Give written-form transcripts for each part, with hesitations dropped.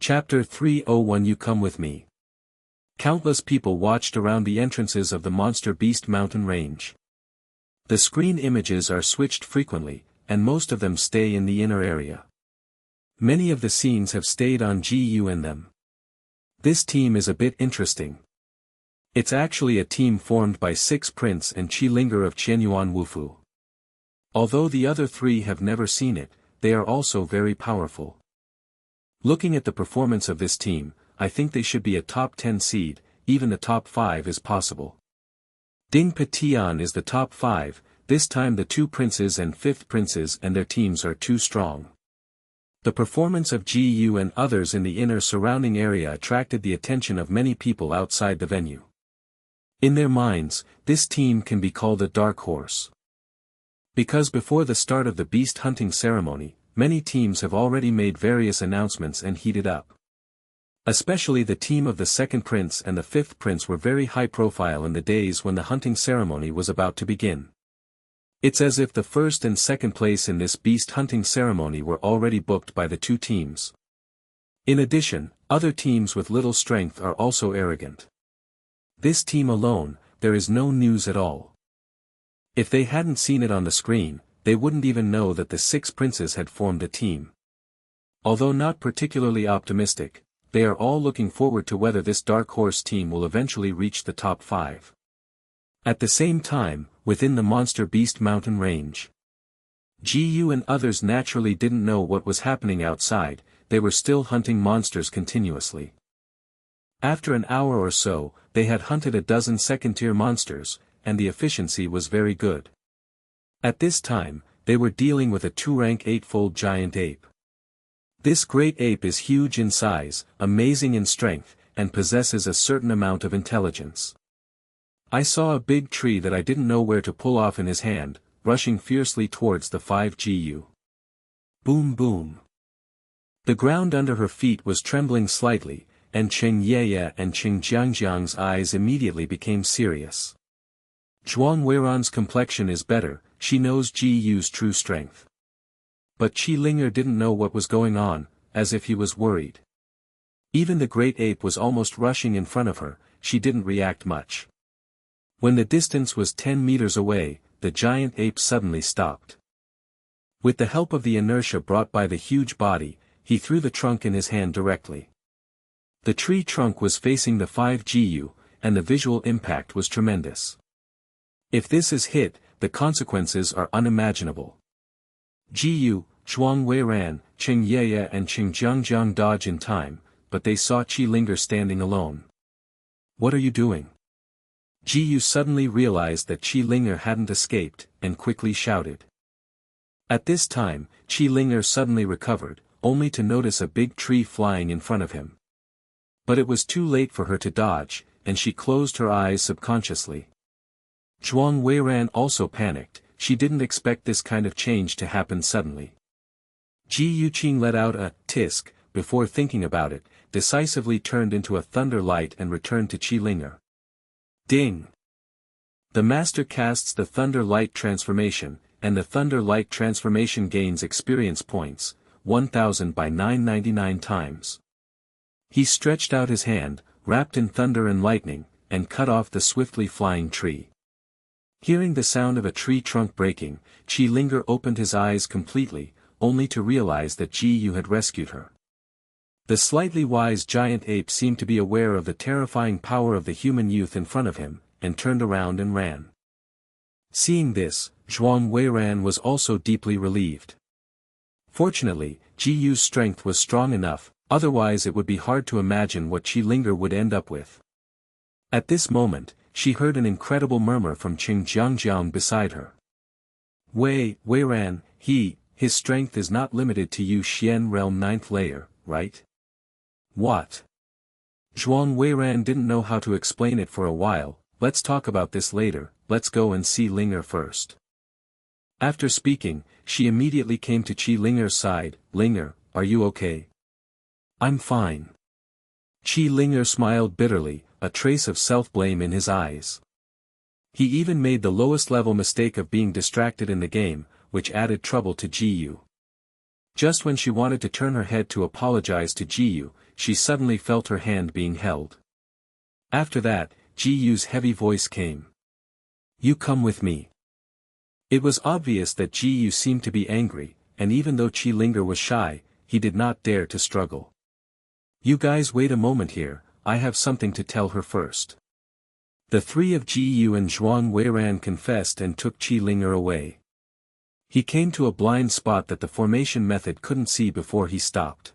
Chapter 301 You Come With Me. Countless people watched around the entrances of the Monster Beast mountain range. The screen images are switched frequently, and most of them stay in the inner area. Many of the scenes have stayed on GU in them. This team is a bit interesting. It's actually a team formed by 6 Prince and Qi Linger of Qianyuan Wufu. Although the other 3 have never seen it, they are also very powerful. Looking at the performance of this team, I think they should be a top 10 seed, even the top 5 is possible. Ding Petian is the top 5, this time the 2 princes and 5th princes and their teams are too strong. The performance of GU and others in the inner surrounding area attracted the attention of many people outside the venue. In their minds, this team can be called a dark horse. Because before the start of the beast hunting ceremony, many teams have already made various announcements and heated up. Especially the team of the 2nd Prince and the 5th Prince were very high profile in the days when the hunting ceremony was about to begin. It's as if the 1st and 2nd place in this beast hunting ceremony were already booked by the 2 teams. In addition, other teams with little strength are also arrogant. This team alone, there is no news at all. If they hadn't seen it on the screen, they wouldn't even know that the 6 princes had formed a team. Although not particularly optimistic, they are all looking forward to whether this dark horse team will eventually reach the top 5. At the same time, within the Monster Beast mountain range, GU and others naturally didn't know what was happening outside, they were still hunting monsters continuously. After an hour or so, they had hunted a dozen second-tier monsters, and the efficiency was very good. At this time, they were dealing with a 2-rank 8-fold giant ape. This great ape is huge in size, amazing in strength, and possesses a certain amount of intelligence. I saw a big tree that I didn't know where to pull off in his hand, rushing fiercely towards the 5 GU. Boom boom. The ground under her feet was trembling slightly, and Cheng Yeye and Cheng Jiangjiang's eyes immediately became serious. Zhuang Weiran's complexion is better, she knows GU's true strength. But Qi Linger didn't know what was going on, as if he was worried. Even the great ape was almost rushing in front of her, she didn't react much. When the distance was 10 meters away, the giant ape suddenly stopped. With the help of the inertia brought by the huge body, he threw the trunk in his hand directly. The tree trunk was facing the 5 GU, and the visual impact was tremendous. If this is hit, the consequences are unimaginable. GU, Zhuang Weiran, Cheng Yeye and Cheng Jiangjiang dodge in time, but they saw Qi Linger standing alone. What are you doing? GU suddenly realized that Qi Linger hadn't escaped, and quickly shouted. At this time, Qi Linger suddenly recovered, only to notice a big tree flying in front of him. But it was too late for her to dodge, and she closed her eyes subconsciously. Zhuang Weiran also panicked, she didn't expect this kind of change to happen suddenly. Ji Yuqing let out a tisk, before thinking about it, decisively turned into a thunder light and returned to Qi Linger. Ding! The master casts the thunder light transformation, and the thunder light transformation gains experience points, 1000 by 999 times. He stretched out his hand, wrapped in thunder and lightning, and cut off the swiftly flying tree. Hearing the sound of a tree trunk breaking, Qi Linger opened his eyes completely, only to realize that Ji had rescued her. The slightly wise giant ape seemed to be aware of the terrifying power of the human youth in front of him, and turned around and ran. Seeing this, Zhuang Weiran was also deeply relieved. Fortunately, Ji's strength was strong enough, otherwise it would be hard to imagine what Qi Linger would end up with. At this moment, she heard an incredible murmur from Cheng Jiangjiang beside her. Weiran, his strength is not limited to Yu Xian realm 9th layer, right? What? Zhuang Weiran didn't know how to explain it for a while. Let's talk about this later, let's go and see Linger first. After speaking, she immediately came to Qi Linger's side. Linger, are you okay? I'm fine. Qi Linger smiled bitterly, a trace of self-blame in his eyes. He even made the lowest level mistake of being distracted in the game, which added trouble to Ji. Just when she wanted to turn her head to apologize to Ji, she suddenly felt her hand being held. After that, Ji Yu's heavy voice came. "You come with me." It was obvious that Ji Yu seemed to be angry, and even though Qi Linger was shy, he did not dare to struggle. "You guys wait a moment here, I have something to tell her first." The three of Ji Yu and Zhuang Weiran confessed and took Qi Linger away. He came to a blind spot that the formation method couldn't see before he stopped.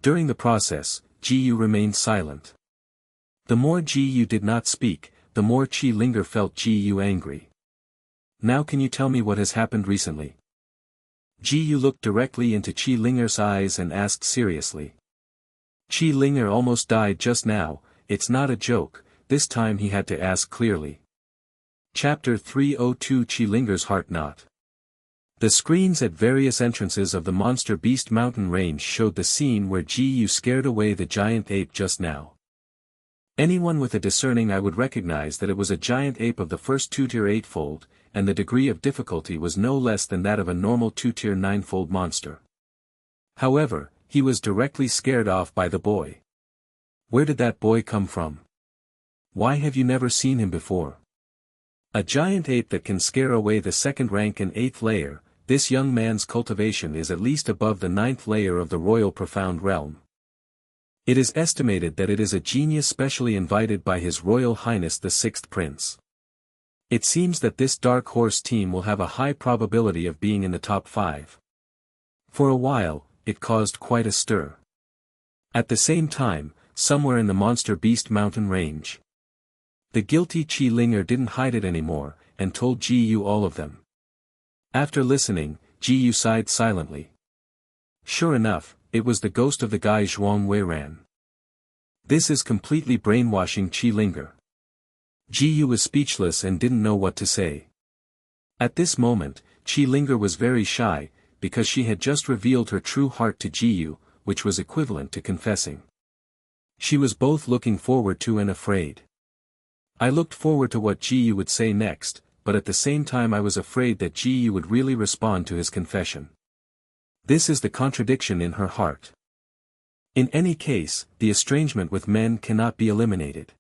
During the process, Ji Yu remained silent. The more Ji Yu did not speak, the more Qi Linger felt Ji Yu angry. "Now can you tell me what has happened recently?" Ji Yu looked directly into Qi Linger's eyes and asked seriously. "Qi Linger almost died just now, it's not a joke," this time he had to ask clearly. Chapter 302 Qi Linger's Heart Knot. The screens at various entrances of the Monster Beast Mountain range showed the scene where Ji Yu scared away the giant ape just now. Anyone with a discerning eye would recognize that it was a giant ape of the first 2-tier 8-fold, and the degree of difficulty was no less than that of a normal 2-tier 9-fold monster. However, he was directly scared off by the boy. Where did that boy come from? Why have you never seen him before? A giant ape that can scare away the 2nd rank and 8th layer, this young man's cultivation is at least above the 9th layer of the royal profound realm. It is estimated that it is a genius specially invited by His Royal Highness the 6th Prince. It seems that this dark horse team will have a high probability of being in the top 5. For a while, it caused quite a stir. At the same time, somewhere in the Monster Beast Mountain range, the guilty Qi Linger didn't hide it anymore, and told Ji Yu all of them. After listening, Ji Yu sighed silently. Sure enough, it was the ghost of the guy Zhuang Weiran. This is completely brainwashing Qi Linger. Ji Yu was speechless and didn't know what to say. At this moment, Qi Linger was very shy, because she had just revealed her true heart to Ji Yu, which was equivalent to confessing. She was both looking forward to and afraid. I looked forward to what Ji Yu would say next, but at the same time I was afraid that Ji Yu would really respond to his confession. This is the contradiction in her heart. In any case, the estrangement with men cannot be eliminated.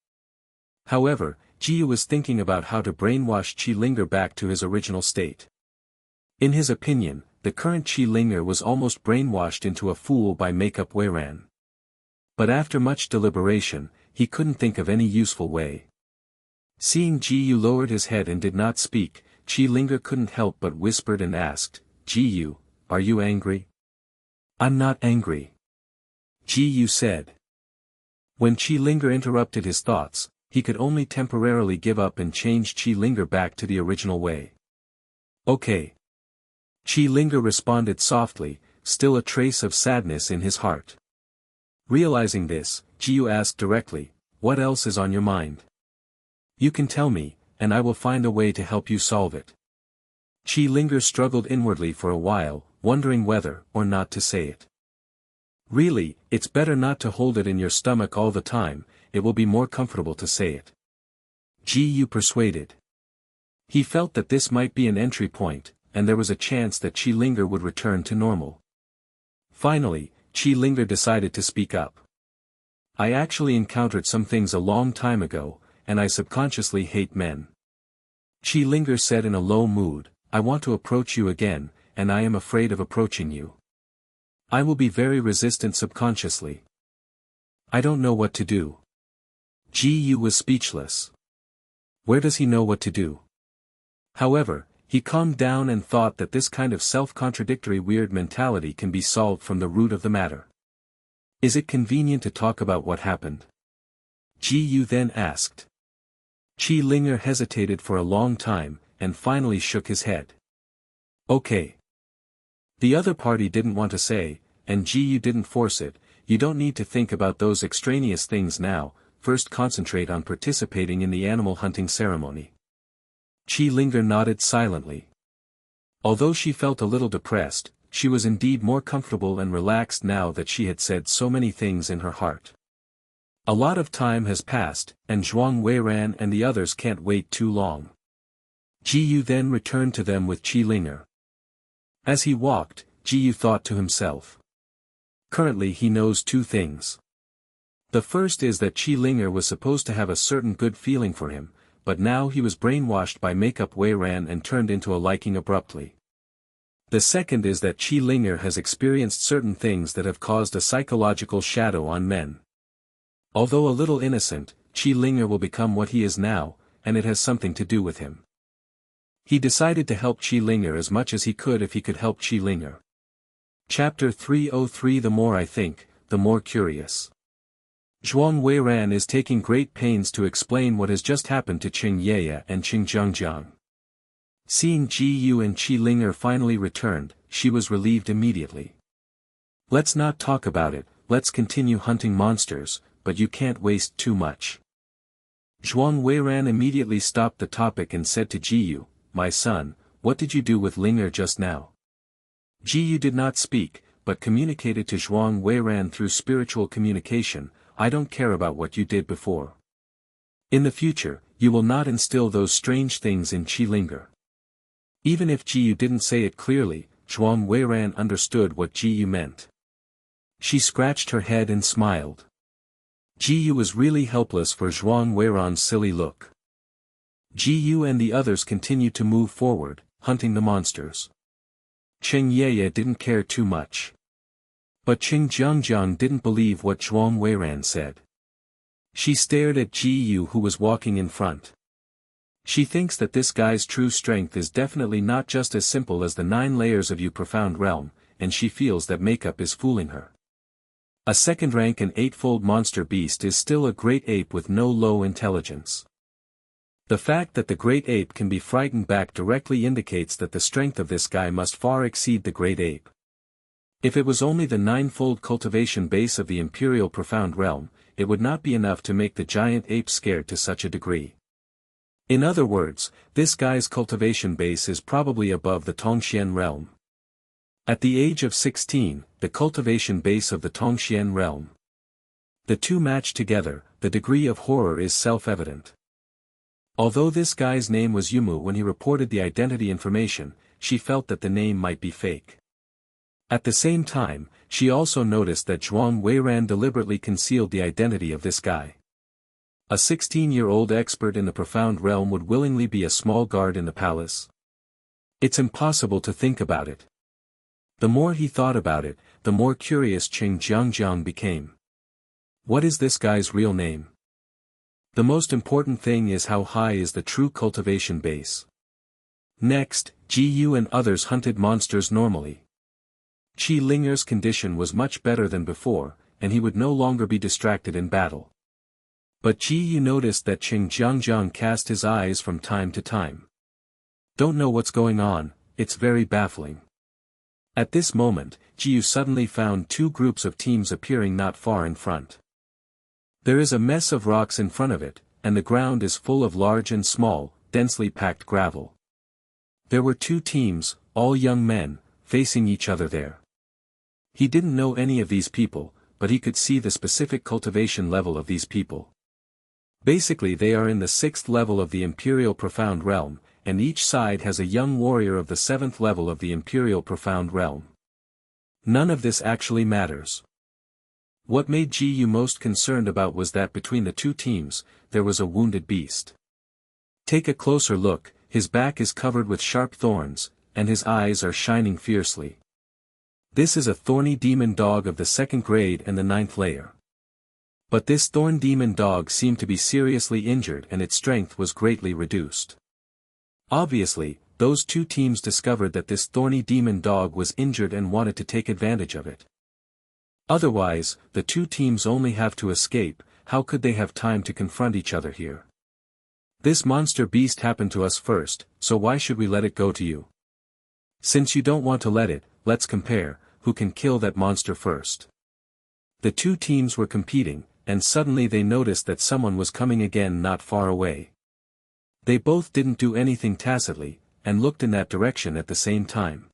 However, Ji Yu was thinking about how to brainwash Qi Linger back to his original state. In his opinion, the current Qi Linger was almost brainwashed into a fool by Makeup Weiran. But after much deliberation, he couldn't think of any useful way. Seeing Ji Yu lowered his head and did not speak, Qi Linger couldn't help but whispered and asked, "Ji Yu, are you angry?" "I'm not angry," Ji Yu said. When Qi Linger interrupted his thoughts, he could only temporarily give up and change Qi Linger back to the original way. "Okay." Qi Linger responded softly, still a trace of sadness in his heart. Realizing this, Ji Yu asked directly, "What else is on your mind? You can tell me, and I will find a way to help you solve it." Qi Linger struggled inwardly for a while, wondering whether or not to say it. "Really, it's better not to hold it in your stomach all the time, it will be more comfortable to say it," Ji Yu persuaded. He felt that this might be an entry point, and there was a chance that Qi Linger would return to normal. Finally, Qi Linger decided to speak up. "I actually encountered some things a long time ago, and I subconsciously hate men." Qi Linger said in a low mood, "I want to approach you again, and I am afraid of approaching you. I will be very resistant subconsciously. I don't know what to do." Ji Yu was speechless. Where does he know what to do? However, he calmed down and thought that this kind of self-contradictory weird mentality can be solved from the root of the matter. "Is it convenient to talk about what happened?" Ji Yu then asked. Qi Linger hesitated for a long time, and finally shook his head. "Okay." The other party didn't want to say, and Ji Yu didn't force it, "You don't need to think about those extraneous things now, first concentrate on participating in the animal hunting ceremony." Qi Linger nodded silently. Although she felt a little depressed, she was indeed more comfortable and relaxed now that she had said so many things in her heart. A lot of time has passed, and Zhuang Weiran and the others can't wait too long. Ji Yu then returned to them with Qi Linger. As he walked, Ji Yu thought to himself. Currently he knows two things. The first is that Qi Linger was supposed to have a certain good feeling for him, but now he was brainwashed by makeup Wei Ran and turned into a liking abruptly. The second is that Qi Linger has experienced certain things that have caused a psychological shadow on men. Although a little innocent, Qi Linger will become what he is now, and it has something to do with him. He decided to help Qi Linger as much as he could if he could help Qi Linger. Chapter 303. The more I think, the more curious. Zhuang Weiran is taking great pains to explain what has just happened to Qing Yeye and Qing Zhangjiang. Seeing Ji Yu and Qi Linger finally returned, she was relieved immediately. Let's not talk about it, let's continue hunting monsters, but you can't waste too much. Zhuang Weiran immediately stopped the topic and said to Ji Yu, my son, what did you do with Linger just now? Ji Yu did not speak, but communicated to Zhuang Weiran through spiritual communication, I don't care about what you did before. In the future, you will not instill those strange things in Qi Linger. Even if Ji Yu didn't say it clearly, Zhuang Weiran understood what Ji Yu meant. She scratched her head and smiled. Ji Yu was really helpless for Zhuang Weiran's silly look. Ji Yu and the others continued to move forward, hunting the monsters. Qing Yeye didn't care too much. But Qing Zhangjiang didn't believe what Zhuang Weiran said. She stared at Ji Yu who was walking in front. She thinks that this guy's true strength is definitely not just as simple as the 9 layers of Yu profound realm, and she feels that makeup is fooling her. A second rank and 8-fold monster beast is still a great ape with no low intelligence. The fact that the great ape can be frightened back directly indicates that the strength of this guy must far exceed the great ape. If it was only the 9-fold cultivation base of the imperial profound realm, it would not be enough to make the giant ape scared to such a degree. In other words, this guy's cultivation base is probably above the Tongxian realm. At the age of 16, the cultivation base of the Tongxian realm. The two match together, the degree of horror is self-evident. Although this guy's name was Yumu when he reported the identity information, she felt that the name might be fake. At the same time, she also noticed that Zhuang Weiran deliberately concealed the identity of this guy. A 16-year-old expert in the profound realm would willingly be a small guard in the palace. It's impossible to think about it. The more he thought about it, the more curious Qing Zhangjiang became. What is this guy's real name? The most important thing is how high is the true cultivation base. Next, Ji Yu and others hunted monsters normally. Qi Linger's condition was much better than before, and he would no longer be distracted in battle. But Ji Yu noticed that Qing Zhangjiang cast his eyes from time to time. Don't know what's going on, it's very baffling. At this moment, Ji Yu suddenly found 2 groups of teams appearing not far in front. There is a mess of rocks in front of it, and the ground is full of large and small, densely packed gravel. There were 2 teams, all young men, facing each other there. He didn't know any of these people, but he could see the specific cultivation level of these people. Basically they are in the 6th level of the Imperial Profound Realm, and each side has a young warrior of the 7th level of the Imperial Profound Realm. None of this actually matters. What made Ji Yu most concerned about was that between the 2 teams, there was a wounded beast. Take a closer look, his back is covered with sharp thorns, and his eyes are shining fiercely. This is a thorny demon dog of the 2nd grade and the 9th layer. But this thorn demon dog seemed to be seriously injured and its strength was greatly reduced. Obviously, those 2 teams discovered that this thorny demon dog was injured and wanted to take advantage of it. Otherwise, the 2 teams only have to escape, how could they have time to confront each other here? This monster beast happened to us first, so why should we let it go to you? Since you don't want to let it, let's compare, who can kill that monster first. The 2 teams were competing, and suddenly they noticed that someone was coming again not far away. They both didn't do anything tacitly, and looked in that direction at the same time.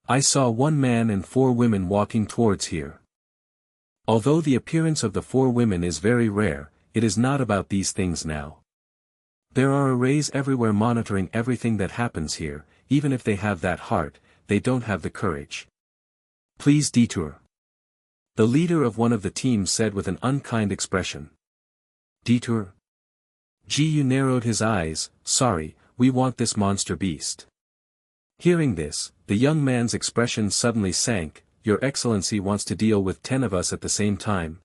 I saw 1 man and 4 women walking towards here. Although the appearance of the 4 women is very rare, it is not about these things now. There are arrays everywhere monitoring everything that happens here, even if they have that heart, they don't have the courage. Please detour. The leader of one of the teams said with an unkind expression. Detour? Ji-yu narrowed his eyes. Sorry, we want this monster beast. Hearing this, the young man's expression suddenly sank. Your Excellency wants to deal with 10 of us at the same time.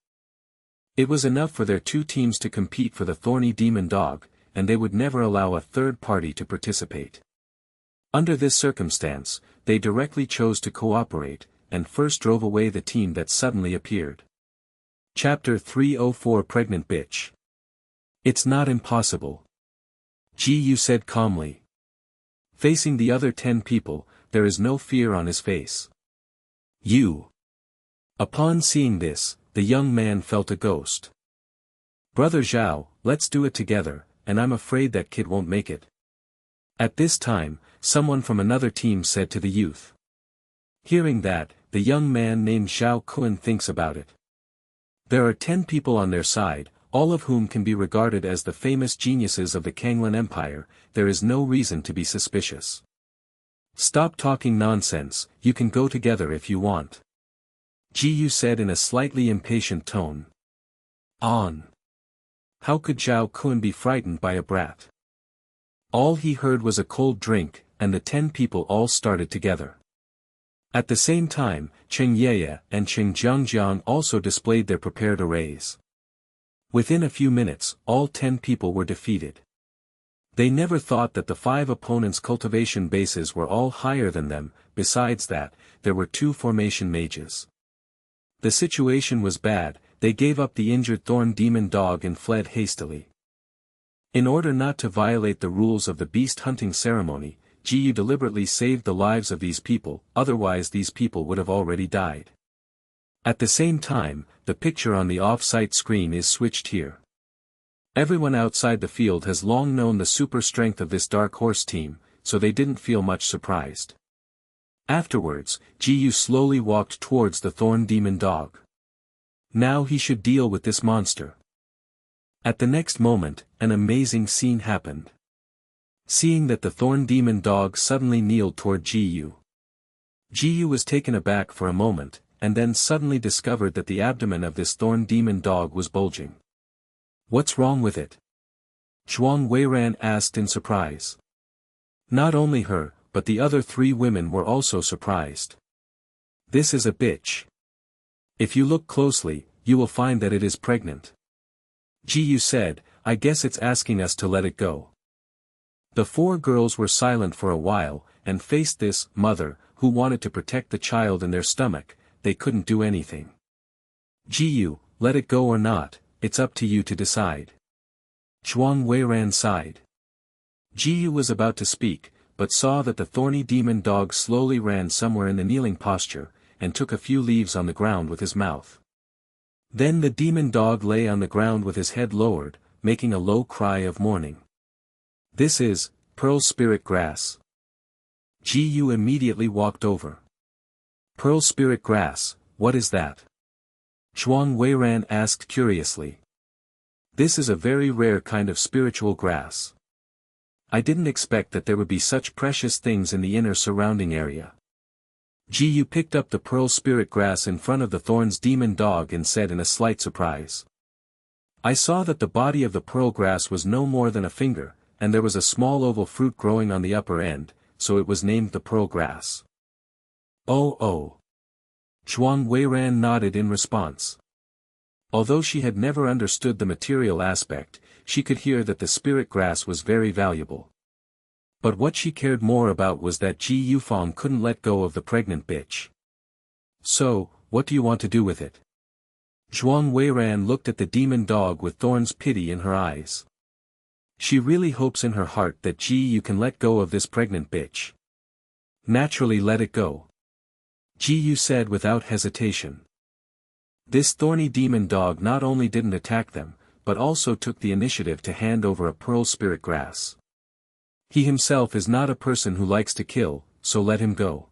It was enough for their 2 teams to compete for the thorny demon dog, and they would never allow a third party to participate. Under this circumstance, they directly chose to cooperate, and first drove away the team that suddenly appeared. Chapter 304 Pregnant Bitch. It's not impossible. Ji-yu said calmly. Facing the other 10 people, there is no fear on his face. You. Upon seeing this, the young man felt a ghost. Brother Zhao, let's do it together, and I'm afraid that kid won't make it. At this time, someone from another team said to the youth. Hearing that, the young man named Zhao Kun thinks about it. There are 10 people on their side, all of whom can be regarded as the famous geniuses of the Kanglan Empire. There is no reason to be suspicious. Stop talking nonsense, you can go together if you want. Ji-yu said in a slightly impatient tone. On. How could Zhao Kun be frightened by a brat? All he heard was a cold drink, and the 10 people all started together. At the same time, Cheng Yeye and Cheng Jiangjiang also displayed their prepared arrays. Within a few minutes, all 10 people were defeated. They never thought that the 5 opponents' cultivation bases were all higher than them. Besides that, there were 2 formation mages. The situation was bad. They gave up the injured thorn demon dog and fled hastily. In order not to violate the rules of the beast hunting ceremony, Ji-yu deliberately saved the lives of these people, otherwise these people would have already died. At the same time, the picture on the off-site screen is switched here. Everyone outside the field has long known the super strength of this dark horse team, so they didn't feel much surprised. Afterwards, Ji-yu slowly walked towards the thorn demon dog. Now he should deal with this monster. At the next moment, an amazing scene happened. Seeing that the thorn demon dog suddenly kneeled toward Ji-yu. Ji-yu was taken aback for a moment, and then suddenly discovered that the abdomen of this thorn demon dog was bulging. What's wrong with it? Zhuang Weiran asked in surprise. Not only her, but the other 3 women were also surprised. This is a bitch. If you look closely, you will find that it is pregnant. Ji-yu said, I guess it's asking us to let it go. The 4 girls were silent for a while, and faced this mother, who wanted to protect the child in their stomach. They couldn't do anything. Ji-yu, let it go or not, it's up to you to decide. Zhuang Weiran sighed. Ji-yu was about to speak, but saw that the thorny demon dog slowly ran somewhere in the kneeling posture, and took a few leaves on the ground with his mouth. Then the demon dog lay on the ground with his head lowered, making a low cry of mourning. This is Pearl Spirit Grass. Ji-yu immediately walked over. Pearl Spirit Grass, what is that? Zhuang Weiran asked curiously. This is a very rare kind of spiritual grass. I didn't expect that there would be such precious things in the inner surrounding area. Ji-yu picked up the Pearl Spirit Grass in front of the thorn's demon dog and said in a slight surprise. I saw that the body of the pearl grass was no more than a finger, and there was a small oval fruit growing on the upper end, so it was named the pearl grass. Oh. Zhuang Weiran nodded in response. Although she had never understood the material aspect, she could hear that the spirit grass was very valuable. But what she cared more about was that Ji Yufeng couldn't let go of the pregnant bitch. So, what do you want to do with it? Zhuang Weiran looked at the demon dog with Thorn's pity in her eyes. She really hopes in her heart that Ji Yu can let go of this pregnant bitch. Naturally let it go. Ji Yu said without hesitation. This thorny demon dog not only didn't attack them, but also took the initiative to hand over a pearl spirit grass. He himself is not a person who likes to kill, so let him go.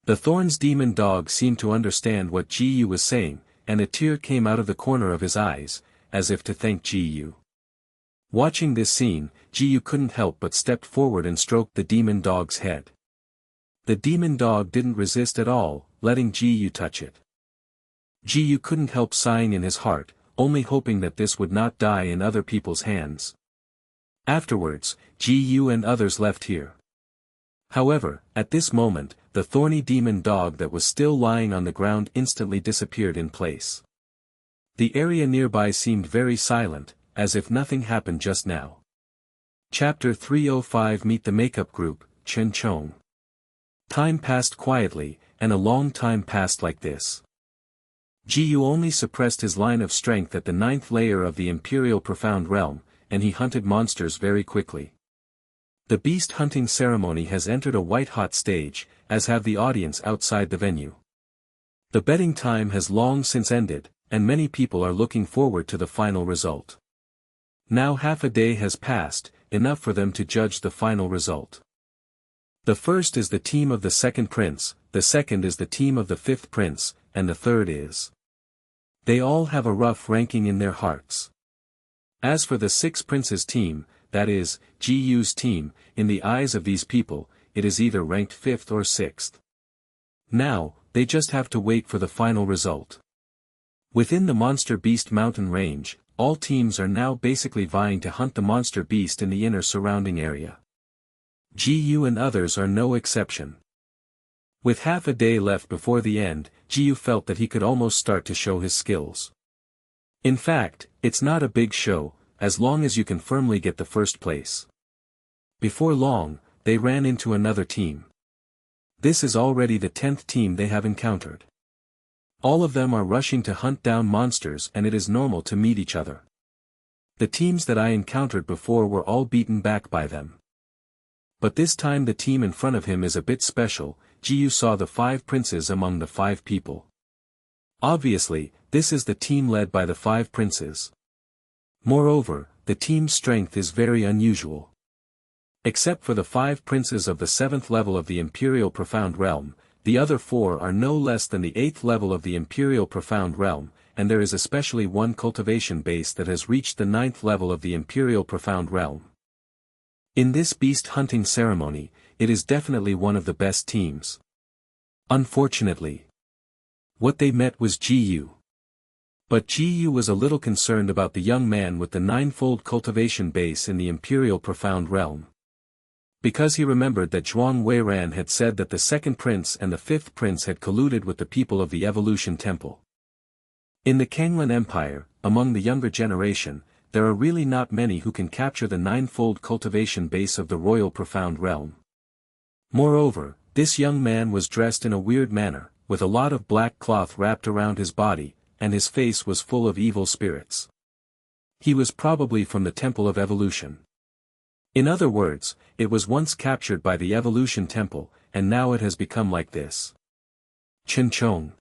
The Thorn's demon dog seemed to understand what Ji Yu was saying, and a tear came out of the corner of his eyes, as if to thank Ji Yu. Watching this scene, Ji Yu couldn't help but stepped forward and stroked the demon dog's head. The demon dog didn't resist at all, letting Ji Yu touch it. Ji couldn't help sighing in his heart, only hoping that this would not die in other people's hands. Afterwards, Ji and others left here. However, at this moment, the thorny demon dog that was still lying on the ground instantly disappeared in place. The area nearby seemed very silent, as if nothing happened just now. Chapter 305 Meet the Makeup Group, Chen Chong. Time passed quietly, and a long time passed like this. Ji only suppressed his line of strength at the 9th layer of the Imperial Profound Realm, and he hunted monsters very quickly. The beast hunting ceremony has entered a white-hot stage, as have the audience outside the venue. The betting time has long since ended, and many people are looking forward to the final result. Now half a day has passed, enough for them to judge the final result. The first is the team of the second prince, the second is the team of the fifth prince, and the third is. They all have a rough ranking in their hearts. As for the six princes team, that is, Ji's team, in the eyes of these people, it is either ranked 5th or 6th. Now, they just have to wait for the final result. Within the Monster Beast mountain range, all teams are now basically vying to hunt the monster beast in the inner surrounding area. Ji and others are no exception. With half a day left before the end, Ji felt that he could almost start to show his skills. In fact, it's not a big show, as long as you can firmly get the first place. Before long, they ran into another team. This is already the 10th team they have encountered. All of them are rushing to hunt down monsters, and it is normal to meet each other. The teams that I encountered before were all beaten back by them. But this time the team in front of him is a bit special. Ji saw the 5 princes among the 5 people. Obviously, this is the team led by the 5 princes. Moreover, the team's strength is very unusual. Except for the 5 princes of the 7th level of the Imperial Profound Realm, the other 4 are no less than the 8th level of the Imperial Profound Realm, and there is especially one cultivation base that has reached the 9th level of the Imperial Profound Realm. In this beast hunting ceremony, it is definitely one of the best teams. Unfortunately, what they met was Ji. But Ji was a little concerned about the young man with the 9-fold cultivation base in the Imperial Profound Realm. Because he remembered that Zhuang Weiran had said that the 2nd prince and the 5th prince had colluded with the people of the Evolution Temple. In the Kanglan Empire, among the younger generation, there are really not many who can capture the 9-fold cultivation base of the Royal Profound Realm. Moreover, this young man was dressed in a weird manner, with a lot of black cloth wrapped around his body, and his face was full of evil spirits. He was probably from the Temple of Evolution. In other words, it was once captured by the Evolution Temple, and now it has become like this. Chen Chong.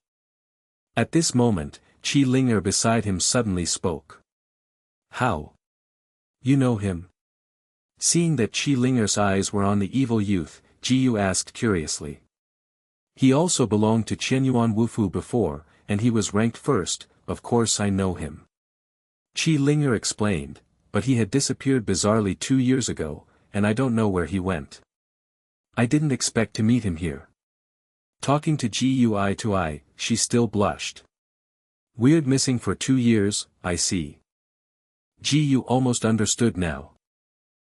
At this moment, Qi Linger beside him suddenly spoke. How? You know him? Seeing that Qi Linger's eyes were on the evil youth, Ji asked curiously. He also belonged to Qianyuan Wufu before, and he was ranked 1st, of course I know him. Qi Linger explained, but he had disappeared bizarrely 2 years ago, and I don't know where he went. I didn't expect to meet him here. Talking to Ji eye to eye, she still blushed. Weird missing for 2 years, I see. Ji almost understood now.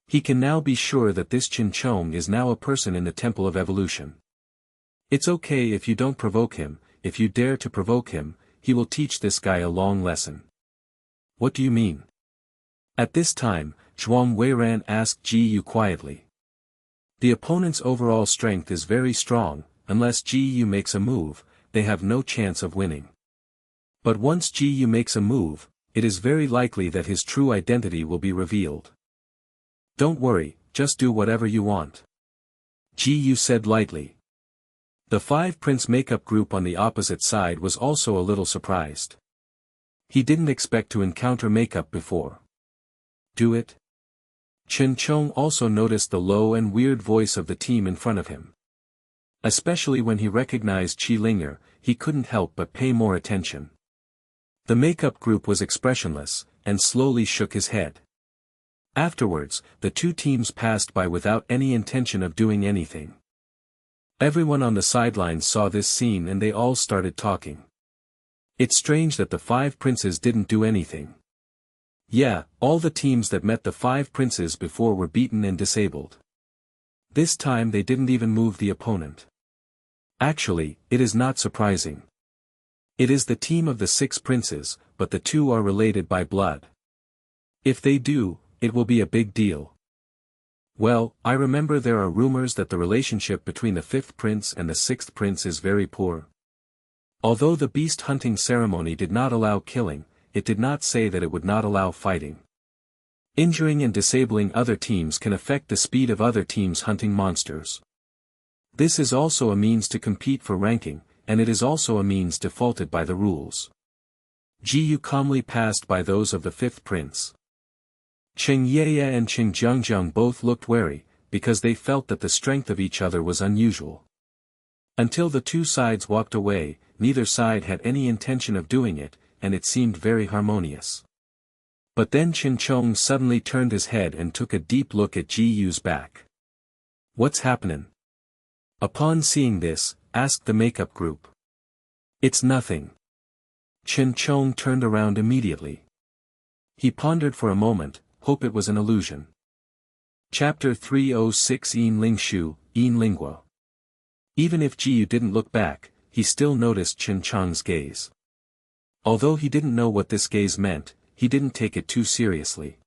He can now be sure that this Chen Chong is now a person in the Temple of Evolution. It's okay if you don't provoke him, if you dare to provoke him, he will teach this guy a long lesson. What do you mean? At this time, Zhuang Weiran asked Ji quietly. The opponent's overall strength is very strong, unless Ji makes a move, they have no chance of winning. But once Ji makes a move, it is very likely that his true identity will be revealed. Don't worry, just do whatever you want. Ji said lightly. The 5 Prince makeup group on the opposite side was also a little surprised. He didn't expect to encounter makeup before. Do it? Chen Chong also noticed the low and weird voice of the team in front of him. Especially when he recognized Qi Linger, he couldn't help but pay more attention. The makeup group was expressionless, and slowly shook his head. Afterwards, the 2 teams passed by without any intention of doing anything. Everyone on the sidelines saw this scene and they all started talking. It's strange that the 5 princes didn't do anything. Yeah, all the teams that met the 5 princes before were beaten and disabled. This time they didn't even move the opponent. Actually, it is not surprising. It is the team of the 6 princes, but the two are related by blood. If they do, it will be a big deal. Well, I remember there are rumors that the relationship between the 5th prince and the 6th prince is very poor. Although the beast hunting ceremony did not allow killing, it did not say that it would not allow fighting. Injuring and disabling other teams can affect the speed of other teams hunting monsters. This is also a means to compete for ranking, and it is also a means defaulted by the rules. Jiyu calmly passed by those of the 5th prince. Cheng Yeye and Cheng Jiangjiang both looked wary, because they felt that the strength of each other was unusual. Until the two sides walked away, neither side had any intention of doing it, and it seemed very harmonious. But then Chen Chong suddenly turned his head and took a deep look at Ji Yu's back. "What's happening?" Upon seeing this, asked the makeup group. "It's nothing." Chen Chong turned around immediately. He pondered for a moment, hope it was an illusion. Chapter 306 Yin Ling Shu, Yin Lingua. Even if Ji Yu didn't look back, he still noticed Chen Chong's gaze. Although he didn't know what this gaze meant, he didn't take it too seriously.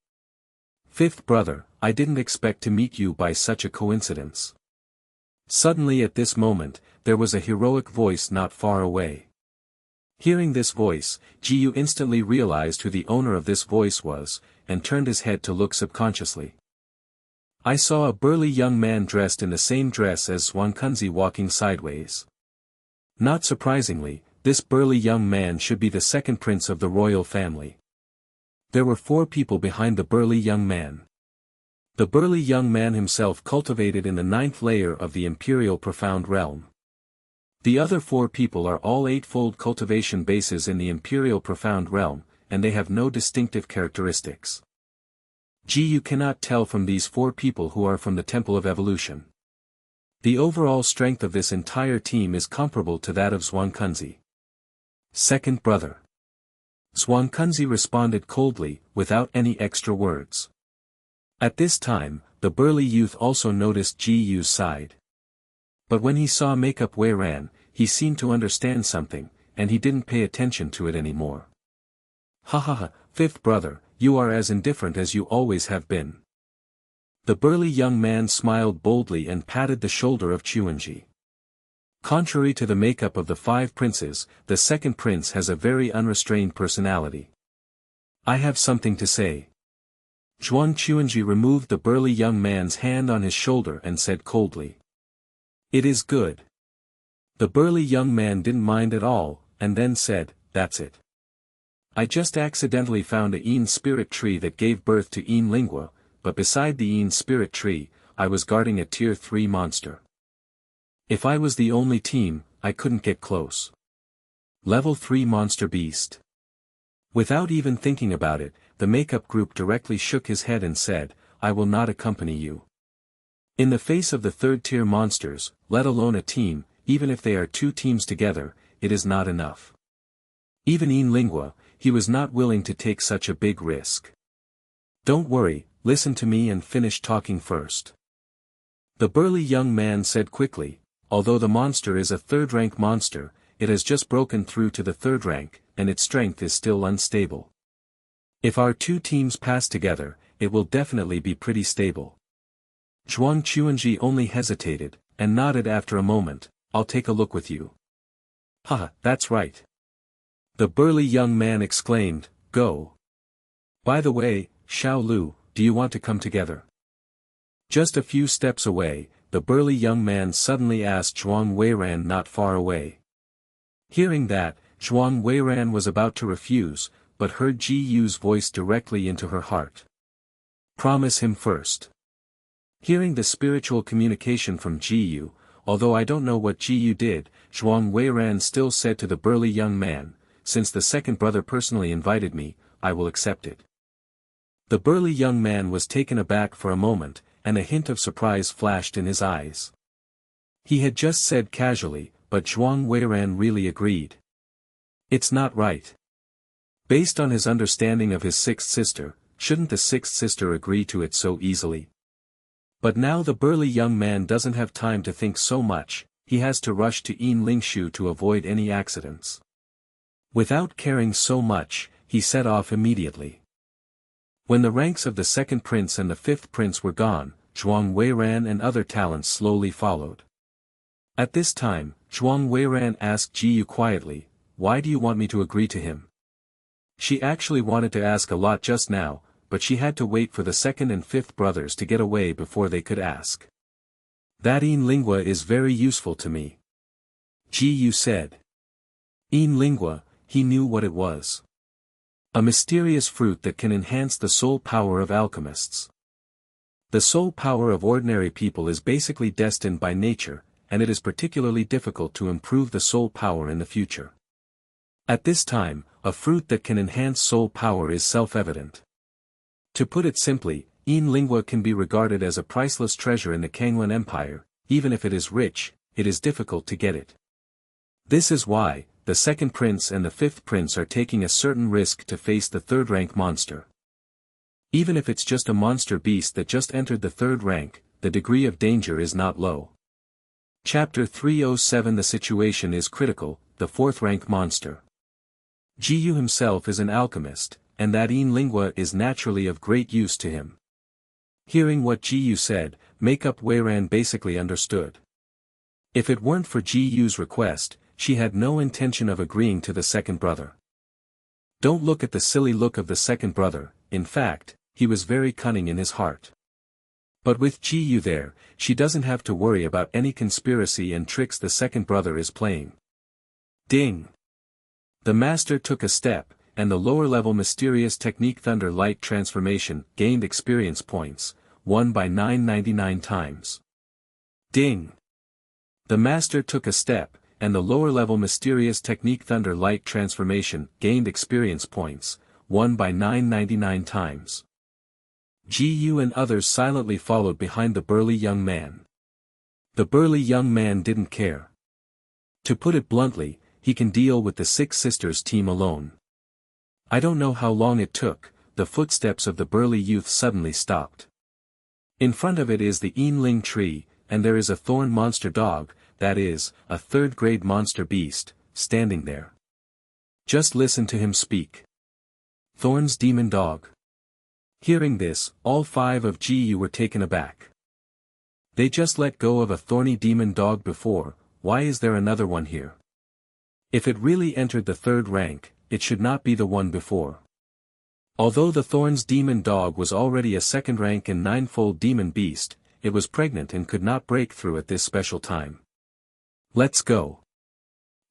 "Fifth brother, I didn't expect to meet you by such a coincidence." Suddenly at this moment, there was a heroic voice not far away. Hearing this voice, Ji Yu instantly realized who the owner of this voice was, and turned his head to look subconsciously. I saw a burly young man dressed in the same dress as Zhuangkunzi walking sideways. Not surprisingly, this burly young man should be the 2nd prince of the royal family. There were 4 people behind the burly young man. The burly young man himself cultivated in the 9th layer of the imperial profound realm. The other 4 people are all 8-fold cultivation bases in the imperial profound realm, and they have no distinctive characteristics. Ji Yu cannot tell from these 4 people who are from the Temple of Evolution. The overall strength of this entire team is comparable to that of Zhuangkunzi. "Second brother." Zhuangkunzi responded coldly, without any extra words. At this time, the burly youth also noticed Ji Yu's side. But when he saw Makeup Wei Ran, he seemed to understand something, and he didn't pay attention to it anymore. "Ha ha ha, 5th brother, you are as indifferent as you always have been." The burly young man smiled boldly and patted the shoulder of Chuanji. Contrary to the makeup of the 5 princes, the 2nd prince has a very unrestrained personality. "I have something to say." Zhuang Chuanji removed the burly young man's hand on his shoulder and said coldly. "It is good." The burly young man didn't mind at all, and then said, "That's it. I just accidentally found a Yin spirit tree that gave birth to Yin Lingua, but beside the Yin spirit tree, I was guarding a tier 3 monster. If I was the only team, I couldn't get close. Level 3 monster beast." Without even thinking about it, the makeup group directly shook his head and said, "I will not accompany you. In the face of the 3rd-tier monsters, let alone a team, even if they are 2 teams together, it is not enough." Even Yin Lingua, he was not willing to take such a big risk. "Don't worry, listen to me and finish talking first." The burly young man said quickly, "Although the monster is a 3rd-rank monster, it has just broken through to the 3rd rank, and its strength is still unstable. If our 2 teams pass together, it will definitely be pretty stable." Zhuang Chuanji only hesitated, and nodded after a moment, "I'll take a look with you." "Ha, that's right." The burly young man exclaimed, "Go. By the way, Xiao Lu, do you want to come together?" Just a few steps away, the burly young man suddenly asked Zhuang Weiran not far away. Hearing that, Zhuang Weiran was about to refuse, but heard Ji Yu's voice directly into her heart. "Promise him first." Hearing the spiritual communication from Ji Yu, although I don't know what Ji Yu did, Zhuang Weiran still said to the burly young man, "Since the 2nd brother personally invited me, I will accept it." The burly young man was taken aback for a moment, and a hint of surprise flashed in his eyes. He had just said casually, but Zhuang Weiran really agreed. It's not right. Based on his understanding of his sixth sister, shouldn't the sixth sister agree to it so easily? But now the burly young man doesn't have time to think so much, he has to rush to Yin Lingshu to avoid any accidents. Without caring so much, he set off immediately. When the ranks of the second prince and the fifth prince were gone, Zhuang Weiran and other talents slowly followed. At this time, Zhuang Weiran asked Jiyu quietly, "Why do you want me to agree to him?" She actually wanted to ask a lot just now, but she had to wait for the second and fifth brothers to get away before they could ask. "That Yin Lingua is very useful to me," Jiyu said. Yin Lingua, he knew what it was. A mysterious fruit that can enhance the soul power of alchemists. The soul power of ordinary people is basically destined by nature, and it is particularly difficult to improve the soul power in the future. At this time, a fruit that can enhance soul power is self-evident. To put it simply, Yin Lingua can be regarded as a priceless treasure in the Kanglan Empire. Even if it is rich, it is difficult to get it. This is why, the second prince and the fifth prince are taking a certain risk to face the third-rank monster. Even if it's just a monster beast that just entered the third rank, the degree of danger is not low. Chapter 307. The situation is critical, the fourth-rank monster. Jiyu himself is an alchemist, and that Yin Lingua is naturally of great use to him. Hearing what Jiyu said, Makeup Weiran basically understood. If it weren't for Jiyu's request, she had no intention of agreeing to the second brother. Don't look at the silly look of the second brother, in fact, he was very cunning in his heart. But with Jiyu there, she doesn't have to worry about any conspiracy and tricks the second brother is playing. Ding! The master took a step, and the lower-level mysterious technique Thunder Light Transformation gained experience points, won by 999 times. Ding! The master took a step, and the lower-level mysterious technique Thunder Light Transformation gained experience points, won by 999 times. Jiyu and others silently followed behind the burly young man. The burly young man didn't care. To put it bluntly, he can deal with the Six Sisters team alone. I don't know how long it took, the footsteps of the burly youth suddenly stopped. In front of it is the Yinling tree, and there is a thorn monster dog, that is, a third-grade monster beast, standing there. Just listen to him speak. Thorn's demon dog. Hearing this, all five of Jiyu were taken aback. They just let go of a thorny demon dog before, why is there another one here? If it really entered the third rank, it should not be the one before. Although the Thorn's demon dog was already a second rank and ninefold demon beast, it was pregnant and could not break through at this special time. Let's go.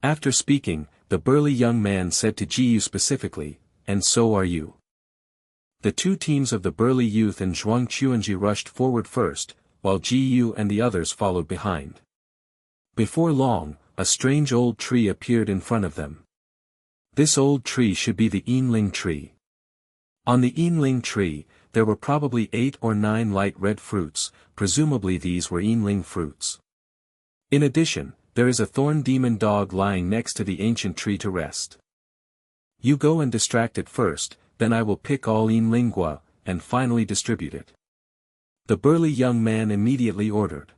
After speaking, the burly young man said to Jiyu specifically, and so are you. The two teams of the burly youth and Zhuang Chuanji rushed forward first, while Jiyu and the others followed behind. Before long, a strange old tree appeared in front of them. This old tree should be the Yinling tree. On the Yinling tree, there were probably 8 or 9 light red fruits, presumably these were Yinling fruits. In addition, there is a thorn demon dog lying next to the ancient tree to rest. You go and distract it first, then I will pick all Yin Lingua, and finally distribute it. The burly young man immediately ordered.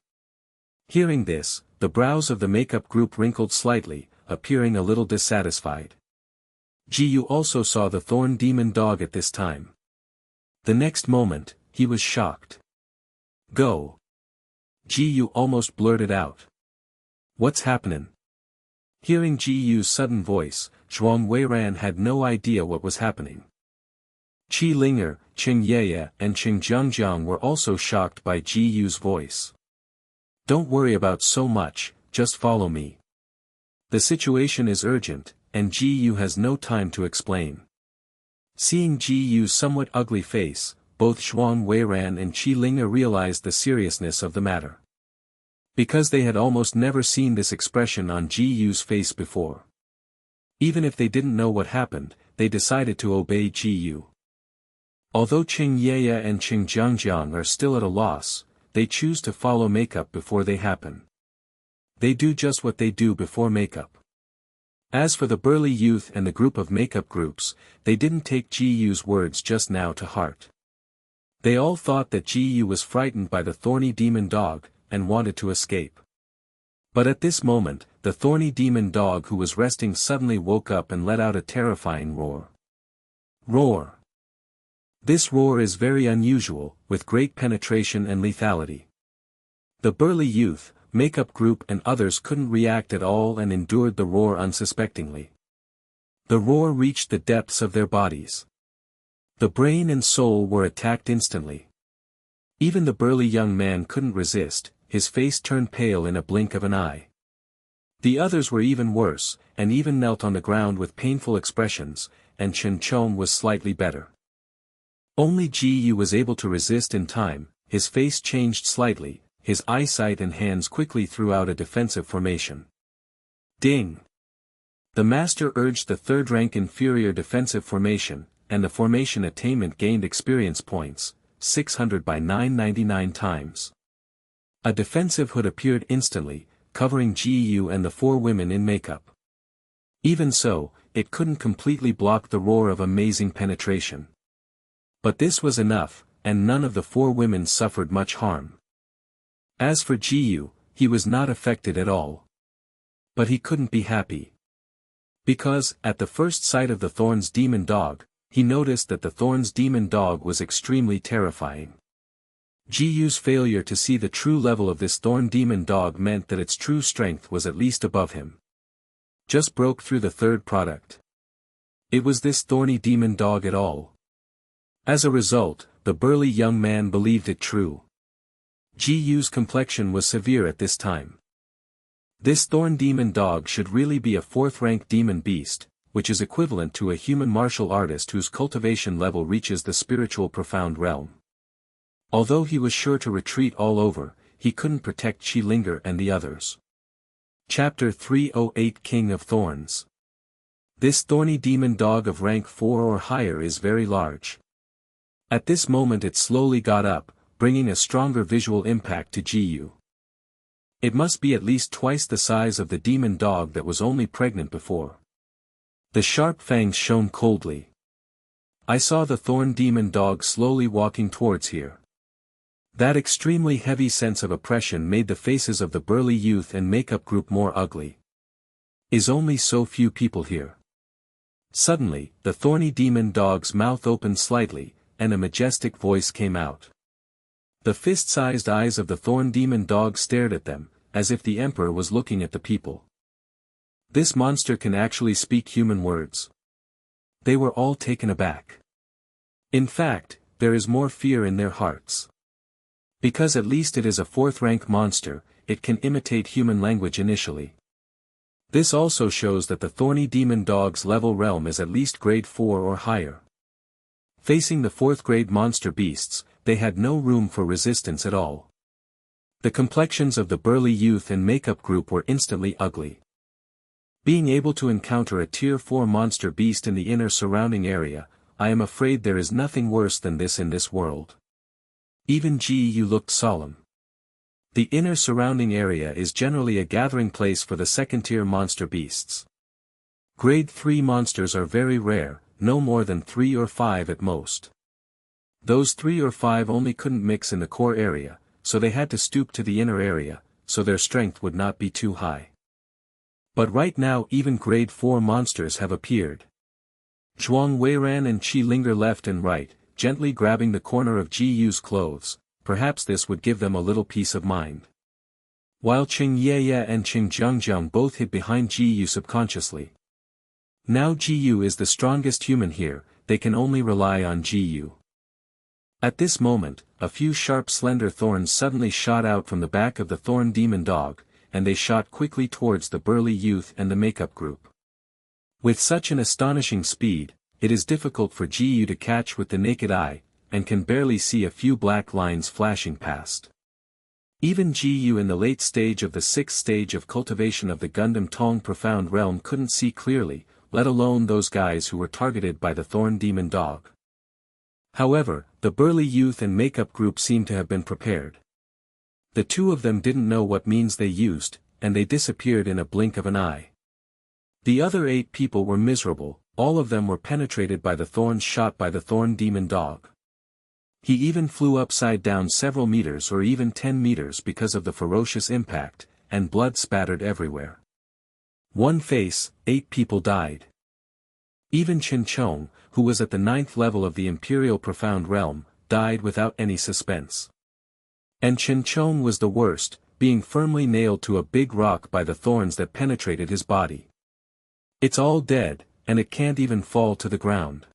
Hearing this, the brows of the makeup group wrinkled slightly, appearing a little dissatisfied. Jiyu also saw the thorn demon dog at this time. The next moment, he was shocked. Go! Jiyu almost blurted out. What's happening? Hearing Jiyu's sudden voice, Zhuang Weiran had no idea what was happening. Qi Linger, Qing Yeye and Qing Jiangjiang were also shocked by Jiyu's voice. Don't worry about so much, just follow me. The situation is urgent, and Jiyu has no time to explain. Seeing Jiyu's somewhat ugly face, both Zhuang Weiran and Qi Linger realized the seriousness of the matter. Because they had almost never seen this expression on Jiyu's face before. Even if they didn't know what happened, they decided to obey Jiyu. Although Qing Yeye and Qing Jiangjiang are still at a loss, they choose to follow makeup before they happen. They do just what they do before makeup. As for the burly youth and the group of makeup groups, they didn't take Ji-Yu's words just now to heart. They all thought that Ji-Yu was frightened by the thorny demon dog, and wanted to escape. But at this moment, the thorny demon dog who was resting suddenly woke up and let out a terrifying roar. Roar. This roar is very unusual, with great penetration and lethality. The burly youth, makeup group and others couldn't react at all and endured the roar unsuspectingly. The roar reached the depths of their bodies. The brain and soul were attacked instantly. Even the burly young man couldn't resist, his face turned pale in a blink of an eye. The others were even worse, and even knelt on the ground with painful expressions, and Chen Chong was slightly better. Only Ji-Yu was able to resist in time, his face changed slightly, his eyesight and hands quickly threw out a defensive formation. Ding! The master urged the third-rank inferior defensive formation, and the formation attainment gained experience points, 600 by 999 times. A defensive hood appeared instantly, covering Ji-Yu and the four women in makeup. Even so, it couldn't completely block the roar of amazing penetration. But this was enough, and none of the four women suffered much harm. As for Ji-Yu, he was not affected at all. But he couldn't be happy. Because, at the first sight of the Thorn's demon dog, he noticed that the Thorn's demon dog was extremely terrifying. Ji-Yu's failure to see the true level of this Thorn demon dog meant that its true strength was at least above him. Just broke through the third product. It was this thorny demon dog at all. As a result, the burly young man believed it true. Ji-Yu's complexion was severe at this time. This thorn demon dog should really be a fourth-rank demon beast, which is equivalent to a human martial artist whose cultivation level reaches the spiritual profound realm. Although he was sure to retreat all over, he couldn't protect Qilinger and the others. Chapter 308 King of Thorns. This thorny demon dog of rank 4 or higher is very large. At this moment it slowly got up, bringing a stronger visual impact to Ji-Yu. It must be at least twice the size of the demon dog that was only pregnant before. The sharp fangs shone coldly. I saw the thorn demon dog slowly walking towards here. That extremely heavy sense of oppression made the faces of the burly youth and makeup group more ugly. Is only so few people here. Suddenly, the thorny demon dog's mouth opened slightly, and a majestic voice came out. The fist-sized eyes of the thorn demon dog stared at them, as if the emperor was looking at the people. This monster can actually speak human words. They were all taken aback. In fact, there is more fear in their hearts. Because at least it is a fourth-rank monster, it can imitate human language initially. This also shows that the thorny demon dog's level realm is at least grade 4 or higher. Facing the 4th grade monster beasts, they had no room for resistance at all. The complexions of the burly youth and makeup group were instantly ugly. Being able to encounter a tier 4 monster beast in the inner surrounding area, I am afraid there is nothing worse than this in this world. Even Ji-Yu looked solemn. The inner surrounding area is generally a gathering place for the second-tier monster beasts. Grade 3 monsters are very rare, no more than 3 or 5 at most. Those 3 or 5 only couldn't mix in the core area, so they had to stoop to the inner area, so their strength would not be too high. But right now even grade 4 monsters have appeared. Zhuang Weiran and Qilinger left and right, gently grabbing the corner of Ji-Yu's clothes, perhaps this would give them a little peace of mind. While Qing Ye and Qing Jiangjiang both hid behind Ji-Yu subconsciously. Now Ji-Yu is the strongest human here, they can only rely on Ji-Yu. At this moment, a few sharp slender thorns suddenly shot out from the back of the thorn demon dog, and they shot quickly towards the burly youth and the makeup group. With such an astonishing speed, it is difficult for Ji-Yu to catch with the naked eye, and can barely see a few black lines flashing past. Even Ji-Yu in the late stage of the 6th stage of cultivation of the Gundam Tong Profound Realm couldn't see clearly, let alone those guys who were targeted by the thorn demon dog. However, the burly youth and makeup group seemed to have been prepared. The two of them didn't know what means they used, and they disappeared in a blink of an eye. The other 8 people were miserable, all of them were penetrated by the thorns shot by the thorn demon dog. He even flew upside down several meters or even 10 meters because of the ferocious impact, and blood spattered everywhere. One face, 8 people died. Even Chen Chong, who was at the 9th level of the Imperial Profound Realm, died without any suspense. And Chen Chong was the worst, being firmly nailed to a big rock by the thorns that penetrated his body. It's all dead, and it can't even fall to the ground.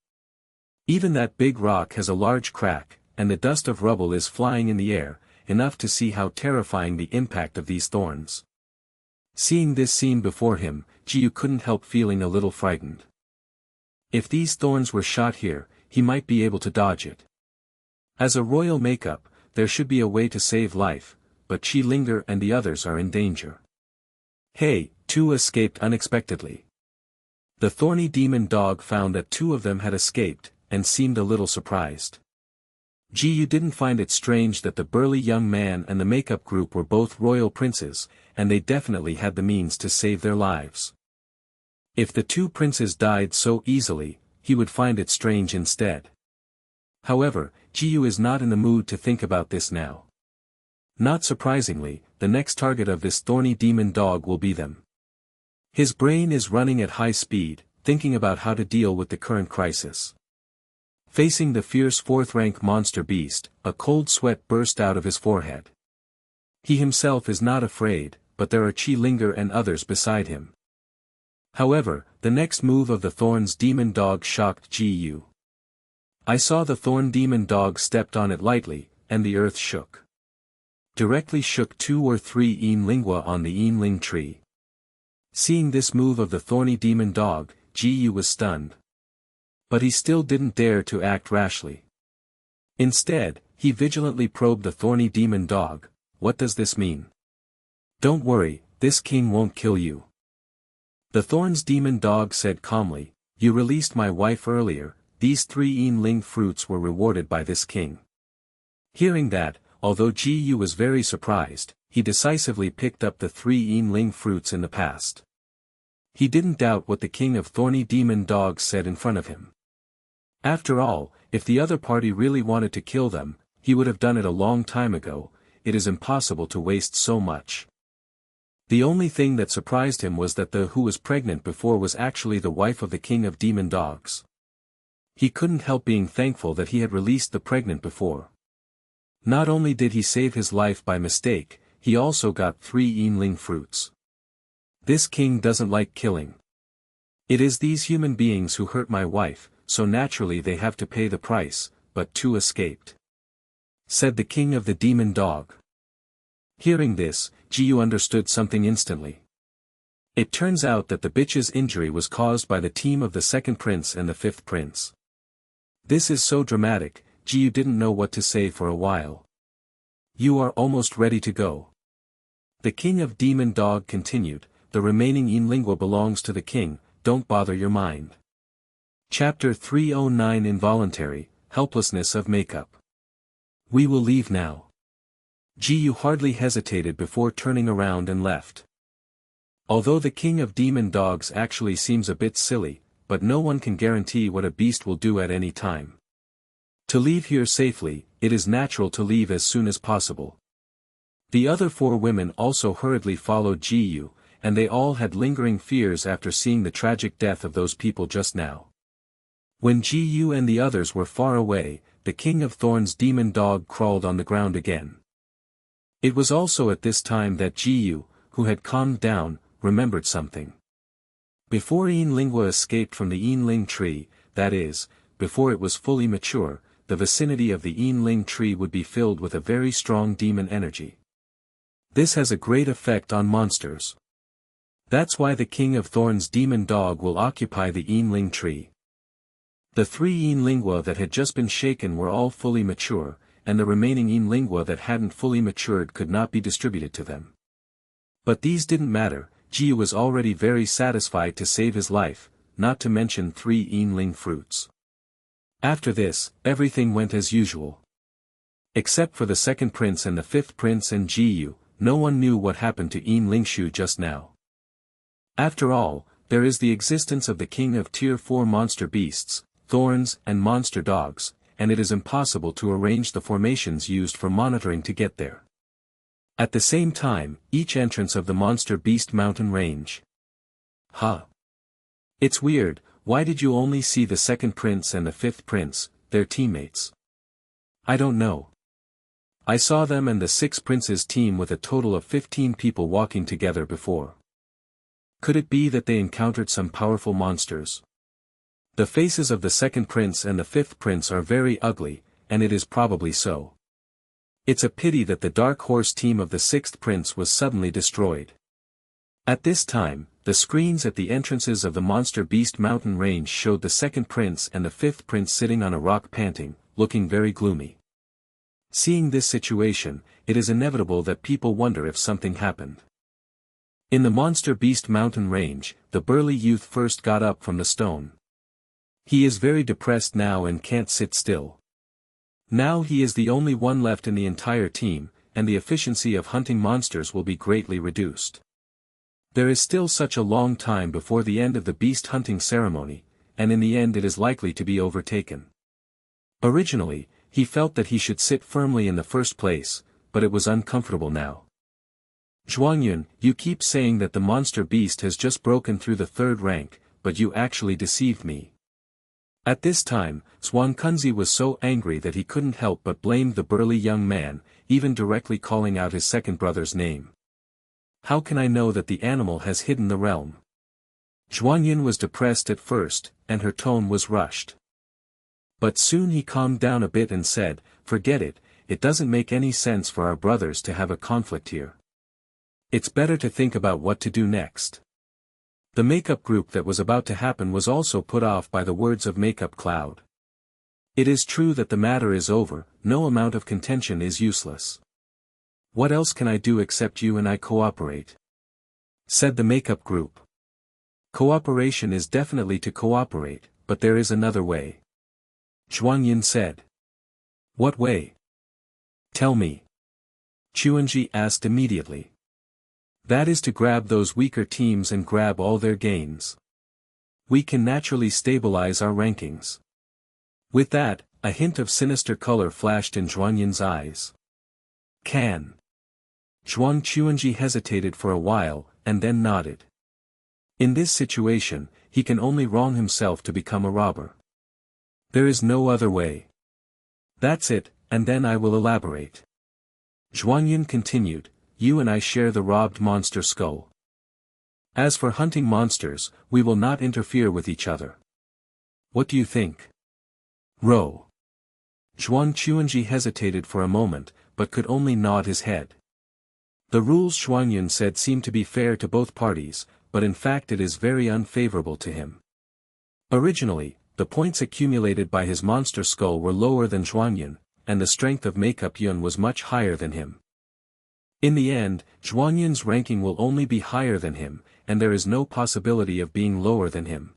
Even that big rock has a large crack, and the dust of rubble is flying in the air, enough to see how terrifying the impact of these thorns. Seeing this scene before him, Jiyu couldn't help feeling a little frightened. If these thorns were shot here, he might be able to dodge it. As a royal makeup, there should be a way to save life, but Chi Linger and the others are in danger. Hey, 2 escaped unexpectedly. The thorny demon dog found that 2 of them had escaped, and seemed a little surprised. Jiyu didn't find it strange that the burly young man and the makeup group were both royal princes, and they definitely had the means to save their lives. If the 2 princes died so easily, he would find it strange instead. However, Jiyu is not in the mood to think about this now. Not surprisingly, the next target of this thorny demon dog will be them. His brain is running at high speed, thinking about how to deal with the current crisis. Facing the fierce 4th-rank monster beast, a cold sweat burst out of his forehead. He himself is not afraid, but there are Chi Linger and others beside him. However, the next move of the Thorn's demon dog shocked Jiyu. I saw the Thorn demon dog stepped on it lightly, and the earth shook. Directly shook 2 or 3 Yin Lingua on the Yin Ling tree. Seeing this move of the thorny demon dog, Jiyu was stunned. But he still didn't dare to act rashly. Instead, he vigilantly probed the thorny demon dog. What does this mean? Don't worry, this king won't kill you. The Thorn's demon dog said calmly, you released my wife earlier, these 3 Yin Ling fruits were rewarded by this king. Hearing that, although Jiyu was very surprised, he decisively picked up the 3 Yin Ling fruits in the past. He didn't doubt what the king of thorny demon dogs said in front of him. After all, if the other party really wanted to kill them, he would have done it a long time ago. It is impossible to waste so much. The only thing that surprised him was that the who was pregnant before was actually the wife of the king of demon dogs. He couldn't help being thankful that he had released the pregnant before. Not only did he save his life by mistake, he also got 3 Yin Ling fruits. This king doesn't like killing. It is these human beings who hurt my wife, so naturally they have to pay the price, but 2 escaped. Said the king of the demon dog. Hearing this, Jiyu understood something instantly. It turns out that the bitch's injury was caused by the team of the 2nd prince and the 5th prince. This is so dramatic, Jiyu didn't know what to say for a while. You are almost ready to go. The king of demon dog continued, the remaining Yin Lingua belongs to the king, don't bother your mind. Chapter 309 Involuntary, Helplessness of Makeup. We will leave now. Jiyu hardly hesitated before turning around and left. Although the king of demon dogs actually seems a bit silly, but no one can guarantee what a beast will do at any time. To leave here safely, it is natural to leave as soon as possible. The other 4 women also hurriedly followed Jiyu, and they all had lingering fears after seeing the tragic death of those people just now. When Jiyu and the others were far away, the king of thorns demon dog crawled on the ground again. It was also at this time that Jiyu, who had calmed down, remembered something. Before Yin Lingua escaped from the Yin Ling tree, that is, before it was fully mature, the vicinity of the Yin Ling tree would be filled with a very strong demon energy. This has a great effect on monsters. That's why the king of thorns demon dog will occupy the Yin Ling tree. The 3 Yin Lingua that had just been shaken were all fully mature, and the remaining Yin Lingua that hadn't fully matured could not be distributed to them. But these didn't matter, Jiyu was already very satisfied to save his life, not to mention 3 Yin Ling fruits. After this, everything went as usual. Except for the 2nd prince and the 5th prince and Jiyu, no one knew what happened to Yin Lingshu just now. After all, there is the existence of the king of Tier 4 monster beasts, thorns and monster dogs, and it is impossible to arrange the formations used for monitoring to get there. At the same time, each entrance of the monster beast mountain range. Huh. It's weird, why did you only see the second prince and the fifth prince, their teammates? I don't know. I saw them and the six princes team with a total of 15 people walking together before. Could it be that they encountered some powerful monsters? The faces of the second prince and the fifth prince are very ugly, and it is probably so. It's a pity that the dark horse team of the sixth prince was suddenly destroyed. At this time, the screens at the entrances of the monster beast mountain range showed the second prince and the fifth prince sitting on a rock panting, looking very gloomy. Seeing this situation, it is inevitable that people wonder if something happened. In the monster beast mountain range, the burly youth first got up from the stone. He is very depressed now and can't sit still. Now he is the only one left in the entire team, and the efficiency of hunting monsters will be greatly reduced. There is still such a long time before the end of the beast hunting ceremony, and in the end it is likely to be overtaken. Originally, he felt that he should sit firmly in the first place, but it was uncomfortable now. Zhuangyun, you keep saying that the monster beast has just broken through the third rank, but you actually deceived me. At this time, Zhuangkunzi was so angry that he couldn't help but blame the burly young man, even directly calling out his second brother's name. How can I know that the animal has hidden the realm? Zhuangyun was depressed at first, and her tone was rushed. But soon he calmed down a bit and said, forget it, it doesn't make any sense for our brothers to have a conflict here. It's better to think about what to do next. The makeup group that was about to happen was also put off by the words of Makeup Cloud. It is true that the matter is over, no amount of contention is useless. What else can I do except you and I cooperate? Said the makeup group. Cooperation is definitely to cooperate, but there is another way. Zhuangyin said. What way? Tell me. Chuanji asked immediately. That is to grab those weaker teams and grab all their gains. We can naturally stabilize our rankings. With that, a hint of sinister color flashed in Zhuangyin's eyes. Can. Zhuang Chuanji hesitated for a while, and then nodded. In this situation, he can only wrong himself to become a robber. There is no other way. That's it, and then I will elaborate. Zhuangyin continued. You and I share the robbed monster skull. As for hunting monsters, we will not interfere with each other. What do you think? Ro. Zhuang Chuanji hesitated for a moment, but could only nod his head. The rules Zhuangyun said seemed to be fair to both parties, but in fact it is very unfavorable to him. Originally, the points accumulated by his monster skull were lower than Zhuangyun, and the strength of Makeup Yun was much higher than him. In the end, Zhuangyun's ranking will only be higher than him, and there is no possibility of being lower than him.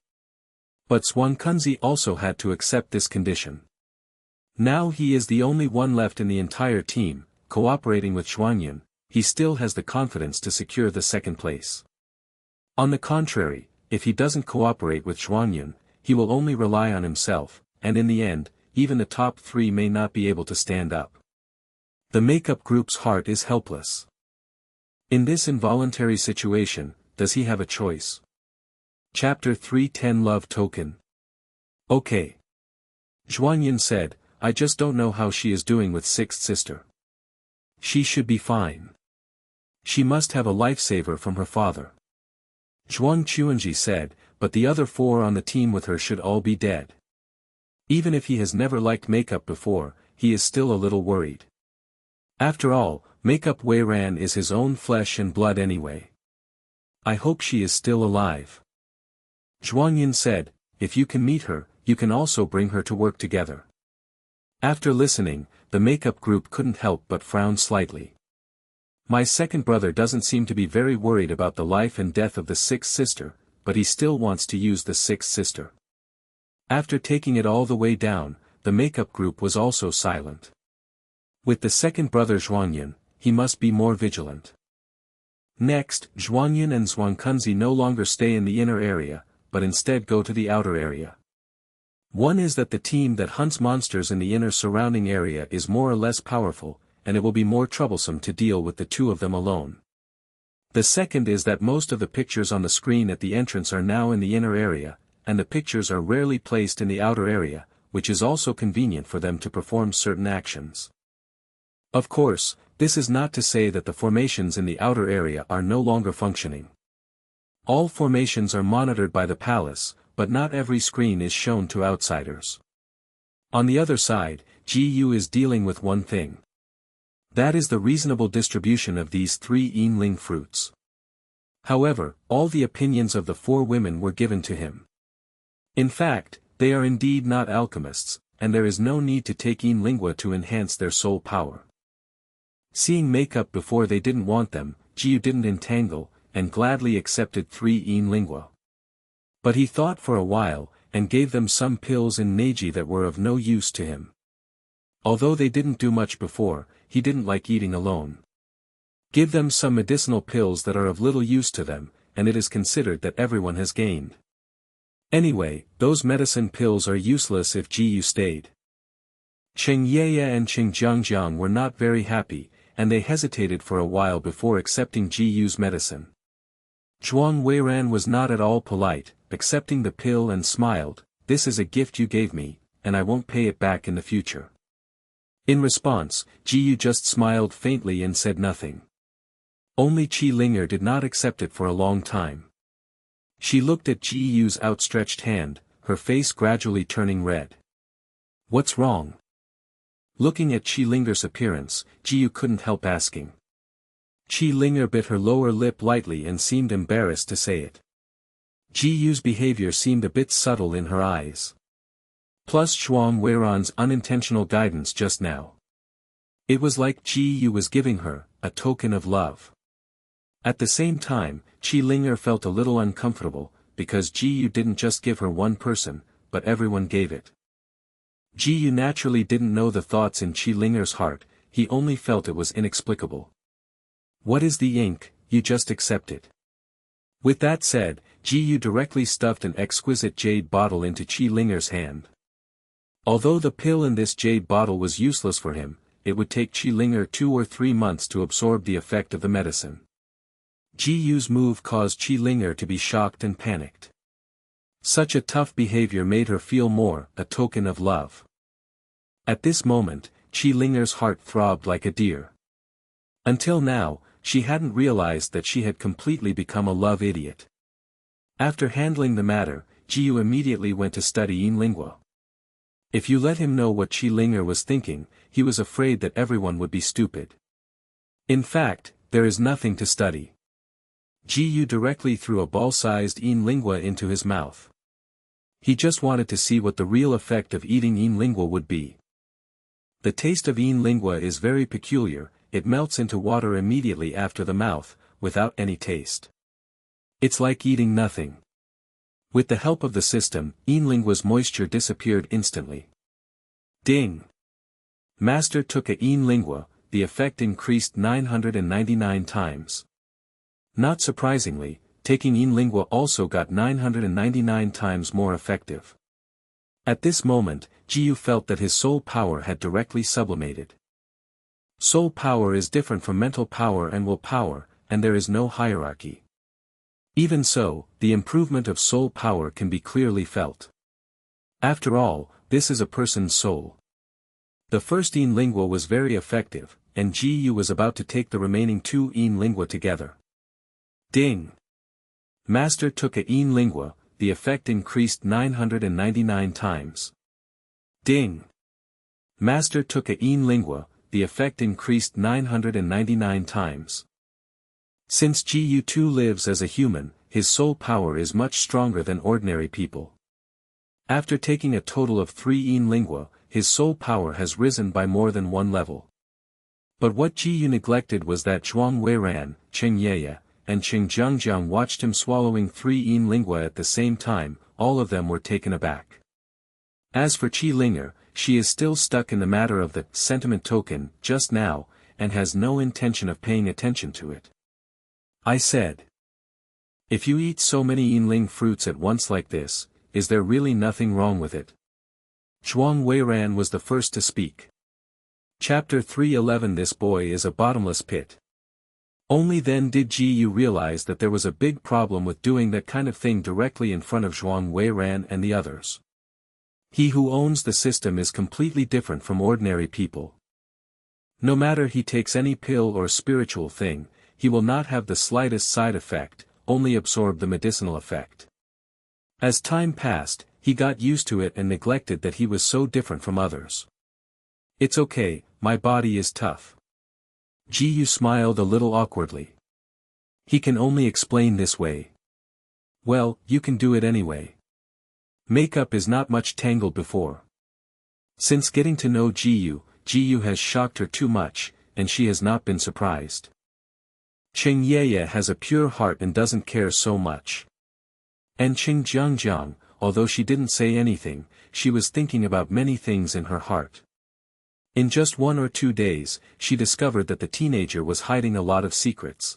But Zhuangkunzi also had to accept this condition. Now he is the only one left in the entire team, cooperating with Zhuangyun, he still has the confidence to secure the second place. On the contrary, if he doesn't cooperate with Zhuangyun, he will only rely on himself, and in the end, even the top three may not be able to stand up. The makeup group's heart is helpless. In this involuntary situation, does he have a choice? Chapter 310 Love Token. Okay. Zhuanyin said, I just don't know how she is doing with sixth sister. She should be fine. She must have a lifesaver from her father. Zhuang Chuanji said, but the other four on the team with her should all be dead. Even if he has never liked makeup before, he is still a little worried. After all, Makeup Weiran is his own flesh and blood anyway. I hope she is still alive. Zhuangyin said, if you can meet her, you can also bring her to work together. After listening, the makeup group couldn't help but frown slightly. My second brother doesn't seem to be very worried about the life and death of the sixth sister, but he still wants to use the sixth sister. After taking it all the way down, the makeup group was also silent. With the second brother Zhuangyin, he must be more vigilant. Next, Zhuangyun and Zhuangkunzi no longer stay in the inner area, but instead go to the outer area. One is that the team that hunts monsters in the inner surrounding area is more or less powerful, and it will be more troublesome to deal with the two of them alone. The second is that most of the pictures on the screen at the entrance are now in the inner area, and the pictures are rarely placed in the outer area, which is also convenient for them to perform certain actions. Of course, this is not to say that the formations in the outer area are no longer functioning. All formations are monitored by the palace, but not every screen is shown to outsiders. On the other side, GU is dealing with one thing. That is the reasonable distribution of these 3 Yinling fruits. However, all the opinions of the 4 women were given to him. In fact, they are indeed not alchemists, and there is no need to take Yinlingua to enhance their soul power. Seeing makeup before they didn't want them, Jiu didn't entangle, and gladly accepted 3 Yinlingua. But he thought for a while, and gave them some pills in Neji that were of no use to him. Although they didn't do much before, he didn't like eating alone. Give them some medicinal pills that are of little use to them, and it is considered that everyone has gained. Anyway, those medicine pills are useless if Jiu stayed. Cheng Yeye and Cheng Jiangjiang were not very happy, and they hesitated for a while before accepting Jiu's medicine. Zhuang Weiran was not at all polite, accepting the pill and smiled, "This is a gift you gave me, and I won't pay it back in the future." In response, Jiu just smiled faintly and said nothing. Only Qi Linger did not accept it for a long time. She looked at Jiu's outstretched hand, her face gradually turning red. "What's wrong?" Looking at Qi Linger's appearance, Jiu couldn't help asking. Qi Linger bit her lower lip lightly and seemed embarrassed to say it. Jiu's behavior seemed a bit subtle in her eyes. Plus Zhuang Weiran's unintentional guidance just now. It was like Jiu was giving her a token of love. At the same time, Qi Linger felt a little uncomfortable, because Jiu didn't just give her one person, but everyone gave it. Jiu naturally didn't know the thoughts in Qi Linger's heart, he only felt it was inexplicable. "What is the ink, you just accept it." With that said, Jiu directly stuffed an exquisite jade bottle into Qi Linger's hand. Although the pill in this jade bottle was useless for him, it would take Qi Linger 2 or 3 months to absorb the effect of the medicine. Jiu's move caused Qi Linger to be shocked and panicked. Such a tough behavior made her feel more a token of love. At this moment, Qi Linger's heart throbbed like a deer. Until now, she hadn't realized that she had completely become a love idiot. After handling the matter, Jiu immediately went to study Yinlingua. If you let him know what Qi Linger was thinking, he was afraid that everyone would be stupid. In fact, there is nothing to study. Jiu directly threw a ball-sized Yinlingua into his mouth. He just wanted to see what the real effect of eating Yinlingua would be. The taste of Yinlingua is very peculiar, it melts into water immediately after the mouth, without any taste. It's like eating nothing. With the help of the system, Yinlingua's moisture disappeared instantly. Ding! Master took a Yinlingua, the effect increased 999 times. Not surprisingly, taking Yinlingua also got 999 times more effective. At this moment, Jiu felt that his soul power had directly sublimated. Soul power is different from mental power and will power, and there is no hierarchy. Even so, the improvement of soul power can be clearly felt. After all, this is a person's soul. The first Yinlingua was very effective, and Jiu was about to take the remaining 2 Yinlingua together. Ding! Master took a Yinlingua, the effect increased 999 times. Ding! Master took a Yinlingua, the effect increased 999 times. Since Jiu too lives as a human, his soul power is much stronger than ordinary people. After taking a total of 3 Yinlingua, his soul power has risen by more than 1 level. But what Jiu neglected was that Zhuang Weiran, Cheng Yeye, and Cheng Jiangjiang watched him swallowing 3 Yinlingua at the same time, all of them were taken aback. As for Qi Linger, she is still stuck in the matter of the sentiment token just now, and has no intention of paying attention to it. I said. If you eat so many yinling fruits at once like this, is there really nothing wrong with it? Zhuang Weiran was the first to speak. Chapter 311. This boy is a bottomless pit. Only then did Ji Yu realize that there was a big problem with doing that kind of thing directly in front of Zhuang Weiran and the others. He who owns the system is completely different from ordinary people. No matter he takes any pill or spiritual thing, he will not have the slightest side effect, only absorb the medicinal effect. As time passed, he got used to it and neglected that he was so different from others. It's okay, my body is tough. Ji Yu smiled a little awkwardly. He can only explain this way. Well, you can do it anyway. Makeup is not much tangled before. Since getting to know Ji Yu has shocked her too much, and she has not been surprised. Qing Yeye has a pure heart and doesn't care so much. And Qing Jiangjiang, although she didn't say anything, she was thinking about many things in her heart. In just 1 or 2 days, she discovered that the teenager was hiding a lot of secrets.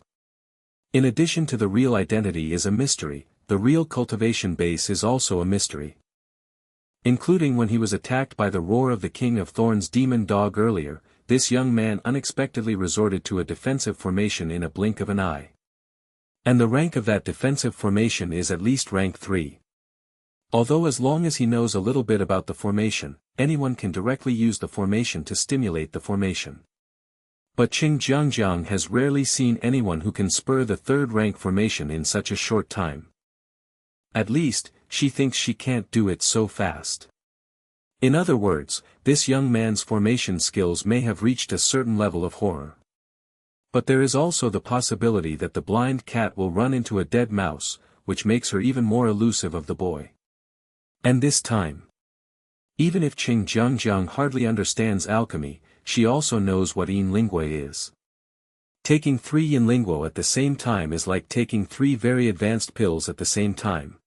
In addition to the real identity is a mystery, the real cultivation base is also a mystery. Including when he was attacked by the roar of the King of Thorns demon dog earlier, this young man unexpectedly resorted to a defensive formation in a blink of an eye. And the rank of that defensive formation is at least rank 3. Although as long as he knows a little bit about the formation, anyone can directly use the formation to stimulate the formation. But Qing Jiangjiang has rarely seen anyone who can spur the 3rd rank formation in such a short time. At least, she thinks she can't do it so fast. In other words, this young man's formation skills may have reached a certain level of horror. But there is also the possibility that the blind cat will run into a dead mouse, which makes her even more elusive of the boy. And this time. Even if Qing Jiangjiang hardly understands alchemy, she also knows what yinlingui is. Taking 3 yinlingui at the same time is like taking 3 very advanced pills at the same time.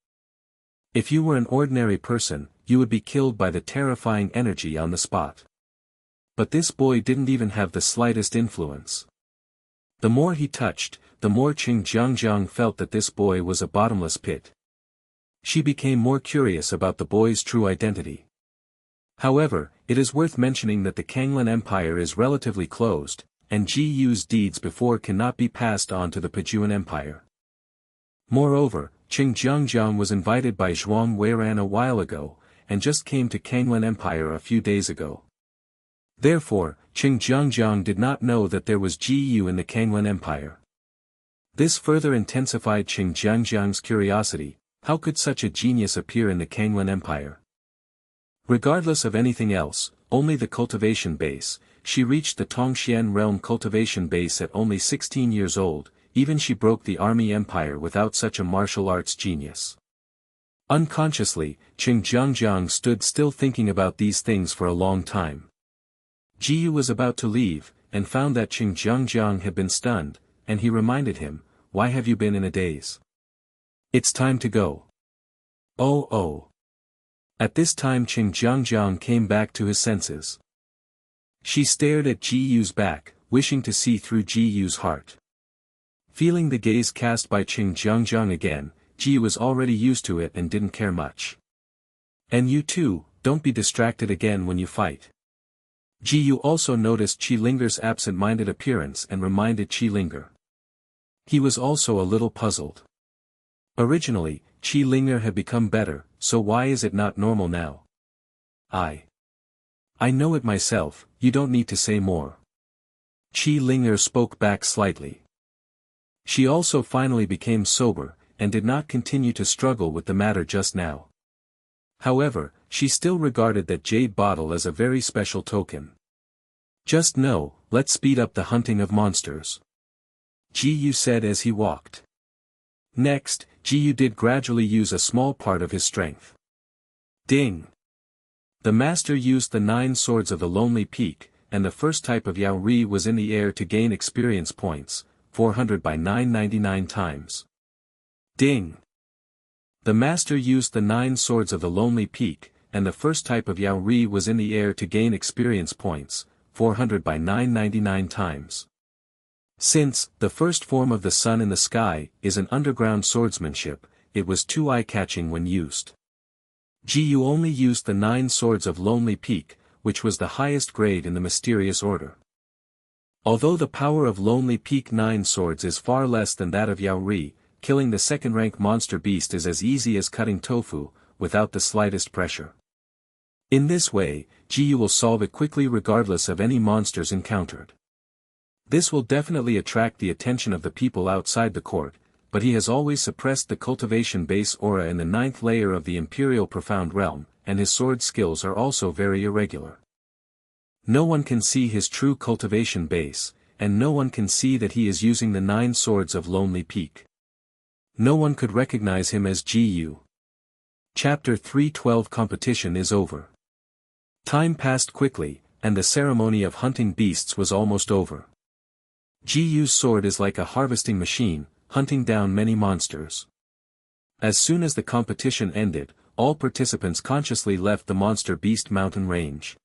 If you were an ordinary person, you would be killed by the terrifying energy on the spot. But this boy didn't even have the slightest influence. The more he touched, the more Qing Jiangjiang felt that this boy was a bottomless pit. She became more curious about the boy's true identity. However, it is worth mentioning that the Kanglan Empire is relatively closed, and Ji Yu's deeds before cannot be passed on to the Pajuan Empire. Moreover, Qing Jiangjiang was invited by Zhuang Weiran a while ago, and just came to Kanglan Empire a few days ago. Therefore, Qing Jiangjiang did not know that there was Ji Yu in the Kanglan Empire. This further intensified Qing Jiangjiang's curiosity. How could such a genius appear in the Kanglan Empire? Regardless of anything else, only the cultivation base, she reached the Tongxian realm cultivation base at only 16 years old, even she broke the army empire without such a martial arts genius. Unconsciously, Qing Jiangjiang stood still thinking about these things for a long time. Ji Yu was about to leave, and found that Qing Jiangjiang had been stunned, and he reminded him, "Why have you been in a daze? It's time to go." Oh. At this time Qing Jiangjiang came back to his senses. She stared at Ji Yu's back, wishing to see through Ji Yu's heart. Feeling the gaze cast by Qing Jiangjiang again, Ji Yu was already used to it and didn't care much. "And you too, don't be distracted again when you fight." Ji Yu also noticed Qi Linger's absent-minded appearance and reminded Qi Linger. He was also a little puzzled. Originally, Qi Linger had become better, so why is it not normal now? I know it myself, you don't need to say more. Qi Linger spoke back slightly. She also finally became sober, and did not continue to struggle with the matter just now. However, she still regarded that jade bottle as a very special token. "Just know, let's speed up the hunting of monsters," Ji Yu said as he walked. Next, Ji Yu did gradually use a small part of his strength. Ding! The master used the 9 swords of the Lonely Peak, and the first type of Yao Ri was in the air to gain experience points, 400 by 999 times. Ding! The master used the 9 swords of the Lonely Peak, and the first type of Yao Ri was in the air to gain experience points, 400 by 999 times. Since, the first form of the sun in the sky, is an underground swordsmanship, it was too eye-catching when used. Jiyu only used the 9 swords of Lonely Peak, which was the highest grade in the mysterious order. Although the power of Lonely Peak 9 swords is far less than that of Yaori, killing the second-rank monster beast is as easy as cutting tofu, without the slightest pressure. In this way, Jiyu will solve it quickly regardless of any monsters encountered. This will definitely attract the attention of the people outside the court, but he has always suppressed the cultivation base aura in the 9th layer of the Imperial Profound Realm, and his sword skills are also very irregular. No one can see his true cultivation base, and no one can see that he is using the 9 swords of Lonely Peak. No one could recognize him as Jiyu. Chapter 312 competition is over. Time passed quickly, and the ceremony of hunting beasts was almost over. Jiyu's sword is like a harvesting machine, hunting down many monsters. As soon as the competition ended, all participants consciously left the monster beast mountain range.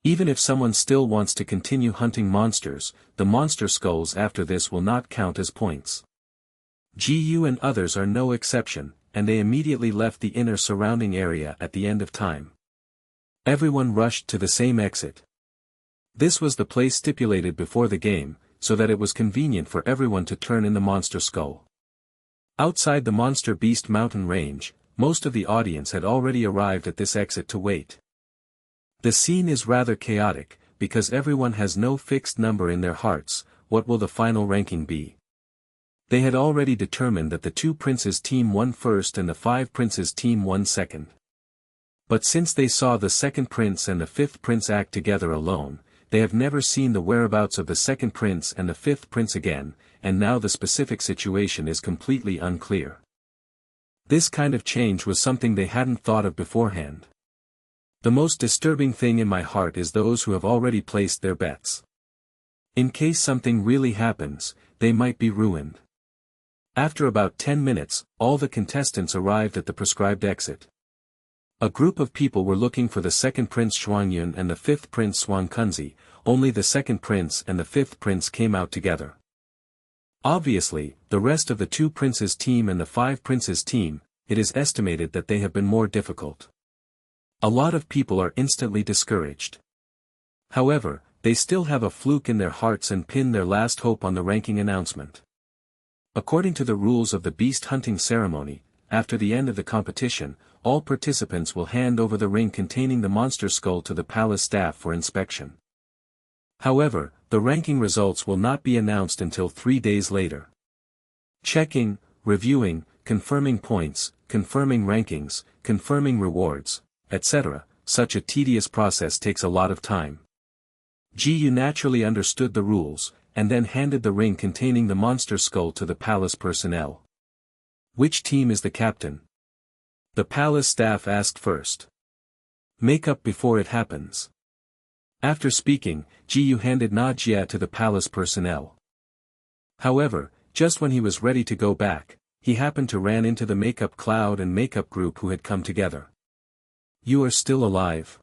Even if someone still wants to continue hunting monsters, the monster skulls after this will not count as points. Jiyu and others are no exception, and they immediately left the inner surrounding area at the end of time. Everyone rushed to the same exit. This was the place stipulated before the game, so that it was convenient for everyone to turn in the monster skull. Outside the monster beast mountain range, most of the audience had already arrived at this exit to wait. The scene is rather chaotic, because everyone has no fixed number in their hearts. What will the final ranking be? They had already determined that the 2 princes team won first and the 5 princes team won second. But since they saw the 2nd prince and the 5th prince act together alone, they have never seen the whereabouts of the 2nd prince and the 5th prince again, and now the specific situation is completely unclear. This kind of change was something they hadn't thought of beforehand. The most disturbing thing in my heart is those who have already placed their bets. In case something really happens, they might be ruined. After about 10 minutes, all the contestants arrived at the prescribed exit. A group of people were looking for the 2nd prince Xuangyun and the 5th prince Xuankunzi. Only the 2nd prince and the 5th prince came out together. Obviously, the rest of the 2 princes team and the 5 princes team, it is estimated that they have been more difficult. A lot of people are instantly discouraged. However, they still have a fluke in their hearts and pin their last hope on the ranking announcement. According to the rules of the beast hunting ceremony, after the end of the competition, all participants will hand over the ring containing the monster skull to the palace staff for inspection. However, the ranking results will not be announced until 3 days later. Checking, reviewing, confirming points, confirming rankings, confirming rewards, etc., such a tedious process takes a lot of time. Jiyu naturally understood the rules, and then handed the ring containing the monster skull to the palace personnel. Which team is the captain? The palace staff asked first. Make up before it happens. After speaking, Jiyu handed Najia to the palace personnel. However, just when he was ready to go back, he happened to ran into the makeup cloud and makeup group who had come together. You are still alive.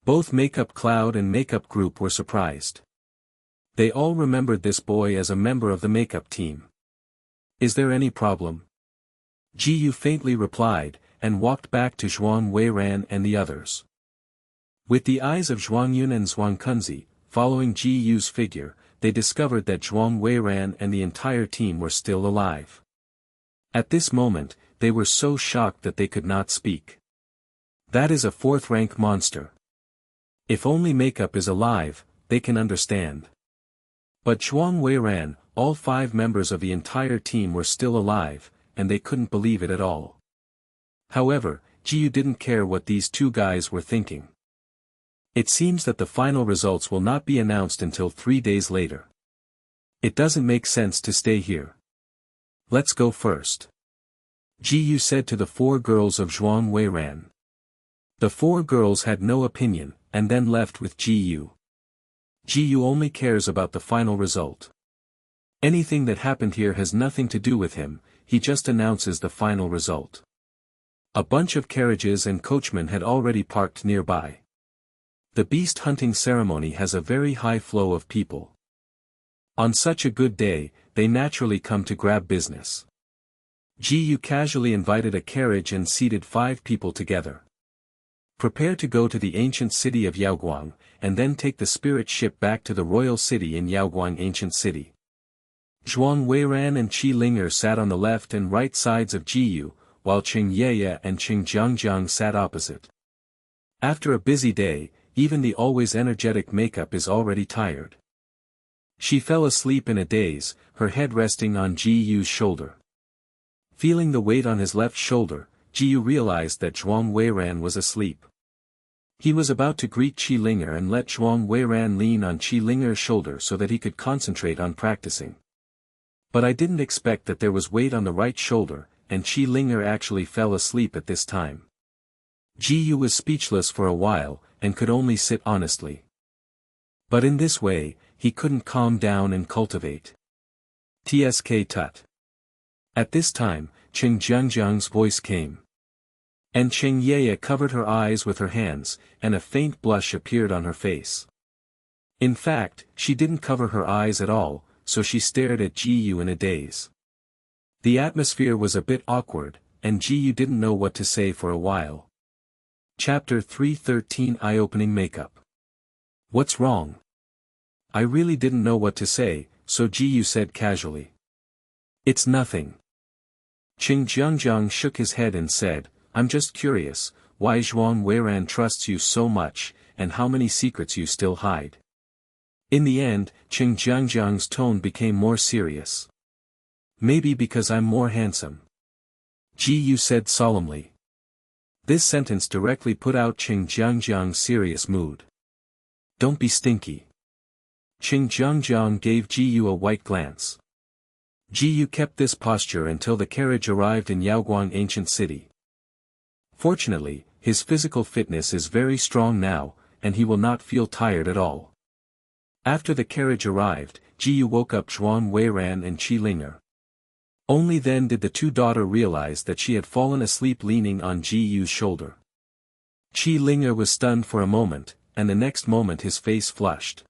Both makeup cloud and makeup group were surprised. They all remembered this boy as a member of the makeup team. Is there any problem? Jiyu faintly replied, and walked back to Zhuang Weiran and the others. With the eyes of Zhuangyun and Xuankunzi, following Jiyu's figure, they discovered that Zhuang Weiran and the entire team were still alive. At this moment, they were so shocked that they could not speak. That is a 4th-rank monster. If only makeup is alive, they can understand. But Zhuang Weiran, all 5 members of the entire team were still alive, and they couldn't believe it at all. However, Jiyu didn't care what these 2 guys were thinking. It seems that the final results will not be announced until 3 days later. It doesn't make sense to stay here. Let's go first. Jiyu said to the 4 girls of Zhuang Weiran. The 4 girls had no opinion, and then left with Jiyu. Jiyu only cares about the final result. Anything that happened here has nothing to do with him, he just announces the final result. A bunch of carriages and coachmen had already parked nearby. The beast hunting ceremony has a very high flow of people. On such a good day, they naturally come to grab business. Ji Yu casually invited a carriage and seated 5 people together. Prepare to go to the ancient city of Yaoguang, and then take the spirit ship back to the royal city in Yaoguang ancient city. Zhuang Weiran and Qi Linger sat on the left and right sides of Ji Yu, while Qing Yeye and Qing Jiangjiang sat opposite. After a busy day, even the always energetic makeup is already tired. She fell asleep in a daze, her head resting on Ji Yu's shoulder. Feeling the weight on his left shoulder, Ji Yu realized that Zhuang Weiran was asleep. He was about to greet Qi Linger and let Zhuang Weiran lean on Qi Linger's shoulder so that he could concentrate on practicing. But I didn't expect that there was weight on the right shoulder, and Qi Linger actually fell asleep at this time. Ji Yu was speechless for a while, and could only sit honestly. But in this way, he couldn't calm down and cultivate. Tsk tut. At this time, Qing Jiangjiang's voice came. And Qing Yeye covered her eyes with her hands, and a faint blush appeared on her face. In fact, she didn't cover her eyes at all, so she stared at Ji Yu in a daze. The atmosphere was a bit awkward, and Ji Yu didn't know what to say for a while. Chapter 313 Eye-Opening Makeup. What's wrong? I really didn't know what to say, so Ji Yu said casually. It's nothing. Qing Jiangjiang shook his head and said, I'm just curious, why Zhuang Weiran trusts you so much, and how many secrets you still hide. In the end, Qing Jiangjiang's tone became more serious. Maybe because I'm more handsome. Ji Yu said solemnly. This sentence directly put out Qing Jiangjiang's serious mood. Don't be stinky. Qing Jiangjiang gave Ji Yu a white glance. Ji Yu kept this posture until the carriage arrived in Yaoguang ancient city. Fortunately, his physical fitness is very strong now, and he will not feel tired at all. After the carriage arrived, Ji Yu woke up Zhuang Weiran and Qi Linger. Only then did the two daughters realize that she had fallen asleep leaning on Ji Yu's shoulder. Qi Linger was stunned for a moment, and the next moment his face flushed.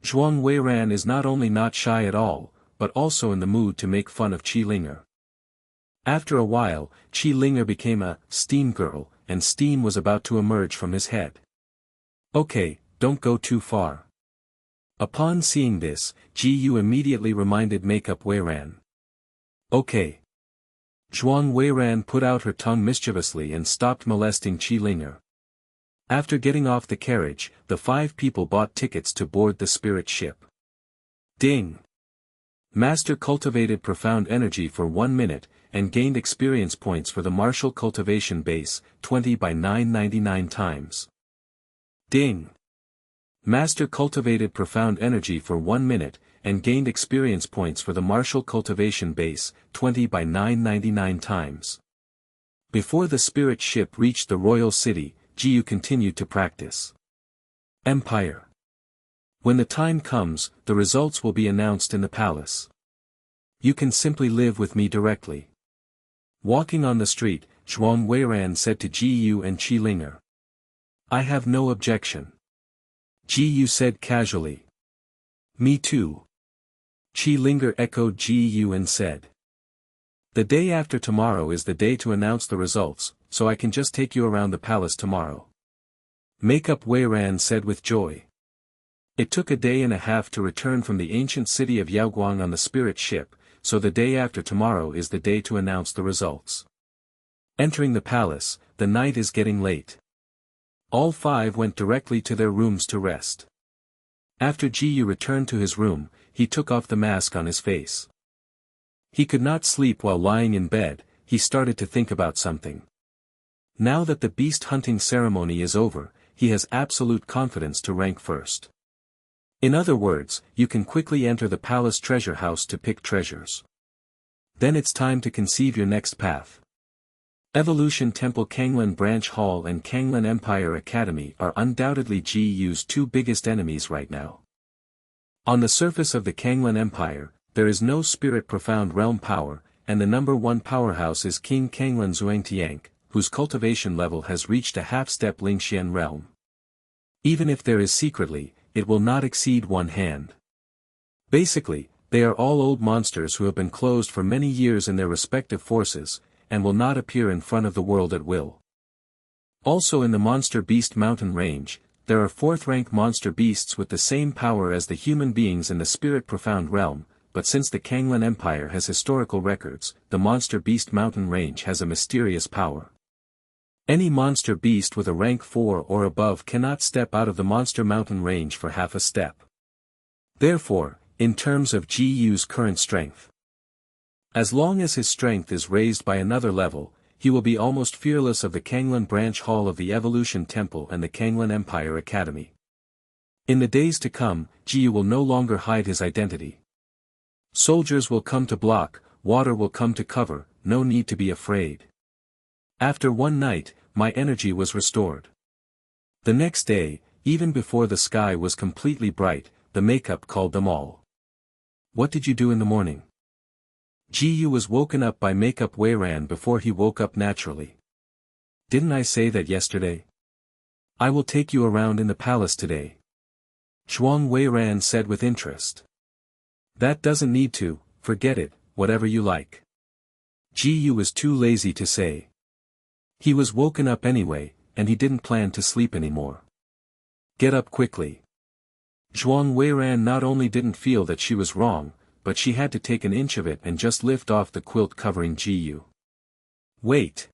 Zhuang Weiran is not only not shy at all, but also in the mood to make fun of Qi Linger. After a while, Qi Linger became a steam girl, and steam was about to emerge from his head. Okay, don't go too far. Upon seeing this, Ji Yu immediately reminded Makeup Weiran. Okay. Zhuang Weiran put out her tongue mischievously and stopped molesting Qi Linger. After getting off the carriage, the 5 people bought tickets to board the spirit ship. Ding! Master cultivated profound energy for 1 minute, and gained experience points for the martial cultivation base, 20 by 999 times. Ding! Master cultivated profound energy for 1 minute, and gained experience points for the martial cultivation base, 20 by 999 times. Before the spirit ship reached the royal city, Ji Yu continued to practice. Empire. When the time comes, the results will be announced in the palace. You can simply live with me directly. Walking on the street, Zhuang Weiran said to Ji Yu and Qi Linger. I have no objection. Ji Yu said casually. Me too. Qi Linger echoed Ji Yu and said. The day after tomorrow is the day to announce the results, so I can just take you around the palace tomorrow. Makeup Weiran said with joy. It took a day and a half to return from the ancient city of Yaoguang on the spirit ship, so the day after tomorrow is the day to announce the results. Entering the palace, the night is getting late. All 5 went directly to their rooms to rest. After Ji Yu returned to his room, he took off the mask on his face. He could not sleep while lying in bed, he started to think about something. Now that the beast hunting ceremony is over, he has absolute confidence to rank first. In other words, you can quickly enter the palace treasure house to pick treasures. Then it's time to conceive your next path. Evolution Temple Kanglan Branch Hall and Kanglan Empire Academy are undoubtedly Ji Yu's 2 biggest enemies right now. On the surface of the Kanglan Empire, there is no spirit profound realm power, and the number 1 powerhouse is King Kanglan Zhuangtiank, whose cultivation level has reached a half-step Lingxian realm. Even if there is secretly, it will not exceed 1 hand. Basically, they are all old monsters who have been closed for many years in their respective forces, and will not appear in front of the world at will. Also in the Monster Beast Mountain Range, there are 4th-rank monster beasts with the same power as the human beings in the Spirit Profound Realm, but since the Kanglan Empire has historical records, the Monster Beast Mountain Range has a mysterious power. Any monster beast with a rank 4 or above cannot step out of the Monster Mountain Range for half a step. Therefore, in terms of GU's current strength, as long as his strength is raised by another level, he will be almost fearless of the Kanglan Branch Hall of the Evolution Temple and the Kanglan Empire Academy. In the days to come, GU will no longer hide his identity. Soldiers will come to block, water will come to cover, no need to be afraid. After one night, my energy was restored. The next day, even before the sky was completely bright, the makeup called them all. What did you do in the morning? GU was woken up by Makeup Weiran before he woke up naturally. Didn't I say that yesterday? I will take you around in the palace today. Zhuang Weiran said with interest. That doesn't need to, forget it, whatever you like. GU was too lazy to say. He was woken up anyway, and he didn't plan to sleep anymore. Get up quickly. Zhuang Weiran not only didn't feel that she was wrong, but she had to take an inch of it and just lift off the quilt covering GU. Wait.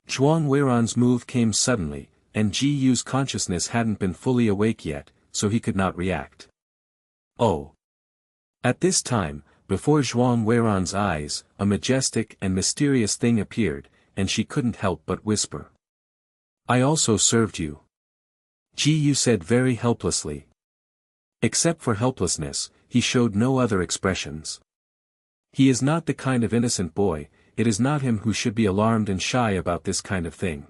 Zhuang Weiran's move came suddenly, and GU's consciousness hadn't been fully awake yet, so he could not react. Oh. At this time, before Zhuang Weiran's eyes, a majestic and mysterious thing appeared, and she couldn't help but whisper. I also served you. GU said very helplessly. Except for helplessness, he showed no other expressions. He is not the kind of innocent boy, it is not him who should be alarmed and shy about this kind of thing.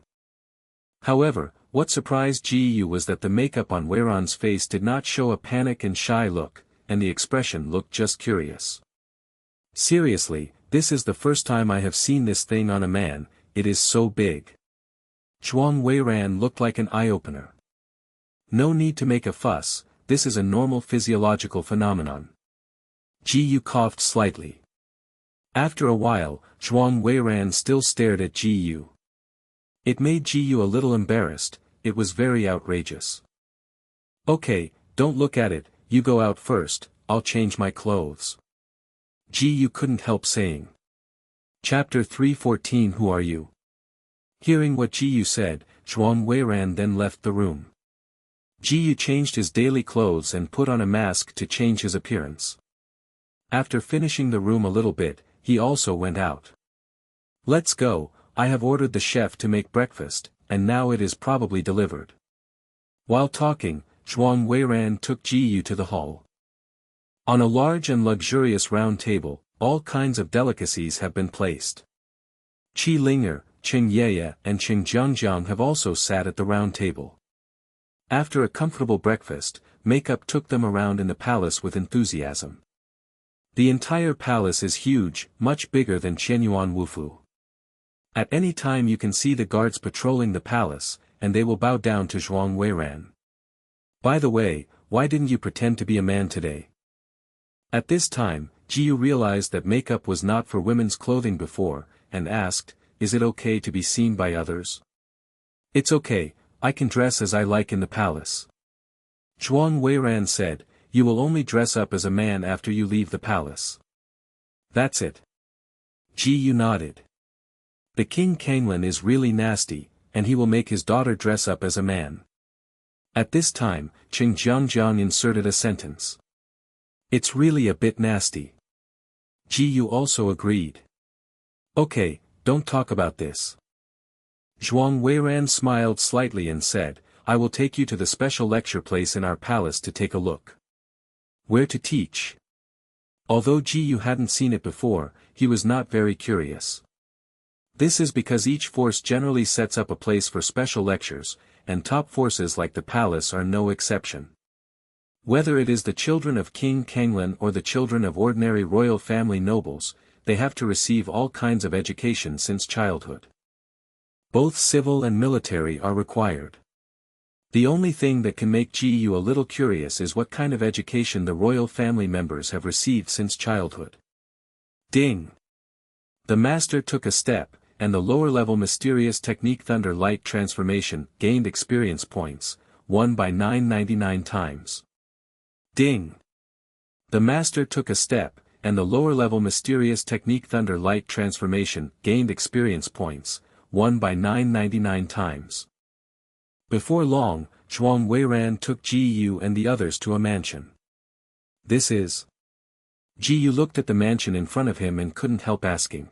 However, what surprised GU was that the makeup on Weiran's face did not show a panic and shy look, and the expression looked just curious. Seriously, this is the first time I have seen this thing on a man, it is so big. Zhuang Weiran looked like an eye-opener. No need to make a fuss, this is a normal physiological phenomenon. GU coughed slightly. After a while, Zhuang Weiran still stared at GU. It made GU a little embarrassed, it was very outrageous. Okay, don't look at it, you go out first, I'll change my clothes. GU couldn't help saying. Chapter 314 Who are you? Hearing what GU said, Zhuang Weiran then left the room. GU changed his daily clothes and put on a mask to change his appearance. After finishing the room a little bit, he also went out. Let's go, I have ordered the chef to make breakfast, and now it is probably delivered. While talking, Zhuang Weiran took GU to the hall. On a large and luxurious round table, all kinds of delicacies have been placed. Qi Linger, Qing Yeye and Qing Jiangjiang have also sat at the round table. After a comfortable breakfast, Makeup took them around in the palace with enthusiasm. The entire palace is huge, much bigger than Qianyuan Wufu. At any time you can see the guards patrolling the palace, and they will bow down to Zhuang Weiran. By the way, why didn't you pretend to be a man today? At this time, GU realized that makeup was not for women's clothing before, and asked, is it okay to be seen by others? It's okay, I can dress as I like in the palace. Zhuang Weiran said, you will only dress up as a man after you leave the palace. That's it. GU nodded. The King Kanglan is really nasty, and he will make his daughter dress up as a man. At this time, Qing Jiangjiang inserted a sentence. It's really a bit nasty. GU also agreed. Okay, don't talk about this. Zhuang Weiran smiled slightly and said, I will take you to the special lecture place in our palace to take a look. Where to teach? Although GU hadn't seen it before, he was not very curious. This is because each force generally sets up a place for special lectures, and top forces like the palace are no exception. Whether it is the children of King Kanglan or the children of ordinary royal family nobles, they have to receive all kinds of education since childhood. Both civil and military are required. The only thing that can make Gu a little curious is what kind of education the royal family members have received since childhood. Ding! The master took a step, and the lower-level mysterious technique Thunder Light Transformation gained experience points, won by 999 times. Ding! The master took a step, and the lower-level mysterious technique Thunder Light Transformation gained experience points, won by 999 times. Before long, Zhuang Weiran took Gu and the others to a mansion. This is... Gu looked at the mansion in front of him and couldn't help asking.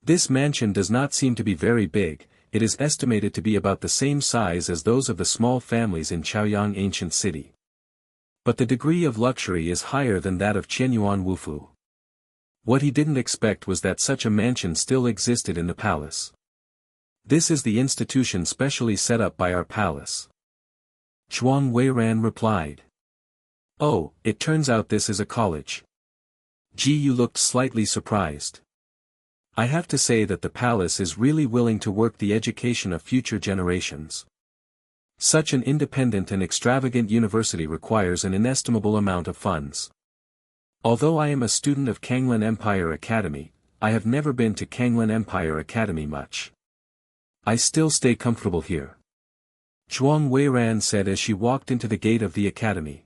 This mansion does not seem to be very big, it is estimated to be about the same size as those of the small families in Chaoyang ancient city. But the degree of luxury is higher than that of Qianyuan Wufu. What he didn't expect was that such a mansion still existed in the palace. This is the institution specially set up by our palace. Zhuang Weiran replied. Oh, it turns out this is a college. Gu looked slightly surprised. I have to say that the palace is really willing to work the education of future generations. Such an independent and extravagant university requires an inestimable amount of funds. Although I am a student of Kanglan Empire Academy, I have never been to Kanglan Empire Academy much. I still stay comfortable here. Zhuang Weiran said as she walked into the gate of the academy.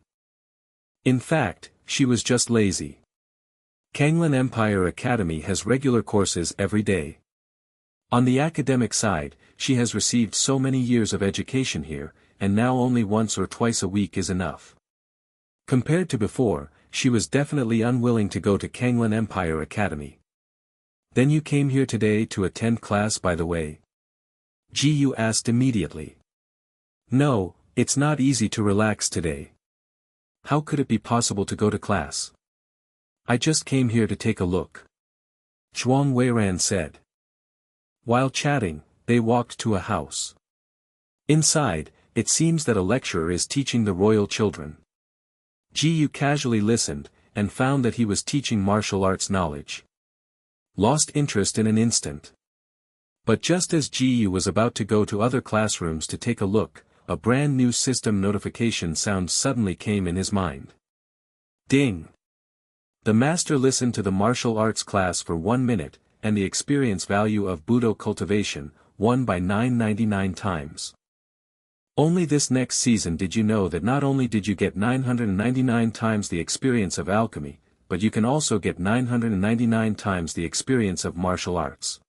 In fact, she was just lazy. Kanglan Empire Academy has regular courses every day. On the academic side, she has received so many years of education here, and now only once or twice a week is enough. Compared to before, she was definitely unwilling to go to Kanglan Empire Academy. Then you came here today to attend class by the way? Gu asked immediately. No, it's not easy to relax today. How could it be possible to go to class? I just came here to take a look. Zhuang Weiran said. While chatting, they walked to a house. Inside, it seems that a lecturer is teaching the royal children. Gu casually listened, and found that he was teaching martial arts knowledge. Lost interest in an instant. But just as Gu was about to go to other classrooms to take a look, a brand new system notification sound suddenly came in his mind. Ding! The master listened to the martial arts class for 1 minute, and the experience value of Budo cultivation, won by 999 times. Only this next season did you know that not only did you get 999 times the experience of alchemy, but you can also get 999 times the experience of martial arts.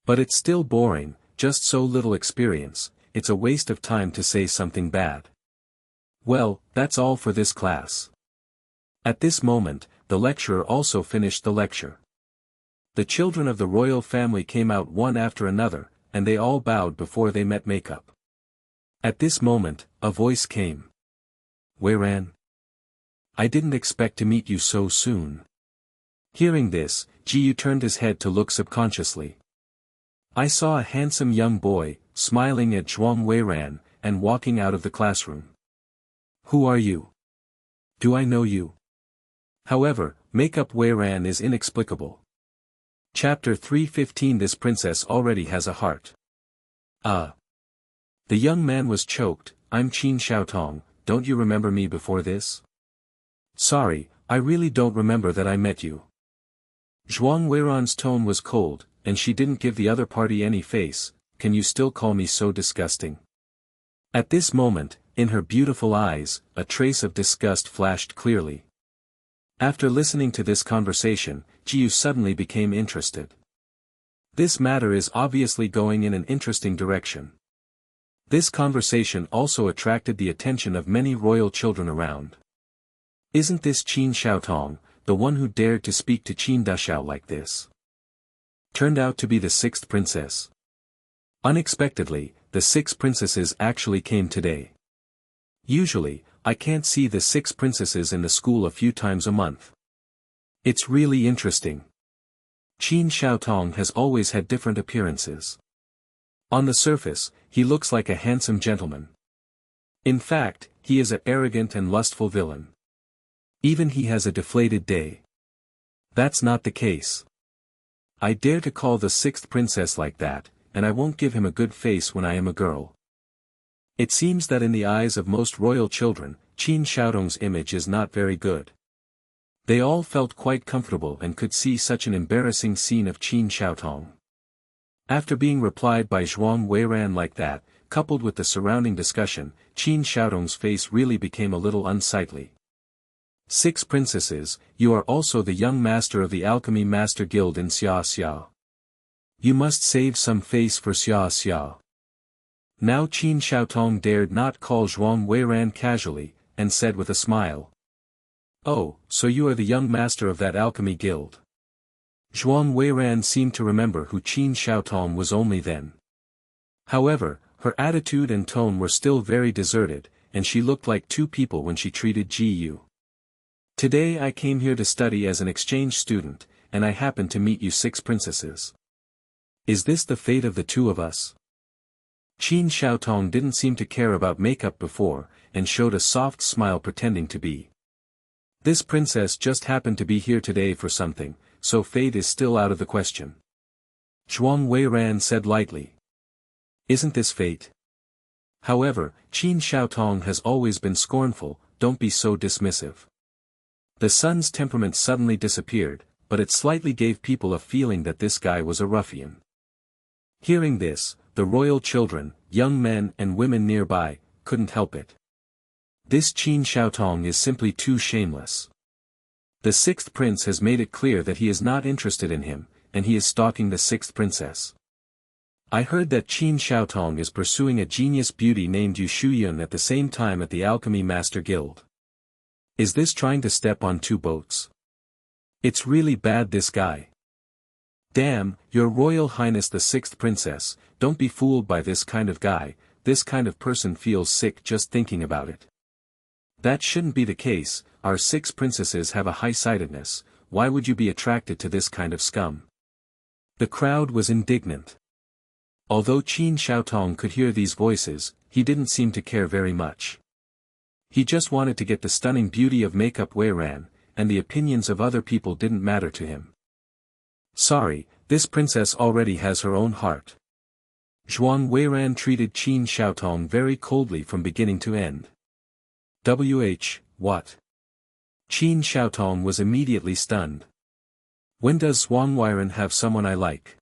But it's still boring, just so little experience, it's a waste of time to say something bad. Well, that's all for this class. At this moment, the lecturer also finished the lecture. The children of the royal family came out one after another, and they all bowed before they met makeup. At this moment, a voice came. Weiran. I didn't expect to meet you so soon. Hearing this, Gu turned his head to look subconsciously. I saw a handsome young boy, smiling at Zhuang Weiran, and walking out of the classroom. Who are you? Do I know you? However, makeup Weiran is inexplicable. Chapter 315 This princess already has a heart. The young man was choked. I'm Qin Xiaotong, don't you remember me before this? Sorry, I really don't remember that I met you. Zhuang Weiran's tone was cold, and she didn't give the other party any face. Can you still call me so disgusting? At this moment, in her beautiful eyes, a trace of disgust flashed clearly. After listening to this conversation, Gu suddenly became interested. This matter is obviously going in an interesting direction. This conversation also attracted the attention of many royal children around. Isn't this Qin Xiaotong, the one who dared to speak to Qin Daxiao like this? Turned out to be the sixth princess. Unexpectedly, the 6 princesses actually came today. Usually, I can't see the 6 princesses in the school a few times a month. It's really interesting. Qin Xiaotong has always had different appearances. On the surface, he looks like a handsome gentleman. In fact, he is an arrogant and lustful villain. Even he has a deflated day. That's not the case. I dare to call the 6th princess like that, and I won't give him a good face when I am a girl. It seems that in the eyes of most royal children, Qin Xiaotong's image is not very good. They all felt quite comfortable and could see such an embarrassing scene of Qin Xiaotong. After being replied by Zhuang Weiran like that, coupled with the surrounding discussion, Qin Xiaotong's face really became a little unsightly. 6 princesses, you are also the young master of the Alchemy Master Guild in Xia Xia. You must save some face for Xia Xia. Now Qin Xiaotong dared not call Zhuang Weiran casually, and said with a smile. Oh, so you are the young master of that alchemy guild. Zhuang Weiran seemed to remember who Qin Xiaotong was only then. However, her attitude and tone were still very deserted, and she looked like 2 people when she treated Ji Yu. Today I came here to study as an exchange student, and I happened to meet you 6 princesses. Is this the fate of the 2 of us? Qin Xiaotong didn't seem to care about makeup before, and showed a soft smile pretending to be. This princess just happened to be here today for something, so fate is still out of the question. Zhuang Weiran said lightly. Isn't this fate? However, Qin Xiaotong has always been scornful, don't be so dismissive. The son's temperament suddenly disappeared, but it slightly gave people a feeling that this guy was a ruffian. Hearing this, the royal children, young men and women nearby, couldn't help it. This Qin Xiaotong is simply too shameless. The 6th prince has made it clear that he is not interested in him, and he is stalking the 6th princess. I heard that Qin Xiaotong is pursuing a genius beauty named Yu Shuyun at the same time at the Alchemy Master Guild. Is this trying to step on 2 boats? It's really bad, this guy. Damn, Your Royal Highness the 6th princess, don't be fooled by this kind of guy, this kind of person feels sick just thinking about it. That shouldn't be the case, our 6 princesses have a high-sightedness, why would you be attracted to this kind of scum? The crowd was indignant. Although Qin Xiaotong could hear these voices, he didn't seem to care very much. He just wanted to get the stunning beauty of makeup Weiran, and the opinions of other people didn't matter to him. Sorry, this princess already has her own heart. Zhuang Weiran treated Qin Xiaotong very coldly from beginning to end. What? Qin Xiaotong was immediately stunned. When does Zhuang Weiran have someone I like?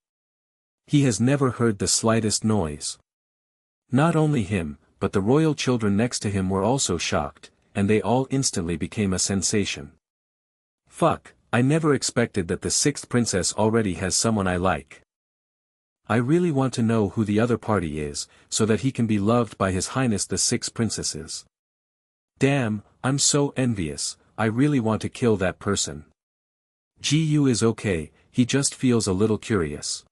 He has never heard the slightest noise. Not only him, but the royal children next to him were also shocked, and they all instantly became a sensation. Fuck, I never expected that the 6th princess already has someone I like. I really want to know who the other party is, so that he can be loved by His Highness the 6 princesses. Damn, I'm so envious, I really want to kill that person. Ji Yu is okay, he just feels a little curious.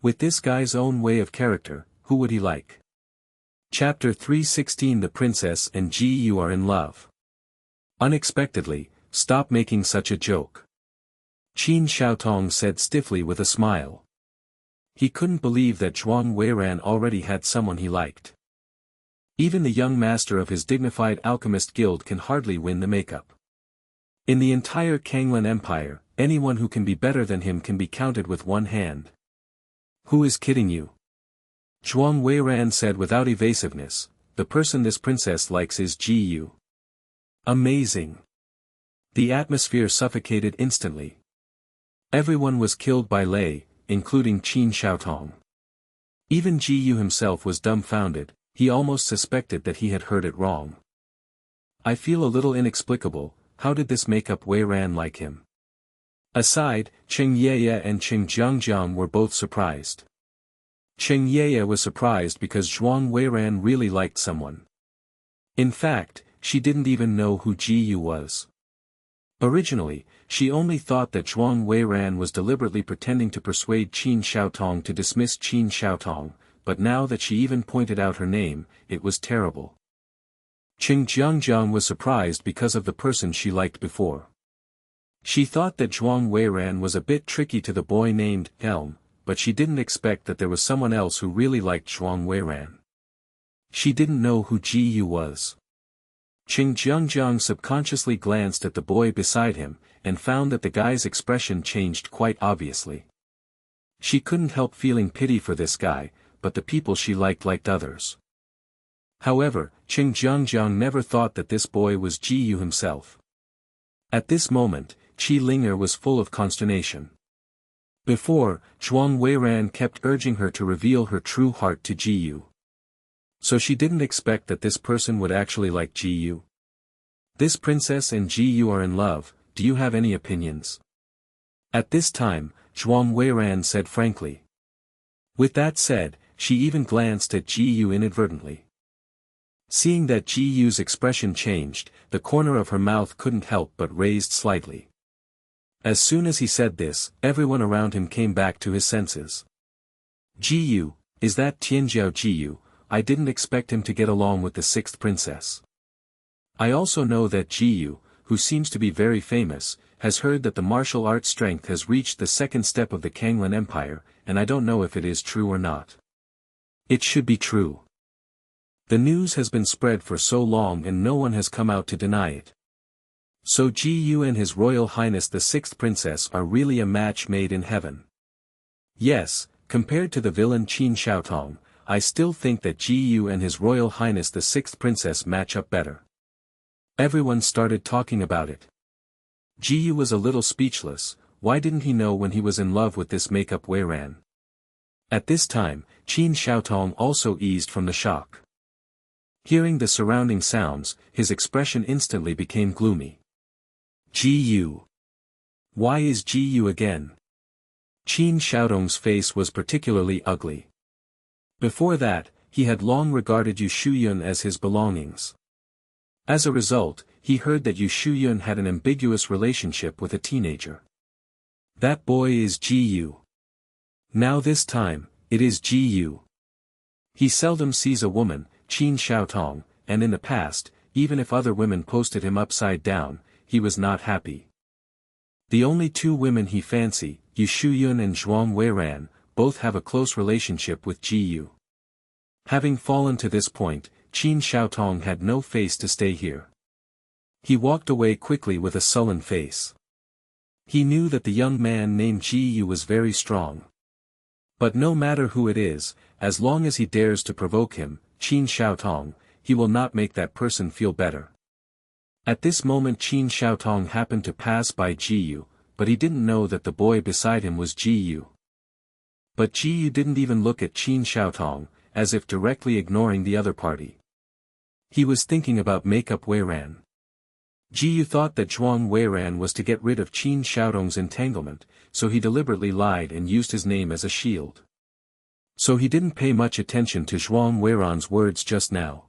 With this guy's own way of character, who would he like? Chapter 316 The Princess and Ji Yu are in love. Unexpectedly, stop making such a joke. Qin Xiaotong said stiffly with a smile. He couldn't believe that Zhuang Weiran already had someone he liked. Even the young master of his dignified alchemist guild can hardly win the makeup. In the entire Kanglan Empire, anyone who can be better than him can be counted with one hand. Who is kidding you? Zhuang Weiran said without evasiveness, the person this princess likes is Ji Yu. Amazing. The atmosphere suffocated instantly. Everyone was killed by Lei, including Qin Xiaotong. Even Ji Yu himself was dumbfounded, he almost suspected that he had heard it wrong. I feel a little inexplicable, how did this makeup Weiran like him? Aside, Cheng Yeye and Cheng Jiangjiang were both surprised. Cheng Yeye was surprised because Zhuang Weiran really liked someone. In fact, she didn't even know who Ji Yu was. Originally, she only thought that Zhuang Weiran was deliberately pretending to persuade Qin Xiaotong to dismiss Qin Xiaotong, but now that she even pointed out her name, it was terrible. Cheng Jiangjiang was surprised because of the person she liked before. She thought that Zhuang Weiran was a bit tricky to the boy named Elm, but she didn't expect that there was someone else who really liked Zhuang Weiran. She didn't know who Ji Yu was. Cheng Jiangjiang subconsciously glanced at the boy beside him, and found that the guy's expression changed quite obviously. She couldn't help feeling pity for this guy, but the people she liked others. However, Qing Jiangjiang never thought that this boy was Ji Yu himself. At this moment, Qi Ling'er was full of consternation. Before, Zhuang Weiran kept urging her to reveal her true heart to Ji Yu. So she didn't expect that this person would actually like Ji Yu. This princess and Ji Yu are in love, do you have any opinions? At this time, Zhuang Weiran said frankly. With that said, she even glanced at Ji Yu inadvertently. Seeing that Ji Yu's expression changed, the corner of her mouth couldn't help but raised slightly. As soon as he said this, everyone around him came back to his senses. Ji Yu, is that Tianjiao Ji Yu? I didn't expect him to get along with the sixth princess. I also know that Ji Yu, who seems to be very famous, has heard that the martial arts strength has reached the second step of the Kanglan Empire, and I don't know if it is true or not. It should be true. The news has been spread for so long and no one has come out to deny it. So Ji Yu and His Royal Highness the Sixth Princess are really a match made in heaven. Yes, compared to the villain Qin Xiaotong, I still think that Ji Yu and His Royal Highness the Sixth Princess match up better. Everyone started talking about it. Ji Yu was a little speechless. Why didn't he know when he was in love with this make-up Weiran? At this time, Qin Xiaotong also eased from the shock. Hearing the surrounding sounds, his expression instantly became gloomy. Ji Yu. Why is Ji Yu again? Qin Xiaotong's face was particularly ugly. Before that, he had long regarded Yu Shuyun as his belongings. As a result, he heard that Yu Shuyun had an ambiguous relationship with a teenager. That boy is Ji Yu. Now this time, it is Ji Yu. He seldom sees a woman, Qin Xiaotong, and in the past, even if other women posted him upside down, he was not happy. The only two women he fancied, Yu Shuyun and Zhuang Weiran, both have a close relationship with Ji Yu. Having fallen to this point, Qin Xiaotong had no face to stay here. He walked away quickly with a sullen face. He knew that the young man named Ji Yu was very strong. But no matter who it is, as long as he dares to provoke him, Qin Xiaotong, he will not make that person feel better. At this moment Qin Xiaotong happened to pass by Ji Yu, but he didn't know that the boy beside him was Ji Yu. But Ji Yu didn't even look at Qin Xiaotong, as if directly ignoring the other party. He was thinking about make-up Weiran. Ji Yu thought that Zhuang Weiran was to get rid of Qin Xiaotong's entanglement, so he deliberately lied and used his name as a shield. So he didn't pay much attention to Zhuang Weiran's words just now.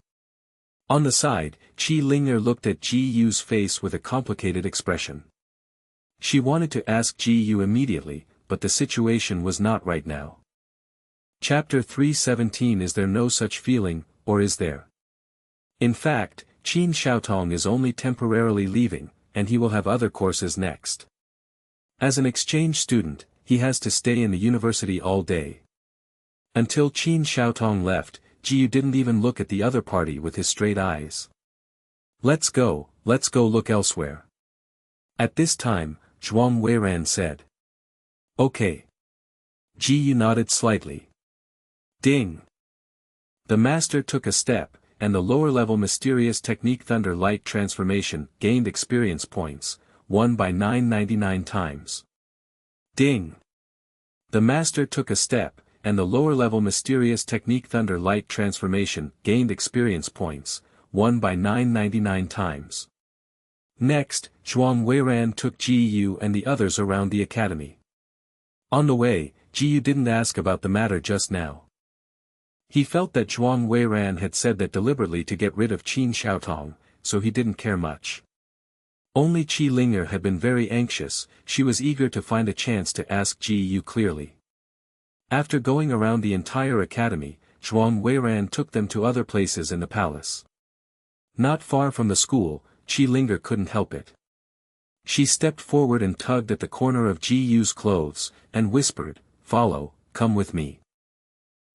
On the side, Qi Ling'er looked at Ji Yu's face with a complicated expression. She wanted to ask Ji Yu immediately, but the situation was not right now. Chapter 317. Is there no such feeling, or is there? In fact, Qin Xiaotong is only temporarily leaving, and he will have other courses next. As an exchange student, he has to stay in the university all day. Until Qin Xiaotong left, Ji Yu didn't even look at the other party with his straight eyes. Let's go look elsewhere. At this time, Zhuang Weiran said. Okay. Ji Yu nodded slightly. Ding. The master took a step, and the lower-level mysterious technique Thunder Light Transformation gained experience points, 1 by 999 times. Ding. The master took a step, and the lower-level mysterious technique Thunder Light Transformation gained experience points, 1 by 999 times. Next, Zhuang Weiran took Ji Yu and the others around the academy. On the way, Ji Yu didn't ask about the matter just now. He felt that Zhuang Weiran had said that deliberately to get rid of Qin Xiaotong, so he didn't care much. Only Qi Ling'er had been very anxious. She was eager to find a chance to ask Ji Yu clearly. After going around the entire academy, Zhuang Weiran took them to other places in the palace. Not far from the school, Qi Ling'er couldn't help it. She stepped forward and tugged at the corner of Ji Yu's clothes, and whispered, "Follow, come with me."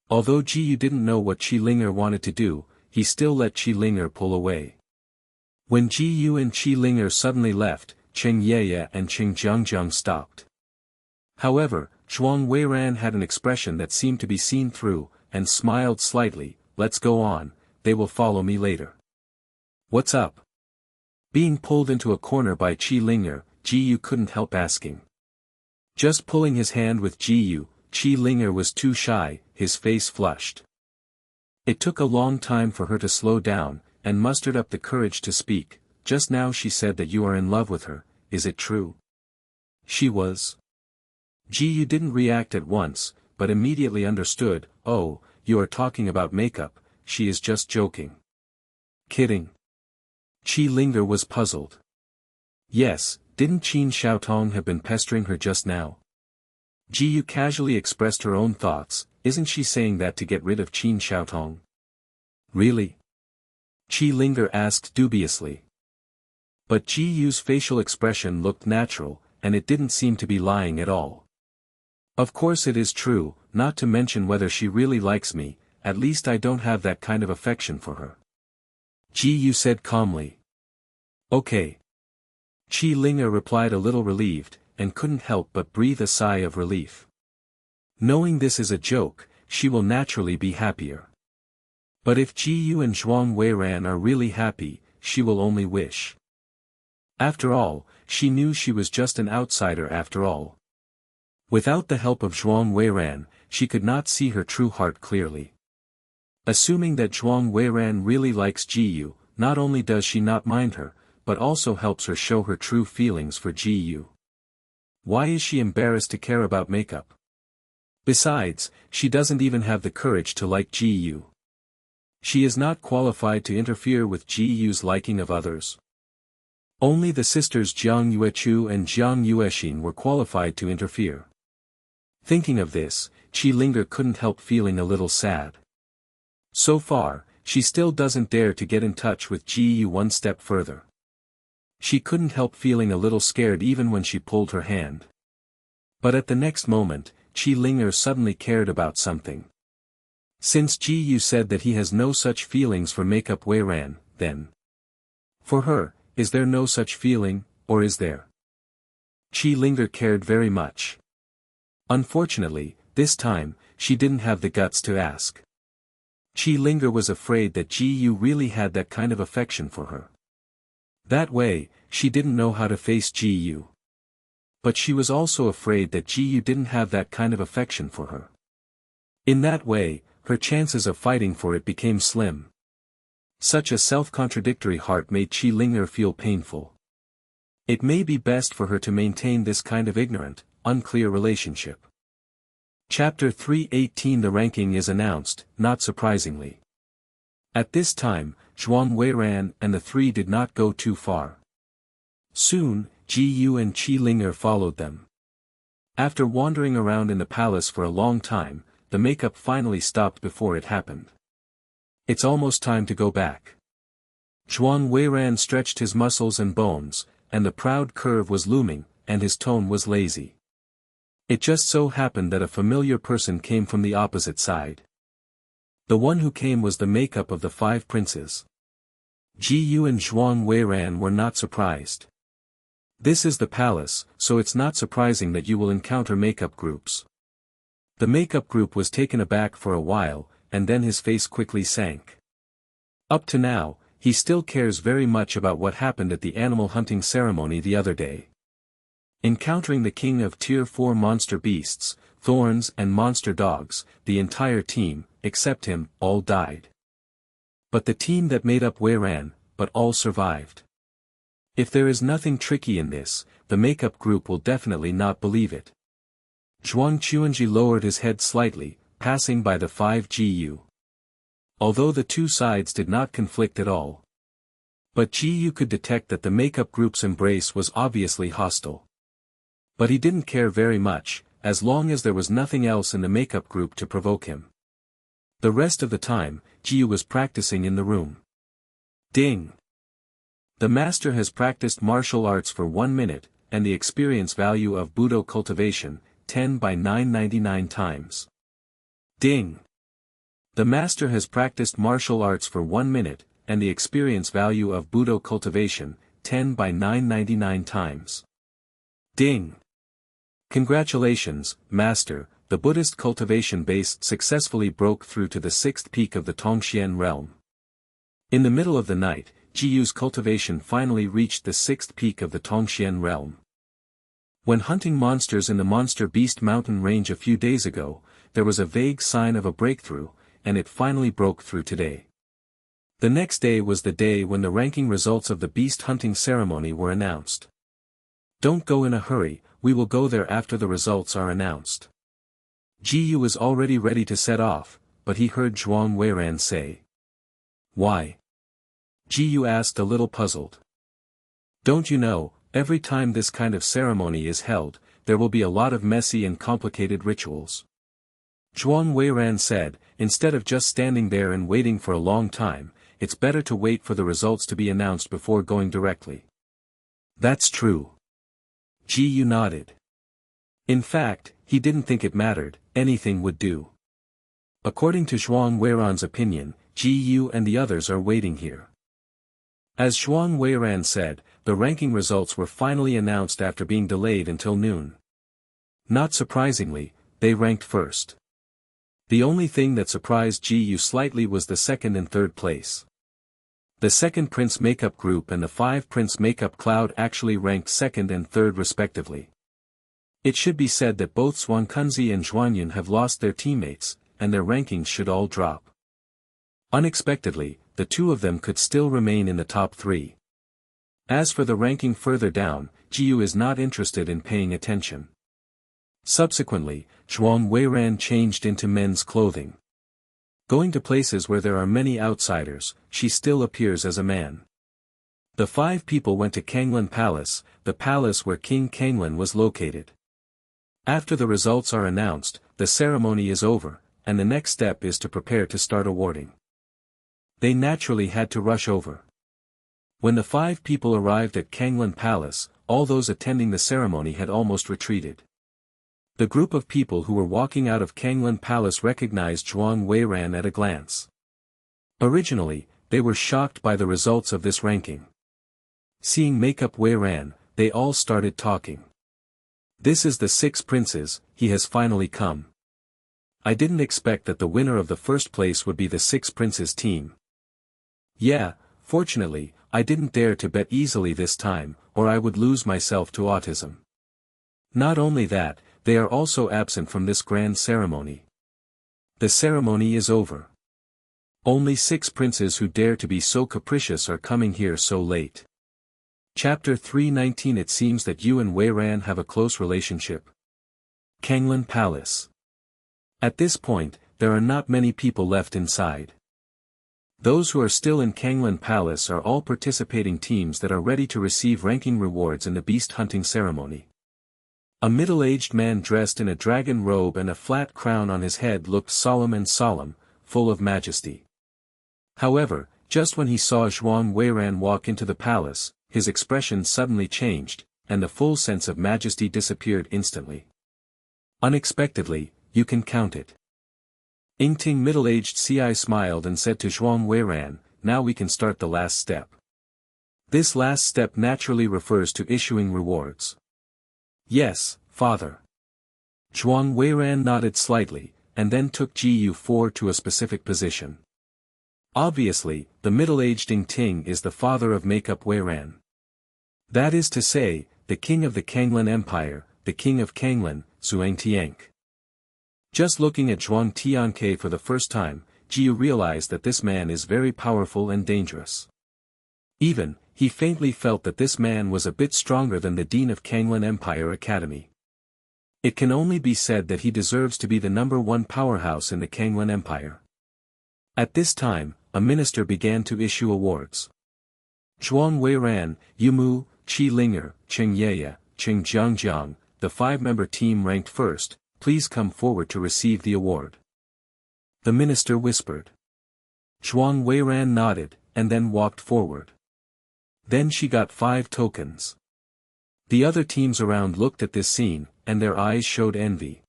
Although Ji Yu didn't know what Qi Ling'er wanted to do, he still let Qi Ling'er pull away. When Ji Yu and Qi Ling'er suddenly left, Cheng Yeye and Qing Jiangjiang stopped. However, Zhuang Weiran had an expression that seemed to be seen through, and smiled slightly. "Let's go on, they will follow me later. What's up? Being pulled into a corner by Qi Ling'er, Ji Yu couldn't help asking. Just pulling his hand with Ji Yu, Qi Ling'er was too shy, his face flushed. It took a long time for her to slow down, and mustered up the courage to speak. Just now she said that you are in love with her, is it true? She was. Ji Yu didn't react at once, but immediately understood. Oh, you are talking about makeup, she is just joking. Kidding. Qi Ling'er was puzzled. Yes, didn't Qin Xiaotong have been pestering her just now? Ji Yu casually expressed her own thoughts. Isn't she saying that to get rid of Qin Xiaotong? Really? Qi Ling'er asked dubiously. But Ji Yu's facial expression looked natural, and it didn't seem to be lying at all. Of course it is true, not to mention whether she really likes me, at least I don't have that kind of affection for her. Ji Yu said calmly. Okay. Qi Ling'er replied a little relieved, and couldn't help but breathe a sigh of relief. Knowing this is a joke, she will naturally be happier. But if Ji Yu and Zhuang Weiran are really happy, she will only wish. After all, she knew she was just an outsider after all. Without the help of Zhuang Weiran, she could not see her true heart clearly. Assuming that Zhuang Weiran really likes Ji Yu, not only does she not mind her, but also helps her show her true feelings for Ji Yu. Why is she embarrassed to care about makeup? Besides, she doesn't even have the courage to like Ji Yu. She is not qualified to interfere with Ji Yu's liking of others. Only the sisters Jiang Yuechu and Jiang Yuexin were qualified to interfere. Thinking of this, Qi Ling'er couldn't help feeling a little sad. So far, she still doesn't dare to get in touch with Ji Yu one step further. She couldn't help feeling a little scared even when she pulled her hand. But at the next moment, Qi Ling'er suddenly cared about something. Since Ji Yu said that he has no such feelings for makeup Weiran, then. For her, is there no such feeling, or is there? Qi Ling'er cared very much. Unfortunately, this time, she didn't have the guts to ask. Qi Ling'er was afraid that Ji Yu really had that kind of affection for her. That way, she didn't know how to face Ji Yu. But she was also afraid that Ji Yu didn't have that kind of affection for her. In that way, her chances of fighting for it became slim. Such a self-contradictory heart made Qi Ling'er feel painful. It may be best for her to maintain this kind of ignorant, unclear relationship. Chapter 318. The ranking is announced, not surprisingly. At this time, Zhuang Weiran and the three did not go too far. Soon, Ji Yu and Qi Ling'er followed them. After wandering around in the palace for a long time, the makeup finally stopped before it happened. It's almost time to go back. Zhuang Weiran stretched his muscles and bones, and the proud curve was looming, and his tone was lazy. It just so happened that a familiar person came from the opposite side. The one who came was the makeup of the 5 princes. Ji Yu and Zhuang Weiran were not surprised. This is the palace, so it's not surprising that you will encounter makeup groups. The makeup group was taken aback for a while, and then his face quickly sank. Up to now, he still cares very much about what happened at the animal hunting ceremony the other day. Encountering the king of Tier 4 monster beasts, thorns and monster dogs, the entire team, except him, all died. But the team that made up Weiran, but all survived. If there is nothing tricky in this, the makeup group will definitely not believe it. Zhuang Chuanji lowered his head slightly, passing by the 5 Gu. Although the two sides did not conflict at all. But Gu could detect that the makeup group's embrace was obviously hostile. But he didn't care very much, as long as there was nothing else in the makeup group to provoke him. The rest of the time, Gu was practicing in the room. Ding! The master has practiced martial arts for 1 minute, and the experience value of Budo cultivation, 10 by 999 times. Ding! The master has practiced martial arts for 1 minute, and the experience value of Budo cultivation, 10 by 999 times. Ding! Congratulations, master, the Buddhist cultivation base successfully broke through to the 6th peak of the Tongxian realm. In the middle of the night, Jiyu's cultivation finally reached the sixth peak of the Tongxian realm. When hunting monsters in the Monster Beast mountain range a few days ago, there was a vague sign of a breakthrough, and it finally broke through today. The next day was the day when the ranking results of the beast hunting ceremony were announced. Don't go in a hurry, we will go there after the results are announced. Jiyu was already ready to set off, but he heard Zhuang Weiran say. Why? Jiyu asked a little puzzled. Don't you know, every time this kind of ceremony is held, there will be a lot of messy and complicated rituals. Zhuang Weiran said, instead of just standing there and waiting for a long time, it's better to wait for the results to be announced before going directly. That's true. Jiyu nodded. In fact, he didn't think it mattered, anything would do. According to Zhuang Weiran's opinion, Jiyu and the others are waiting here. As Zhuang Weiran said, the ranking results were finally announced after being delayed until noon. Not surprisingly, they ranked first. The only thing that surprised Jiyu slightly was the second and third place. The second Prince Makeup group and the 5 Prince Makeup Cloud actually ranked second and third respectively. It should be said that both Zhuangkunzi and Zhuanyun have lost their teammates, and their rankings should all drop. Unexpectedly, the two of them could still remain in the top 3. As for the ranking further down, Jiyu is not interested in paying attention. Subsequently, Zhuang Weiran changed into men's clothing. Going to places where there are many outsiders, she still appears as a man. The 5 people went to Kanglan Palace, the palace where King Kanglan was located. After the results are announced, the ceremony is over, and the next step is to prepare to start awarding. They naturally had to rush over. When the 5 people arrived at Kanglan Palace, all those attending the ceremony had almost retreated. The group of people who were walking out of Kanglan Palace recognized Zhuang Weiran at a glance. Originally, they were shocked by the results of this ranking. Seeing Makeup Weiran, they all started talking. This is the 6 princes, he has finally come. I didn't expect that the winner of the first place would be the 6 princes team. Yeah, fortunately, I didn't dare to bet easily this time, or I would lose myself to autism. Not only that, they are also absent from this grand ceremony. The ceremony is over. Only 6 princes who dare to be so capricious are coming here so late. Chapter 319. It seems that you and Weiran have a close relationship. Kanglan Palace. At this point, there are not many people left inside. Those who are still in Kanglan Palace are all participating teams that are ready to receive ranking rewards in the beast hunting ceremony. A middle-aged man dressed in a dragon robe and a flat crown on his head looked solemn, full of majesty. However, just when he saw Zhuang Weiran walk into the palace, his expression suddenly changed, and the full sense of majesty disappeared instantly. Unexpectedly, you can count it. Ingting middle-aged CI smiled and said to Zhuang Weiran, now we can start the last step. This last step naturally refers to issuing rewards. Yes, father. Zhuang Weiran nodded slightly, and then took Jiyu 4 to a specific position. Obviously, the middle-aged Ingting is the father of Makeup Weiran. That is to say, the king of the Kanglan Empire, the king of Kanglan, Zhuang Tianke. Just looking at Zhuang Tianke for the first time, Jiyu realized that this man is very powerful and dangerous. Even, he faintly felt that this man was a bit stronger than the Dean of Kanglan Empire Academy. It can only be said that he deserves to be the #1 powerhouse in the Kanglan Empire. At this time, a minister began to issue awards. Zhuang Weiran, Yumu, Qi Linger, Cheng Yeye, Cheng Jiangjiang, the 5-member team ranked first, please come forward to receive the award. The minister whispered. Zhuang Weiran nodded, and then walked forward. Then she got 5 tokens. The other teams around looked at this scene, and their eyes showed envy.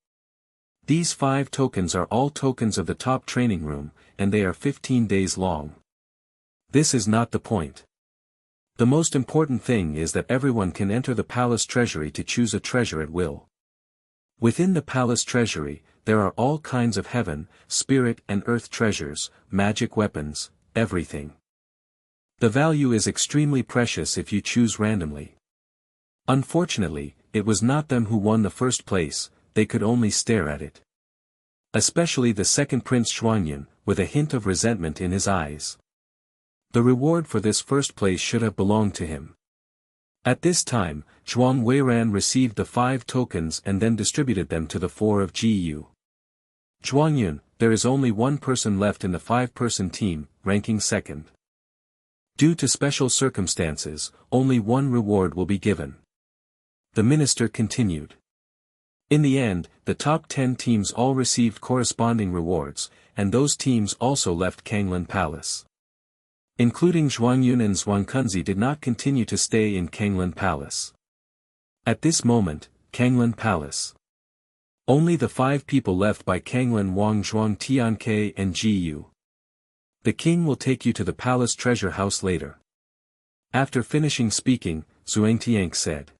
These 5 tokens are all tokens of the top training room, and they are 15 days long. This is not the point. The most important thing is that everyone can enter the palace treasury to choose a treasure at will. Within the palace treasury, there are all kinds of heaven, spirit and earth treasures, magic weapons, everything. The value is extremely precious if you choose randomly. Unfortunately, it was not them who won the first place, they could only stare at it. Especially the second Prince Xuanyun, with a hint of resentment in his eyes. The reward for this first place should have belonged to him. At this time, Zhuang Weiran received the 5 tokens and then distributed them to the 4 of Gu. Xuanyun, there is only one person left in the 5-person team, ranking second. Due to special circumstances, only one reward will be given. The minister continued. In the end, the top 10 teams all received corresponding rewards, and those teams also left Kanglan Palace. Including Zhuangyun and Zhuangkunzi did not continue to stay in Kanglan Palace. At this moment, Kanglan Palace. Only the 5 people left by Kanglan Wang Zhuang Tianke and Gu. The king will take you to the palace treasure house later. After finishing speaking, Zhuangtianke said.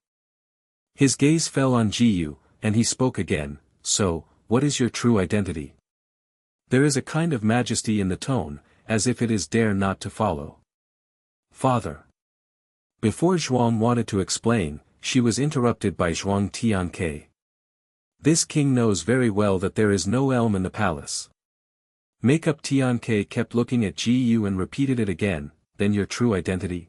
His gaze fell on Gu, and he spoke again, so, what is your true identity? There is a kind of majesty in the tone, as if it is dare not to follow. Father. Before Zhuang wanted to explain, she was interrupted by Zhuang Tianke. This king knows very well that there is no elm in the palace. Makeup Tianke kept looking at Gu and repeated it again, then your true identity?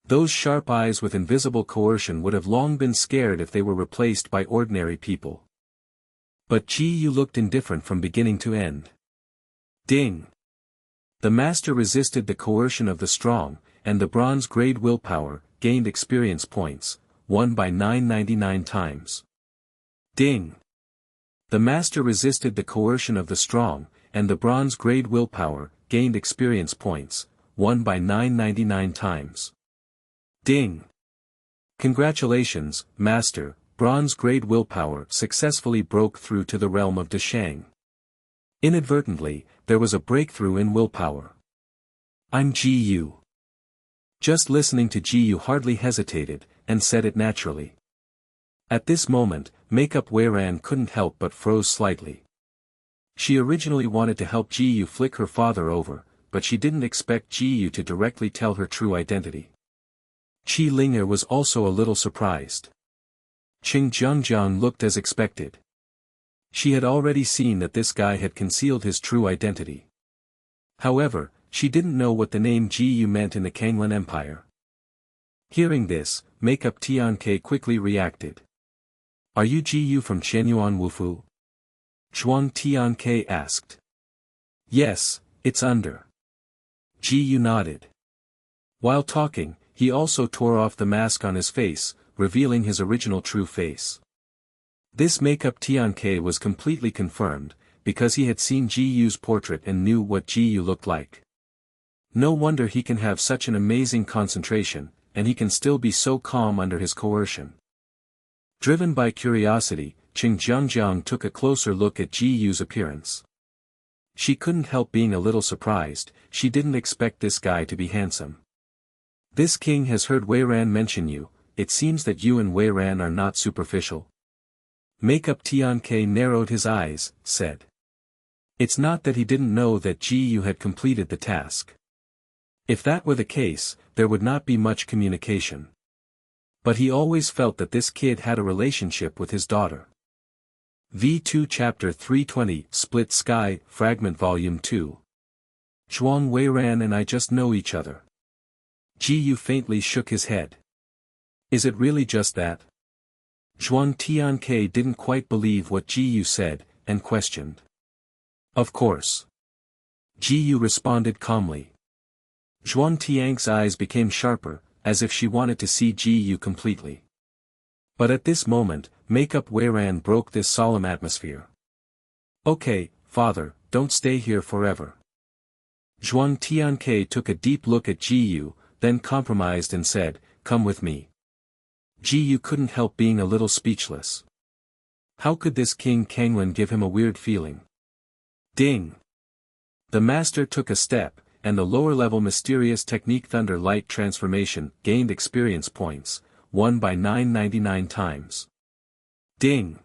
Those sharp eyes with invisible coercion would have long been scared if they were replaced by ordinary people. But Gu looked indifferent from beginning to end. Ding! The master resisted the coercion of the strong, and the bronze-grade willpower, gained experience points, won by 999 times. Ding! The master resisted the coercion of the strong, and the bronze-grade willpower, gained experience points, won by 999 times. Ding! Congratulations, Master, bronze-grade willpower successfully broke through to the realm of Deshang. Inadvertently, there was a breakthrough in willpower. I'm Gu. Just listening to Gu hardly hesitated, and said it naturally. At this moment, Makeup Weiran couldn't help but froze slightly. She originally wanted to help Gu flick her father over, but she didn't expect Gu to directly tell her true identity. Qi Linger was also a little surprised. Qing Jiangjiang looked as expected. She had already seen that this guy had concealed his true identity. However, she didn't know what the name Gu meant in the Kanglan Empire. Hearing this, Makeup Tianke quickly reacted. Are you Gu from Chenyuan Wufu? Zhuang Tianke asked. Yes, it's under. Gu nodded. While talking, he also tore off the mask on his face, revealing his original true face. This Makeup Tianke was completely confirmed, because he had seen Gu's portrait and knew what Gu looked like. No wonder he can have such an amazing concentration, and he can still be so calm under his coercion. Driven by curiosity, Qing Jiangjiang took a closer look at Gu's appearance. She couldn't help being a little surprised, she didn't expect this guy to be handsome. This king has heard Weiran mention you, it seems that you and Weiran are not superficial. Makeup Tianke narrowed his eyes, said. It's not that he didn't know that Gu had completed the task. If that were the case, there would not be much communication. But he always felt that this kid had a relationship with his daughter. V2 Chapter 320 Split Sky, Fragment Volume 2. Zhuang Weiran and I just know each other. Gu faintly shook his head. Is it really just that? Zhuang Tianke didn't quite believe what Gu said, and questioned. Of course. Gu responded calmly. Zhuang Tianke's eyes became sharper, as if she wanted to see Gu completely. But at this moment, Makeup Weiran broke this solemn atmosphere. Okay, father, don't stay here forever. Zhuang Tianke took a deep look at Gu, then compromised and said, come with me. Gu couldn't help being a little speechless. How could this King Kanglan give him a weird feeling? Ding! The master took a step, and the lower-level mysterious technique Thunder Light Transformation gained experience points, won by 999 times. Ding!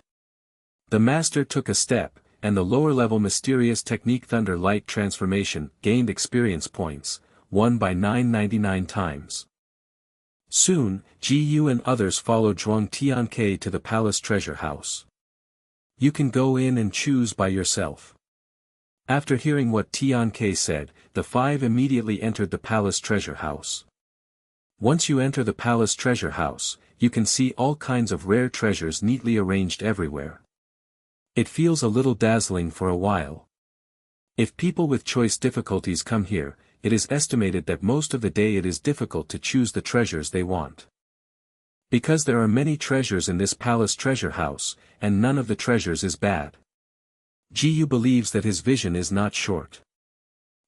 The master took a step, and the lower-level mysterious technique Thunder Light Transformation gained experience points, won by 999 times. Soon, Ji Yu and others followed Zhuang Tianke to the palace treasure house. You can go in and choose by yourself. After hearing what Tianke said, the five immediately entered the palace treasure house. Once you enter the palace treasure house, you can see all kinds of rare treasures neatly arranged everywhere. It feels a little dazzling for a while. If people with choice difficulties come here, it is estimated that most of the day it is difficult to choose the treasures they want. Because there are many treasures in this palace treasure house, and none of the treasures is bad. Ji Yu believes that his vision is not short.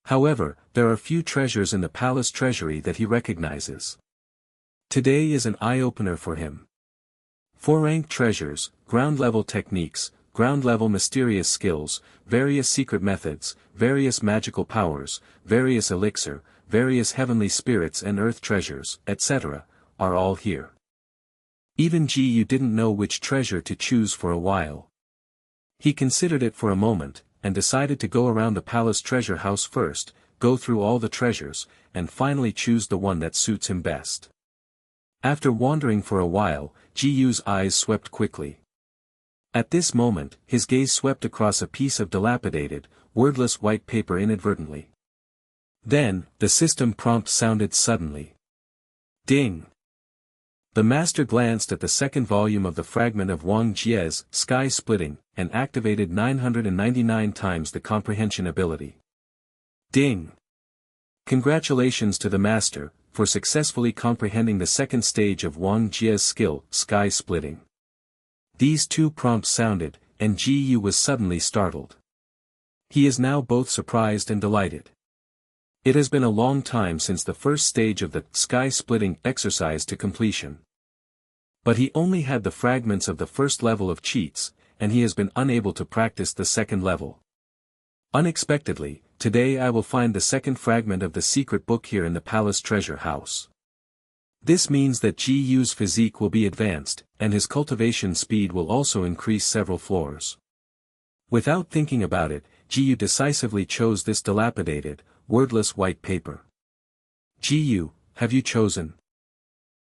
However, there are few treasures in the palace treasury that he recognizes. Today is an eye-opener for him. 4-ranked treasures, ground-level techniques, ground-level mysterious skills, various secret methods, various magical powers, various elixir, various heavenly spirits and earth treasures, etc., are all here. Even Ji Yu didn't know which treasure to choose for a while. He considered it for a moment, and decided to go around the palace treasure house first, go through all the treasures, and finally choose the one that suits him best. After wandering for a while, Ji Yu's eyes swept quickly. At this moment, his gaze swept across a piece of dilapidated, wordless white paper inadvertently. Then, the system prompt sounded suddenly. Ding! The master glanced at the second volume of the fragment of Wang Jie's Sky Splitting, and activated 999 times the comprehension ability. Ding! Congratulations to the master, for successfully comprehending the second stage of Wang Jie's skill, Sky Splitting. These two prompts sounded, and Ji Yu was suddenly startled. He is now both surprised and delighted. It has been a long time since the first stage of the Sky Splitting exercise to completion. But he only had the fragments of the first level of cheats, and he has been unable to practice the second level. Unexpectedly, today I will find the second fragment of the secret book here in the palace treasure house. This means that Ji Yu's physique will be advanced, and his cultivation speed will also increase several floors. Without thinking about it, Ji Yu decisively chose this dilapidated, wordless white paper. Ji Yu, have you chosen?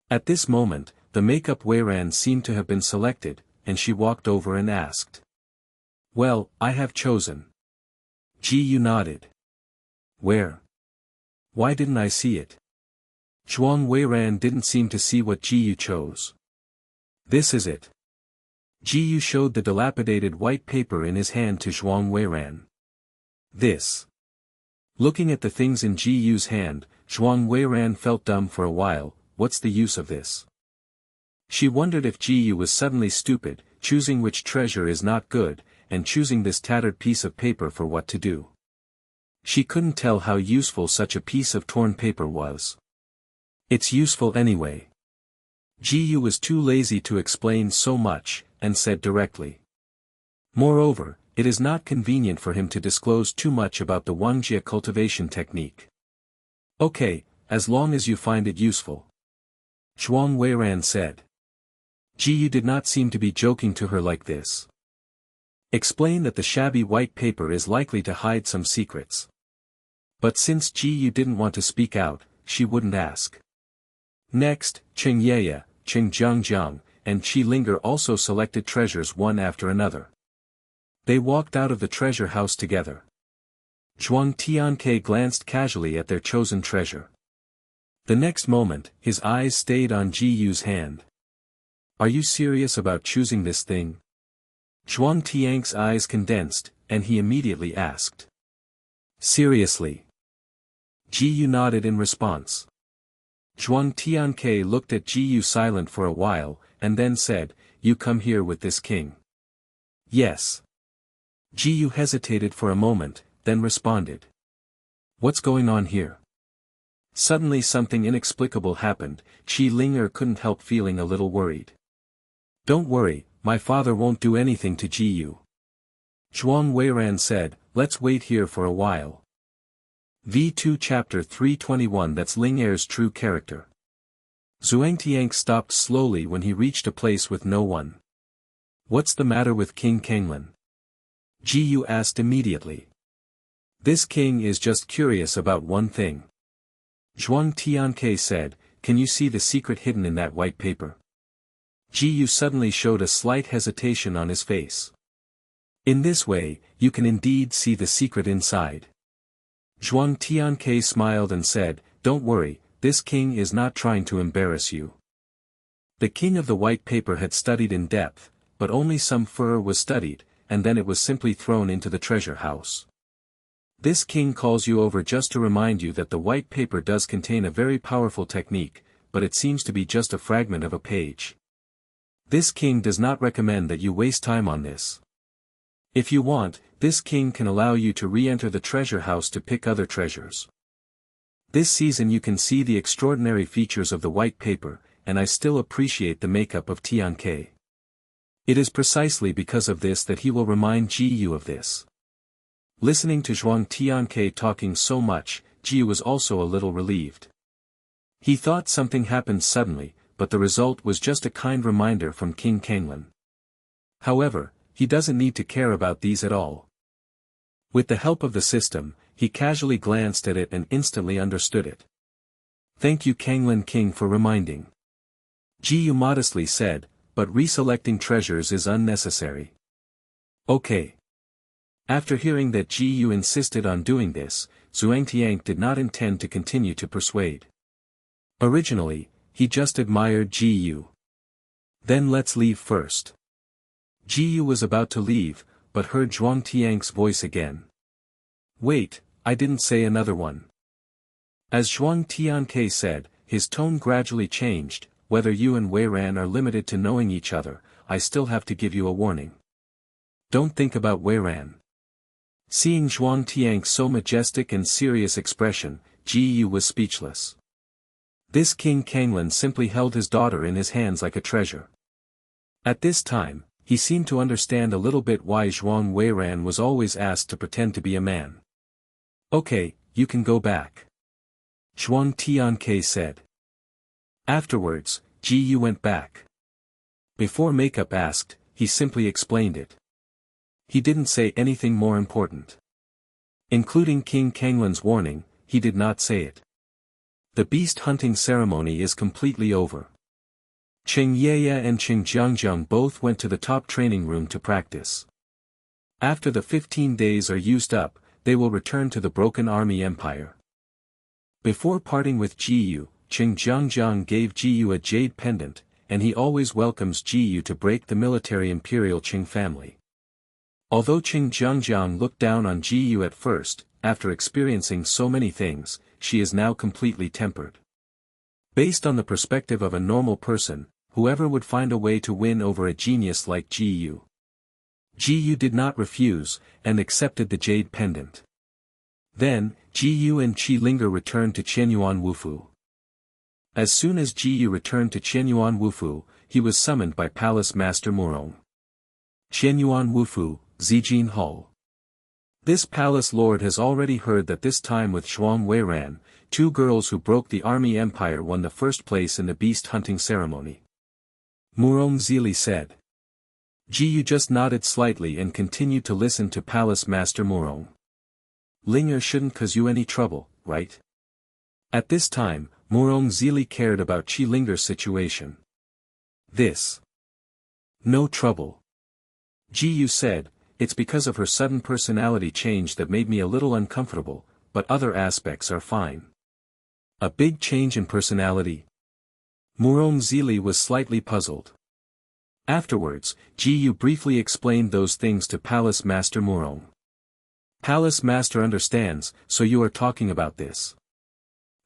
At this moment, the makeup Weiran seemed to have been selected, and she walked over and asked. Well, I have chosen. Ji Yu nodded. Where? Why didn't I see it? Zhuang Weiran didn't seem to see what Ji Yu chose. This is it. Ji Yu showed the dilapidated white paper in his hand to Zhuang Weiran. This. Looking at the things in Ji Yu's hand, Zhuang Weiran felt dumb for a while. What's the use of this? She wondered if Ji Yu was suddenly stupid, choosing which treasure is not good, and choosing this tattered piece of paper for what to do. She couldn't tell how useful such a piece of torn paper was. It's useful anyway. Ji Yu was too lazy to explain so much, and said directly. Moreover, it is not convenient for him to disclose too much about the Wangjie cultivation technique. Okay, as long as you find it useful. Zhuang Weiran said. Ji Yu did not seem to be joking to her like this. Explain that the shabby white paper is likely to hide some secrets. But since Ji Yu didn't want to speak out, she wouldn't ask. Next, Cheng Yeye, Cheng Jiangjiang, and Qi Linger also selected treasures one after another. They walked out of the treasure house together. Zhuang Tianke glanced casually at their chosen treasure. The next moment, his eyes stayed on Ji Yu's hand. Are you serious about choosing this thing? Zhuang Tianke's eyes condensed, and he immediately asked. Seriously? Ji Yu nodded in response. Zhuang Tianke looked at Ji Yu silent for a while, and then said, You come here with this king. Yes. Ji Yu hesitated for a moment, then responded. What's going on here? Suddenly something inexplicable happened. Qi Linger couldn't help feeling a little worried. Don't worry, my father won't do anything to Ji Yu. Zhuang Weiran said, let's wait here for a while. V2 Chapter 321 That's Linger's true character. Zhuangtianke stopped slowly when he reached a place with no one. What's the matter with King Kenglin? Ji Yu asked immediately. This king is just curious about one thing. Zhuang Tianke said, "Can you see the secret hidden in that white paper?" Ji Yu suddenly showed a slight hesitation on his face. "In this way, you can indeed see the secret inside." Zhuang Tianke smiled and said, "Don't worry, this king is not trying to embarrass you." The king of the white paper had studied in depth, but only some fur was studied, and then it was simply thrown into the treasure house. This king calls you over just to remind you that the white paper does contain a very powerful technique, but it seems to be just a fragment of a page. This king does not recommend that you waste time on this. If you want, this king can allow you to re-enter the treasure house to pick other treasures. This season you can see the extraordinary features of the white paper, and I still appreciate the makeup of Tianke. It is precisely because of this that he will remind Ji Yu of this. Listening to Zhuang Tianke talking so much, Ji Yu was also a little relieved. He thought something happened suddenly, but the result was just a kind reminder from King Kanglan. However, he doesn't need to care about these at all. With the help of the system, he casually glanced at it and instantly understood it. "Thank you Kanglan King for reminding." Ji Yu modestly said, "But reselecting treasures is unnecessary." "Okay." After hearing that Ji Yu insisted on doing this, Zhuangtianke did not intend to continue to persuade. Originally, he just admired Ji Yu. "Then let's leave first." Ji Yu was about to leave, but heard Zhuangtianke's voice again. "Wait, I didn't say another one." As Zhuangtianke said, his tone gradually changed. "Whether you and Wei Ran are limited to knowing each other, I still have to give you a warning. Don't think about Wei Ran." Seeing Zhuangtianke's so majestic and serious expression, Ji Yu was speechless. This King Kanglan simply held his daughter in his hands like a treasure. At this time, he seemed to understand a little bit why Zhuang Weiran was always asked to pretend to be a man. "Okay, you can go back," Zhuang Tianke said. Afterwards, Ji Yu went back. Before Makeup asked, he simply explained it. He didn't say anything more important. Including King Kanglan's warning, he did not say it. The beast hunting ceremony is completely over. Qing Yeye and Qing Jiangjiang both went to the top training room to practice. After the 15 days are used up, they will return to the Broken Army Empire. Before parting with Ji Yu, Qing Jiangjiang gave Ji Yu a jade pendant, and he always welcomes Ji Yu to break the military imperial Qing family. Although Qing Jiangjiang looked down on Ji Yu at first, after experiencing so many things, she is now completely tempered. Based on the perspective of a normal person, whoever would find a way to win over a genius like Ji Yu. Ji Yu did not refuse, and accepted the jade pendant. Then, Ji Yu and Qi Linger returned to Qianyuan Wufu. As soon as Ji Yu returned to Qianyuan Wufu, he was summoned by Palace Master Murong. Qianyuan Wufu, Zijin Hall. This palace lord has already heard that this time with Zhuang Weiran, 2 girls who broke the army empire won the first place in the beast hunting ceremony. Murong Zili said. Ji Yu just nodded slightly and continued to listen to Palace Master Murong. Linger shouldn't cause you any trouble, right? At this time, Murong Zili cared about Qi Linger's situation. This. No trouble. Ji Yu said, it's because of her sudden personality change that made me a little uncomfortable, but other aspects are fine. A big change in personality? Murong Zili was slightly puzzled. Afterwards, Ji Yu briefly explained those things to Palace Master Murong. Palace Master understands, so you are talking about this.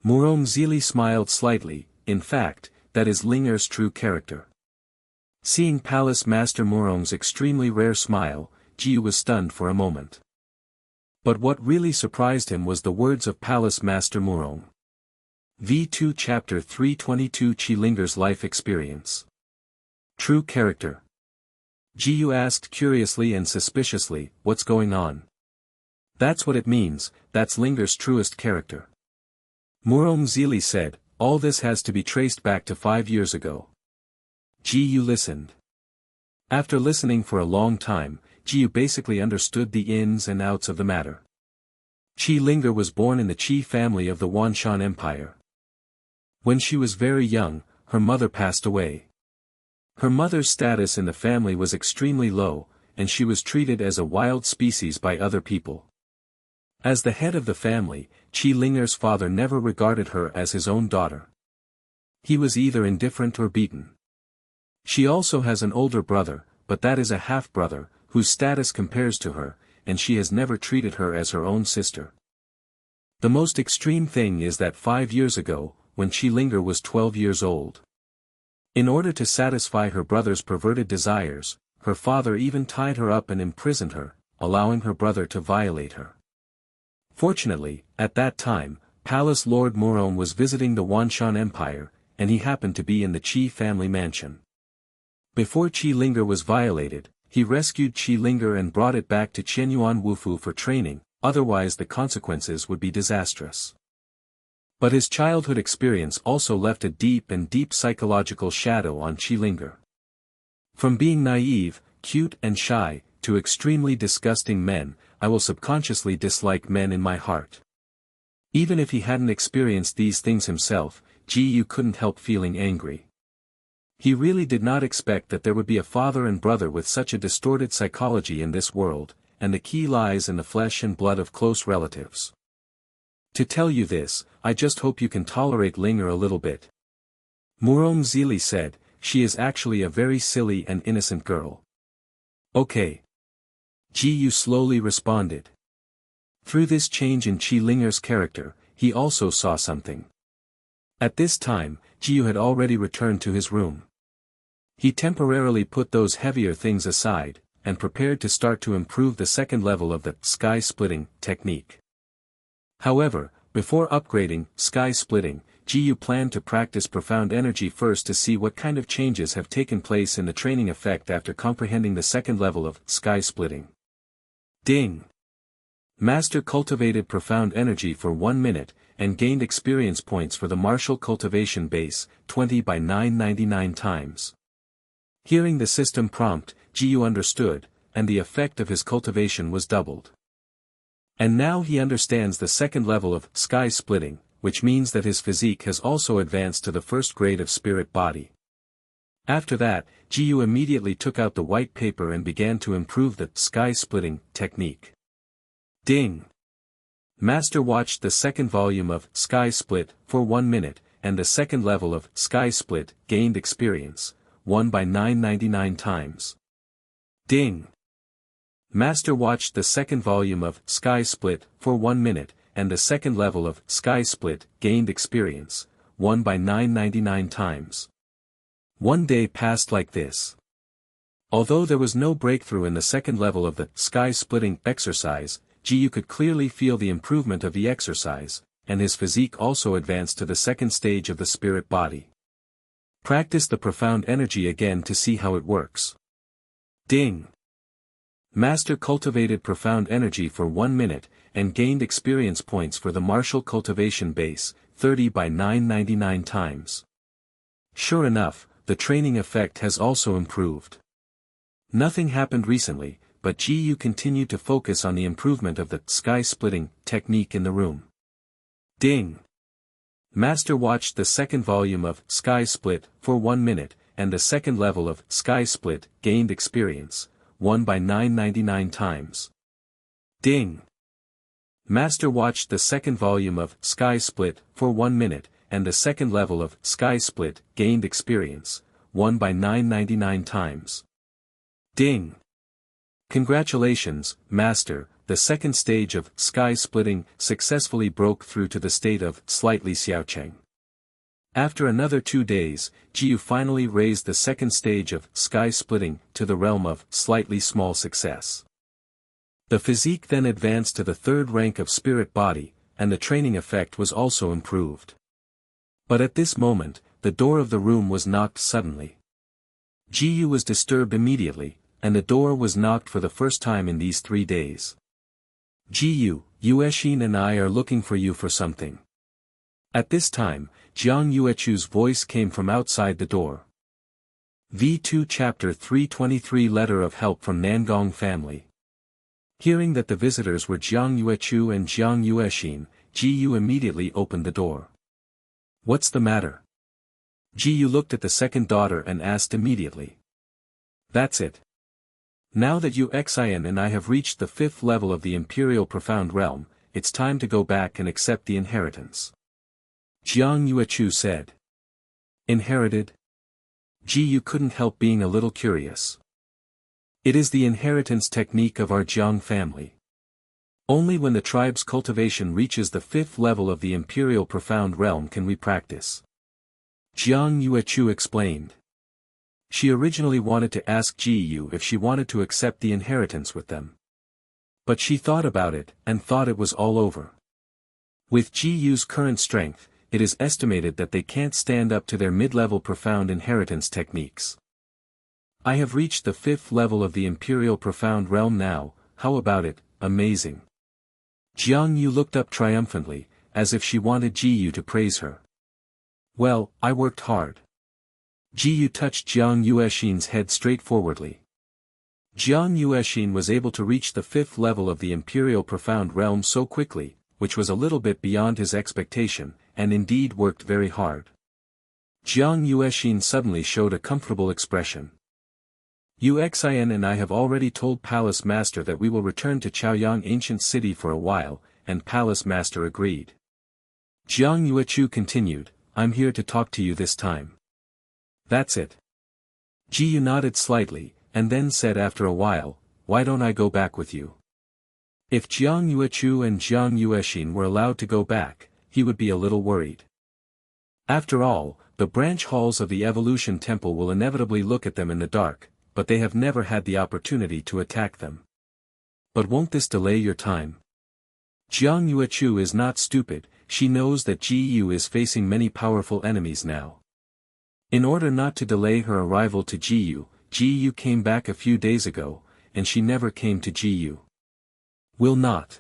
Murong Zili smiled slightly. In fact, that is Linger's true character. Seeing Palace Master Murong's extremely rare smile, Ji Yu was stunned for a moment. But what really surprised him was the words of Palace Master Murong. V2 Chapter 322 Qi Linger's life experience. True character. Ji Yu asked curiously and suspiciously, what's going on? That's what it means, that's Linger's truest character. Murong Zili said, all this has to be traced back to 5 years ago. Ji Yu listened. After listening for a long time, Ji Yu basically understood the ins and outs of the matter. Qi Linger was born in the Qi family of the Wanshan Empire. When she was very young, her mother passed away. Her mother's status in the family was extremely low, and she was treated as a wild species by other people. As the head of the family, Qi Linger's father never regarded her as his own daughter. He was either indifferent or beaten. She also has an older brother, but that is a half-brother, whose status compares to her, and she has never treated her as her own sister. The most extreme thing is that 5 years ago, when Qi Linger was 12 years old. In order to satisfy her brother's perverted desires, her father even tied her up and imprisoned her, allowing her brother to violate her. Fortunately, at that time, Palace Lord Murong was visiting the Wanshan Empire, and he happened to be in the Qi family mansion. Before Qi Linger was violated, he rescued Qi Linger and brought it back to Qianyuan Wufu for training, otherwise the consequences would be disastrous. But his childhood experience also left a deep psychological shadow on Qi Linger. From being naive, cute and shy, to extremely disgusting men, I will subconsciously dislike men in my heart. Even if he hadn't experienced these things himself, Ji Yu couldn't help feeling angry. He really did not expect that there would be a father and brother with such a distorted psychology in this world, and the key lies in the flesh and blood of close relatives. To tell you this, I just hope you can tolerate Linger a little bit. Murong Zili said, she is actually a very silly and innocent girl. Okay. Ji Yu slowly responded. Through this change in Qi Linger's character, he also saw something. At this time, Ji Yu had already returned to his room. He temporarily put those heavier things aside, and prepared to start to improve the second level of the sky-splitting technique. However, before upgrading sky-splitting, Ji Yu planned to practice profound energy first to see what kind of changes have taken place in the training effect after comprehending the second level of sky-splitting. Ding! Master cultivated profound energy for 1 minute, and gained experience points for the martial cultivation base, 20 by 999 times. Hearing the system prompt, Ji Yu understood, and the effect of his cultivation was doubled. And now he understands the second level of sky-splitting, which means that his physique has also advanced to the first grade of spirit body. After that, Ji Yu immediately took out the white paper and began to improve the sky-splitting technique. Ding! Master watched the second volume of Sky Split for 1 minute, and the second level of Sky Split gained experience, 1 by 999 times. Ding! Master watched the second volume of Sky Split for 1 minute, and the second level of Sky Split gained experience, 1 by 999 times. One day passed like this. Although there was no breakthrough in the second level of the sky-splitting exercise, Ji Yu could clearly feel the improvement of the exercise, and his physique also advanced to the second stage of the spirit body. Practice the profound energy again to see how it works. Ding! Master cultivated profound energy for 1 minute, and gained experience points for the martial cultivation base, 30 by 999 times. Sure enough, the training effect has also improved. Nothing happened recently, but Ji Yu continued to focus on the improvement of the sky-splitting technique in the room. Ding! Master watched the second volume of Sky Split for 1 minute, and the second level of Sky Split gained experience, 1 by 999 times. Ding! Master watched the second volume of Sky Split for 1 minute, and the second level of Sky Split gained experience, 1 by 999 times. Ding! Congratulations, Master, the second stage of Sky Splitting successfully broke through to the state of slightly xiaocheng. After another 2 days, Ji Yu finally raised the second stage of Sky Splitting to the realm of slightly small success. The physique then advanced to the third rank of spirit body, and the training effect was also improved. But at this moment, the door of the room was knocked suddenly. Ji Yu was disturbed immediately, and the door was knocked for the first time in these 3 days. Ji Yu, Yuexin and I are looking for you for something. At this time, Jiang Yuechu's voice came from outside the door. V2 Chapter 323 Letter of Help from Nangong Family. Hearing that the visitors were Jiang Yuechu and Jiang Yuexin, Ji Yu immediately opened the door. What's the matter? Ji Yu looked at the second daughter and asked immediately. That's it. Now that Yu Xian and I have reached the 5th level of the Imperial Profound Realm, it's time to go back and accept the inheritance. Jiang Yuechu said. Inherited? Ji Yu couldn't help being a little curious. It is the inheritance technique of our Jiang family. Only when the tribe's cultivation reaches the 5th level of the Imperial Profound Realm can we practice. Jiang Yuechu explained. She originally wanted to ask Ji Yu if she wanted to accept the inheritance with them. But she thought about it and thought it was all over. With Ji Yu's current strength, it is estimated that they can't stand up to their mid-level profound inheritance techniques. I have reached the 5th level of the Imperial Profound Realm now, how about it, amazing. Jiang Yu looked up triumphantly, as if she wanted Ji Yu to praise her. Well, I worked hard. Ji Yu touched Jiang Yuexin's head straightforwardly. Jiang Yuexin was able to reach the 5th level of the Imperial Profound Realm so quickly, which was a little bit beyond his expectation, and indeed worked very hard. Jiang Yuexin suddenly showed a comfortable expression. Yu Xian and I have already told Palace Master that we will return to Chaoyang Ancient City for a while, and Palace Master agreed. Jiang Yuechu continued, I'm here to talk to you this time. That's it. Ji Yu nodded slightly, and then said after a while, why don't I go back with you? If Jiang Yuechu and Jiang Yuexin were allowed to go back, he would be a little worried. After all, the branch halls of the Evolution Temple will inevitably look at them in the dark, but they have never had the opportunity to attack them. But won't this delay your time? Jiang Yuechu is not stupid, she knows that Ji Yu is facing many powerful enemies now. In order not to delay her arrival to Ji Yu came back a few days ago, and she never came to Ji Yu. Will not.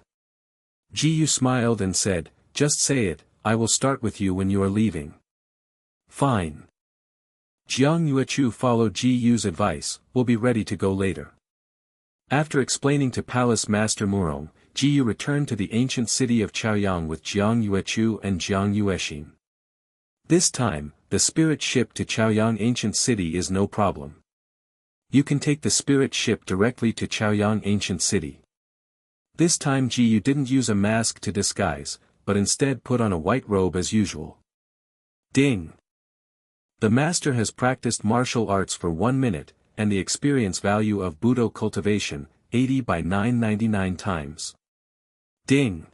Ji Yu smiled and said, just say it, I will start with you when you are leaving. Fine. Jiang Yuechu followed Ji Yu's advice, we'll be ready to go later. After explaining to Palace Master Murong, Ji Yu returned to the ancient city of Chaoyang with Jiang Yuechu and Jiang Yuexin. This time, the spirit ship to Chaoyang Ancient City is no problem. You can take the spirit ship directly to Chaoyang Ancient City. This time Ji Yu didn't use a mask to disguise, but instead put on a white robe as usual. Ding! The master has practiced martial arts for 1 minute, and the experience value of Budo cultivation, 80 by 999 times. Ding!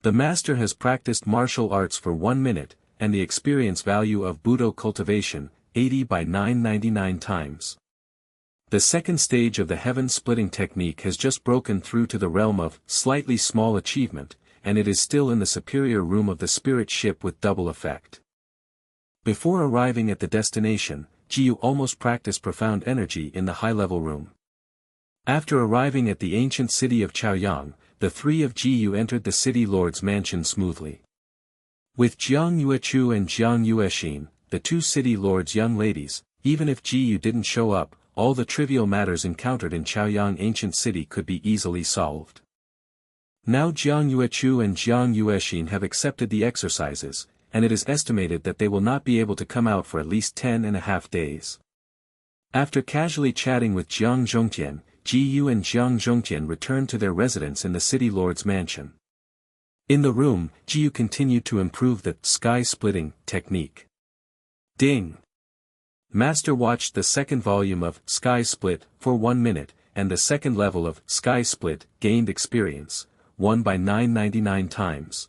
The master has practiced martial arts for 1 minute, and the experience value of Budo cultivation, 80 by 999 times. The second stage of the heaven-splitting technique has just broken through to the realm of slightly small achievement, and it is still in the superior room of the spirit ship with double effect. Before arriving at the destination, Ji Yu almost practiced profound energy in the high-level room. After arriving at the ancient city of Chaoyang, the three of Ji Yu entered the city lord's mansion smoothly. With Jiang Yuechu and Jiang Yuexin, the two city lords' young ladies, even if Ji Yu didn't show up, all the trivial matters encountered in Chaoyang Ancient City could be easily solved. Now Jiang Yuechu and Jiang Yuexin have accepted the exercises, and it is estimated that they will not be able to come out for at least 10.5 days. After casually chatting with Jiang Zhongtian, Ji Yu and Jiang Zhongtian returned to their residence in the city lord's mansion. In the room, Ji Yu continued to improve the sky-splitting technique. Ding! Master watched the second volume of Sky Split for 1 minute, and the second level of Sky Split gained experience, 1 by 999 times.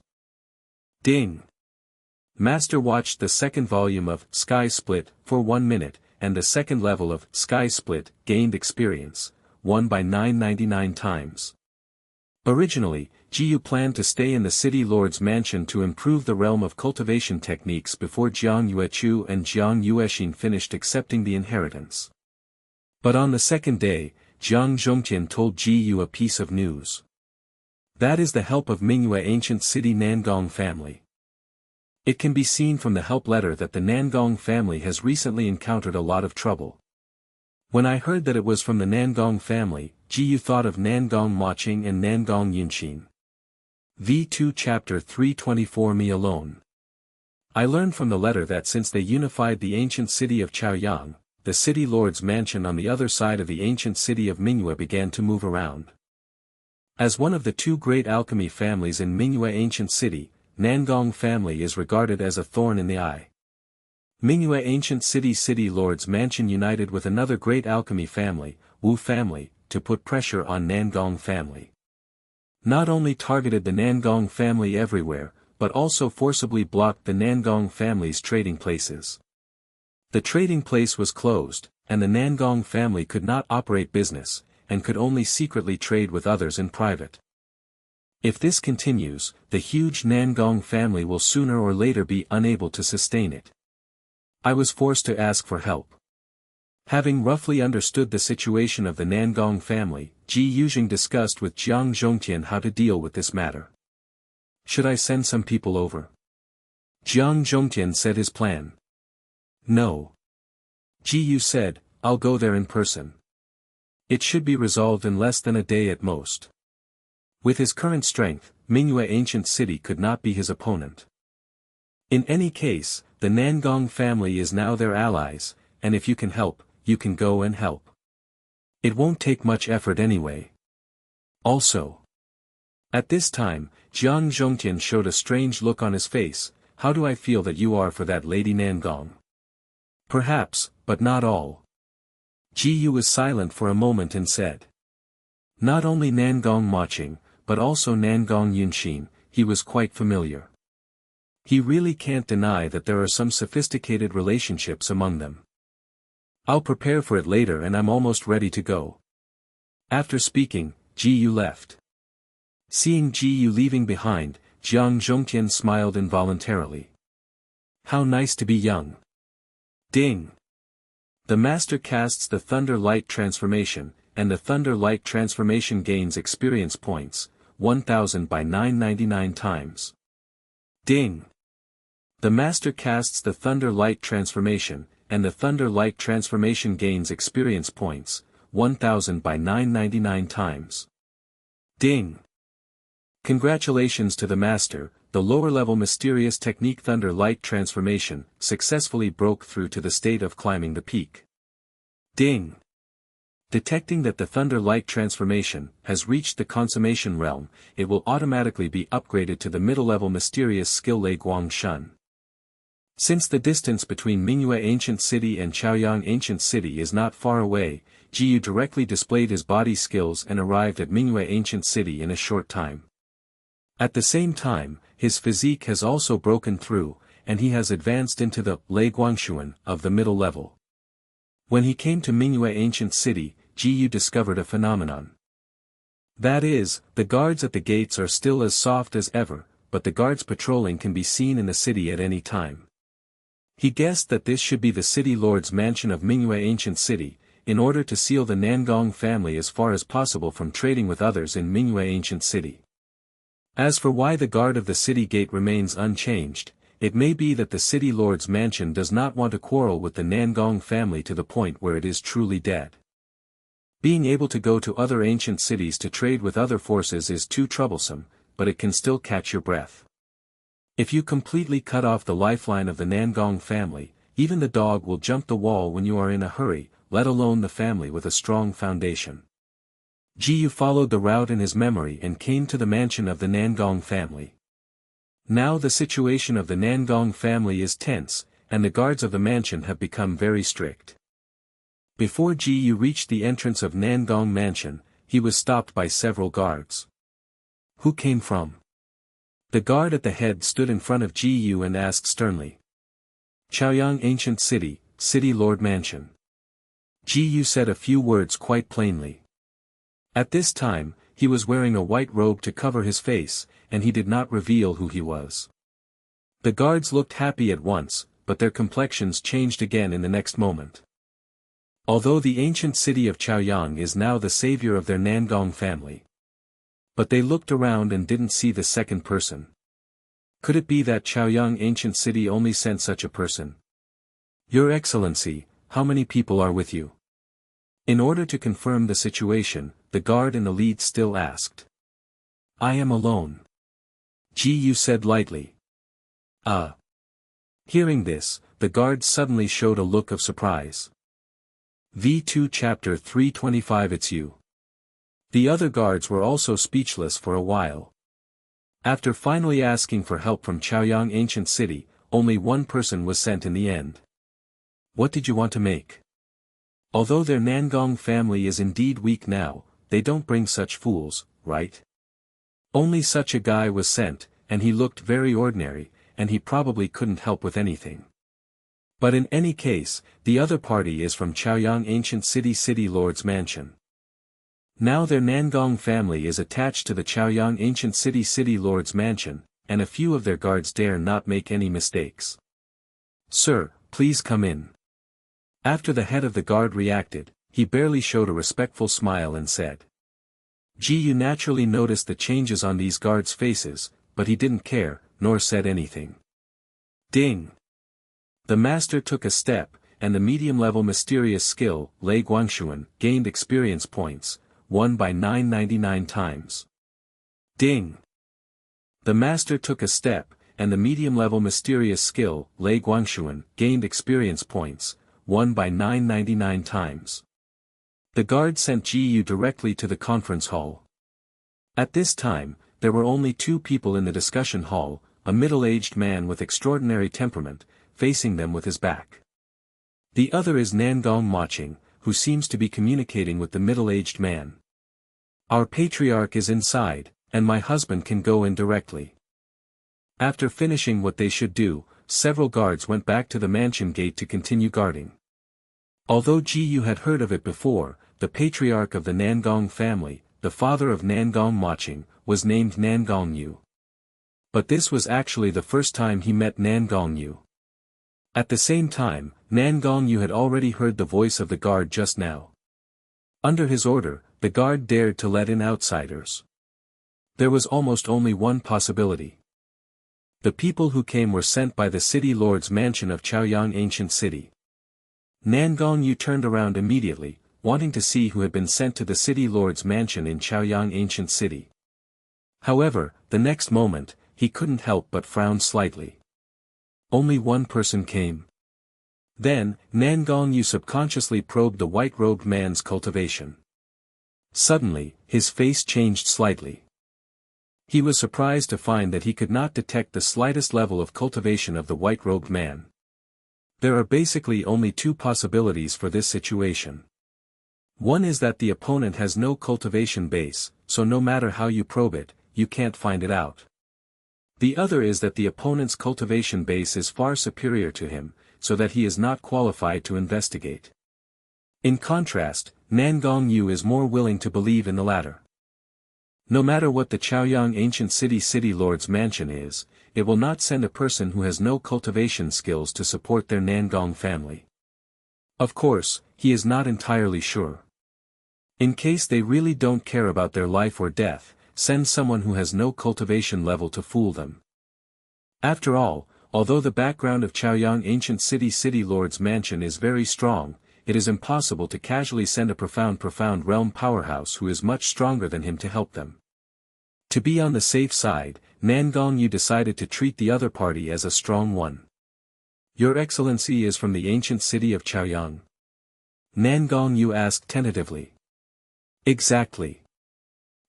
Ding! Master watched the second volume of Sky Split for 1 minute, and the second level of Sky Split gained experience, 1 by 999 times. Originally, Ji Yu planned to stay in the city lord's mansion to improve the realm of cultivation techniques before Jiang Yuechu and Jiang Yuexin finished accepting the inheritance. But on the second day, Jiang Zhongtian told Ji Yu a piece of news. That is the help of Manhwa ancient city Nangong family. It can be seen from the help letter that the Nangong family has recently encountered a lot of trouble. When I heard that it was from the Nangong family, Ji Yu thought of Nangong Maching and Nangong Yunqin. V2 Chapter 324 Me Alone. I learned from the letter that since they unified the ancient city of Chaoyang, the city lord's mansion on the other side of the ancient city of Manhwa began to move around. As one of the two great alchemy families in Manhwa ancient city, Nangong family is regarded as a thorn in the eye. Manhwa ancient city lord's mansion united with another great alchemy family, Wu family, to put pressure on Nangong family. Not only targeted the Nangong family everywhere, but also forcibly blocked the Nangong family's trading places. The trading place was closed, and the Nangong family could not operate business, and could only secretly trade with others in private. If this continues, the huge Nangong family will sooner or later be unable to sustain it. I was forced to ask for help. Having roughly understood the situation of the Nangong family, Ji Yuzheng discussed with Jiang Zhongtian how to deal with this matter. Should I send some people over? Jiang Zhongtian said his plan. No. Ji Yu said, I'll go there in person. It should be resolved in less than a day at most. With his current strength, Manhwa ancient city could not be his opponent. In any case, the Nangong family is now their allies, and if you can help, you can go and help. It won't take much effort anyway. Also. At this time, Jiang Zhongtian showed a strange look on his face. How do I feel that you are for that lady Nangong? Perhaps, but not all. Ji Yu was silent for a moment and said. Not only Nangong Maching, but also Nangong Yunxin, he was quite familiar. He really can't deny that there are some sophisticated relationships among them. I'll prepare for it later and I'm almost ready to go. After speaking, Ji Yu left. Seeing Ji Yu leaving behind, Jiang Zhongtian smiled involuntarily. How nice to be young. Ding! The master casts the thunder light transformation, and the thunder light transformation gains experience points, 1000 by 999 times. Ding! The master casts the thunder light transformation, and the thunder light transformation gains experience points, 1000 by 999 times. Ding! Congratulations to the master, the lower-level mysterious technique thunder light transformation successfully broke through to the state of climbing the peak. Ding! Detecting that the thunder light transformation has reached the consummation realm, it will automatically be upgraded to the middle-level mysterious skill Lei Guang Shun. Since the distance between Manhwa ancient city and Chaoyang ancient city is not far away, Ji Yu directly displayed his body skills and arrived at Manhwa ancient city in a short time. At the same time, his physique has also broken through, and he has advanced into the Lei Guangshuan of the middle level. When he came to Manhwa ancient city, Ji Yu discovered a phenomenon. That is, the guards at the gates are still as soft as ever, but the guards patrolling can be seen in the city at any time. He guessed that this should be the city lord's mansion of Manhwa ancient city, in order to seal the Nangong family as far as possible from trading with others in Manhwa ancient city. As for why the guard of the city gate remains unchanged, it may be that the city lord's mansion does not want to quarrel with the Nangong family to the point where it is truly dead. Being able to go to other ancient cities to trade with other forces is too troublesome, but it can still catch your breath. If you completely cut off the lifeline of the Nangong family, even the dog will jump the wall when you are in a hurry, let alone the family with a strong foundation. Ji Yu followed the route in his memory and came to the mansion of the Nangong family. Now the situation of the Nangong family is tense, and the guards of the mansion have become very strict. Before Ji Yu reached the entrance of Nangong mansion, he was stopped by several guards. Who came from? The guard at the head stood in front of Ji Yu and asked sternly. Chaoyang ancient city, city lord mansion. Ji Yu said a few words quite plainly. At this time, he was wearing a white robe to cover his face, and he did not reveal who he was. The guards looked happy at once, but their complexions changed again in the next moment. Although the ancient city of Chaoyang is now the savior of their Nangong family. But they looked around and didn't see the second person. Could it be that Chaoyang ancient city only sent such a person? Your Excellency, how many people are with you? In order to confirm the situation, the guard in the lead still asked. I am alone. Ji Yu said lightly. Hearing this, the guards suddenly showed a look of surprise. V2 Chapter 325 It's you. The other guards were also speechless for a while. After finally asking for help from Chaoyang Ancient City, only one person was sent in the end. What did you want to make? Although their Nangong family is indeed weak now, they don't bring such fools, right? Only such a guy was sent, and he looked very ordinary, and he probably couldn't help with anything. But in any case, the other party is from Chaoyang Ancient City Lord's mansion. Now their Nangong family is attached to the Chaoyang Ancient City Lord's mansion, and a few of their guards dare not make any mistakes. Sir, please come in. After the head of the guard reacted, he barely showed a respectful smile and said. Ji Yu naturally noticed the changes on these guards' faces, but he didn't care, nor said anything. Ding! The master took a step, and the medium-level mysterious skill, Lei Guangshuan, gained experience points, won by 999 times. Ding! The master took a step, and the medium-level mysterious skill, Lei Guangshuan, gained experience points, won by 999 times. The guard sent Ji Yu directly to the conference hall. At this time, there were only two people in the discussion hall, a middle-aged man with extraordinary temperament, facing them with his back. The other is Nangong Maching, who seems to be communicating with the middle-aged man. Our patriarch is inside, and my husband can go in directly. After finishing what they should do, several guards went back to the mansion gate to continue guarding. Although Ji Yu had heard of it before, the patriarch of the Nangong family, the father of Nangong Maching, was named Nangong Yu. But this was actually the first time he met Nangong Yu. At the same time, Nangong Yu had already heard the voice of the guard just now. Under his order, the guard dared to let in outsiders. There was almost only one possibility. The people who came were sent by the city lord's mansion of Chaoyang Ancient City. Nangong Yu turned around immediately, wanting to see who had been sent to the city lord's mansion in Chaoyang Ancient City. However, the next moment, he couldn't help but frown slightly. Only one person came. Then, Nangong Yu subconsciously probed the white-robed man's cultivation. Suddenly, his face changed slightly. He was surprised to find that he could not detect the slightest level of cultivation of the white-robed man. There are basically only two possibilities for this situation. One is that the opponent has no cultivation base, so no matter how you probe it, you can't find it out. The other is that the opponent's cultivation base is far superior to him, so that he is not qualified to investigate. In contrast, Nangong Yu is more willing to believe in the latter. No matter what the Chaoyang Ancient City Lord's mansion is, it will not send a person who has no cultivation skills to support their Nangong family. Of course, he is not entirely sure. In case they really don't care about their life or death, send someone who has no cultivation level to fool them. After all, although the background of Chaoyang Ancient City Lord's mansion is very strong, it is impossible to casually send a profound realm powerhouse who is much stronger than him to help them. To be on the safe side, Nangong Yu decided to treat the other party as a strong one. Your Excellency is from the ancient city of Chaoyang? Nangong Yu asked tentatively. Exactly.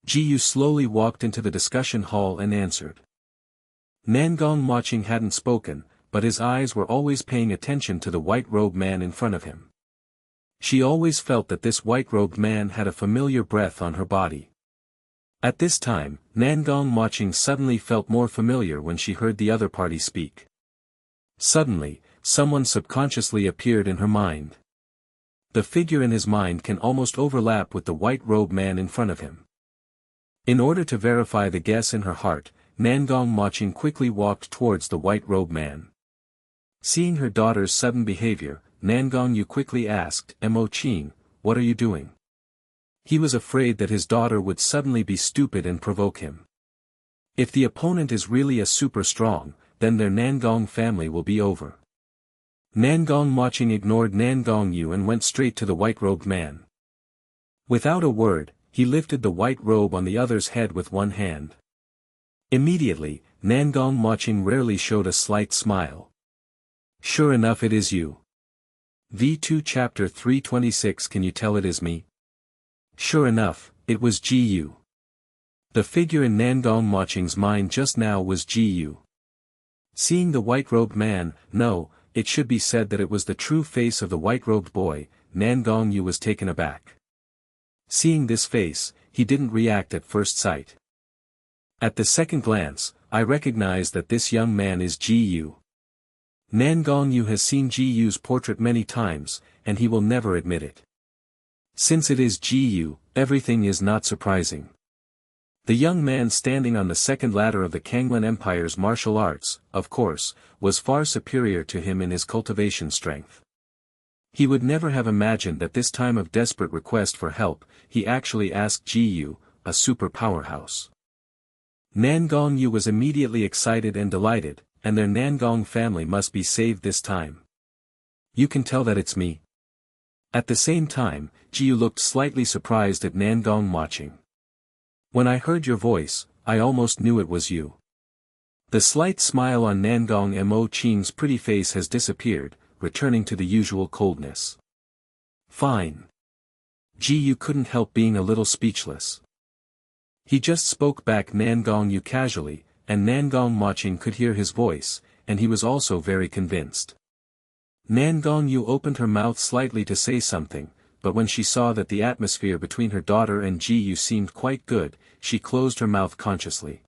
Ji Yu slowly walked into the discussion hall and answered. Nangong Maching hadn't spoken, but his eyes were always paying attention to the white-robed man in front of him. She always felt that this white-robed man had a familiar breath on her body. At this time, Nangong Maching suddenly felt more familiar when she heard the other party speak. Suddenly, someone subconsciously appeared in her mind. The figure in his mind can almost overlap with the white-robed man in front of him. In order to verify the guess in her heart, Nangong Maching quickly walked towards the white-robed man. Seeing her daughter's sudden behavior, Nangong Yu quickly asked, "Mo Qing, what are you doing?" He was afraid that his daughter would suddenly be stupid and provoke him. If the opponent is really a super strong, then their Nangong family will be over. Nangong Maching ignored Nangong Yu and went straight to the white-robed man. Without a word, he lifted the white robe on the other's head with one hand. Immediately, Nangong Maching rarely showed a slight smile. Sure enough it is you. V2 Chapter 326 Can you tell it is me? Sure enough, it was Gu. The figure in Nangong Maching's mind just now was Gu. Seeing the white-robed man, no, it should be said that it was the true face of the white-robed boy, Nangong Yu was taken aback. Seeing this face, he didn't react at first sight. At the second glance, I recognized that this young man is Gu. Nangong Yu has seen Gu's portrait many times, and he will never admit it. Since it is Gu, everything is not surprising. The young man standing on the second ladder of the Kanglen Empire's martial arts, of course, was far superior to him in his cultivation strength. He would never have imagined that this time of desperate request for help, he actually asked Gu, a super powerhouse. Nangong Yu was immediately excited and delighted, and their Nangong family must be saved this time. You can tell that it's me. At the same time, Gu looked slightly surprised at Nangong Maching. When I heard your voice, I almost knew it was you. The slight smile on Nangong Mo Ching's pretty face has disappeared, returning to the usual coldness. Fine. Gu couldn't help being a little speechless. He just spoke back Nangong Yu casually, and Nangong Maching could hear his voice, and he was also very convinced. Nangong Yu opened her mouth slightly to say something, but when she saw that the atmosphere between her daughter and Gu seemed quite good, she closed her mouth consciously.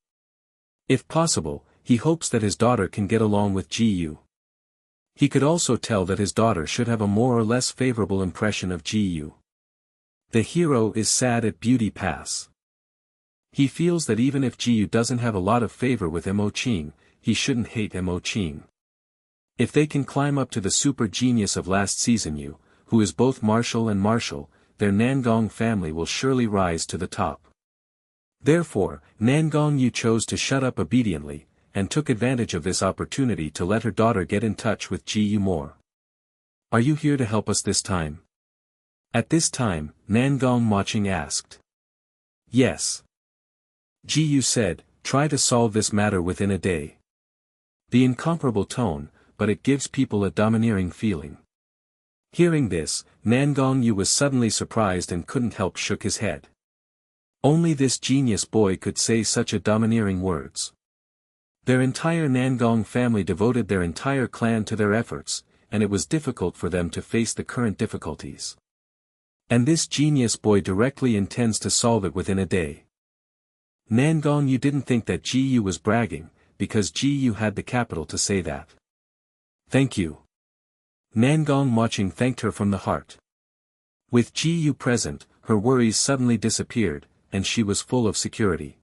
If possible, he hopes that his daughter can get along with Gu. He could also tell that his daughter should have a more or less favorable impression of Gu. The hero is sad at Beauty Pass. He feels that even if Gu doesn't have a lot of favor with Mo Ching, he shouldn't hate Mo Ching. If they can climb up to the super genius of last season Yu, who is both martial and martial, their Nangong family will surely rise to the top. Therefore, Nangong Yu chose to shut up obediently, and took advantage of this opportunity to let her daughter get in touch with Gu more. Are you here to help us this time? At this time, Nangong Maching asked. Yes. Gu said, try to solve this matter within a day. The incomparable tone, but it gives people a domineering feeling. Hearing this, Nangong Yu was suddenly surprised and couldn't help shook his head. Only this genius boy could say such a domineering words. Their entire Nangong family devoted their entire clan to their efforts, and it was difficult for them to face the current difficulties. And this genius boy directly intends to solve it within a day. Nangong Yu didn't think that Gu was bragging, because Gu had the capital to say that. Thank you. Nangong Maching thanked her from the heart. With Gu present, her worries suddenly disappeared, and she was full of security.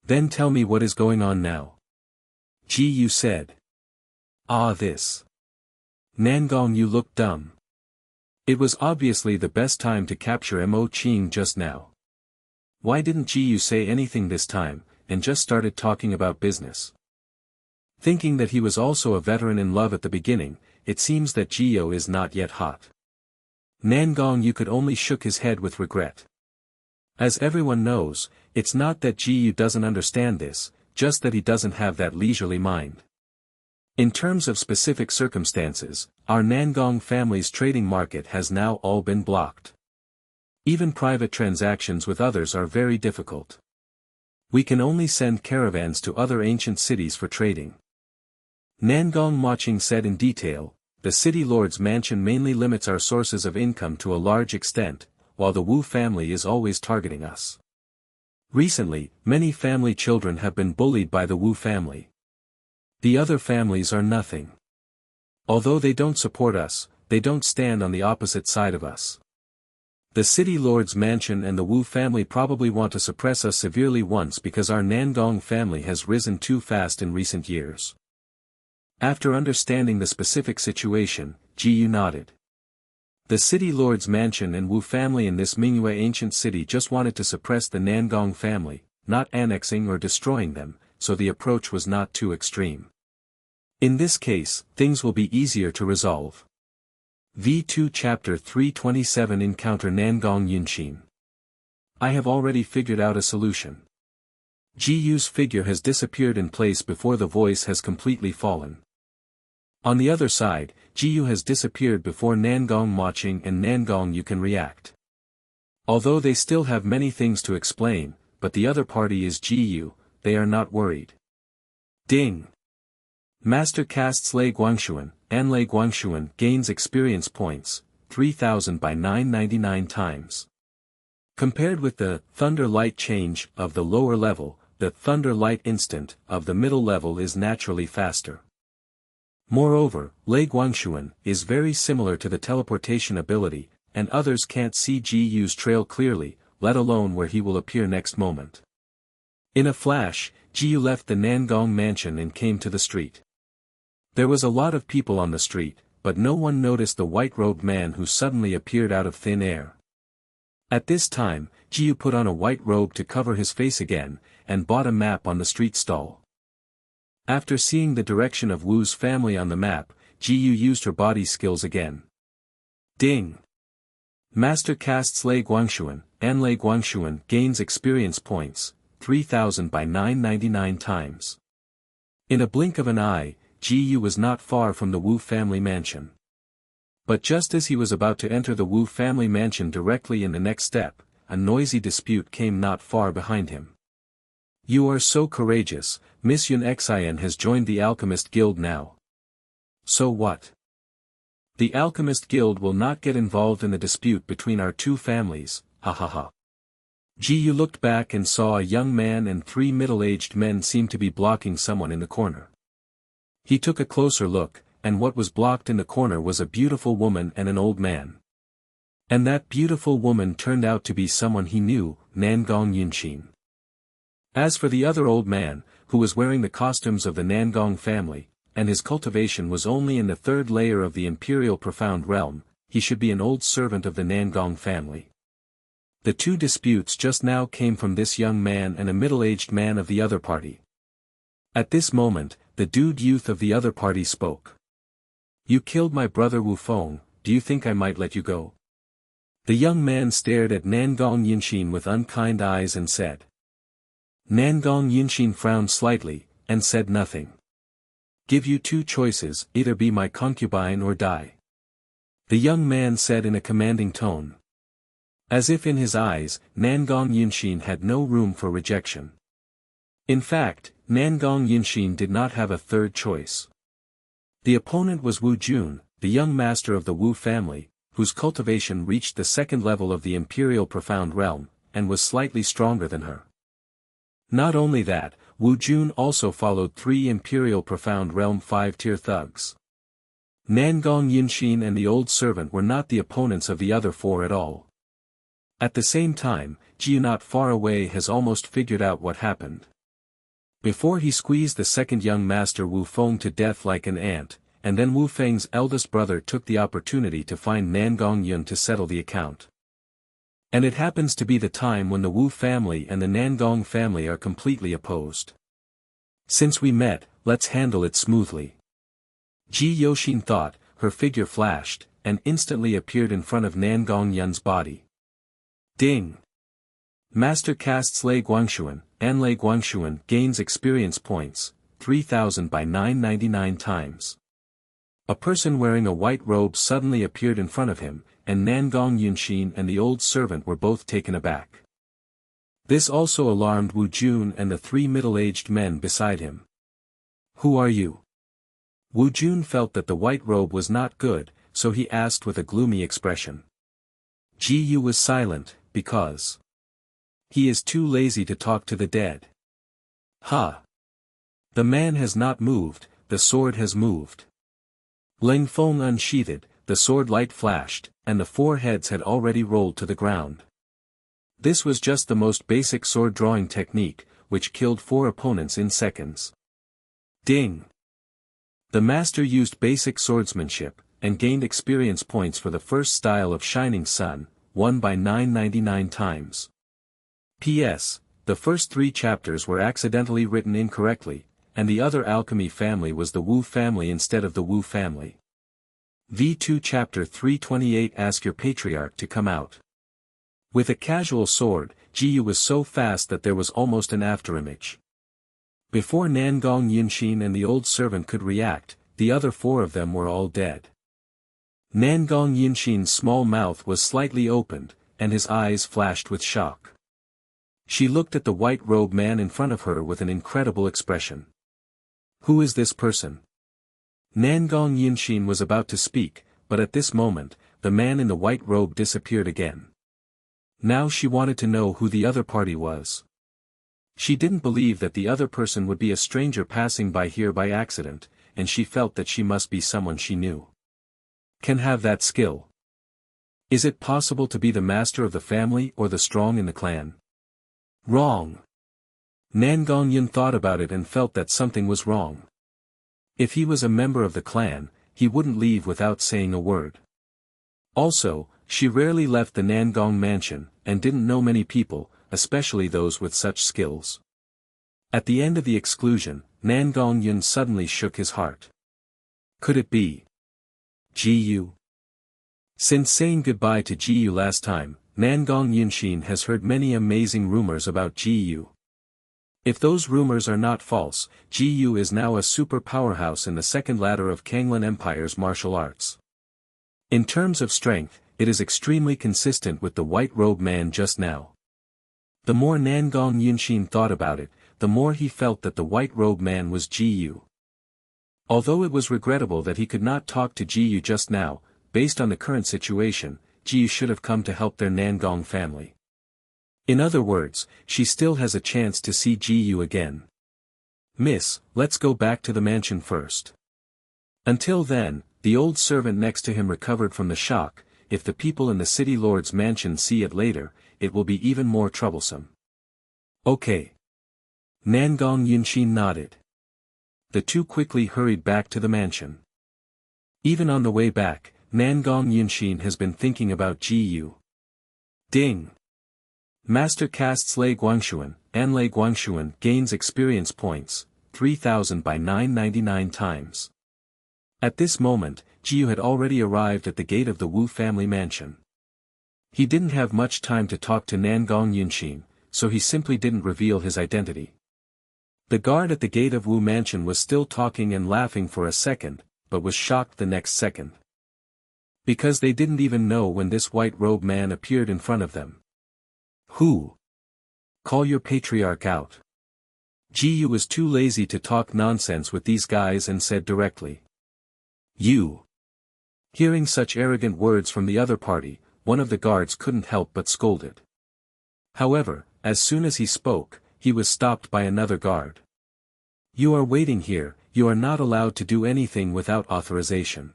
Then tell me what is going on now. Gu said. This. Nangong Yu looked dumb. It was obviously the best time to capture Mo Ching just now. Why didn't Gu say anything this time, and just started talking about business? Thinking that he was also a veteran in love at the beginning, it seems that Gu is not yet hot. Nangong Yu could only shook his head with regret. As everyone knows, it's not that Gu doesn't understand this, just that he doesn't have that leisurely mind. In terms of specific circumstances, our Nangong family's trading market has now all been blocked. Even private transactions with others are very difficult. We can only send caravans to other ancient cities for trading. Nangong Maching said in detail, the city lord's mansion mainly limits our sources of income to a large extent, while the Wu family is always targeting us. Recently, many family children have been bullied by the Wu family. The other families are nothing. Although they don't support us, they don't stand on the opposite side of us. The city lord's mansion and the Wu family probably want to suppress us severely once because our Nangong family has risen too fast in recent years. After understanding the specific situation, Gu nodded. The city lord's mansion and Wu family in this Manhwa ancient city just wanted to suppress the Nangong family, not annexing or destroying them, so the approach was not too extreme. In this case, things will be easier to resolve. V2 Chapter 327 Encounter Nangong Yunshin. I have already figured out a solution. Gu's figure has disappeared in place before the voice has completely fallen. On the other side, Jiyu has disappeared before Nangong Maching and Nangong Yu can react. Although they still have many things to explain, but the other party is Jiyu, they are not worried. Ding! Master casts Lei Guangshuan, and Lei Guangshuan gains experience points, 3000 by 999 times. Compared with the Thunder Light change of the lower level, the Thunder Light instant of the middle level is naturally faster. Moreover, Lei Guangshuan is very similar to the teleportation ability, and others can't see Jiyu's trail clearly, let alone where he will appear next moment. In a flash, Jiyu left the Nangong mansion and came to the street. There was a lot of people on the street, but no one noticed the white-robed man who suddenly appeared out of thin air. At this time, Jiyu put on a white robe to cover his face again, and bought a map on the street stall. After seeing the direction of Wu's family on the map, Jiyu used her body skills again. Ding! Master casts Lei Guangshuan, and Lei Guangshuan gains experience points, 3000 by 999 times. In a blink of an eye, Jiyu was not far from the Wu family mansion. But just as he was about to enter the Wu family mansion directly in the next step, a noisy dispute came not far behind him. You are so courageous, Miss Yun Xian has joined the Alchemist Guild now. So what? The Alchemist Guild will not get involved in the dispute between our two families, ha ha ha. Jiyu looked back and saw a young man and 3 middle-aged men seem to be blocking someone in the corner. He took a closer look, and what was blocked in the corner was a beautiful woman and an old man. And that beautiful woman turned out to be someone he knew, Nangong Yunshin. As for the other old man, who was wearing the costumes of the Nangong family, and his cultivation was only in the 3rd layer of the Imperial Profound Realm, he should be an old servant of the Nangong family. The two disputes just now came from this young man and a middle-aged man of the other party. At this moment, the dude youth of the other party spoke. You killed my brother Wu Feng, do you think I might let you go? The young man stared at Nangong Yunshin with unkind eyes and said. Nangong Yunshin frowned slightly, and said nothing. Give you 2 choices, either be my concubine or die. The young man said in a commanding tone. As if in his eyes, Nangong Yunshin had no room for rejection. In fact, Nangong Yunshin did not have a 3rd choice. The opponent was Wu Jun, the young master of the Wu family, whose cultivation reached the 2nd level of the Imperial Profound Realm, and was slightly stronger than her. Not only that, Wu Jun also followed 3 Imperial Profound Realm 5-tier thugs. Nangong Yunshin and the old servant were not the opponents of the other 4 at all. At the same time, Jiyu not far away has almost figured out what happened. Before he squeezed the 2nd young master Wu Feng to death like an ant, and then Wu Feng's eldest brother took the opportunity to find Nangong Yun to settle the account. And it happens to be the time when the Wu family and the Nangong family are completely opposed. Since we met, let's handle it smoothly. Ji Yoshin thought, her figure flashed, and instantly appeared in front of Nangong Yun's body. Ding! Master casts Lei Guangshuan, and Lei Guangshuan gains experience points, 3000 by 999 times. A person wearing a white robe suddenly appeared in front of him, and Nangong Yunshin and the old servant were both taken aback. This also alarmed Wu Jun and the 3 middle-aged men beside him. Who are you? Wu Jun felt that the white robe was not good, so he asked with a gloomy expression. Ji Yu was silent, because he is too lazy to talk to the dead. Ha! The man has not moved, the sword has moved. Ling Feng unsheathed, the sword light flashed, and the 4 heads had already rolled to the ground. This was just the most basic sword drawing technique, which killed 4 opponents in seconds. Ding! The master used basic swordsmanship, and gained experience points for the first style of Shining Sun, 1 by 999 times. P.S. The first 3 chapters were accidentally written incorrectly, and the other alchemy family was the Wu family instead of the Wu family. V2 Chapter 328 Ask your patriarch to come out. With a casual sword, Jiyu was so fast that there was almost an afterimage. Before Nangong Yunshin and the old servant could react, the other 4 of them were all dead. Nangong Yinshin's small mouth was slightly opened, and his eyes flashed with shock. She looked at the white-robed man in front of her with an incredible expression. Who is this person? Nangong Yinshin was about to speak, but at this moment, the man in the white robe disappeared again. Now she wanted to know who the other party was. She didn't believe that the other person would be a stranger passing by here by accident, and she felt that she must be someone she knew. Can have that skill. Is it possible to be the master of the family or the strong in the clan? Wrong. Nangong Yin thought about it and felt that something was wrong. If he was a member of the clan, he wouldn't leave without saying a word. Also, she rarely left the Nangong mansion, and didn't know many people, especially those with such skills. At the end of the exclusion, Nangong Yin suddenly shook his heart. Could it be Ji-yu? Since saying goodbye to Ji-yu last time, Nangong Yinshin has heard many amazing rumors about Ji-yu. If those rumors are not false, Ji-yu is now a super powerhouse in the second ladder of Kanglan Empire's martial arts. In terms of strength, it is extremely consistent with the white-robed man just now. The more Nangong Yinshin thought about it, the more he felt that the white-robed man was Ji-yu. Although it was regrettable that he could not talk to Ji-yu just now, based on the current situation, Ji-yu should have come to help their Nangong family. In other words, she still has a chance to see Ji-yu again. Miss, let's go back to the mansion first. Until then, the old servant next to him recovered from the shock. If the people in the city lord's mansion see it later, it will be even more troublesome. Okay. Nangong Yinshin nodded. The 2 quickly hurried back to the mansion. Even on the way back, Nangong Yinshin has been thinking about Ji-yu. Ding! Master casts Lei Guangshuan, and Lei Guangshuan gains experience points, 3,000 by 999 times. At this moment, Ji-yu had already arrived at the gate of the Wu family mansion. He didn't have much time to talk to Nangong Yinshin, so he simply didn't reveal his identity. The guard at the gate of Wu mansion was still talking and laughing for a second, but was shocked the next second. Because they didn't even know when this white-robed man appeared in front of them. Who? Call your patriarch out. Ji-yu was too lazy to talk nonsense with these guys and said directly. You. Hearing such arrogant words from the other party, one of the guards couldn't help but scold it. However, as soon as he spoke, he was stopped by another guard. You are waiting here, you are not allowed to do anything without authorization.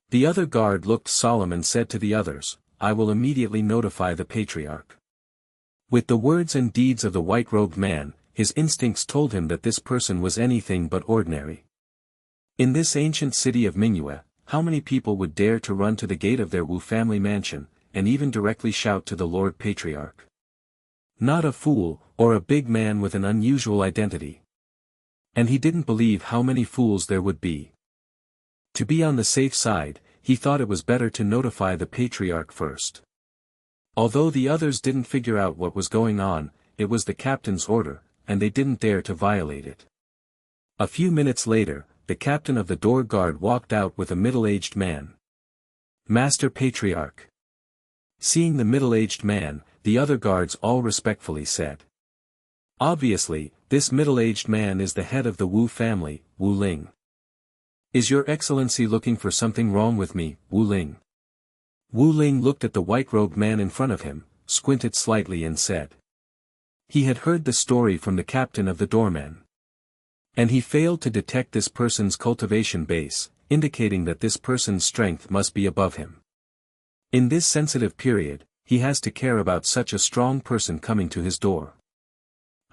The other guard looked solemn and said to the others, I will immediately notify the patriarch. With the words and deeds of the white-robed man, his instincts told him that this person was anything but ordinary. In this ancient city of Manhwa, how many people would dare to run to the gate of their Wu family mansion, and even directly shout to the Lord Patriarch? Not a fool, or a big man with an unusual identity. And he didn't believe how many fools there would be. To be on the safe side, he thought it was better to notify the Patriarch first. Although the others didn't figure out what was going on, it was the captain's order, and they didn't dare to violate it. A few minutes later, the captain of the door guard walked out with a middle-aged man. Master Patriarch. Seeing the middle-aged man, the other guards all respectfully said. Obviously, this middle-aged man is the head of the Wu family, Wu Ling. Is your excellency looking for something wrong with me, Wu Ling? Wu Ling looked at the white-robed man in front of him, squinted slightly and said. He had heard the story from the captain of the doormen. And he failed to detect this person's cultivation base, indicating that this person's strength must be above him. In this sensitive period, he has to care about such a strong person coming to his door.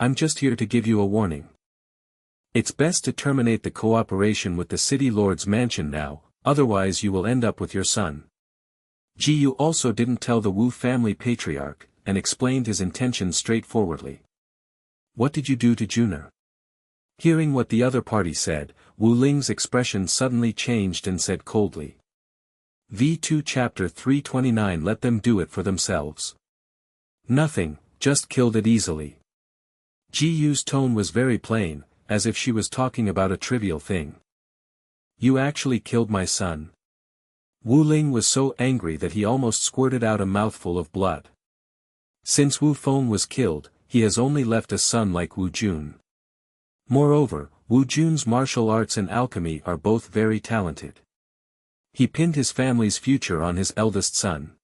I'm just here to give you a warning. It's best to terminate the cooperation with the city lord's mansion now, otherwise you will end up with your son. Ji-yu also didn't tell the Wu family patriarch, and explained his intentions straightforwardly. What did you do to Juner? Hearing what the other party said, Wu Ling's expression suddenly changed and said coldly. V2 Chapter 329 Let them do it for themselves. Nothing, just killed it easily. Ji-yu's tone was very plain, as if she was talking about a trivial thing. You actually killed my son. Wu Ling was so angry that he almost squirted out a mouthful of blood. Since Wu Feng was killed, he has only left a son like Wu Jun. Moreover, Wu Jun's martial arts and alchemy are both very talented. He pinned his family's future on his eldest son.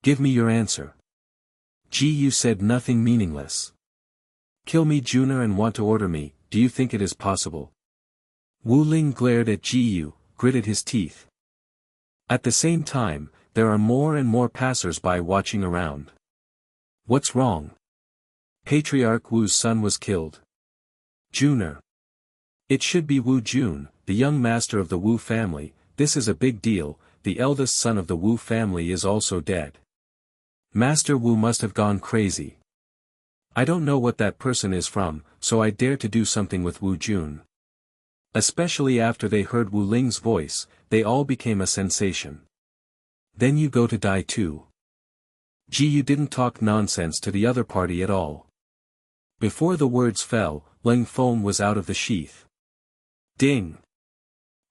Give me your answer. Ji Yu said nothing meaningless. Kill me Junior and want to order me, do you think it is possible? Wu Ling glared at Ji Yu, gritted his teeth. At the same time, there are more and more passers-by watching around. What's wrong? Patriarch Wu's son was killed. Junior. It should be Wu Jun, the young master of the Wu family. This is a big deal, the eldest son of the Wu family is also dead. Master Wu must have gone crazy. I don't know what that person is from, so I dare to do something with Wu Jun. Especially after they heard Wu Ling's voice, they all became a sensation. Then you go to die too. Ji Yu didn't talk nonsense to the other party at all. Before the words fell, Ling Feng was out of the sheath. Ding!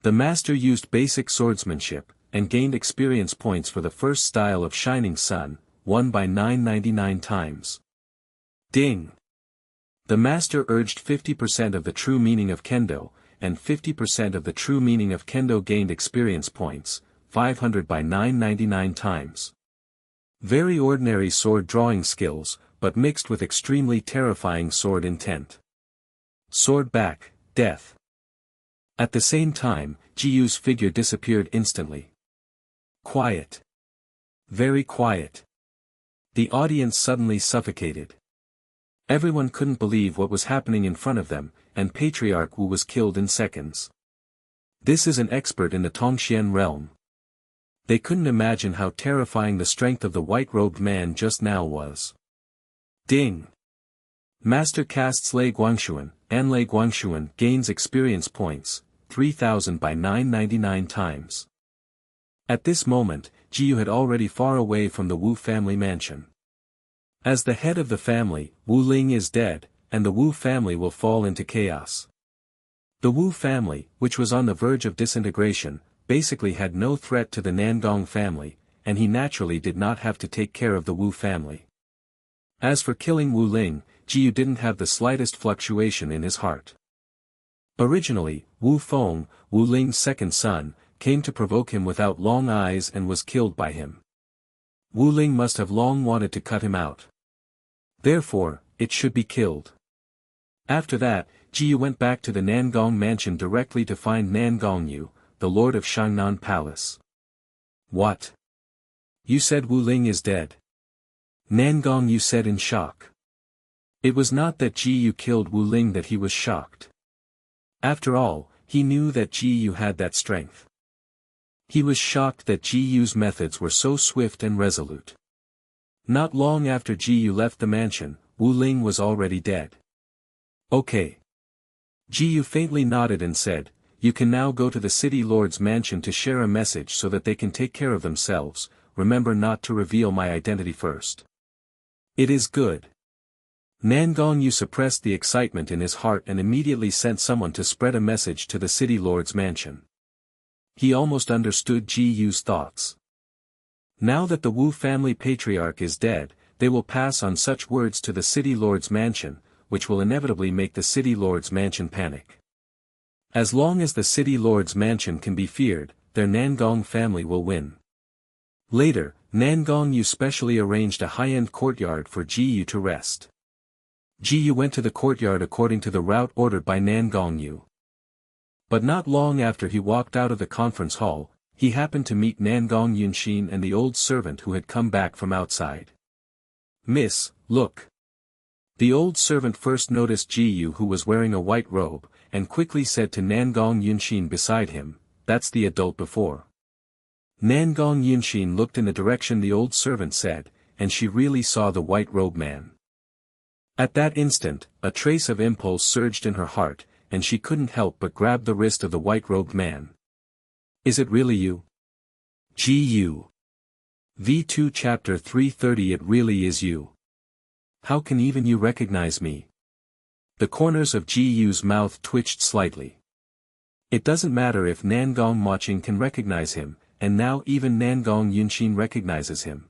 The master used basic swordsmanship, and gained experience points for the first style of Shining Sun, won by 999 times. Ding! The master urged 50% of the true meaning of Kendo, and 50% of the true meaning of Kendo gained experience points, 500 by 999 times. Very ordinary sword drawing skills, but mixed with extremely terrifying sword intent. Sword back, death. At the same time, Ji Yu's figure disappeared instantly. Quiet. Very quiet. The audience suddenly suffocated. Everyone couldn't believe what was happening in front of them, and Patriarch Wu was killed in seconds. This is an expert in the Tongxian realm. They couldn't imagine how terrifying the strength of the white-robed man just now was. Ding! Master casts Lei Guangshuan, and Lei Guangshuan gains experience points, 3000 by 999 times. At this moment, Ji Yu had already far away from the Wu family mansion. As the head of the family, Wu Ling is dead, and the Wu family will fall into chaos. The Wu family, which was on the verge of disintegration, basically had no threat to the Nangong family, and he naturally did not have to take care of the Wu family. As for killing Wu Ling, Ji Yu didn't have the slightest fluctuation in his heart. Originally, Wu Feng, Wu Ling's second son, came to provoke him without long eyes and was killed by him. Wu Ling must have long wanted to cut him out. Therefore, it should be killed. After that, Ji Yu went back to the Nangong mansion directly to find Nangong Yu, the lord of Shangnan Palace. What? You said Wu Ling is dead? Nangong Yu said in shock. It was not that Ji Yu killed Wu Ling that he was shocked. After all, he knew that Ji Yu had that strength. He was shocked that Ji Yu's methods were so swift and resolute. Not long after Ji Yu left the mansion, Wu Ling was already dead. Okay. Ji Yu faintly nodded and said, you can now go to the city lord's mansion to share a message so that they can take care of themselves. Remember not to reveal my identity first. It is good. Nangong Yu suppressed the excitement in his heart and immediately sent someone to spread a message to the city lord's mansion. He almost understood Ji Yu's thoughts. Now that the Wu family patriarch is dead, they will pass on such words to the city lord's mansion, which will inevitably make the city lord's mansion panic. As long as the city lord's mansion can be feared, their Nangong family will win. Later, Nangong Yu specially arranged a high-end courtyard for Ji Yu to rest. Ji Yu went to the courtyard according to the route ordered by Nangong Yu. But not long after he walked out of the conference hall, he happened to meet Nangong Yunshin and the old servant who had come back from outside. Miss, look. The old servant first noticed Ji Yu who was wearing a white robe, and quickly said to Nangong Yunshin beside him, that's the adult before. Nangong Yunshin looked in the direction the old servant said, and she really saw the white robe man. At that instant, a trace of impulse surged in her heart, and she couldn't help but grab the wrist of the white-robed man. Is it really you? Ji Yu. V2 Chapter 330. It really is you. How can even you recognize me? The corners of Ji Yu's mouth twitched slightly. It doesn't matter if Nangong Maching can recognize him, and now even Nangong Yunshin recognizes him.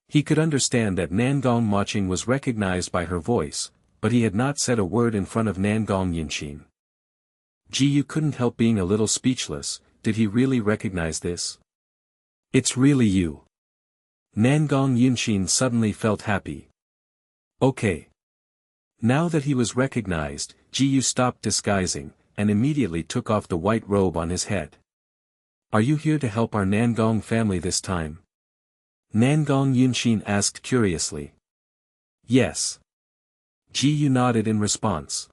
He could understand that Nangong Maching was recognized by her voice, but he had not said a word in front of Nangong Yunshin. Ji couldn't help being a little speechless. Did he really recognize this? It's really you. Nangong Yunshin suddenly felt happy. Okay. Now that he was recognized, Ji stopped disguising, and immediately took off the white robe on his head. Are you here to help our Nangong family this time? Nangong Yunshin asked curiously. Yes. Ji nodded in response.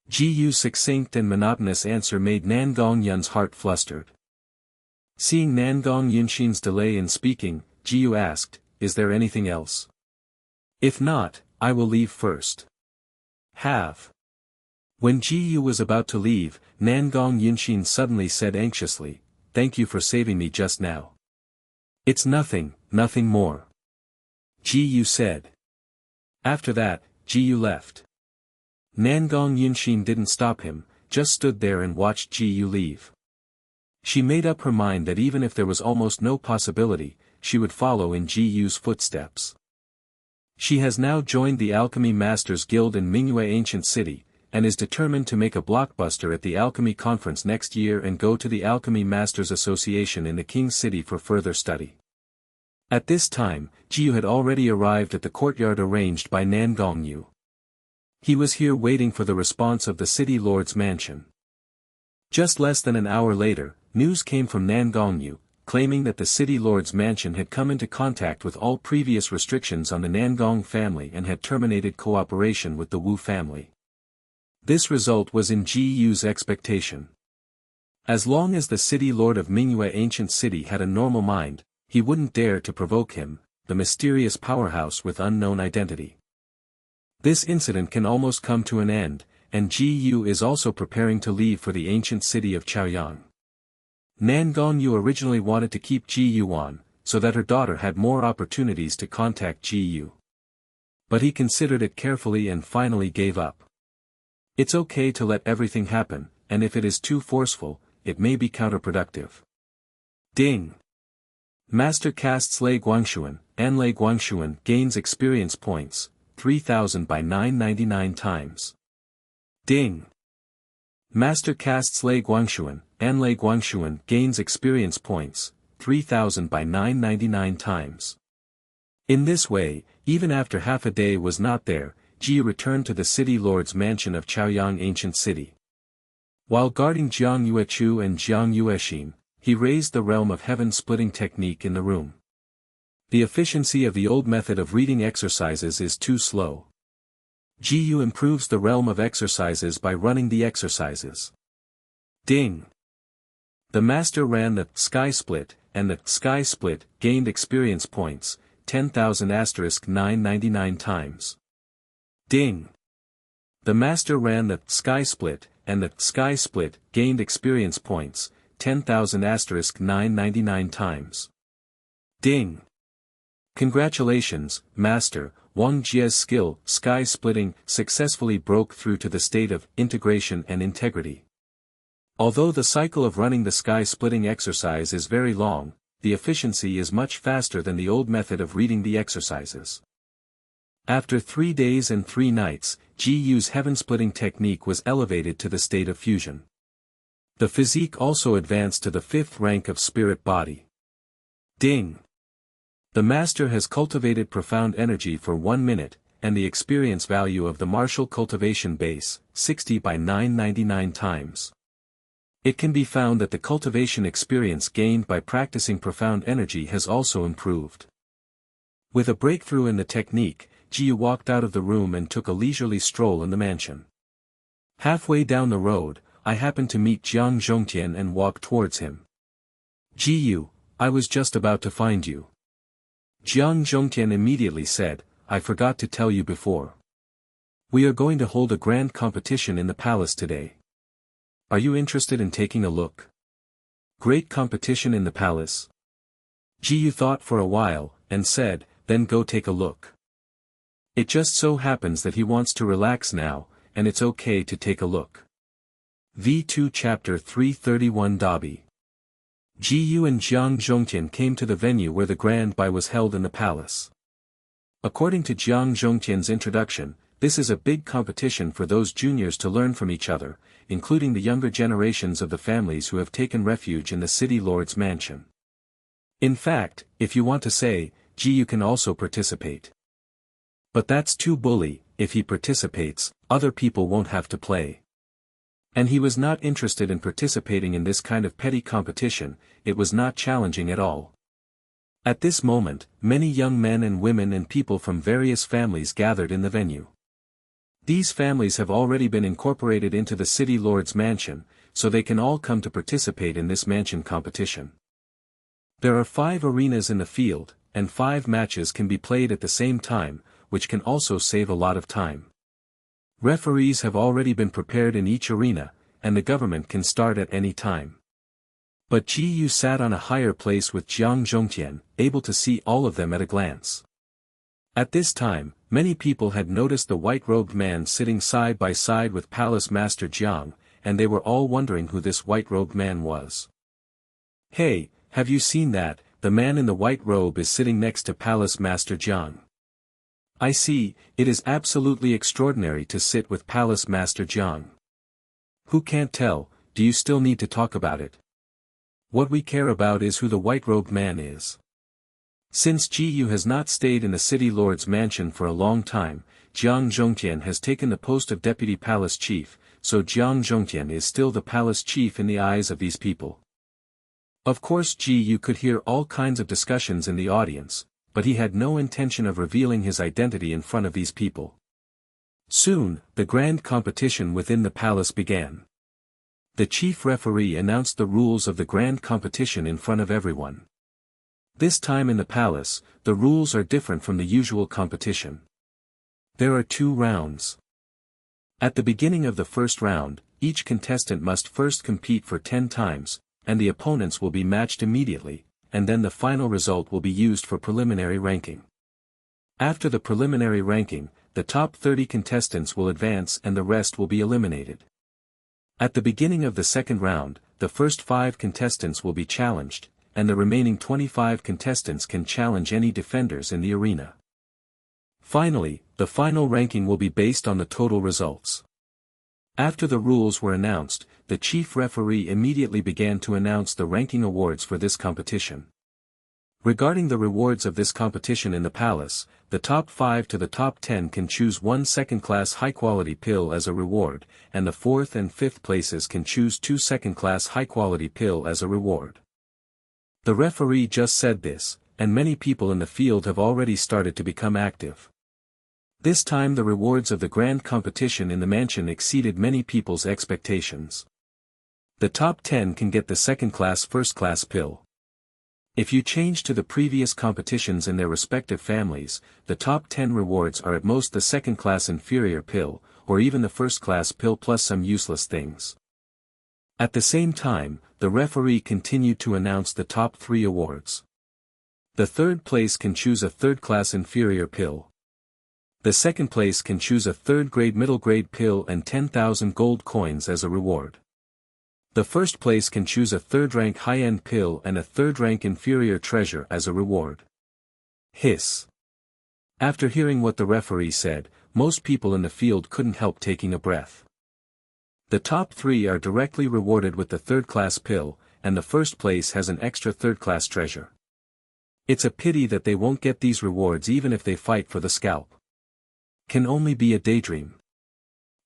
Ji's succinct and monotonous answer made Nangong Yun's heart flustered. Seeing Nangong Yunshin's delay in speaking, Ji asked, "Is there anything else? If not, I will leave first." Have. When Ji was about to leave, Nangong Yunshin suddenly said anxiously, "Thank you for saving me just now." "It's nothing, nothing more," Ji said. After that, Ji left. Nangong Yunshin didn't stop him, just stood there and watched Ji leave. She made up her mind that even if there was almost no possibility, she would follow in Ji's footsteps. She has now joined the Alchemy Masters Guild in Manhwa Ancient City, and is determined to make a blockbuster at the Alchemy Conference next year and go to the Alchemy Masters Association in the King City for further study. At this time, Ji had already arrived at the courtyard arranged by Nangong Yu. He was here waiting for the response of the city lord's mansion. Just less than an hour later, news came from Nangong Yu, claiming that the city lord's mansion had come into contact with all previous restrictions on the Nangong family and had terminated cooperation with the Wu family. This result was in Ji's expectation. As long as the city lord of Manhwa Ancient City had a normal mind, he wouldn't dare to provoke him, the mysterious powerhouse with unknown identity. This incident can almost come to an end, and Ji is also preparing to leave for the ancient city of Chaoyang. Nangong Yu originally wanted to keep Ji on, so that her daughter had more opportunities to contact Ji. But he considered it carefully and finally gave up. It's okay to let everything happen, and if it is too forceful, it may be counterproductive. Ding! Master casts Lei Guangshuan, and Lei Guangshuan gains experience points, 3,000 by 999 times. Ding! Master casts Lei Guangshuan, and Lei Guangshuan gains experience points, 3,000 by 999 times. In this way, even after half a day was not there, Ji returned to the city lord's mansion of Chaoyang Ancient City. While guarding Jiang Yuechu and Jiang Yueshin, he raised the realm of heaven-splitting technique in the room. The efficiency of the old method of reading exercises is too slow. Ji improves the realm of exercises by running the exercises. Ding! The master ran the sky split, and the sky split gained experience points, 10,000 * 999 times. Ding! The master ran the sky split, and the sky split gained experience points, 10,000 * 999 times. Ding! Congratulations, Master, Wang Jie's skill, sky splitting, successfully broke through to the state of integration and integrity. Although the cycle of running the sky splitting exercise is very long, the efficiency is much faster than the old method of reading the exercises. After 3 days and 3 nights, Ji's heaven-splitting technique was elevated to the state of fusion. The physique also advanced to the 5th rank of spirit body. Ding! The master has cultivated profound energy for 1 minute, and the experience value of the martial cultivation base, 60 by 999 times. It can be found that the cultivation experience gained by practicing profound energy has also improved. With a breakthrough in the technique, Ji walked out of the room and took a leisurely stroll in the mansion. Halfway down the road, I happened to meet Jiang Zhongtian and walked towards him. Ji, I was just about to find you. Jiang Zhongtian immediately said, I forgot to tell you before. We are going to hold a grand competition in the palace today. Are you interested in taking a look? Great competition in the palace? Ji thought for a while, and said, then go take a look. It just so happens that he wants to relax now, and it's okay to take a look. V2 Chapter 331 Dabi. Ji Yu and Jiang Zhongtian came to the venue where the grand buy was held in the palace. According to Jiang Zhongtian's introduction, this is a big competition for those juniors to learn from each other, including the younger generations of the families who have taken refuge in the city lord's mansion. In fact, if you want to say, Ji Yu can also participate. But that's too bully. If he participates, other people won't have to play. And he was not interested in participating in this kind of petty competition. It was not challenging at all. At this moment, many young men and women and people from various families gathered in the venue. These families have already been incorporated into the city lord's mansion, so they can all come to participate in this mansion competition. There are 5 arenas in the field, and 5 matches can be played at the same time, which can also save a lot of time. Referees have already been prepared in each arena, and the government can start at any time. But Ji Yu sat on a higher place with Jiang Zhongtian, able to see all of them at a glance. At this time, many people had noticed the white-robed man sitting side by side with Palace Master Jiang, and they were all wondering who this white-robed man was. Hey, have you seen that? The man in the white robe is sitting next to Palace Master Jiang. I see, it is absolutely extraordinary to sit with Palace Master Jiang. Who can't tell? Do you still need to talk about it? What we care about is who the white-robed man is. Since Ji Yu has not stayed in the city lord's mansion for a long time, Jiang Zhongtian has taken the post of deputy palace chief, so Jiang Zhongtian is still the palace chief in the eyes of these people. Of course Ji Yu could hear all kinds of discussions in the audience, but he had no intention of revealing his identity in front of these people. Soon, the grand competition within the palace began. The chief referee announced the rules of the grand competition in front of everyone. This time in the palace, the rules are different from the usual competition. There are 2 rounds. At the beginning of the first round, each contestant must first compete for 10 times, and the opponents will be matched immediately, and then the final result will be used for preliminary ranking. After the preliminary ranking, the top 30 contestants will advance and the rest will be eliminated. At the beginning of the second round, the first 5 contestants will be challenged, and the remaining 25 contestants can challenge any defenders in the arena. Finally, the final ranking will be based on the total results. After the rules were announced, the chief referee immediately began to announce the ranking awards for this competition. Regarding the rewards of this competition in the palace, the top 5 to the top 10 can choose 1 second-class high-quality pill as a reward, and the 4th and 5th places can choose 2 second-class high-quality pill as a reward. The referee just said this, and many people in the field have already started to become active. This time the rewards of the grand competition in the mansion exceeded many people's expectations. The top 10 can get the second-class first-class pill. If you change to the previous competitions in their respective families, the top 10 rewards are at most the second-class inferior pill, or even the first-class pill plus some useless things. At the same time, the referee continued to announce the top 3 awards. The third place can choose a third-class inferior pill. The second place can choose a third-grade middle-grade pill and 10,000 gold coins as a reward. The first place can choose a third-rank high-end pill and a third-rank inferior treasure as a reward. Hiss. After hearing what the referee said, most people in the field couldn't help taking a breath. The top 3 are directly rewarded with the third-class pill, and the first place has an extra third-class treasure. It's a pity that they won't get these rewards even if they fight for the scalp. Can only be a daydream.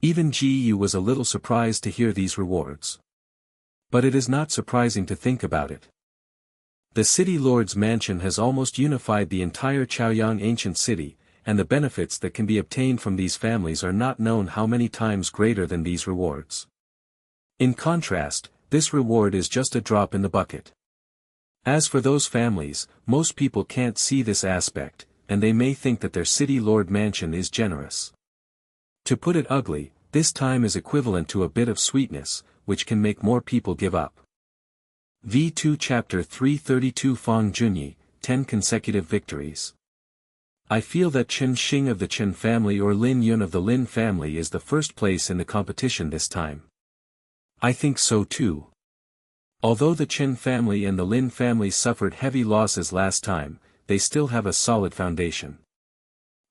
Even Ji Yu was a little surprised to hear these rewards. But it is not surprising to think about it. The city lord's mansion has almost unified the entire Chaoyang ancient city, and the benefits that can be obtained from these families are not known how many times greater than these rewards. In contrast, this reward is just a drop in the bucket. As for those families, most people can't see this aspect, and they may think that their city lord mansion is generous. To put it ugly, this time is equivalent to a bit of sweetness, which can make more people give up. V2 Chapter 332 Fang Junyi, 10 consecutive victories. I feel that Chen Xing of the Chen family or Lin Yun of the Lin family is the first place in the competition this time. I think so too. Although the Chen family and the Lin family suffered heavy losses last time, they still have a solid foundation.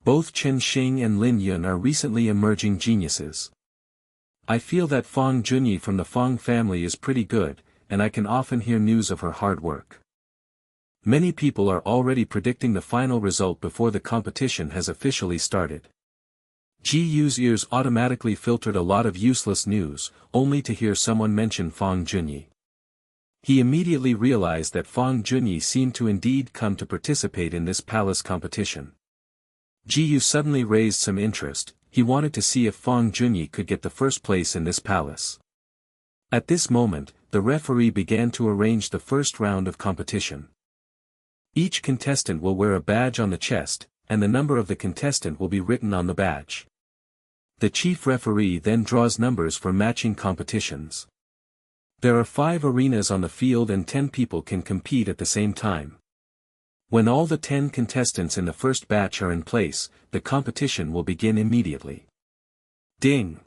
Both Chen Xing and Lin Yun are recently emerging geniuses. I feel that Fang Junyi from the Fang family is pretty good, and I can often hear news of her hard work. Many people are already predicting the final result before the competition has officially started. Ji Yu's ears automatically filtered a lot of useless news, only to hear someone mention Fang Junyi. He immediately realized that Fang Junyi seemed to indeed come to participate in this palace competition. Ji Yu suddenly raised some interest. He wanted to see if Fang Junyi could get the first place in this palace. At this moment, the referee began to arrange the first round of competition. Each contestant will wear a badge on the chest, and the number of the contestant will be written on the badge. The chief referee then draws numbers for matching competitions. There are 5 arenas on the field and 10 people can compete at the same time. When all the 10 contestants in the first batch are in place, the competition will begin immediately. Ding!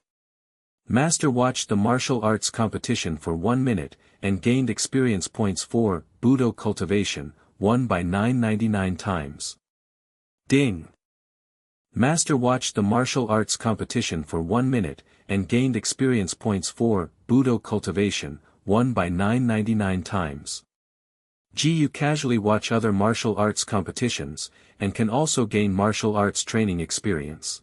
Master watched the martial arts competition for 1 minute, and gained experience points for Budo cultivation, won by 999 times. Ding! Master watched the martial arts competition for 1 minute, and gained experience points for Budo cultivation, won by 999 times. Ji Yu casually watch other martial arts competitions, and can also gain martial arts training experience.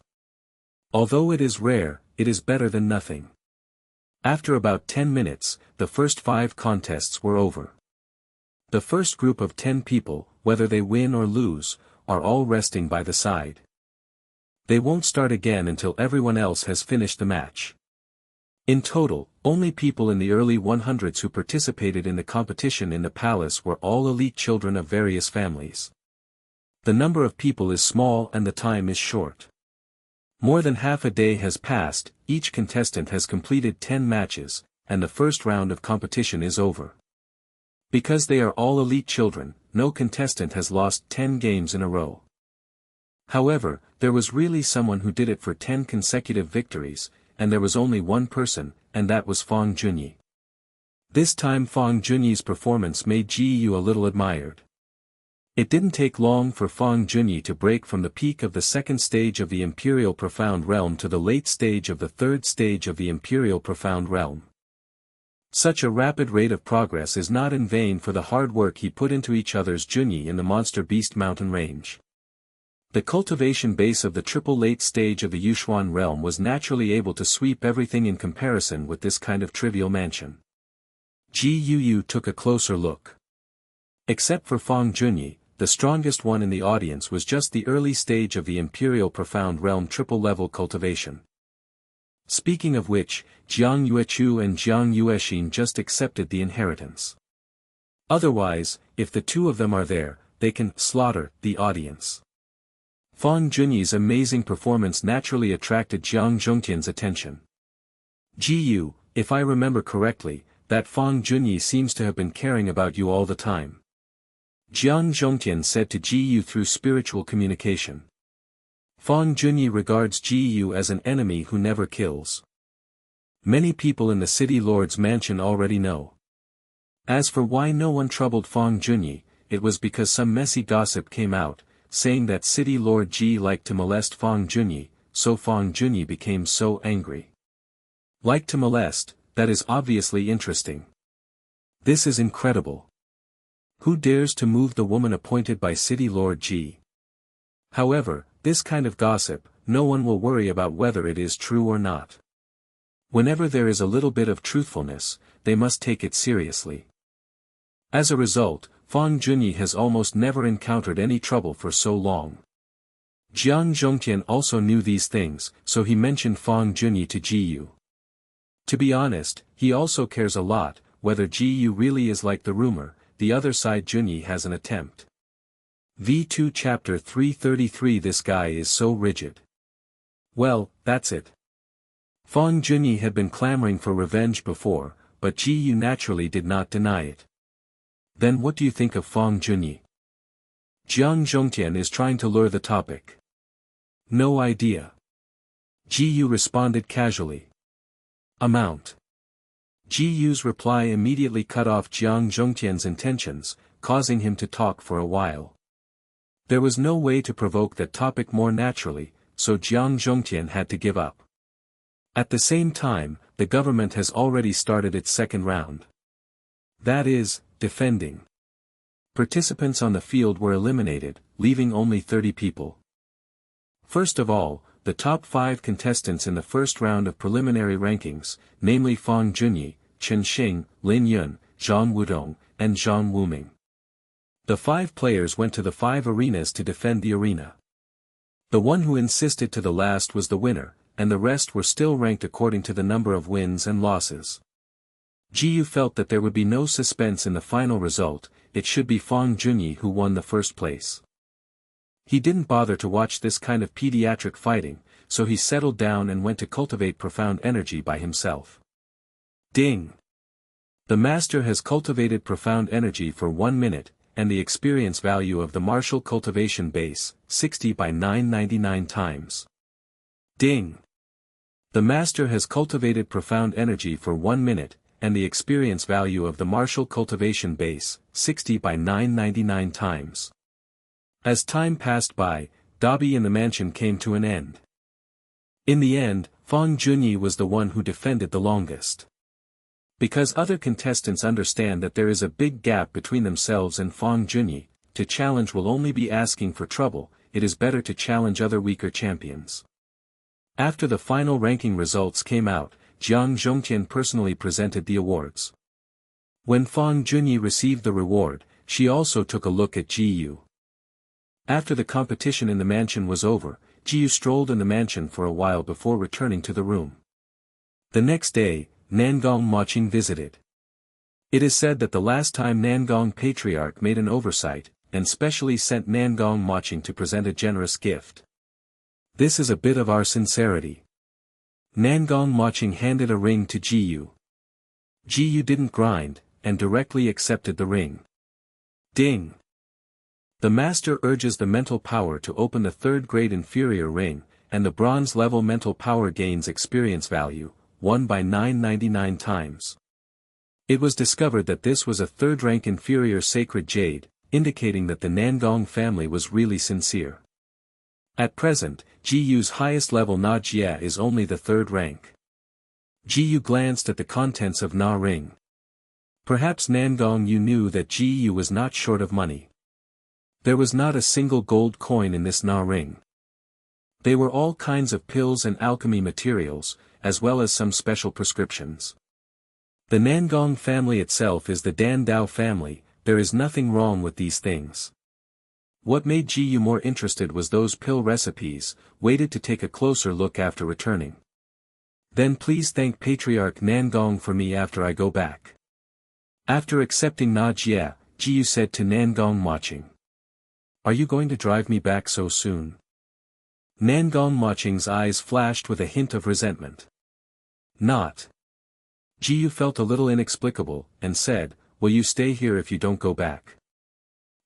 Although it is rare, it is better than nothing. After about 10 minutes, the first 5 contests were over. The first group of 10 people, whether they win or lose, are all resting by the side. They won't start again until everyone else has finished the match. In total, only people in the early 100s who participated in the competition in the palace were all elite children of various families. The number of people is small and the time is short. More than half a day has passed, each contestant has completed 10 matches, and the first round of competition is over. Because they are all elite children, no contestant has lost 10 games in a row. However, there was really someone who did it for 10 consecutive victories, and there was only one person, and that was Fang Junyi. This time Fang Junyi's performance made Ji Yu a little admired. It didn't take long for Fang Junyi to break from the peak of the second stage of the Imperial Profound Realm to the late stage of the third stage of the Imperial Profound Realm. Such a rapid rate of progress is not in vain for the hard work he put into each other's Junyi in the Monster Beast Mountain Range. The cultivation base of the triple late stage of the Yushuan realm was naturally able to sweep everything in comparison with this kind of trivial mansion. Ji Yu took a closer look. Except for Fang Junyi, the strongest one in the audience was just the early stage of the Imperial Profound Realm triple-level cultivation. Speaking of which, Jiang Yuechu and Jiang Yuexin just accepted the inheritance. Otherwise, if the two of them are there, they can slaughter the audience. Fang Junyi's amazing performance naturally attracted Jiang Zhongtian's attention. Ji Yu, if I remember correctly, that Fang Junyi seems to have been caring about you all the time. Jiang Zhongtian said to Ji Yu through spiritual communication. Fang Junyi regards Ji Yu as an enemy who never kills. Many people in the city lord's mansion already know. As for why no one troubled Fang Junyi, it was because some messy gossip came out, saying that city lord Ji liked to molest Fang Junyi, so Fang Junyi became so angry. Like to molest, that is obviously interesting. This is incredible. Who dares to move the woman appointed by city lord Ji? However, this kind of gossip, no one will worry about whether it is true or not. Whenever there is a little bit of truthfulness, they must take it seriously. As a result, Fang Junyi has almost never encountered any trouble for so long. Jiang Zhongtian also knew these things, so he mentioned Fang Junyi to Ji Yu. To be honest, he also cares a lot, whether Ji Yu really is like the rumor, the other side Junyi has an attempt. V2 Chapter 333 This guy is so rigid. Well, that's it. Fang Junyi had been clamoring for revenge before, but Ji Yu naturally did not deny it. Then what do you think of Fang Junyi? Jiang Zhongtian is trying to lure the topic. No idea. Ji Yu responded casually. Amount. Ji Yu's reply immediately cut off Jiang Zhongtian's intentions, causing him to talk for a while. There was no way to provoke that topic more naturally, so Jiang Zhongtian had to give up. At the same time, the government has already started its second round. That is, defending. Participants on the field were eliminated, leaving only 30 people. First of all, the top 5 contestants in the first round of preliminary rankings, namely Fang Junyi, Chen Xing, Lin Yun, Zhang Wudong, and Zhang Wuming. The 5 players went to the 5 arenas to defend the arena. The one who insisted to the last was the winner, and the rest were still ranked according to the number of wins and losses. Ji Yu felt that there would be no suspense in the final result, it should be Fang Junyi who won the first place. He didn't bother to watch this kind of pediatric fighting, so he settled down and went to cultivate profound energy by himself. Ding! The master has cultivated profound energy for 1 minute, and the experience value of the martial cultivation base, 60 by 999 times. Ding! The master has cultivated profound energy for 1 minute, and the experience value of the martial cultivation base, 60 by 999 times. As time passed by, Dabi in the mansion came to an end. In the end, Fang Junyi was the one who defended the longest. Because other contestants understand that there is a big gap between themselves and Fang Junyi, to challenge will only be asking for trouble, it is better to challenge other weaker champions. After the final ranking results came out, Jiang Zhongtian personally presented the awards. When Fang Junyi received the reward, she also took a look at Ji Yu. After the competition in the mansion was over, Ji Yu strolled in the mansion for a while before returning to the room. The next day, Nangong Maching visited. It is said that the last time Nangong Patriarch made an oversight, and specially sent Nangong Maching to present a generous gift. This is a bit of our sincerity. Nangong Maching handed a ring to Ji Yu. Ji Yu didn't grind, and directly accepted the ring. Ding! The master urges the mental power to open the 3rd grade inferior ring, and the bronze level mental power gains experience value, 1 by 999 times. It was discovered that this was a 3rd rank inferior sacred jade, indicating that the Nangong family was really sincere. At present, Ji Yu's highest level Na Jia is only the 3rd rank. Ji Yu glanced at the contents of Na ring. Perhaps Nangong Yu knew that Ji Yu was not short of money. There was not a single gold coin in this Na ring. They were all kinds of pills and alchemy materials, as well as some special prescriptions. The Nangong family itself is the Dan Dao family, there is nothing wrong with these things. What made Ji Yu more interested was those pill recipes, waited to take a closer look after returning. Then please thank Patriarch Nangong for me after I go back. After accepting Na Jia, Ji Yu said to Nangong Maching. Are you going to drive me back so soon? Nangong Maching's eyes flashed with a hint of resentment. Not. Ji Yu felt a little inexplicable, and said, will you stay here if you don't go back?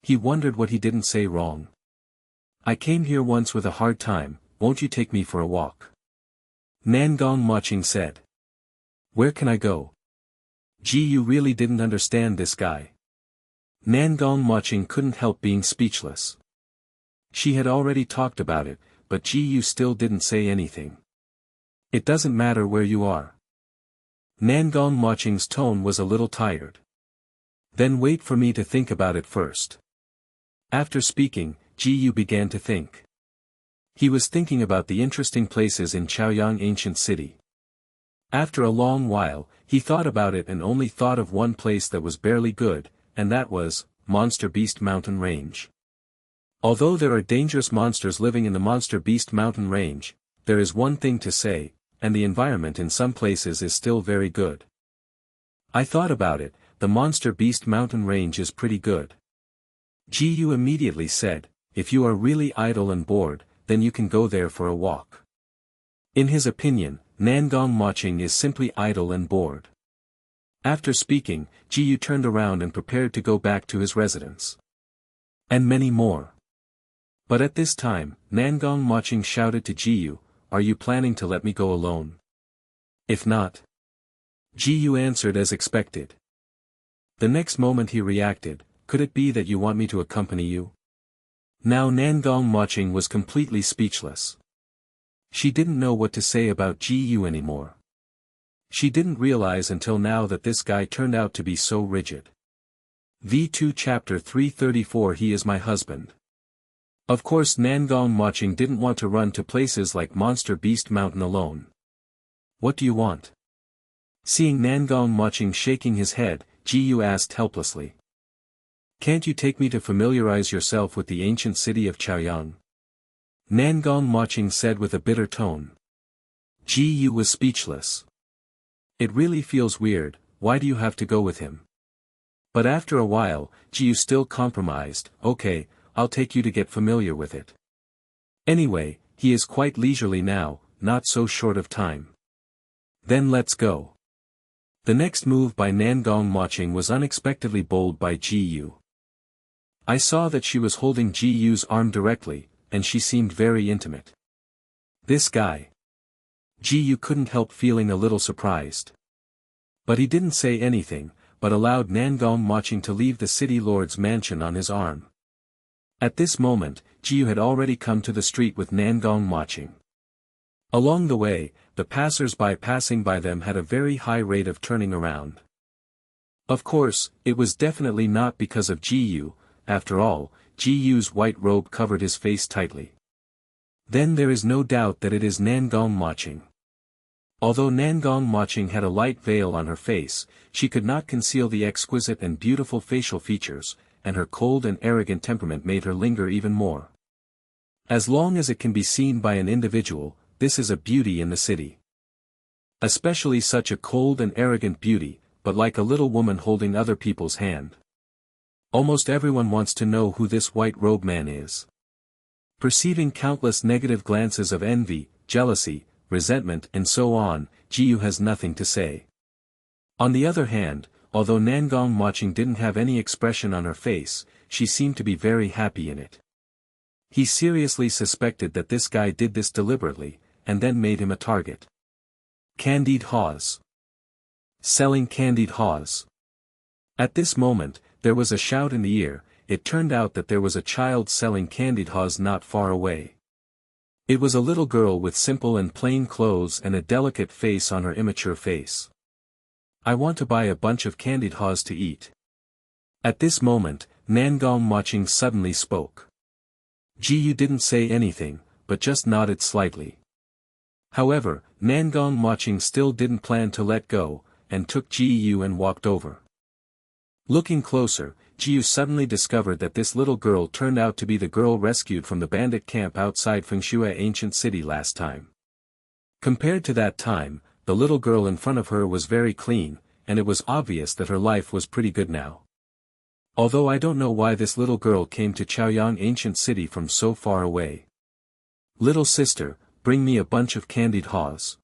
He wondered what he didn't say wrong. I came here once with a hard time, won't you take me for a walk? Nangong Maching said. Where can I go? Ji Yu really didn't understand this guy. Nangong Maching couldn't help being speechless. She had already talked about it, but Ji Yu still didn't say anything. It doesn't matter where you are. Nangong Maching's tone was a little tired. Then wait for me to think about it first. After speaking, Ji Yu began to think. He was thinking about the interesting places in Chaoyang ancient city. After a long while, he thought about it and only thought of one place that was barely good, and that was, Monster Beast Mountain Range. Although there are dangerous monsters living in the Monster Beast Mountain Range, there is one thing to say, and the environment in some places is still very good. I thought about it, the Monster Beast Mountain Range is pretty good. Ji Yu immediately said, if you are really idle and bored, then you can go there for a walk. In his opinion, Nangong Maching is simply idle and bored. After speaking, Ji Yu turned around and prepared to go back to his residence. And many more. But at this time, Nangong Maching shouted to Ji Yu, are you planning to let me go alone? If not, Ji Yu answered as expected. The next moment he reacted, could it be that you want me to accompany you? Now Nangong Moching was completely speechless. She didn't know what to say about Ji Yu anymore. She didn't realize until now that this guy turned out to be so rigid. V2 Chapter 334 He is my husband. Of course Nangong Moching didn't want to run to places like Monster Beast Mountain alone. What do you want? Seeing Nangong Moching shaking his head, Ji Yu asked helplessly. Can't you take me to familiarize yourself with the ancient city of Chaoyang? Nangong Moching said with a bitter tone. Ji Yu was speechless. It really feels weird, why do you have to go with him? But after a while, Ji Yu still compromised, okay, I'll take you to get familiar with it. Anyway, he is quite leisurely now, not so short of time. Then let's go. The next move by Nangong Moching was unexpectedly bold by Ji Yu. I saw that she was holding Ji Yu's arm directly, and she seemed very intimate. This guy. Ji Yu couldn't help feeling a little surprised. But he didn't say anything, but allowed Nangong Moching to leave the city lord's mansion on his arm. At this moment, Ji Yu had already come to the street with Nangong Moching. Along the way, the passers-by passing by them had a very high rate of turning around. Of course, it was definitely not because of Ji Yu. After all, Ji Yu's white robe covered his face tightly. Then there is no doubt that it is Nangong Moching. Although Nangong Moching had a light veil on her face, she could not conceal the exquisite and beautiful facial features, and her cold and arrogant temperament made her linger even more. As long as it can be seen by an individual, this is a beauty in the city. Especially such a cold and arrogant beauty, but like a little woman holding other people's hand. Almost everyone wants to know who this white robe man is. Perceiving countless negative glances of envy, jealousy, resentment and so on, Ji Yu has nothing to say. On the other hand, although Nangong Moching didn't have any expression on her face, she seemed to be very happy in it. He seriously suspected that this guy did this deliberately, and then made him a target. Candied haws. Selling candied haws. At this moment, there was a shout in the ear. It turned out that there was a child selling candied haws not far away. It was a little girl with simple and plain clothes and a delicate face on her immature face. I want to buy a bunch of candied haws to eat. At this moment, Nangong Moching suddenly spoke. Ji Yu didn't say anything, but just nodded slightly. However, Nangong Moching still didn't plan to let go, and took Ji Yu and walked over. Looking closer, Ji Yu suddenly discovered that this little girl turned out to be the girl rescued from the bandit camp outside Fengshue ancient city last time. Compared to that time, the little girl in front of her was very clean, and it was obvious that her life was pretty good now. Although I don't know why this little girl came to Chaoyang ancient city from so far away. Little sister, bring me a bunch of candied haws.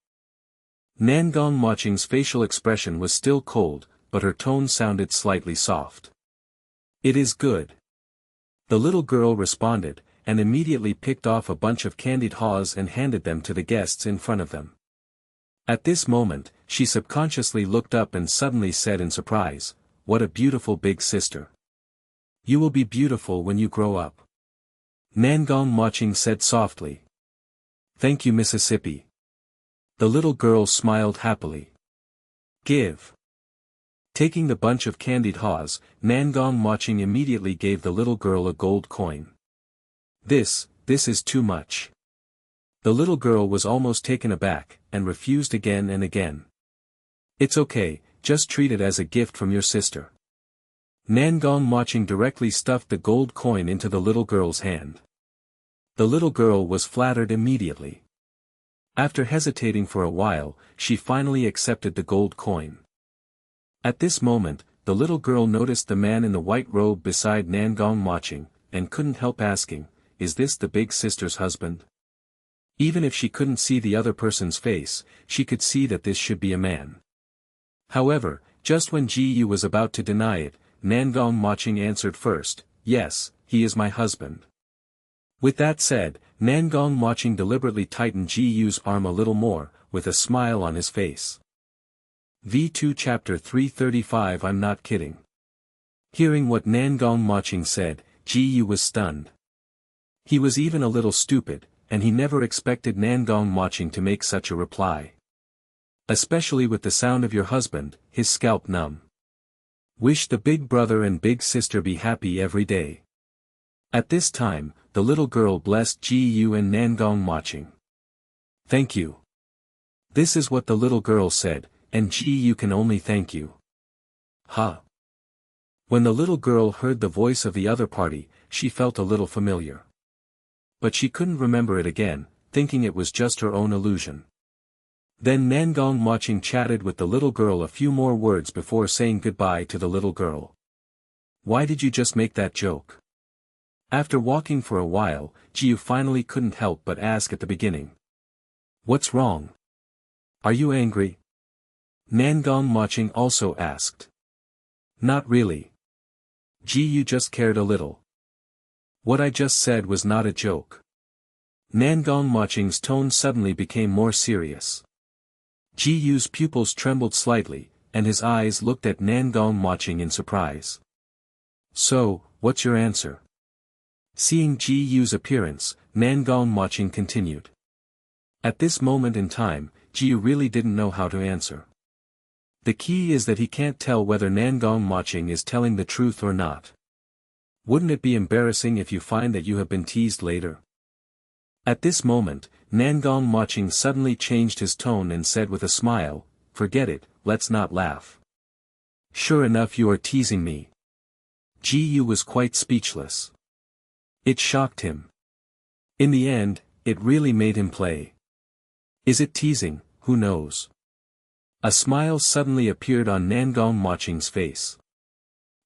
Nangong Moching's facial expression was still cold, but her tone sounded slightly soft. It is good. The little girl responded, and immediately picked off a bunch of candied haws and handed them to the guests in front of them. At this moment, she subconsciously looked up and suddenly said in surprise, "What a beautiful big sister. You will be beautiful when you grow up." Nangong Moching said softly. "Thank you, Mississippi." The little girl smiled happily. "Give." Taking the bunch of candied haws, Nangong Moching immediately gave the little girl a gold coin. This is too much." The little girl was almost taken aback, and refused again and again. "It's okay, just treat it as a gift from your sister." Nangong Moching directly stuffed the gold coin into the little girl's hand. The little girl was flattered immediately. After hesitating for a while, she finally accepted the gold coin. At this moment, the little girl noticed the man in the white robe beside Nangong Moching, and couldn't help asking, "Is this the big sister's husband?" Even if she couldn't see the other person's face, she could see that this should be a man. However, just when Ji Yu was about to deny it, Nangong Moching answered first, "Yes, he is my husband." With that said, Nangong Moching deliberately tightened Ji Yu's arm a little more, with a smile on his face. V2 Chapter 335 I'm not kidding. Hearing what Nangong Maching said, Ji Yu was stunned. He was even a little stupid, and he never expected Nangong Maching to make such a reply. Especially with the sound of your husband, his scalp numb. Wish the big brother and big sister be happy every day. At this time, the little girl blessed Ji Yu and Nangong Maching. Thank you. This is what the little girl said, and Ji Yu can only thank you. Ha! When the little girl heard the voice of the other party, she felt a little familiar. But she couldn't remember it again, thinking it was just her own illusion. Then Nangong Maching chatted with the little girl a few more words before saying goodbye to the little girl. Why did you just make that joke? After walking for a while, Ji Yu finally couldn't help but ask at the beginning. What's wrong? Are you angry? Nangong Maching also asked. Not really. Ji Yu just cared a little. What I just said was not a joke. Nangong Maching's tone suddenly became more serious. Ji Yu's pupils trembled slightly, and his eyes looked at Nangong Maching in surprise. So, what's your answer? Seeing Ji Yu's appearance, Nangong Maching continued. At this moment in time, Ji Yu really didn't know how to answer. The key is that he can't tell whether Nangong Maching is telling the truth or not. Wouldn't it be embarrassing if you find that you have been teased later? At this moment, Nangong Maching suddenly changed his tone and said with a smile, forget it, let's not laugh. Sure enough you are teasing me. Ji Yu was quite speechless. It shocked him. In the end, it really made him play. Is it teasing? Who knows? A smile suddenly appeared on Nangong Maching's face.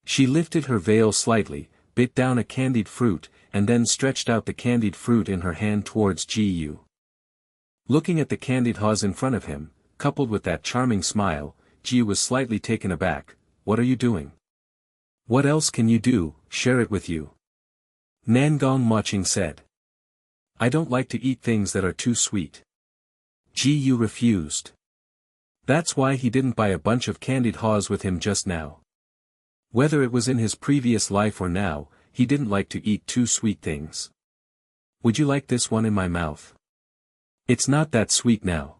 She lifted her veil slightly, bit down a candied fruit, and then stretched out the candied fruit in her hand towards Ji Yu. Looking at the candied haws in front of him, coupled with that charming smile, Ji Yu was slightly taken aback. What are you doing? What else can you do? Share it with you. Nangong Maching said. I don't like to eat things that are too sweet. Ji Yu refused. That's why he didn't buy a bunch of candied haws with him just now. Whether it was in his previous life or now, he didn't like to eat too sweet things. Would you like this one in my mouth? It's not that sweet now.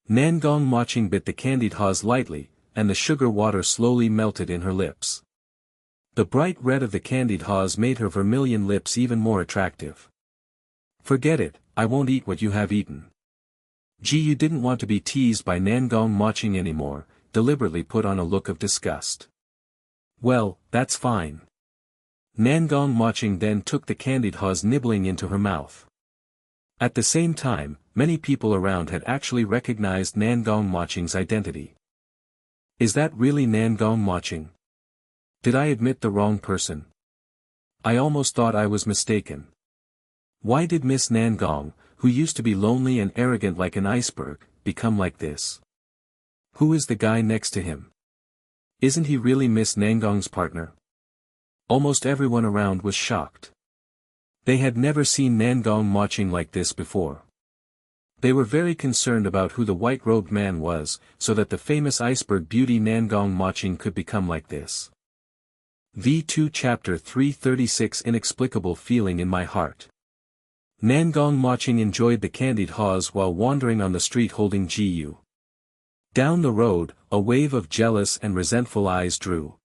Nangong Maching bit the candied haws lightly, and the sugar water slowly melted in her lips. The bright red of the candied haws made her vermilion lips even more attractive. Forget it, I won't eat what you have eaten. Ji Yu didn't want to be teased by Nangong Maching anymore, deliberately put on a look of disgust. Well, that's fine. Nangong Maching then took the candied haws nibbling into her mouth. At the same time, many people around had actually recognized Nangong Maching's identity. Is that really Nangong Maching? Did I admit the wrong person? I almost thought I was mistaken. Why did Miss Nangong, who used to be lonely and arrogant like an iceberg, become like this? Who is the guy next to him? Isn't he really Miss Nangong's partner? Almost everyone around was shocked. They had never seen Nangong Maching like this before. They were very concerned about who the white-robed man was, so that the famous iceberg beauty Nangong Maching could become like this. V2 Chapter 336 Inexplicable feeling in my heart. Nangong Maching enjoyed the candied haws while wandering on the street holding Ji Yu. Down the road, a wave of jealous and resentful eyes drew.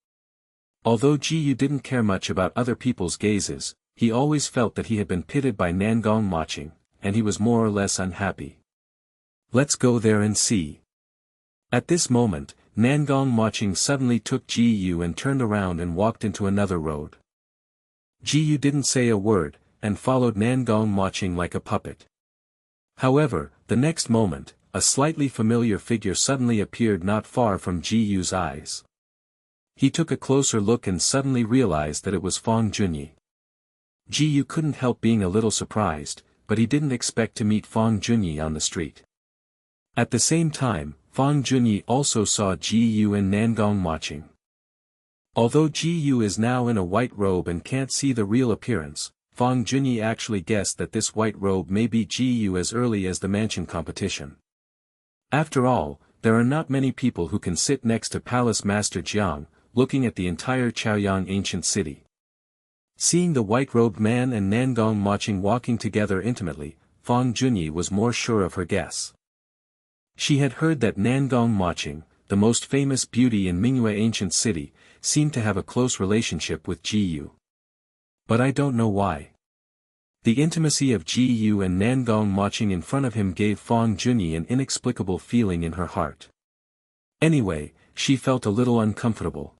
Although Ji Yu didn't care much about other people's gazes, he always felt that he had been pitted by Nangong Maching, and he was more or less unhappy. Let's go there and see. At this moment, Nangong Maching suddenly took Ji Yu and turned around and walked into another road. Ji Yu didn't say a word, and followed Nangong Maching like a puppet. However, the next moment, a slightly familiar figure suddenly appeared not far from Ji Yu's eyes. He took a closer look and suddenly realized that it was Fong Junyi. Ji Yu couldn't help being a little surprised, but he didn't expect to meet Fong Junyi on the street. At the same time, Fong Junyi also saw Ji Yu and Nangong Maching. Although Ji Yu is now in a white robe and can't see the real appearance, Fong Junyi actually guessed that this white robe may be Ji Yu as early as the mansion competition. After all, there are not many people who can sit next to Palace Master Jiang, looking at the entire Chaoyang ancient city. Seeing the white-robed man and Nangong Maching walking together intimately, Fang Junyi was more sure of her guess. She had heard that Nangong Maching, the most famous beauty in Mingyue ancient city, seemed to have a close relationship with Ji Yu. But I don't know why. The intimacy of Ji Yu and Nangong Maching in front of him gave Fang Junyi an inexplicable feeling in her heart. Anyway, she felt a little uncomfortable.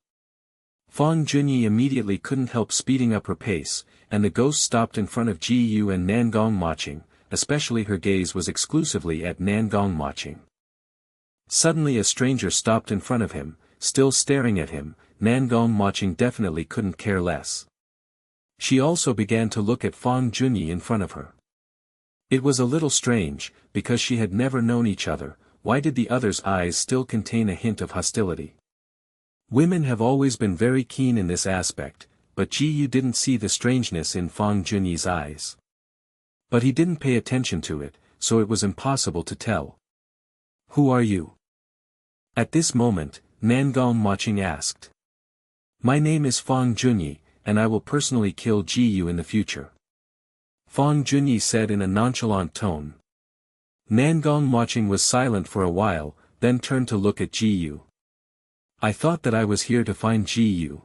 Fang Junyi immediately couldn't help speeding up her pace, and the ghost stopped in front of Ji Yu and Nangong Maching, especially her gaze was exclusively at Nangong Maching. Suddenly a stranger stopped in front of him, still staring at him. Nangong Maching definitely couldn't care less. She also began to look at Fang Junyi in front of her. It was a little strange, because she had never known each other. Why did the other's eyes still contain a hint of hostility? Women have always been very keen in this aspect, but Ji Yu didn't see the strangeness in Fang Junyi's eyes. But he didn't pay attention to it, so it was impossible to tell. Who are you? At this moment, Nangong Maching asked. My name is Fang Junyi, and I will personally kill Ji Yu in the future. Fang Junyi said in a nonchalant tone. Nangong Maching was silent for a while, then turned to look at Ji Yu. I thought that I was here to find Ji Yu.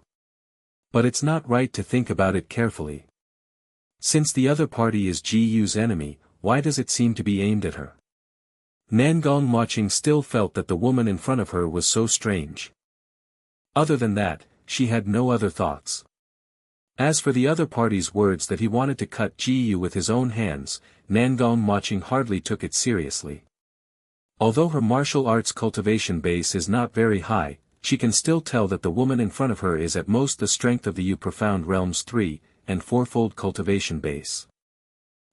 But it's not right to think about it carefully. Since the other party is Ji Yu's enemy, why does it seem to be aimed at her? Nangong Maching still felt that the woman in front of her was so strange. Other than that, she had no other thoughts. As for the other party's words that he wanted to cut Ji Yu with his own hands, Nangong Maching hardly took it seriously. Although her martial arts cultivation base is not very high, she can still tell that the woman in front of her is at most the strength of the Yu Profound Realms 3, and 4-fold cultivation base.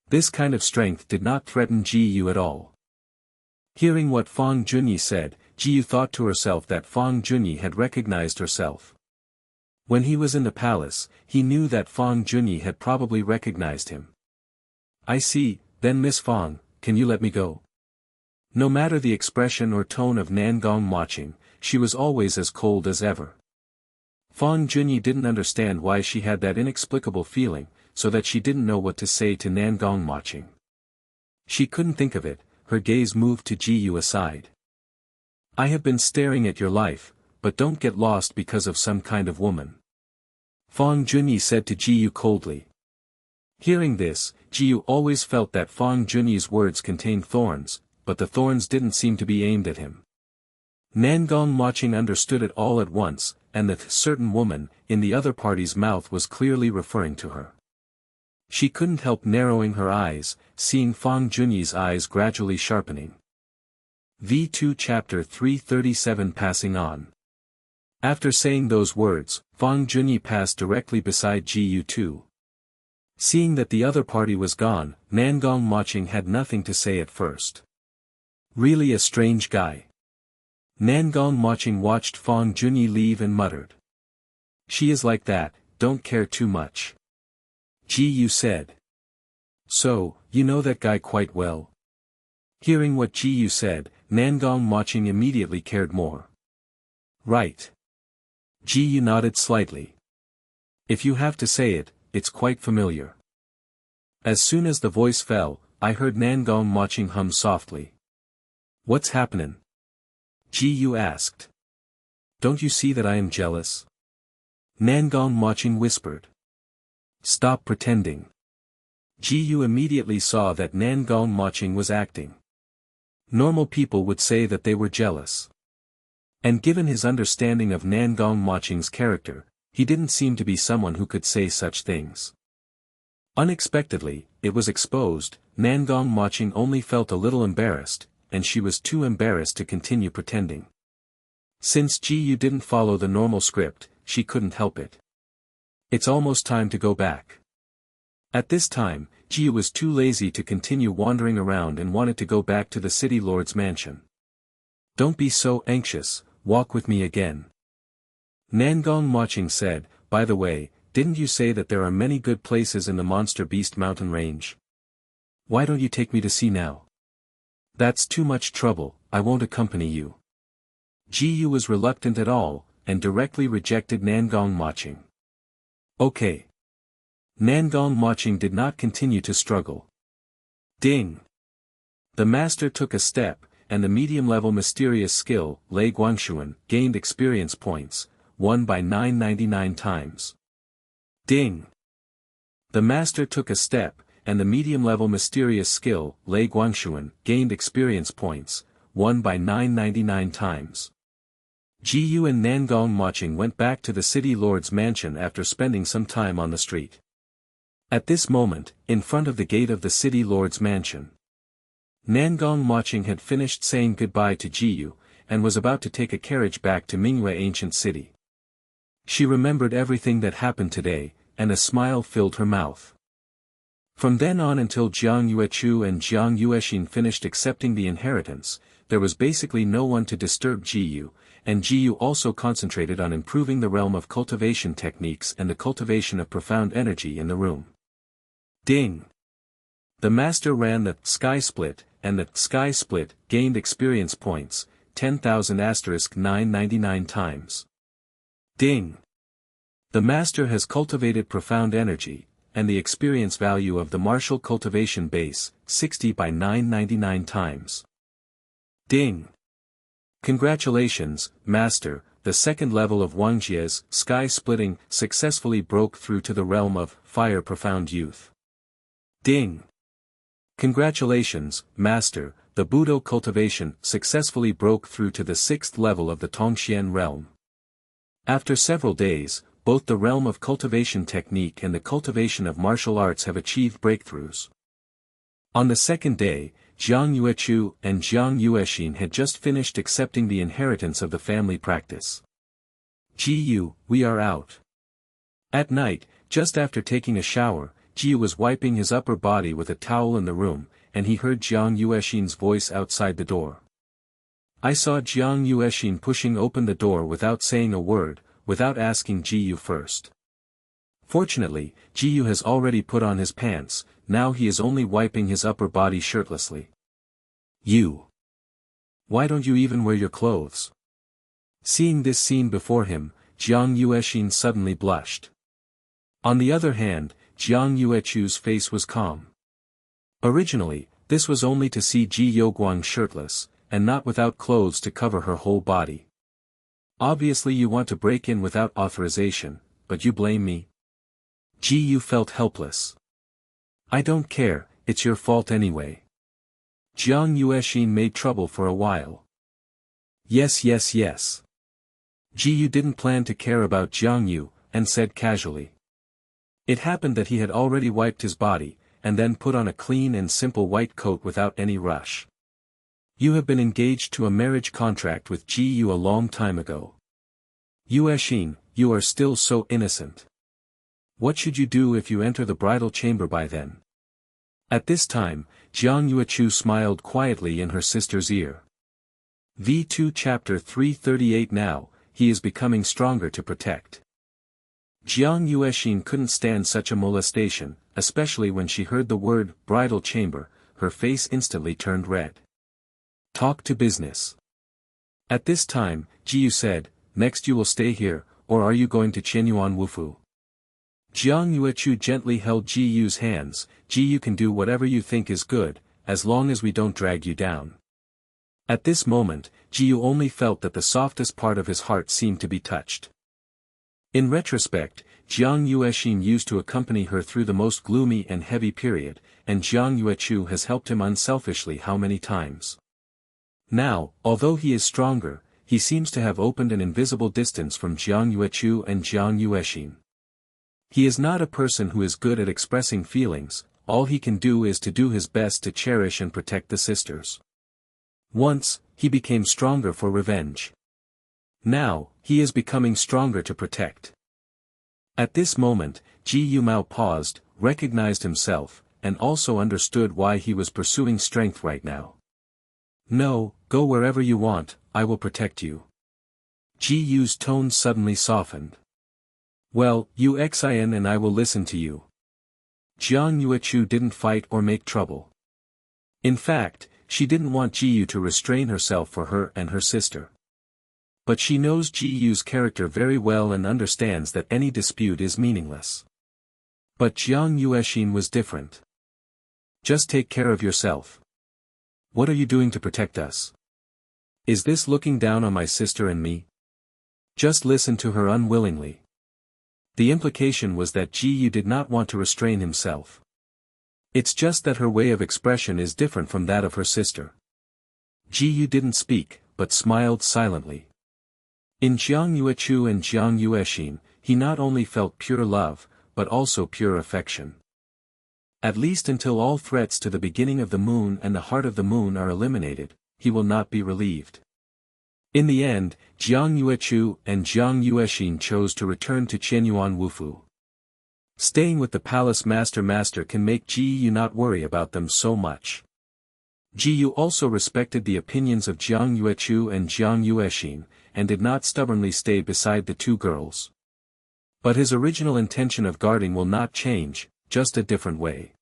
This kind of strength did not threaten Ji Yu at all. Hearing what Fang Junyi said, Ji Yu thought to herself that Fang Junyi had recognized herself. When he was in the palace, he knew that Fang Junyi had probably recognized him. I see, then Miss Fang, can you let me go? No matter the expression or tone of Nangong Maching, she was always as cold as ever. Fang Junyi didn't understand why she had that inexplicable feeling, so that she didn't know what to say to Nangong Maching. She couldn't think of it, her gaze moved to Ji Yu aside. I have been staring at your life, but don't get lost because of some kind of woman. Fang Junyi said to Ji Yu coldly. Hearing this, Ji Yu always felt that Fang Junyi's words contained thorns, but the thorns didn't seem to be aimed at him. Nangong Maching understood it all at once, and that certain woman, in the other party's mouth was clearly referring to her. She couldn't help narrowing her eyes, seeing Fang Junyi's eyes gradually sharpening. V2 Chapter 337 Passing On. After saying those words, Fang Junyi passed directly beside Ji Yu too. Seeing that the other party was gone, Nangong Maching had nothing to say at first. Really a strange guy. Nangong Maching watched Fang Junyi leave and muttered. She is like that, don't care too much. Ji Yu said. So, you know that guy quite well? Hearing what Ji Yu said, Nangong Maching immediately cared more. Right. Ji Yu nodded slightly. If you have to say it, it's quite familiar. As soon as the voice fell, I heard Nangong Maching hum softly. What's happening? Ji Yu asked. Don't you see that I am jealous? Nangong Maching whispered. Stop pretending. Ji Yu immediately saw that Nangong Maching was acting. Normal people would say that they were jealous. And given his understanding of Nangong Maching's character, he didn't seem to be someone who could say such things. Unexpectedly, it was exposed, Nangong Maching only felt a little embarrassed, and she was too embarrassed to continue pretending. Since Ji Yu didn't follow the normal script, she couldn't help it. It's almost time to go back. At this time, Ji Yu was too lazy to continue wandering around and wanted to go back to the city lord's mansion. Don't be so anxious, walk with me again. Nangong Maching said, by the way, didn't you say that there are many good places in the Monster Beast mountain range? Why don't you take me to see now? That's too much trouble, I won't accompany you. Ji Yu was reluctant at all, and directly rejected Nangong Maching. Okay. Nangong Maching did not continue to struggle. Ding! The master took a step, and the medium-level mysterious skill, Lei Guangshuan, gained experience points, won by 999 times. Ding! The master took a step, and the medium-level mysterious skill, Lei Guangshuan, gained experience points, won by 999 times. Ji Yu and Nangong Maching went back to the city lord's mansion after spending some time on the street. At this moment, in front of the gate of the city lord's mansion, Nangong Maching had finished saying goodbye to Ji Yu, and was about to take a carriage back to Manhwa ancient city. She remembered everything that happened today, and a smile filled her mouth. From then on until Jiang Yuechu and Jiang Yuexin finished accepting the inheritance, there was basically no one to disturb Ji Yu, and Ji Yu also concentrated on improving the realm of cultivation techniques and the cultivation of profound energy in the room. Ding! The master ran the sky split, and the sky split gained experience points, 10,000 * 999 times. Ding! The master has cultivated profound energy, and the experience value of the martial cultivation base, 60 by 999 times. Ding! Congratulations, Master, the second level of Wangjie's sky-splitting successfully broke through to the realm of fire profound youth. Ding! Congratulations, Master, the Budo cultivation successfully broke through to the sixth level of the Tongxian realm. After several days, both the realm of cultivation technique and the cultivation of martial arts have achieved breakthroughs. On the second day, Jiang Yuechu and Jiang Yuexin had just finished accepting the inheritance of the family practice. Ji Yu, we are out. At night, just after taking a shower, Ji Yu was wiping his upper body with a towel in the room, and he heard Jiang Yuexin's voice outside the door. I saw Jiang Yuexin pushing open the door without saying a word, without asking Ji Yu first. Fortunately, Ji Yu has already put on his pants, now he is only wiping his upper body shirtlessly. You! Why don't you even wear your clothes? Seeing this scene before him, Jiang Yuexin suddenly blushed. On the other hand, Jiang Yuechu's face was calm. Originally, this was only to see Ji Youguang shirtless, and not without clothes to cover her whole body. Obviously you want to break in without authorization, but you blame me? Ji Yu felt helpless. I don't care, it's your fault anyway. Jiang Yuexin made trouble for a while. Yes. Ji Yu didn't plan to care about Jiang Yu, and said casually. It happened that he had already wiped his body, and then put on a clean and simple white coat without any rush. You have been engaged to a marriage contract with Ji Yu a long time ago. Yuexin, you are still so innocent. What should you do if you enter the bridal chamber by then? At this time, Jiang Yuechu smiled quietly in her sister's ear. V2 Chapter 338 Now, he is becoming stronger to protect. Jiang Yuexin couldn't stand such a molestation, especially when she heard the word bridal chamber, her face instantly turned red. Talk to business. At this time, Ji Yu said, next you will stay here, or are you going to Qianyuan Wufu? Jiang Yuechu gently held Ji Yu's hands. Ji Yu can do whatever you think is good, as long as we don't drag you down. At this moment, Ji Yu only felt that the softest part of his heart seemed to be touched. In retrospect, Jiang Yuexin used to accompany her through the most gloomy and heavy period, and Jiang Yuechu has helped him unselfishly how many times. Now, although he is stronger, he seems to have opened an invisible distance from Jiang Yuechu and Jiang Yuexin. He is not a person who is good at expressing feelings, all he can do is to do his best to cherish and protect the sisters. Once, he became stronger for revenge. Now, he is becoming stronger to protect. At this moment, Ji Yumao paused, recognized himself, and also understood why he was pursuing strength right now. No, go wherever you want, I will protect you. Ji Yu's tone suddenly softened. Well, you xin and I will listen to you. Jiang Yuechu didn't fight or make trouble. In fact, she didn't want Ji Yu to restrain herself for her and her sister. But she knows Ji Yu's character very well and understands that any dispute is meaningless. But Jiang Yuexin was different. Just take care of yourself. What are you doing to protect us? Is this looking down on my sister and me? Just listen to her unwillingly. The implication was that Ji Yu did not want to restrain himself. It's just that her way of expression is different from that of her sister. Ji Yu didn't speak, but smiled silently. In Jiang Yuechu and Jiang Yuexin, he not only felt pure love, but also pure affection. At least until all threats to the beginning of the moon and the heart of the moon are eliminated, he will not be relieved. In the end, Jiang Yuechu and Jiang Yuexin chose to return to Qianyuan Wufu. Staying with the palace master can make Ji Yu not worry about them so much. Ji Yu also respected the opinions of Jiang Yuechu and Jiang Yuexin, and did not stubbornly stay beside the two girls. But his original intention of guarding will not change, just a different way.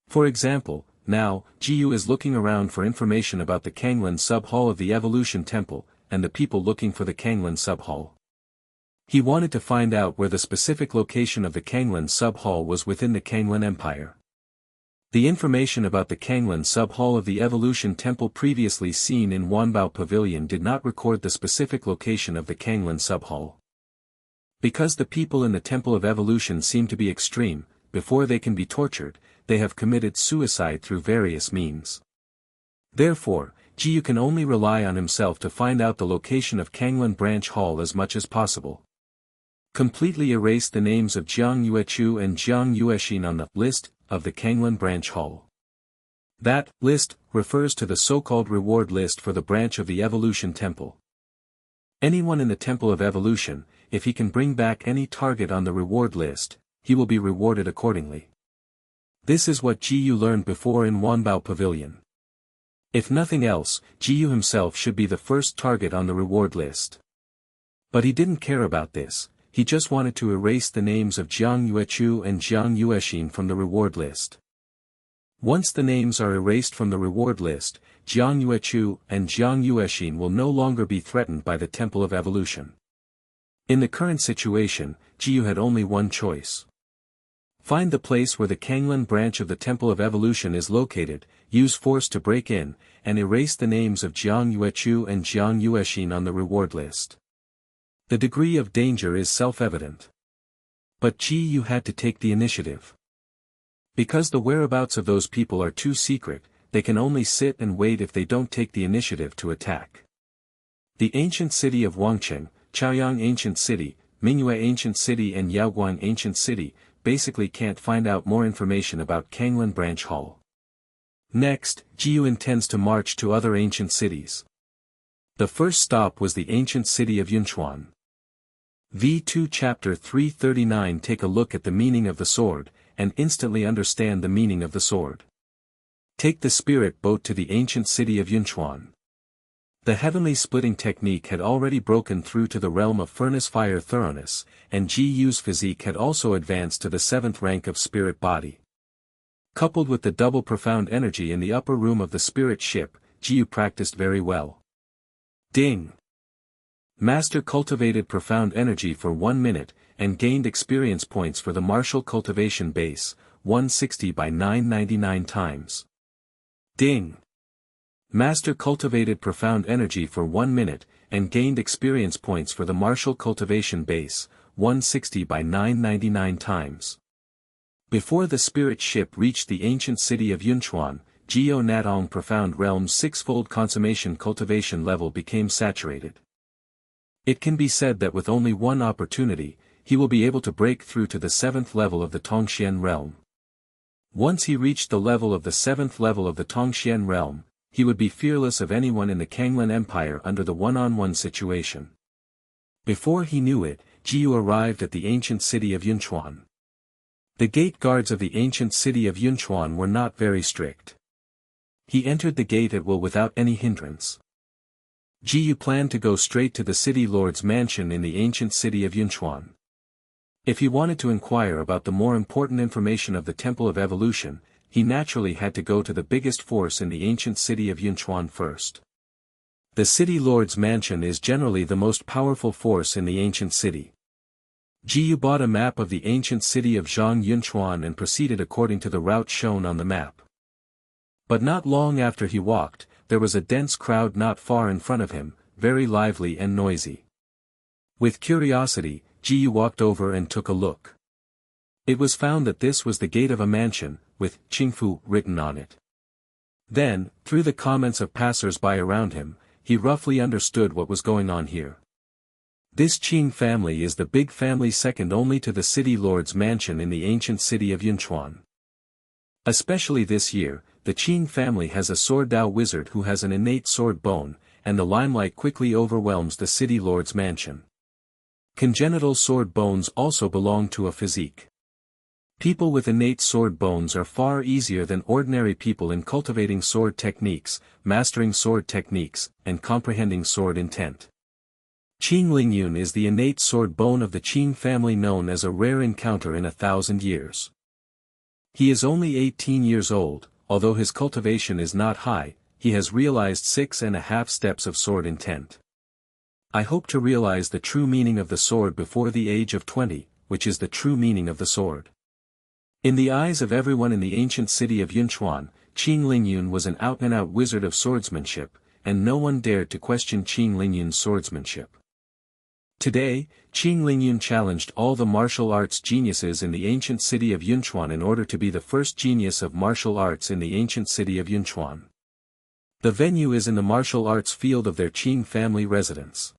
For example, now, Ji Yu is looking around for information about the Kanglan sub-hall of the Evolution Temple, and the people looking for the Kanglan sub-hall. He wanted to find out where the specific location of the Kanglan sub-hall was within the Kanglan Empire. The information about the Kanglan sub-hall of the Evolution Temple previously seen in Wanbao Pavilion did not record the specific location of the Kanglan sub-hall. Because the people in the Temple of Evolution seem to be extreme, before they can be tortured, they have committed suicide through various means. Therefore, Ji Yu can only rely on himself to find out the location of Kanglan Branch Hall as much as possible. Completely erase the names of Jiang Yuechu and Jiang Yuexin on the list of the Kanglan Branch Hall. That list refers to the so-called reward list for the branch of the Evolution Temple. Anyone in the Temple of Evolution, if he can bring back any target on the reward list, he will be rewarded accordingly. This is what Ji Yu learned before in Wanbao Pavilion. If nothing else, Ji Yu himself should be the first target on the reward list. But he didn't care about this, he just wanted to erase the names of Jiang Yuechu and Jiang Yuexin from the reward list. Once the names are erased from the reward list, Jiang Yuechu and Jiang Yuexin will no longer be threatened by the Temple of Evolution. In the current situation, Ji Yu had only one choice. Find the place where the Kanglan branch of the Temple of Evolution is located, use force to break in, and erase the names of Jiang Yuechu and Jiang Yuexin on the reward list. The degree of danger is self-evident. But Ji Yu had to take the initiative. Because the whereabouts of those people are too secret, they can only sit and wait if they don't take the initiative to attack. The ancient city of Wangcheng, Chaoyang Ancient City, Mingyue Ancient City and Yaoguang Ancient City, basically can't find out more information about Kanglan Branch Hall. Next, Ji Yu intends to march to other ancient cities. The first stop was the ancient city of Yunchuan. V2 Chapter 339. Take a look at the meaning of the sword, and instantly understand the meaning of the sword. Take the spirit boat to the ancient city of Yunchuan. The heavenly splitting technique had already broken through to the realm of furnace fire thoroughness, and Ji Yu's physique had also advanced to the 7th rank of spirit body. Coupled with the double profound energy in the upper room of the spirit ship, Ji Yu practiced very well. Ding! Master cultivated profound energy for 1 minute, and gained experience points for the martial cultivation base, 160 by 999 times. Ding! Master cultivated profound energy for 1 minute, and gained experience points for the martial cultivation base, 160 by 999 times. Before the spirit ship reached the ancient city of Yunchuan, Geo Natong Profound Realm's 6-fold consummation cultivation level became saturated. It can be said that with only one opportunity, he will be able to break through to the 7th level of the Tongxian realm. Once he reached the level of the 7th level of the Tongxian realm, he would be fearless of anyone in the Kanglan Empire under the one-on-one situation. Before he knew it, Ji Yu arrived at the ancient city of Yunchuan. The gate guards of the ancient city of Yunchuan were not very strict. He entered the gate at will without any hindrance. Ji Yu planned to go straight to the city lord's mansion in the ancient city of Yunchuan. If he wanted to inquire about the more important information of the Temple of Evolution, he naturally had to go to the biggest force in the ancient city of Yunchuan first. The city lord's mansion is generally the most powerful force in the ancient city. Jiyu bought a map of the ancient city of Zhang Yunchuan and proceeded according to the route shown on the map. But not long after he walked, there was a dense crowd not far in front of him, very lively and noisy. With curiosity, Jiyu walked over and took a look. It was found that this was the gate of a mansion, with Qingfu written on it. Then, through the comments of passers-by around him, he roughly understood what was going on here. This Qing family is the big family second only to the city lord's mansion in the ancient city of Yunchuan. Especially this year, the Qing family has a sword Dao wizard who has an innate sword bone, and the limelight quickly overwhelms the city lord's mansion. Congenital sword bones also belong to a physique. People with innate sword bones are far easier than ordinary people in cultivating sword techniques, mastering sword techniques, and comprehending sword intent. Qing Lingyun is the innate sword bone of the Qing family, known as a rare encounter in 1,000 years. He is only 18 years old, although his cultivation is not high, he has realized 6.5 steps of sword intent. I hope to realize the true meaning of the sword before the age of 20, which is the true meaning of the sword. In the eyes of everyone in the ancient city of Yunchuan, Qing Lingyun was an out-and-out wizard of swordsmanship, and no one dared to question Qing Lingyun's swordsmanship. Today, Qing Lingyun challenged all the martial arts geniuses in the ancient city of Yunchuan in order to be the first genius of martial arts in the ancient city of Yunchuan. The venue is in the martial arts field of their Qing family residence.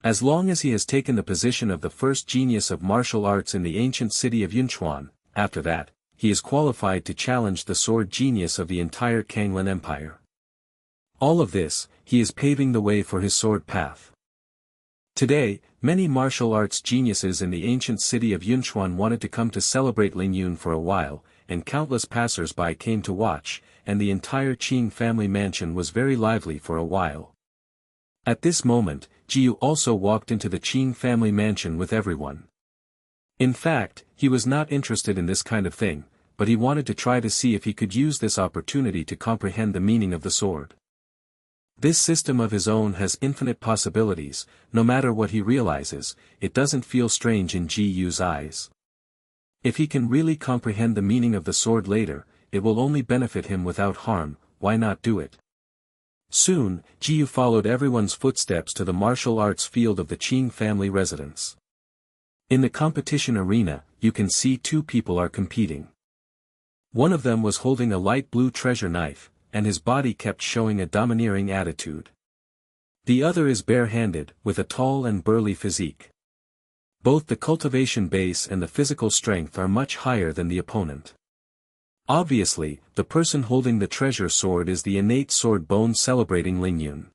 As long as he has taken the position of the first genius of martial arts in the ancient city of Yunchuan, after that, he is qualified to challenge the sword genius of the entire Kanglan Empire. All of this, he is paving the way for his sword path. Today, many martial arts geniuses in the ancient city of Yunchuan wanted to come to celebrate Lingyun for a while, and countless passers-by came to watch, and the entire Qing family mansion was very lively for a while. At this moment, Jiyu also walked into the Qing family mansion with everyone. In fact, he was not interested in this kind of thing, but he wanted to try to see if he could use this opportunity to comprehend the meaning of the sword. This system of his own has infinite possibilities. No matter what he realizes, it doesn't feel strange in Jiyu's eyes. If he can really comprehend the meaning of the sword later, it will only benefit him without harm. Why not do it? Soon, Jiyu followed everyone's footsteps to the martial arts field of the Qing family residence. In the competition arena, you can see two people are competing. One of them was holding a light blue treasure knife, and his body kept showing a domineering attitude. The other is bare-handed, with a tall and burly physique. Both the cultivation base and the physical strength are much higher than the opponent. Obviously, the person holding the treasure sword is the innate sword bone celebrating Lingyun.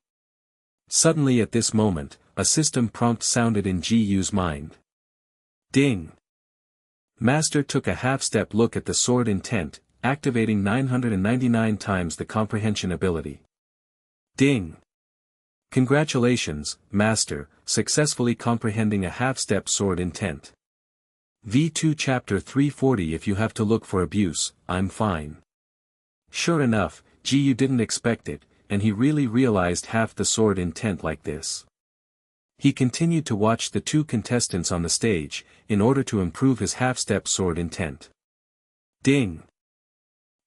Suddenly at this moment, a system prompt sounded in Jiyu's mind. Ding! Master took a half-step look at the sword intent, activating 999 times the comprehension ability. Ding! Congratulations, Master, successfully comprehending a half-step sword intent. V2 Chapter 340. If you have to look for abuse, I'm fine. Sure enough, Jiyu didn't expect it, and he really realized half the sword intent like this. He continued to watch the two contestants on the stage, in order to improve his half-step sword intent. Ding!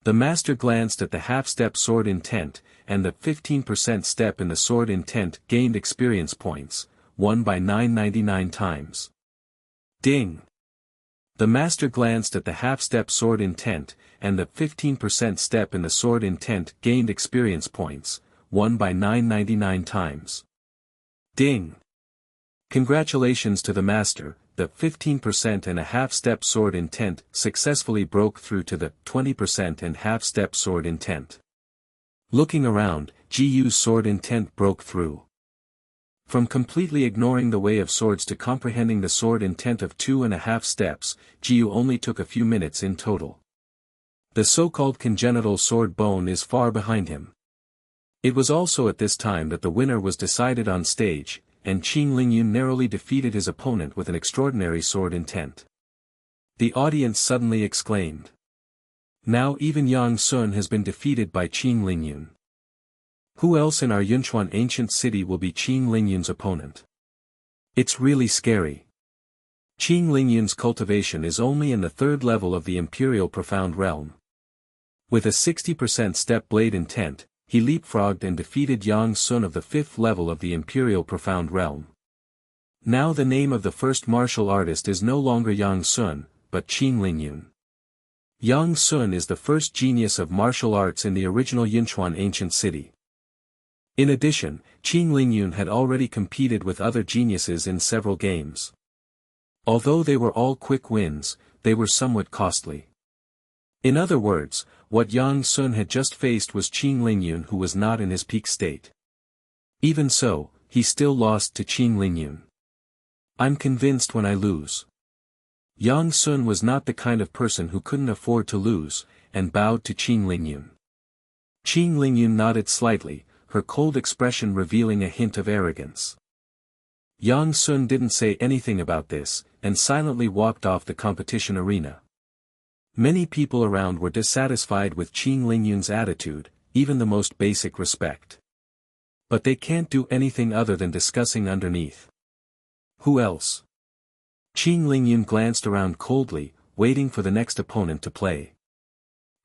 The master glanced at the half-step sword intent, and the 15% step in the sword intent gained experience points, won by 999 times. Ding! The master glanced at the half-step sword intent, and the 15% step in the sword intent gained experience points, won by 999 times. Ding! Congratulations to the master, the 15% and a half-step sword intent successfully broke through to the 20% and half-step sword intent. Looking around, Jiyu's sword intent broke through. From completely ignoring the way of swords to comprehending the sword intent of 2.5 steps, Jiyu only took a few minutes in total. The so-called congenital sword bone is far behind him. It was also at this time that the winner was decided on stage, and Qing Lingyun narrowly defeated his opponent with an extraordinary sword intent. The audience suddenly exclaimed. Now even Yang Sun has been defeated by Qing Lingyun. Who else in our Yunchuan ancient city will be Qing Lingyun's opponent? It's really scary. Qing Lingyun's cultivation is only in the 3rd level of the Imperial Profound Realm. With a 60% step blade intent, he leapfrogged and defeated Yang Sun of the 5th level of the Imperial Profound Realm. Now the name of the first martial artist is no longer Yang Sun, but Qing Lingyun. Yang Sun is the first genius of martial arts in the original Yunchuan ancient city. In addition, Qing Lingyun had already competed with other geniuses in several games. Although they were all quick wins, they were somewhat costly. In other words, what Yang Sun had just faced was Qing Lingyun, who was not in his peak state. Even so, he still lost to Qing Lingyun. I'm convinced when I lose. Yang Sun was not the kind of person who couldn't afford to lose, and bowed to Qing Lingyun. Qing Lingyun nodded slightly, her cold expression revealing a hint of arrogance. Yang Sun didn't say anything about this, and silently walked off the competition arena. Many people around were dissatisfied with Qing Lingyun's attitude, even the most basic respect. But they can't do anything other than discussing underneath. Who else? Qing Lingyun glanced around coldly, waiting for the next opponent to play.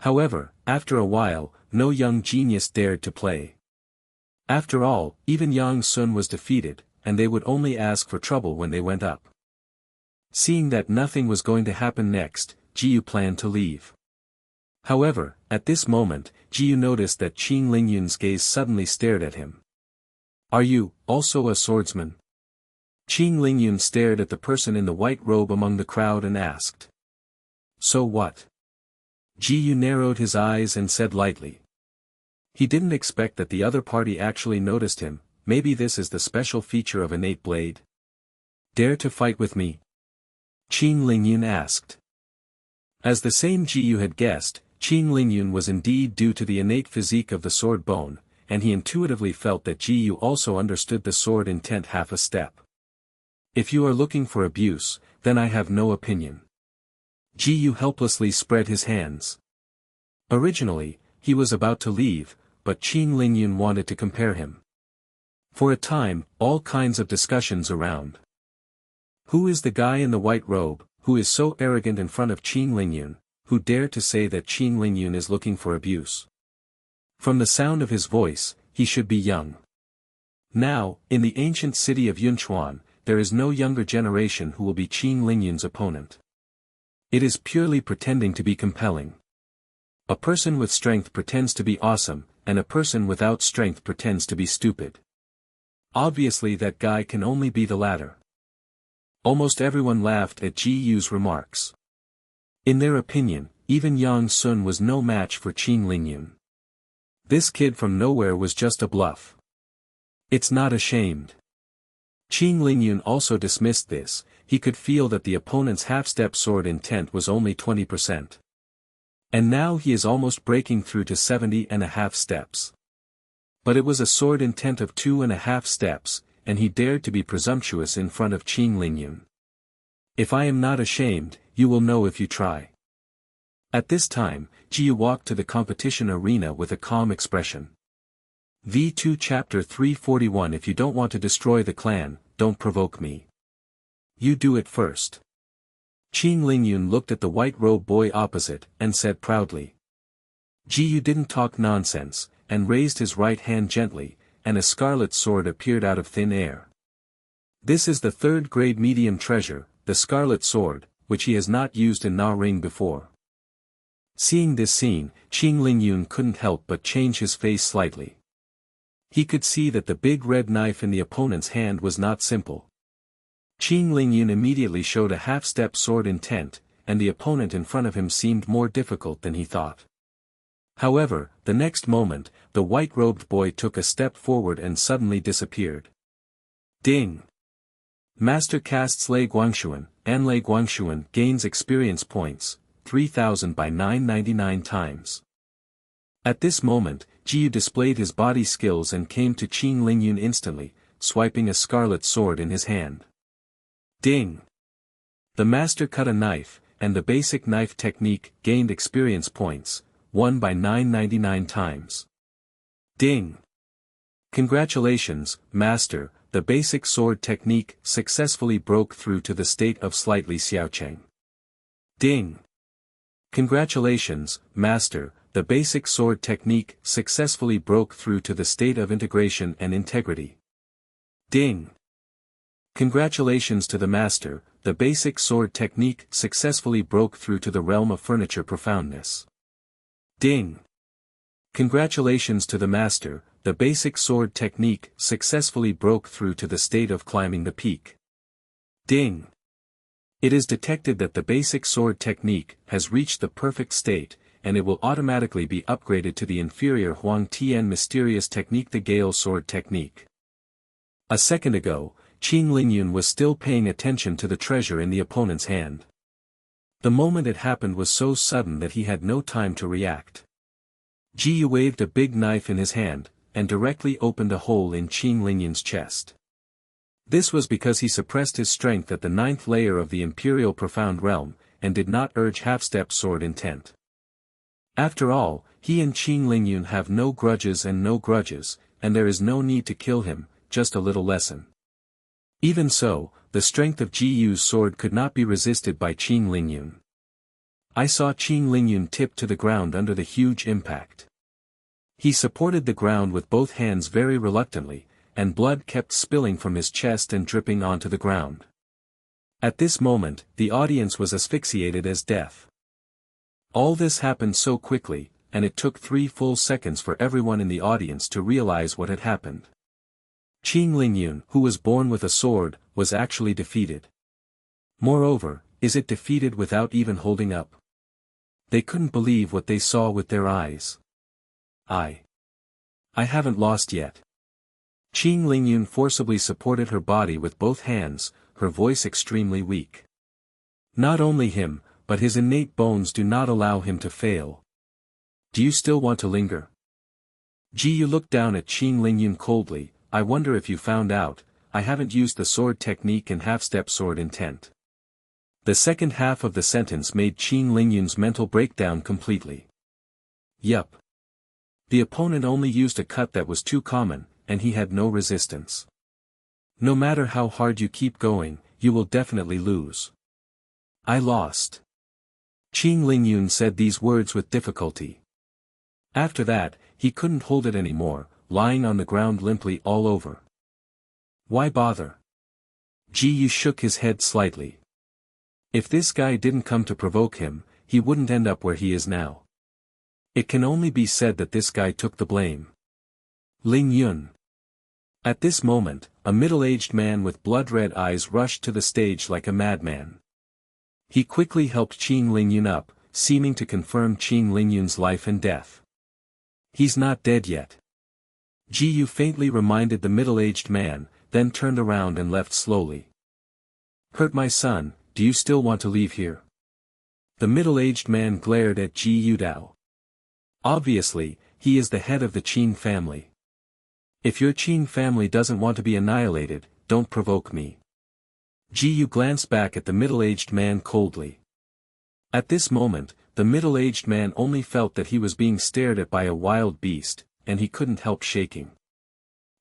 However, after a while, no young genius dared to play. After all, even Yang Sun was defeated, and they would only ask for trouble when they went up. Seeing that nothing was going to happen next, Jiyu planned to leave. However, at this moment, Jiyu noticed that Qing Lingyun's gaze suddenly stared at him. Are you, also a swordsman? Qing Lingyun stared at the person in the white robe among the crowd and asked. So what? Jiyu narrowed his eyes and said lightly. He didn't expect that the other party actually noticed him. Maybe this is the special feature of innate blade. Dare to fight with me? Qing Lingyun asked. As the same Jiyu had guessed, Qing Lingyun was indeed due to the innate physique of the sword bone, and he intuitively felt that Jiyu also understood the sword intent half a step. If you are looking for abuse, then I have no opinion. Jiyu helplessly spread his hands. Originally, he was about to leave, but Qing Lingyun wanted to compare him. For a time, all kinds of discussions around. Who is the guy in the white robe, who is so arrogant in front of Qing Lingyun, who dared to say that Qing Lingyun is looking for abuse? From the sound of his voice, he should be young. Now, in the ancient city of Yunchuan, there is no younger generation who will be Qing Lingyun's opponent. It is purely pretending to be compelling. A person with strength pretends to be awesome, and a person without strength pretends to be stupid. Obviously that guy can only be the latter. Almost everyone laughed at Jiyu's remarks. In their opinion, even Yang Sun was no match for Qing Lingyun. This kid from nowhere was just a bluff. It's not ashamed. Qing Lingyun also dismissed this. He could feel that the opponent's half-step sword intent was only 20%. And now he is almost breaking through to 70.5 steps. But it was a sword intent of 2.5 steps, and he dared to be presumptuous in front of Qing Lingyun. If I am not ashamed, you will know if you try. At this time, Jiyu walked to the competition arena with a calm expression. V2 Chapter 341. If you don't want to destroy the clan, don't provoke me. You do it first. Qing Lingyun looked at the white-robed boy opposite, and said proudly. Jiyu didn't talk nonsense, and raised his right hand gently, and a scarlet sword appeared out of thin air. This is the 3rd grade medium treasure, the scarlet sword, which he has not used in Na Ring before. Seeing this scene, Qing Lingyun couldn't help but change his face slightly. He could see that the big red knife in the opponent's hand was not simple. Qing Lingyun immediately showed a half-step sword intent, and the opponent in front of him seemed more difficult than he thought. However, the next moment, the white-robed boy took a step forward and suddenly disappeared. Ding! Master casts Lei Guangshuan, and Lei Guangshuan gains experience points, 3,000 by 999 times. At this moment, Jiyu displayed his body skills and came to Qing Lingyun instantly, swiping a scarlet sword in his hand. Ding! The master cut a knife, and the basic knife technique gained experience points, 1 by 999 times. Ding! Congratulations, Master, the basic sword technique successfully broke through to the state of slightly xiaocheng. Ding! Congratulations, Master, the basic sword technique successfully broke through to the state of integration and integrity. Ding! Congratulations to the Master, the basic sword technique successfully broke through to the realm of furniture profoundness. Ding! Congratulations to the Master, the basic sword technique successfully broke through to the state of climbing the peak. Ding! It is detected that the basic sword technique has reached the perfect state, and it will automatically be upgraded to the inferior Huang Tian mysterious technique, the Gale sword technique. A second ago, Qin Lingyun was still paying attention to the treasure in the opponent's hand. The moment it happened was so sudden that he had no time to react. Ji Yu waved a big knife in his hand, and directly opened a hole in Qin Lingyun's chest. This was because he suppressed his strength at the 9th layer of the Imperial Profound Realm, and did not urge half-step sword intent. After all, he and Qin Lingyun have no grudges, and there is no need to kill him, just a little lesson. Even so, the strength of Ji Yu's sword could not be resisted by Qin Lingyun. I saw Qin Lingyun tip to the ground under the huge impact. He supported the ground with both hands very reluctantly, and blood kept spilling from his chest and dripping onto the ground. At this moment, the audience was asphyxiated as death. All this happened so quickly, and it took 3 full seconds for everyone in the audience to realize what had happened. Qin Lingyun, who was born with a sword, was actually defeated. Moreover, is it defeated without even holding up? They couldn't believe what they saw with their eyes. I haven't lost yet. Qin Lingyun forcibly supported her body with both hands, her voice extremely weak. Not only him, but his innate bones do not allow him to fail. Do you still want to linger? Ji Yu looked down at Qin Lingyun coldly. I wonder if you found out, I haven't used the sword technique and half-step sword intent. The second half of the sentence made Qin Lingyun's mental breakdown completely. Yup. The opponent only used a cut that was too common, and he had no resistance. No matter how hard you keep going, you will definitely lose. I lost. Qin Lingyun said these words with difficulty. After that, he couldn't hold it anymore, lying on the ground limply all over. Why bother? Ji Yu shook his head slightly. If this guy didn't come to provoke him, he wouldn't end up where he is now. It can only be said that this guy took the blame. Ling Yun. At this moment, a middle-aged man with blood-red eyes rushed to the stage like a madman. He quickly helped Qin Lingyun up, seeming to confirm Qin Lingyun's life and death. He's not dead yet. Ji Yu faintly reminded the middle-aged man, then turned around and left slowly. Hurt my son, do you still want to leave here? The middle-aged man glared at Ji Yu Dao. Obviously, he is the head of the Qin family. If your Qin family doesn't want to be annihilated, don't provoke me. Ji Yu glanced back at the middle-aged man coldly. At this moment, the middle-aged man only felt that he was being stared at by a wild beast, and he couldn't help shaking.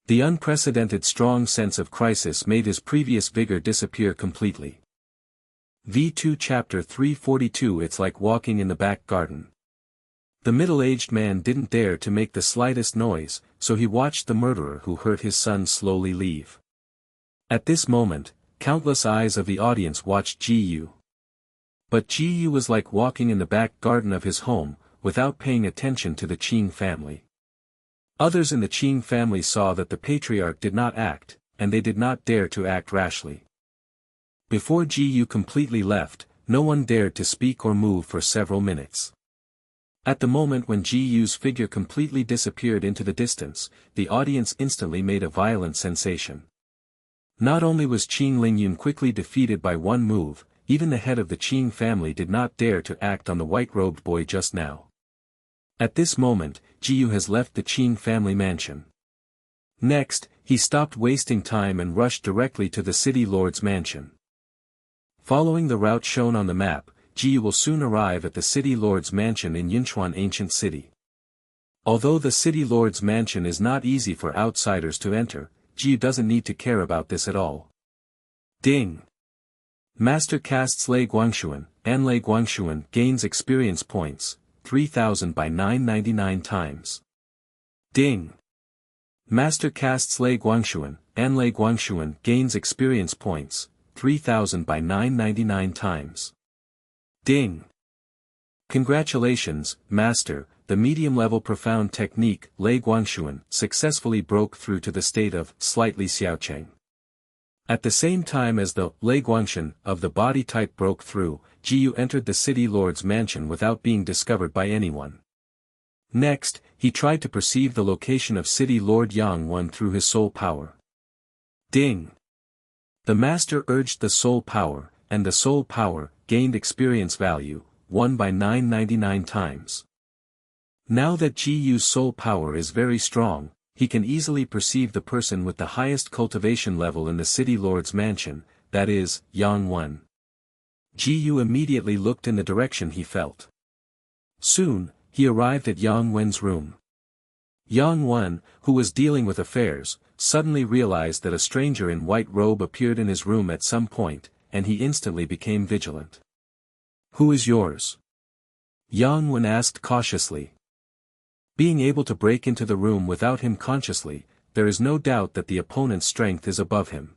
The unprecedented strong sense of crisis made his previous vigor disappear completely. V2 Chapter 342 It's like walking in the back garden. The middle-aged man didn't dare to make the slightest noise, so he watched the murderer who hurt his son slowly leave. At this moment, countless eyes of the audience watched Ji Yu. But Ji Yu was like walking in the back garden of his home, without paying attention to the Qin family. Others in the Qin family saw that the patriarch did not act, and they did not dare to act rashly. Before Ji Yu completely left, no one dared to speak or move for several minutes. At the moment when Ji Yu's figure completely disappeared into the distance, the audience instantly made a violent sensation. Not only was Qin Lingyun quickly defeated by one move, even the head of the Qin family did not dare to act on the white-robed boy just now. At this moment, Ji Yu has left the Qin family mansion. Next, he stopped wasting time and rushed directly to the city lord's mansion. Following the route shown on the map, Ji Yu will soon arrive at the city lord's mansion in Yunchuan Ancient City. Although the city lord's mansion is not easy for outsiders to enter, Jiyu doesn't need to care about this at all. Ding! Master casts Lei Guangshuan, and Lei Guangshuan gains experience points, 3000 by 999 times. Ding! Master casts Lei Guangshuan, and Lei Guangshuan gains experience points, 3000 by 999 times. Ding! Congratulations, Master, the medium-level profound technique Lei Guangshuan successfully broke through to the state of slightly xiaocheng. At the same time as the Lei Guangshan of the body type broke through, Jiyu entered the city lord's mansion without being discovered by anyone. Next, he tried to perceive the location of city lord Yang Wen through his soul power. Ding! The master urged the soul power, and the soul power gained experience value, 1 by 999 times. Now that Jiyu's soul power is very strong, he can easily perceive the person with the highest cultivation level in the city lord's mansion, that is, Yang Wen. Jiyu immediately looked in the direction he felt. Soon, he arrived at Yang Wen's room. Yang Wen, who was dealing with affairs, suddenly realized that a stranger in white robe appeared in his room at some point, and he instantly became vigilant. "Who is yours?" Yang Wen asked cautiously. Being able to break into the room without him consciously, there is no doubt that the opponent's strength is above him.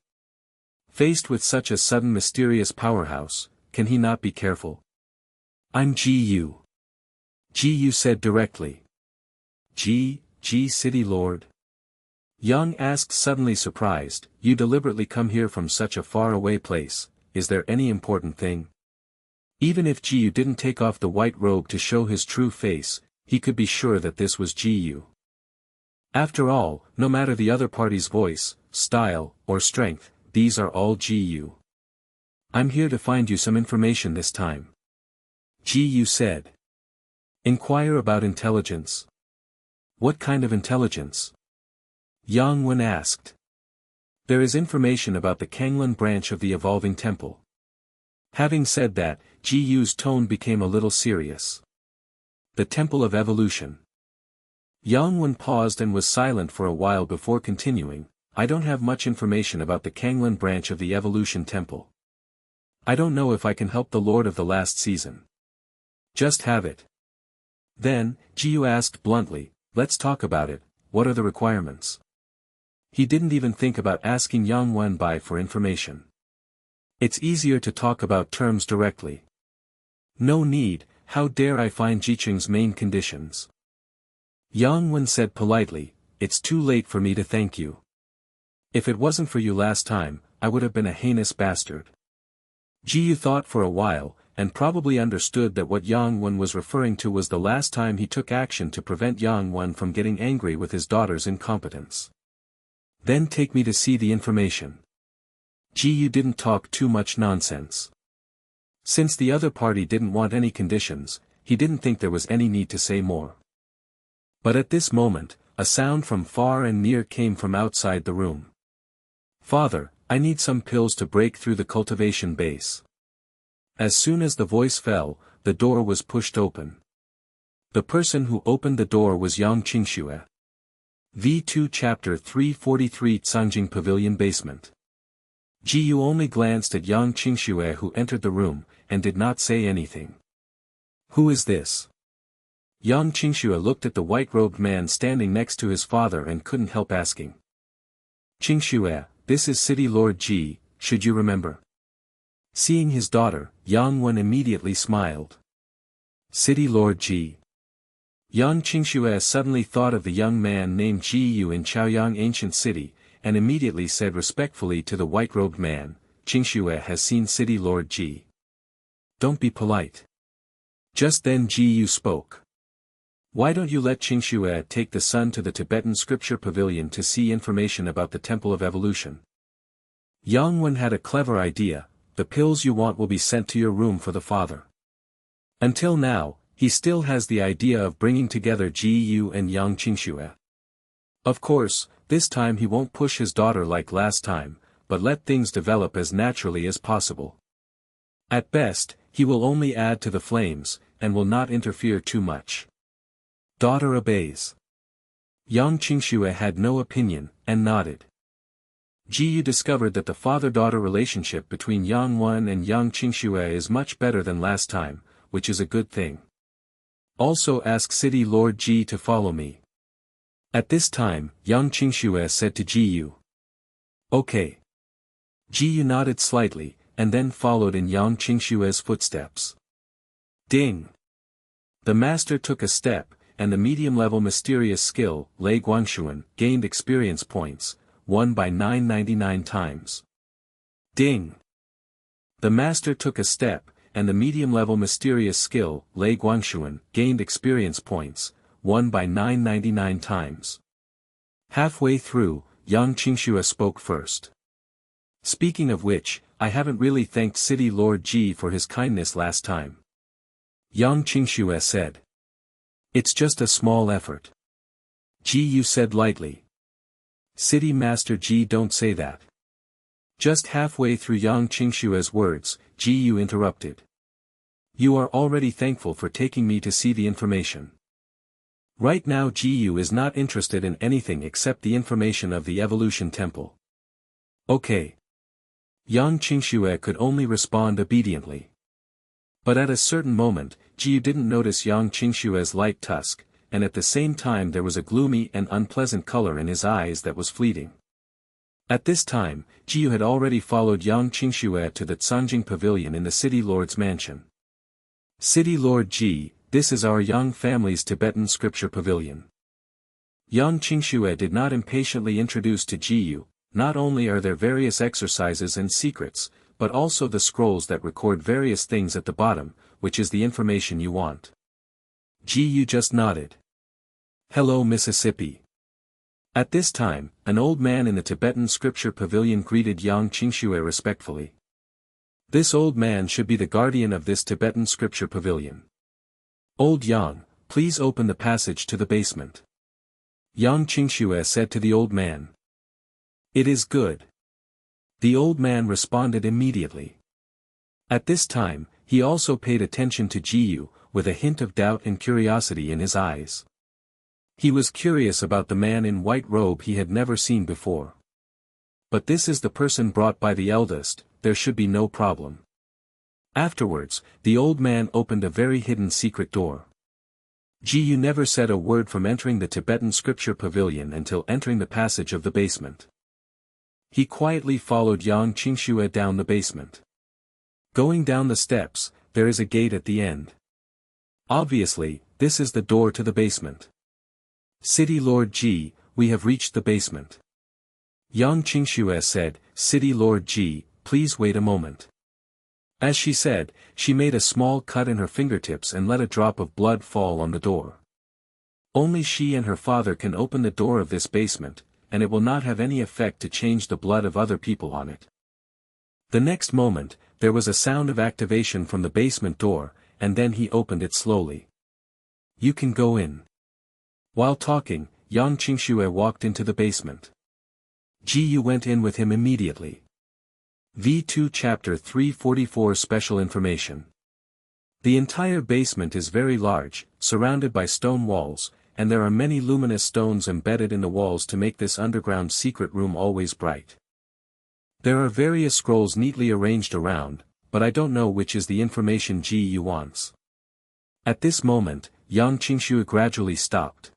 Faced with such a sudden mysterious powerhouse, can he not be careful? "I'm Jiyu." Jiyu said directly. Ji City Lord?" Yang asked suddenly surprised, "You deliberately come here from such a far-away place, is there any important thing?" Even if Jiyu didn't take off the white robe to show his true face, he could be sure that this was Jiyu. After all, no matter the other party's voice, style, or strength, these are all Jiyu. "I'm here to find you some information this time," Jiyu said. "Inquire about intelligence." "What kind of intelligence?" Yang Wen asked. "There is information about the Kanglin branch of the evolving temple." Having said that, Jiyu's tone became a little serious. "The Temple of Evolution." Yang Wen paused and was silent for a while before continuing. "I don't have much information about the Kanglin branch of the Evolution Temple. I don't know if I can help the Lord of the last season." "Just have it." Then, Jiyu asked bluntly, "Let's talk about it, what are the requirements?" He didn't even think about asking Yang Wen for information. It's easier to talk about terms directly. "No need, how dare I find Jicheng's main conditions?" Yang Wen said politely, "It's too late for me to thank you. If it wasn't for you last time, I would have been a heinous bastard." Jiyu thought for a while, and probably understood that what Yang Wen was referring to was the last time he took action to prevent Yang Wen from getting angry with his daughter's incompetence. "Then take me to see the information." Jiyu didn't talk too much nonsense. Since the other party didn't want any conditions, he didn't think there was any need to say more. But at this moment, a sound from far and near came from outside the room. "Father, I need some pills to break through the cultivation base." As soon as the voice fell, the door was pushed open. The person who opened the door was Yang Qingxue. V2 Chapter 343 Cangjing Pavilion Basement. Jiyu only glanced at Yang Qingxue who entered the room, and did not say anything. "Who is this?" Yang Qingxue looked at the white-robed man standing next to his father and couldn't help asking. "Qingxue, this is City Lord Ji, should you remember?" Seeing his daughter, Yang Wen immediately smiled. "City Lord Ji." Yang Qingxue suddenly thought of the young man named Ji Yu in Chaoyang Ancient City, and immediately said respectfully to the white-robed man, "Qingxue has seen City Lord Ji. Don't be polite." Just then Ji Yu spoke. "Why don't you let Qingxue take the son to the Tibetan Scripture Pavilion to see information about the Temple of Evolution?" Yang Wen had a clever idea. "The pills you want will be sent to your room for the father." Until now, he still has the idea of bringing together Ji Yu and Yang Qingxue. Of course, this time he won't push his daughter like last time, but let things develop as naturally as possible. At best, he will only add to the flames, and will not interfere too much. Daughter obeys. Yang Qingxue had no opinion, and nodded. Jiyu discovered that the father-daughter relationship between Yang Wen and Yang Qingxue is much better than last time, which is a good thing. Also ask City Lord Ji to follow me. At this time, Yang Qingxue said to Jiyu. Okay. Jiyu nodded slightly, and then followed in Yang Qingxue's footsteps. Ding! The master took a step, and the medium-level mysterious skill, Lei Guangshuan, gained experience points, won by 999 times. Ding! The master took a step, and the medium-level mysterious skill, Lei Guangshuan, gained experience points, won by 999 times. Halfway through, Yang Qingxue spoke first. Speaking of which, I haven't really thanked City Lord Ji for his kindness last time. Yang Qingxue said. It's just a small effort. Ji said lightly. City Master Ji, don't say that. Just halfway through Yang Qingxue's words, Ji interrupted. You are already thankful for taking me to see the information. Right now Ji is not interested in anything except the information of the Evolution Temple. Okay. Yang Qingxue could only respond obediently. But at a certain moment, Ji didn't notice Yang Qingxue's light tusk, and at the same time there was a gloomy and unpleasant color in his eyes that was fleeting. At this time, Ji had already followed Yang Qingxue to the Tsanjing Pavilion in the City Lord's mansion. City Lord Ji, this is our Yang family's Tibetan scripture pavilion. Yang Qingxue did not impatiently introduce to Ji, not only are there various exercises and secrets, but also the scrolls that record various things at the bottom, which is the information you want. Ji just nodded. Hello Mississippi. At this time, an old man in the Tibetan scripture pavilion greeted Yang Qingxue respectfully. This old man should be the guardian of this Tibetan scripture pavilion. Old Yang, please open the passage to the basement. Yang Qingxue said to the old man. It is good. The old man responded immediately. At this time, he also paid attention to Ji, with a hint of doubt and curiosity in his eyes. He was curious about the man in white robe he had never seen before. But this is the person brought by the eldest, there should be no problem. Afterwards, the old man opened a very hidden secret door. Ji never said a word from entering the Tibetan scripture pavilion until entering the passage of the basement. He quietly followed Yang Qingxue down the basement. Going down the steps, there is a gate at the end. Obviously, this is the door to the basement. City Lord Ji, we have reached the basement. Yang Qingxue said, City Lord Ji, please wait a moment. As she said, she made a small cut in her fingertips and let a drop of blood fall on the door. Only she and her father can open the door of this basement, and it will not have any effect to change the blood of other people on it. The next moment, there was a sound of activation from the basement door, and then he opened it slowly. You can go in. While talking, Yang Qingxue walked into the basement. Ji went in with him immediately. V2 Chapter 344 Special Information. The entire basement is very large, surrounded by stone walls, and there are many luminous stones embedded in the walls to make this underground secret room always bright. There are various scrolls neatly arranged around, but I don't know which is the information Ji wants. At this moment, Yang Qingxue gradually stopped.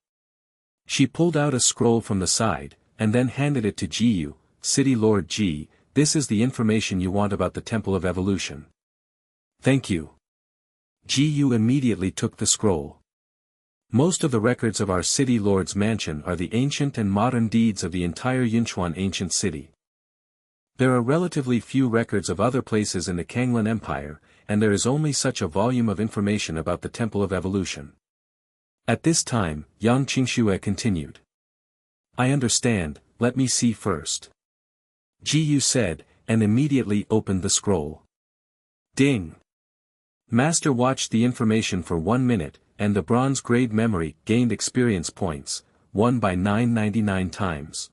She pulled out a scroll from the side, and then handed it to Ji. City Lord Ji, this is the information you want about the Temple of Evolution. Thank you. Ji immediately took the scroll. Most of the records of our City Lord's mansion are the ancient and modern deeds of the entire Yunchuan ancient city. There are relatively few records of other places in the Kanglan Empire, and there is only such a volume of information about the Temple of Evolution. At this time, Yang Qingxue continued. I understand, let me see first. Ji said, and immediately opened the scroll. Ding! Master watched the information for 1 minute, and the bronze grade memory gained experience points, won by 999 times.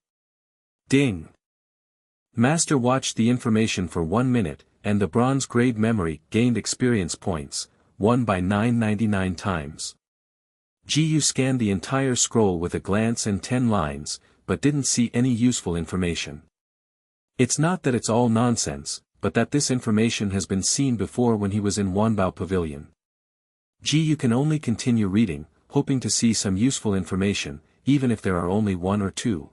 Ding! Master watched the information for 1 minute, and the bronze grade memory gained experience points, won by 999 times. Ji scanned the entire scroll with a glance and 10 lines, but didn't see any useful information. It's not that it's all nonsense, but that this information has been seen before when he was in Wanbao Pavilion. Ji can only continue reading, hoping to see some useful information, even if there are only one or two.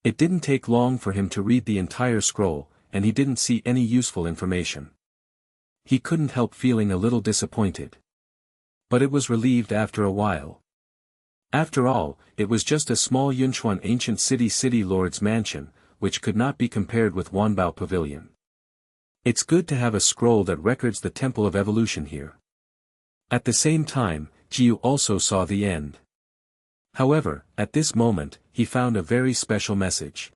It didn't take long for him to read the entire scroll, and he didn't see any useful information. He couldn't help feeling a little disappointed. But it was relieved after a while. After all, it was just a small Yunchuan ancient city lord's mansion, which could not be compared with Wanbao Pavilion. It's good to have a scroll that records the Temple of Evolution here. At the same time, Jiu also saw the end. However, at this moment, he found a very special message.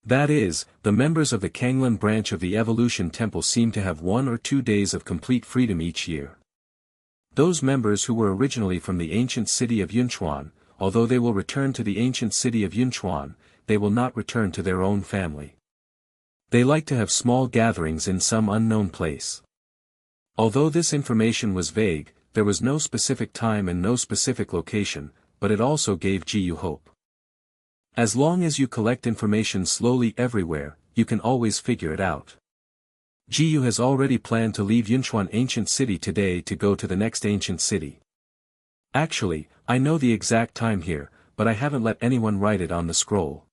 That is, the members of the Kanglan branch of the Evolution Temple seem to have 1 or 2 days of complete freedom each year. Those members who were originally from the ancient city of Yunchuan, although they will return to the ancient city of Yunchuan, they will not return to their own family. They like to have small gatherings in some unknown place. Although this information was vague, there was no specific time and no specific location, but it also gave Jiu hope. As long as you collect information slowly everywhere, you can always figure it out. Jiu has already planned to leave Yunchuan Ancient City today to go to the next ancient city. Actually, I know the exact time here, but I haven't let anyone write it on the scroll.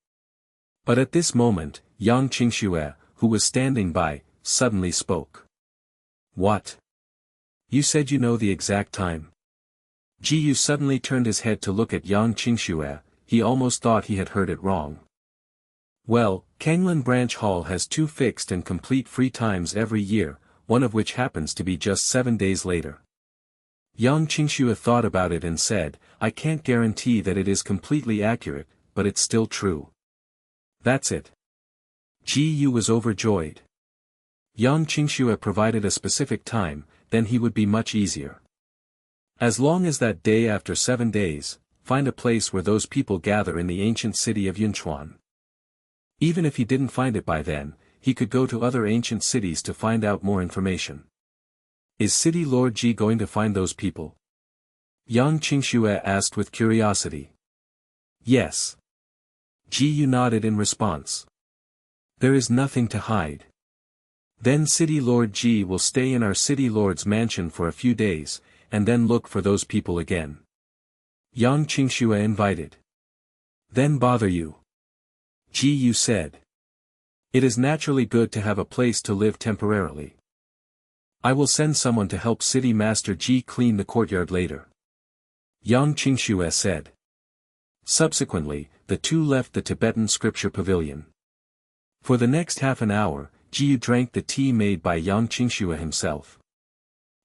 But at this moment, Yang Qingxue, who was standing by, suddenly spoke. What? You said you know the exact time? Jiu suddenly turned his head to look at Yang Qingxue, he almost thought he had heard it wrong. Well, Kanglan Branch Hall has 2 fixed and complete free times every year, one of which happens to be just 7 days later. Yang Qingxue thought about it and said, I can't guarantee that it is completely accurate, but it's still true. That's it. Ji was overjoyed. Yang Qingxue provided a specific time, then he would be much easier. As long as that day after 7 days, find a place where those people gather in the ancient city of Yunchuan. Even if he didn't find it by then, he could go to other ancient cities to find out more information. Is City Lord Ji going to find those people? Yang Qingxue asked with curiosity. Yes. Ji nodded in response. There is nothing to hide. Then City Lord Ji will stay in our City Lord's mansion for a few days, and then look for those people again. Yang Qingxue invited. Then bother you. Ji said. It is naturally good to have a place to live temporarily. I will send someone to help City Master Ji clean the courtyard later. Yang Qingxue said. Subsequently, the two left the Tibetan scripture pavilion. For the next half an hour, Ji drank the tea made by Yang Qingxue himself.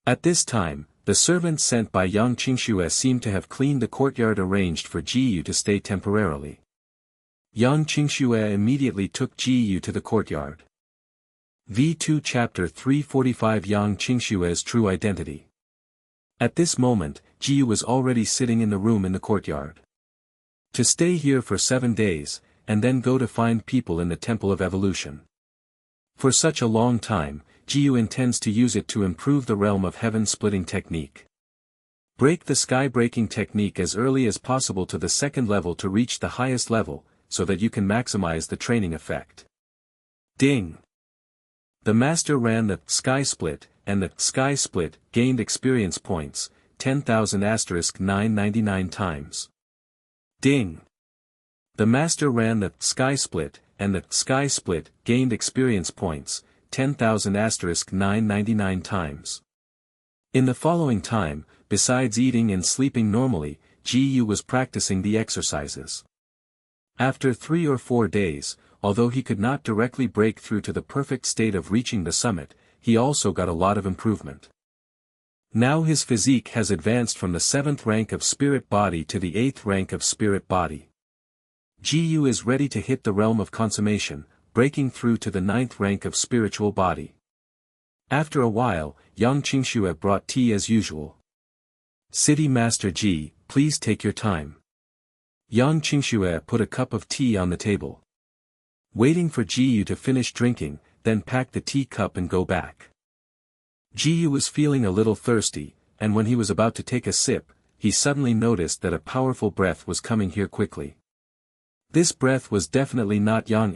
At this time, the servants sent by Yang Qingxue seemed to have cleaned the courtyard arranged for Ji to stay temporarily. Yang Qingxue immediately took Ji to the courtyard. V2 Chapter 345 Yang Qingxue's True Identity. At this moment, Ji was already sitting in the room in the courtyard. To stay here for 7 days, and then go to find people in the Temple of Evolution. For such a long time, Ji intends to use it to improve the realm of heaven-splitting technique. Break the sky-breaking technique as early as possible to the 2nd level to reach the highest level, so that you can maximize the training effect. Ding! The master ran the sky split, and the sky split gained experience points, 10,000 * 999 times. Ding! The master ran the sky split, and the sky split gained experience points, 10,000 * 999 times. In the following time, besides eating and sleeping normally, Ji was practicing the exercises. After 3 or 4 days, although he could not directly break through to the perfect state of reaching the summit, he also got a lot of improvement. Now his physique has advanced from the 7th rank of spirit body to the 8th rank of spirit body. Ji is ready to hit the realm of consummation, breaking through to the 9th rank of spiritual body. After a while, Yang Qingxue brought tea as usual. City Master Ji, please take your time. Yang Qingxue put a cup of tea on the table. Waiting for Ji to finish drinking, then pack the tea cup and go back. Ji was feeling a little thirsty, and when he was about to take a sip, he suddenly noticed that a powerful breath was coming here quickly. This breath was definitely not Yang,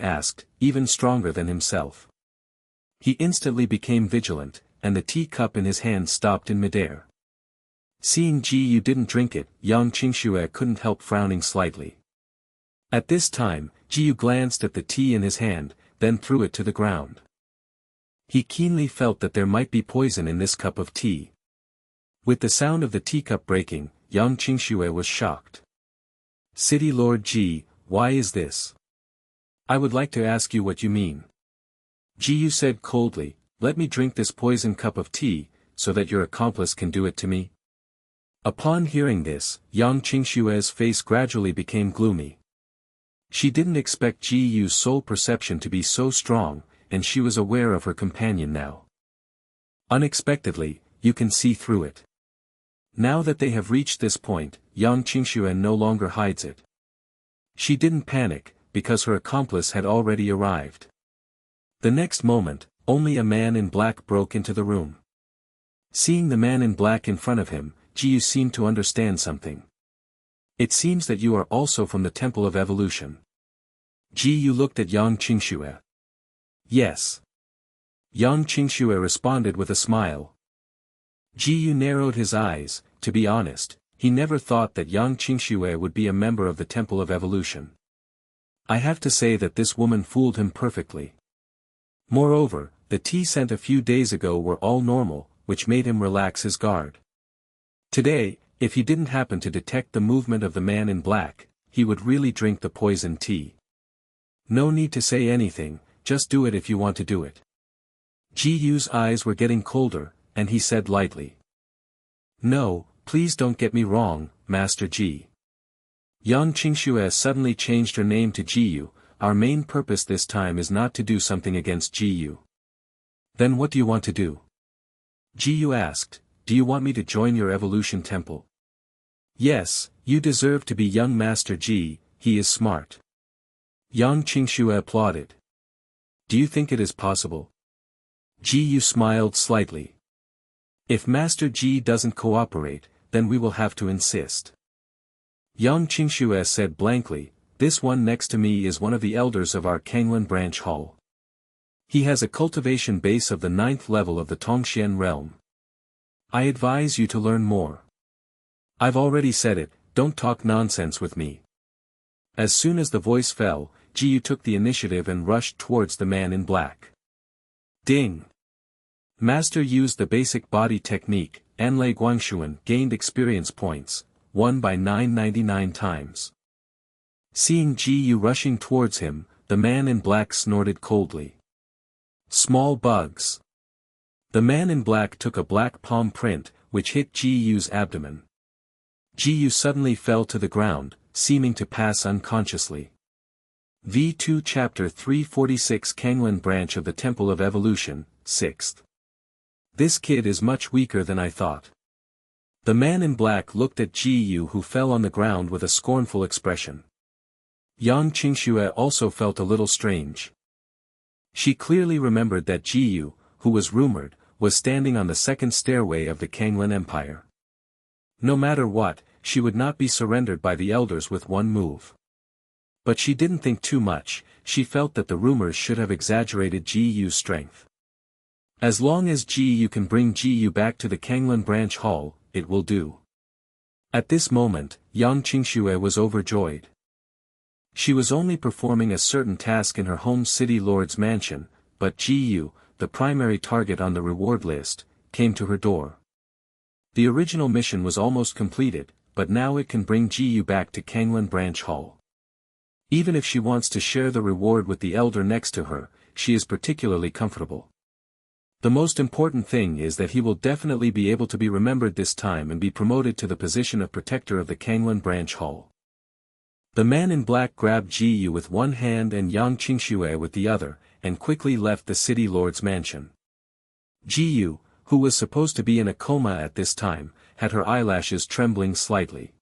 even stronger than himself. He instantly became vigilant, and the tea cup in his hand stopped in midair. Seeing Ji Yu didn't drink it, Yang Qingxue couldn't help frowning slightly. At this time, Ji Yu glanced at the tea in his hand, then threw it to the ground. He keenly felt that there might be poison in this cup of tea. With the sound of the teacup breaking, Yang Qingxue was shocked. City Lord Ji, why is this? I would like to ask you what you mean. Ji Yu said coldly, let me drink this poison cup of tea, so that your accomplice can do it to me. Upon hearing this, Yang Qingxue's face gradually became gloomy. She didn't expect Ji Yu's soul perception to be so strong, and she was aware of her companion now. Unexpectedly, you can see through it. Now that they have reached this point, Yang Qingxue no longer hides it. She didn't panic, because her accomplice had already arrived. The next moment, only a man in black broke into the room. Seeing the man in black in front of him, Ji Yu seemed to understand something. It seems that you are also from the Temple of Evolution. Ji Yu looked at Yang Qingxue. Yes. Yang Qingxue responded with a smile. Ji Yu narrowed his eyes. To be honest, he never thought that Yang Qingxue would be a member of the Temple of Evolution. I have to say that this woman fooled him perfectly. Moreover, the tea sent a few days ago were all normal, which made him relax his guard. Today, if he didn't happen to detect the movement of the man in black, he would really drink the poisoned tea. No need to say anything, just do it if you want to do it. Ji Yu's eyes were getting colder, and he said lightly. No, please don't get me wrong, Master Ji. Yang Qingxue suddenly changed her name to Ji Yu. Our main purpose this time is not to do something against Ji Yu. Then what do you want to do? Ji Yu asked, do you want me to join your evolution temple? Yes, you deserve to be young Master Ji, he is smart. Yang Qingxue applauded. Do you think it is possible? Ji Yu smiled slightly. If Master Ji doesn't cooperate, then we will have to insist. Yang Qingxue said blankly, this one next to me is one of the elders of our Kanglan branch hall. He has a cultivation base of the 9th level of the Tongxian realm. I advise you to learn more. I've already said it, don't talk nonsense with me. As soon as the voice fell, Ji Yu took the initiative and rushed towards the man in black. Ding! Master used the basic body technique, Anlei Guangshuan gained experience points, won by 999 times. Seeing Ji Yu rushing towards him, the man in black snorted coldly. Small bugs. The man in black took a black palm print, which hit Ji Yu's abdomen. Ji Yu suddenly fell to the ground, seeming to pass unconsciously. V2 Chapter 346 Kanglan Branch of the Temple of Evolution, 6th. This kid is much weaker than I thought. The man in black looked at Ji Yu, who fell on the ground with a scornful expression. Yang Qingxue also felt a little strange. She clearly remembered that Ji Yu, who was rumored, was standing on the second stairway of the Kanglan Empire. No matter what, she would not be surrendered by the elders with one move. But she didn't think too much, she felt that the rumors should have exaggerated Ji Yu's strength. As long as Ji Yu can bring Ji Yu back to the Kanglan branch hall, it will do. At this moment, Yang Qingxue was overjoyed. She was only performing a certain task in her home city lord's mansion, but Ji Yu, the primary target on the reward list, came to her door. The original mission was almost completed, but now it can bring Ji Yu back to Kanglan branch hall. Even if she wants to share the reward with the elder next to her, she is particularly comfortable. The most important thing is that he will definitely be able to be remembered this time and be promoted to the position of protector of the Kanglan branch hall. The man in black grabbed Ji Yu with one hand and Yang Qingxue with the other, and quickly left the city lord's mansion. Ji Yu, who was supposed to be in a coma at this time, had her eyelashes trembling slightly.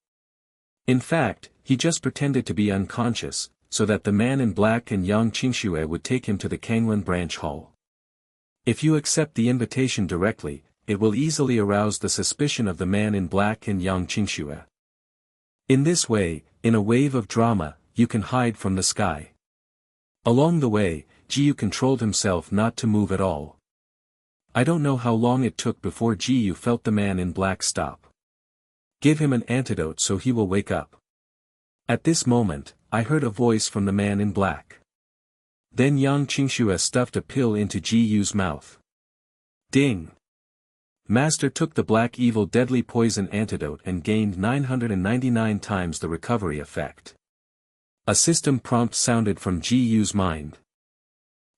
In fact, he just pretended to be unconscious, so that the man in black and Yang Qingxue would take him to the Kanglan branch hall. If you accept the invitation directly, it will easily arouse the suspicion of the man in black and Yang Qingxue. In this way, in a wave of drama, you can hide from the sky. Along the way, Jiyu controlled himself not to move at all. I don't know how long it took before Jiyu felt the man in black stop. Give him an antidote so he will wake up. At this moment, I heard a voice from the man in black. Then Yang Qingxue stuffed a pill into Jiyu's mouth. Ding! Master took the black evil deadly poison antidote and gained 999 times the recovery effect. A system prompt sounded from Jiyu's mind.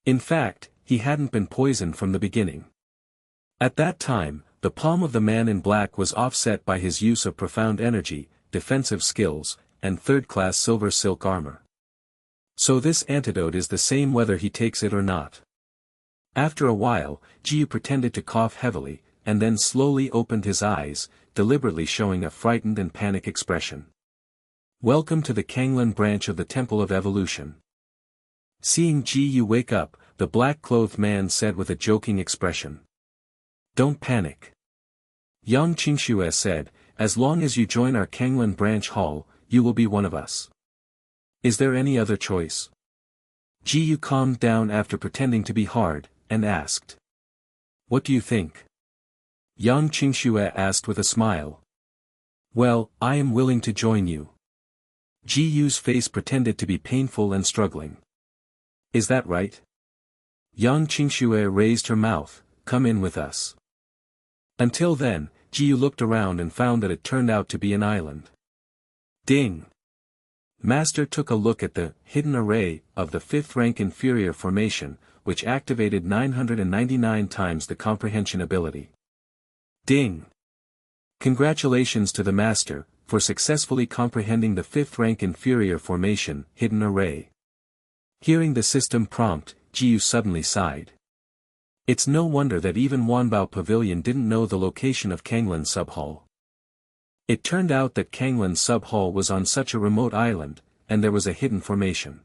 In fact, he hadn't been poisoned from the beginning. At that time, the palm of the man in black was offset by his use of profound energy, defensive skills, and third-class silver silk armor. So this antidote is the same whether he takes it or not. After a while, Jiyu pretended to cough heavily, and then slowly opened his eyes, deliberately showing a frightened and panicked expression. Welcome to the Kanglan branch of the Temple of Evolution. Seeing Jiyu wake up, the black-clothed man said with a joking expression. Don't panic. Yang Qingxue said, as long as you join our Kanglan branch hall, you will be one of us. Is there any other choice? Jiyu calmed down after pretending to be hard, and asked. What do you think? Yang Qingxue asked with a smile. Well, I am willing to join you. Jiyu's face pretended to be painful and struggling. Is that right? Yang Qingxue raised her mouth, come in with us. Until then, Jiyu looked around and found that it turned out to be an island. Ding! Master took a look at the hidden array of the 5th rank inferior formation, which activated 999 times the comprehension ability. Ding! Congratulations to the master, for successfully comprehending the 5th rank inferior formation, hidden array. Hearing the system prompt, Jiyu suddenly sighed. It's no wonder that even Wanbao Pavilion didn't know the location of Kanglan Subhall. It turned out that Kanglan Subhall was on such a remote island, and there was a hidden formation.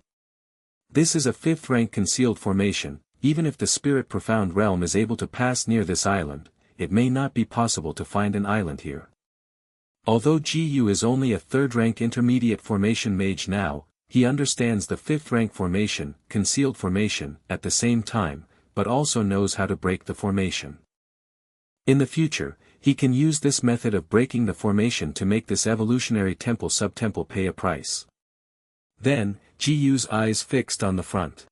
This is a 5th rank concealed formation. Even if the spirit profound realm is able to pass near this island, it may not be possible to find an island here. Although Jiyu is only a 3rd rank intermediate formation mage now, he understands the 5th rank formation, concealed formation, at the same time, but also knows how to break the formation. In the future, he can use this method of breaking the formation to make this evolutionary temple subtemple pay a price. Then, Jiyu's eyes fixed on the front.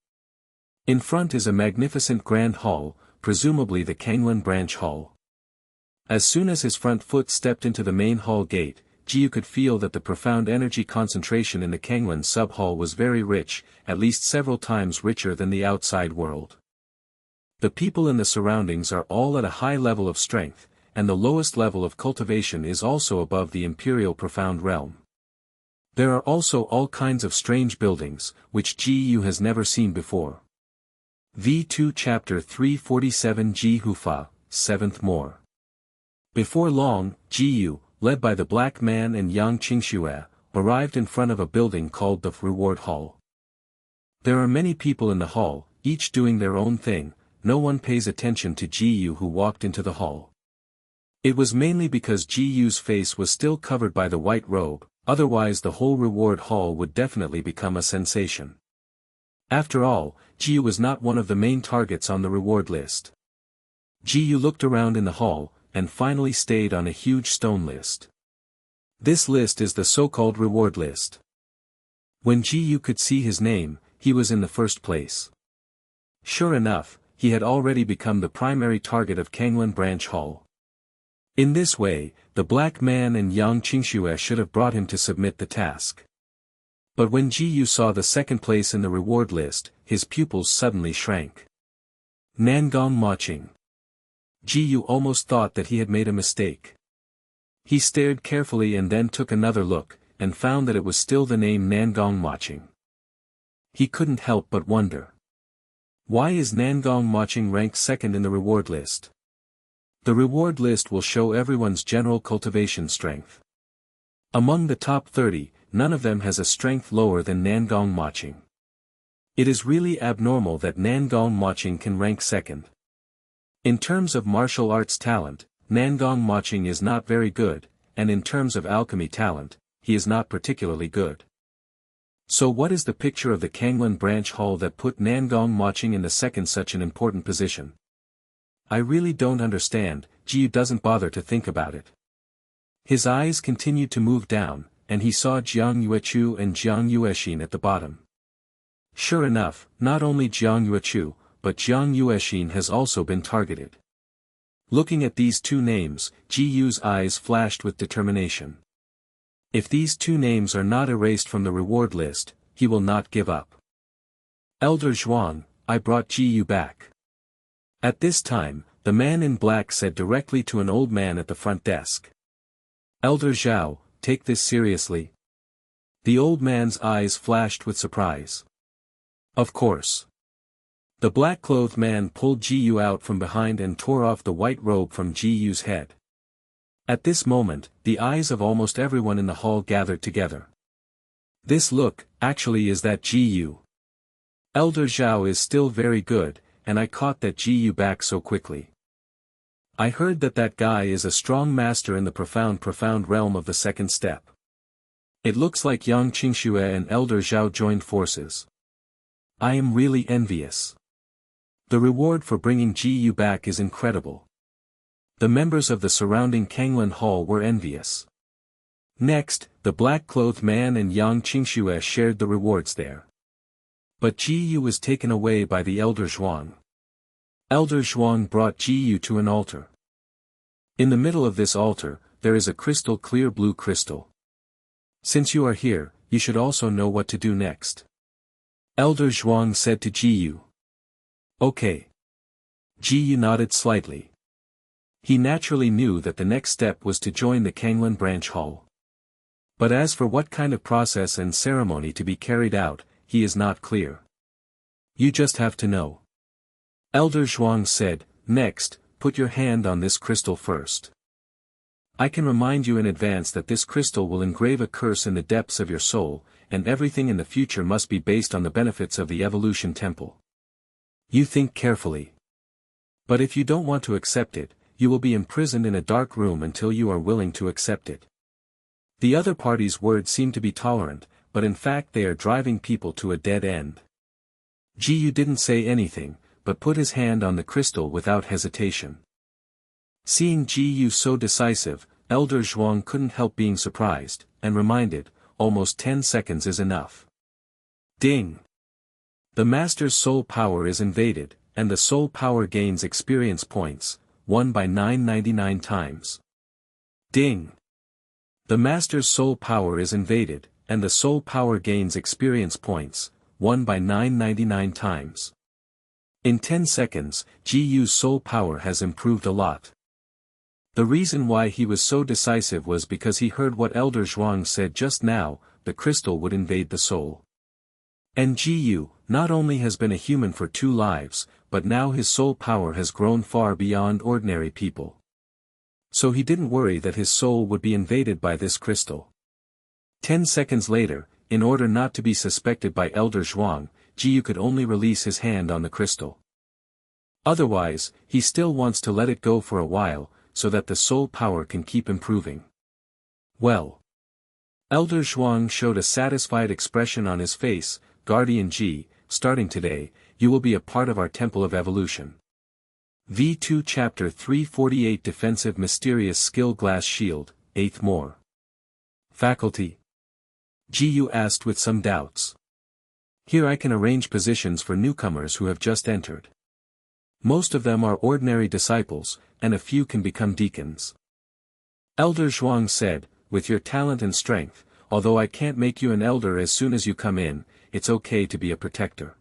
In front is a magnificent grand hall, presumably the Kanglan branch hall. As soon as his front foot stepped into the main hall gate, Jiyu could feel that the profound energy concentration in the Kanglan sub-hall was very rich, at least several times richer than the outside world. The people in the surroundings are all at a high level of strength, and the lowest level of cultivation is also above the imperial profound realm. There are also all kinds of strange buildings, which Jiyu has never seen before. V2 Chapter 347 Jihufa, 7th More. Before long, Jiyu, led by the black man and Yang Qingxue, arrived in front of a building called the Reward Hall. There are many people in the hall, each doing their own thing. No one pays attention to Jiyu who walked into the hall. It was mainly because Jiyu's face was still covered by the white robe, otherwise the whole reward hall would definitely become a sensation. After all, Jiyu was not one of the main targets on the reward list. Jiyu looked around in the hall, and finally stayed on a huge stone list. This list is the so-called reward list. When Jiyu could see his name, he was in the first place. Sure enough, he had already become the primary target of Kanglan Branch Hall. In this way, the black man and Yang Qingxue should have brought him to submit the task. But when Jiyu saw the second place in the reward list, his pupils suddenly shrank. Nangong Maching. Jiyu almost thought that he had made a mistake. He stared carefully and then took another look, and found that it was still the name Nangong Maching. He couldn't help but wonder. Why is Nangong Maching ranked second in the reward list? The reward list will show everyone's general cultivation strength. Among the top 30, none of them has a strength lower than Nangong Maching. It is really abnormal that Nangong Maching can rank second. In terms of martial arts talent, Nangong Moching is not very good, and in terms of alchemy talent, he is not particularly good. So what is the picture of the Kanglan branch hall that put Nangong Moching in the second such an important position? I really don't understand. Jiyu doesn't bother to think about it. His eyes continued to move down, and he saw Jiang Yuechu and Jiang Yuexin at the bottom. Sure enough, not only Jiang Yuechu, but Jiang Yuexin has also been targeted. Looking at these two names, Ji Yu's eyes flashed with determination. If these two names are not erased from the reward list, he will not give up. Elder Zhuang, I brought Ji Yu back. At this time, the man in black said directly to an old man at the front desk. Elder Zhao, take this seriously. The old man's eyes flashed with surprise. Of course. The black-clothed man pulled Ji Yu out from behind and tore off the white robe from Ji Yu's head. At this moment, the eyes of almost everyone in the hall gathered together. This look, actually is that Ji Yu. Elder Zhao is still very good, and I caught that Ji Yu back so quickly. I heard that that guy is a strong master in the profound realm of the second step. It looks like Yang Qingxue and Elder Zhao joined forces. I am really envious. The reward for bringing Ji Yu back is incredible. The members of the surrounding Kanglan Hall were envious. Next, the black-clothed man and Yang Qingxue shared the rewards there. But Ji Yu was taken away by the Elder Zhuang. Elder Zhuang brought Ji Yu to an altar. In the middle of this altar, there is a crystal clear blue crystal. Since you are here, you should also know what to do next. Elder Zhuang said to Ji Yu. Okay. Ji Yu nodded slightly. He naturally knew that the next step was to join the Kanglan branch hall. But as for what kind of process and ceremony to be carried out, he is not clear. You just have to know. Elder Zhuang said, next, put your hand on this crystal first. I can remind you in advance that this crystal will engrave a curse in the depths of your soul, and everything in the future must be based on the benefits of the evolution temple. You think carefully. But if you don't want to accept it, you will be imprisoned in a dark room until you are willing to accept it. The other party's words seem to be tolerant, but in fact they are driving people to a dead end. Ji Yu didn't say anything, but put his hand on the crystal without hesitation. Seeing Ji Yu so decisive, Elder Zhuang couldn't help being surprised, and reminded, almost 10 seconds is enough. Ding! The Master's soul power is invaded, and the soul power gains experience points, 1 by 999 times. Ding! The Master's soul power is invaded, and the soul power gains experience points, 1 by 999 times. In 10 seconds, Ji Yu's soul power has improved a lot. The reason why he was so decisive was because he heard what Elder Zhuang said just now, the crystal would invade the soul. And Ji Yu, not only has been a human for 2 lives, but now his soul power has grown far beyond ordinary people. So he didn't worry that his soul would be invaded by this crystal. 10 seconds later, in order not to be suspected by Elder Zhuang, Ji Yu could only release his hand on the crystal. Otherwise, he still wants to let it go for a while, so that the soul power can keep improving. Well. Elder Zhuang showed a satisfied expression on his face. Guardian Ji, starting today, you will be a part of our Temple of Evolution. V2 Chapter 348 Defensive Mysterious Skill Glass Shield, 8th more. Faculty? Ji Yu asked with some doubts. Here I can arrange positions for newcomers who have just entered. Most of them are ordinary disciples, and a few can become deacons. Elder Zhuang said, with your talent and strength, although I can't make you an elder as soon as you come in, it's okay to be a protector.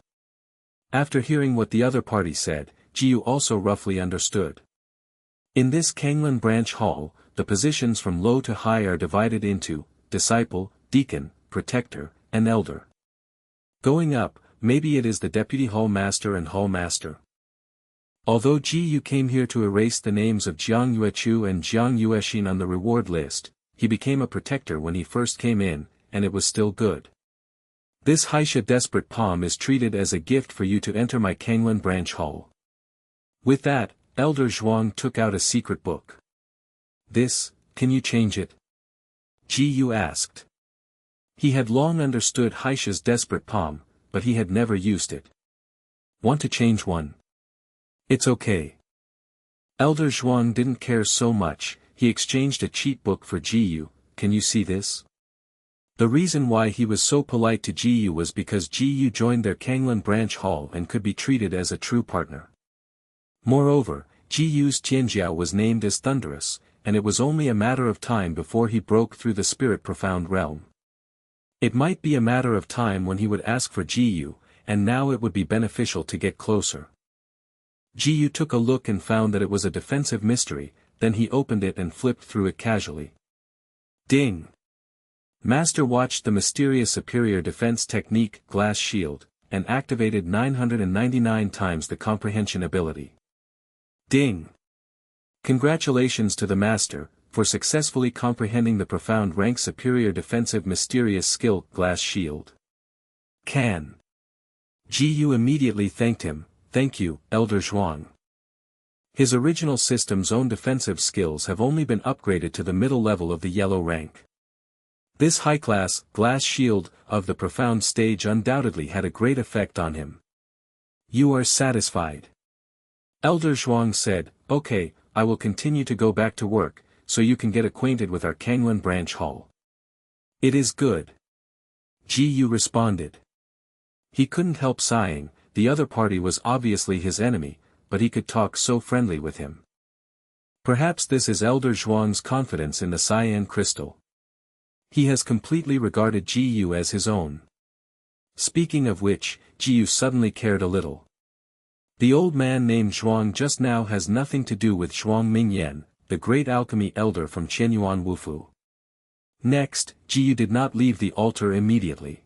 After hearing what the other party said, Ji Yu also roughly understood. In this Kanglan branch hall, the positions from low to high are divided into, disciple, deacon, protector, and elder. Going up, maybe it is the deputy hall master and hall master. Although Ji Yu came here to erase the names of Jiang Yuechu and Jiang Yuexin on the reward list, he became a protector when he first came in, and it was still good. This Haisha desperate palm is treated as a gift for you to enter my Kanglan branch hall. With that, Elder Zhuang took out a secret book. This, can you change it? Ji Yu asked. He had long understood Haisha's desperate palm, but he had never used it. Want to change one? It's okay. Elder Zhuang didn't care so much, he exchanged a cheat book for Ji Yu. Can you see this? The reason why he was so polite to Ji Yu was because Ji Yu joined their Kanglan branch hall and could be treated as a true partner. Moreover, Ji Yu's Tianjiao was named as Thunderous, and it was only a matter of time before he broke through the spirit profound realm. It might be a matter of time when he would ask for Ji Yu, and now it would be beneficial to get closer. Ji Yu took a look and found that it was a defensive mystery, then he opened it and flipped through it casually. Ding! Master watched the mysterious superior defense technique, Glass Shield, and activated 999 times the comprehension ability. Ding! Congratulations to the Master, for successfully comprehending the profound rank superior defensive mysterious skill, Glass Shield. Can. Ji Yu immediately thanked him. Thank you, Elder Zhuang. His original system's own defensive skills have only been upgraded to the middle level of the yellow rank. This high-class, Glass Shield, of the profound stage undoubtedly had a great effect on him. You are satisfied? Elder Zhuang said, okay, I will continue to go back to work, so you can get acquainted with our Kanglan branch hall. It is good. Ji Yu responded. He couldn't help sighing, the other party was obviously his enemy, but he could talk so friendly with him. Perhaps this is Elder Zhuang's confidence in the cyan crystal. He has completely regarded Ji Yu as his own. Speaking of which, Ji Yu suddenly cared a little. The old man named Zhuang just now has nothing to do with Zhuang Mingyan, the great alchemy elder from Qianyuan Wufu. Next, Ji Yu did not leave the altar immediately.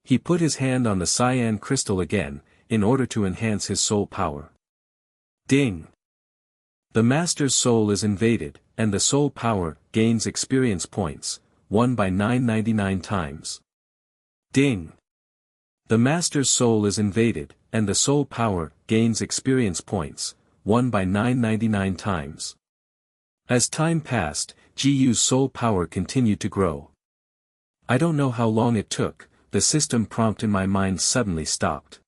He put his hand on the cyan crystal again, in order to enhance his soul power. Ding! The Master's soul is invaded, and the soul power gains experience points, 1 by 999 times. Ding! The Master's soul is invaded, and the soul power gains experience points, 1 by 999 times. As time passed, Ji Yu's soul power continued to grow. I don't know how long it took, the system prompt in my mind suddenly stopped.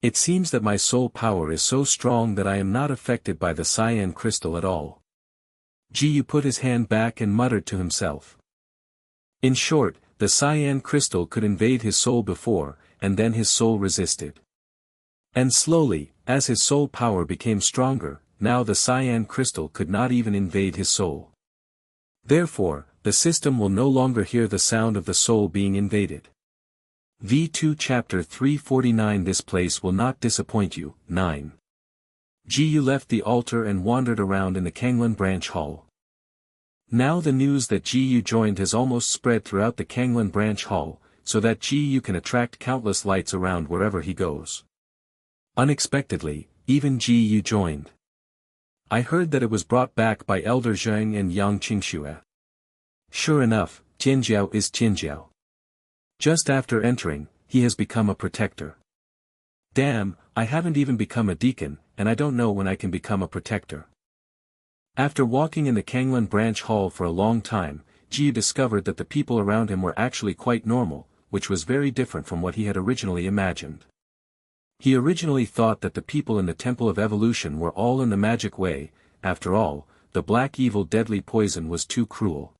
It seems that my soul power is so strong that I am not affected by the cyan crystal at all. Ji Yu put his hand back and muttered to himself. In short, the cyan crystal could invade his soul before, and then his soul resisted. And slowly, as his soul power became stronger, now the cyan crystal could not even invade his soul. Therefore, the system will no longer hear the sound of the soul being invaded. V2 Chapter 349 This place will not disappoint you. 9. Ji Yu left the altar and wandered around in the Kanglan branch hall. Now the news that Ji Yu joined has almost spread throughout the Kanglan branch hall, so that Ji Yu can attract countless lights around wherever he goes. Unexpectedly, even Ji Yu joined. I heard that it was brought back by Elder Zheng and Yang Qingxue. Sure enough, Tianjiao is Tianjiao. Just after entering, he has become a protector. Damn, I haven't even become a deacon, and I don't know when I can become a protector. After walking in the Kanglan branch hall for a long time, Ji Yu discovered that the people around him were actually quite normal, which was very different from what he had originally imagined. He originally thought that the people in the Temple of Evolution were all in the magic way. After all, the black evil deadly poison was too cruel.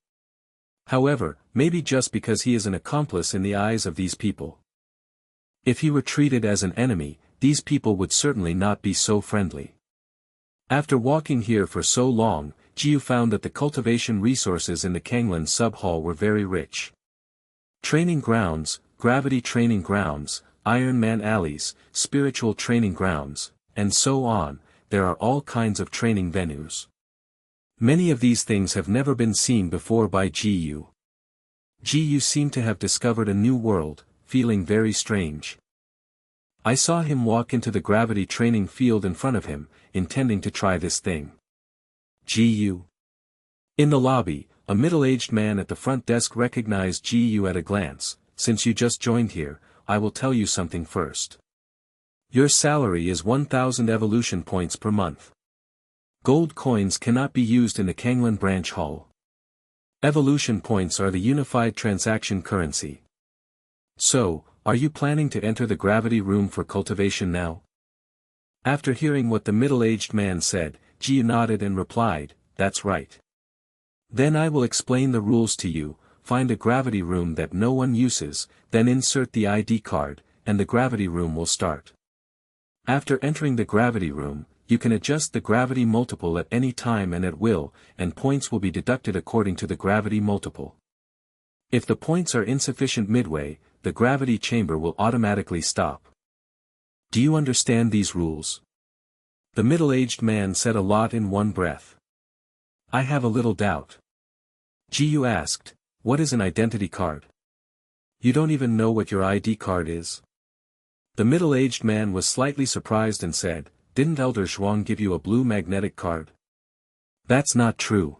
However, maybe just because he is an accomplice in the eyes of these people. If he were treated as an enemy, these people would certainly not be so friendly. After walking here for so long, Ji Yu found that the cultivation resources in the Kanglan sub-hall were very rich. Training grounds, gravity training grounds, Iron Man alleys, spiritual training grounds, and so on, there are all kinds of training venues. Many of these things have never been seen before by Ji Yu. Ji Yu seemed to have discovered a new world, feeling very strange. I saw him walk into the gravity training field in front of him, intending to try this thing. Ji Yu. In the lobby, a middle-aged man at the front desk recognized Ji Yu at a glance. Since you just joined here, I will tell you something first. Your salary is 1,000 evolution points per month. Gold coins cannot be used in the Kanglan branch hall. Evolution points are the unified transaction currency. So, are you planning to enter the gravity room for cultivation now? After hearing what the middle-aged man said, Ji nodded and replied, "That's right. Then I will explain the rules to you. Find a gravity room that no one uses, then insert the ID card, and the gravity room will start. After entering the gravity room, you can adjust the gravity multiple at any time and at will, and points will be deducted according to the gravity multiple. If the points are insufficient midway, the gravity chamber will automatically stop. Do you understand these rules?" The middle-aged man said a lot in one breath. "I have a little doubt." Jiyu asked, "What is an identity card? You don't even know what your ID card is?" The middle-aged man was slightly surprised and said, "Didn't Elder Zhuang give you a blue magnetic card?" "That's not true."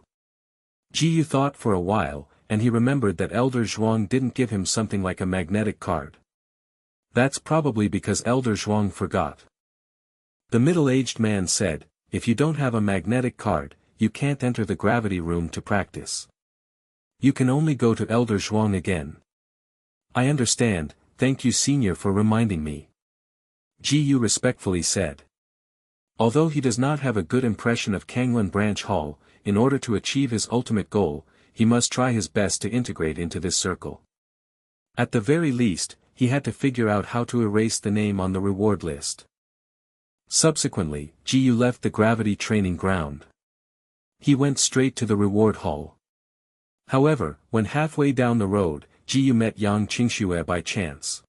Jiyu thought for a while, and he remembered that Elder Zhuang didn't give him something like a magnetic card. That's probably because Elder Zhuang forgot. The middle-aged man said, "If you don't have a magnetic card, you can't enter the gravity room to practice. You can only go to Elder Zhuang again." "I understand, thank you senior for reminding me," Jiyu respectfully said. Although he does not have a good impression of Kanglan Branch Hall, in order to achieve his ultimate goal, he must try his best to integrate into this circle. At the very least, he had to figure out how to erase the name on the reward list. Subsequently, Jiyu left the gravity training ground. He went straight to the reward hall. However, when halfway down the road, Jiyu met Yang Qingxue by chance.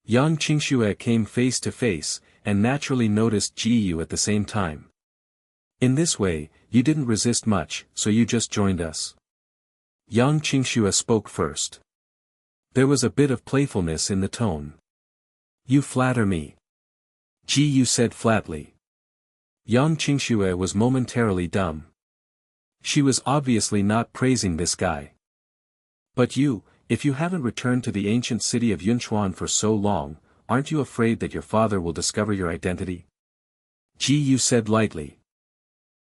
Yang Qingxue came face to face, and naturally noticed Jiyu at the same time. "In this way, you didn't resist much, so you just joined us." Yang Qingxue spoke first. There was a bit of playfulness in the tone. "You flatter me," Jiyu said flatly. Yang Qingxue was momentarily dumb. She was obviously not praising this guy. "But you, if you haven't returned to the ancient city of Yunchuan for so long, aren't you afraid that your father will discover your identity?" Jiyu said lightly.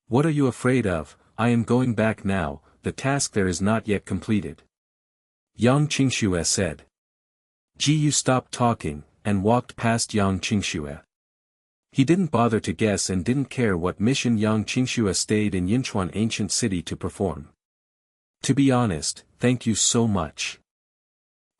"What are you afraid of? I am going back now, the task there is not yet completed," Yang Qingxue said. Jiyu stopped talking, and walked past Yang Qingxue. He didn't bother to guess and didn't care what mission Yang Qingxue stayed in Yunchuan ancient city to perform. "To be honest, thank you so much."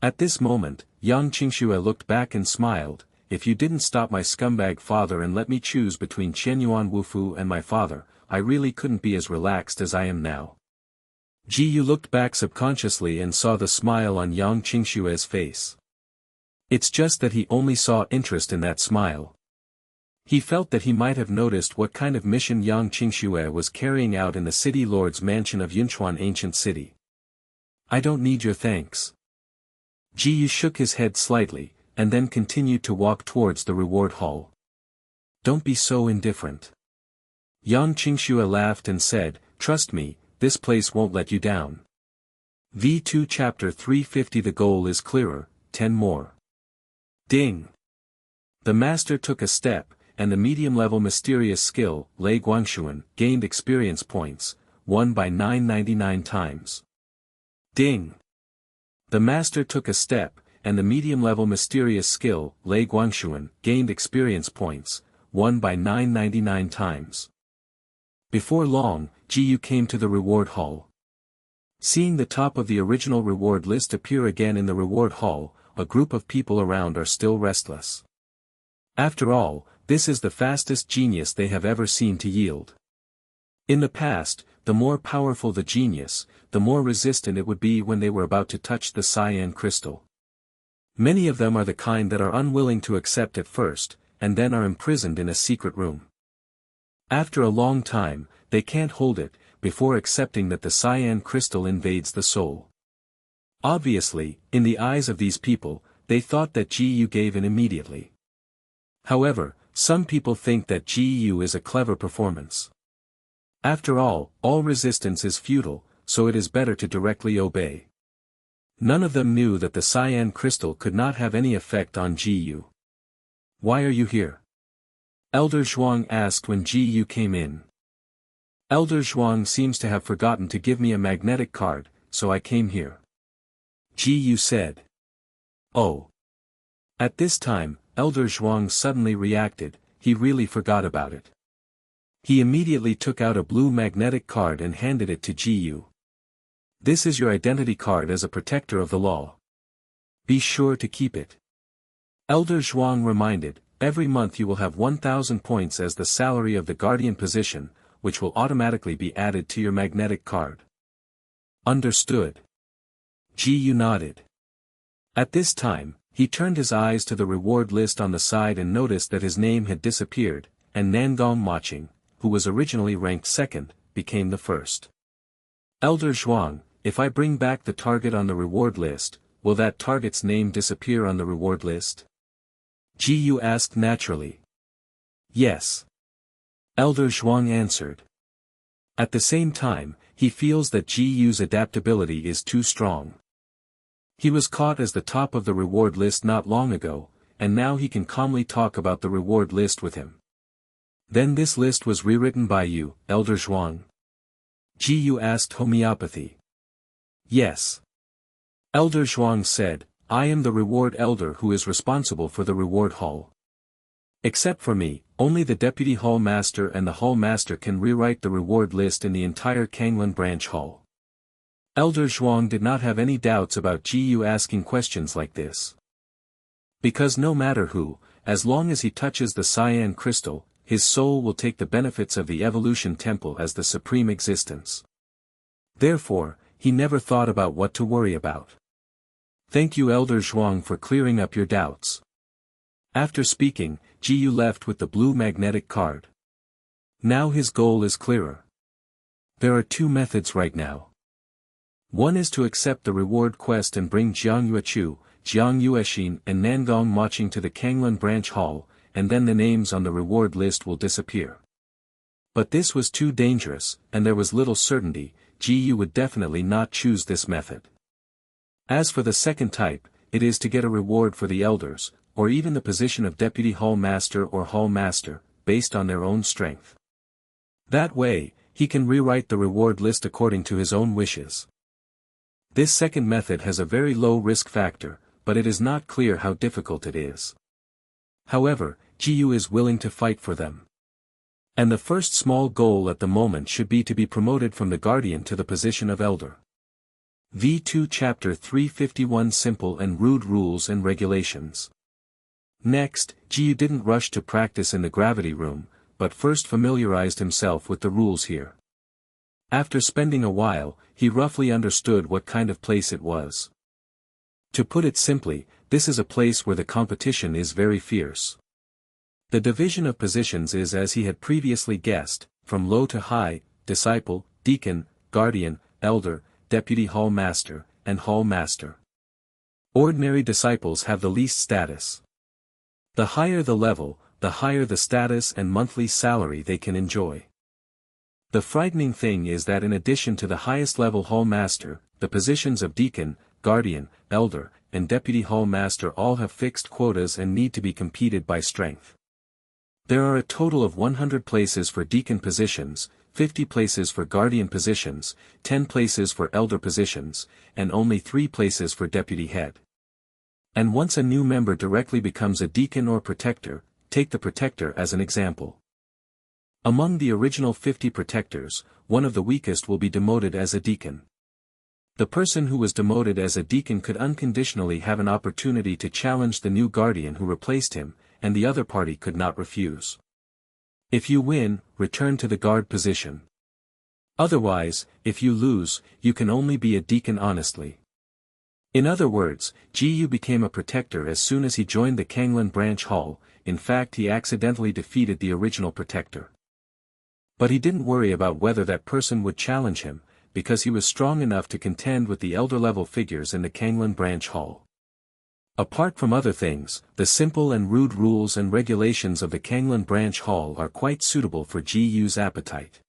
At this moment, Yang Qingxue looked back and smiled, "If you didn't stop my scumbag father and let me choose between Qianyuan Wufu and my father, I really couldn't be as relaxed as I am now." Jiyu looked back subconsciously and saw the smile on Yang Qingxue's face. It's just that he only saw interest in that smile. He felt that he might have noticed what kind of mission Yang Qingxue was carrying out in the city lord's mansion of Yunchuan ancient city. "I don't need your thanks." Jiyu shook his head slightly, and then continued to walk towards the reward hall. "Don't be so indifferent." Yang Qingxue laughed and said, "Trust me, this place won't let you down." V2 Chapter 350 The goal is clearer, 10 more. Ding! The master took a step, and the medium-level mysterious skill, Lei Guangshuan, gained experience points, 1 by 999 times. Ding! The master took a step, and the medium-level mysterious skill, Lei Guangshuan, gained experience points, 1 by 999 times. Before long, Jiyu came to the reward hall. Seeing the top of the original reward list appear again in the reward hall, a group of people around are still restless. After all, this is the fastest genius they have ever seen to yield. In the past, the more powerful the genius, the more resistant it would be when they were about to touch the cyan crystal. Many of them are the kind that are unwilling to accept at first, and then are imprisoned in a secret room. After a long time, they can't hold it, before accepting that the cyan crystal invades the soul. Obviously, in the eyes of these people, they thought that Jiyu gave in immediately. However, some people think that Jiyu is a clever performance. After all resistance is futile, so it is better to directly obey. None of them knew that the cyan crystal could not have any effect on Jiyu. "Why are you here?" Elder Zhuang asked when Jiyu came in. Elder Zhuang seems to have forgotten to give me a magnetic card, so I came here. Ji Yu said. Oh. At this time, Elder Zhuang suddenly reacted, he really forgot about it. He immediately took out a blue magnetic card and handed it to Ji Yu. This is your identity card as a protector of the law. Be sure to keep it. Elder Zhuang reminded, every month you will have 1,000 points as the salary of the guardian position, which will automatically be added to your magnetic card. Understood. Ji Yu nodded. At this time, he turned his eyes to the reward list on the side and noticed that his name had disappeared, and Nangong Maching, who was originally ranked second, became the first. Elder Zhuang, if I bring back the target on the reward list, will that target's name disappear on the reward list? Ji Yu asked naturally. Yes. Elder Zhuang answered. At the same time, he feels that Ji Yu's adaptability is too strong. He was caught as the top of the reward list not long ago, and now he can calmly talk about the reward list with him. Then this list was rewritten by you, Elder Zhuang? Ji Yu asked homeopathy. Yes. Elder Zhuang said, I am the reward elder who is responsible for the reward hall. Except for me, only the deputy hall master and the hall master can rewrite the reward list in the entire Kanglan branch hall. Elder Zhuang did not have any doubts about Ji Yu asking questions like this. Because no matter who, as long as he touches the cyan crystal, his soul will take the benefits of the evolution temple as the supreme existence. Therefore, he never thought about what to worry about. Thank you Elder Zhuang for clearing up your doubts. After speaking, Ji Yu left with the blue magnetic card. Now his goal is clearer. There are two methods right now. One is to accept the reward quest and bring Jiang Yuechu, Jiang Yuexin and Nangong Maching to the Kanglan branch hall, and then the names on the reward list will disappear. But this was too dangerous, and there was little certainty, Ji Yu would definitely not choose this method. As for the second type, it is to get a reward for the elders, or even the position of deputy hall master or hall master, based on their own strength. That way, he can rewrite the reward list according to his own wishes. This second method has a very low risk factor, but it is not clear how difficult it is. However, Ji Yu is willing to fight for them. And the first small goal at the moment should be to be promoted from the guardian to the position of elder. V2 Chapter 351 Simple and Rude Rules and Regulations. Next, Ji Yu didn't rush to practice in the gravity room, but first familiarized himself with the rules here. After spending a while, he roughly understood what kind of place it was. To put it simply, this is a place where the competition is very fierce. The division of positions is as he had previously guessed, from low to high, disciple, deacon, guardian, elder, deputy hall master, and hall master. Ordinary disciples have the least status. The higher the level, the higher the status and monthly salary they can enjoy. The frightening thing is that in addition to the highest level hall master, the positions of deacon, guardian, elder, and deputy hall master all have fixed quotas and need to be competed by strength. There are a total of 100 places for deacon positions, 50 places for guardian positions, 10 places for elder positions, and only 3 places for deputy head. And once a new member directly becomes a deacon or protector, take the protector as an example. Among the original 50 protectors, one of the weakest will be demoted as a deacon. The person who was demoted as a deacon could unconditionally have an opportunity to challenge the new guardian who replaced him, and the other party could not refuse. If you win, return to the guard position. Otherwise, if you lose, you can only be a deacon honestly. In other words, Ji Yu became a protector as soon as he joined the Kanglan branch hall. In fact he accidentally defeated the original protector. But he didn't worry about whether that person would challenge him, because he was strong enough to contend with the elder-level figures in the Kanglan branch hall. Apart from other things, the simple and rude rules and regulations of the Kanglan branch hall are quite suitable for Ji Yu's appetite.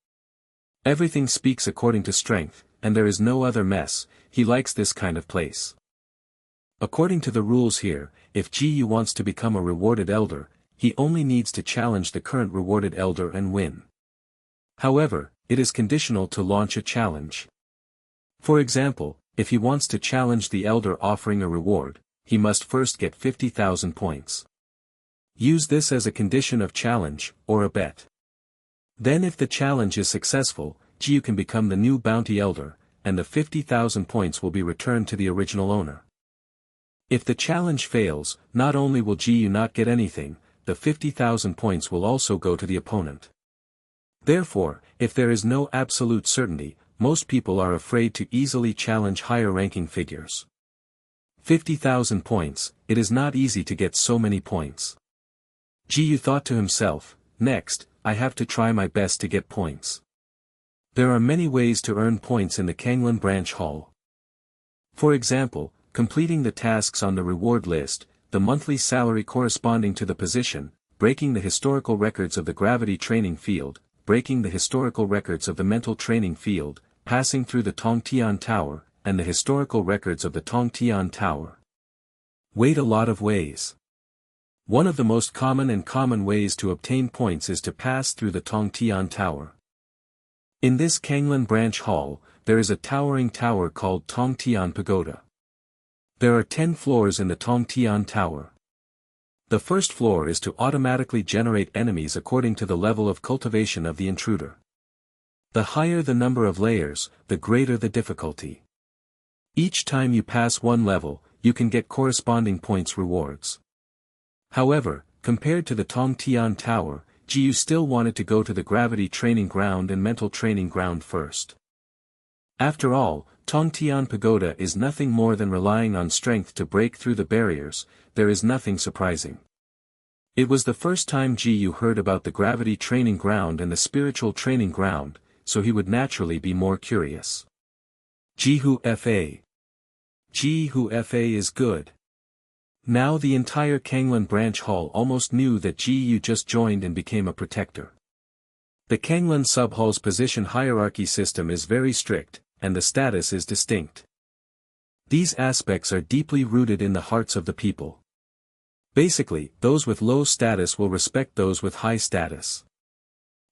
Everything speaks according to strength, and there is no other mess. He likes this kind of place. According to the rules here, if Ji Yu wants to become a rewarded elder, he only needs to challenge the current rewarded elder and win. However, it is conditional to launch a challenge. For example, if he wants to challenge the elder offering a reward, he must first get 50,000 points. Use this as a condition of challenge, or a bet. Then if the challenge is successful, Jiyu can become the new bounty elder, and the 50,000 points will be returned to the original owner. If the challenge fails, not only will Jiyu not get anything, the 50,000 points will also go to the opponent. Therefore, if there is no absolute certainty, most people are afraid to easily challenge higher-ranking figures. 50,000 points, it is not easy to get so many points. Jiyu thought to himself, next, I have to try my best to get points. There are many ways to earn points in the Kanglan Branch Hall. For example, completing the tasks on the reward list, the monthly salary corresponding to the position, breaking the historical records of the gravity training field, breaking the historical records of the mental training field, passing through the Tongtian Tower, and the historical records of the Tongtian Tower. Wait, a lot of ways. One of the most common ways to obtain points is to pass through the Tongtian Tower. In this Kanglan Branch Hall, there is a towering tower called Tongtian Pagoda. There are 10 floors in the Tongtian Tower. The first floor is to automatically generate enemies according to the level of cultivation of the intruder. The higher the number of layers, the greater the difficulty. Each time you pass one level, you can get corresponding points rewards. However, compared to the Tongtian Tower, Jiyu still wanted to go to the gravity training ground and mental training ground first. After all, Tongtian Pagoda is nothing more than relying on strength to break through the barriers. There is nothing surprising. It was the first time Jiyu heard about the gravity training ground and the spiritual training ground, so he would naturally be more curious. Jihu Fa. Jihu Fa is good. Now the entire Kanglan Branch Hall almost knew that Jiyu just joined and became a protector. The Kanglan Sub-Hall's position hierarchy system is very strict, and the status is distinct. These aspects are deeply rooted in the hearts of the people. Basically, those with low status will respect those with high status.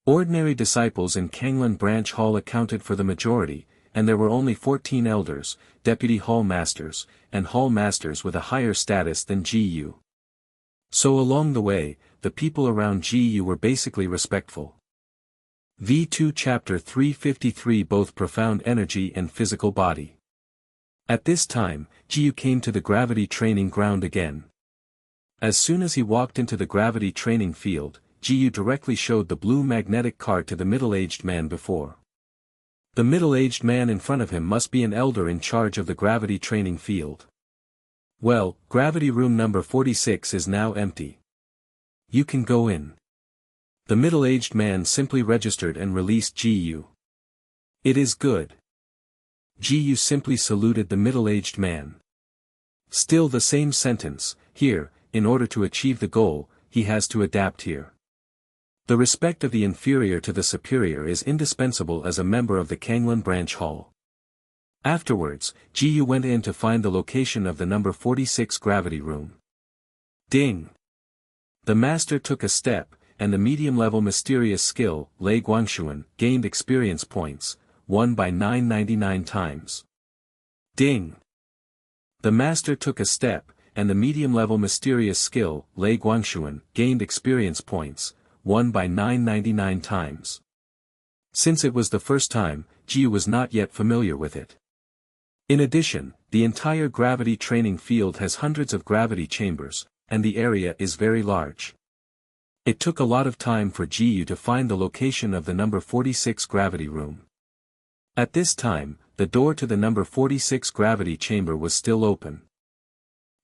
Ordinary disciples in Kanglan Branch Hall accounted for the majority, and there were only 14 elders, deputy hall masters, and hall masters with a higher status than Jiyu. So along the way, the people around Jiyu were basically respectful. V2 Chapter 353 Both Profound Energy and Physical Body. At this time, Jiyu came to the gravity training ground again. As soon as he walked into the gravity training field, Jiyu directly showed the blue magnetic card to the middle-aged man before. The middle-aged man in front of him must be an elder in charge of the gravity training field. Well, gravity room number 46 is now empty. You can go in. The middle-aged man simply registered and released Jiyu. It is good. Jiyu simply saluted the middle-aged man. Still the same sentence, here, in order to achieve the goal, he has to adapt here. The respect of the inferior to the superior is indispensable as a member of the Kanglan Branch Hall. Afterwards, Jiyu went in to find the location of the number 46 gravity room. Ding! The master took a step, and the medium-level mysterious skill, Lei Guangshuan, gained experience points, won by 999 times. Ding! The master took a step, and the medium-level mysterious skill, Lei Guangshuan, gained experience points, won by 999 times. Since it was the first time, Jiyu was not yet familiar with it. In addition, the entire gravity training field has hundreds of gravity chambers, and the area is very large. It took a lot of time for Jiyu to find the location of the number 46 gravity room. At this time, the door to the number 46 gravity chamber was still open.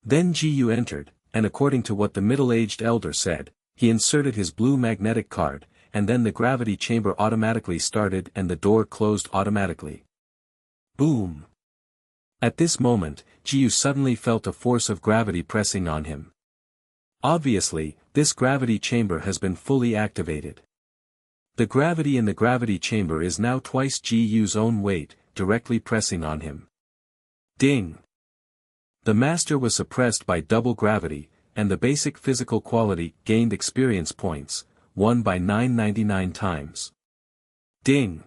Then Jiyu entered, and according to what the middle-aged elder said, he inserted his blue magnetic card, and then the gravity chamber automatically started and the door closed automatically. Boom! At this moment, Jiyu suddenly felt a force of gravity pressing on him. Obviously, this gravity chamber has been fully activated. The gravity in the gravity chamber is now twice Jiyu's own weight, directly pressing on him. Ding! The master was suppressed by double gravity, and the basic physical quality gained experience points, won by 999 times. Ding!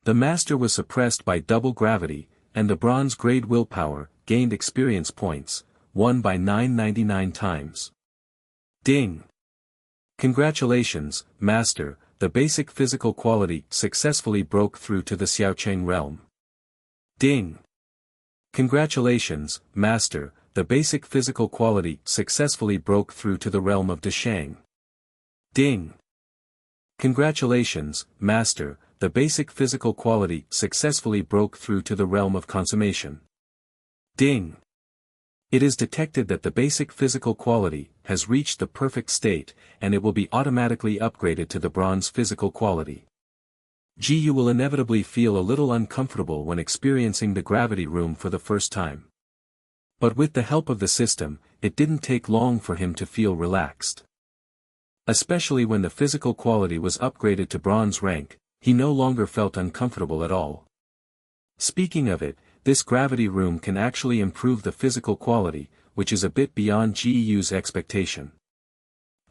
The master was suppressed by double gravity, and the bronze grade willpower gained experience points, 1 by 999 times. Ding! Congratulations, master, the basic physical quality successfully broke through to the Xiaocheng realm. Ding! Congratulations, master, the basic physical quality successfully broke through to the realm of Deshang. Ding! Congratulations, master, the basic physical quality successfully broke through to the realm of consummation. Ding! It is detected that the basic physical quality has reached the perfect state, and it will be automatically upgraded to the bronze physical quality. You will inevitably feel a little uncomfortable when experiencing the gravity room for the first time. But with the help of the system, it didn't take long for him to feel relaxed. Especially when the physical quality was upgraded to bronze rank, he no longer felt uncomfortable at all. Speaking of it, this gravity room can actually improve the physical quality, which is a bit beyond Geyu's expectation.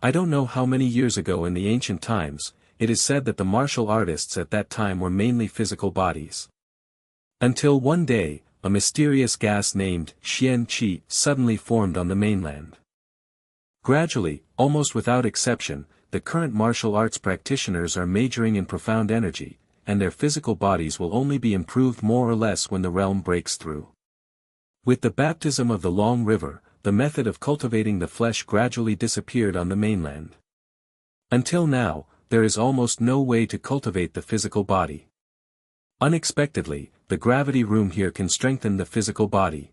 I don't know how many years ago in the ancient times, it is said that the martial artists at that time were mainly physical bodies. Until one day, a mysterious gas named Xian Qi suddenly formed on the mainland. Gradually, almost without exception, the current martial arts practitioners are majoring in profound energy, and their physical bodies will only be improved more or less when the realm breaks through. With the baptism of the Long River, the method of cultivating the flesh gradually disappeared on the mainland. Until now, there is almost no way to cultivate the physical body. Unexpectedly, the gravity room here can strengthen the physical body.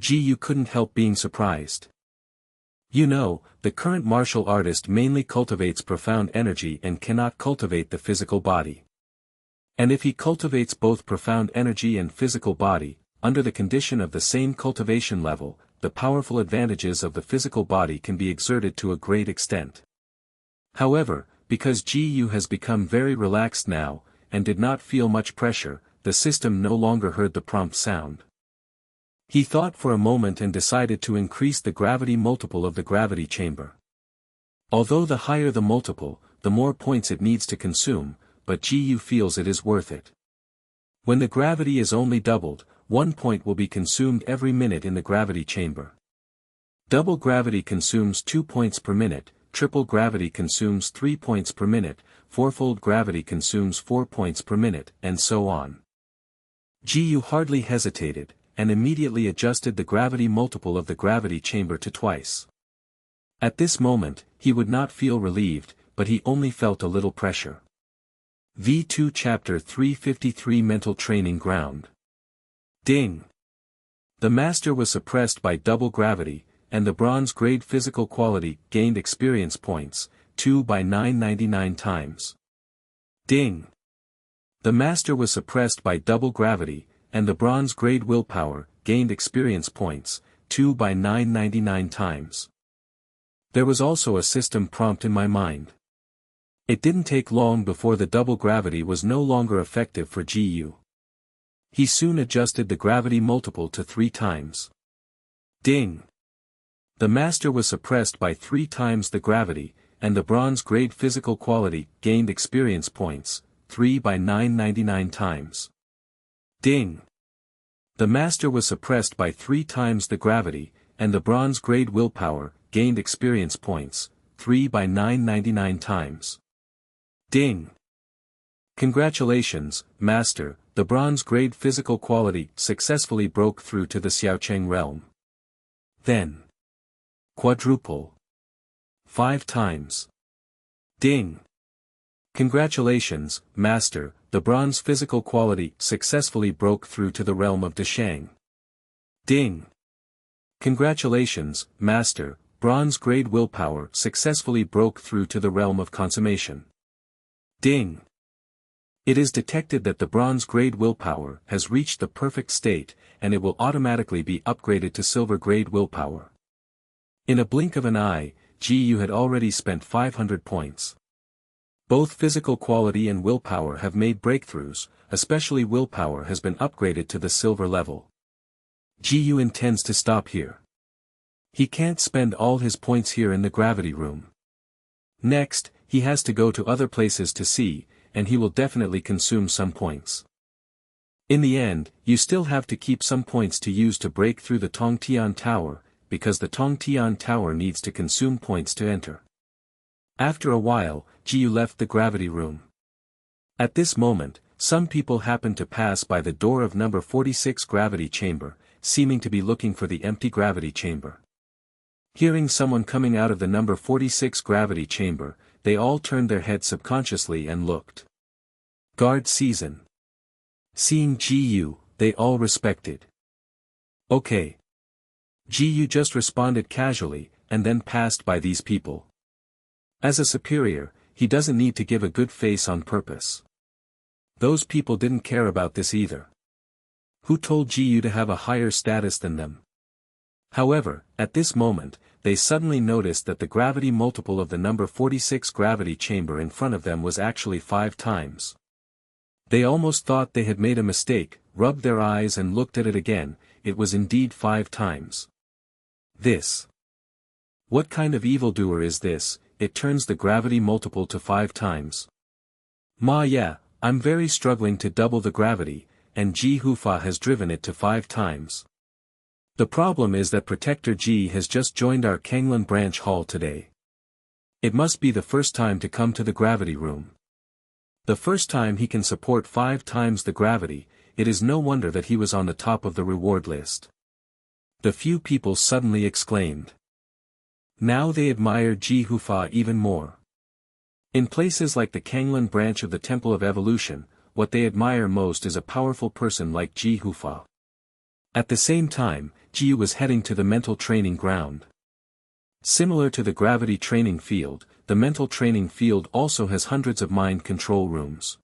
Geyu couldn't help being surprised. You know, the current martial artist mainly cultivates profound energy and cannot cultivate the physical body. And if he cultivates both profound energy and physical body, under the condition of the same cultivation level, the powerful advantages of the physical body can be exerted to a great extent. However, because Geyu has become very relaxed now, and did not feel much pressure, the system no longer heard the prompt sound. He thought for a moment and decided to increase the gravity multiple of the gravity chamber. Although the higher the multiple, the more points it needs to consume, but Geyu feels it is worth it. When the gravity is only doubled, 1 point will be consumed every minute in the gravity chamber. Double gravity consumes 2 points per minute, triple gravity consumes 3 points per minute, fourfold gravity consumes 4 points per minute, and so on. Geyu hardly hesitated, and immediately adjusted the gravity multiple of the gravity chamber to twice. At this moment, he would not feel relieved, but he only felt a little pressure. V2 Chapter 353 Mental Training Ground. Ding! The master was suppressed by double gravity, and the bronze grade physical quality gained experience points, 2 by 999 times. Ding! The master was suppressed by double gravity, and the bronze grade willpower gained experience points, 2 by 999 times. There was also a system prompt in my mind. It didn't take long before the double gravity was no longer effective for Geyu. He soon adjusted the gravity multiple to 3 times. Ding! The master was suppressed by 3 times the gravity, and the bronze grade physical quality gained experience points, 3 by 999 times. Ding! The master was suppressed by 3 times the gravity, and the bronze grade willpower gained experience points, 3 by 999 times. Ding! Congratulations, master, the bronze grade physical quality successfully broke through to the Xiaocheng realm. Then. Quadruple. 5 times. Ding! Congratulations, master, the bronze physical quality successfully broke through to the realm of Deshang. Ding! Congratulations, master, bronze grade willpower successfully broke through to the realm of consummation. Ding! It is detected that the bronze grade willpower has reached the perfect state, and it will automatically be upgraded to silver grade willpower. In a blink of an eye, Geyu had already spent 500 points. Both physical quality and willpower have made breakthroughs, especially willpower has been upgraded to the silver level. Geyu intends to stop here. He can't spend all his points here in the gravity room. Next, he has to go to other places to see, and he will definitely consume some points. In the end, you still have to keep some points to use to break through the Tongtian Tower, because the Tongtian Tower needs to consume points to enter. After a while, Jiyu left the gravity room. At this moment, some people happened to pass by the door of number 46 gravity chamber, seeming to be looking for the empty gravity chamber. Hearing someone coming out of the number 46 gravity chamber, they all turned their heads subconsciously and looked. Guard season. Seeing Jiyu, they all respected. Okay. Jiyu just responded casually, and then passed by these people. As a superior, he doesn't need to give a good face on purpose. Those people didn't care about this either. Who told Jiyu to have a higher status than them? However, at this moment, they suddenly noticed that the gravity multiple of the number 46 gravity chamber in front of them was actually 5 times. They almost thought they had made a mistake, rubbed their eyes and looked at it again. It was indeed 5 times. This. What kind of evildoer is this? It turns the gravity multiple to 5 times. Yeah, I'm very struggling to double the gravity, and Ji Hufa has driven it to 5 times. The problem is that Protector Ji has just joined our Kanglan branch hall today. It must be the first time to come to the gravity room. The first time he can support 5 times the gravity, it is no wonder that he was on the top of the reward list. The few people suddenly exclaimed. Now they admire Ji Hufa even more. In places like the Kanglan branch of the Temple of Evolution, what they admire most is a powerful person like Ji Hufa. At the same time, Jiyu was heading to the mental training ground. Similar to the gravity training field, the mental training field also has hundreds of mind control rooms.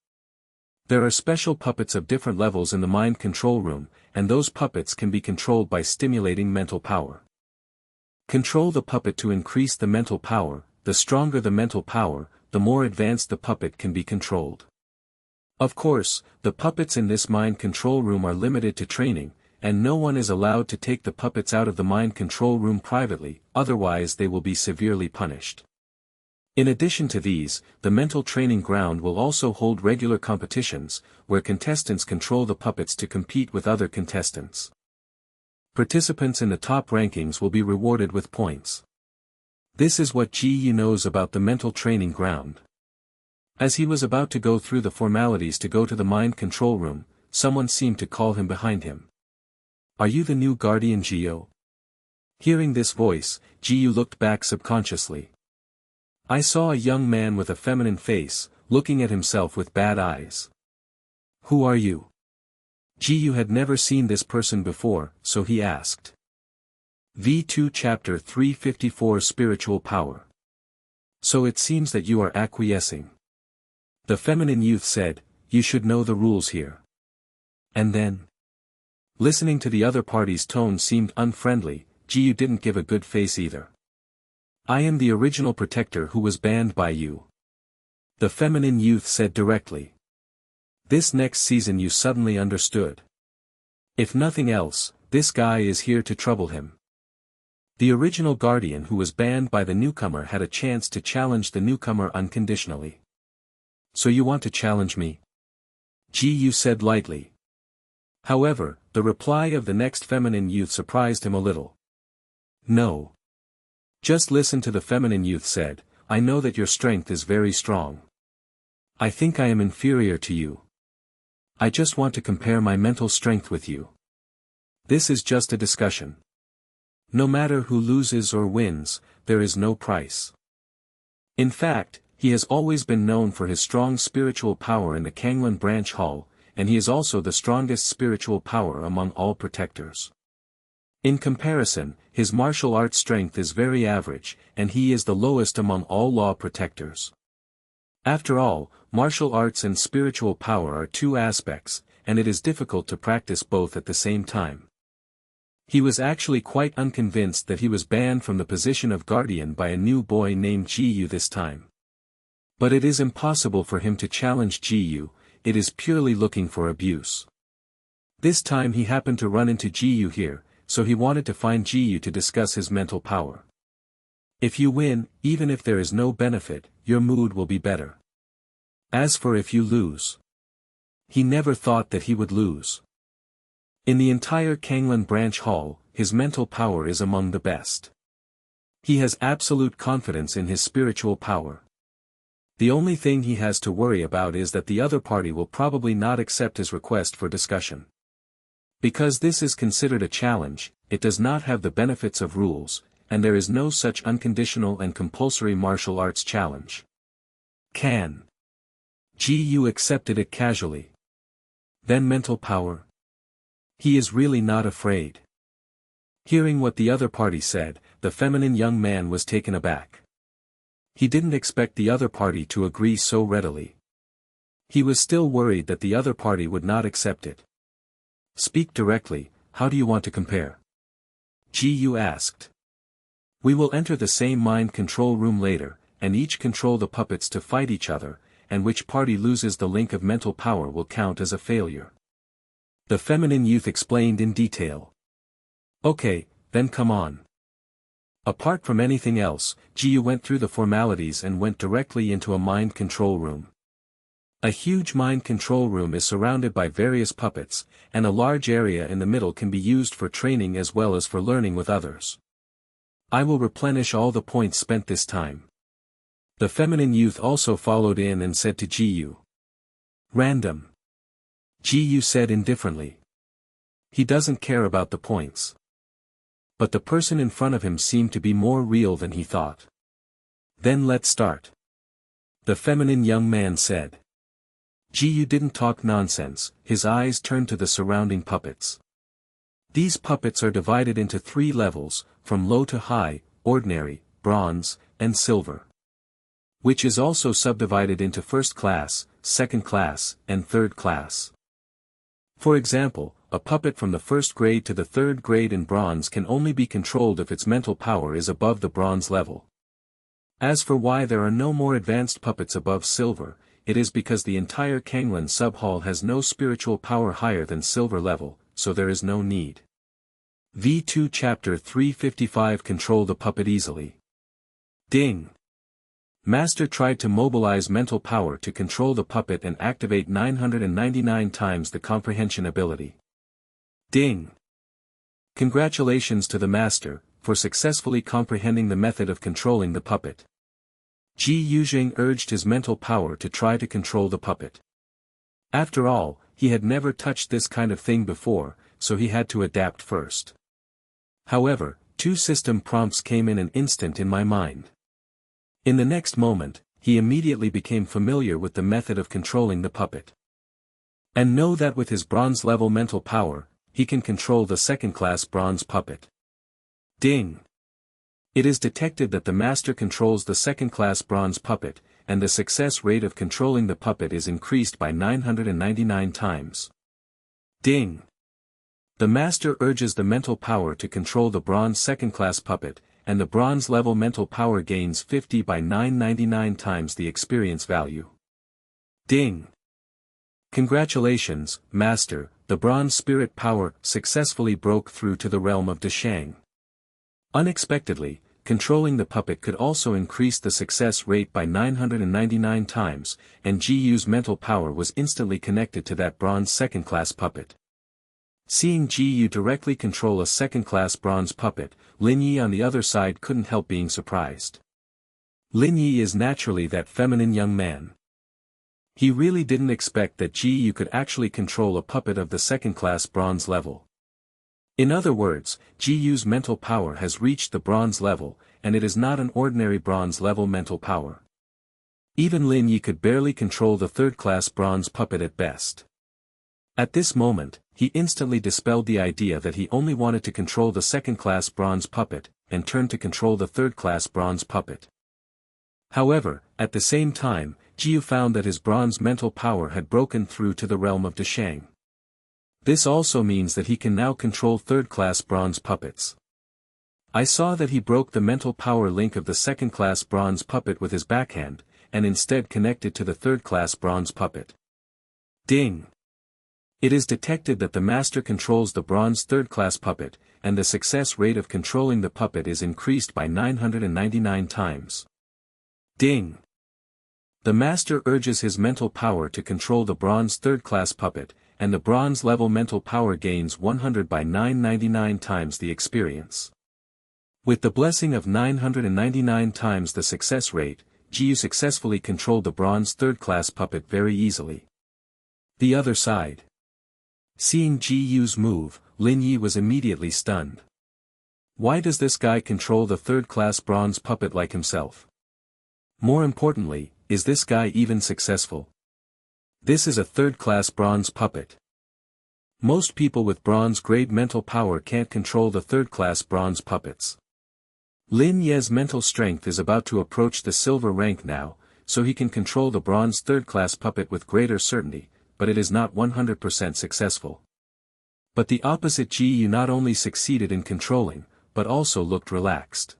There are special puppets of different levels in the mind control room, and those puppets can be controlled by stimulating mental power. Control the puppet to increase the mental power. The stronger the mental power, the more advanced the puppet can be controlled. Of course, the puppets in this mind control room are limited to training, and no one is allowed to take the puppets out of the mind control room privately, otherwise they will be severely punished. In addition to these, the mental training ground will also hold regular competitions, where contestants control the puppets to compete with other contestants. Participants in the top rankings will be rewarded with points. This is what Ji knows about the mental training ground. As he was about to go through the formalities to go to the mind control room, someone seemed to call him behind him. Are you the new guardian Jiyu? Hearing this voice, Jiyu looked back subconsciously. I saw a young man with a feminine face, looking at himself with bad eyes. Who are you? Jiyu had never seen this person before, so he asked. V2 Chapter 354 Spiritual Power. So it seems that you are acquiescing. The feminine youth said, you should know the rules here. And then? Listening to the other party's tone seemed unfriendly, Jiyu didn't give a good face either. I am the original protector who was banned by you. The feminine youth said directly. This next season you suddenly understood. If nothing else, this guy is here to trouble him. The original guardian who was banned by the newcomer had a chance to challenge the newcomer unconditionally. So you want to challenge me? Jiyu said lightly. However, the reply of the next feminine youth surprised him a little. No. Just listen to the feminine youth said, I know that your strength is very strong. I think I am inferior to you. I just want to compare my mental strength with you. This is just a discussion. No matter who loses or wins, there is no price. In fact, he has always been known for his strong spiritual power in the Kanglan branch hall, and he is also the strongest spiritual power among all protectors. In comparison, his martial arts strength is very average, and he is the lowest among all law protectors. After all, martial arts and spiritual power are two aspects, and it is difficult to practice both at the same time. He was actually quite unconvinced that he was banned from the position of guardian by a new boy named Jiyu this time. But it is impossible for him to challenge Jiyu, it is purely looking for abuse. This time he happened to run into Jiyu here, so he wanted to find Jiyu to discuss his mental power. If you win, even if there is no benefit, your mood will be better. As for if you lose. He never thought that he would lose. In the entire Kanglan branch hall, his mental power is among the best. He has absolute confidence in his spiritual power. The only thing he has to worry about is that the other party will probably not accept his request for discussion. Because this is considered a challenge, it does not have the benefits of rules, and there is no such unconditional and compulsory martial arts challenge. Can Gu accepted it casually. Then mental power. He is really not afraid. Hearing what the other party said, the feminine young man was taken aback. He didn't expect the other party to agree so readily. He was still worried that the other party would not accept it. Speak directly, how do you want to compare? Gu asked. We will enter the same mind control room later, and each control the puppets to fight each other, and which party loses the link of mental power will count as a failure. The feminine youth explained in detail. Okay, then come on. Apart from anything else, Gu went through the formalities and went directly into a mind control room. A huge mind control room is surrounded by various puppets, and a large area in the middle can be used for training as well as for learning with others. I will replenish all the points spent this time. The feminine youth also followed in and said to Gu. Random. Gu said indifferently. He doesn't care about the points. But the person in front of him seemed to be more real than he thought. Then let's start. The feminine young man said. Gu didn't talk nonsense, his eyes turned to the surrounding puppets. These puppets are divided into 3 levels, from low to high, ordinary, bronze, and silver. Which is also subdivided into first class, second class, and third class. For example, a puppet from the first grade to the third grade in bronze can only be controlled if its mental power is above the bronze level. As for why there are no more advanced puppets above silver, it is because the entire Kanglan sub-hall has no spiritual power higher than silver level, so there is no need. V2 Chapter 355 Control the puppet easily. Ding! Master tried to mobilize mental power to control the puppet and activate 999 times the comprehension ability. Ding! Congratulations to the master, for successfully comprehending the method of controlling the puppet. Ji Yuzheng urged his mental power to try to control the puppet. After all, he had never touched this kind of thing before, so he had to adapt first. However, 2 system prompts came in an instant in my mind. In the next moment, he immediately became familiar with the method of controlling the puppet. And know that with his bronze-level mental power, he can control the second-class bronze puppet. Ding! It is detected that the master controls the second-class bronze puppet, and the success rate of controlling the puppet is increased by 999 times. Ding! The master urges the mental power to control the bronze second-class puppet, and the bronze-level mental power gains 50 by 999 times the experience value. Ding! Congratulations, Master, the bronze spirit power successfully broke through to the realm of Deshang. Unexpectedly, controlling the puppet could also increase the success rate by 999 times, and Jiu's mental power was instantly connected to that bronze second-class puppet. Seeing Jiu directly control a second-class bronze puppet, Lin Yi on the other side couldn't help being surprised. Lin Yi is naturally that feminine young man. He really didn't expect that Jiu could actually control a puppet of the second-class bronze level. In other words, Jiu's mental power has reached the bronze level, and it is not an ordinary bronze level mental power. Even Lin Yi could barely control the third-class bronze puppet at best. At this moment, he instantly dispelled the idea that he only wanted to control the second-class bronze puppet, and turned to control the third-class bronze puppet. However, at the same time, Jiu found that his bronze mental power had broken through to the realm of Deshang. This also means that he can now control third-class bronze puppets. I saw that he broke the mental power link of the second-class bronze puppet with his backhand, and instead connected to the third-class bronze puppet. Ding! It is detected that the master controls the bronze third-class puppet, and the success rate of controlling the puppet is increased by 999 times. Ding! The master urges his mental power to control the bronze third-class puppet, and the bronze-level mental power gains 100 by 999 times the experience. With the blessing of 999 times the success rate, Jiyu successfully controlled the bronze third-class puppet very easily. The other side. Seeing Jiyu's move, Lin Yi was immediately stunned. Why does this guy control the third-class bronze puppet like himself? More importantly, is this guy even successful? This is a third-class bronze puppet. Most people with bronze-grade mental power can't control the third-class bronze puppets. Lin Ye's mental strength is about to approach the silver rank now, so he can control the bronze third-class puppet with greater certainty, but it is not 100% successful. But the opposite Jiyu not only succeeded in controlling, but also looked relaxed.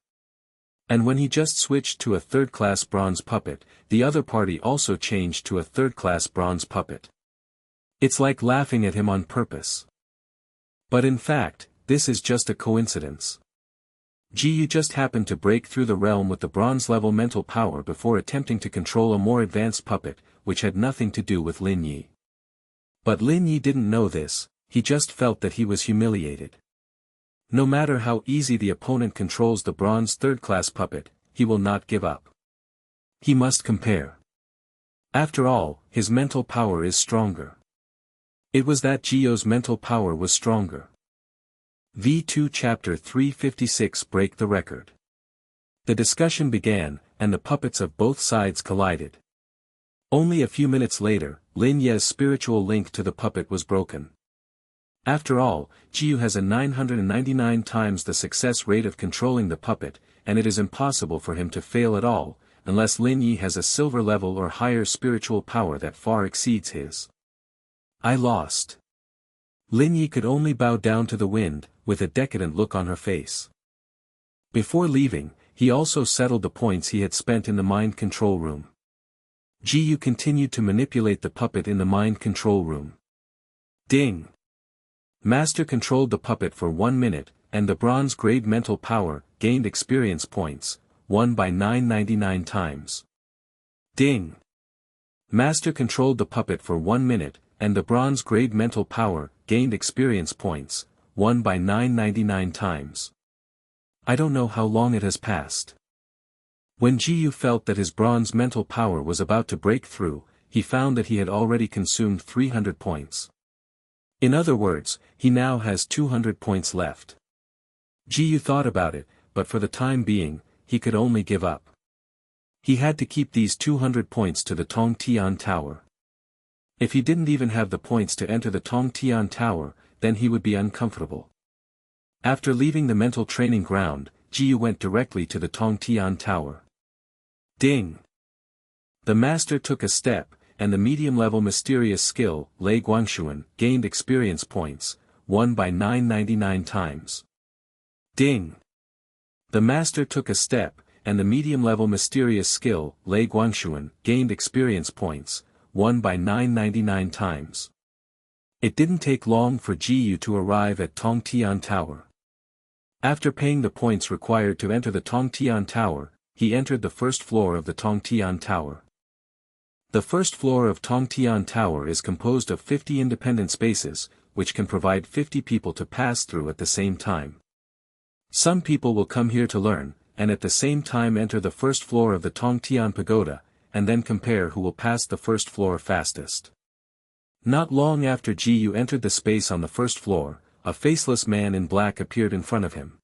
And when he just switched to a third-class bronze puppet, the other party also changed to a third-class bronze puppet. It's like laughing at him on purpose. But in fact, this is just a coincidence. Jiyu just happened to break through the realm with the bronze-level mental power before attempting to control a more advanced puppet, which had nothing to do with Lin Yi. But Lin Yi didn't know this, he just felt that he was humiliated. No matter how easy the opponent controls the bronze third-class puppet, he will not give up. He must compare. After all, his mental power is stronger. It was that Jiyu's mental power was stronger. V2 Chapter 356 Break the Record. The discussion began, and the puppets of both sides collided. Only a few minutes later, Lin Ye's spiritual link to the puppet was broken. After all, Jiyu has a 999 times the success rate of controlling the puppet, and it is impossible for him to fail at all, unless Lin Yi has a silver level or higher spiritual power that far exceeds his. I lost. Lin Yi could only bow down to the wind, with a decadent look on her face. Before leaving, he also settled the points he had spent in the mind control room. Jiyu continued to manipulate the puppet in the mind control room. Ding! Master controlled the puppet for 1 minute, and the bronze-grade mental power gained experience points, 1 by 999 times. Ding! Master controlled the puppet for 1 minute, and the bronze-grade mental power gained experience points, 1 by 999 times. I don't know how long it has passed. When Jiyu felt that his bronze mental power was about to break through, he found that he had already consumed 300 points. In other words, he now has 200 points left. Jiyu thought about it, but for the time being, he could only give up. He had to keep these 200 points to the Tongtian Tower. If he didn't even have the points to enter the Tongtian Tower, then he would be uncomfortable. After leaving the mental training ground, Jiyu went directly to the Tongtian Tower. Ding! The master took a step, and the medium-level mysterious skill, Lei Guangshuan, gained experience points, 1 by 999 times. Ding! The master took a step, and the medium-level mysterious skill, Lei Guangshuan, gained experience points, 1 by 999 times. It didn't take long for Jiyu to arrive at Tongtian Tower. After paying the points required to enter the Tongtian Tower, he entered the first floor of the Tongtian Tower. The first floor of Tongtian Tower is composed of 50 independent spaces, which can provide 50 people to pass through at the same time. Some people will come here to learn, and at the same time enter the first floor of the Tongtian Pagoda, and then compare who will pass the first floor fastest. Not long after Jiyu entered the space on the first floor, a faceless man in black appeared in front of him.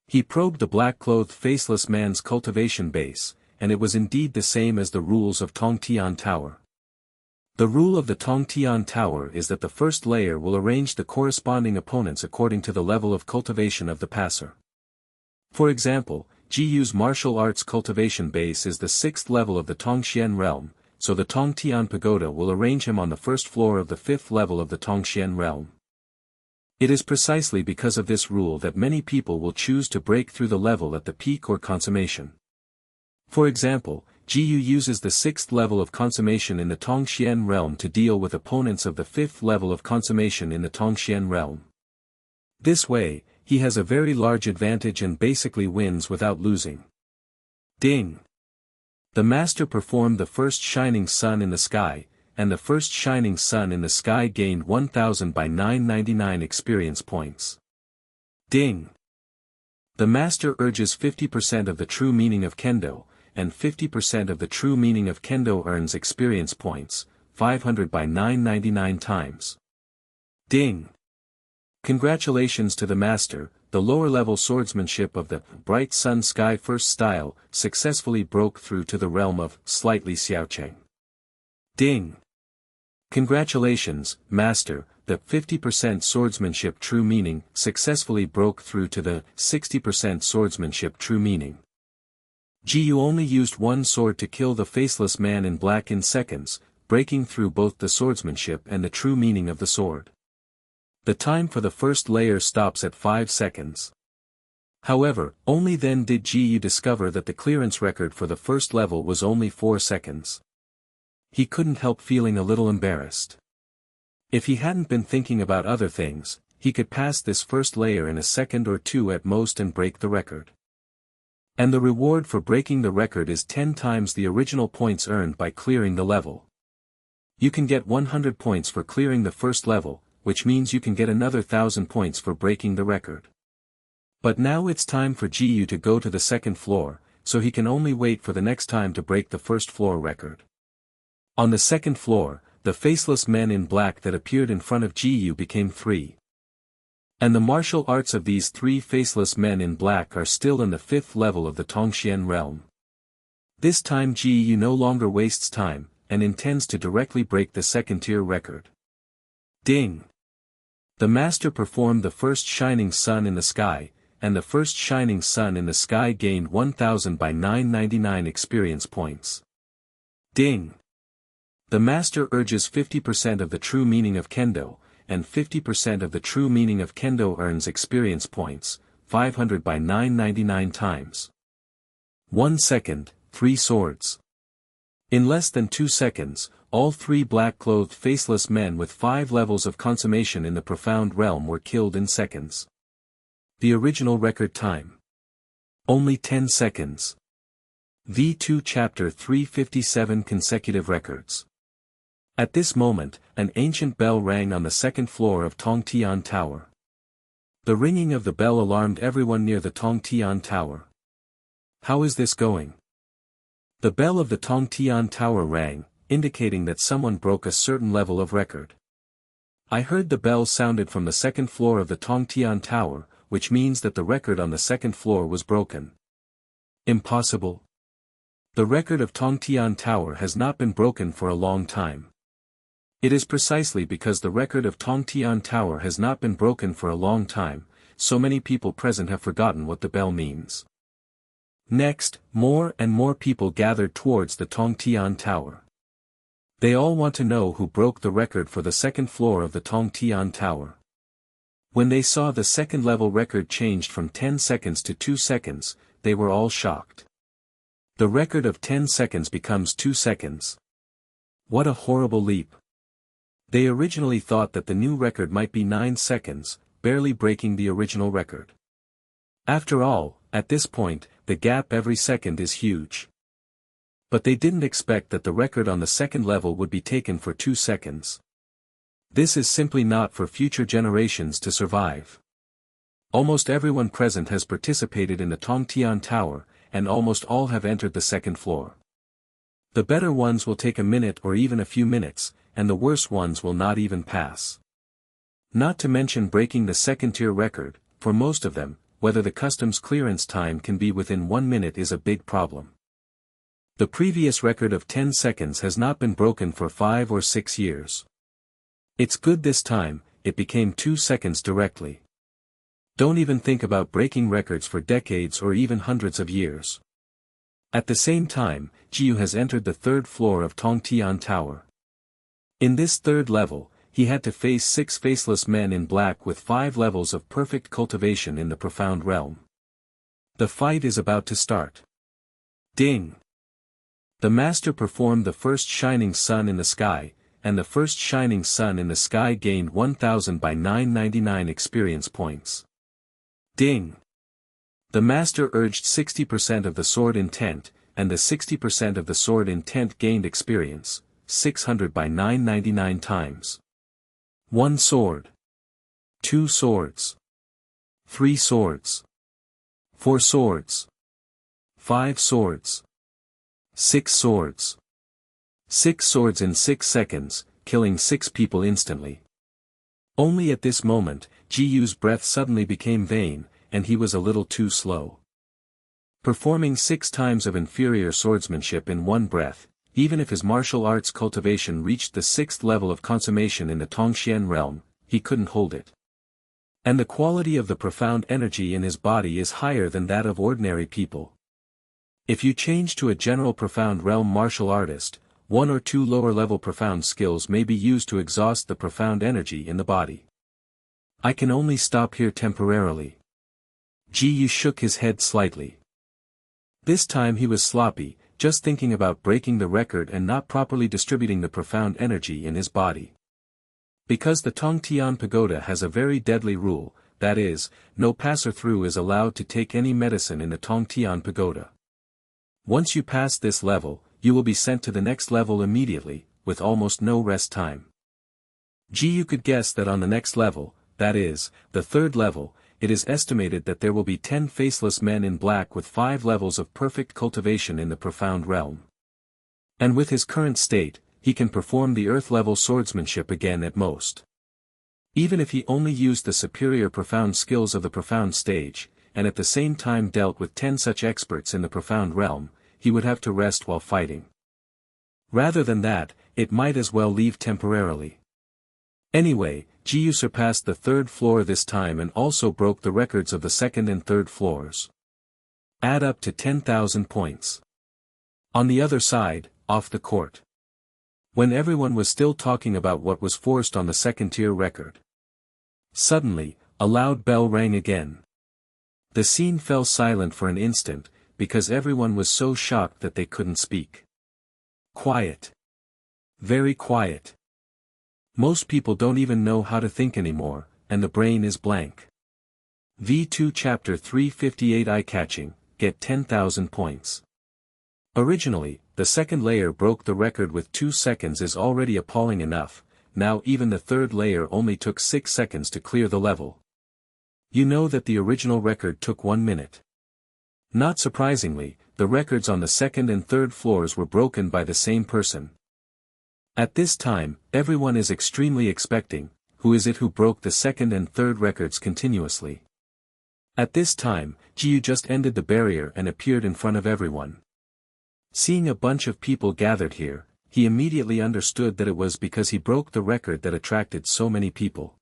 He probed the black-clothed faceless man's cultivation base, and it was indeed the same as the rules of Tongtian Tower. The rule of the Tongtian Tower is that the first layer will arrange the corresponding opponents according to the level of cultivation of the passer. For example, Jiyu's martial arts cultivation base is the 6th level of the Tongxian realm, so the Tongtian Pagoda will arrange him on the first floor of the 5th level of the Tongxian realm. It is precisely because of this rule that many people will choose to break through the level at the peak or consummation. For example, Jiyu uses the 6th level of consummation in the Tongxian realm to deal with opponents of the 5th level of consummation in the Tongxian realm. This way, he has a very large advantage and basically wins without losing. Ding! The master performed the first shining sun in the sky, and the first shining sun in the sky gained 1000 by 999 experience points. Ding! The master urges 50% of the true meaning of Kendo, and 50% of the true meaning of Kendo earns experience points, 500 by 999 times. Ding! Congratulations to the master, the lower-level swordsmanship of the Bright Sun Sky First style successfully broke through to the realm of slightly xiaocheng. Ding! Congratulations, master, the 50% swordsmanship true meaning successfully broke through to the 60% swordsmanship true meaning. You only used one sword to kill the faceless man in black in seconds, breaking through both the swordsmanship and the true meaning of the sword. The time for the first layer stops at 5 seconds. However, only then did you discover that the clearance record for the first level was only 4 seconds. He couldn't help feeling a little embarrassed. If he hadn't been thinking about other things, he could pass this first layer in a second or two at most and break the record. And the reward for breaking the record is 10 times the original points earned by clearing the level. You can get 100 points for clearing the first level, which means you can get another 1000 points for breaking the record. But now it's time for Jiyu to go to the second floor, so he can only wait for the next time to break the first floor record. On the second floor, the faceless men in black that appeared in front of Jiyu became 3. And the martial arts of these 3 faceless men in black are still in the 5th level of the Tongxian realm. This time Jiyu no longer wastes time, and intends to directly break the second-tier record. Ding! The master performed the first shining sun in the sky, and the first shining sun in the sky gained 1000 by 999 experience points. Ding! The master urges 50% of the true meaning of Kendo, and 50% of the true meaning of Kendo earns experience points, 500 by 999 times. 1 second, 3 swords. In less than 2 seconds, all 3 black-clothed faceless men with 5 levels of consummation in the profound realm were killed in seconds. The original record time. Only 10 seconds. V2 Chapter 357 Consecutive Records. At this moment, an ancient bell rang on the second floor of Tongtian Tower. The ringing of the bell alarmed everyone near the Tongtian Tower. How is this going? The bell of the Tongtian Tower rang, indicating that someone broke a certain level of record. I heard the bell sounded from the second floor of the Tongtian Tower, which means that the record on the second floor was broken. Impossible. The record of Tongtian Tower has not been broken for a long time. It is precisely because the record of Tongtian Tower has not been broken for a long time, so many people present have forgotten what the bell means. Next, more and more people gathered towards the Tongtian Tower. They all want to know who broke the record for the second floor of the Tongtian Tower. When they saw the second-level record changed from 10 seconds to 2 seconds, they were all shocked. The record of 10 seconds becomes 2 seconds. What a horrible leap. They originally thought that the new record might be 9 seconds, barely breaking the original record. After all, at this point, the gap every second is huge. But they didn't expect that the record on the second level would be taken for 2 seconds. This is simply not for future generations to survive. Almost everyone present has participated in the Tongtian Tower, and almost all have entered the second floor. The better ones will take a minute or even a few minutes, and the worse ones will not even pass. Not to mention breaking the second-tier record, for most of them, whether the customs clearance time can be within 1 minute is a big problem. The previous record of 10 seconds has not been broken for 5 or 6 years. It's good this time, it became 2 seconds directly. Don't even think about breaking records for decades or even hundreds of years. At the same time, Jiu has entered the 3rd floor of Tongtian Tower. In this 3rd level, he had to face 6 faceless men in black with 5 levels of perfect cultivation in the profound realm. The fight is about to start. Ding! The master performed the first shining sun in the sky, and the first shining sun in the sky gained 1000 by 999 experience points. Ding! The master urged 60% of the sword intent, and the 60% of the sword intent gained experience, 600 by 999 times. 1 sword. 2 swords. 3 swords. 4 swords. 5 swords. 6 swords. 6 swords in 6 seconds, killing 6 people instantly. Only at this moment, Ji-Yu's breath suddenly became vain, and he was a little too slow. Performing 6 times of inferior swordsmanship in one breath, even if his martial arts cultivation reached the 6th level of consummation in the Tongxian realm, he couldn't hold it. And the quality of the profound energy in his body is higher than that of ordinary people. If you change to a general profound realm martial artist, 1 or 2 lower-level profound skills may be used to exhaust the profound energy in the body. I can only stop here temporarily. Ji-Yu shook his head slightly. This time he was sloppy, just thinking about breaking the record and not properly distributing the profound energy in his body. Because the Tongtian Pagoda has a very deadly rule, that is, no passer-through is allowed to take any medicine in the Tongtian Pagoda. Once you pass this level, you will be sent to the next level immediately, with almost no rest time. Ji-Yu could guess that on the next level, that is, the 3rd level, it is estimated that there will be 10 faceless men in black with 5 levels of perfect cultivation in the profound realm. And with his current state, he can perform the earth-level swordsmanship again at most. Even if he only used the superior profound skills of the profound stage, and at the same time dealt with 10 such experts in the profound realm, he would have to rest while fighting. Rather than that, it might as well leave temporarily. Anyway, Ji-Yu surpassed the 3rd floor this time and also broke the records of the 2nd and 3rd floors. Add up to 10,000 points. On the other side, off the court. When everyone was still talking about what was forced on the 2nd-tier record. Suddenly, a loud bell rang again. The scene fell silent for an instant, because everyone was so shocked that they couldn't speak. Quiet. Very quiet. Most people don't even know how to think anymore, and the brain is blank. V2 Chapter 358 Eye-Catching, get 10,000 points. Originally, the 2nd layer broke the record with 2 seconds is already appalling enough, now even the 3rd layer only took 6 seconds to clear the level. You know that the original record took 1 minute. Not surprisingly, the records on the 2nd and 3rd floors were broken by the same person. At this time, everyone is extremely expecting, who is it who broke the 2nd and 3rd records continuously? At this time, Ji-Yu just ended the barrier and appeared in front of everyone. Seeing a bunch of people gathered here, he immediately understood that it was because he broke the record that attracted so many people.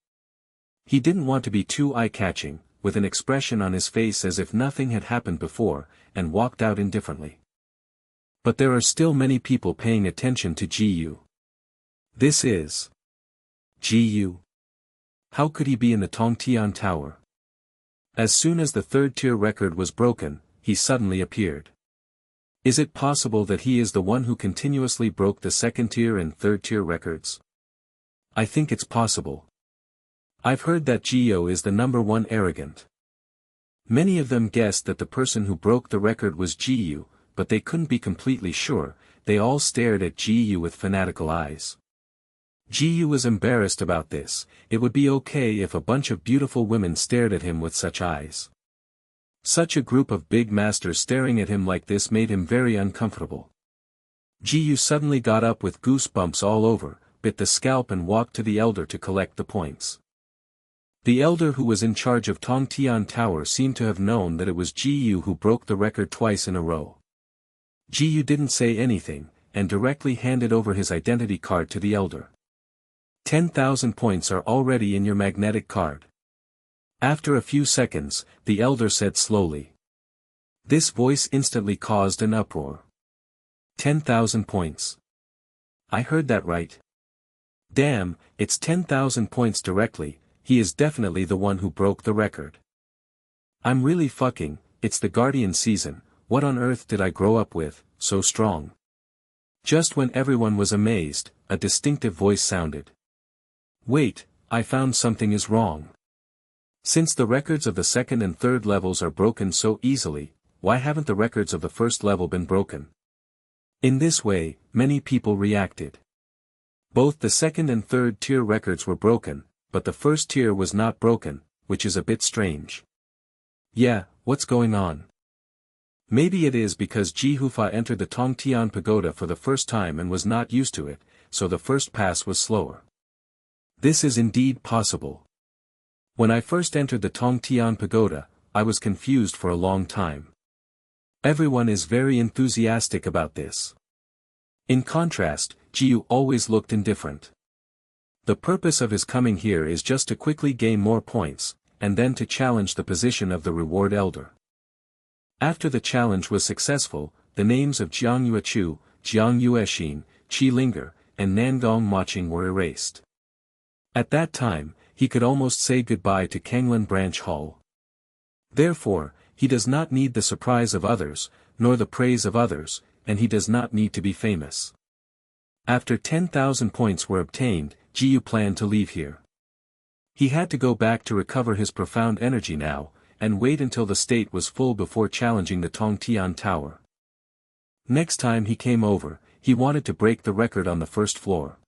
He didn't want to be too eye-catching, with an expression on his face as if nothing had happened before, and walked out indifferently. But there are still many people paying attention to Ji-Yu. This is Ji-Yu. How could he be in the Tongtian Tower? As soon as the 3rd-tier record was broken, he suddenly appeared. Is it possible that he is the one who continuously broke the 2nd-tier and 3rd-tier records? I think it's possible. I've heard that Ji-Yu is the number 1 arrogant. Many of them guessed that the person who broke the record was Ji-Yu, but they couldn't be completely sure. They all stared at Ji-Yu with fanatical eyes. Ji-Yu was embarrassed about this. It would be okay if a bunch of beautiful women stared at him with such eyes. Such a group of big masters staring at him like this made him very uncomfortable. Ji-Yu suddenly got up with goosebumps all over, bit the scalp and walked to the elder to collect the points. The elder who was in charge of Tongtian Tower seemed to have known that it was Ji-Yu who broke the record twice in a row. Ji-Yu didn't say anything, and directly handed over his identity card to the elder. 10,000 points are already in your magnetic card. After a few seconds, the elder said slowly. This voice instantly caused an uproar. 10,000 points. I heard that right. Damn, it's 10,000 points directly. He is definitely the one who broke the record. I'm really fucking, it's the Guardian season, what on earth did I grow up with, so strong? Just when everyone was amazed, a distinctive voice sounded. Wait, I found something is wrong. Since the records of the 2nd and 3rd levels are broken so easily, why haven't the records of the first level been broken? In this way, many people reacted. Both the second and third tier records were broken, but the first tier was not broken, which is a bit strange. Yeah, what's going on? Maybe it is because Ji Hufa entered the Tongtian Pagoda for the first time and was not used to it, so the first pass was slower. This is indeed possible. When I first entered the Tongtian Pagoda, I was confused for a long time. Everyone is very enthusiastic about this. In contrast, Jiyu always looked indifferent. The purpose of his coming here is just to quickly gain more points, and then to challenge the position of the reward elder. After the challenge was successful, the names of Jiang Yuechu, Jiang Yuexin, Qi Linger, and Nangong Maching were erased. At that time, he could almost say goodbye to Kanglan Branch Hall. Therefore, he does not need the surprise of others, nor the praise of others, and he does not need to be famous. After 10,000 points were obtained, Jiyu planned to leave here. He had to go back to recover his profound energy now, and wait until the state was full before challenging the Tongtian Tower. Next time he came over, he wanted to break the record on the first floor.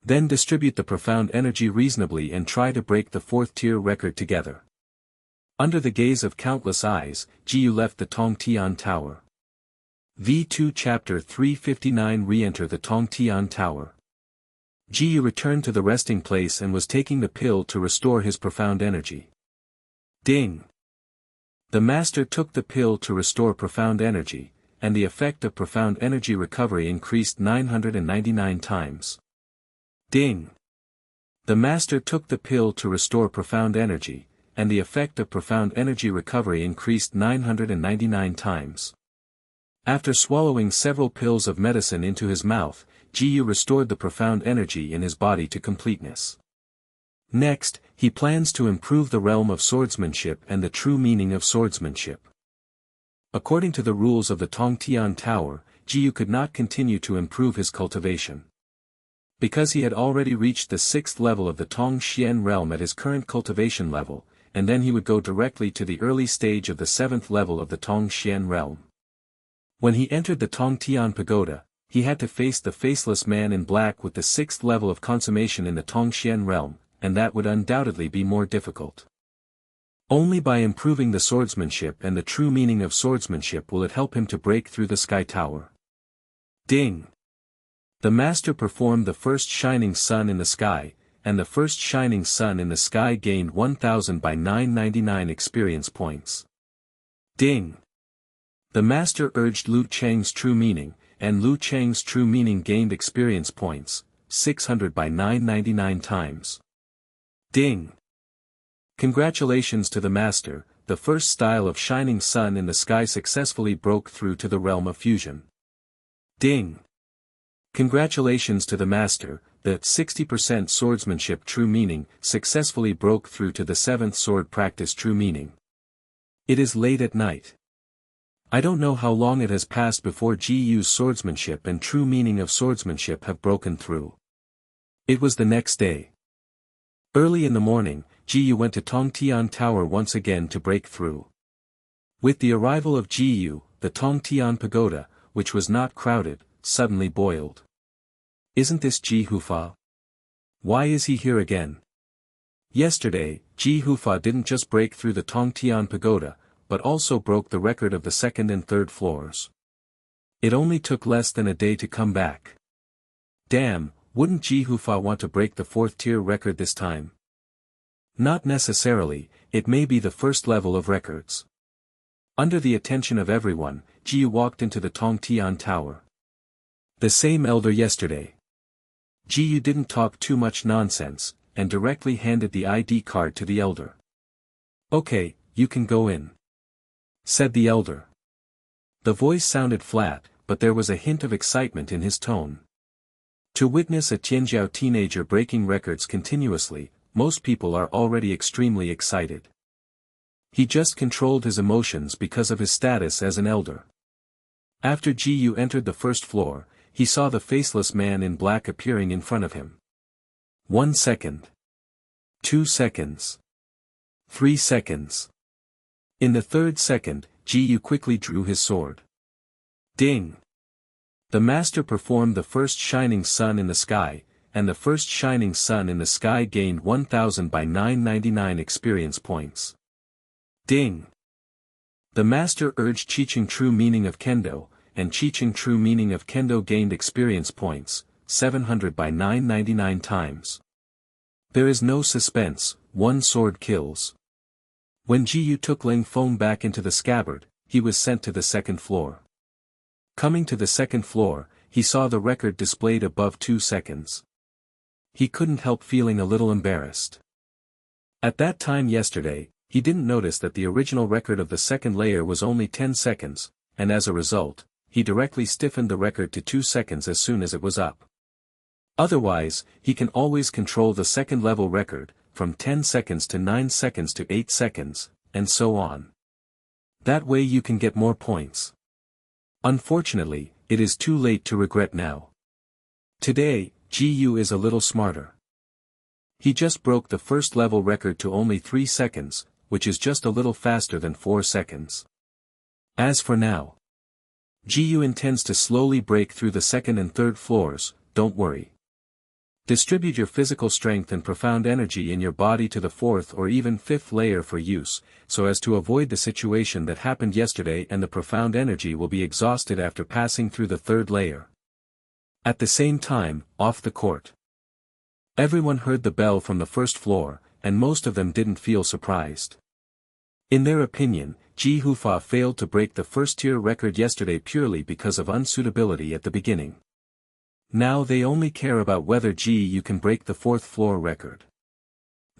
Then distribute the profound energy reasonably and try to break the fourth tier record together. Under the gaze of countless eyes, Jiyu left the Tongtian Tower. V2 Chapter 359 Re-enter the Tongtian Tower. Jiyu returned to the resting place and was taking the pill to restore his profound energy. Ding! The master took the pill to restore profound energy, and the effect of profound energy recovery increased 999 times. Ding! The master took the pill to restore profound energy, and the effect of profound energy recovery increased 999 times. After swallowing several pills of medicine into his mouth, Jiyu restored the profound energy in his body to completeness. Next, he plans to improve the realm of swordsmanship and the true meaning of swordsmanship. According to the rules of the Tongtian Tower, Jiyu could not continue to improve his cultivation. Because he had already reached the 6th level of the Tongxian realm at his current cultivation level, and then he would go directly to the early stage of the 7th level of the Tongxian realm. When he entered the Tongtian Pagoda, he had to face the faceless man in black with the 6th level of consummation in the Tongxian realm, and that would undoubtedly be more difficult. Only by improving the swordsmanship and the true meaning of swordsmanship will it help him to break through the Sky Tower. Ding! The master performed the first shining sun in the sky, and the first shining sun in the sky gained 1000 by 999 experience points. Ding! The master urged Lu Cheng's true meaning, and Lu Cheng's true meaning gained experience points, 600 by 999 times. Ding! Congratulations to the master, the first style of shining sun in the sky successfully broke through to the realm of fusion. Ding! Congratulations to the master, the 60% swordsmanship true meaning successfully broke through to the 7th sword practice true meaning. It is late at night. I don't know how long it has passed before Jiyu's swordsmanship and true meaning of swordsmanship have broken through. It was the next day. Early in the morning, Jiyu went to Tongtian Tower once again to break through. With the arrival of Jiyu, the Tongtian Pagoda, which was not crowded, suddenly boiled. Isn't this Ji Hufa? Why is he here again? Yesterday, Ji Hufa didn't just break through the Tongtian Pagoda, but also broke the record of the 2nd and 3rd floors. It only took less than a day to come back. Damn, wouldn't Ji Hufa want to break the 4th tier record this time? Not necessarily, it may be the first level of records. Under the attention of everyone, Jiyu walked into the Tongtian Tower. The same elder yesterday. Jiyu didn't talk too much nonsense, and directly handed the ID card to the elder. Okay, you can go in, said the elder. The voice sounded flat, but there was a hint of excitement in his tone. To witness a Tianjiao teenager breaking records continuously, most people are already extremely excited. He just controlled his emotions because of his status as an elder. After Jiyu entered the first floor, he saw the faceless man in black appearing in front of him. 1 second. 2 seconds. 3 seconds. In the 3rd second, Ji quickly drew his sword. Ding! The master performed the first shining sun in the sky, and the first shining sun in the sky gained 1000 by 999 experience points. Ding! The master urged teaching true meaning of Kendo, and teaching true meaning of Kendo gained experience points, 700 by 999 times. There is no suspense, one sword kills. When Ji took Ling Feng back into the scabbard, he was sent to the second floor. Coming to the second floor, he saw the record displayed above 2 seconds. He couldn't help feeling a little embarrassed. At that time yesterday, he didn't notice that the original record of the second layer was only 10 seconds, and as a result, he directly stiffened the record to 2 seconds as soon as it was up. Otherwise, he can always control the second level record, from 10 seconds to 9 seconds to 8 seconds, and so on. That way you can get more points. Unfortunately, it is too late to regret now. Today, Ji is a little smarter. He just broke the first level record to only 3 seconds, which is just a little faster than 4 seconds. As for now, Ji intends to slowly break through the second and third floors, don't worry. Distribute your physical strength and profound energy in your body to the fourth or even fifth layer for use, so as to avoid the situation that happened yesterday and the profound energy will be exhausted after passing through the third layer. At the same time, off the court. Everyone heard the bell from the first floor, and most of them didn't feel surprised. In their opinion, Ji Hufa failed to break the first-tier record yesterday purely because of unsuitability at the beginning. Now they only care about whether Ji can break the fourth floor record.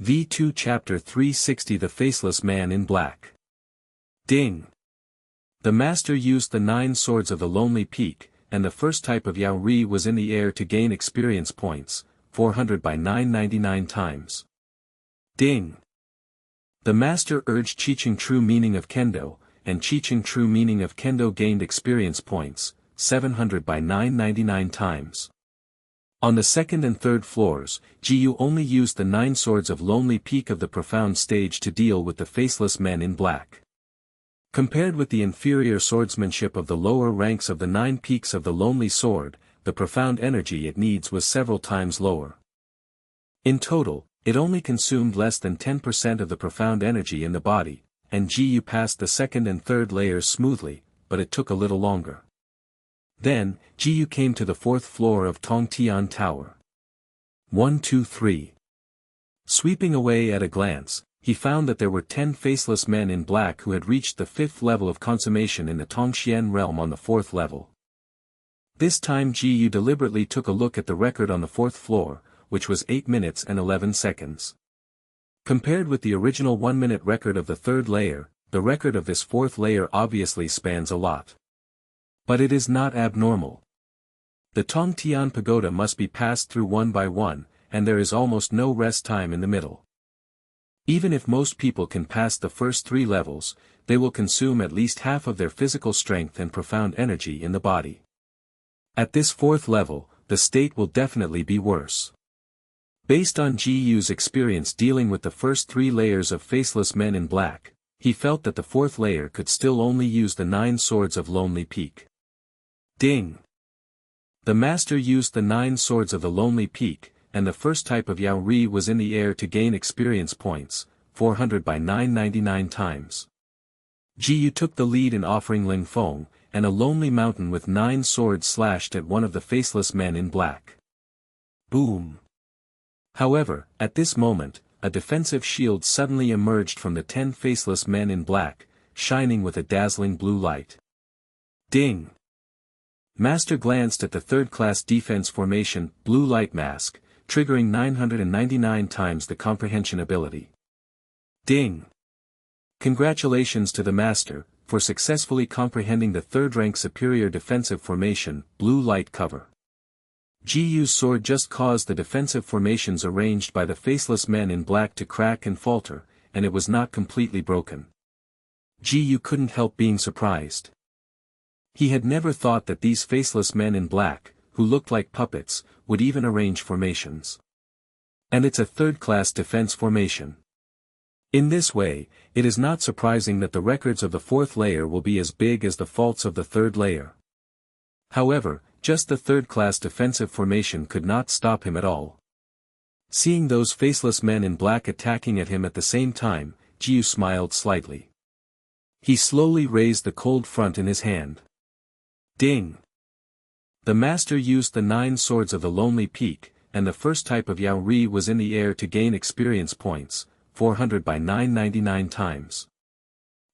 V2 Chapter 360 The Faceless Man in Black. Ding! The master used the 9 swords of the Lonely Peak, and the first type of Yao Ri was in the air to gain experience points, 400 by 999 times. Ding! The master urged teaching true meaning of Kendo, and teaching true meaning of Kendo gained experience points, 700 by 999 times. On the second and third floors, Ji only used the 9 swords of Lonely Peak of the profound stage to deal with the faceless men in black. Compared with the inferior swordsmanship of the lower ranks of the 9 peaks of the Lonely Sword, the profound energy it needs was several times lower. In total, it only consumed less than 10% of the profound energy in the body, and Ji passed the second and third layers smoothly, but it took a little longer. Then, Ji came to the fourth floor of Tongtian Tower. 1 2 3. Sweeping away at a glance, he found that there were 10 faceless men in black who had reached the 5th level of consummation in the Tongxian realm on the 4th level. This time Ji deliberately took a look at the record on the 4th floor, which was 8 minutes and 11 seconds. Compared with the original 1-minute record of the 3rd layer, the record of this 4th layer obviously spans a lot. But it is not abnormal. The Tongtian Pagoda must be passed through one by one, and there is almost no rest time in the middle. Even if most people can pass the first 3 levels, they will consume at least half of their physical strength and profound energy in the body. At this 4th level, the state will definitely be worse. Based on Ji's experience dealing with the first 3 layers of faceless men in black, he felt that the 4th layer could still only use the 9 swords of Lonely Peak. Ding! The master used the 9 swords of the Lonely Peak, and the first type of Yao Ri was in the air to gain experience points, 400 by 999 times. Ji took the lead in offering Ling Feng, and a lonely mountain with 9 swords slashed at one of the faceless men in black. Boom! However, at this moment, a defensive shield suddenly emerged from the 10 faceless men in black, shining with a dazzling blue light. Ding! Master glanced at the 3rd-class defense formation, Blue Light Mask, triggering 999 times the comprehension ability. Ding! Congratulations to the Master, for successfully comprehending the 3rd-rank superior defensive formation, Blue Light Cover. Ji's sword just caused the defensive formations arranged by the faceless men in black to crack and falter, and it was not completely broken. Ji couldn't help being surprised. He had never thought that these faceless men in black, who looked like puppets, would even arrange formations. And it's a 3rd-class defense formation. In this way, it is not surprising that the records of the fourth layer will be as big as the faults of the third layer. However, just the third-class defensive formation could not stop him at all. Seeing those faceless men in black attacking at him at the same time, Jiu smiled slightly. He slowly raised the cold front in his hand. Ding! The master used the 9 swords of the Lonely Peak, and the first type of Yaori was in the air to gain experience points, 400 by 999 times.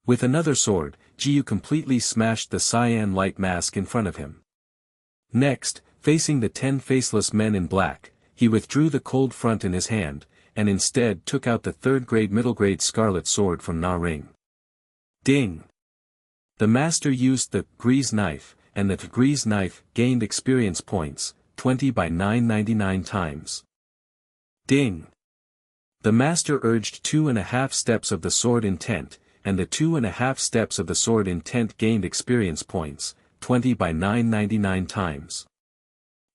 With another sword, Jiu completely smashed the cyan light mask in front of him. Next, facing the 10 faceless men in black, he withdrew the cold front in his hand, and instead took out the third-grade middle-grade scarlet sword from Na Ring. Ding! The master used the grease knife, and the grease knife gained experience points, 20 by 999 times. Ding! The master urged 2.5 steps of the sword intent, and the 2.5 steps of the sword intent gained experience points, 20 by 999 times.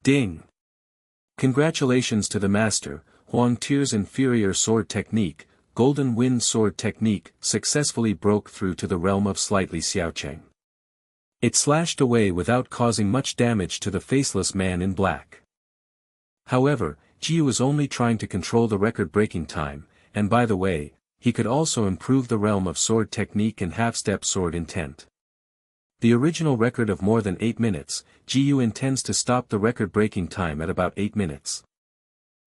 Ding! Congratulations to the master. Huang Tier's inferior sword technique, Golden Wind sword technique, successfully broke through to the realm of slightly Xiaocheng. It slashed away without causing much damage to the faceless man in black. However, Jiu was only trying to control the record-breaking time, and by the way, he could also improve the realm of sword technique and half-step sword intent. The original record of more than 8 minutes, Jiu intends to stop the record-breaking time at about 8 minutes.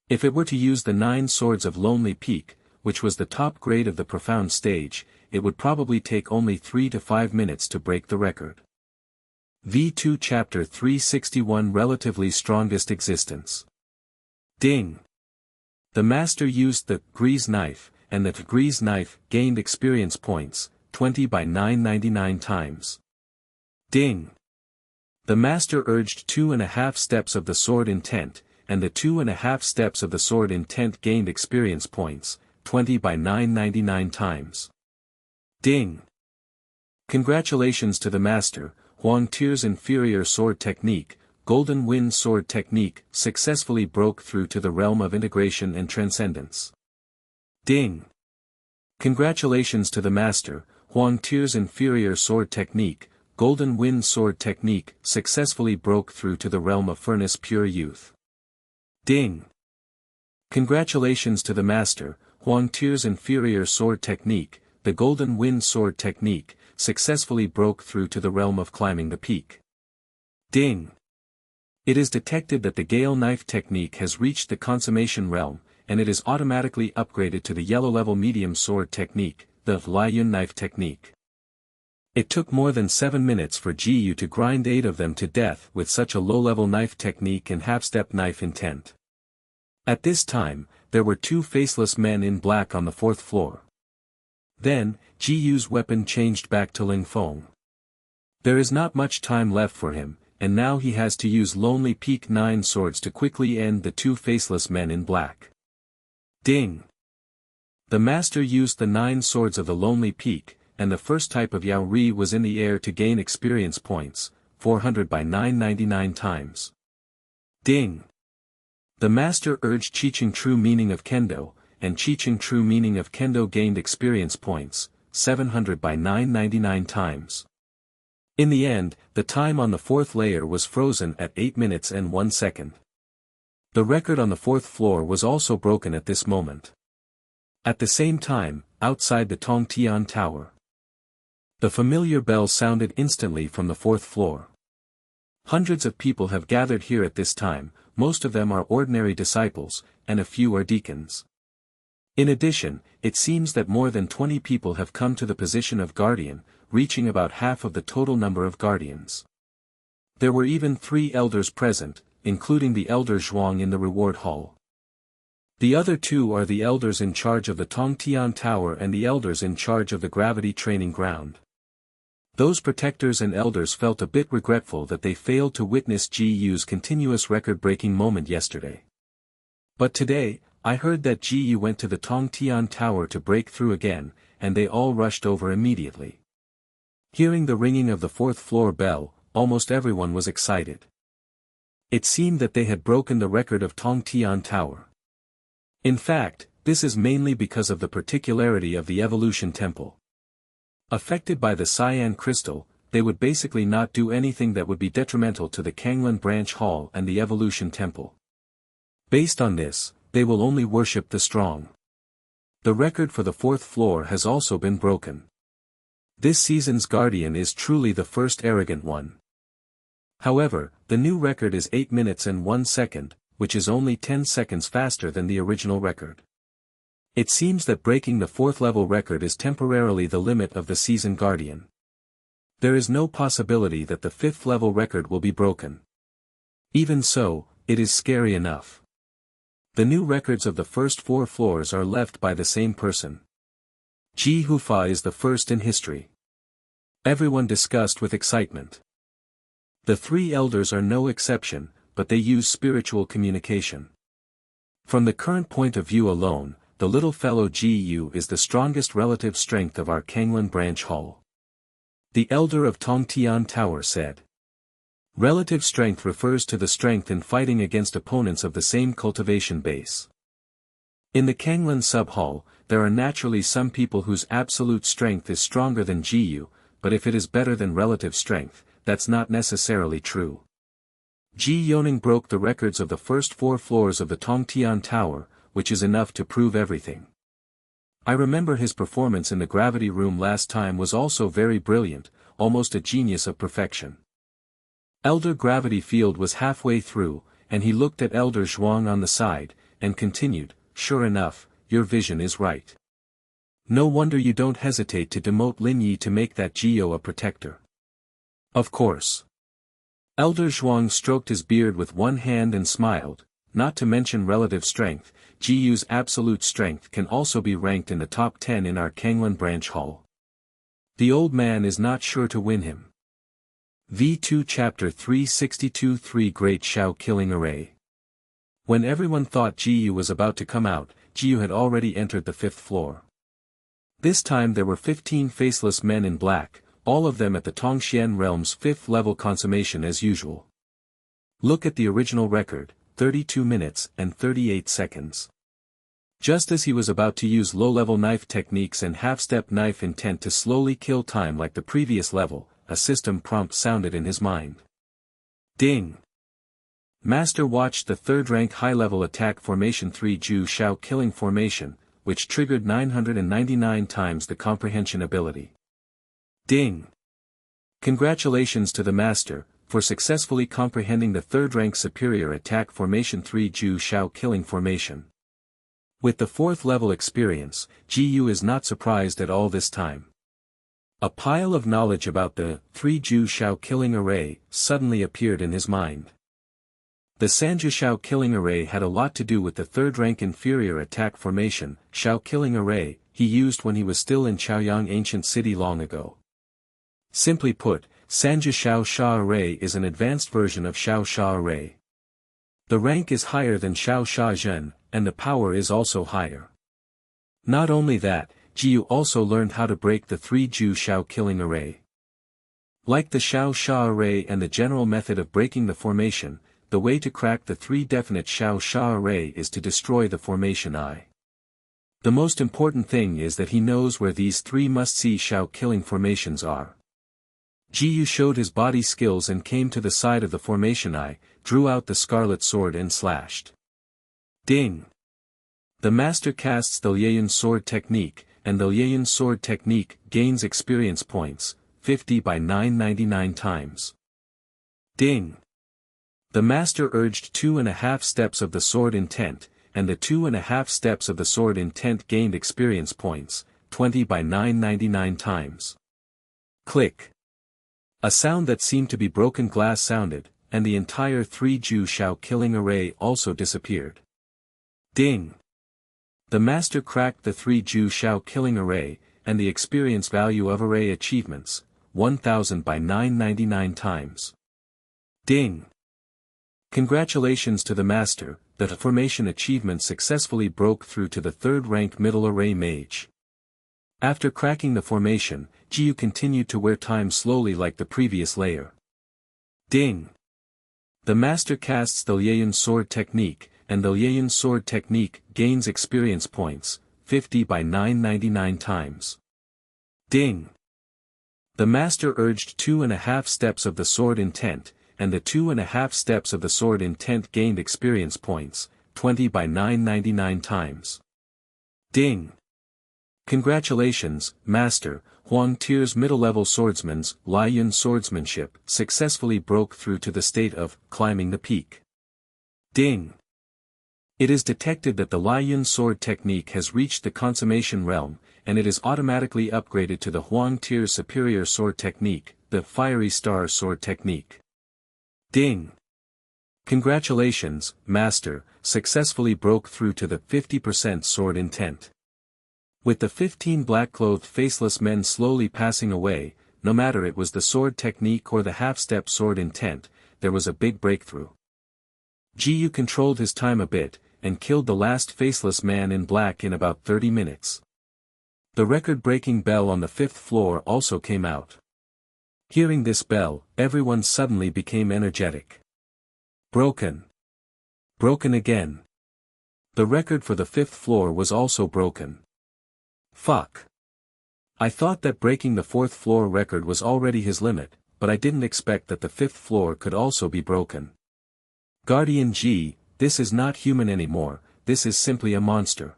If it were to use the 9 swords of Lonely Peak, which was the top grade of the profound stage, it would probably take only 3 to 5 minutes to break the record. V2 Chapter 361 Relatively Strongest Existence. Ding! The master used the grease knife, and the grease knife gained experience points, 20 by 999 times. Ding! The master urged 2.5 steps of the sword intent, and the 2.5 steps of the sword intent gained experience points, 20 by 999 times. Ding! Congratulations to the master. Huang Tier's inferior sword technique, Golden Wind sword technique, successfully broke through to the realm of integration and transcendence. Ding! Congratulations to the master. Huang Tier's inferior sword technique, Golden Wind sword technique, successfully broke through to the realm of furnace pure youth. Ding! Congratulations to the master. Huang Tier's inferior sword technique, the Golden Wind sword technique, successfully broke through to the realm of climbing the peak. Ding! It is detected that the Gale knife technique has reached the consummation realm, and it is automatically upgraded to the yellow level medium sword technique, the Liuyun knife technique. It took more than 7 minutes for Jiu to grind 8 of them to death with such a low-level knife technique and half-step knife intent. At this time, there were 2 faceless men in black on the 4th floor. Then, Jiu's weapon changed back to Ling Feng. There is not much time left for him, and now he has to use Lonely Peak 9 swords to quickly end the 2 faceless men in black. Ding! The master used the 9 swords of the Lonely Peak, and the first type of Yaori was in the air to gain experience points, 400 by 999 times. Ding! The master urged Chicheng True Meaning of Kendo, and Chicheng True Meaning of Kendo gained experience points, 700 by 999 times. In the end, the time on the 4th layer was frozen at 8 minutes and 1 second. The record on the 4th floor was also broken at this moment. At the same time, outside the Tongtian Tower, the familiar bell sounded instantly from the 4th floor. Hundreds of people have gathered here at this time, most of them are ordinary disciples, and a few are deacons. In addition, it seems that more than 20 people have come to the position of guardian, reaching about half of the total number of guardians. There were even 3 elders present, including the elder Zhuang in the reward hall. The other 2 are the elders in charge of the Tongtian Tower and the elders in charge of the gravity training ground. Those protectors and elders felt a bit regretful that they failed to witness Jiu's continuous record-breaking moment yesterday. But today, I heard that Jiu went to the Tongtian Tower to break through again, and they all rushed over immediately. Hearing the ringing of the 4th floor bell, almost everyone was excited. It seemed that they had broken the record of Tongtian Tower. In fact, This is mainly because of the particularity of the evolution temple. Affected by the cyan crystal, they would basically not do anything that would be detrimental to the Kanglan branch hall and the evolution temple. Based on this, they will only worship the strong. The record for the 4th floor has also been broken. This season's guardian is truly the first arrogant one. However, the new record is 8 minutes and 1 second, which is only 10 seconds faster than the original record. It seems that breaking the 4th level record is temporarily the limit of the season guardian. There is no possibility that the 5th level record will be broken. Even so, it is scary enough. The new records of the first 4 floors are left by the same person. Ji Hufa is the first in history. Everyone discussed with excitement. The 3 elders are no exception, but they use spiritual communication. From the current point of view alone, the little fellow Ji is the strongest relative strength of our Kanglan branch hall. The elder of Tongtian Tower said. Relative strength refers to the strength in fighting against opponents of the same cultivation base. In the Kanglan sub-hall, there are naturally some people whose absolute strength is stronger than Ji, but if it is better than relative strength, that's not necessarily true. Ji Yoning broke the records of the first 4 floors of the Tongtian Tower, which is enough to prove everything. I remember his performance in the gravity room last time was also very brilliant, almost a genius of perfection. Elder Gravity Field was halfway through, and he looked at Elder Zhuang on the side, and continued, "Sure enough, your vision is right. No wonder you don't hesitate to demote Lin Yi to make that Geo a protector." Of course. Elder Zhuang stroked his beard with one hand and smiled. Not to mention relative strength, Jiyu's absolute strength can also be ranked in the top 10 in our Kanglan branch hall. The old man is not sure to win him. V2 Chapter 362 3 Great Shao Killing Array. When everyone thought Jiyu was about to come out, Jiyu had already entered the 5th floor. This time there were 15 faceless men in black, all of them at the Tongxian realm's 5th level consummation as usual. Look at the original record, 32 minutes and 38 seconds. Just as he was about to use low-level knife techniques and half-step knife intent to slowly kill time like the previous level, a system prompt sounded in his mind. Ding! Master watched the 3rd rank high-level attack formation 3 Ju Shao killing formation, which triggered 999 times the comprehension ability. Ding! Congratulations to the Master, for successfully comprehending the 3rd rank superior attack formation 3 Ju Shao killing formation. With the 4th level experience, Ji is not surprised at all this time. A pile of knowledge about the 3 Ju Shao killing array suddenly appeared in his mind. The Sanju Shao killing array had a lot to do with the 3rd rank inferior attack formation, Shao killing array, he used when he was still in Chaoyang ancient city long ago. Simply put, Sanju Shao Sha array is an advanced version of Shao Sha array. The rank is higher than Shao Sha Zhen, and the power is also higher. Not only that, Jiyu also learned how to break the 3 Ju Shao killing array. Like the Shao Sha array and the general method of breaking the formation, the way to crack the 3 definite Shao Sha array is to destroy the formation I. The most important thing is that he knows where these 3 must-see Shao killing formations are. Jiyu showed his body skills and came to the side of the formation I, drew out the scarlet sword and slashed. Ding! The master casts the Lieyun sword technique, and the Lieyun sword technique gains experience points, 50 by 999 times. Ding! The master urged 2.5 steps of the sword intent, and the 2.5 steps of the sword intent gained experience points, 20 by 999 times. Click! A sound that seemed to be broken glass sounded, and the entire 3 Ju Shao killing array also disappeared. Ding! The master cracked the 3 Ju Shao killing array, and the experience value of array achievements, 1000 by 999 times. Ding! Congratulations to the master, the formation achievement successfully broke through to the 3rd rank middle array mage. After cracking the formation, Jiyu continued to wear time slowly like the previous layer. Ding! The master casts the Lieyun sword technique, and the Lian sword technique gains experience points, 50 by 999 times. Ding! The master urged 2.5 steps of the sword intent, and the 2.5 steps of the sword intent gained experience points, 20 by 999 times. Ding! Congratulations, Master. Huang Tier's middle-level swordsman's Lian swordsmanship successfully broke through to the state of climbing the peak. Ding! It is detected that the Lian sword technique has reached the consummation realm, and it is automatically upgraded to the Huang Tier's superior sword technique, the Fiery Star sword technique. Ding! Congratulations, Master, successfully broke through to the 50% sword intent. With the 15 black-clothed faceless men slowly passing away, no matter it was the sword technique or the half-step sword intent, there was a big breakthrough. Jiyu controlled his time a bit, and killed the last faceless man in black in about 30 minutes. The record-breaking bell on the 5th floor also came out. Hearing this bell, everyone suddenly became energetic. Broken. Broken again. The record for the 5th floor was also broken. Fuck. I thought that breaking the 4th floor record was already his limit, but I didn't expect that the 5th floor could also be broken. Guardian G, this is not human anymore, this is simply a monster.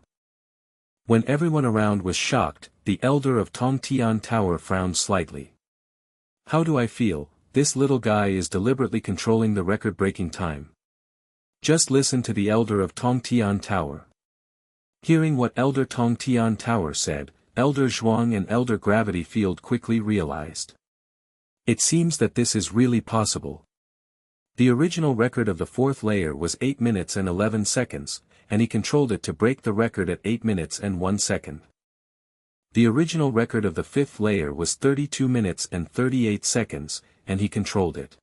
When everyone around was shocked, the elder of Tongtian Tower frowned slightly. How do I feel? This little guy is deliberately controlling the record-breaking time. Just listen to the elder of Tongtian Tower. Hearing what Elder Tongtian Tower said, Elder Zhuang and Elder Gravity Field quickly realized. It seems that this is really possible. The original record of the 4th layer was 8 minutes and 11 seconds, and he controlled it to break the record at 8 minutes and 1 second. The original record of the 5th layer was 32 minutes and 38 seconds, and he controlled it.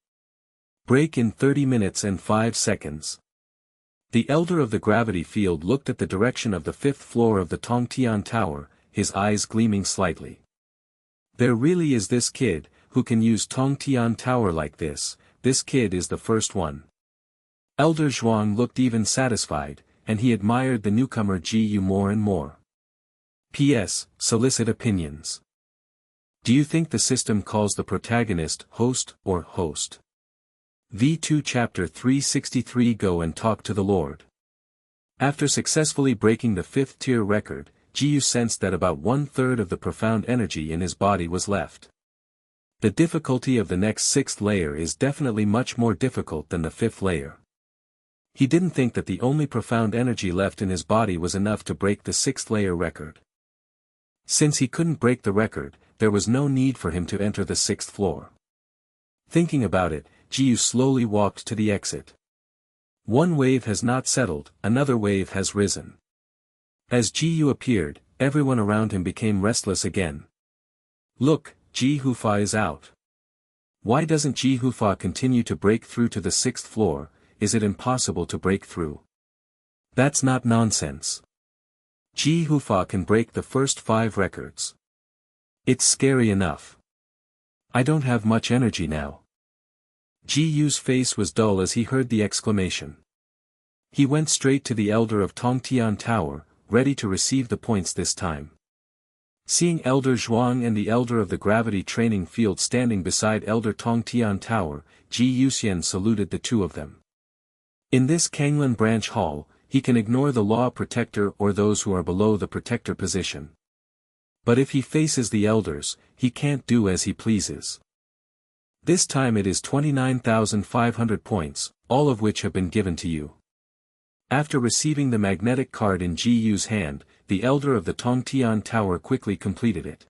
Break in 30 minutes and 5 seconds. The elder of the gravity field looked at the direction of the 5th floor of the Tongtian Tower, his eyes gleaming slightly. There really is this kid, who can use Tongtian Tower like this kid is the first one. Elder Zhuang looked even satisfied, and he admired the newcomer Jiyu more and more. P.S. Solicit opinions. Do you think the system calls the protagonist host or host? V2 Chapter 363 Go and Talk to the Lord. After successfully breaking the 5th tier record, Jiyu sensed that about 1/3 of the profound energy in his body was left. The difficulty of the next 6th layer is definitely much more difficult than the 5th layer. He didn't think that the only profound energy left in his body was enough to break the 6th layer record. Since he couldn't break the record, there was no need for him to enter the 6th floor. Thinking about it, Jiyu slowly walked to the exit. One wave has not settled, another wave has risen. As Jiyu appeared, everyone around him became restless again. Look, Ji Hufa is out. Why doesn't Ji Hufa continue to break through to the 6th floor? Is it impossible to break through? That's not nonsense. Ji Hufa can break the first 5 records. It's scary enough. I don't have much energy now. Ji Yu's face was dull as he heard the exclamation. He went straight to the elder of Tongtian Tower, ready to receive the points this time. Seeing Elder Zhuang and the elder of the gravity training field standing beside Elder Tongtian Tower, Ji Yuxian saluted the two of them. In this Kanglan branch hall, he can ignore the law protector or those who are below the protector position. But if he faces the elders, he can't do as he pleases. This time it is 29,500 points, all of which have been given to you. After receiving the magnetic card in Ji Yu's hand, the elder of the Tongtian Tower quickly completed it.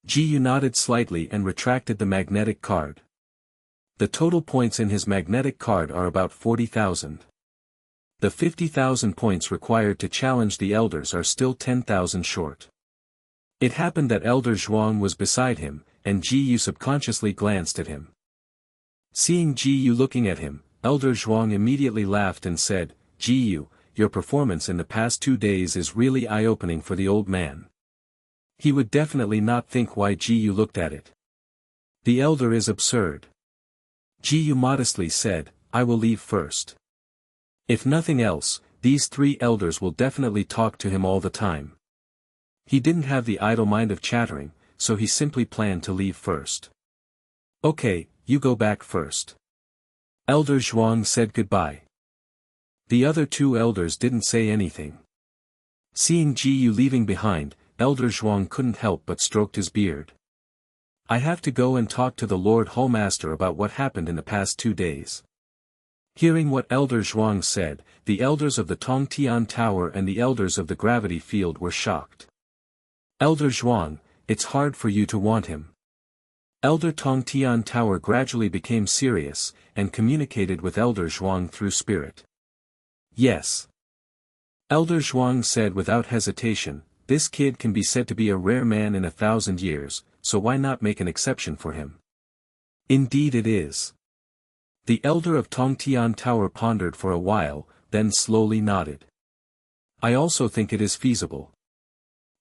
Ji Yu nodded slightly and retracted the magnetic card. The total points in his magnetic card are about 40,000. The 50,000 points required to challenge the elders are still 10,000 short. It happened that Elder Zhuang was beside him, and Ji Yu subconsciously glanced at him. Seeing Ji Yu looking at him, Elder Zhuang immediately laughed and said, Ji Yu, your performance in the past 2 days is really eye-opening for the old man. He would definitely not think why Ji Yu looked at it. The elder is absurd. Ji Yu modestly said, I will leave first. If nothing else, these 3 elders will definitely talk to him all the time. He didn't have the idle mind of chattering, so he simply planned to leave first. Okay, you go back first. Elder Zhuang said goodbye. The other 2 elders didn't say anything. Seeing Ji Yu leaving behind, Elder Zhuang couldn't help but stroked his beard. I have to go and talk to the Lord Hallmaster about what happened in the past 2 days. Hearing what Elder Zhuang said, the elders of the Tongtian Tower and the elders of the gravity field were shocked. Elder Zhuang, it's hard for you to want him. Elder Tongtian Tower gradually became serious, and communicated with Elder Zhuang through spirit. Yes. Elder Zhuang said without hesitation, this kid can be said to be a rare man in 1,000 years, so why not make an exception for him? Indeed it is. The elder of Tongtian Tower pondered for a while, then slowly nodded. I also think it is feasible.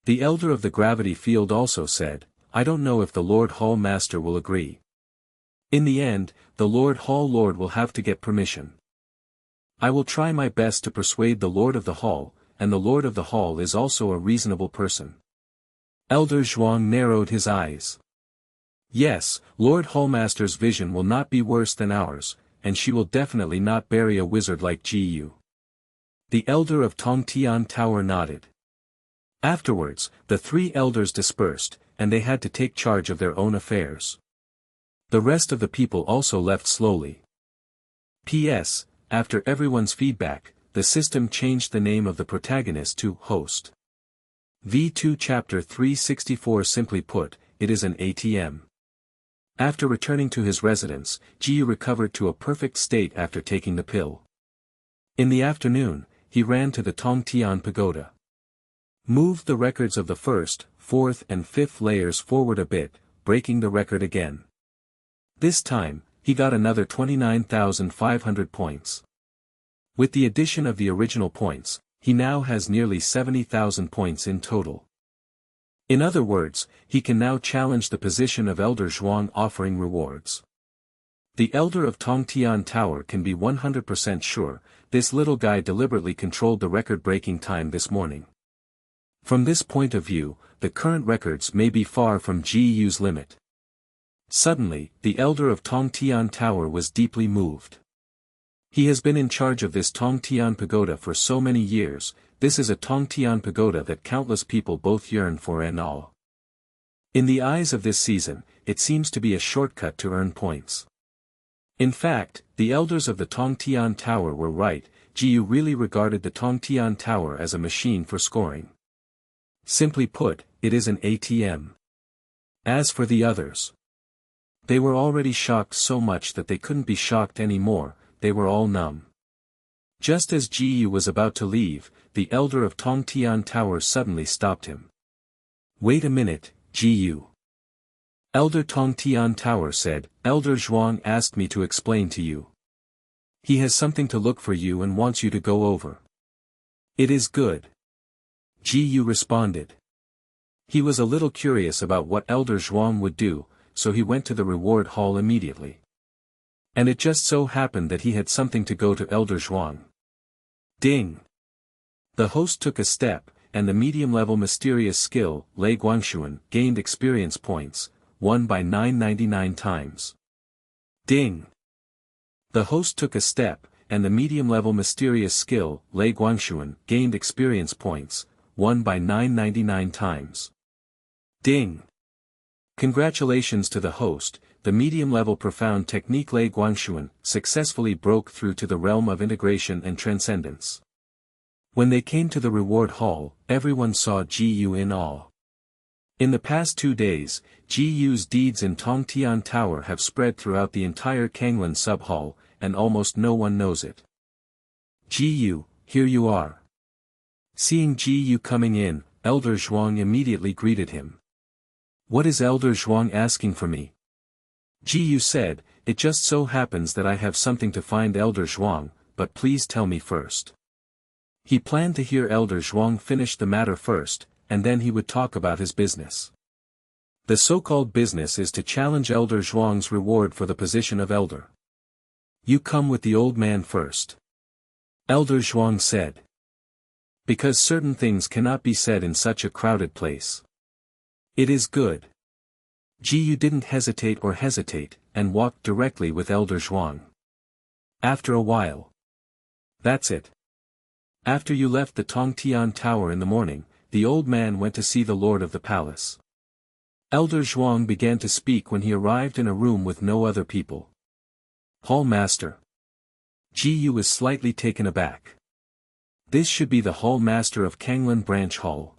The elder of the gravity field also said, I don't know if the Lord Hall Master will agree. In the end, the Lord Hall Lord will have to get permission. I will try my best to persuade the Lord of the Hall, and the Lord of the Hall is also a reasonable person. Elder Zhuang narrowed his eyes. Yes, Lord Hallmaster's vision will not be worse than ours, and she will definitely not bury a wizard like Ji Yu. The elder of Tongtian Tower nodded. Afterwards, the 3 elders dispersed, and they had to take charge of their own affairs. The rest of the people also left slowly. P.S. After everyone's feedback, the system changed the name of the protagonist to Host. V2 Chapter 364. Simply put, it is an ATM. After returning to his residence, Ji Yu recovered to a perfect state after taking the pill. In the afternoon, he ran to the Tongtian Pagoda. Moved the records of the 1st, 4th and 5th layers forward a bit, breaking the record again. This time, he got another 29,500 points. With the addition of the original points, he now has nearly 70,000 points in total. In other words, he can now challenge the position of Elder Zhuang, offering rewards. The Elder of Tongtian Tower can be 100% sure, this little guy deliberately controlled the record-breaking time this morning. From this point of view, the current records may be far from Ji Yu's limit. Suddenly, the Elder of Tongtian Tower was deeply moved. He has been in charge of this Tongtian Pagoda for so many years. This is a Tongtian Pagoda that countless people both yearn for and awe. In the eyes of this season, it seems to be a shortcut to earn points. In fact, the elders of the Tongtian Tower were right. Ji Yu really regarded the Tongtian Tower as a machine for scoring. Simply put, it is an ATM. As for the others, they were already shocked so much that they couldn't be shocked anymore. They were all numb. Just as Ji Yu was about to leave, the elder of Tongtian Tower suddenly stopped him. Wait a minute, Ji Yu. Elder Tongtian Tower said, Elder Zhuang asked me to explain to you. He has something to look for you and wants you to go over. It is good. Ji Yu responded. He was a little curious about what Elder Zhuang would do, so he went to the reward hall immediately. And it just so happened that he had something to go to Elder Zhuang. Ding! The host took a step, and the medium-level mysterious skill, Lei Guangshuan, gained experience points, won by 999 times. Ding! The host took a step, and the medium-level mysterious skill, Lei Guangshuan, gained experience points, won by 999 times. Ding! Congratulations to the host. The medium-level profound technique Lei Guangshuan successfully broke through to the realm of integration and transcendence. When they came to the reward hall, everyone saw Ji Yu in awe. In the past 2 days, Ji Yu's deeds in Tongtian Tower have spread throughout the entire Kanglan sub-hall, and almost no one knows it. Ji Yu, here you are. Seeing Ji Yu coming in, Elder Zhuang immediately greeted him. What is Elder Zhuang asking for me? Ji Yu said, it just so happens that I have something to find Elder Zhuang, but please tell me first. He planned to hear Elder Zhuang finish the matter first, and then he would talk about his business. The so-called business is to challenge Elder Zhuang's reward for the position of elder. You come with the old man first. Elder Zhuang said. Because certain things cannot be said in such a crowded place. It is good. Ji Yu didn't hesitate, and walked directly with Elder Zhuang. After a while. That's it. After you left the Tongtian Tower in the morning, the old man went to see the lord of the palace. Elder Zhuang began to speak when he arrived in a room with no other people. Hall Master. Ji Yu was slightly taken aback. This should be the Hall Master of Kanglan Branch Hall.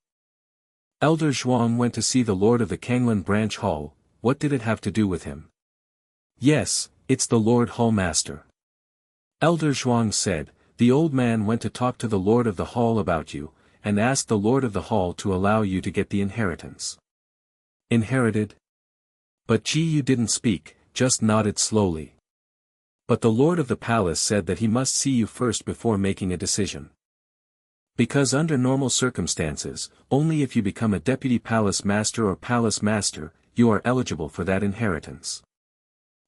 Elder Zhuang went to see the lord of the Kanglan Branch Hall. What did it have to do with him? Yes, it's the Lord Hall Master. Elder Zhuang said, the old man went to talk to the lord of the hall about you, and asked the lord of the hall to allow you to get the inheritance. Inherited? But Ji Yu didn't speak, just nodded slowly. But the lord of the palace said that he must see you first before making a decision. Because under normal circumstances, only if you become a deputy palace master or palace master, you are eligible for that inheritance.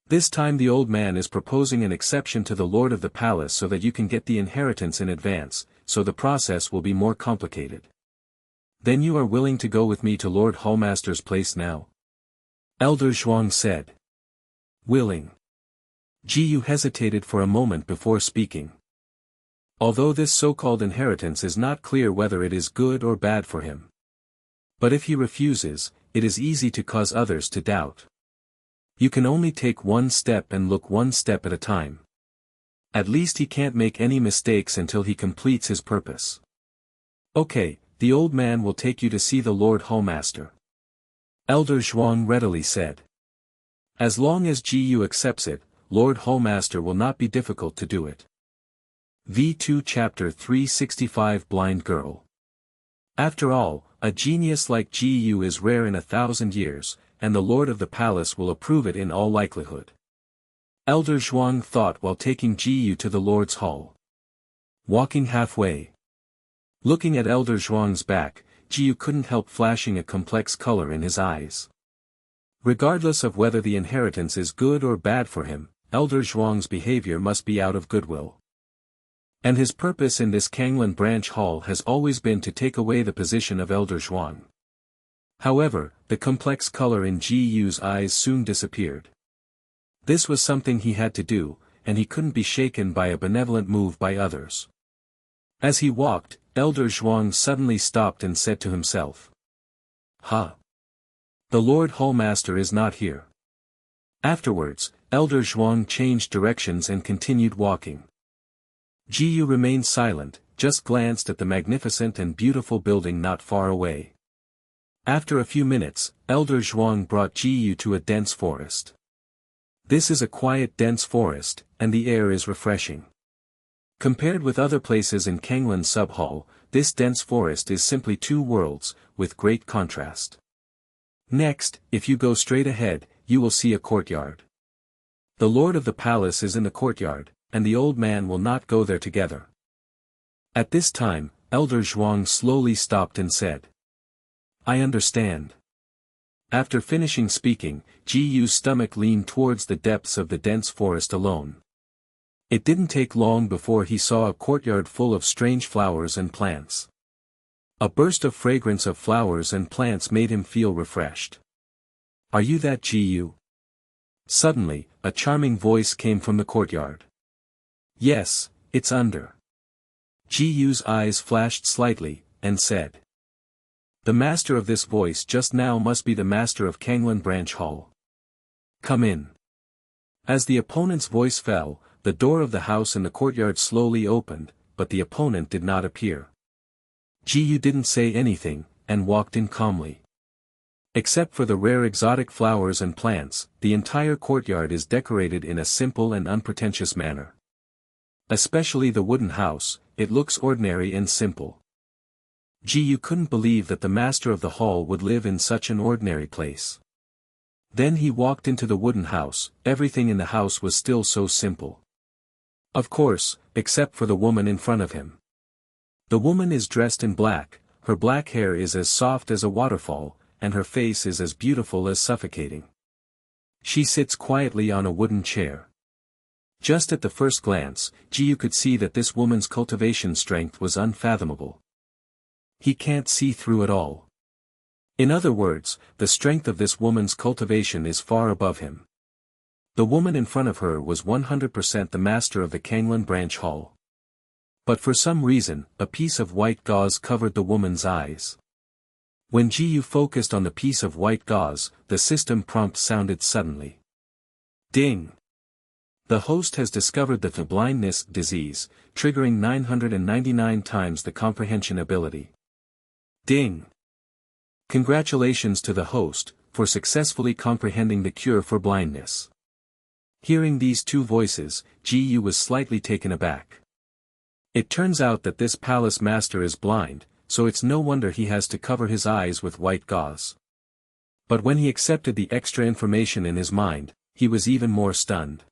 This time the old man is proposing an exception to the lord of the palace so that you can get the inheritance in advance, so the process will be more complicated. Then you are willing to go with me to Lord Hallmaster's place now? Elder Zhuang said. Willing. Ji Yu hesitated for a moment before speaking. Although this so-called inheritance is not clear whether it is good or bad for him. But if he refuses, it is easy to cause others to doubt. You can only take one step and look one step at a time. At least he can't make any mistakes until he completes his purpose. Okay, the old man will take you to see the Lord Hallmaster. Elder Zhuang readily said. As long as Ji Yu accepts it, Lord Hallmaster will not be difficult to do it. V2 Chapter 365 Blind Girl. After all, a genius like Ji Yu is rare in 1,000 years, and the lord of the palace will approve it in all likelihood. Elder Zhuang thought while taking Ji Yu to the lord's hall. Walking halfway. Looking at Elder Zhuang's back, Ji Yu couldn't help flashing a complex color in his eyes. Regardless of whether the inheritance is good or bad for him, Elder Zhuang's behavior must be out of goodwill. And his purpose in this Kanglan Branch Hall has always been to take away the position of Elder Zhuang. However, the complex color in Ji Yu's eyes soon disappeared. This was something he had to do, and he couldn't be shaken by a benevolent move by others. As he walked, Elder Zhuang suddenly stopped and said to himself. "Ha! The Lord Hallmaster is not here." Afterwards, Elder Zhuang changed directions and continued walking. Ji Yu remained silent, just glanced at the magnificent and beautiful building not far away. After a few minutes, Elder Zhuang brought Ji Yu to a dense forest. This is a quiet dense forest, and the air is refreshing. Compared with other places in Kanglan Sub-Hall, this dense forest is simply two worlds, with great contrast. Next, if you go straight ahead, you will see a courtyard. The lord of the palace is in the courtyard, and the old man will not go there together. At this time, Elder Zhuang slowly stopped and said. I understand. After finishing speaking, Ji Yu's stomach leaned towards the depths of the dense forest alone. It didn't take long before he saw a courtyard full of strange flowers and plants. A burst of fragrance of flowers and plants made him feel refreshed. Are you that Ji Yu? Suddenly, a charming voice came from the courtyard. Yes, it's under. Ji Yu's eyes flashed slightly, and said. The master of this voice just now must be the master of Kanglan Branch Hall. Come in. As the opponent's voice fell, the door of the house in the courtyard slowly opened, but the opponent did not appear. Ji Yu didn't say anything, and walked in calmly. Except for the rare exotic flowers and plants, the entire courtyard is decorated in a simple and unpretentious manner. Especially the wooden house, it looks ordinary and simple. Ji Yu couldn't believe that the master of the hall would live in such an ordinary place. Then he walked into the wooden house. Everything in the house was still so simple. Of course, except for the woman in front of him. The woman is dressed in black, her black hair is as soft as a waterfall, and her face is as beautiful as suffocating. She sits quietly on a wooden chair. Just at the first glance, Jiyu could see that this woman's cultivation strength was unfathomable. He can't see through it all. In other words, the strength of this woman's cultivation is far above him. The woman in front of her was 100% the master of the Kanglan branch hall. But for some reason, a piece of white gauze covered the woman's eyes. When Jiyu focused on the piece of white gauze, the system prompt sounded suddenly. Ding! The host has discovered the blindness disease, triggering 999 times the comprehension ability. Ding! Congratulations to the host, for successfully comprehending the cure for blindness. Hearing these two voices, Jiyu was slightly taken aback. It turns out that this palace master is blind, so it's no wonder he has to cover his eyes with white gauze. But when he accepted the extra information in his mind, he was even more stunned.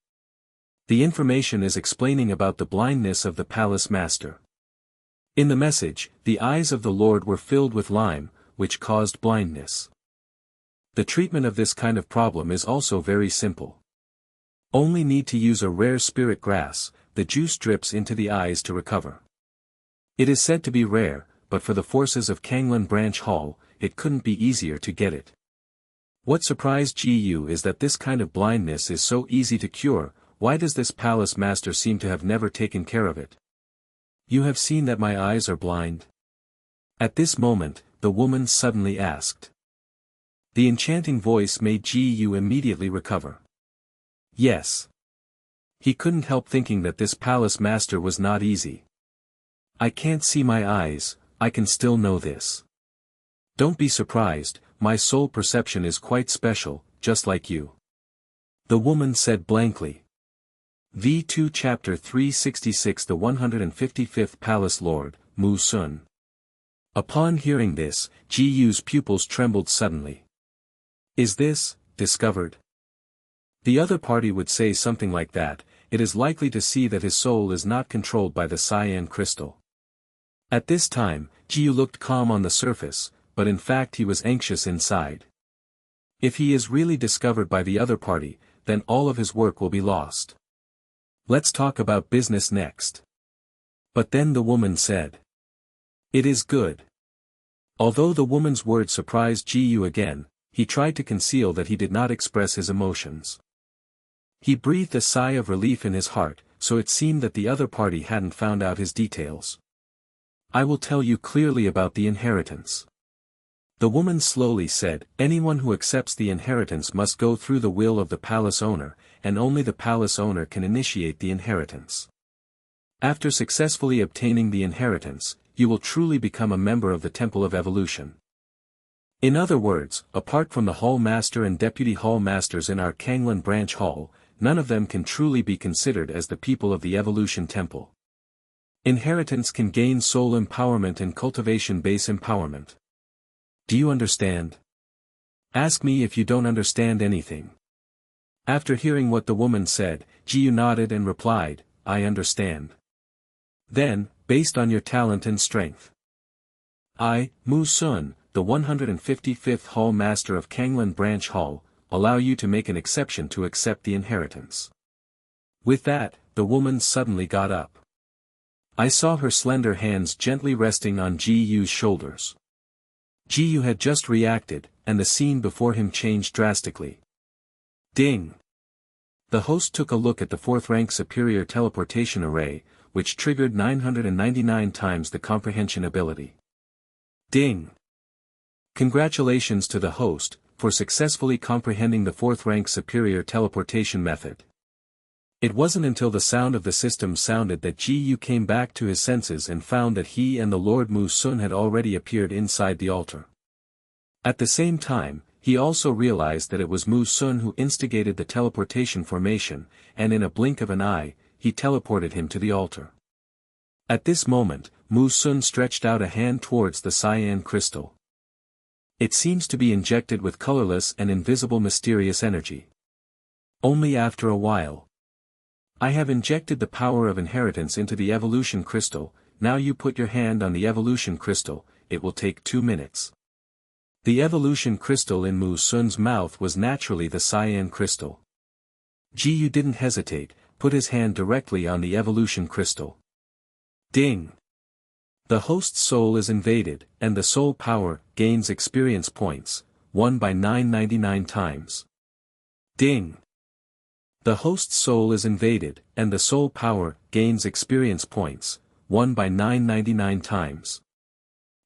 The information is explaining about the blindness of the palace master. In the message, the eyes of the Lord were filled with lime, which caused blindness. The treatment of this kind of problem is also very simple. Only need to use a rare spirit grass, the juice drips into the eyes to recover. It is said to be rare, but for the forces of Kanglan Branch Hall, it couldn't be easier to get it. What surprised Jiyu is that this kind of blindness is so easy to cure. Why does this palace master seem to have never taken care of it? You have seen that my eyes are blind? At this moment, the woman suddenly asked. The enchanting voice made Jiyu immediately recover. Yes. He couldn't help thinking that this palace master was not easy. I can't see my eyes, I can still know this. Don't be surprised, my soul perception is quite special, just like you. The woman said blankly. V2 Chapter 366 The 155th Palace Lord, Mu Sun. Upon hearing this, Jiyu's pupils trembled suddenly. Is this, discovered? The other party would say something like that. It is likely to see that his soul is not controlled by the cyan crystal. At this time, Jiyu looked calm on the surface, but in fact he was anxious inside. If he is really discovered by the other party, then all of his work will be lost. Let's talk about business next. But then the woman said. It is good. Although the woman's words surprised Jiyu again, he tried to conceal that he did not express his emotions. He breathed a sigh of relief in his heart, so it seemed that the other party hadn't found out his details. I will tell you clearly about the inheritance. The woman slowly said, anyone who accepts the inheritance must go through the will of the palace owner, and only the palace owner can initiate the inheritance. After successfully obtaining the inheritance, you will truly become a member of the Temple of Evolution. In other words, apart from the Hall Master and Deputy Hall Masters in our Kanglan Branch Hall, none of them can truly be considered as the people of the Evolution Temple. Inheritance can gain soul empowerment and cultivation base empowerment. Do you understand? Ask me if you don't understand anything. After hearing what the woman said, Jiyu nodded and replied, I understand. Then, based on your talent and strength. I, Mu Sun, the 155th Hall Master of Kanglan Branch Hall, allow you to make an exception to accept the inheritance. With that, the woman suddenly got up. I saw her slender hands gently resting on Jiyu's shoulders. Jiyu had just reacted, and the scene before him changed drastically. Ding! The host took a look at the 4th rank superior teleportation array, which triggered 999 times the comprehension ability. Ding! Congratulations to the host, for successfully comprehending the 4th rank superior teleportation method. It wasn't until the sound of the system sounded that Jiyu came back to his senses and found that he and the Lord Mu Sun had already appeared inside the altar. At the same time, he also realized that it was Mu Sun who instigated the teleportation formation, and in a blink of an eye, he teleported him to the altar. At this moment, Mu Sun stretched out a hand towards the cyan crystal. It seems to be injected with colorless and invisible mysterious energy. Only after a while. I have injected the power of inheritance into the evolution crystal. Now you put your hand on the evolution crystal, it will take 2 minutes. The evolution crystal in Mu Sun's mouth was naturally the cyan crystal. Jiyu didn't hesitate, put his hand directly on the evolution crystal. Ding! The host's soul is invaded, and the soul power gains experience points, 1 by 999 times. Ding! The host's soul is invaded, and the soul power gains experience points, 1 by 999 times.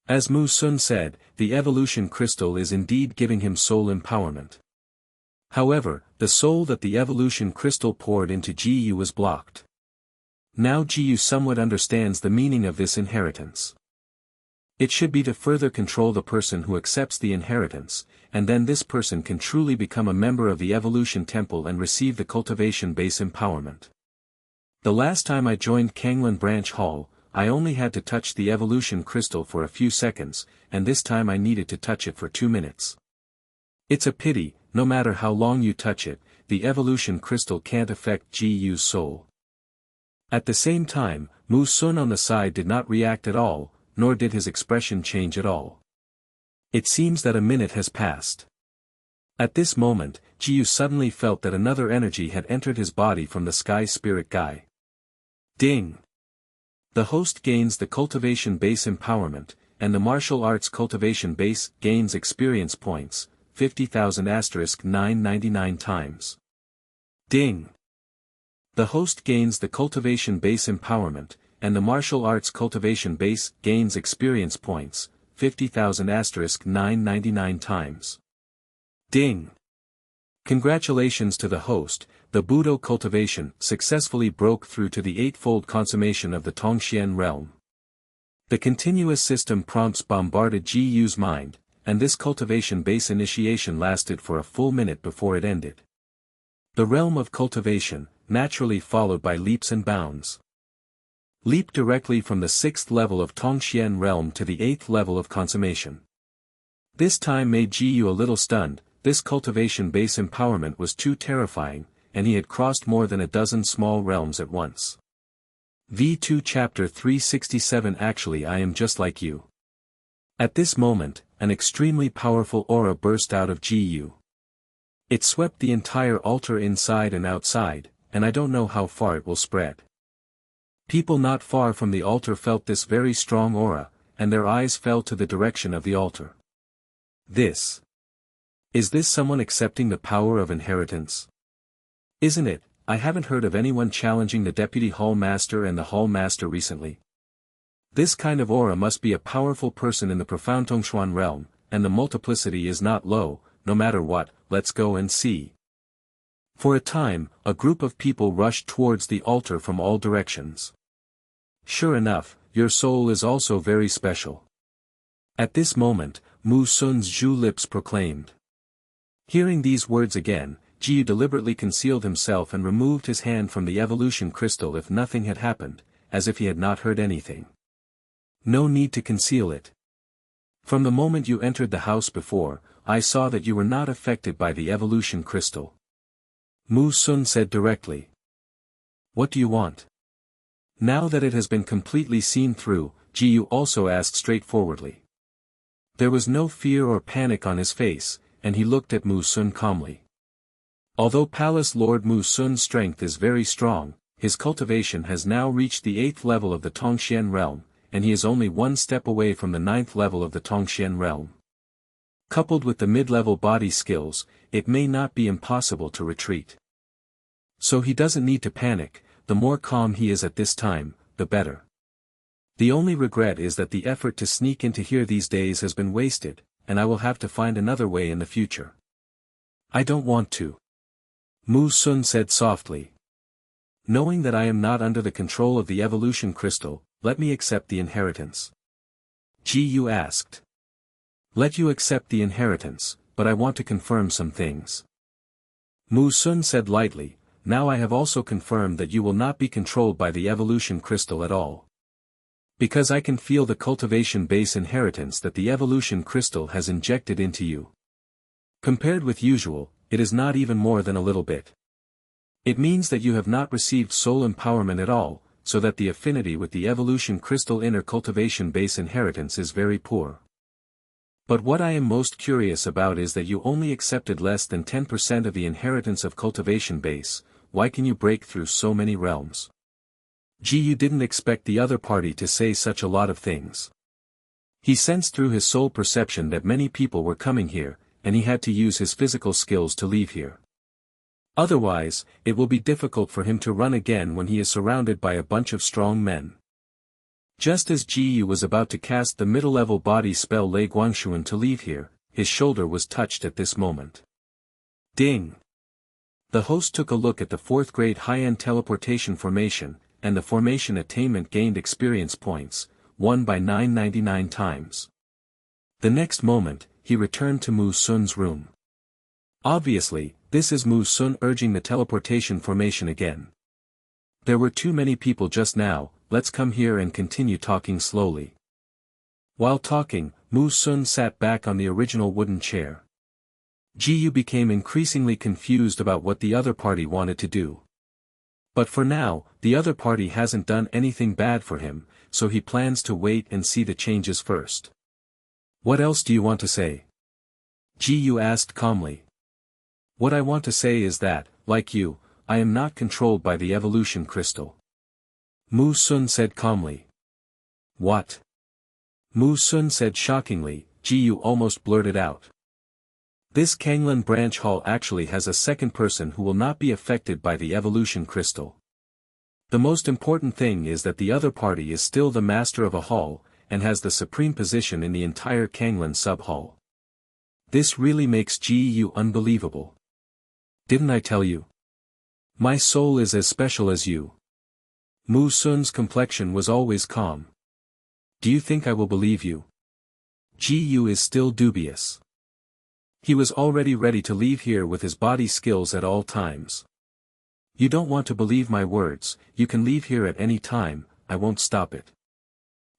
As Mu Sun said, the evolution crystal is indeed giving him soul empowerment. However, the soul that the evolution crystal poured into Ji was blocked. Now Ji somewhat understands the meaning of this inheritance. It should be to further control the person who accepts the inheritance, and then this person can truly become a member of the evolution temple and receive the cultivation base empowerment. The last time I joined Kanglan Branch Hall, I only had to touch the evolution crystal for a few seconds, and this time I needed to touch it for 2 minutes. It's a pity, no matter how long you touch it, the evolution crystal can't affect Ji's soul. At the same time, Mu Sun on the side did not react at all, nor did his expression change at all. It seems that a minute has passed. At this moment, Ji suddenly felt that another energy had entered his body from the sky spirit guy. Ding! The host gains the cultivation base empowerment, and the martial arts cultivation base gains experience points, 50,000 * 999 times. Ding! The host gains the cultivation base empowerment, and the martial arts cultivation base gains experience points, 50,000 * 999 times. Ding! Congratulations to the host, the Budo cultivation successfully broke through to the eightfold consummation of the Tongxian realm. The continuous system prompts bombarded Ji's mind, and this cultivation base initiation lasted for a full minute before it ended. The realm of cultivation, naturally followed by leaps and bounds. Leap directly from the 6th level of Tongxian realm to the 8th level of consummation. This time made Ji a little stunned. This cultivation base empowerment was too terrifying, and he had crossed more than a dozen small realms at once. V2 Chapter 367 Actually I am just like you. At this moment, an extremely powerful aura burst out of Ji. It swept the entire altar inside and outside, and I don't know how far it will spread. People not far from the altar felt this very strong aura, and their eyes fell to the direction of the altar. Is this someone accepting the power of inheritance? Isn't it? I haven't heard of anyone challenging the Deputy Hall Master and the Hall Master recently. This kind of aura must be a powerful person in the profound Tongshuan realm, and the multiplicity is not low. No matter what, let's go and see. For a time, a group of people rushed towards the altar from all directions. Sure enough, your soul is also very special. At this moment, Mu Sun's Zhu lips proclaimed. Hearing these words again, Ji deliberately concealed himself and removed his hand from the evolution crystal if nothing had happened, as if he had not heard anything. No need to conceal it. From the moment you entered the house before, I saw that you were not affected by the evolution crystal. Mu Sun said directly. What do you want? Now that it has been completely seen through, Ji also asked straightforwardly. There was no fear or panic on his face, and he looked at Mu Sun calmly. Although Palace Lord Mu Sun's strength is very strong, his cultivation has now reached the 8th level of the Tongxian realm, and he is only one step away from the 9th level of the Tongxian realm. Coupled with the mid-level body skills, it may not be impossible to retreat. So he doesn't need to panic. The more calm he is at this time, the better. The only regret is that the effort to sneak into here these days has been wasted, and I will have to find another way in the future. I don't want to. Mu Sun said softly. Knowing that I am not under the control of the evolution crystal, let me accept the inheritance. Ji asked. Let you accept the inheritance, but I want to confirm some things. Mu Sun said lightly, now I have also confirmed that you will not be controlled by the evolution crystal at all. Because I can feel the cultivation base inheritance that the evolution crystal has injected into you. Compared with usual, it is not even more than a little bit. It means that you have not received soul empowerment at all, so that the affinity with the evolution crystal inner cultivation base inheritance is very poor. But what I am most curious about is that you only accepted less than 10% of the inheritance of cultivation base, why can you break through so many realms? Ji didn't expect the other party to say such a lot of things. He sensed through his soul perception that many people were coming here, and he had to use his physical skills to leave here. Otherwise, it will be difficult for him to run again when he is surrounded by a bunch of strong men. Just as Ji was about to cast the middle-level body spell Lei Guangshuan to leave here, his shoulder was touched at this moment. Ding! The host took a look at the 4th grade high-end teleportation formation, and the formation attainment gained experience points, won by 999 times. The next moment, he returned to Mu Sun's room. Obviously, this is Mu Sun urging the teleportation formation again. There were too many people just now, let's come here and continue talking slowly. While talking, Mu Sun sat back on the original wooden chair. Ji became increasingly confused about what the other party wanted to do. But for now, the other party hasn't done anything bad for him, so he plans to wait and see the changes first. What else do you want to say? Ji asked calmly. What I want to say is that, like you, I am not controlled by the evolution crystal. Mu Sun said calmly. What? Mu Sun said shockingly. Ji almost blurted out. This Kanglan branch hall actually has a second person who will not be affected by the evolution crystal. The most important thing is that the other party is still the master of a hall, and has the supreme position in the entire Kanglan sub-hall. This really makes Ji unbelievable. Didn't I tell you? My soul is as special as you. Mu Sun's complexion was always calm. Do you think I will believe you? Ji is still dubious. He was already ready to leave here with his body skills at all times. You don't want to believe my words, you can leave here at any time, I won't stop it.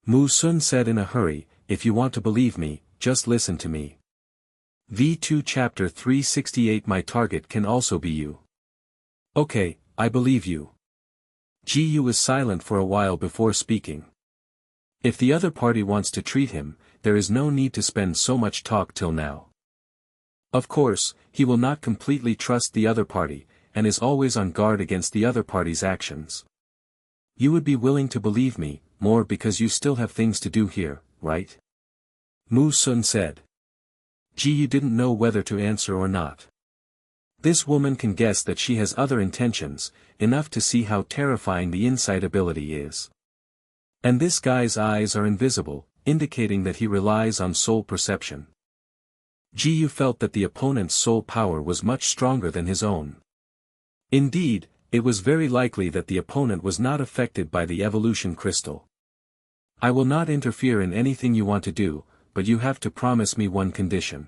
Mu Sun said in a hurry, if you want to believe me, just listen to me. V2 Chapter 368 My target can also be you. Okay, I believe you. Ji was silent for a while before speaking. If the other party wants to treat him, there is no need to spend so much talk till now. Of course, he will not completely trust the other party, and is always on guard against the other party's actions. You would be willing to believe me, more because you still have things to do here, right? Mu Sun said. Ji didn't know whether to answer or not. This woman can guess that she has other intentions, enough to see how terrifying the insight ability is. And this guy's eyes are invisible, indicating that he relies on soul perception. Ji felt that the opponent's soul power was much stronger than his own. Indeed, it was very likely that the opponent was not affected by the evolution crystal. I will not interfere in anything you want to do, but you have to promise me one condition.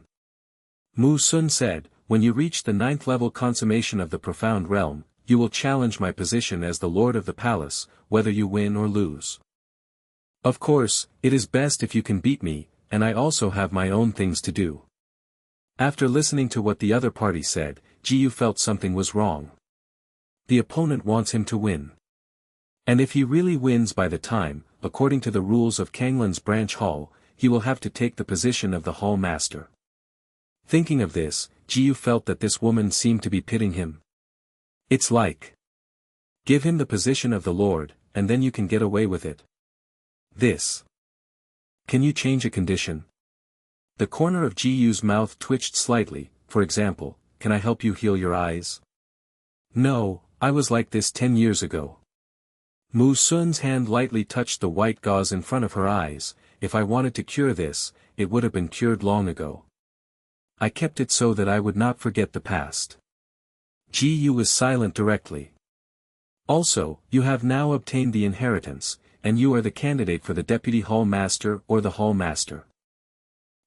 Mu Sun said, when you reach the 9th level consummation of the profound realm, you will challenge my position as the lord of the palace, whether you win or lose. Of course, it is best if you can beat me, and I also have my own things to do. After listening to what the other party said, Ji felt something was wrong. The opponent wants him to win. And if he really wins by the time, according to the rules of Kanglan's branch hall, he will have to take the position of the hall master. Thinking of this, Ji felt that this woman seemed to be pitting him. It's like, give him the position of the lord, and then you can get away with it. This. Can you change a condition? The corner of Ji's mouth twitched slightly. For example, can I help you heal your eyes? No, I was like this 10 years ago. Mu Sun's hand lightly touched the white gauze in front of her eyes. If I wanted to cure this, it would have been cured long ago. I kept it so that I would not forget the past. Ji was silent directly. Also, you have now obtained the inheritance, and you are the candidate for the deputy hall master or the hall master.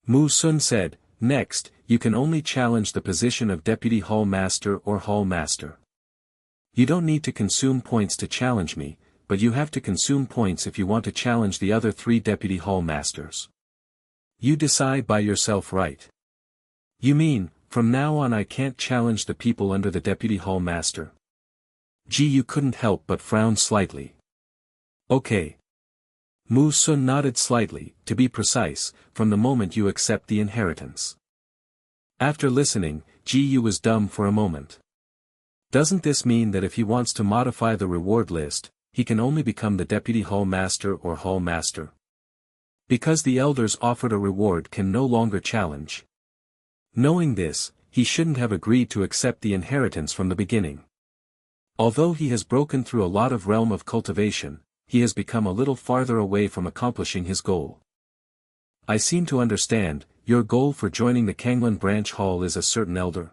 Mu Sun said, next, you can only challenge the position of deputy hall master or hall master. You don't need to consume points to challenge me, but you have to consume points if you want to challenge the other 3 deputy hall masters. You decide by yourself, right? You mean, from now on I can't challenge the people under the deputy hall master? Ji couldn't help but frown slightly. Okay. Mu Sun nodded slightly, to be precise, from the moment you accept the inheritance. After listening, Ji was dumb for a moment. Doesn't this mean that if he wants to modify the reward list, he can only become the Deputy Hall Master or Hall Master? Because the elders offered a reward can no longer challenge. Knowing this, he shouldn't have agreed to accept the inheritance from the beginning. Although he has broken through a lot of realm of cultivation, he has become a little farther away from accomplishing his goal. I seem to understand, your goal for joining the Kanglan branch hall is a certain elder?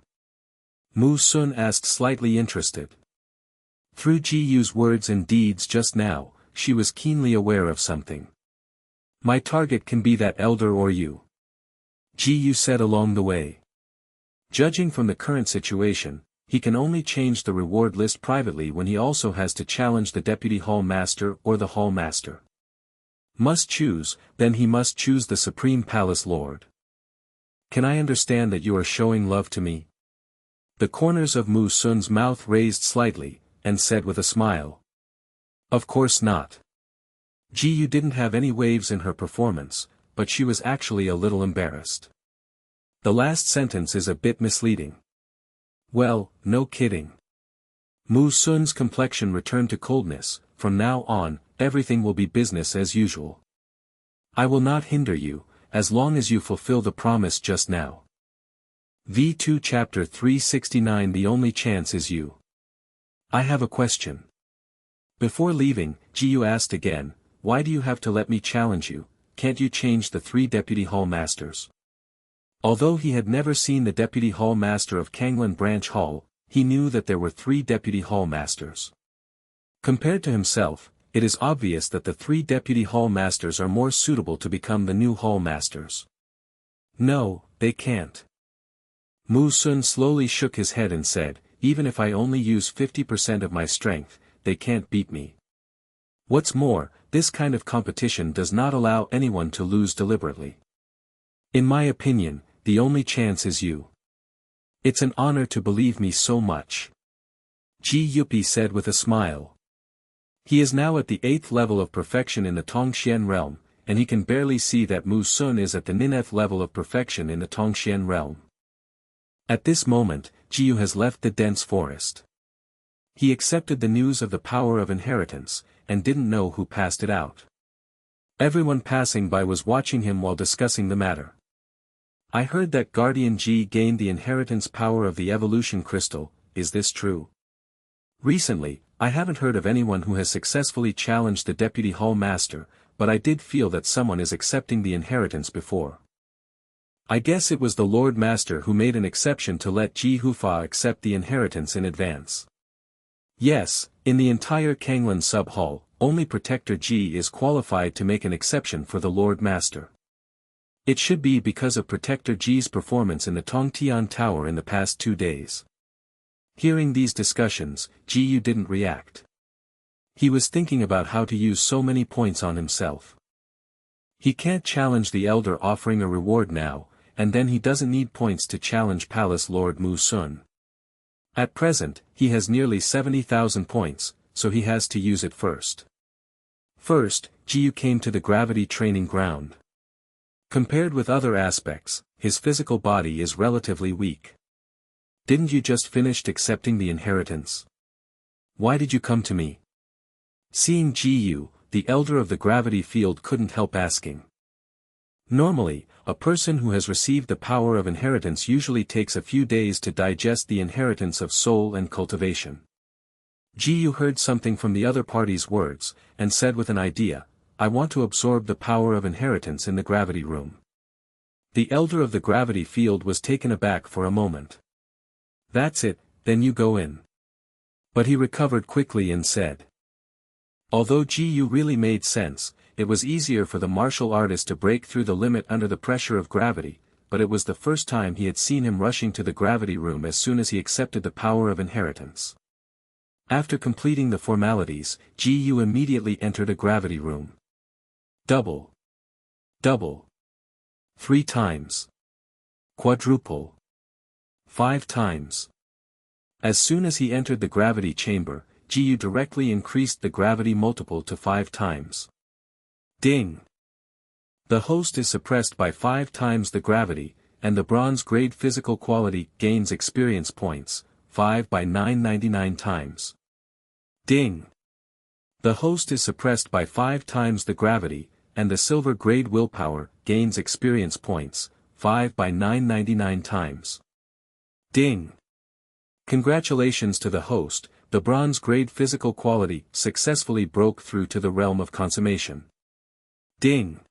Mu Sun asked, slightly interested. Through Ji-Yu's words and deeds just now, she was keenly aware of something. My target can be that elder or you. Ji-Yu said along the way. Judging from the current situation, he can only change the reward list privately when he also has to challenge the Deputy Hall Master or the Hall Master. Must choose, then he must choose the Supreme Palace Lord. Can I understand that you are showing love to me? The corners of Mu Sun's mouth raised slightly, and said with a smile. Of course not. Ji-Yu didn't have any waves in her performance, but she was actually a little embarrassed. The last sentence is a bit misleading. Well, no kidding. Mu Sun's complexion returned to coldness. From now on, everything will be business as usual. I will not hinder you, as long as you fulfill the promise just now. V2 Chapter 369. The only chance is you. I have a question. Before leaving, Ji-Yu asked again, why do you have to let me challenge you? Can't you change the 3 Deputy Hall Masters? Although he had never seen the Deputy Hall Master of Kanglan Branch Hall, he knew that there were 3 Deputy Hall Masters. Compared to himself, it is obvious that the 3 Deputy Hall Masters are more suitable to become the new Hall Masters. No, they can't. Mu Sun slowly shook his head and said, even if I only use 50% of my strength, they can't beat me. What's more, this kind of competition does not allow anyone to lose deliberately. In my opinion, the only chance is you. It's an honor to believe me so much. Ji-Yupi said with a smile. He is now at the 8th level of perfection in the Tongxian realm, and he can barely see that Mu Sun is at the 9th level of perfection in the Tongxian realm. At this moment, Ji-Yu has left the dense forest. He accepted the news of the power of inheritance, and didn't know who passed it out. Everyone passing by was watching him while discussing the matter. I heard that Guardian Ji gained the inheritance power of the evolution crystal, is this true? Recently, I haven't heard of anyone who has successfully challenged the Deputy Hall Master, but I did feel that someone is accepting the inheritance before. I guess it was the Lord Master who made an exception to let Ji Hufa accept the inheritance in advance. Yes, in the entire Kanglan sub-hall, only Protector Ji is qualified to make an exception for the Lord Master. It should be because of Protector Ji's performance in the Tongtian Tower in the past 2 days. Hearing these discussions, Ji-Yu didn't react. He was thinking about how to use so many points on himself. He can't challenge the Elder offering a reward now, and then he doesn't need points to challenge Palace Lord Mu Sun. At present, he has nearly 70,000 points, so he has to use it first. First, Ji-Yu came to the gravity training ground. Compared with other aspects, his physical body is relatively weak. Didn't you just finish accepting the inheritance? Why did you come to me? Seeing Ji-Yu, the elder of the gravity field couldn't help asking. Normally, a person who has received the power of inheritance usually takes a few days to digest the inheritance of soul and cultivation. Ji-Yu heard something from the other party's words, and said with an idea, I want to absorb the power of inheritance in the gravity room. The elder of the gravity field was taken aback for a moment. That's it, then you go in. But he recovered quickly and said. Although Ji-Yu really made sense, it was easier for the martial artist to break through the limit under the pressure of gravity, but it was the first time he had seen him rushing to the gravity room as soon as he accepted the power of inheritance. After completing the formalities, Ji-Yu immediately entered a gravity room. Double. 3 times. Quadruple. 5 times. As soon as he entered the gravity chamber, Ji-Yu directly increased the gravity multiple to 5 times. Ding! The host is suppressed by 5 times the gravity, and the bronze grade physical quality gains experience points, 5 by 999 times. Ding! The host is suppressed by 5 times the gravity, and the silver grade willpower gains experience points, 5 by 999 times. Ding! Congratulations to the host, the bronze grade physical quality successfully broke through to the realm of consummation. Ding!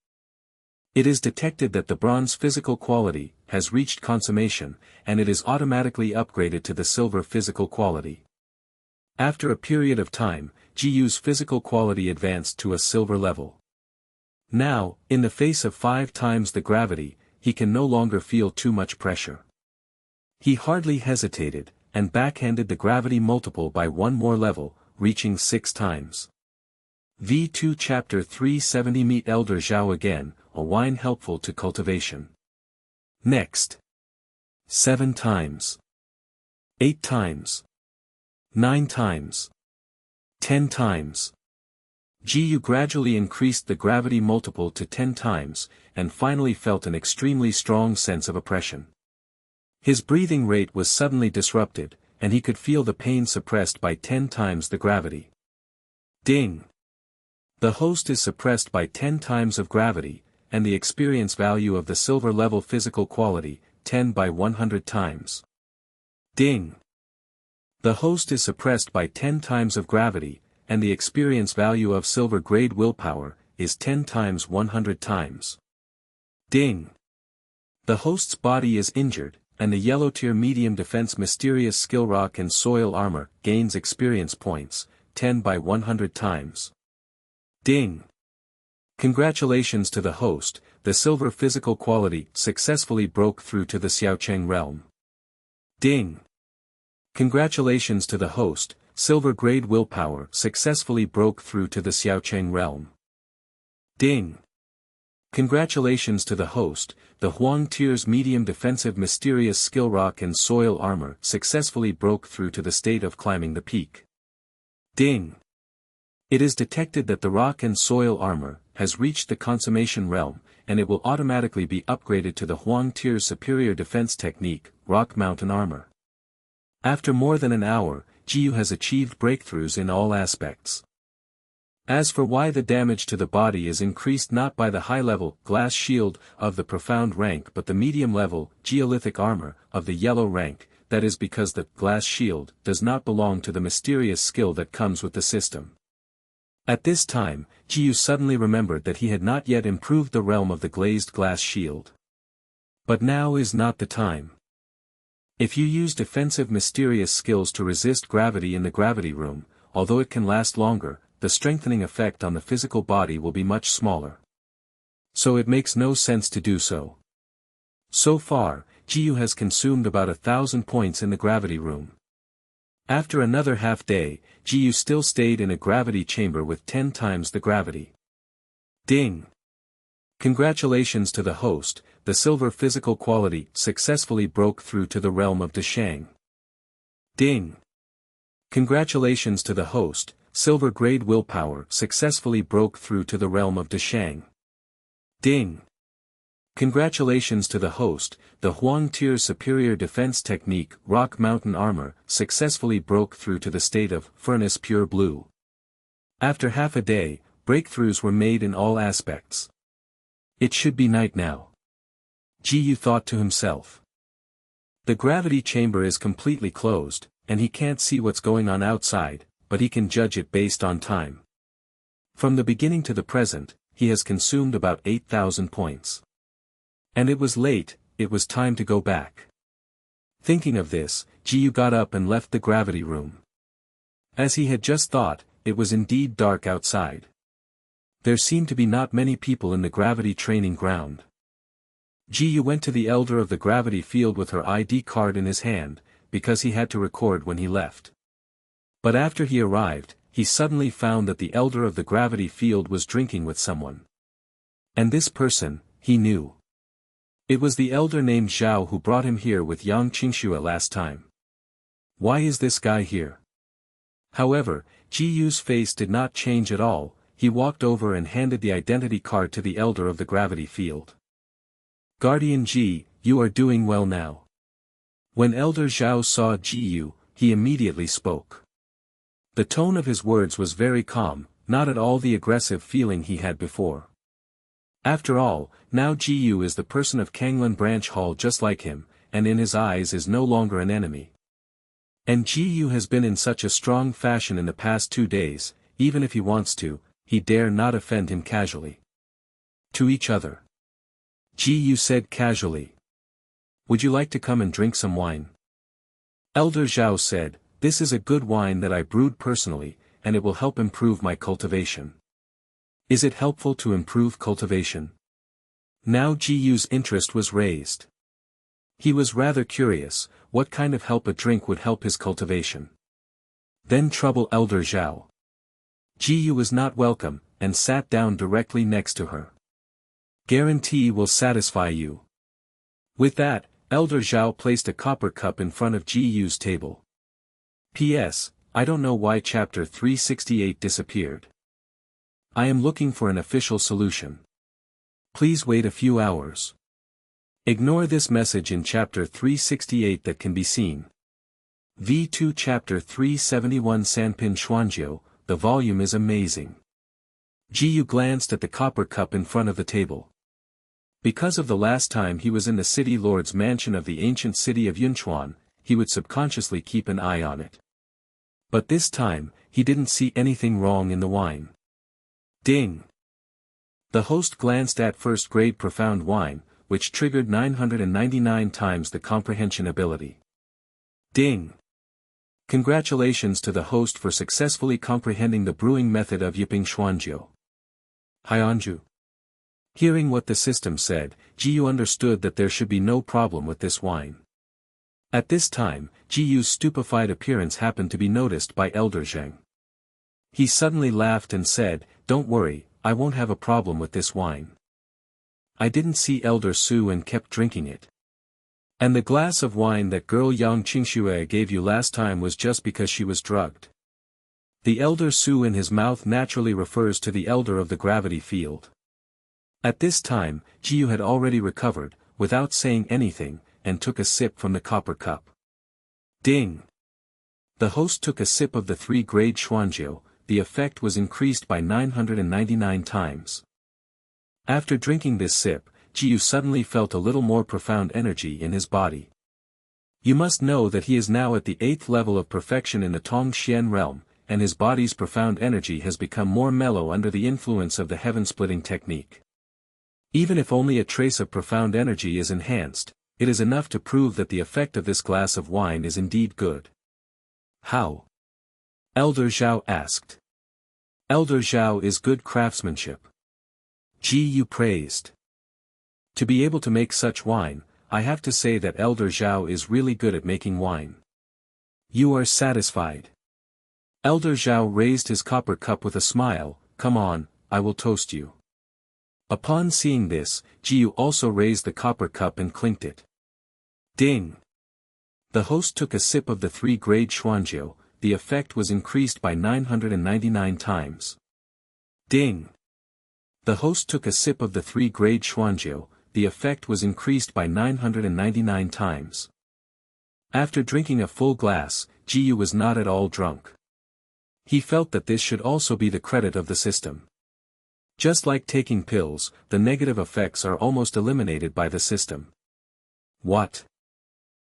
It is detected that the bronze physical quality has reached consummation, and it is automatically upgraded to the silver physical quality. After a period of time, Jiyu's physical quality advanced to a silver level. Now, in the face of 5 times the gravity, he can no longer feel too much pressure. He hardly hesitated, and backhanded the gravity multiple by 1 more level, reaching 6 times. V2 Chapter 370 Meet Elder Zhao again, a wine helpful to cultivation. Next. 7 times. 8 times. 9 times. 10 times. Jiyu gradually increased the gravity multiple to 10 times, and finally felt an extremely strong sense of oppression. His breathing rate was suddenly disrupted, and he could feel the pain suppressed by 10 times the gravity. Ding! The host is suppressed by 10 times of gravity, and the experience value of the silver level physical quality, 10 by 100 times. Ding! The host is suppressed by 10 times of gravity, and the experience value of silver grade willpower, is 10 times 100 times. Ding! The host's body is injured, and the yellow tier medium defense mysterious skill rock and soil armor gains experience points, 10 by 100 times. Ding! Congratulations to the host, the silver physical quality successfully broke through to the Xiaocheng realm. Ding! Congratulations to the host, silver grade willpower successfully broke through to the Xiaocheng realm. Ding! Congratulations to the host, the Huang Tier's medium defensive mysterious skill rock and soil armor successfully broke through to the state of climbing the peak. Ding! It is detected that the rock and soil armor has reached the consummation realm, and it will automatically be upgraded to the Huang Tier's superior defense technique, rock mountain armor. After more than an hour, Jiyu has achieved breakthroughs in all aspects. As for why the damage to the body is increased not by the high-level glass shield of the profound rank but the medium-level geolithic armor of the yellow rank, that is because the glass shield does not belong to the mysterious skill that comes with the system. At this time, Jiyu suddenly remembered that he had not yet improved the realm of the glazed glass shield. But now is not the time. If you use defensive mysterious skills to resist gravity in the gravity room, although it can last longer, the strengthening effect on the physical body will be much smaller. So it makes no sense to do so. So far, Jiyu has consumed about 1,000 points in the gravity room. After another half day, Jiyu still stayed in a gravity chamber with 10 times the gravity. Ding! Congratulations to the host, the silver physical quality successfully broke through to the realm of Deshang. Ding! Congratulations to the host, silver grade willpower successfully broke through to the realm of Deshang. Ding! Congratulations to the host, the Huang Tier's superior defense technique rock mountain armor successfully broke through to the state of furnace pure blue. After half a day, breakthroughs were made in all aspects. It should be night now. Jiyu thought to himself. The gravity chamber is completely closed, and he can't see what's going on outside, but he can judge it based on time. From the beginning to the present, he has consumed about 8,000 points. And it was late, it was time to go back. Thinking of this, Jiyu got up and left the gravity room. As he had just thought, it was indeed dark outside. There seemed to be not many people in the gravity training ground. Jiyu went to the elder of the gravity field with her ID card in his hand, because he had to record when he left. But after he arrived, he suddenly found that the elder of the gravity field was drinking with someone. And this person, he knew. It was the elder named Zhao who brought him here with Yang Qingxue last time. Why is this guy here? However, Jiyu's face did not change at all. He walked over and handed the identity card to the elder of the gravity field. Guardian Ji, you are doing well now. When Elder Zhao saw Jiyu, he immediately spoke. The tone of his words was very calm, not at all the aggressive feeling he had before. After all, now Ji-yu is the person of Kanglan Branch Hall just like him, and in his eyes is no longer an enemy. And Ji-yu has been in such a strong fashion in the past 2 days, even if he wants to, he dare not offend him casually. To each other. Ji-yu said casually. Would you like to come and drink some wine? Elder Zhao said, this is a good wine that I brewed personally, and it will help improve my cultivation. Is it helpful to improve cultivation? Now Ji-yu's interest was raised. He was rather curious, what kind of help a drink would help his cultivation. Then trouble Elder Zhao. Ji-yu was not welcome, and sat down directly next to her. Guarantee will satisfy you. With that, Elder Zhao placed a copper cup in front of Ji-yu's table. P.S. I don't know why chapter 368 disappeared. I am looking for an official solution. Please wait a few hours. Ignore this message in chapter 368 that can be seen. V2 chapter 371 Sanpin Xuanjiu, the volume is amazing. Ji-yu glanced at the copper cup in front of the table. Because of the last time he was in the city lord's mansion of the ancient city of Yunchuan, he would subconsciously keep an eye on it. But this time, he didn't see anything wrong in the wine. Ding! The host glanced at first-grade profound wine, which triggered 999 times the comprehension ability. Ding! Congratulations to the host for successfully comprehending the brewing method of Yiping Xuanjiu. Haianju. Hearing what the system said, Ji-yu understood that there should be no problem with this wine. At this time, Ji-yu's stupefied appearance happened to be noticed by Elder Zheng. He suddenly laughed and said, don't worry, I won't have a problem with this wine. I didn't see Elder Su and kept drinking it. And the glass of wine that girl Yang Qingxue gave you last time was just because she was drugged. The Elder Su in his mouth naturally refers to the Elder of the gravity field. At this time, Ji-yu had already recovered, without saying anything, and took a sip from the copper cup. Ding! The host took a sip of the 3-grade Xuanjiu, the effect was increased by 999 times. After drinking this sip, Ji-yu suddenly felt a little more profound energy in his body. You must know that he is now at the 8th level of perfection in the Tongxian realm, and his body's profound energy has become more mellow under the influence of the heaven-splitting technique. Even if only a trace of profound energy is enhanced, it is enough to prove that the effect of this glass of wine is indeed good. How? Elder Zhao asked. Elder Zhao is good craftsmanship. Ji-yu praised. To be able to make such wine, I have to say that Elder Zhao is really good at making wine. You are satisfied. Elder Zhao raised his copper cup with a smile, come on, I will toast you. Upon seeing this, Ji-yu also raised the copper cup and clinked it. Ding! The host took a sip of the 3-grade Xuanjiu, the effect was increased by 999 times. Ding! The host took a sip of the 3-grade Xuanjiu, the effect was increased by 999 times. After drinking a full glass, Ji-yu was not at all drunk. He felt that this should also be the credit of the system. Just like taking pills, the negative effects are almost eliminated by the system. What?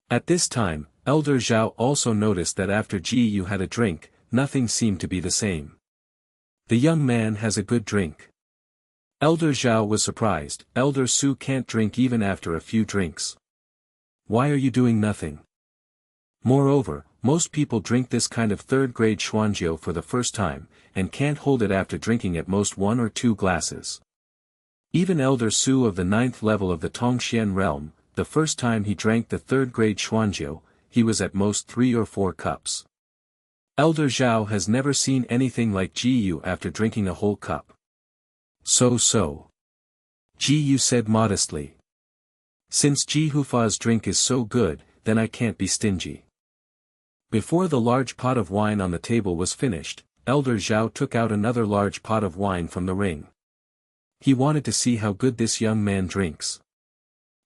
At this time, Elder Zhao also noticed that after Ji-yu had a drink, nothing seemed to be the same. The young man has a good drink. Elder Zhao was surprised, Elder Su can't drink even after a few drinks. Why are you doing nothing? Moreover, most people drink this kind of 3rd-grade Xuanjiu for the first time, and can't hold it after drinking at most 1 or 2 glasses. Even Elder Su of the 9th level of the Tongxian realm, the first time he drank the 3rd-grade Xuanjiu, he was at most 3 or 4 cups. Elder Zhao has never seen anything like Ji-yu after drinking a whole cup. So. Ji-yu said modestly. Since Ji Hufa's drink is so good, then I can't be stingy. Before the large pot of wine on the table was finished, Elder Zhao took out another large pot of wine from the ring. He wanted to see how good this young man drinks.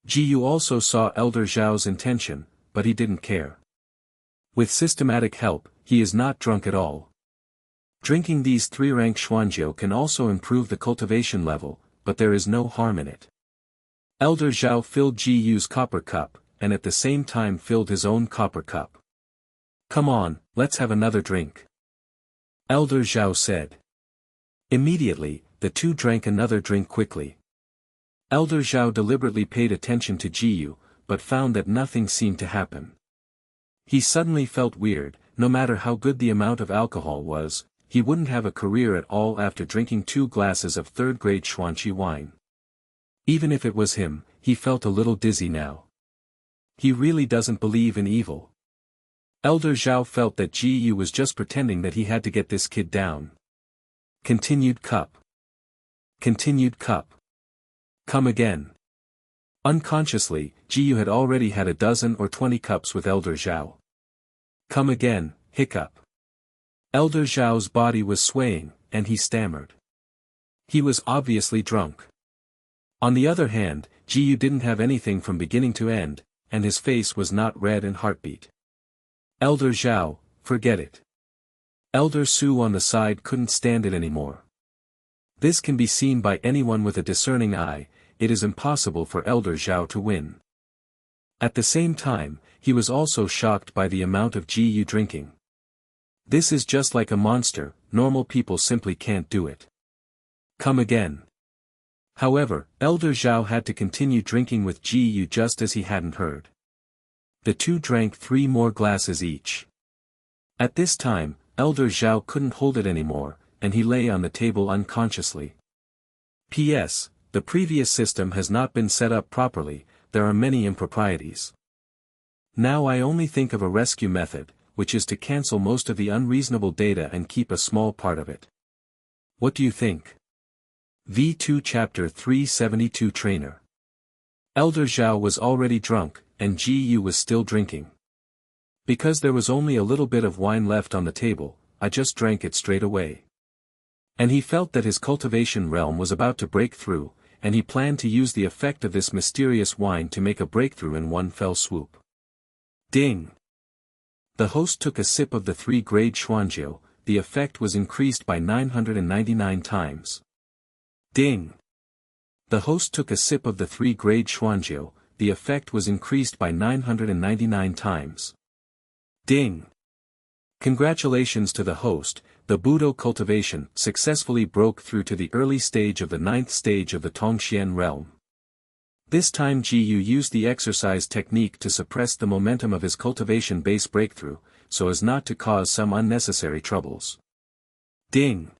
Ji Yu also saw Elder Zhao's intention, but he didn't care. With systematic help, he is not drunk at all. Drinking these 3-rank xuanjiu can also improve the cultivation level, but there is no harm in it. Elder Zhao filled Ji Yu's copper cup, and at the same time filled his own copper cup. "Come on, let's have another drink," Elder Zhao said. Immediately, the two drank another drink quickly. Elder Zhao deliberately paid attention to Ji Yu, but found that nothing seemed to happen. He suddenly felt weird. No matter how good the amount of alcohol was, he wouldn't have a career at all after drinking 2 glasses of third-grade Xuanqi wine. Even if it was him, he felt a little dizzy now. He really doesn't believe in evil. Elder Zhao felt that Ji Yu was just pretending that he had to get this kid down. Continued cup. Continued cup. Come again. Unconsciously, Ji Yu had already had a dozen or 20 cups with Elder Zhao. Come again, hiccup. Elder Zhao's body was swaying, and he stammered. He was obviously drunk. On the other hand, Ji Yu didn't have anything from beginning to end, and his face was not red and heartbeat. Elder Zhao, forget it. Elder Su on the side couldn't stand it anymore. This can be seen by anyone with a discerning eye. It is impossible for Elder Zhao to win. At the same time, he was also shocked by the amount of Ji Yu drinking. This is just like a monster, normal people simply can't do it. Come again. However, Elder Zhao had to continue drinking with Ji Yu just as he hadn't heard. The two drank 3 more glasses each. At this time, Elder Zhao couldn't hold it anymore, and he lay on the table unconsciously. P.S. The previous system has not been set up properly. There are many improprieties. Now I only think of a rescue method, which is to cancel most of the unreasonable data and keep a small part of it. What do you think? V2 Chapter 372 Trainer. Elder Zhao was already drunk, and Ji Yu was still drinking. Because there was only a little bit of wine left on the table, I just drank it straight away. And he felt that his cultivation realm was about to break through, and he planned to use the effect of this mysterious wine to make a breakthrough in one fell swoop. Ding! The host took a sip of the 3-grade xuanjiu. The effect was increased by 999 times. Ding! The host took a sip of the 3-grade xuanjiu. The effect was increased by 999 times. Ding! Congratulations to the host. The Budo cultivation successfully broke through to the early stage of the 9th stage of the Tongxian realm. This time Ji Yu used the exercise technique to suppress the momentum of his cultivation base breakthrough, so as not to cause some unnecessary troubles. Ding!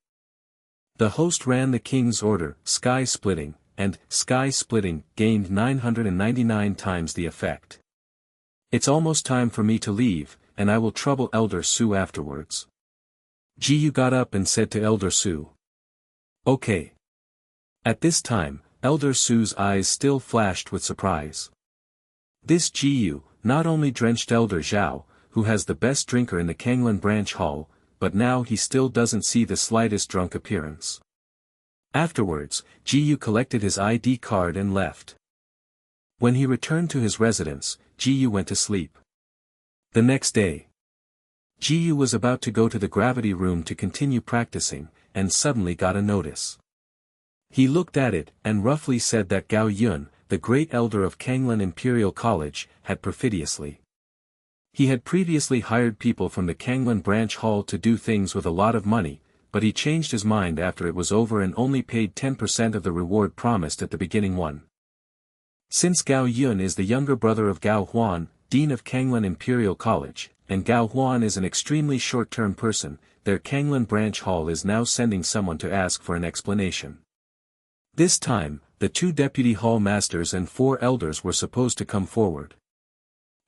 The host ran the king's order, sky splitting, and sky splitting gained 999 times the effect. It's almost time for me to leave, and I will trouble Elder Su afterwards. Ji Yu got up and said to Elder Su. Okay. At this time, Elder Su's eyes still flashed with surprise. This Ji Yu not only drenched Elder Zhao, who has the best drinker in the Kanglan branch hall, but now he still doesn't see the slightest drunk appearance. Afterwards, Ji Yu collected his ID card and left. When he returned to his residence, Ji Yu went to sleep. The next day, Ji Yu was about to go to the gravity room to continue practicing, and suddenly got a notice. He looked at it, and roughly said that Gao Yun, the great elder of Kanglan Imperial College, had perfidiously. He had previously hired people from the Kanglan branch hall to do things with a lot of money, but he changed his mind after it was over and only paid 10% of the reward promised at the beginning one. Since Gao Yun is the younger brother of Gao Huan, dean of Kanglan Imperial College, and Gao Huan is an extremely short-term person, their Kanglan branch hall is now sending someone to ask for an explanation. This time, the 2 deputy hall masters and 4 elders were supposed to come forward.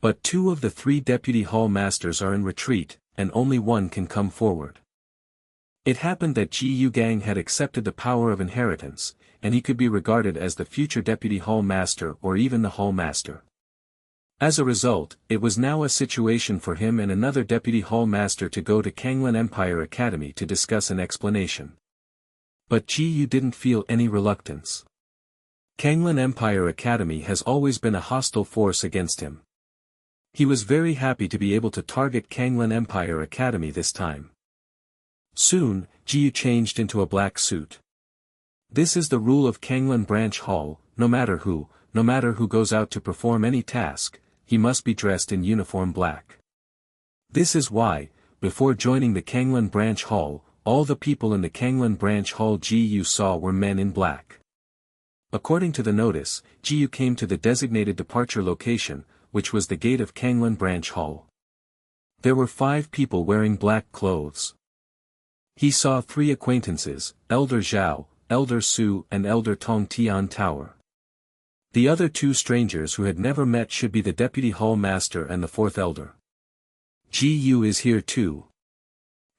But 2 of the 3 deputy hall masters are in retreat, and only 1 can come forward. It happened that Ji Yu Gang had accepted the power of inheritance, and he could be regarded as the future deputy hall master or even the hall master. As a result, it was now a situation for him and another deputy hall master to go to Kanglan Empire Academy to discuss an explanation. But Ji Yu didn't feel any reluctance. Kanglan Empire Academy has always been a hostile force against him. He was very happy to be able to target Kanglan Empire Academy this time. Soon, Jiyu changed into a black suit. This is the rule of Kanglan Branch Hall: no matter who goes out to perform any task, he must be dressed in uniform black. This is why, before joining the Kanglan Branch Hall, all the people in the Kanglan Branch Hall Jiyu saw were men in black. According to the notice, Jiyu came to the designated departure location, which was the gate of Kanglan Branch Hall. There were 5 people wearing black clothes. He saw 3 acquaintances, Elder Zhao, Elder Su and Elder Tong Tian Tower. The other 2 strangers who had never met should be the Deputy Hall Master and the 4th Elder. Jiyu is here too.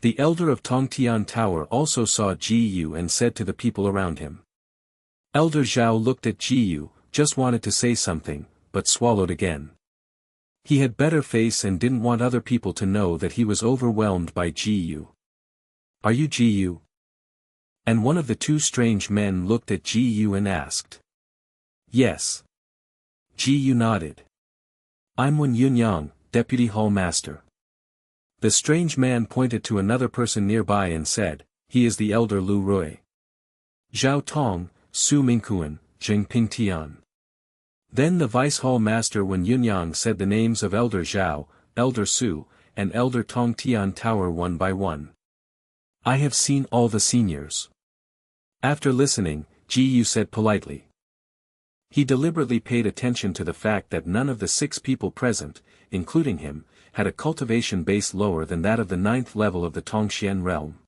The Elder of Tong Tian Tower also saw Jiyu and said to the people around him. Elder Zhao looked at Jiyu, just wanted to say something, but swallowed again. He had better face and didn't want other people to know that he was overwhelmed by Jiyu. Are you Jiyu? And one of the 2 strange men looked at Jiyu and asked. Yes. Jiyu nodded. I'm Wen Yunyang, Deputy Hall Master. The strange man pointed to another person nearby and said, he is the Elder Lu Rui. Zhao Tong, Su Mingkuan, Jingping Tian. Then the Vice Hall Master Wen Yunyang said the names of Elder Zhao, Elder Su, and Elder Tong Tian Tower one by one. I have seen all the seniors. After listening, Jiyu said politely. He deliberately paid attention to the fact that none of the 6 people present, including him, had a cultivation base lower than that of the 9th level of the Tongxian realm.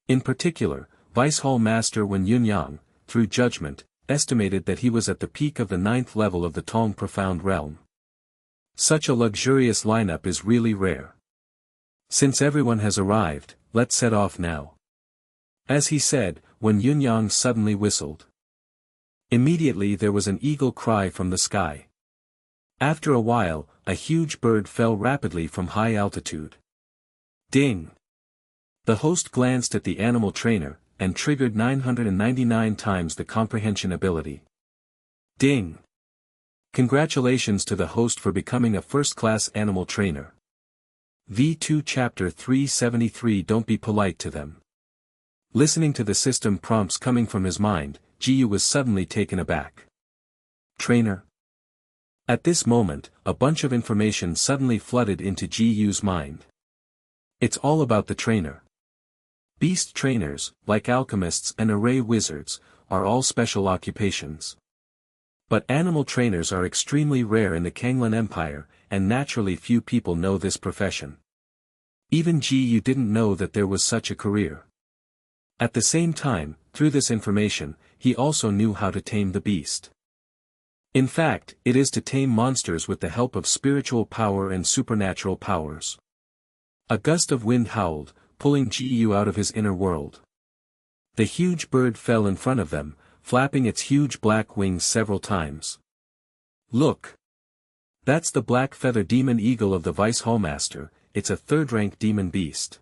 In particular, Vice Hall Master Wen Yunyang, through judgment, estimated that he was at the peak of the 9th level of the Tong Profound realm. Such a luxurious lineup is really rare. Since everyone has arrived, let's set off now. As he said, Wen Yunyang suddenly whistled. Immediately there was an eagle cry from the sky. After a while, a huge bird fell rapidly from high altitude. Ding! The host glanced at the animal trainer, and triggered 999 times the comprehension ability. Ding! Congratulations to the host for becoming a first-class animal trainer. V2 Chapter 373 Don't be polite to them. Listening to the system prompts coming from his mind, Jiyu was suddenly taken aback. Trainer? At this moment, a bunch of information suddenly flooded into Jiyu's mind. It's all about the trainer. Beast trainers, like alchemists and array wizards, are all special occupations. But animal trainers are extremely rare in the Kanglan Empire, and naturally few people know this profession. Even Jiyu didn't know that there was such a career. At the same time, through this information, he also knew how to tame the beast. In fact, it is to tame monsters with the help of spiritual power and supernatural powers. A gust of wind howled, pulling Jiyu out of his inner world. The huge bird fell in front of them, flapping its huge black wings several times. Look! That's the black feather demon eagle of the Vice Hallmaster. It's a 3rd-rank demon beast.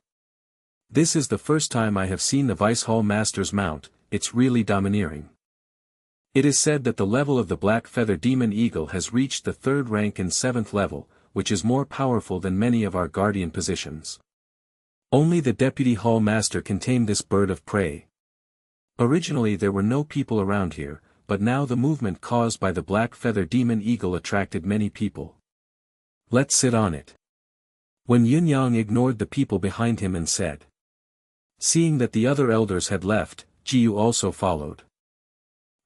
This is the first time I have seen the Vice Hallmaster's mount. It's really domineering. It is said that the level of the black feather demon eagle has reached the 3rd rank and 7th level, which is more powerful than many of our guardian positions. Only the Deputy Hall Master can tame this bird of prey. Originally there were no people around here, but now the movement caused by the black feather demon eagle attracted many people. Let's sit on it. When Yunyang ignored the people behind him and said. Seeing that the other elders had left, Jiyu also followed.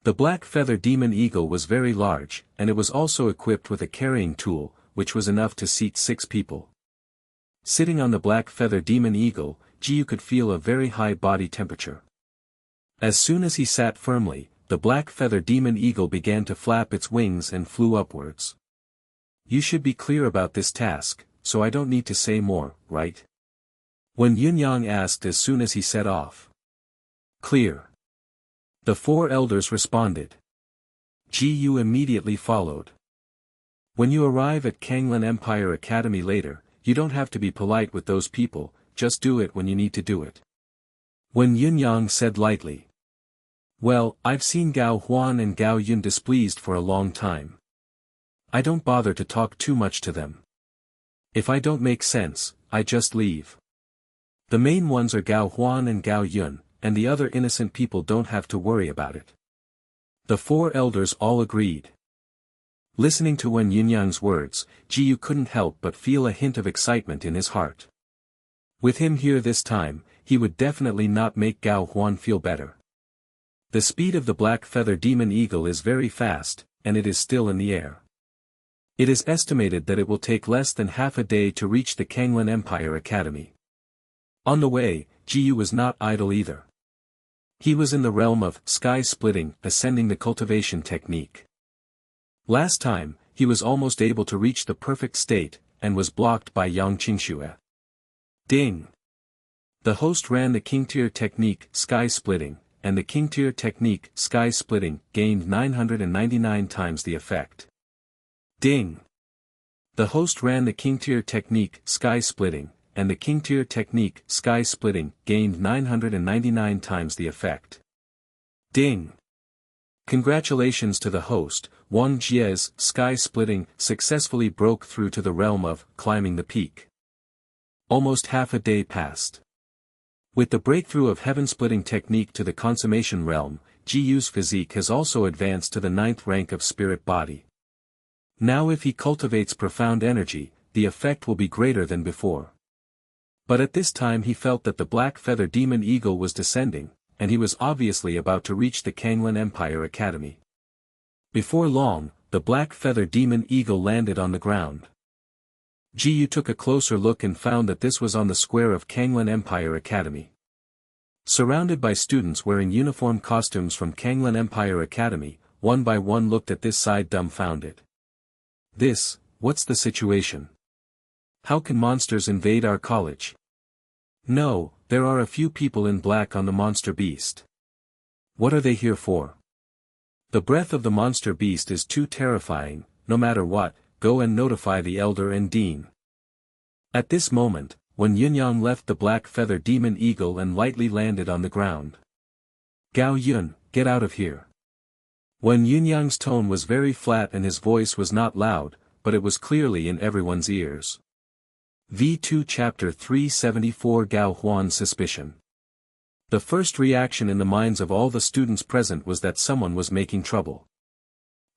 The black feather demon eagle was very large, and it was also equipped with a carrying tool, which was enough to seat 6 people. Sitting on the black feather demon eagle, Jiyu could feel a very high body temperature. As soon as he sat firmly, the black feather demon eagle began to flap its wings and flew upwards. You should be clear about this task, so I don't need to say more, right? When Yunyang asked as soon as he set off. Clear. The 4 elders responded. Jiyu immediately followed. When you arrive at Kanglan Empire Academy later, you don't have to be polite with those people, just do it when you need to do it. When Yunyang said lightly. Well, I've seen Gao Huan and Gao Yun displeased for a long time. I don't bother to talk too much to them. If I don't make sense, I just leave. The main ones are Gao Huan and Gao Yun, and the other innocent people don't have to worry about it. The four elders all agreed. Listening to Wen Yunyang's words, Ji Yu couldn't help but feel a hint of excitement in his heart. With him here this time, he would definitely not make Gao Huan feel better. The speed of the black feather demon eagle is very fast, and it is still in the air. It is estimated that it will take less than half a day to reach the Kanglan Empire Academy. On the way, Ji Yu was not idle either. He was in the realm of sky-splitting, ascending the cultivation technique. Last time, he was almost able to reach the perfect state, and was blocked by Yang Qingxue. Ding! The host ran the King-tier technique, sky-splitting, and the King-tier technique, sky-splitting, gained 999 times the effect. Ding! The host ran the King-tier technique, sky-splitting, and the King-tier technique, sky-splitting, gained 999 times the effect. Ding! Congratulations to the host, Wang Jie's sky-splitting successfully broke through to the realm of climbing the peak. Almost half a day passed. With the breakthrough of heaven-splitting technique to the consummation realm, Ji Yu's physique has also advanced to the 9th rank of spirit body. Now if he cultivates profound energy, the effect will be greater than before. But at this time he felt that the black feather demon eagle was descending, and he was obviously about to reach the Kanglan Empire Academy. Before long, the black feather demon eagle landed on the ground. Ji Yu took a closer look and found that this was on the square of Kanglan Empire Academy. Surrounded by students wearing uniform costumes from Kanglan Empire Academy, one by one looked at this side dumbfounded. What's the situation? How can monsters invade our college? No, there are a few people in black on the monster beast. What are they here for? The breath of the monster beast is too terrifying, no matter what, go and notify the elder and dean. At this moment, when Yunyang left the black feather demon eagle and lightly landed on the ground. Gao Yun, get out of here. When Yunyang's tone was very flat and his voice was not loud, but it was clearly in everyone's ears. V2 Chapter 374 Gao Huan's suspicion. The first reaction in the minds of all the students present was that someone was making trouble.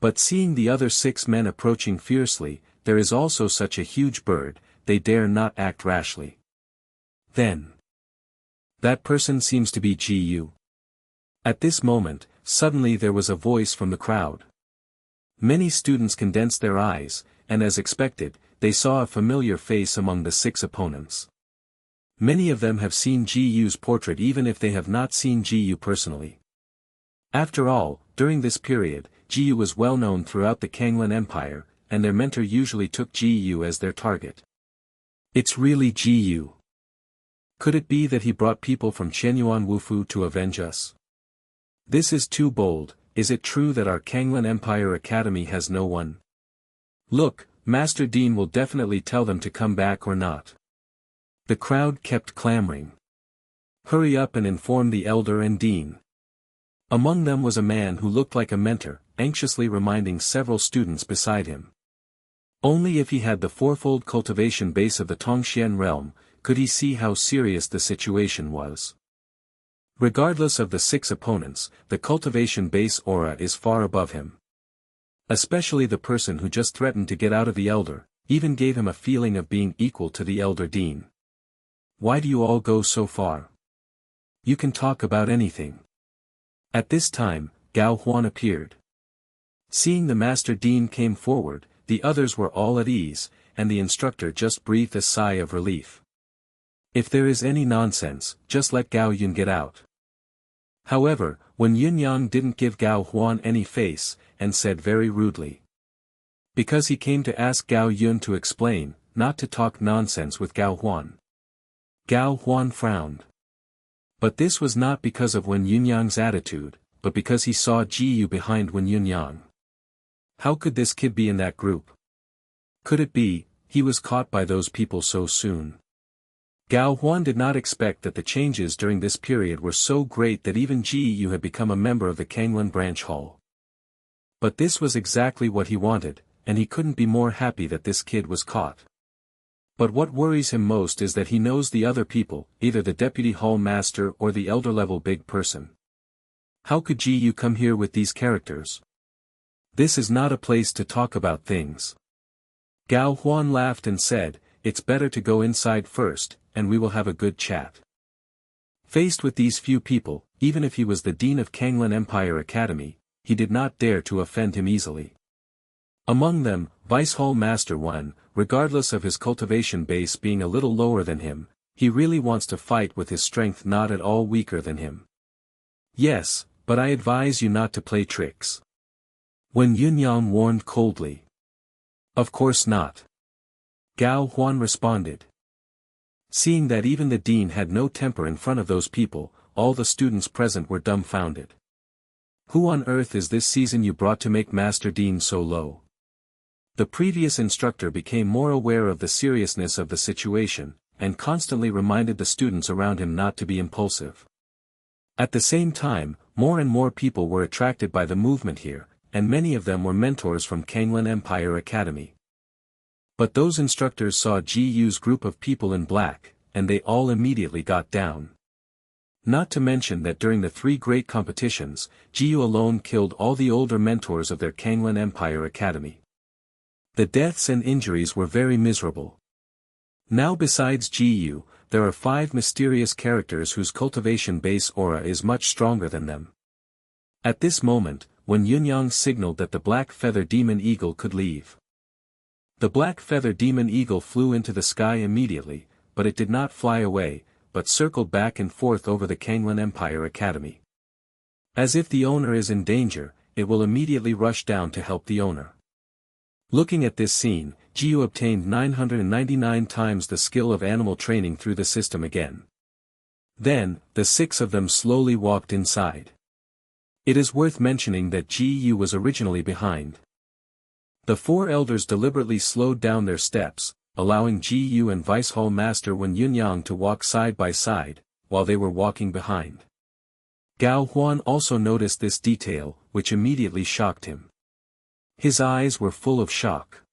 But seeing the other 6 men approaching fiercely, there is also such a huge bird, they dare not act rashly. Then. That person seems to be Ji Yu. At this moment, suddenly there was a voice from the crowd. Many students condensed their eyes, and as expected, they saw a familiar face among the 6 opponents. Many of them have seen Ji Yu's portrait even if they have not seen Ji Yu personally. After all, during this period, Ji Yu was well known throughout the Kanglan Empire, and their mentor usually took Ji Yu as their target. It's really Ji Yu. Could it be that he brought people from Chenyuan Wufu to avenge us? This is too bold. Is it true that our Kanglan Empire Academy has no one? Look, Master Dean will definitely tell them to come back or not. The crowd kept clamoring. Hurry up and inform the elder and dean. Among them was a man who looked like a mentor, anxiously reminding several students beside him. Only if he had the fourfold cultivation base of the Tongxian realm, could he see how serious the situation was. Regardless of the 6 opponents, the cultivation base aura is far above him. Especially the person who just threatened to get out of the elder, even gave him a feeling of being equal to the elder dean. Why do you all go so far? You can talk about anything. At this time, Gao Huan appeared. Seeing the master dean came forward, the others were all at ease, and the instructor just breathed a sigh of relief. If there is any nonsense, just let Gao Yun get out. However, when Yunyang didn't give Gao Huan any face, and said very rudely. Because he came to ask Gao Yun to explain, not to talk nonsense with Gao Huan. Gao Huan frowned. But this was not because of Wen Yunyang's attitude, but because he saw Ji Yu behind Wen Yunyang. How could this kid be in that group? Could it be, he was caught by those people so soon? Gao Huan did not expect that the changes during this period were so great that even Ji Yu had become a member of the Kanglan branch hall. But this was exactly what he wanted, and he couldn't be more happy that this kid was caught. But what worries him most is that he knows the other people, either the deputy hall master or the elder-level big person. How could Ji come here with these characters? This is not a place to talk about things. Gao Huan laughed and said, it's better to go inside first, and we will have a good chat. Faced with these few people, even if he was the dean of Kanglan Empire Academy, he did not dare to offend him easily. Among them, Vice Hall Master 1, regardless of his cultivation base being a little lower than him, he really wants to fight with his strength not at all weaker than him. Yes, but I advise you not to play tricks. Wen Yunyang warned coldly. Of course not. Gao Huan responded. Seeing that even the dean had no temper in front of those people, all the students present were dumbfounded. Who on earth is this season you brought to make Master Dean so low? The previous instructor became more aware of the seriousness of the situation, and constantly reminded the students around him not to be impulsive. At the same time, more and more people were attracted by the movement here, and many of them were mentors from Kanglan Empire Academy. But those instructors saw Ji-Yu's group of people in black, and they all immediately got down. Not to mention that during the 3 great competitions, Ji-Yu alone killed all the older mentors of their Kanglan Empire Academy. The deaths and injuries were very miserable. Now besides Ji-Yu, there are 5 mysterious characters whose cultivation base aura is much stronger than them. At this moment, when Yunyang signaled that the black feather demon eagle could leave. The black feather demon eagle flew into the sky immediately, but it did not fly away, but circled back and forth over the Kanglan Empire Academy. As if the owner is in danger, it will immediately rush down to help the owner. Looking at this scene, Ji-Yu obtained 999 times the skill of animal training through the system again. Then, the 6 of them slowly walked inside. It is worth mentioning that Ji-Yu was originally behind. The 4 elders deliberately slowed down their steps, allowing Ji-Yu and Vice Hall Master Wen Yunyang to walk side by side, while they were walking behind. Gao Huan also noticed this detail, which immediately shocked him. His eyes were full of shock.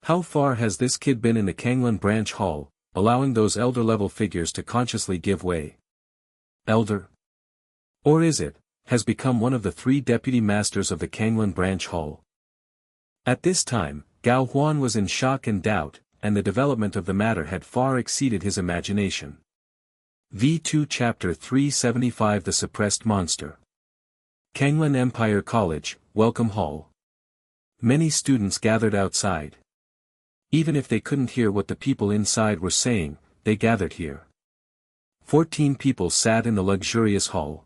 How far has this kid been in the Kanglan Branch Hall, allowing those elder-level figures to consciously give way? Elder? Or is it, has become one of the 3 deputy masters of the Kanglan Branch Hall? At this time, Gao Huan was in shock and doubt, and the development of the matter had far exceeded his imagination. V2 Chapter 375 The Suppressed Monster. Kanglan Empire College, Welcome Hall. Many students gathered outside. Even if they couldn't hear what the people inside were saying, they gathered here. 14 people sat in the luxurious hall.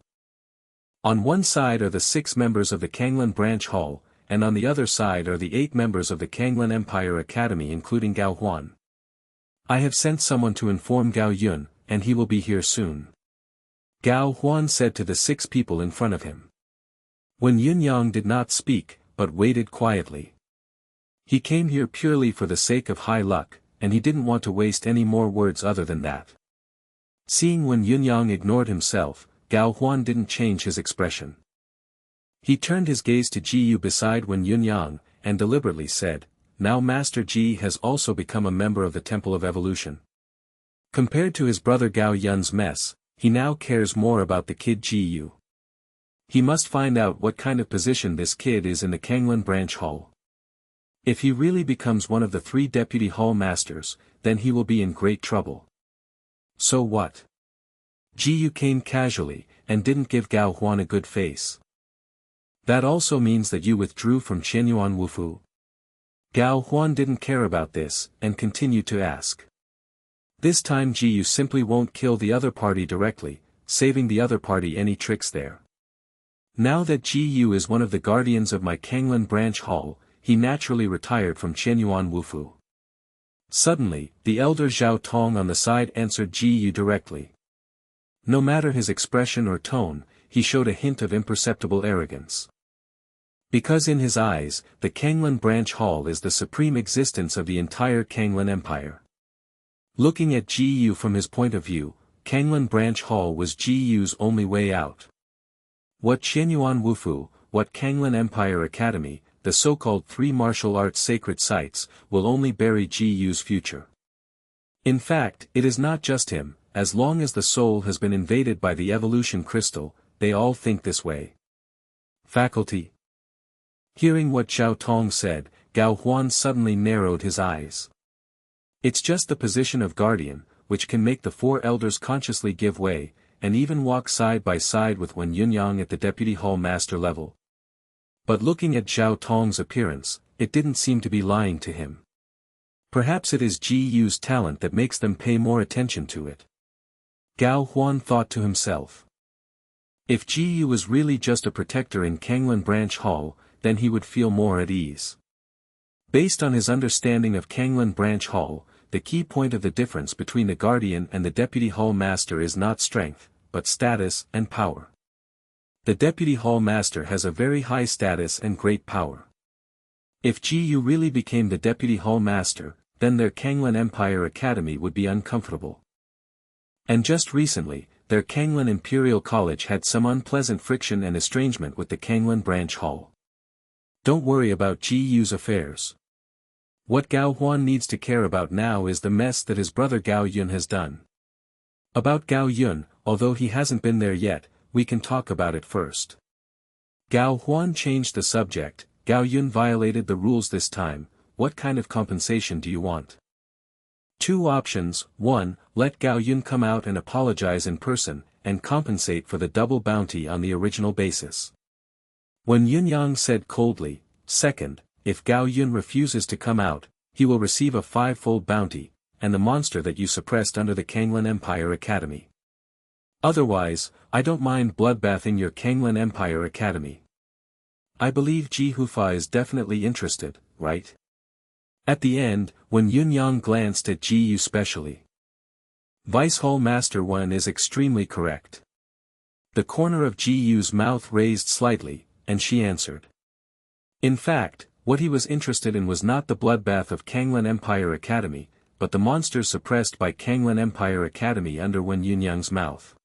On one side are the 6 members of the Kanglan Branch Hall, and on the other side are the 8 members of the Kanglan Empire Academy including Gao Huan. I have sent someone to inform Gao Yun, and he will be here soon. Gao Huan said to the 6 people in front of him. Wen Yunyang did not speak, but waited quietly. He came here purely for the sake of high luck, and he didn't want to waste any more words other than that. Seeing Wen Yunyang ignored himself, Gao Huan didn't change his expression. He turned his gaze to Ji-Yu beside Wen Yunyang, and deliberately said, now Master Ji has also become a member of the Temple of Evolution. Compared to his brother Gao Yun's mess, he now cares more about the kid Ji-Yu. He must find out what kind of position this kid is in the Kanglan Branch Hall. If he really becomes one of the 3 deputy hall masters, then he will be in great trouble. So what? Ji-Yu came casually, and didn't give Gao Huan a good face. That also means that you withdrew from Qianyuan Wufu. Gao Huan didn't care about this, and continued to ask. This time Ji-Yu simply won't kill the other party directly, saving the other party any tricks there. Now that Ji-Yu is one of the guardians of my Kanglan Branch Hall, he naturally retired from Qianyuan Wufu. Suddenly, the elder Zhao Tong on the side answered Ji-Yu directly. No matter his expression or tone, he showed a hint of imperceptible arrogance. Because in his eyes, the Kanglan Branch Hall is the supreme existence of the entire Kanglan Empire. Looking at Ji-Yu from his point of view, Kanglan Branch Hall was Ji-Yu's only way out. What Qianyuan Wufu, what Kanglan Empire Academy, the so-called 3 martial arts sacred sites, will only bury Ji-Yu's future. In fact, it is not just him, as long as the soul has been invaded by the evolution crystal, they all think this way. Faculty. Hearing what Xiao Tong said, Gao Huan suddenly narrowed his eyes. It's just the position of guardian, which can make the four elders consciously give way, and even walk side by side with Wen Yunyang at the deputy hall master level. But looking at Xiao Tong's appearance, it didn't seem to be lying to him. Perhaps it is Ji Yu's talent that makes them pay more attention to it. Gao Huan thought to himself. If Ji Yu was really just a protector in Kanglan Branch Hall, then he would feel more at ease. Based on his understanding of Kanglan Branch Hall, the key point of the difference between the guardian and the deputy hall master is not strength, but status and power. The deputy hall master has a very high status and great power. If Ji Yu really became the deputy hall master, then their Kanglan Empire Academy would be uncomfortable. And just recently, their Kanglan Imperial College had some unpleasant friction and estrangement with the Kanglan Branch Hall. Don't worry about Ji Yu's affairs. What Gao Huan needs to care about now is the mess that his brother Gao Yun has done. About Gao Yun, although he hasn't been there yet, we can talk about it first. Gao Huan changed the subject. Gao Yun violated the rules this time. What kind of compensation do you want? 2 options. 1, let Gao Yun come out and apologize in person, and compensate for the double bounty on the original basis. When Yunyang said coldly, 2nd, if Gao Yun refuses to come out, he will receive a 5-fold bounty, and the monster that you suppressed under the Kanglan Empire Academy. Otherwise, I don't mind bloodbathing your Kanglan Empire Academy. I believe Ji Hufa is definitely interested, right? At the end, when Yunyang glanced at Ji Yu specially. Vice Hall Master 1 is extremely correct. The corner of Ji Yu's mouth raised slightly, and she answered. In fact, what he was interested in was not the bloodbath of Kanglan Empire Academy, but the monsters suppressed by Kanglan Empire Academy under Wen Yunyang's mouth.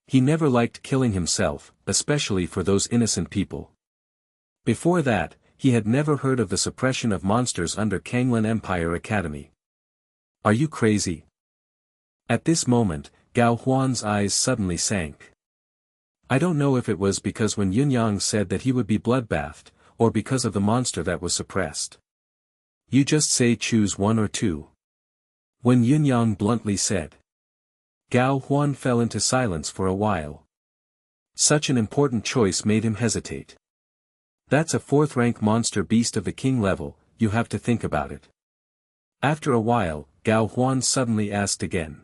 He never liked killing himself, especially for those innocent people. Before that, he had never heard of the suppression of monsters under Kanglan Empire Academy. Are you crazy? At this moment, Gao Huan's eyes suddenly sank. I don't know if it was because when Yunyang said that he would be bloodbathed, or because of the monster that was suppressed. You just say choose 1 or 2. When Yunyang bluntly said. Gao Huan fell into silence for a while. Such an important choice made him hesitate. That's a 4th-rank monster beast of the king level, you have to think about it. After a while, Gao Huan suddenly asked again.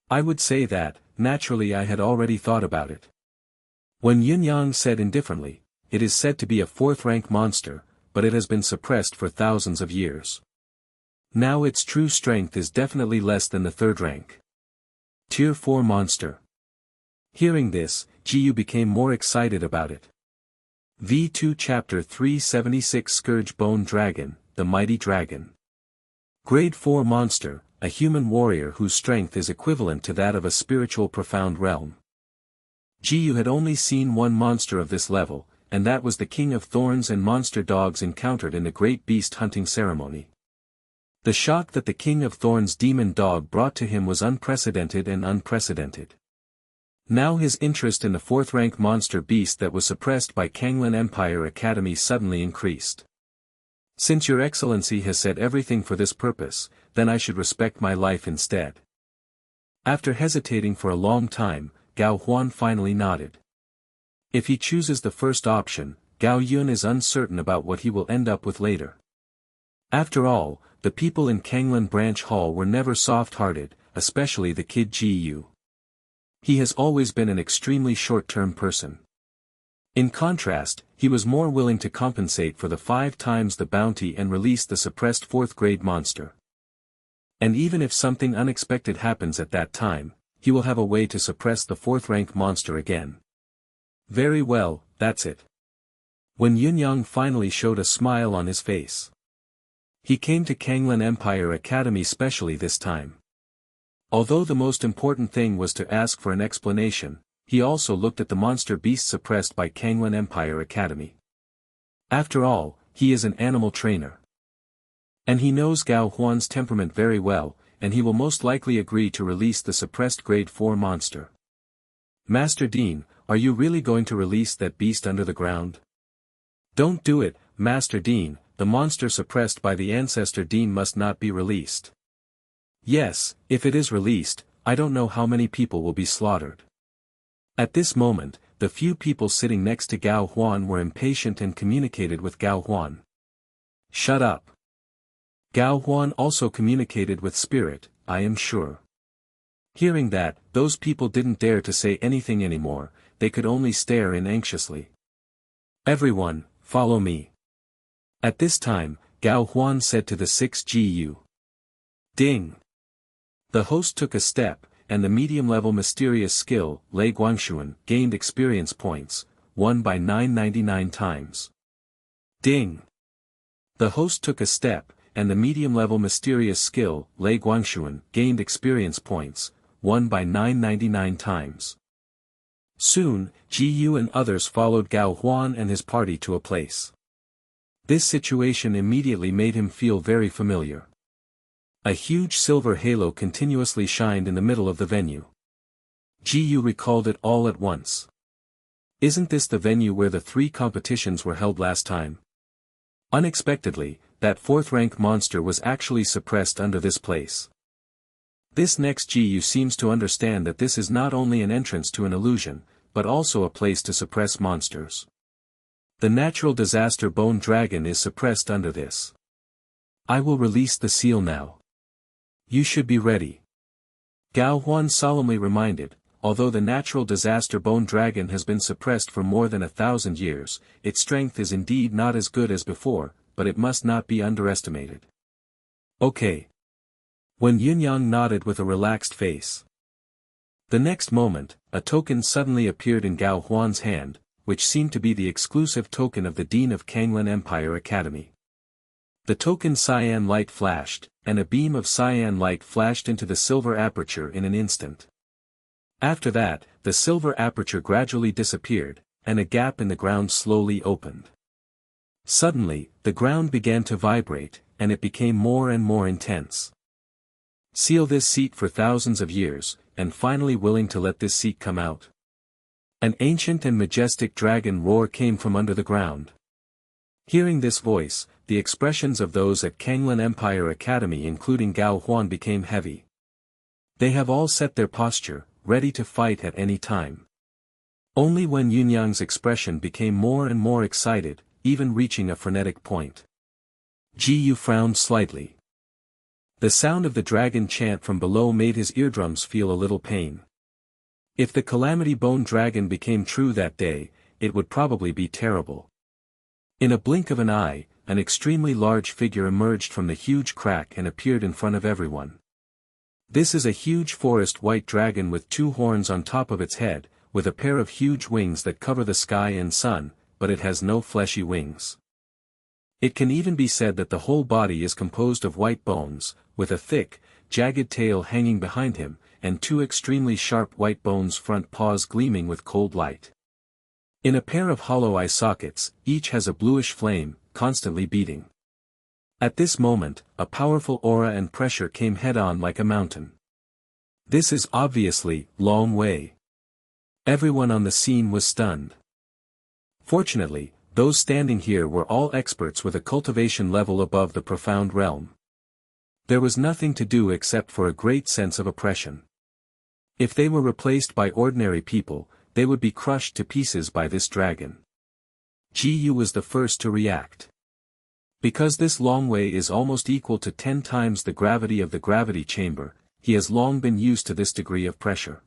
I would say that, naturally I had already thought about it. When Yunyang said indifferently, it is said to be a 4th-rank monster, but it has been suppressed for thousands of years. Now its true strength is definitely less than the 3rd rank. Tier 4 monster. Hearing this, Ji Yu became more excited about it. V2 Chapter 376 Scourge Bone Dragon, the Mighty Dragon. Grade 4 monster, a human warrior whose strength is equivalent to that of a spiritual profound realm. Ji Yu had only seen one monster of this level, and that was the King of Thorns and monster dogs encountered in the Great Beast Hunting Ceremony. The shock that the King of Thorns demon dog brought to him was unprecedented and unprecedented. Now his interest in the 4th-rank monster beast that was suppressed by Kanglan Empire Academy suddenly increased. Since your excellency has said everything for this purpose, then I should respect my life instead. After hesitating for a long time, Gao Huan finally nodded. If he chooses the first option, Gao Yun is uncertain about what he will end up with later. After all, the people in Kanglan Branch Hall were never soft-hearted, especially the kid Ji Yu. He has always been an extremely short-term person. In contrast, he was more willing to compensate for the 5 times the bounty and release the suppressed 4th-grade monster. And even if something unexpected happens at that time, he will have a way to suppress the 4th-rank monster again. Very well, that's it. When Yunyang finally showed a smile on his face. He came to Kanglan Empire Academy specially this time. Although the most important thing was to ask for an explanation, he also looked at the monster beast suppressed by Kanglan Empire Academy. After all, he is an animal trainer. And he knows Gao Huan's temperament very well, and he will most likely agree to release the suppressed grade 4 monster. Master Dean, are you really going to release that beast under the ground? Don't do it, Master Dean, the monster suppressed by the ancestor Dean must not be released. Yes, if it is released, I don't know how many people will be slaughtered. At this moment, the few people sitting next to Gao Huan were impatient and communicated with Gao Huan. Shut up. Gao Huan also communicated with Spirit, I am sure. Hearing that, those people didn't dare to say anything anymore, they could only stare in anxiously. Everyone, follow me. At this time, Gao Huan said to the 6 GU. Ding. The host took a step, and the medium-level mysterious skill, Lei Guangshuan, gained experience points, won by 999 times. Ding. The host took a step, and the medium-level mysterious skill, Lei Guangshuan, gained experience points, won by 999 times. Soon, Ji and others followed Gao Huan and his party to a place. This situation immediately made him feel very familiar. A huge silver halo continuously shined in the middle of the venue. Ji recalled it all at once. Isn't this the venue where the 3 competitions were held last time? Unexpectedly, that 4th-rank monster was actually suppressed under this place. This next Ji seems to understand that this is not only an entrance to an illusion, but also a place to suppress monsters. The natural disaster bone dragon is suppressed under this. I will release the seal now. You should be ready. Gao Huan solemnly reminded, although the natural disaster bone dragon has been suppressed for more than 1,000 years, its strength is indeed not as good as before, but it must not be underestimated. Okay. When Yunyang nodded with a relaxed face. The next moment, a token suddenly appeared in Gao Huan's hand, which seemed to be the exclusive token of the Dean of Kanglan Empire Academy. The token cyan light flashed, and a beam of cyan light flashed into the silver aperture in an instant. After that, the silver aperture gradually disappeared, and a gap in the ground slowly opened. Suddenly, the ground began to vibrate, and it became more and more intense. Seal this seat for thousands of years, and finally willing to let this seat come out. An ancient and majestic dragon roar came from under the ground. Hearing this voice, the expressions of those at Kanglan Empire Academy including Gao Huan became heavy. They have all set their posture, ready to fight at any time. Only when Yunyang's expression became more and more excited, even reaching a frenetic point. Ji frowned slightly. The sound of the dragon chant from below made his eardrums feel a little pain. If the Calamity Bone Dragon became true that day, it would probably be terrible. In a blink of an eye, an extremely large figure emerged from the huge crack and appeared in front of everyone. This is a huge forest white dragon with 2 horns on top of its head, with a pair of huge wings that cover the sky and sun, but it has no fleshy wings. It can even be said that the whole body is composed of white bones, with a thick, jagged tail hanging behind him, and 2 extremely sharp white bones front paws gleaming with cold light. In a pair of hollow eye sockets, each has a bluish flame, constantly beating. At this moment, a powerful aura and pressure came head-on like a mountain. This is obviously Long Wei. Everyone on the scene was stunned. Fortunately, those standing here were all experts with a cultivation level above the profound realm. There was nothing to do except for a great sense of oppression. If they were replaced by ordinary people, they would be crushed to pieces by this dragon. Ji was the first to react. Because this Long Wei is almost equal to 10 times the gravity of the gravity chamber, he has long been used to this degree of pressure.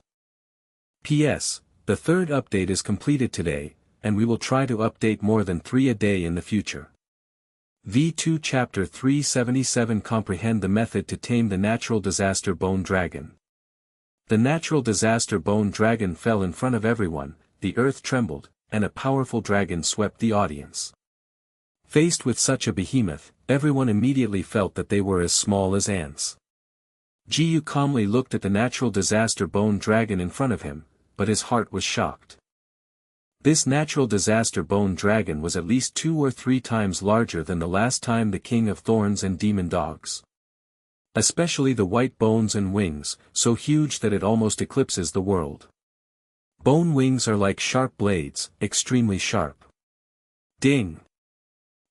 P.S. The 3rd update is completed today, and we will try to update more than 3 a day in the future. V2 Chapter 377 Comprehend the method to tame the natural disaster bone dragon. The natural disaster bone dragon fell in front of everyone, the earth trembled, and a powerful dragon swept the audience. Faced with such a behemoth, everyone immediately felt that they were as small as ants. Ji calmly looked at the natural disaster bone dragon in front of him, but his heart was shocked. This natural disaster bone dragon was at least 2 or 3 times larger than the last time the King of Thorns and Demon Dogs. Especially the white bones and wings, so huge that it almost eclipses the world. Bone wings are like sharp blades, extremely sharp. Ding!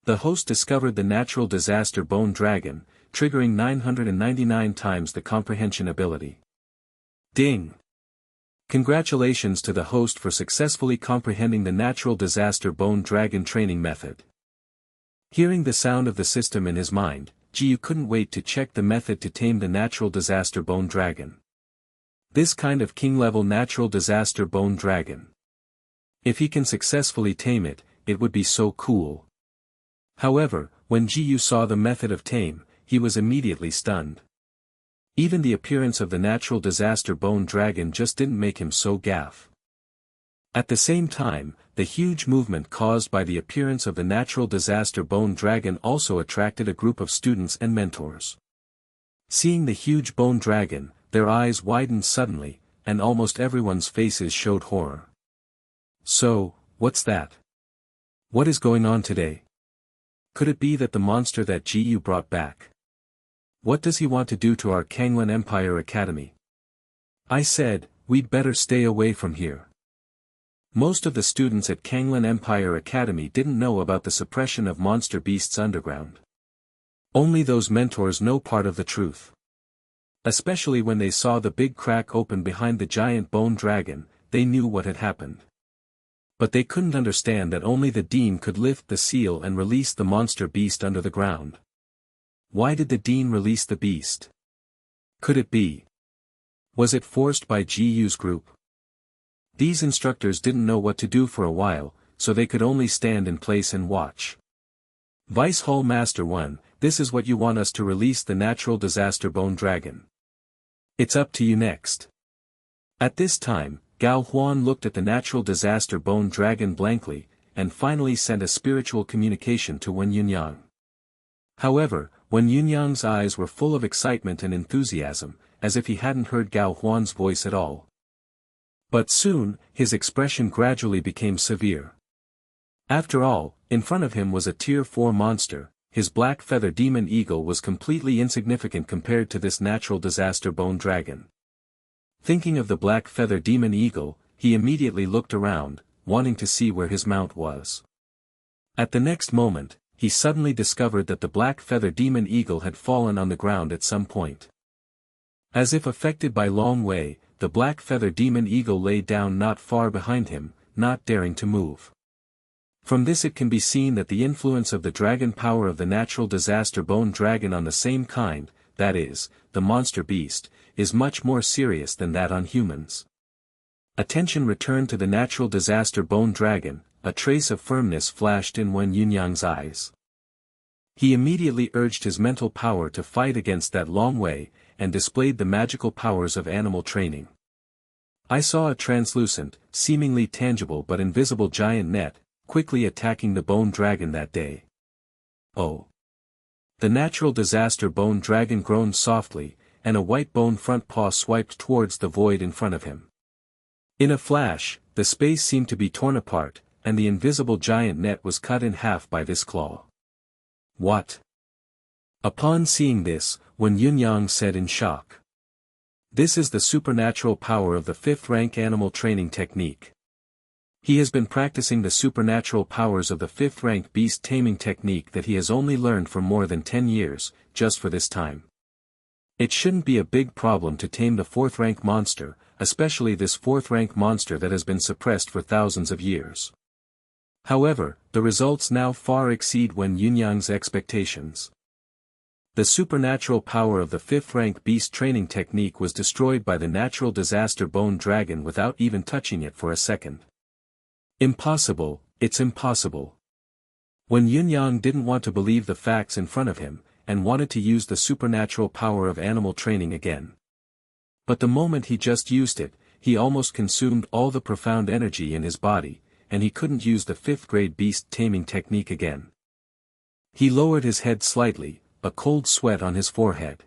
The host discovered the natural disaster bone dragon, triggering 999 times the comprehension ability. Ding! Congratulations to the host for successfully comprehending the natural disaster bone dragon training method. Hearing the sound of the system in his mind, Jiyu couldn't wait to check the method to tame the natural disaster bone dragon. This kind of king-level natural disaster bone dragon. If he can successfully tame it, it would be so cool. However, when Jiyu saw the method of tame, he was immediately stunned. Even the appearance of the natural disaster bone dragon just didn't make him so gaff. At the same time, the huge movement caused by the appearance of the natural disaster bone dragon also attracted a group of students and mentors. Seeing the huge bone dragon, their eyes widened suddenly, and almost everyone's faces showed horror. So, what's that? What is going on today? Could it be that the monster that Jiyu brought back? What does he want to do to our Kanglan Empire Academy? I said, we'd better stay away from here. Most of the students at Kanglan Empire Academy didn't know about the suppression of monster beasts underground. Only those mentors know part of the truth. Especially when they saw the big crack open behind the giant bone dragon, they knew what had happened. But they couldn't understand that only the Dean could lift the seal and release the monster beast under the ground. Why did the Dean release the beast? Could it be? Was it forced by Jiyu's group? These instructors didn't know what to do for a while, so they could only stand in place and watch. Vice Hall Master 1, this is what you want us to release the natural disaster bone dragon. It's up to you next. At this time, Gao Huan looked at the natural disaster bone dragon blankly, and finally sent a spiritual communication to Wen Yunyang. However, Wen Yunyang's eyes were full of excitement and enthusiasm, as if he hadn't heard Gao Huan's voice at all. But soon, his expression gradually became severe. After all, in front of him was a Tier 4 monster. His black feather demon eagle was completely insignificant compared to this natural disaster bone dragon. Thinking of the black feather demon eagle, he immediately looked around, wanting to see where his mount was. At the next moment, he suddenly discovered that the black feather demon eagle had fallen on the ground at some point. As if affected by Long Wei, the black feather demon eagle lay down not far behind him, not daring to move. From this it can be seen that the influence of the dragon power of the natural disaster bone dragon on the same kind, that is, the monster beast, is much more serious than that on humans. Attention returned to the natural disaster bone dragon, a trace of firmness flashed in Wen Yunyang's eyes. He immediately urged his mental power to fight against that Long Wei, and displayed the magical powers of animal training. I saw a translucent, seemingly tangible but invisible giant net, quickly attacking the bone dragon that day. Oh! The natural disaster bone dragon groaned softly, and a white bone front paw swiped towards the void in front of him. In a flash, the space seemed to be torn apart, and the invisible giant net was cut in half by this claw. What? Upon seeing this, Wen Yunyang said in shock. This is the supernatural power of the 5th rank animal training technique. He has been practicing the supernatural powers of the 5th rank beast taming technique that he has only learned for more than 10 years, just for this time. It shouldn't be a big problem to tame the 4th rank monster, especially this 4th rank monster that has been suppressed for thousands of years. However, the results now far exceed Wen Yunyang's expectations. The supernatural power of the 5th rank beast training technique was destroyed by the natural disaster bone dragon without even touching it for a second. Impossible, it's impossible. Wen Yunyang didn't want to believe the facts in front of him, and wanted to use the supernatural power of animal training again. But the moment he just used it, he almost consumed all the profound energy in his body, and he couldn't use the 5th grade beast taming technique again. He lowered his head slightly, a cold sweat on his forehead.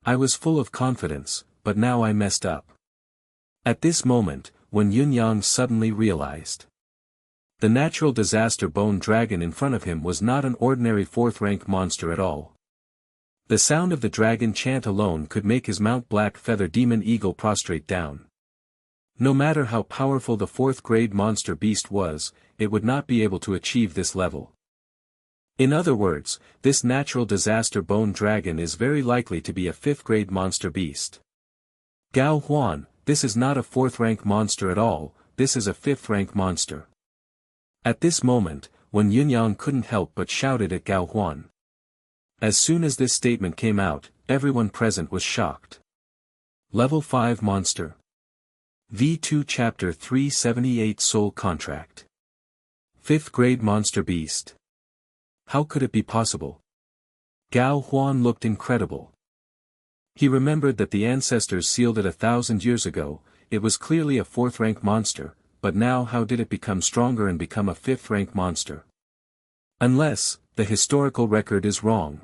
I was full of confidence, but now I messed up. At this moment, Wen Yunyang suddenly realized. The natural disaster bone dragon in front of him was not an ordinary 4th rank monster at all. The sound of the dragon chant alone could make his Mount Black Feather Demon Eagle prostrate down. No matter how powerful the fourth-grade monster beast was, it would not be able to achieve this level. In other words, this natural disaster bone dragon is very likely to be a fifth-grade monster beast. Gao Huan, this is not a fourth-rank monster at all, this is a fifth-rank monster. At this moment, Wen Yunyang couldn't help but shouted at Gao Huan. As soon as this statement came out, everyone present was shocked. Level 5 Monster. V2 Chapter 378 Soul Contract. 5th Grade Monster Beast. How could it be possible? Gao Huan looked incredible. He remembered that the ancestors sealed it 1,000 years ago, it was clearly a 4th-rank monster, but now how did it become stronger and become a 5th-rank monster? Unless, the historical record is wrong.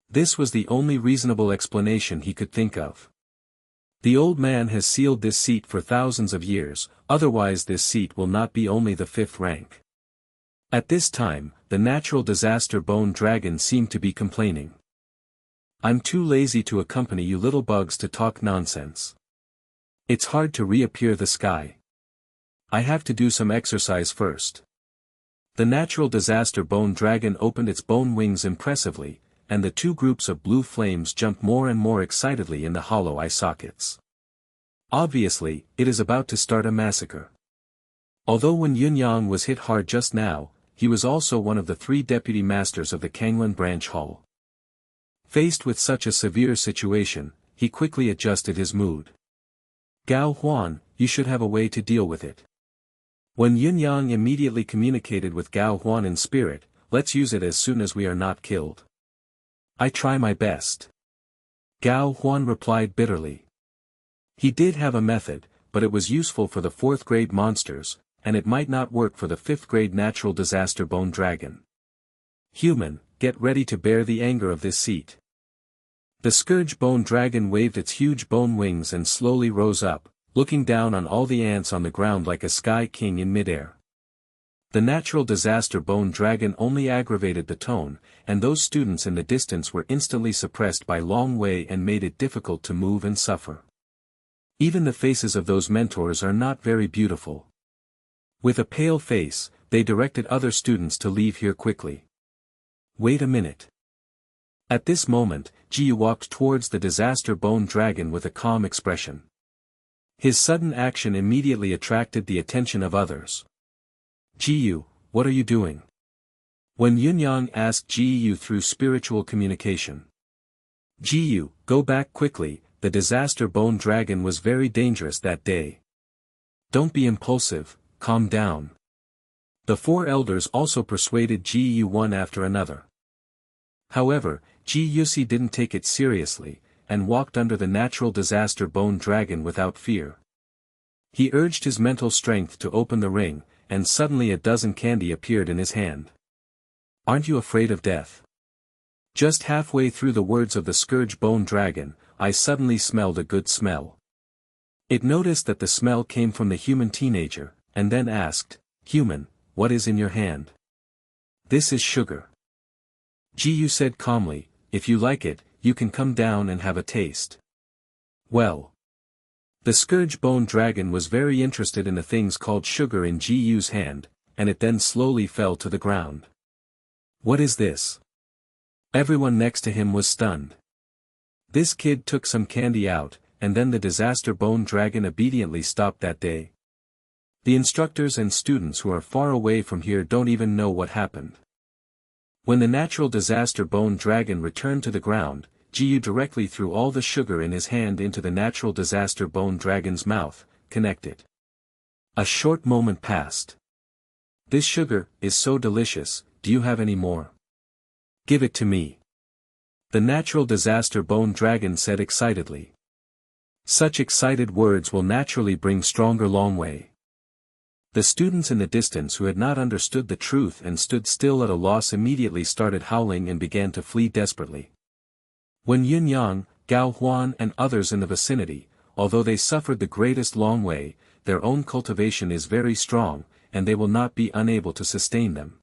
This was the only reasonable explanation he could think of. The old man has sealed this seat for thousands of years, otherwise this seat will not be only the 5th rank. At this time, the natural disaster bone dragon seemed to be complaining. I'm too lazy to accompany you little bugs to talk nonsense. It's hard to reappear the sky. I have to do some exercise first. The natural disaster bone dragon opened its bone wings impressively, and the two groups of blue flames jumped more and more excitedly in the hollow eye sockets. Obviously, it is about to start a massacre. Although Wen Yunyang was hit hard just now, he was also one of the 3 deputy masters of the Kanglan branch hall. Faced with such a severe situation, he quickly adjusted his mood. Gao Huan, you should have a way to deal with it. Wen Yunyang immediately communicated with Gao Huan in spirit, let's use it as soon as we are not killed. I try my best. Gao Huan replied bitterly. He did have a method, but it was useful for the 4th-grade monsters, and it might not work for the 5th-grade natural disaster bone dragon. Human, get ready to bear the anger of this seat. The scourge bone dragon waved its huge bone wings and slowly rose up, looking down on all the ants on the ground like a sky king in midair. The natural disaster bone dragon only aggravated the tone, and those students in the distance were instantly suppressed by Long Wei and made it difficult to move and suffer. Even the faces of those mentors are not very beautiful. With a pale face, they directed other students to leave here quickly. Wait a minute. At this moment, Jiyu walked towards the disaster bone dragon with a calm expression. His sudden action immediately attracted the attention of others. Jiyu, what are you doing? Wen Yunyang asked Jiyu through spiritual communication. Jiyu, go back quickly, the disaster bone dragon was very dangerous that day. Don't be impulsive, calm down. The 4 elders also persuaded Jiyu one after another. However, Ji-Yusi didn't take it seriously, and walked under the natural disaster bone dragon without fear. He urged his mental strength to open the ring, and suddenly a dozen candy appeared in his hand. Aren't you afraid of death? Just halfway through the words of the scourge bone dragon, I suddenly smelled a good smell. It noticed that the smell came from the human teenager, and then asked, Human, what is in your hand? This is sugar. Jiyu said calmly, if you like it, you can come down and have a taste. Well. The scourge bone dragon was very interested in the things called sugar in Jiyu's hand, and it then slowly fell to the ground. What is this? Everyone next to him was stunned. This kid took some candy out, and then the disaster bone dragon obediently stopped that day. The instructors and students who are far away from here don't even know what happened. When the natural disaster bone dragon returned to the ground, Jiyu directly threw all the sugar in his hand into the natural disaster bone dragon's mouth, connected. A short moment passed. This sugar is so delicious, do you have any more? Give it to me. The natural disaster bone dragon said excitedly. Such excited words will naturally bring stronger Long Wei. The students in the distance who had not understood the truth and stood still at a loss immediately started howling and began to flee desperately. Wen Yunyang, Gao Huan and others in the vicinity, although they suffered the greatest Long Wei, their own cultivation is very strong, and they will not be unable to sustain them.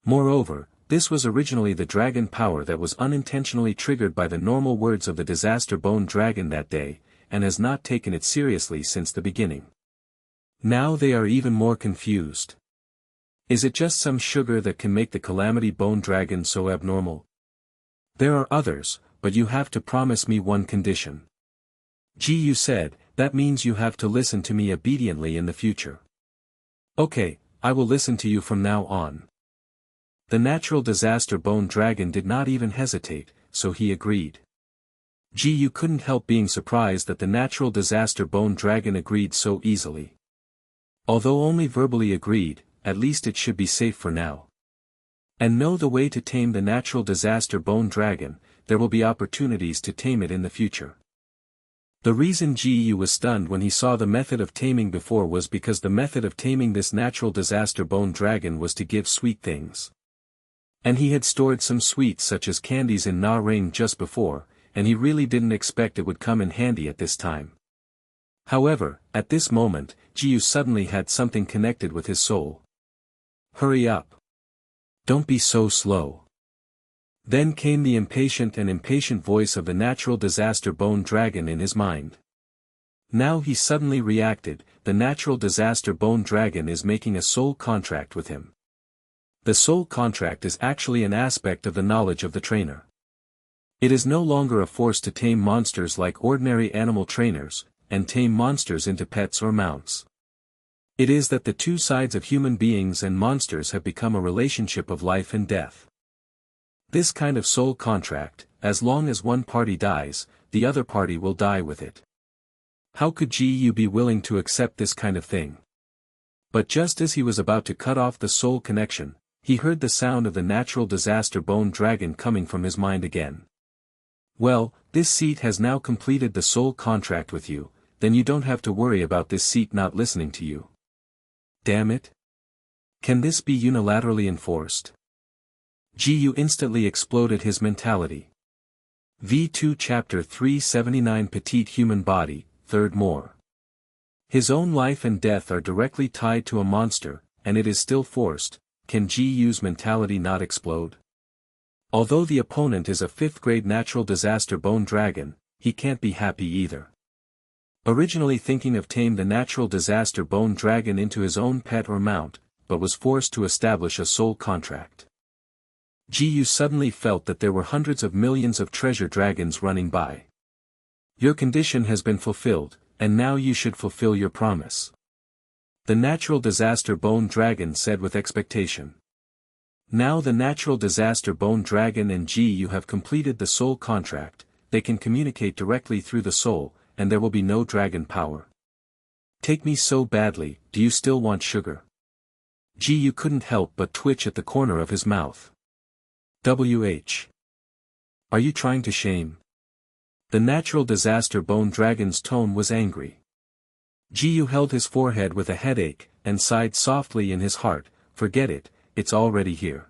Moreover, this was originally the dragon power that was unintentionally triggered by the normal words of the disaster bone dragon that day, and has not taken it seriously since the beginning. Now they are even more confused. Is it just some sugar that can make the calamity bone dragon so abnormal? There are others, but you have to promise me one condition. Ji said, that means you have to listen to me obediently in the future. Okay, I will listen to you from now on. The natural disaster bone dragon did not even hesitate, so he agreed. Ji couldn't help being surprised that the natural disaster bone dragon agreed so easily. Although only verbally agreed, at least it should be safe for now. And know the way to tame the natural disaster bone dragon, there will be opportunities to tame it in the future. The reason Ji was stunned when he saw the method of taming before was because the method of taming this natural disaster bone dragon was to give sweet things. And he had stored some sweets such as candies in Na Ring just before, and he really didn't expect it would come in handy at this time. However, at this moment, Ji suddenly had something connected with his soul. Hurry up. Don't be so slow. Then came the impatient voice of the natural disaster bone dragon in his mind. Now he suddenly reacted, the natural disaster bone dragon is making a soul contract with him. The soul contract is actually an aspect of the knowledge of the trainer. It is no longer a force to tame monsters like ordinary animal trainers, and tame monsters into pets or mounts. It is that the two sides of human beings and monsters have become a relationship of life and death. This kind of soul contract, as long as one party dies, the other party will die with it. How could Ji be willing to accept this kind of thing? But just as he was about to cut off the soul connection, he heard the sound of the natural disaster bone dragon coming from his mind again. Well, this seat has now completed the soul contract with you, then you don't have to worry about this seat not listening to you. Damn it! Can this be unilaterally enforced? Ji instantly exploded his mentality. V2 Chapter 379 Petite Human Body, Third More. His own life and death are directly tied to a monster, and it is still forced. Can Ji's mentality not explode? Although the opponent is a 5th grade natural disaster bone dragon, he can't be happy either. Originally thinking of tame the natural disaster bone dragon into his own pet or mount, but was forced to establish a soul contract. Ji suddenly felt that there were hundreds of millions of treasure dragons running by. Your condition has been fulfilled, and now you should fulfill your promise. The natural disaster bone dragon said with expectation. Now the natural disaster bone dragon and Ji have completed the soul contract, they can communicate directly through the soul, and there will be no dragon power. Take me so badly, do you still want sugar? Ji couldn't help but twitch at the corner of his mouth. WH. Are you trying to shame? The natural disaster bone dragon's tone was angry. Ji held his forehead with a headache, and sighed softly in his heart, forget it, it's already here.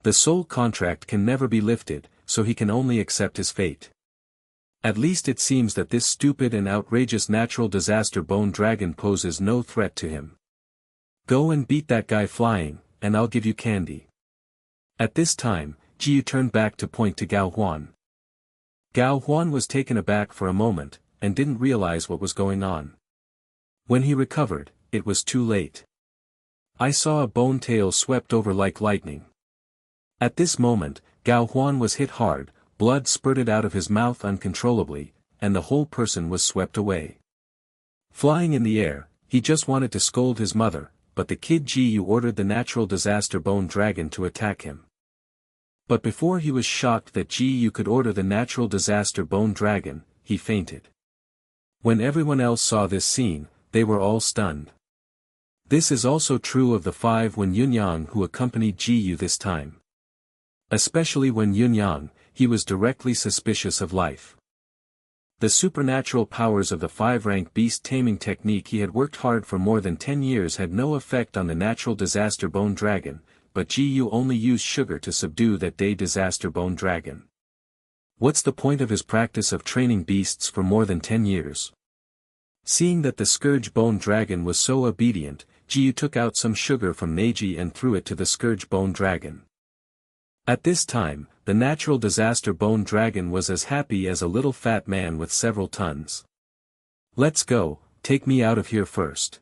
The soul contract can never be lifted, so he can only accept his fate. At least it seems that this stupid and outrageous natural disaster bone dragon poses no threat to him. Go and beat that guy flying, and I'll give you candy. At this time, Ji turned back to point to Gao Huan. Gao Huan was taken aback for a moment, and didn't realize what was going on. When he recovered, it was too late. I saw a bone tail swept over like lightning. At this moment, Gao Huan was hit hard, blood spurted out of his mouth uncontrollably, and the whole person was swept away. Flying in the air, he just wanted to scold his mother, but the kid Ji ordered the natural disaster bone dragon to attack him. But before he was shocked that Ji could order the natural disaster bone dragon, he fainted. When everyone else saw this scene, they were all stunned. This is also true of the 5 Wen Yunyang who accompanied Ji this time. Especially when Yunyang, he was directly suspicious of life. The supernatural powers of the 5-rank beast taming technique he had worked hard for more than 10 years had no effect on the natural disaster bone dragon, but Ji only used sugar to subdue that day disaster bone dragon. What's the point of his practice of training beasts for more than 10 years? Seeing that the scourge bone dragon was so obedient, Ji took out some sugar from Neji and threw it to the scourge bone dragon. At this time, the natural disaster bone dragon was as happy as a little fat man with several tons. Let's go, take me out of here first.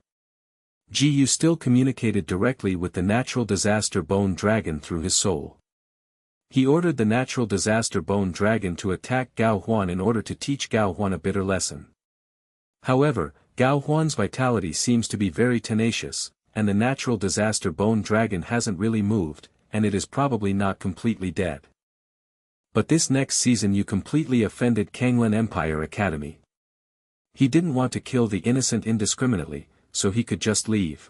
Ji still communicated directly with the natural disaster bone dragon through his soul. He ordered the natural disaster bone dragon to attack Gao Huan in order to teach Gao Huan a bitter lesson. However, Gao Huan's vitality seems to be very tenacious, and the natural disaster bone dragon hasn't really moved, and it is probably not completely dead. But this next season you completely offended Kanglan Empire Academy. He didn't want to kill the innocent indiscriminately, so he could just leave.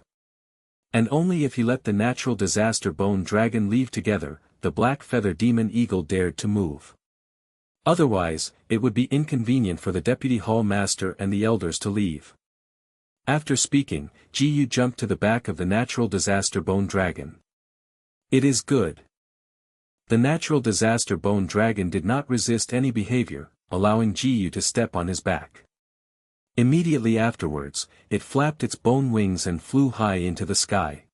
And only if he let the natural disaster bone dragon leave together, the black feather demon eagle dared to move. Otherwise, it would be inconvenient for the deputy hall master and the elders to leave. After speaking, Ji jumped to the back of the natural disaster bone dragon. It is good. The natural disaster bone dragon did not resist any behavior, allowing Ji to step on his back. Immediately afterwards, it flapped its bone wings and flew high into the sky.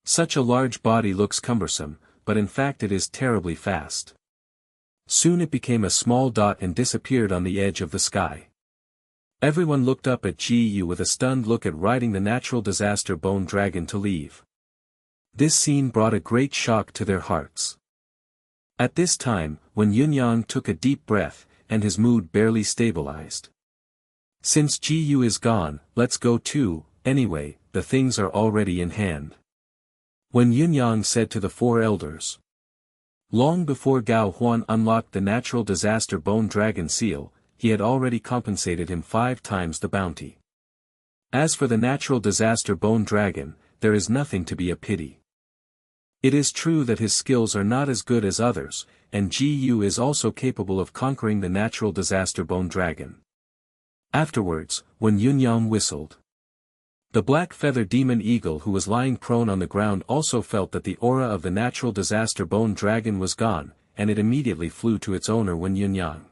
Such a large body looks cumbersome, but in fact it is terribly fast. Soon it became a small dot and disappeared on the edge of the sky. Everyone looked up at Ji with a stunned look at riding the natural disaster bone dragon to leave. This scene brought a great shock to their hearts. At this time, when Yunyang took a deep breath, and his mood barely stabilized. Since Ji is gone, let's go too, anyway, the things are already in hand. When Yunyang said to the four elders. Long before Gao Huan unlocked the natural disaster bone dragon seal, he had already compensated him 5 times the bounty. As for the natural disaster bone dragon, there is nothing to be a pity. It is true that his skills are not as good as others, and Ji is also capable of conquering the natural disaster bone dragon. Afterwards, when Yunyang whistled. The black feather demon eagle who was lying prone on the ground also felt that the aura of the natural disaster bone dragon was gone, and it immediately flew to its owner when Yunyang.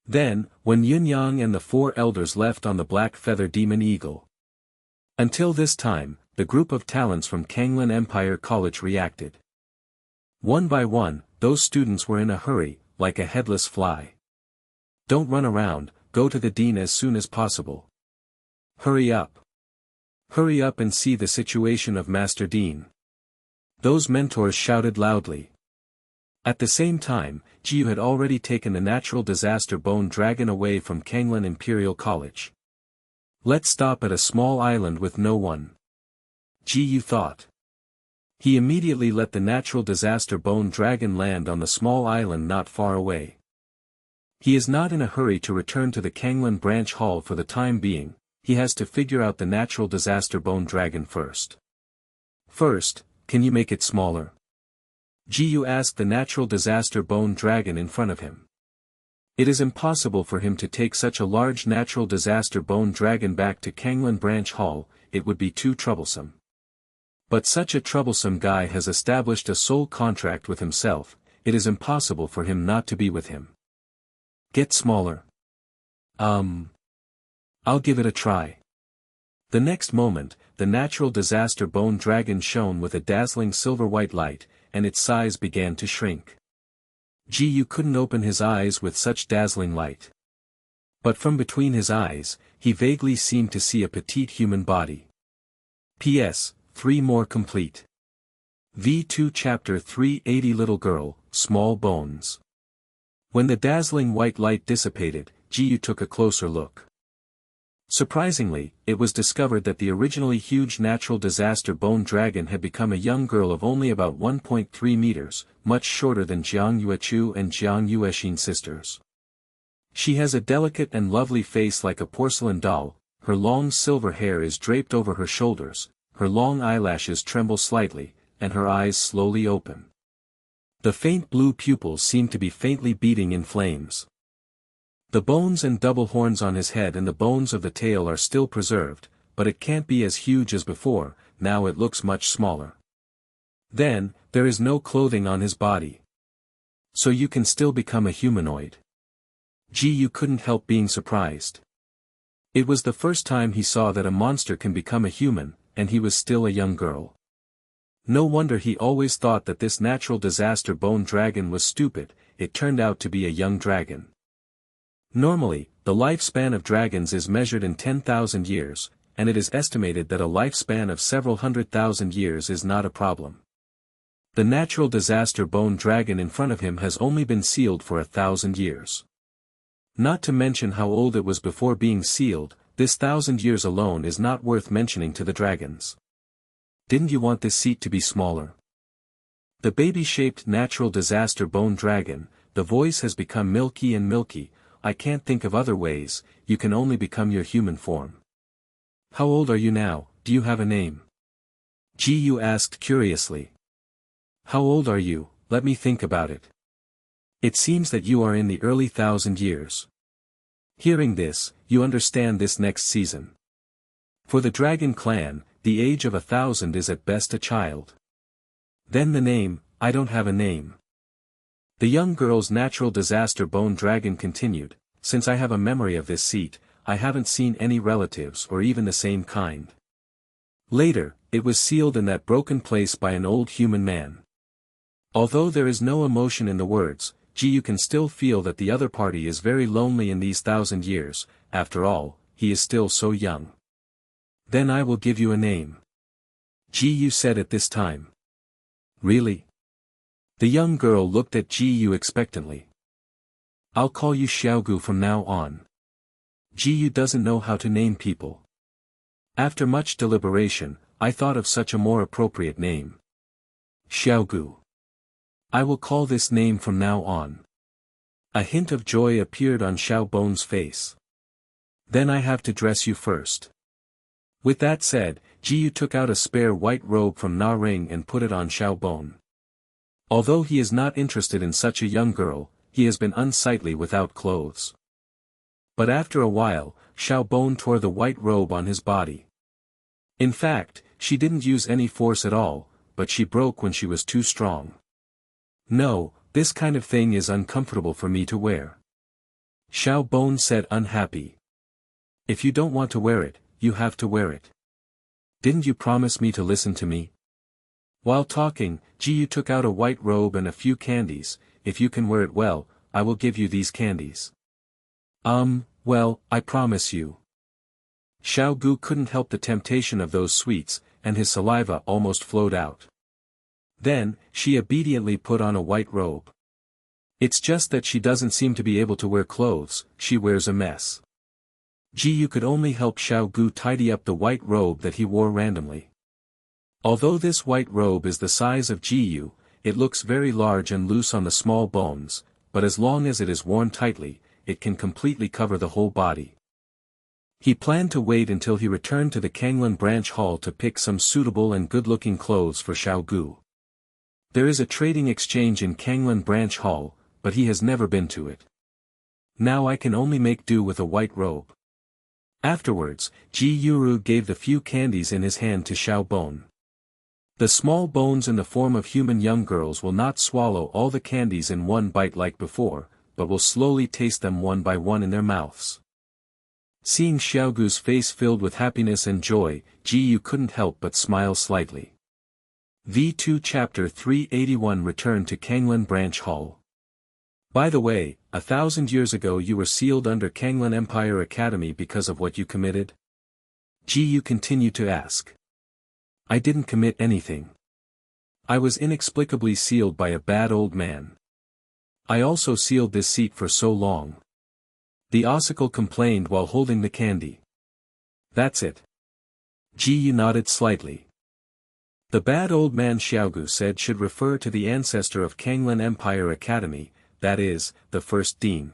Then, when Yunyang and the 4 elders left on the black feather demon eagle. Until this time, the group of talents from Kanglan Empire College reacted. One by one, those students were in a hurry, like a headless fly. Don't run around, go to the dean as soon as possible. Hurry up. Hurry up and see the situation of Master Dean. Those mentors shouted loudly. At the same time, Ji had already taken the natural disaster bone dragon away from Kanglan Imperial College. Let's stop at a small island with no one. Ji thought. He immediately let the natural disaster bone dragon land on the small island not far away. He is not in a hurry to return to the Kanglan branch hall for the time being. He has to figure out the natural disaster bone dragon first. First, can you make it smaller? Ji asked the natural disaster bone dragon in front of him. It is impossible for him to take such a large natural disaster bone dragon back to Kanglan branch hall, it would be too troublesome. But such a troublesome guy has established a soul contract with himself, it is impossible for him not to be with him. Get smaller. I'll give it a try. The next moment, the natural disaster bone dragon shone with a dazzling silver-white light, and its size began to shrink. Ji couldn't open his eyes with such dazzling light. But from between his eyes, he vaguely seemed to see a petite human body. P.S. 3 more complete. V2 Chapter 380 Little Girl, Small Bones. When the dazzling white light dissipated, Ji took a closer look. Surprisingly, it was discovered that the originally huge natural disaster bone dragon had become a young girl of only about 1.3 meters, much shorter than Jiang Yuechu and Jiang Yuexin sisters. She has a delicate and lovely face like a porcelain doll, her long silver hair is draped over her shoulders, her long eyelashes tremble slightly, and her eyes slowly open. The faint blue pupils seem to be faintly beating in flames. The bones and double horns on his head and the bones of the tail are still preserved, but it can't be as huge as before, now it looks much smaller. Then, there is no clothing on his body. So you can still become a humanoid. Ji couldn't help being surprised. It was the first time he saw that a monster can become a human, and he was still a young girl. No wonder he always thought that this natural disaster bone dragon was stupid. It turned out to be a young dragon. Normally, the lifespan of dragons is measured in 10,000 years, and it is estimated that a lifespan of several 100,000 years is not a problem. The natural disaster bone dragon in front of him has only been sealed for 1,000 years. Not to mention how old it was before being sealed, this 1,000 years alone is not worth mentioning to the dragons. Didn't you want this seat to be smaller? The baby-shaped natural disaster bone dragon, the voice has become milky and milky. I can't think of other ways, you can only become your human form. How old are you now, do you have a name? Ji asked curiously. How old are you, let me think about it. It seems that you are in the early 1,000 years. Hearing this, you understand this next season. For the dragon clan, the age of 1,000 is at best a child. Then the name, I don't have a name. The young girl's natural disaster bone dragon continued, since I have a memory of this seat, I haven't seen any relatives or even the same kind. Later, it was sealed in that broken place by an old human man. Although there is no emotion in the words, you can still feel that the other party is very lonely in these 1,000 years, after all, he is still so young. Then I will give you a name. Ji said at this time. Really? The young girl looked at Ji expectantly. I'll call you Xiaogu from now on. Ji doesn't know how to name people. After much deliberation, I thought of such a more appropriate name. Xiaogu. I will call this name from now on. A hint of joy appeared on Xiaobone's face. Then I have to dress you first. With that said, Ji took out a spare white robe from Na Ring and put it on Xiaobone. Although he is not interested in such a young girl, he has been unsightly without clothes. But after a while, Xiaobone tore the white robe on his body. In fact, she didn't use any force at all, but she broke when she was too strong. No, this kind of thing is uncomfortable for me to wear. Xiaobone said unhappy. If you don't want to wear it, you have to wear it. Didn't you promise me to listen to me? While talking, Ji took out a white robe and a few candies. If you can wear it well, I will give you these candies. Well, I promise you. Xiaogu couldn't help the temptation of those sweets, and his saliva almost flowed out. Then, she obediently put on a white robe. It's just that she doesn't seem to be able to wear clothes, she wears a mess. Ji could only help Xiaogu tidy up the white robe that he wore randomly. Although this white robe is the size of Ji, it looks very large and loose on the small bones, but as long as it is worn tightly, it can completely cover the whole body. He planned to wait until he returned to the Kanglan branch hall to pick some suitable and good-looking clothes for Xiaogu. There is a trading exchange in Kanglan branch hall, but he has never been to it. Now I can only make do with a white robe. Afterwards, Ji Yuru gave the few candies in his hand to Xiaobone. The small bones in the form of human young girls will not swallow all the candies in one bite like before, but will slowly taste them one by one in their mouths. Seeing Xiaogu's face filled with happiness and joy, Ji couldn't help but smile slightly. V2 Chapter 381 Return to Kanglan Branch Hall. By the way, 1,000 years ago you were sealed under Kanglan Empire Academy because of what you committed? Ji continued to ask. I didn't commit anything. I was inexplicably sealed by a bad old man. I also sealed this seat for so long. The ossicle complained while holding the candy. That's it. Ji nodded slightly. The bad old man Xiaogu said should refer to the ancestor of Kanglan Empire Academy, that is, the first dean.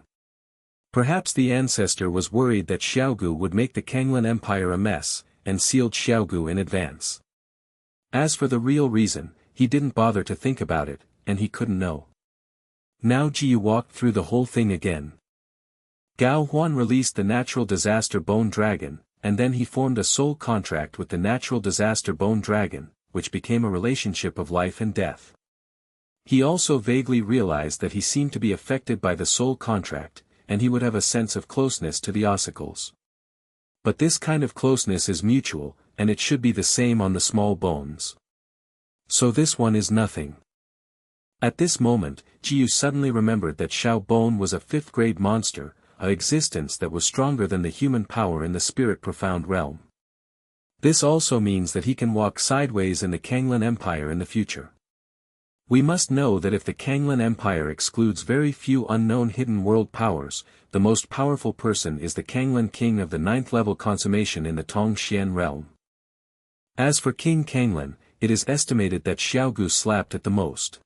Perhaps the ancestor was worried that Xiaogu would make the Kanglan Empire a mess, and sealed Xiaogu in advance. As for the real reason, he didn't bother to think about it, and he couldn't know. Now Ji walked through the whole thing again. Gao Huan released the natural disaster bone dragon, and then he formed a soul contract with the natural disaster bone dragon, which became a relationship of life and death. He also vaguely realized that he seemed to be affected by the soul contract, and he would have a sense of closeness to the ossicles. But this kind of closeness is mutual, and it should be the same on the small bones. So this one is nothing. At this moment, Jiyu suddenly remembered that Xiao Bon was a fifth-grade monster, an existence that was stronger than the human power in the spirit profound realm. This also means that he can walk sideways in the Kanglan Empire in the future. We must know that if the Kanglan Empire excludes very few unknown hidden world powers, the most powerful person is the Kanglan King of the 9th level consummation in the Tongxian realm. As for King Kanglan, it is estimated that Xiaogu slapped at the most.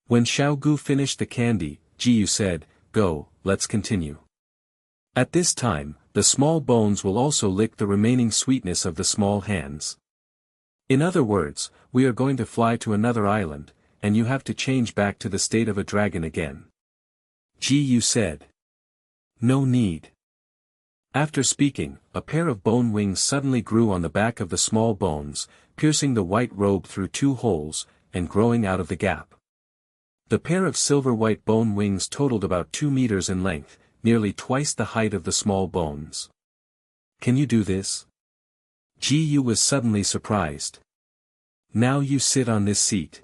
When Xiaogu finished the candy, Jiyu said, "Go, let's continue." At this time, the small bones will also lick the remaining sweetness of the small hands. In other words, we are going to fly to another island, and you have to change back to the state of a dragon again. Jiyu said. No need. After speaking, a pair of bone wings suddenly grew on the back of the small bones, piercing the white robe through 2 holes, and growing out of the gap. The pair of silver-white bone wings totaled about 2 meters in length, nearly twice the height of the small bones. Can you do this? Jiyu was suddenly surprised. Now you sit on this seat.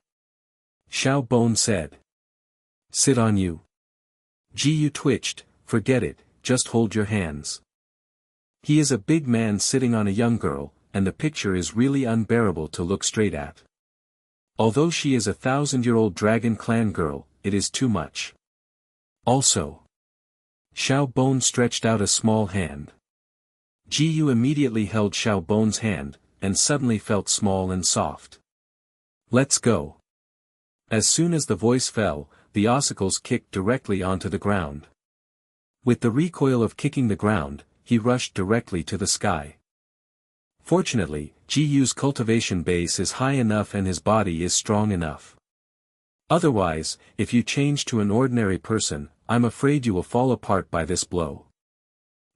Xiao Bon said. Sit on you. Jiyu twitched, forget it, just hold your hands. He is a big man sitting on a young girl, and the picture is really unbearable to look straight at. Although she is a 1,000-year-old dragon clan girl, it is too much. Also. Xiao Bon stretched out a small hand. Jiyu immediately held Xiao Bon's hand, and suddenly felt small and soft. Let's go. As soon as the voice fell, the ossicles kicked directly onto the ground. With the recoil of kicking the ground, he rushed directly to the sky. Fortunately, Jiyu's cultivation base is high enough and his body is strong enough. Otherwise, if you change to an ordinary person, I'm afraid you will fall apart by this blow.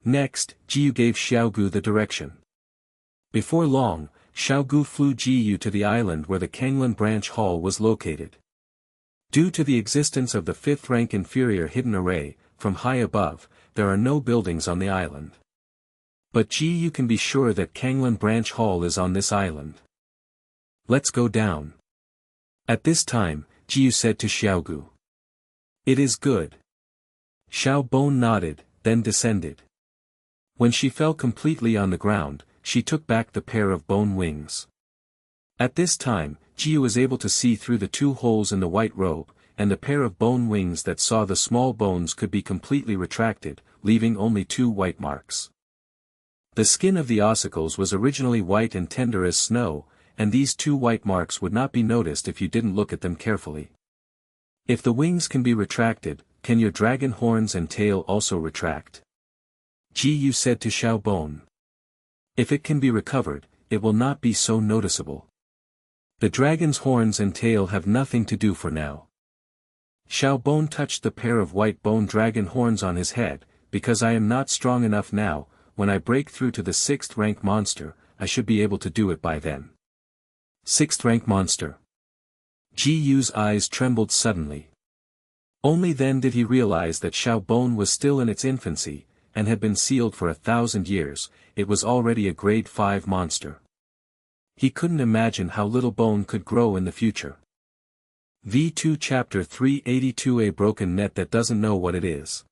Next, Jiyu gave Xiaogu the direction. Before long, Xiaogu flew Jiyu to the island where the Kanglan branch hall was located. Due to the existence of the 5th rank inferior hidden array, from high above, there are no buildings on the island. But Jiyu can be sure that Kanglan branch hall is on this island. Let's go down. At this time, Jiyu said to Xiaogu. It is good. Xiao Bon nodded, then descended. When she fell completely on the ground, she took back the pair of bone wings. At this time, Jiyu was able to see through the 2 holes in the white robe, and the pair of bone wings that saw the small bones could be completely retracted, leaving only 2 white marks. The skin of the ossicles was originally white and tender as snow, and these 2 white marks would not be noticed if you didn't look at them carefully. If the wings can be retracted, can your dragon horns and tail also retract? Jiyu said to Xiao Bon. If it can be recovered, it will not be so noticeable. The dragon's horns and tail have nothing to do for now. Xiao Bon touched the pair of white bone dragon horns on his head, because I am not strong enough now. When I break through to the 6th rank monster, I should be able to do it by then. 6th rank monster. Jiyu's eyes trembled suddenly. Only then did he realize that Xiao Bon was still in its infancy, and had been sealed for 1,000 years, it was already a grade 5 monster. He couldn't imagine how little bone could grow in the future. V2 Chapter 382 A broken net that doesn't know what it is.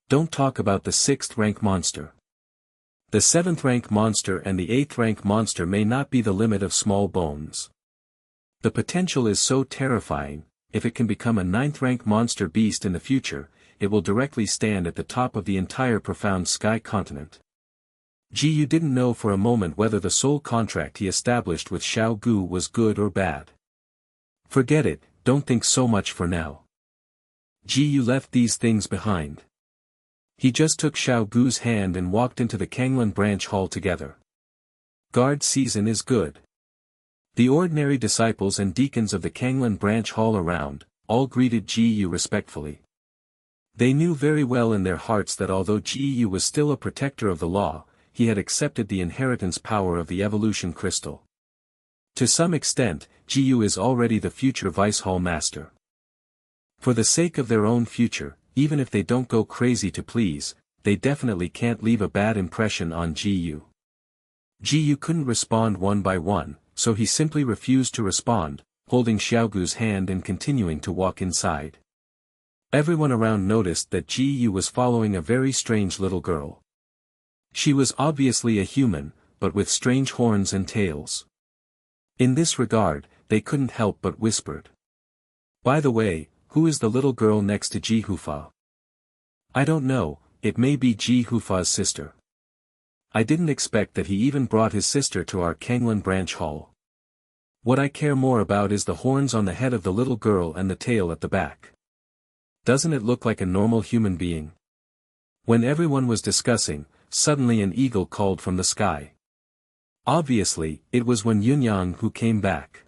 Don't talk about the 6th rank monster. The 7th rank monster and the 8th rank monster may not be the limit of small bones. The potential is so terrifying. If it can become a 9th rank monster beast in the future, it will directly stand at the top of the entire profound sky continent. Jiyu didn't know for a moment whether the soul contract he established with Xiao Gu was good or bad. Forget it, don't think so much for now. Jiyu left these things behind. He just took Xiao Gu's hand and walked into the Kanglan branch hall together. Guard season is good. The ordinary disciples and deacons of the Kanglan branch hall around, all greeted Jiyu respectfully. They knew very well in their hearts that although Jiyu was still a protector of the law, he had accepted the inheritance power of the evolution crystal. To some extent, Jiyu is already the future vice hall master. For the sake of their own future, even if they don't go crazy to please, they definitely can't leave a bad impression on Jiyu. Jiyu couldn't respond one by one, so he simply refused to respond, holding Xiaogu's hand and continuing to walk inside. Everyone around noticed that Ji Yu was following a very strange little girl. She was obviously a human, but with strange horns and tails. In this regard, they couldn't help but whispered. "By the way, who is the little girl next to Ji Hufa?" "I don't know, it may be Ji Hufa's sister. I didn't expect that he even brought his sister to our Kanglan branch hall. What I care more about is the horns on the head of the little girl and the tail at the back. Doesn't it look like a normal human being?" When everyone was discussing, suddenly an eagle called from the sky. Obviously, it was Wen Yunyang who came back.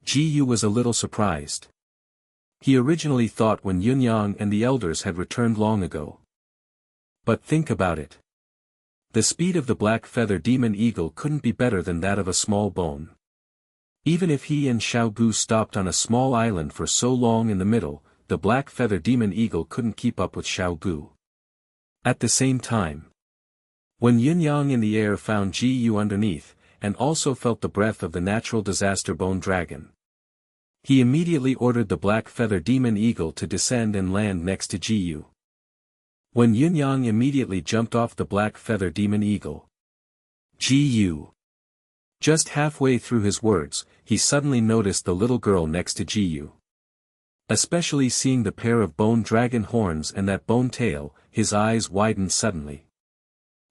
Ji Yu was a little surprised. He originally thought Wen Yunyang and the elders had returned long ago. But think about it. The speed of the black feather demon eagle couldn't be better than that of a small bone. Even if he and Xiaogu stopped on a small island for so long in the middle, the black feather demon eagle couldn't keep up with Xiaogu. At the same time, when Yunyang in the air found Ji Yu underneath, and also felt the breath of the natural disaster bone dragon, he immediately ordered the black feather demon eagle to descend and land next to Ji Yu. When Yunyang immediately jumped off the black feather demon eagle, Ji Yu. Just halfway through his words, he suddenly noticed the little girl next to Ji Yu. Especially seeing the pair of bone dragon horns and that bone tail, his eyes widened suddenly.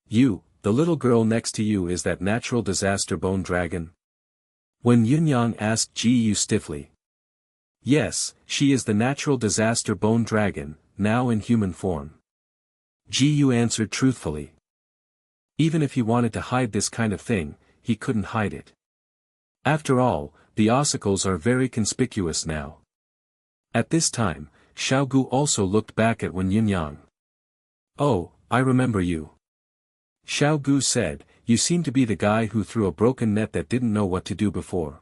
"You, the little girl next to you, is that natural disaster bone dragon?" When Yunyang asked Ji Yu stiffly. "Yes, she is the natural disaster bone dragon, now in human form." Ji Yu answered truthfully. Even if he wanted to hide this kind of thing, he couldn't hide it. After all, the ossicles are very conspicuous now. At this time, Xiaogu also looked back at Wen Yunyang. "Oh, I remember you." Xiaogu said, "You seem to be the guy who threw a broken net that didn't know what to do before.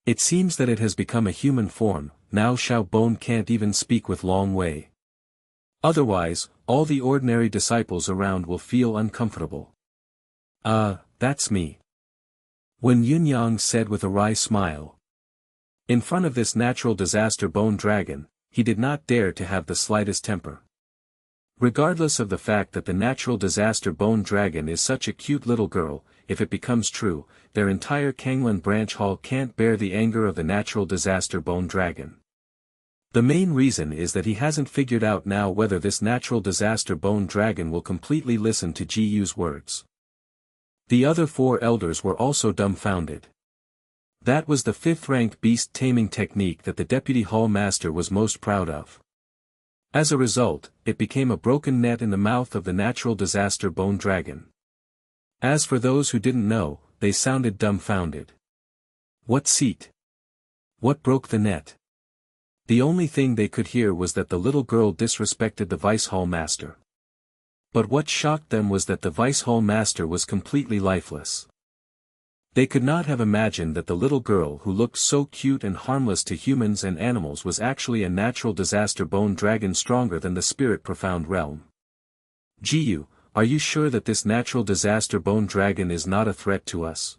It seems that it has become a human form, now Xiao Bone can't even speak with Long Wei. Otherwise, all the ordinary disciples around will feel uncomfortable." That's me," Wen Yunyang said with a wry smile. In front of this natural disaster bone dragon, he did not dare to have the slightest temper. Regardless of the fact that the natural disaster bone dragon is such a cute little girl, if it becomes true, their entire Kanglan branch hall can't bear the anger of the natural disaster bone dragon. The main reason is that he hasn't figured out now whether this natural disaster bone dragon will completely listen to Ji Yu's words. The other 4 elders were also dumbfounded. That was the 5th-rank beast taming technique that the deputy hall master was most proud of. As a result, it became a broken net in the mouth of the natural disaster bone dragon. As for those who didn't know, they sounded dumbfounded. What seat? What broke the net? The only thing they could hear was that the little girl disrespected the vice hall master. But what shocked them was that the vice hall master was completely lifeless. They could not have imagined that the little girl who looked so cute and harmless to humans and animals was actually a natural disaster bone dragon stronger than the spirit profound realm. "Ji Yu, are you sure that this natural disaster bone dragon is not a threat to us?"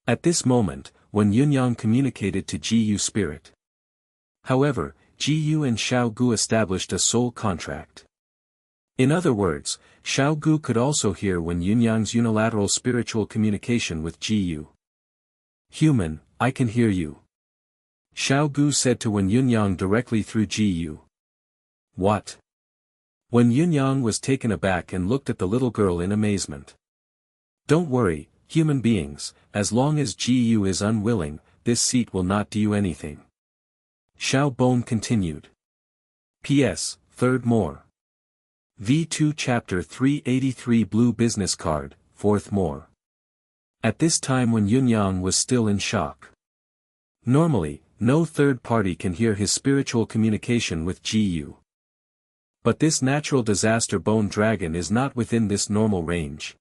At this moment, when Yunyang communicated to Ji Yu's spirit. However, Ji Yu and Xiaogu established a soul contract. In other words, Xiaogu could also hear Wen Yunyang's unilateral spiritual communication with Ji Yu. "Human, I can hear you," Xiaogu said to Wen Yunyang directly through Ji Yu. "What?" Wen Yunyang was taken aback and looked at the little girl in amazement. "Don't worry, human beings, as long as Ji Yu is unwilling, this seat will not do you anything." Xiao Bone continued. P.S. Third more. V2 Chapter 383 Blue Business Card, Fourth more. At this time when Yunyang was still in shock. Normally, no third party can hear his spiritual communication with Ji Yu. But this natural disaster bone dragon is not within this normal range.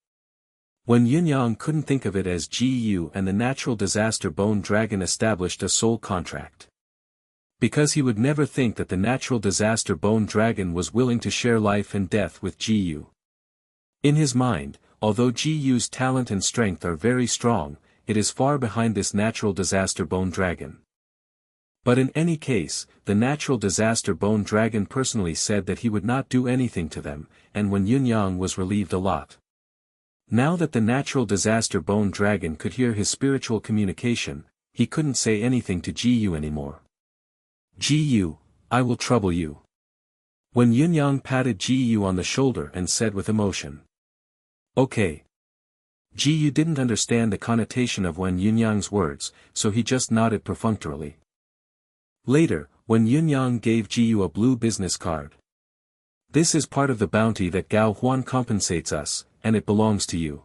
When Yunyang couldn't think of it as Ji Yu and the natural disaster bone dragon established a soul contract. Because he would never think that the natural disaster bone dragon was willing to share life and death with Ji Yu. In his mind, although Ji Yu's talent and strength are very strong, it is far behind this natural disaster bone dragon. But in any case, the natural disaster bone dragon personally said that he would not do anything to them, and when Yunyang was relieved a lot. Now that the natural disaster bone dragon could hear his spiritual communication, he couldn't say anything to Ji anymore. Ji, I will trouble you. When Yunyang patted Ji on the shoulder and said with emotion. Okay. Ji didn't understand the connotation of Wen Yunyang's words, so he just nodded perfunctorily. Later, when Yunyang gave Ji a blue business card. This is part of the bounty that Gao Huan compensates us, and it belongs to you.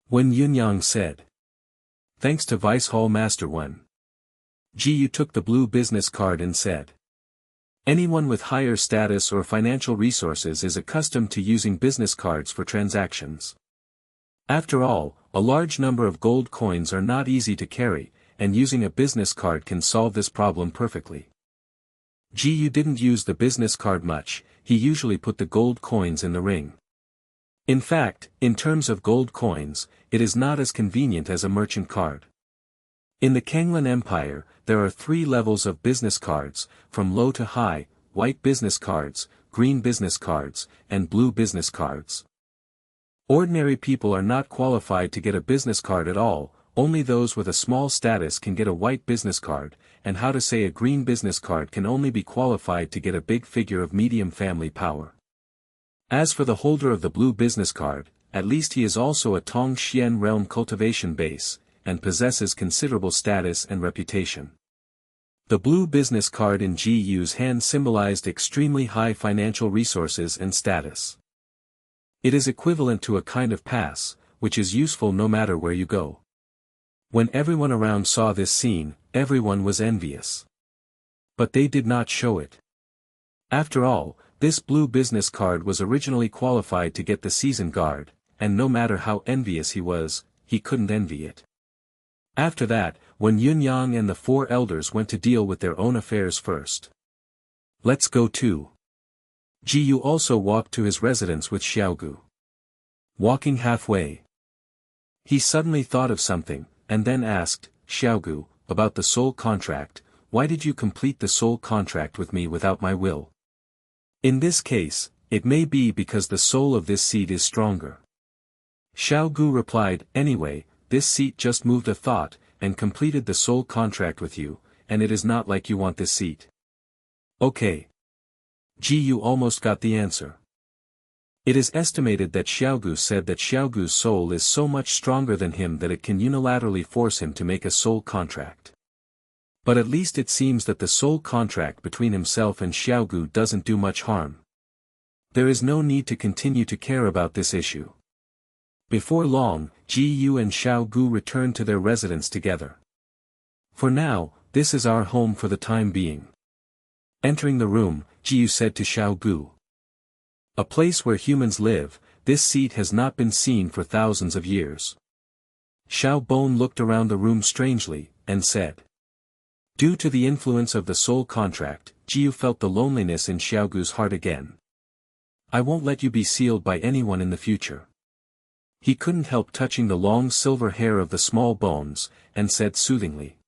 Wen Yunyang said. Thanks to Vice Hall Master Wen. Ji took the blue business card and said. Anyone with higher status or financial resources is accustomed to using business cards for transactions. After all, a large number of gold coins are not easy to carry, and using a business card can solve this problem perfectly. Ji didn't use the business card much, he usually put the gold coins in the ring. In fact, in terms of gold coins, it is not as convenient as a merchant card. In the Kanglan Empire, there are 3 levels of business cards, from low to high: white business cards, green business cards, and blue business cards. Ordinary people are not qualified to get a business card at all. Only those with a small status can get a white business card, and how to say a green business card can only be qualified to get a big figure of medium family power. As for the holder of the blue business card, at least he is also a Tong Xian realm cultivation base, and possesses considerable status and reputation. The blue business card in Ji's hand symbolized extremely high financial resources and status. It is equivalent to a kind of pass, which is useful no matter where you go. When everyone around saw this scene, everyone was envious. But they did not show it. After all, this blue business card was originally qualified to get the season guard, and no matter how envious he was, he couldn't envy it. After that, when Yunyang and the 4 elders went to deal with their own affairs first. Let's go too. Ji also walked to his residence with Xiaogu. Walking halfway, he suddenly thought of something, and then asked, Xiaogu, about the soul contract. Why did you complete the soul contract with me without my will? In this case, it may be because the soul of this seed is stronger. Xiaogu replied, anyway, this seat just moved a thought, and completed the soul contract with you, and it is not like you want this seat. Okay. Ji almost got the answer. It is estimated that Xiaogu said that Xiaogu's soul is so much stronger than him that it can unilaterally force him to make a soul contract. But at least it seems that the soul contract between himself and Xiaogu doesn't do much harm. There is no need to continue to care about this issue. Before long, Ji and Xiaogu returned to their residence together. For now, this is our home for the time being. Entering the room, Ji said to Xiaogu. A place where humans live, this seat has not been seen for thousands of years. Xiao Bone looked around the room strangely, and said. Due to the influence of the soul contract, Ji felt the loneliness in Xiaogu's heart again. I won't let you be sealed by anyone in the future. He couldn't help touching the long silver hair of the small bones, and said soothingly.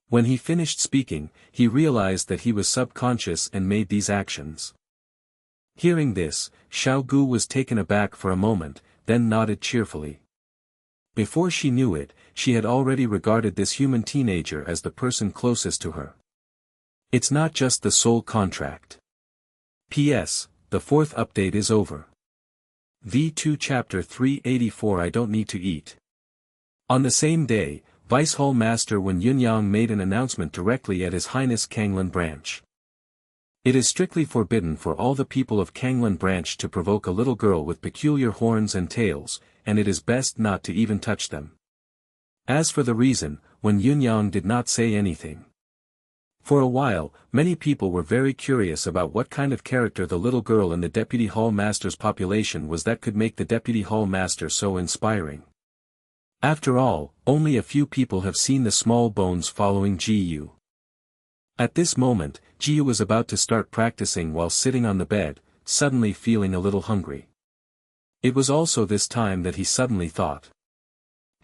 When he finished speaking, he realized that he was subconscious and made these actions. Hearing this, Xiaogu was taken aback for a moment, then nodded cheerfully. Before she knew it, she had already regarded this human teenager as the person closest to her. It's not just the soul contract. P.S. The 4th update is over. V2 Chapter 384 I don't need to eat. On the same day, Vice Hall Master Wen Yunyang made an announcement directly at His Highness Kanglan Branch. It is strictly forbidden for all the people of Kanglan Branch to provoke a little girl with peculiar horns and tails, and it is best not to even touch them. As for the reason, Wen Yunyang did not say anything. For a while, many people were very curious about what kind of character the little girl in the Deputy Hall Master's population was that could make the Deputy Hall Master so inspiring. After all, only a few people have seen the small bones following Ji. At this moment, Ji was about to start practicing while sitting on the bed, suddenly feeling a little hungry. It was also this time that he suddenly thought.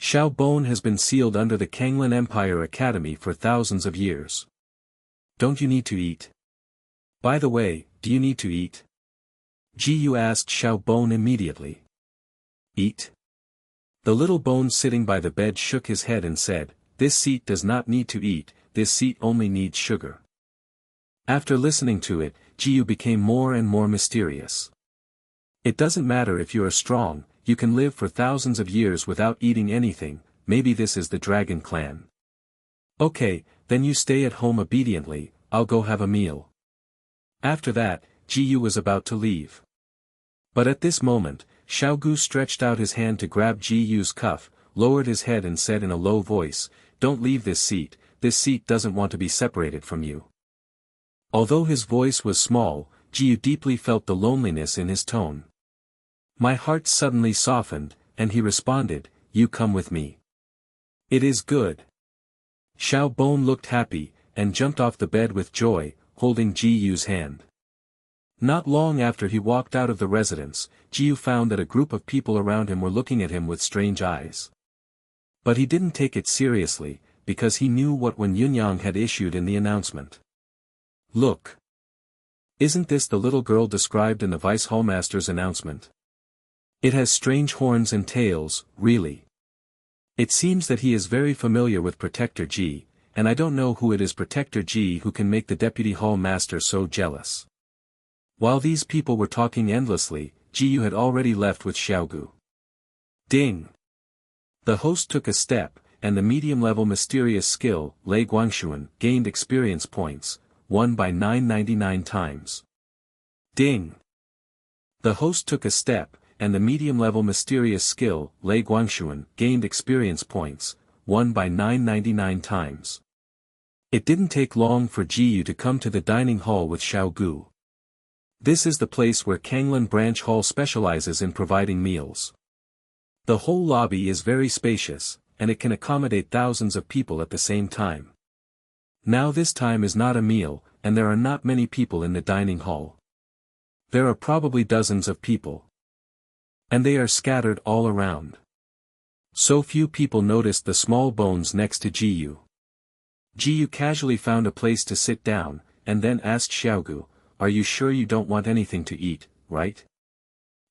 Xiao Bone has been sealed under the Kanglan Empire Academy for thousands of years. Don't you need to eat? By the way, do you need to eat? Ji Yu asked Xiao Bone immediately. Eat? The little bone sitting by the bed shook his head and said, "This seat does not need to eat, this seat only needs sugar." After listening to it, Ji Yu became more and more mysterious. It doesn't matter if you are strong, you can live for thousands of years without eating anything. Maybe this is the Dragon Clan. Okay, then you stay at home obediently, I'll go have a meal. After that, Ji Yu was about to leave. But at this moment, Xiao Gu stretched out his hand to grab Ji Yu's cuff, lowered his head and said in a low voice, "Don't leave this seat doesn't want to be separated from you." Although his voice was small, Ji Yu deeply felt the loneliness in his tone. My heart suddenly softened, and he responded, "You come with me. It is good." Xiao Bone looked happy, and jumped off the bed with joy, holding Ji Yu's hand. Not long after he walked out of the residence, Ji Yu found that a group of people around him were looking at him with strange eyes. But he didn't take it seriously, because he knew what Wen Yunyang had issued in the announcement. Look! Isn't this the little girl described in the Vice Hallmaster's announcement? It has strange horns and tails, really. It seems that he is very familiar with Protector Ji, and I don't know who it is Protector Ji who can make the Deputy Hall Master so jealous. While these people were talking endlessly, Ji Yu had already left with Xiaogu. Ding! The host took a step, and the medium-level mysterious skill, Lei Guangshuan, gained experience points, won by 999 times. Ding! The host took a step, and the medium-level mysterious skill, Lei Guangshuan, gained experience points, won by 999 times. It didn't take long for Ji Yu to come to the dining hall with Xiaogu. This is the place where Kanglan Branch Hall specializes in providing meals. The whole lobby is very spacious, and it can accommodate thousands of people at the same time. Now this time is not a meal, and there are not many people in the dining hall. There are probably dozens of people. And they are scattered all around. So few people noticed the small bones next to Ji Yu. Ji Yu casually found a place to sit down, and then asked Xiaogu, "Are you sure you don't want anything to eat, right?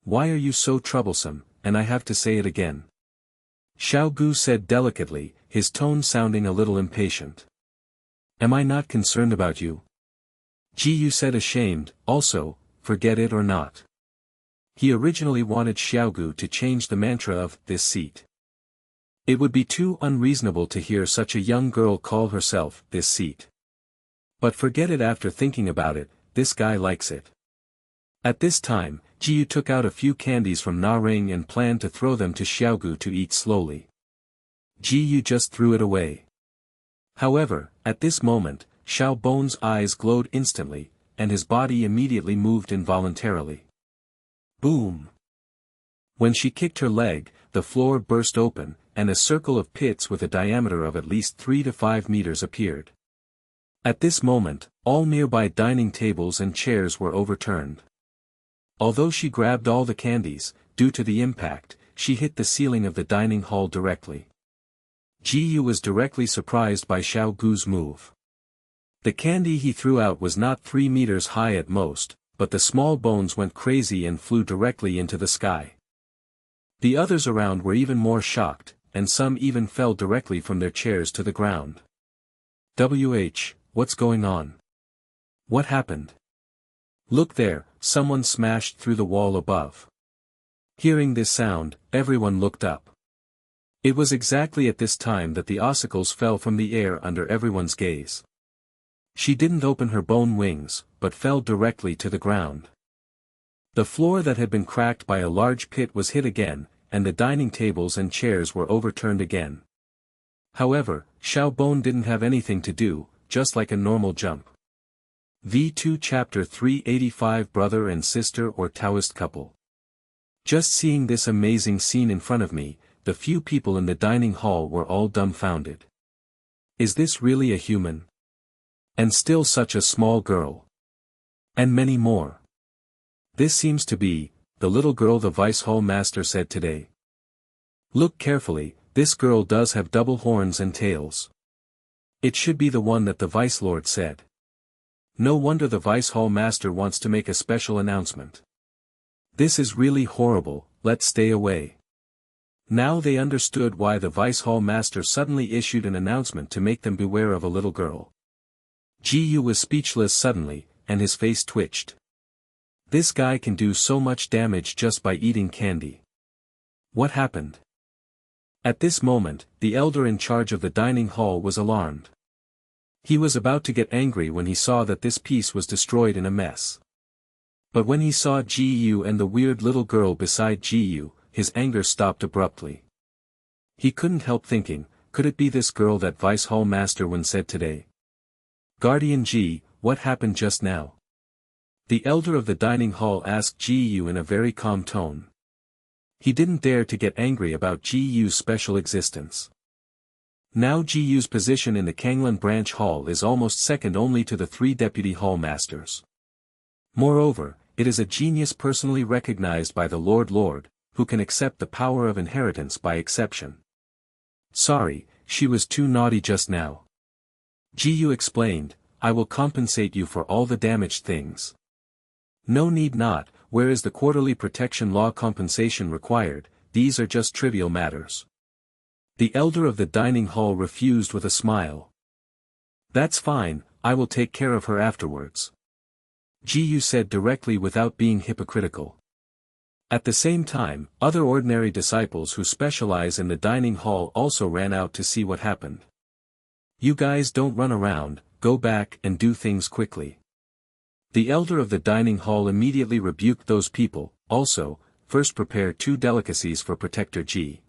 Why are you so troublesome?" And I have to say it again. Xiaogu said delicately, his tone sounding a little impatient. "Am I not concerned about you?" Ji Yu said ashamed, also, forget it or not. He originally wanted Xiaogu to change the mantra of this seat. It would be too unreasonable to hear such a young girl call herself this seat. But forget it after thinking about it. This guy likes it. At this time, Ji Yu took out a few candies from Na Ring and planned to throw them to Xiaogu to eat slowly. Ji Yu just threw it away. However, at this moment, Xiao Bone's eyes glowed instantly, and his body immediately moved involuntarily. Boom! When she kicked her leg, the floor burst open, and a circle of pits with a diameter of at least 3 to 5 meters appeared. At this moment, all nearby dining tables and chairs were overturned. Although she grabbed all the candies, due to the impact, she hit the ceiling of the dining hall directly. Ji Yu was directly surprised by Xiaogu's move. The candy he threw out was not 3 meters high at most, but the small bones went crazy and flew directly into the sky. The others around were even more shocked, and some even fell directly from their chairs to the ground. What's going on? What happened? Look there, someone smashed through the wall above. Hearing this sound, everyone looked up. It was exactly at this time that the ossicles fell from the air under everyone's gaze. She didn't open her bone wings, but fell directly to the ground. The floor that had been cracked by a large pit was hit again, and the dining tables and chairs were overturned again. However, Xiao Bone didn't have anything to do, just like a normal jump. V2 Chapter 385 Brother and Sister or Taoist Couple. Just seeing this amazing scene in front of me, the few people in the dining hall were all dumbfounded. Is this really a human? And still such a small girl. And many more. This seems to be, the little girl the Vice Hall Master said today. Look carefully, This girl does have double horns and tails. It should be the one that the Vice Lord said. No wonder the Vice Hall Master wants to make a special announcement. This is really horrible, let's stay away. Now they understood why the Vice Hall Master suddenly issued an announcement to make them beware of a little girl. Ji Yu was speechless suddenly, and his face twitched. This guy can do so much damage just by eating candy. What happened? At this moment, the elder in charge of the dining hall was alarmed. He was about to get angry when he saw that this piece was destroyed in a mess. But when he saw Ji Yu and the weird little girl beside Ji Yu, his anger stopped abruptly. He couldn't help thinking, could it be this girl that Vice Hall Master Wen said today? Guardian Ji, what happened just now? The elder of the dining hall asked Ji Yu in a very calm tone. He didn't dare to get angry about Ji Yu's special existence. Now Ji Yu's position in the Kanglan branch hall is almost second only to the 3 deputy hall masters. Moreover, it is a genius personally recognized by the Lord, who can accept the power of inheritance by exception. Sorry, she was too naughty just now. Ji Yu explained, I will compensate you for all the damaged things. No need not, where is the quarterly protection law compensation required, these are just trivial matters. The elder of the dining hall refused with a smile. That's fine, I will take care of her afterwards. Ji Yu said directly without being hypocritical. At the same time, other ordinary disciples who specialize in the dining hall also ran out to see what happened. You guys don't run around, go back and do things quickly. The elder of the dining hall immediately rebuked those people, also, first prepare 2 delicacies for Protector Ji.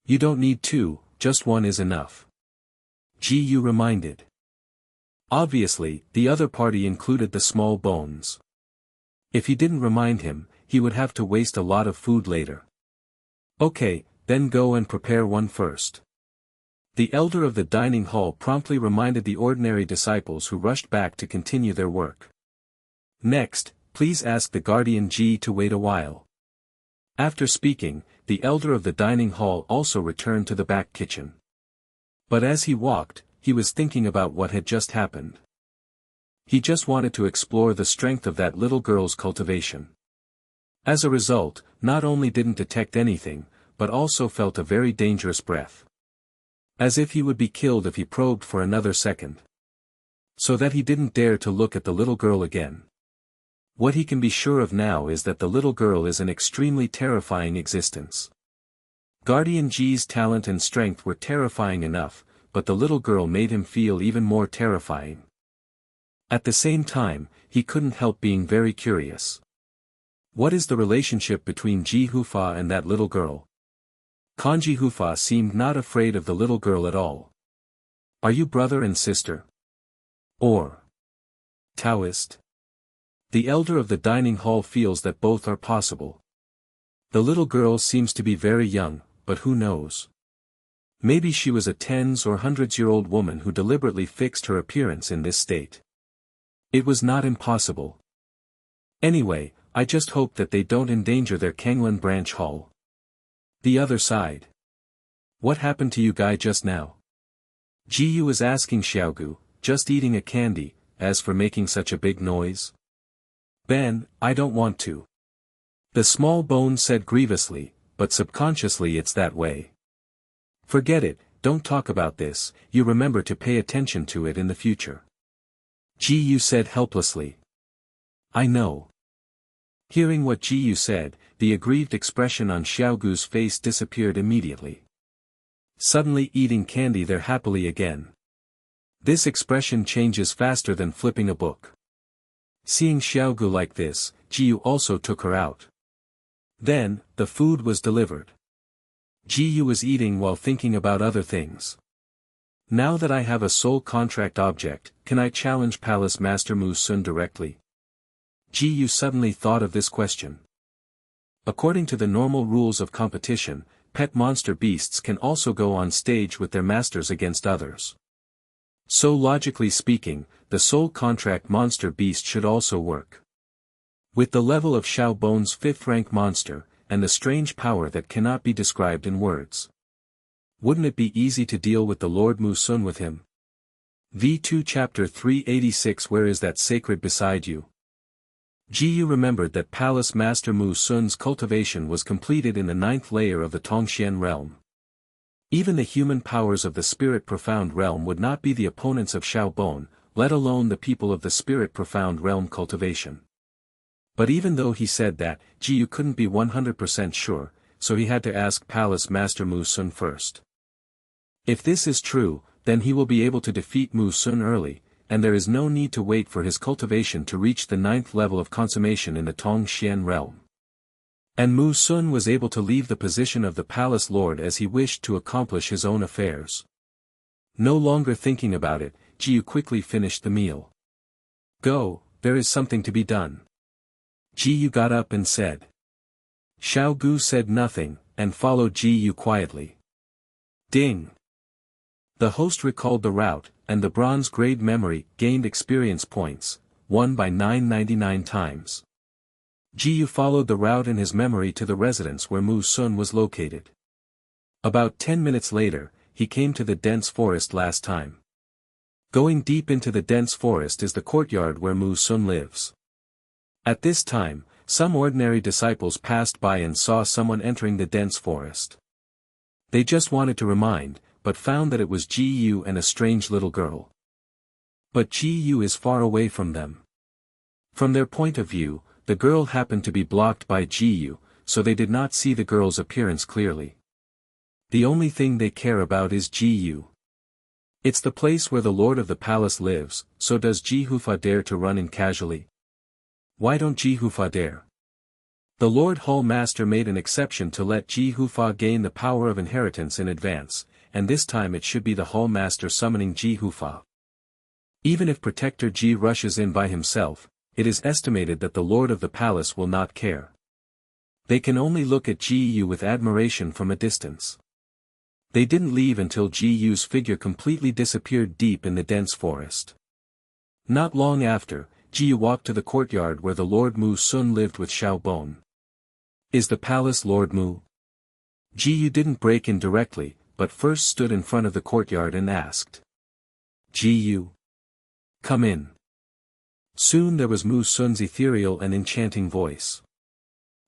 You don't need 2, just 1 is enough. Ji Yu reminded. Obviously, the other party included the small bones. If he didn't remind him, he would have to waste a lot of food later. Okay, then go and prepare 1 first. The elder of the dining hall promptly reminded the ordinary disciples who rushed back to continue their work. Next, please ask the guardian Ji to wait a while. After speaking, the elder of the dining hall also returned to the back kitchen. But as he walked, he was thinking about what had just happened. He just wanted to explore the strength of that little girl's cultivation. As a result, not only didn't detect anything, but also felt a very dangerous breath. As if he would be killed if he probed for another second. So that he didn't dare to look at the little girl again. What he can be sure of now is that the little girl is an extremely terrifying existence. Guardian Ji's talent and strength were terrifying enough, but the little girl made him feel even more terrifying. At the same time, he couldn't help being very curious. What is the relationship between Ji Hufa and that little girl? Kanji Hufa seemed not afraid of the little girl at all. Are you brother and sister? Or Taoist? The elder of the dining hall feels that both are possible. The little girl seems to be very young, but who knows? Maybe she was a tens or hundreds-year-old woman who deliberately fixed her appearance in this state. It was not impossible. Anyway, I just hope that they don't endanger their Kanglan branch hall. The other side. What happened to you guy just now? Ji Yu was asking Xiaogu, just eating a candy, as for making such a big noise. Ben, I don't want to. The small bone said grievously, but subconsciously it's that way. Forget it, don't talk about this, you remember to pay attention to it in the future. Ji Yu said helplessly. I know. Hearing what Ji Yu said, the aggrieved expression on Xiaogu's face disappeared immediately. Suddenly eating candy there happily again. This expression changes faster than flipping a book. Seeing Xiaogu like this, Ji Yu also took her out. Then, the food was delivered. Ji Yu was eating while thinking about other things. Now that I have a sole contract object, can I challenge Palace Master Mu Sun directly? Ji Yu suddenly thought of this question. According to the normal rules of competition, pet monster beasts can also go on stage with their masters against others. So logically speaking, the soul contract monster beast should also work. With the level of Xiao Bone's 5th rank monster, and the strange power that cannot be described in words. Wouldn't it be easy to deal with the Lord Mu Sun with him? V2 Chapter 386 Where is that sacred beside you? Jiyu remembered that Palace Master Mu Sun's cultivation was completed in the 9th layer of the Tongxian realm. Even the human powers of the Spirit Profound realm would not be the opponents of Xiaobon, let alone the people of the Spirit Profound realm cultivation. But even though he said that, Jiyu couldn't be 100% sure, so he had to ask Palace Master Mu Sun first. If this is true, then he will be able to defeat Mu Sun early, and there is no need to wait for his cultivation to reach the 9th level of consummation in the Tongxian realm. And Mu Sun was able to leave the position of the palace lord as he wished to accomplish his own affairs. No longer thinking about it, Jiyu quickly finished the meal. Go, there is something to be done. Jiyu got up and said. Xiao Gu said nothing, and followed Jiyu quietly. Ding! The host recalled the route, and the bronze grade memory gained experience points, won by 999 times. Jiyu followed the route in his memory to the residence where Mu Sun was located. About 10 minutes later, he came to the dense forest last time. Going deep into the dense forest is the courtyard where Mu Sun lives. At this time, some ordinary disciples passed by and saw someone entering the dense forest. They just wanted to remind, but found that it was Jiyu and a strange little girl. But Jiyu is far away from them. From their point of view, the girl happened to be blocked by Jiyu, so they did not see the girl's appearance clearly. The only thing they care about is Jiyu. It's the place where the lord of the palace lives, so does Jihufa dare to run in casually? Why don't Jihufa dare? The Lord Hall Master made an exception to let Jihufa gain the power of inheritance in advance, and this time it should be the Hall Master summoning Jihufa. Even if Protector Ji rushes in by himself, it is estimated that the Lord of the Palace will not care. They can only look at Jiyu with admiration from a distance. They didn't leave until Jiyu's figure completely disappeared deep in the dense forest. Not long after, Jiyu walked to the courtyard where the Lord Mu Sun lived with Xiaobon. Is the palace Lord Mu? Jiyu didn't break in directly, but first stood in front of the courtyard and asked. Jiyu. Come in. Soon there was Mu Sun's ethereal and enchanting voice.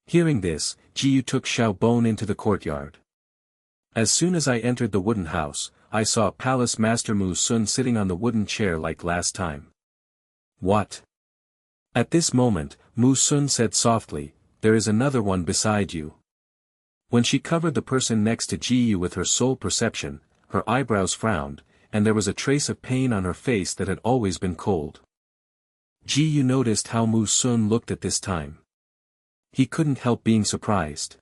Hearing this, Jiyu took Xiaobon into the courtyard. As soon as I entered the wooden house, I saw Palace Master Mu Sun sitting on the wooden chair like last time. What? At this moment, Mu Sun said softly, there is another one beside you. When she covered the person next to Jiyu with her soul perception, her eyebrows frowned, and there was a trace of pain on her face that had always been cold. Jiyu noticed how Mu Sun looked at this time. He couldn't help being surprised.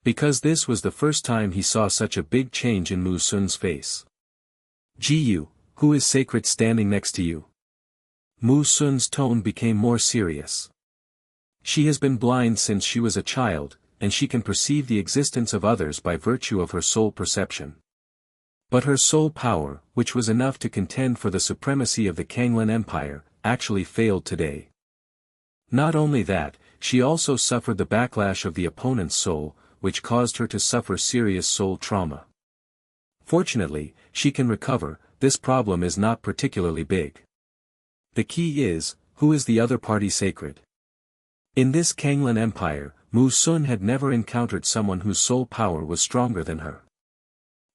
Because this was the first time he saw such a big change in Mu Sun's face. Jiyu, who is sacred standing next to you? Mu Sun's tone became more serious. She has been blind since she was a child, and she can perceive the existence of others by virtue of her soul perception. But her soul power, which was enough to contend for the supremacy of the Kanglan Empire, actually failed today. Not only that, she also suffered the backlash of the opponent's soul, which caused her to suffer serious soul trauma. Fortunately, she can recover. This problem is not particularly big. The key is, who is the other party sacred? In this Kanglan Empire, Mu Sun had never encountered someone whose soul power was stronger than her.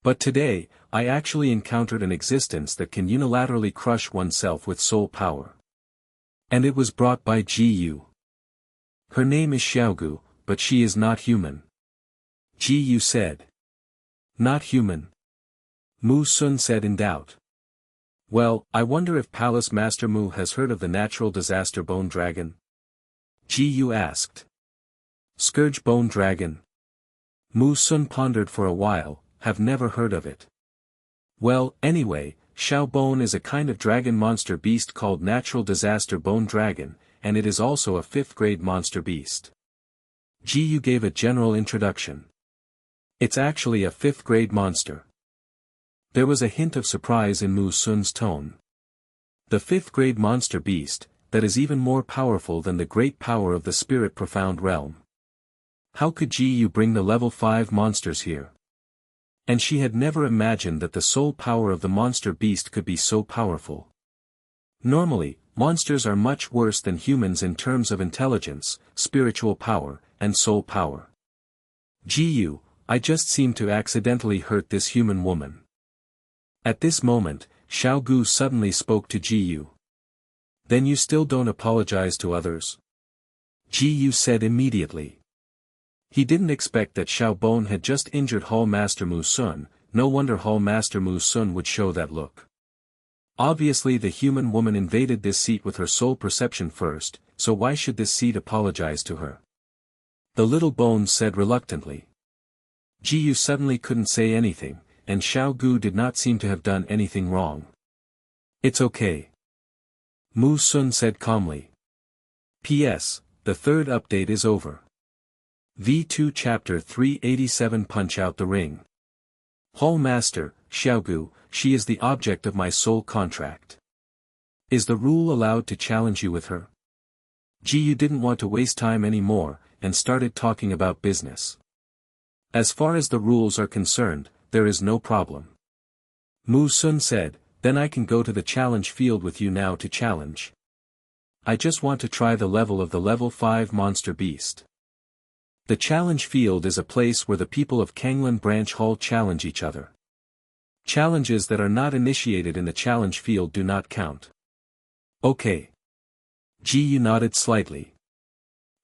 But today, I actually encountered an existence that can unilaterally crush oneself with soul power. And it was brought by Jiyu. Her name is Xiaogu, but she is not human. Jiyu said. Not human? Mu Sun said in doubt. Well, I wonder if Palace Master Mu has heard of the natural disaster bone dragon? Jiyu asked. Scourge bone dragon. Mu Sun pondered for a while, have never heard of it. Well, anyway, Xiaobon is a kind of dragon monster beast called natural disaster bone dragon, and it is also a 5th grade monster beast. Jiyu gave a general introduction. It's actually a 5th grade monster. There was a hint of surprise in Mu Sun's tone. The 5th grade monster beast, that is even more powerful than the great power of the Spirit Profound realm. How could Jiyu bring the level 5 monsters here? And she had never imagined that the soul power of the monster beast could be so powerful. Normally, monsters are much worse than humans in terms of intelligence, spiritual power, and soul power. Ji, I just seemed to accidentally hurt this human woman. At this moment, Xiao Gu suddenly spoke to Ji. Then you still don't apologize to others? Ji said immediately. He didn't expect that Xiao Bon had just injured Hall Master Mu Sun. No wonder Hall Master Mu Sun would show that look. Obviously the human woman invaded this seat with her soul perception first, so why should this seat apologize to her? The little bones said reluctantly. Ji suddenly couldn't say anything, and Xiao Gu did not seem to have done anything wrong. It's okay. Mu Sun said calmly. P.S. The third update is over. V2 Chapter 387 Punch out the ring. Hall Master, Xiao Gu, she is the object of my soul contract. Is the rule allowed to challenge you with her? Ji didn't want to waste time anymore, and started talking about business. As far as the rules are concerned, there is no problem. Mu Sun said, then I can go to the challenge field with you now to challenge. I just want to try the level of the level 5 monster beast. The challenge field is a place where the people of Kanglan Branch Hall challenge each other. Challenges that are not initiated in the challenge field do not count. Okay. Ji nodded slightly.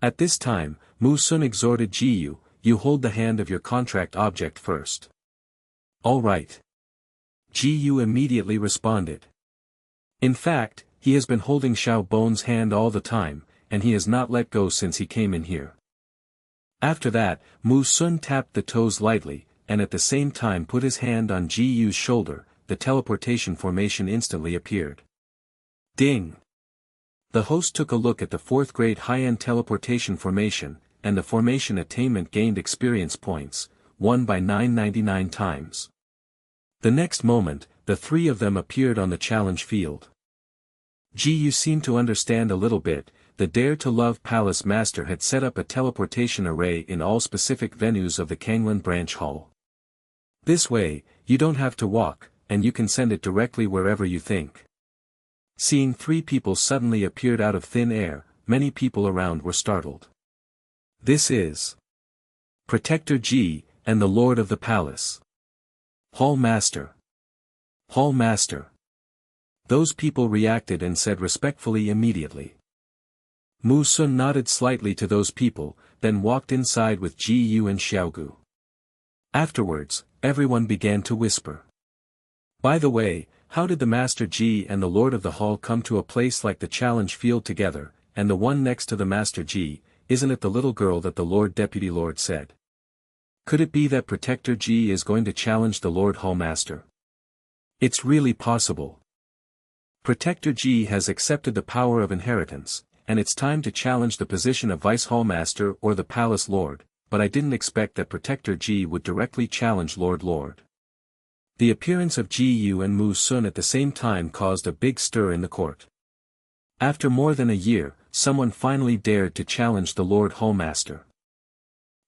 At this time, Mu Sun exhorted Ji, you hold the hand of your contract object first. All right. Ji immediately responded. In fact, he has been holding Xiao Bon's hand all the time, and he has not let go since he came in here. After that, Mu Sun tapped the toes lightly, and at the same time put his hand on Ji's shoulder. The teleportation formation instantly appeared. Ding! The host took a look at the 4th grade high-end teleportation formation, and the formation attainment gained experience points, 1 by 999 times. The next moment, the 3 of them appeared on the challenge field. Ji seemed to understand a little bit. The Dare to Love Palace Master had set up a teleportation array in all specific venues of the Kanglan Branch Hall. This way, you don't have to walk, and you can send it directly wherever you think. Seeing 3 people suddenly appeared out of thin air, many people around were startled. This is Protector Ji, and the Lord of the Palace. Hall Master. Hall Master. Those people reacted and said respectfully immediately. Mu Sun nodded slightly to those people, then walked inside with Ji and Xiao Gu. Afterwards, everyone began to whisper. By the way, how did the Master Ji and the Lord of the Hall come to a place like the challenge field together, and the one next to the Master Ji? Isn't it the little girl that the Lord Deputy Lord said? Could it be that Protector Ji is going to challenge the Lord Hall Master? It's really possible. Protector Ji has accepted the power of inheritance, and it's time to challenge the position of Vice Hall Master or the Palace Lord, but I didn't expect that Protector Ji would directly challenge Lord. The appearance of Ji and Mu Sun at the same time caused a big stir in the court. After more than a year, someone finally dared to challenge the Lord Hall Master.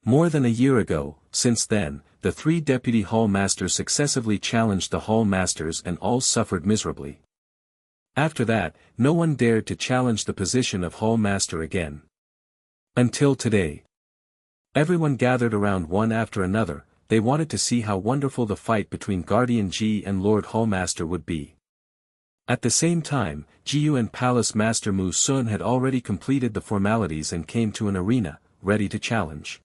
More than a year ago, since then, the 3 deputy Hall Masters successively challenged the Hall Masters and all suffered miserably. After that, no one dared to challenge the position of Hall Master again. Until today. Everyone gathered around one after another. They wanted to see how wonderful the fight between Guardian Ji and Lord Hall Master would be. At the same time, Jiu and Palace Master Mu Sun had already completed the formalities and came to an arena, ready to challenge.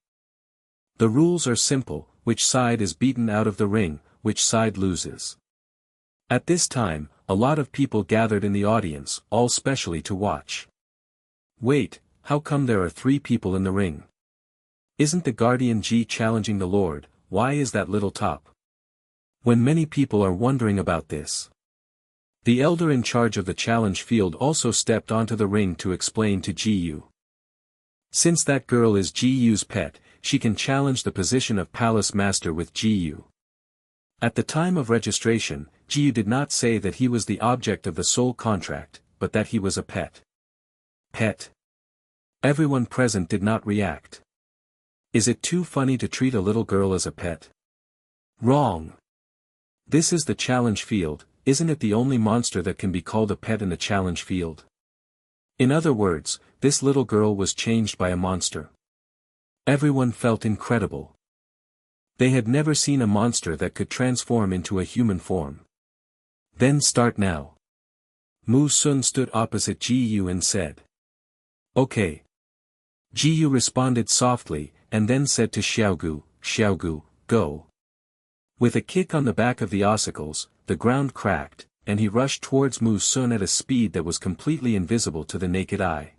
The rules are simple: which side is beaten out of the ring, which side loses. At this time, a lot of people gathered in the audience, all specially to watch. Wait, how come there are 3 people in the ring? Isn't the Guardian Ji challenging the Lord? Why is that little top? When many people are wondering about this, the elder in charge of the challenge field also stepped onto the ring to explain to Ji. Since that girl is Ji's pet, she can challenge the position of Palace Master with Ji. At the time of registration, Ji did not say that he was the object of the soul contract, but that he was a pet. Pet. Everyone present did not react. Is it too funny to treat a little girl as a pet? Wrong. This is the challenge field, isn't it the only monster that can be called a pet in the challenge field? In other words, this little girl was changed by a monster. Everyone felt incredible. They had never seen a monster that could transform into a human form. Then start now. Mu Sun stood opposite Ji Yu and said. Okay. Ji Yu responded softly, and then said to Xiaogu, go. With a kick on the back of the ossicles, the ground cracked, and he rushed towards Mu Sun at a speed that was completely invisible to the naked eye.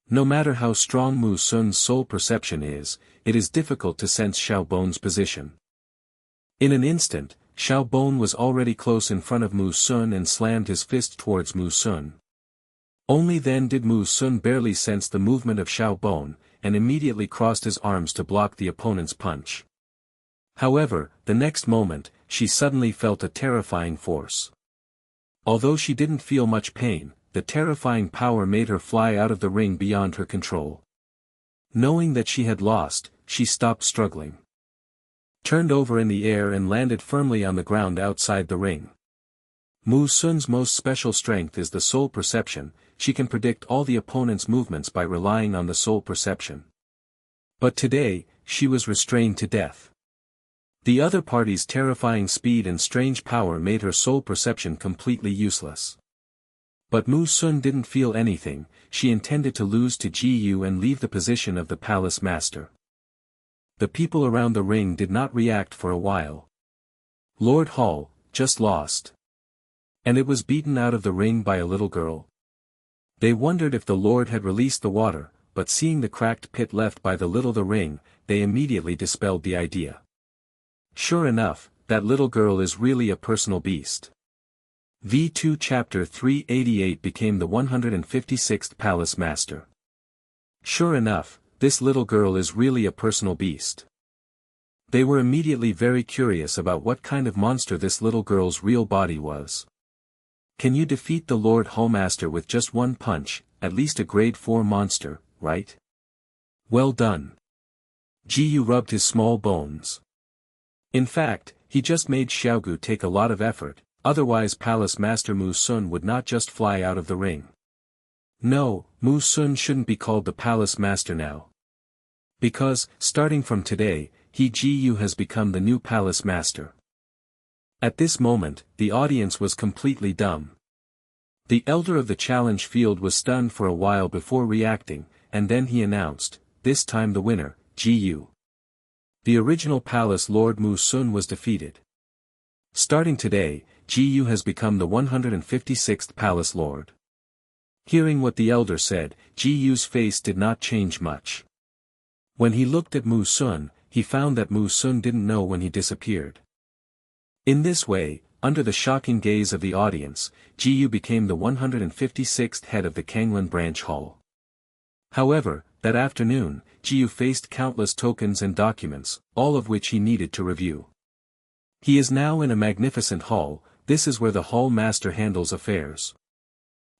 No matter how strong Mu Sun's soul perception is, it is difficult to sense Xiaobon's position. In an instant, Xiaobon was already close in front of Mu Sun and slammed his fist towards Mu Sun. Only then did Mu Sun barely sense the movement of Xiaobon, and immediately crossed his arms to block the opponent's punch. However, the next moment, she suddenly felt a terrifying force. Although she didn't feel much pain, the terrifying power made her fly out of the ring beyond her control. Knowing that she had lost, she stopped struggling. Turned over in the air and landed firmly on the ground outside the ring. Mu Sun's most special strength is the soul perception. She can predict all the opponent's movements by relying on the soul perception. But today, she was restrained to death. The other party's terrifying speed and strange power made her soul perception completely useless. But Mu Sun didn't feel anything. She intended to lose to Ji Yu and leave the position of the palace master. The people around the ring did not react for a while. Lord Hall, just lost. And it was beaten out of the ring by a little girl. They wondered if the Lord had released the water, but seeing the cracked pit left by the ring, they immediately dispelled the idea. Sure enough, that little girl is really a personal beast. V2 Chapter 388 became the 156th Palace Master. Sure enough, this little girl is really a personal beast. They were immediately very curious about what kind of monster this little girl's real body was. Can you defeat the Lord Hallmaster with just one punch, at least a grade 4 monster, right? Well done. Ji Yu rubbed his small bones. In fact, he just made Xiaogu take a lot of effort, otherwise Palace Master Mu Sun would not just fly out of the ring. No, Mu Sun shouldn't be called the Palace Master now. Because, starting from today, Ji Yu has become the new Palace Master. At this moment, the audience was completely dumb. The elder of the challenge field was stunned for a while before reacting, and then he announced, this time the winner, Ji Yu. The original Palace Lord Mu Sun was defeated. Starting today, Ji Yu has become the 156th Palace Lord. Hearing what the elder said, Ji Yu's face did not change much. When he looked at Mu Sun, he found that Mu Sun didn't know when he disappeared. In this way, under the shocking gaze of the audience, Ji Yu became the 156th head of the Kanglan Branch Hall. However, that afternoon, Ji Yu faced countless tokens and documents, all of which he needed to review. He is now in a magnificent hall. This is where the hall master handles affairs.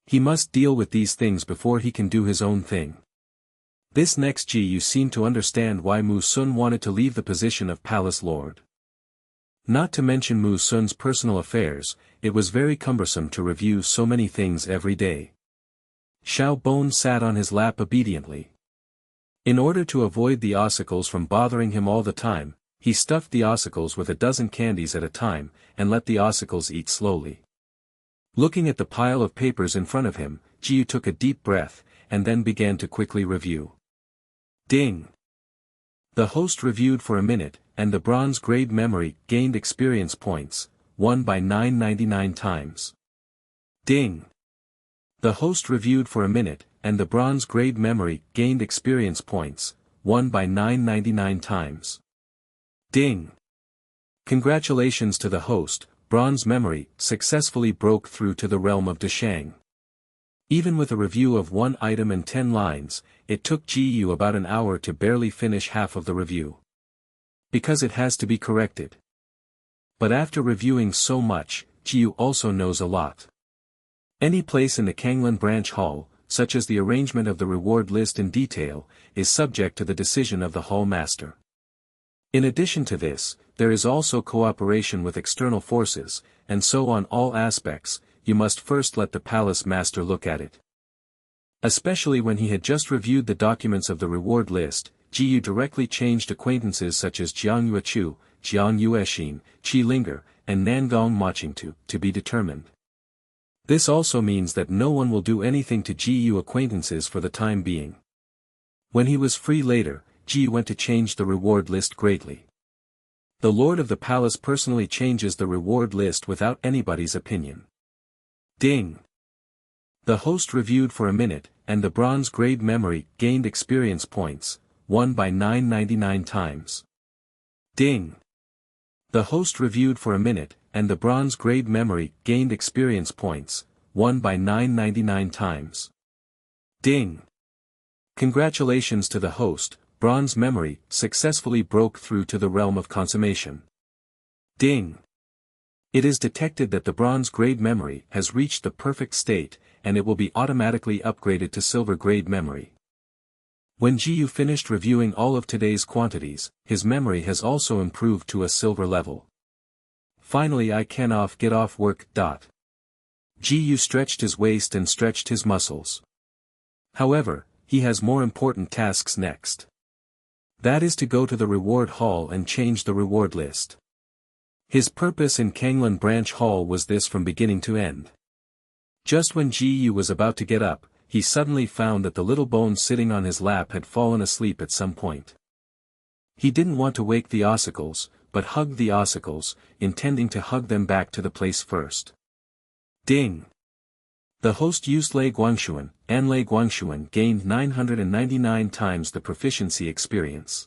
He must deal with these things before he can do his own thing. This next Ji Yu seemed to understand why Mu Sun wanted to leave the position of Palace Lord. Not to mention Mu Sun's personal affairs, it was very cumbersome to review so many things every day. Xiaobon sat on his lap obediently. In order to avoid the ossicles from bothering him all the time, he stuffed the ossicles with a dozen candies at a time, and let the ossicles eat slowly. Looking at the pile of papers in front of him, Ji Yu took a deep breath, and then began to quickly review. Ding! The host reviewed for a minute, and the bronze grade memory gained experience points, won by 999 times. Ding! The host reviewed for a minute, and the bronze grade memory gained experience points, won by 999 times. Ding! Congratulations to the host, bronze memory successfully broke through to the realm of Deshang. Even with a review of one item and 10 lines, it took Ji Yu about an hour to barely finish half of the review. Because it has to be corrected. But after reviewing so much, Ji Yu also knows a lot. Any place in the Kanglan Branch Hall, such as the arrangement of the reward list in detail, is subject to the decision of the Hall Master. In addition to this, there is also cooperation with external forces, and so on all aspects, you must first let the palace master look at it. Especially when he had just reviewed the documents of the reward list, Jiyu directly changed acquaintances such as Jiang Yuechu, Jiang Yuexin, Qi Linger, and Nangong Machingtu, to be determined. This also means that no one will do anything to Jiyu acquaintances for the time being. When he was free later, Jiyu went to change the reward list greatly. The lord of the palace personally changes the reward list without anybody's opinion. Ding! The host reviewed for a minute, and the bronze grade memory gained experience points, won by 999 times. Ding! The host reviewed for a minute, and the bronze grade memory gained experience points, won by 999 times. Ding! Congratulations to the host, bronze memory successfully broke through to the realm of consummation. Ding! It is detected that the bronze grade memory has reached the perfect state, and it will be automatically upgraded to silver grade memory. When Jiyu finished reviewing all of today's quantities, his memory has also improved to a silver level. Finally, I can get off work. Jiyu stretched his waist and stretched his muscles. However, he has more important tasks next. That is to go to the reward hall and change the reward list. His purpose in Kanglan Branch Hall was this from beginning to end. Just when Jiyu was about to get up, he suddenly found that the little bones sitting on his lap had fallen asleep at some point. He didn't want to wake the ossicles, but hugged the ossicles, intending to hug them back to the place first. Ding! The host used Lei Guangshuan, and Lei Guangshuan gained 999 times the proficiency experience.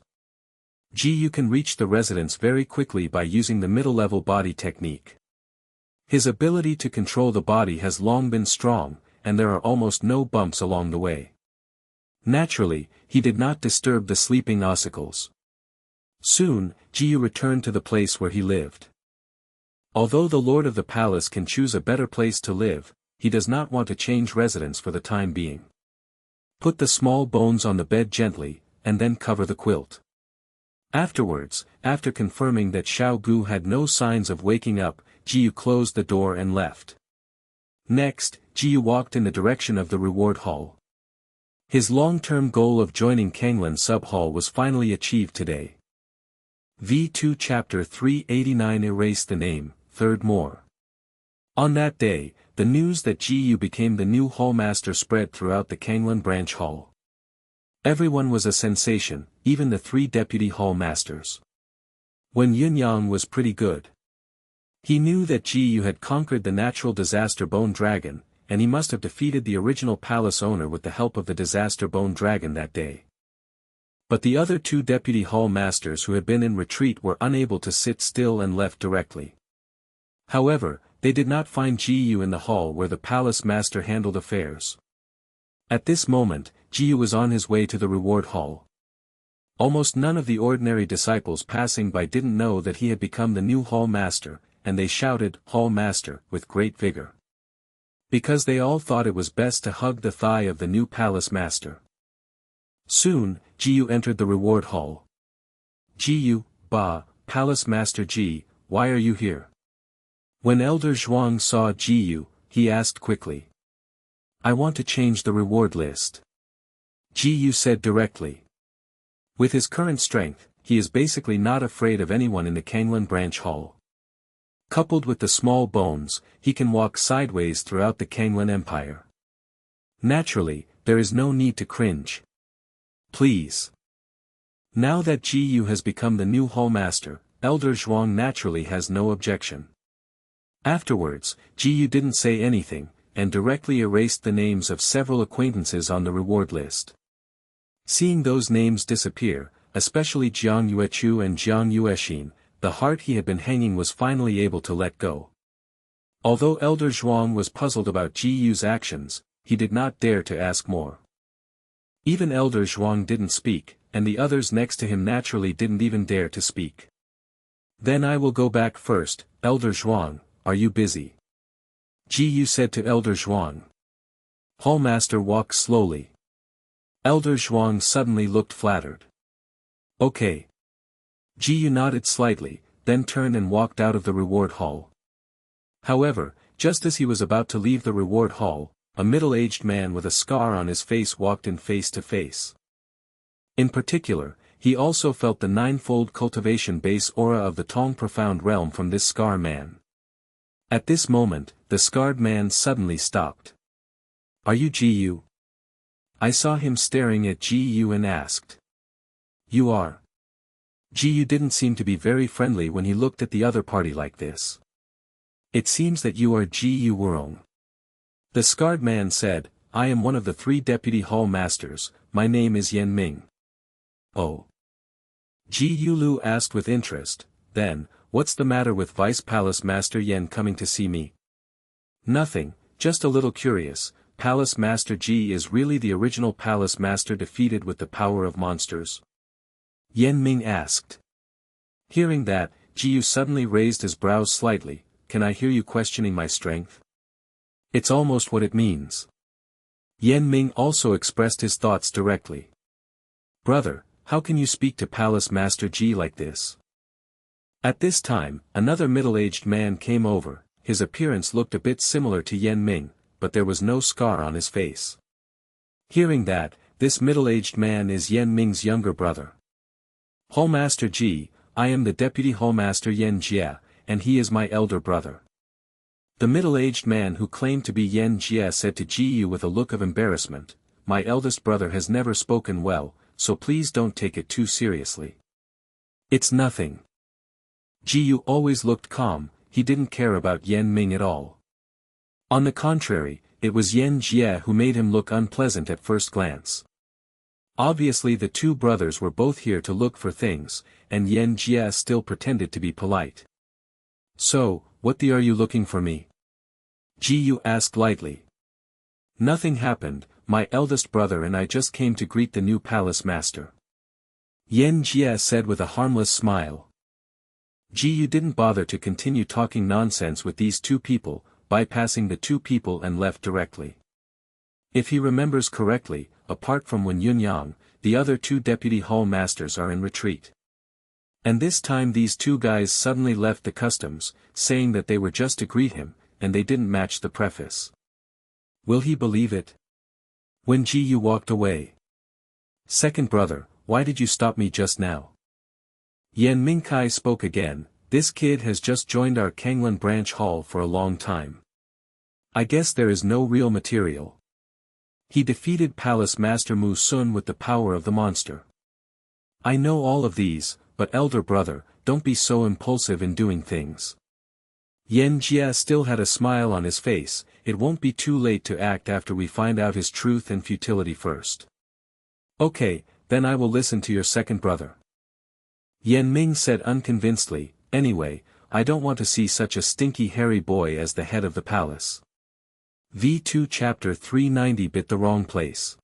Jiyu can reach the residence very quickly by using the middle-level body technique. His ability to control the body has long been strong, and there are almost no bumps along the way. Naturally, he did not disturb the sleeping ossicles. Soon, Jiyu returned to the place where he lived. Although the lord of the palace can choose a better place to live, he does not want to change residence for the time being. Put the small bones on the bed gently, and then cover the quilt. Afterwards, after confirming that Xiao Gu had no signs of waking up, Jiyu closed the door and left. Next, Jiyu walked in the direction of the reward hall. His long-term goal of joining Kanglan Sub-Hall was finally achieved today. V2 Chapter 389 Erase the Name, Third More. On that day, the news that Jiyu became the new hallmaster spread throughout the Kanglan Branch Hall. Everyone was a sensation, even the 3 deputy hallmasters. When Yunyang was pretty good. He knew that Jiyu had conquered the natural disaster bone dragon, and he must have defeated the original palace owner with the help of the disaster bone dragon that day. But the other 2 deputy hall masters who had been in retreat were unable to sit still and left directly. However, they did not find Jiyu in the hall where the palace master handled affairs. At this moment, Jiyu was on his way to the reward hall. Almost none of the ordinary disciples passing by didn't know that he had become the new hall master, and they shouted, "Hall master," with great vigor. Because they all thought it was best to hug the thigh of the new palace master. Soon, Jiyu entered the reward hall. "Jiyu, Palace Master Ji, why are you here?" When Elder Zhuang saw Jiyu, he asked quickly. "I want to change the reward list," Jiyu said directly. With his current strength, he is basically not afraid of anyone in the Kanglan Branch Hall. Coupled with the small bones, he can walk sideways throughout the Kanglan Empire. Naturally, there is no need to cringe. Please. Now that Jiyu has become the new hallmaster, Elder Zhuang naturally has no objection. Afterwards, Jiyu didn't say anything, and directly erased the names of several acquaintances on the reward list. Seeing those names disappear, especially Jiang Yuechu and Jiang Yuexin, the heart he had been hanging was finally able to let go. Although Elder Zhuang was puzzled about Jiyu's actions, he did not dare to ask more. Even Elder Zhuang didn't speak, and the others next to him naturally didn't even dare to speak. "Then I will go back first, Elder Zhuang, are you busy?" Jiyu said to Elder Zhuang. Hallmaster walked slowly. Elder Zhuang suddenly looked flattered. "Okay." Jiyu nodded slightly, then turned and walked out of the reward hall. However, just as he was about to leave the reward hall, a middle-aged man with a scar on his face walked in face to face. In particular, he also felt the ninefold cultivation base aura of the Tong Profound Realm from this scar man. At this moment, the scarred man suddenly stopped. "Are you Gu?" I saw him staring at Gu and asked. "You are." Gu didn't seem to be very friendly when he looked at the other party like this. "It seems that you are Gu Wurong." The scarred man said, "I am one of the 3 deputy hall masters, my name is Yan Ming." "Oh." Gu Lu asked with interest, "Then, what's the matter with Vice Palace Master Yan coming to see me?" "Nothing, just a little curious. Palace Master Ji is really the original Palace Master defeated with the power of monsters?" Yan Ming asked. Hearing that, Jiu suddenly raised his brows slightly. "Can I hear you questioning my strength?" "It's almost what it means." Yan Ming also expressed his thoughts directly. "Brother, how can you speak to Palace Master Ji like this?" At this time, another middle-aged man came over. His appearance looked a bit similar to Yan Ming, but there was no scar on his face. Hearing that, this middle-aged man is Yan Ming's younger brother. "Hallmaster Ji, I am the deputy hallmaster Yan Jia, and he is my elder brother." The middle-aged man who claimed to be Yan Jia said to Ji with a look of embarrassment, "My eldest brother has never spoken well, so please don't take it too seriously." "It's nothing." Ji always looked calm, he didn't care about Yan Ming at all. On the contrary, it was Yan Jia who made him look unpleasant at first glance. Obviously the 2 brothers were both here to look for things, and Yan Jia still pretended to be polite. "So, what are you looking for me?" Ji asked lightly. "Nothing happened, my eldest brother and I just came to greet the new palace master." Yan Jia said with a harmless smile. Ji didn't bother to continue talking nonsense with these 2 people, bypassing the 2 people and left directly. If he remembers correctly, apart from Wen Yunyang, the other 2 deputy hall masters are in retreat. And this time these 2 guys suddenly left the customs, saying that they were just to greet him, and they didn't match the preface. Will he believe it? When Ji walked away. "Second brother, why did you stop me just now?" Yan Mingkai spoke again. "This kid has just joined our Kanglan branch hall for a long time. I guess there is no real material. He defeated Palace Master Mu Sun with the power of the monster. I know all of these, but elder brother, don't be so impulsive in doing things." Yan Jia still had a smile on his face. "It won't be too late to act after we find out his truth and futility first." "Okay, then I will listen to your second brother." Yan Ming said unconvincedly, "Anyway, I don't want to see such a stinky hairy boy as the head of the palace." V2 Chapter 390 Bit the wrong place.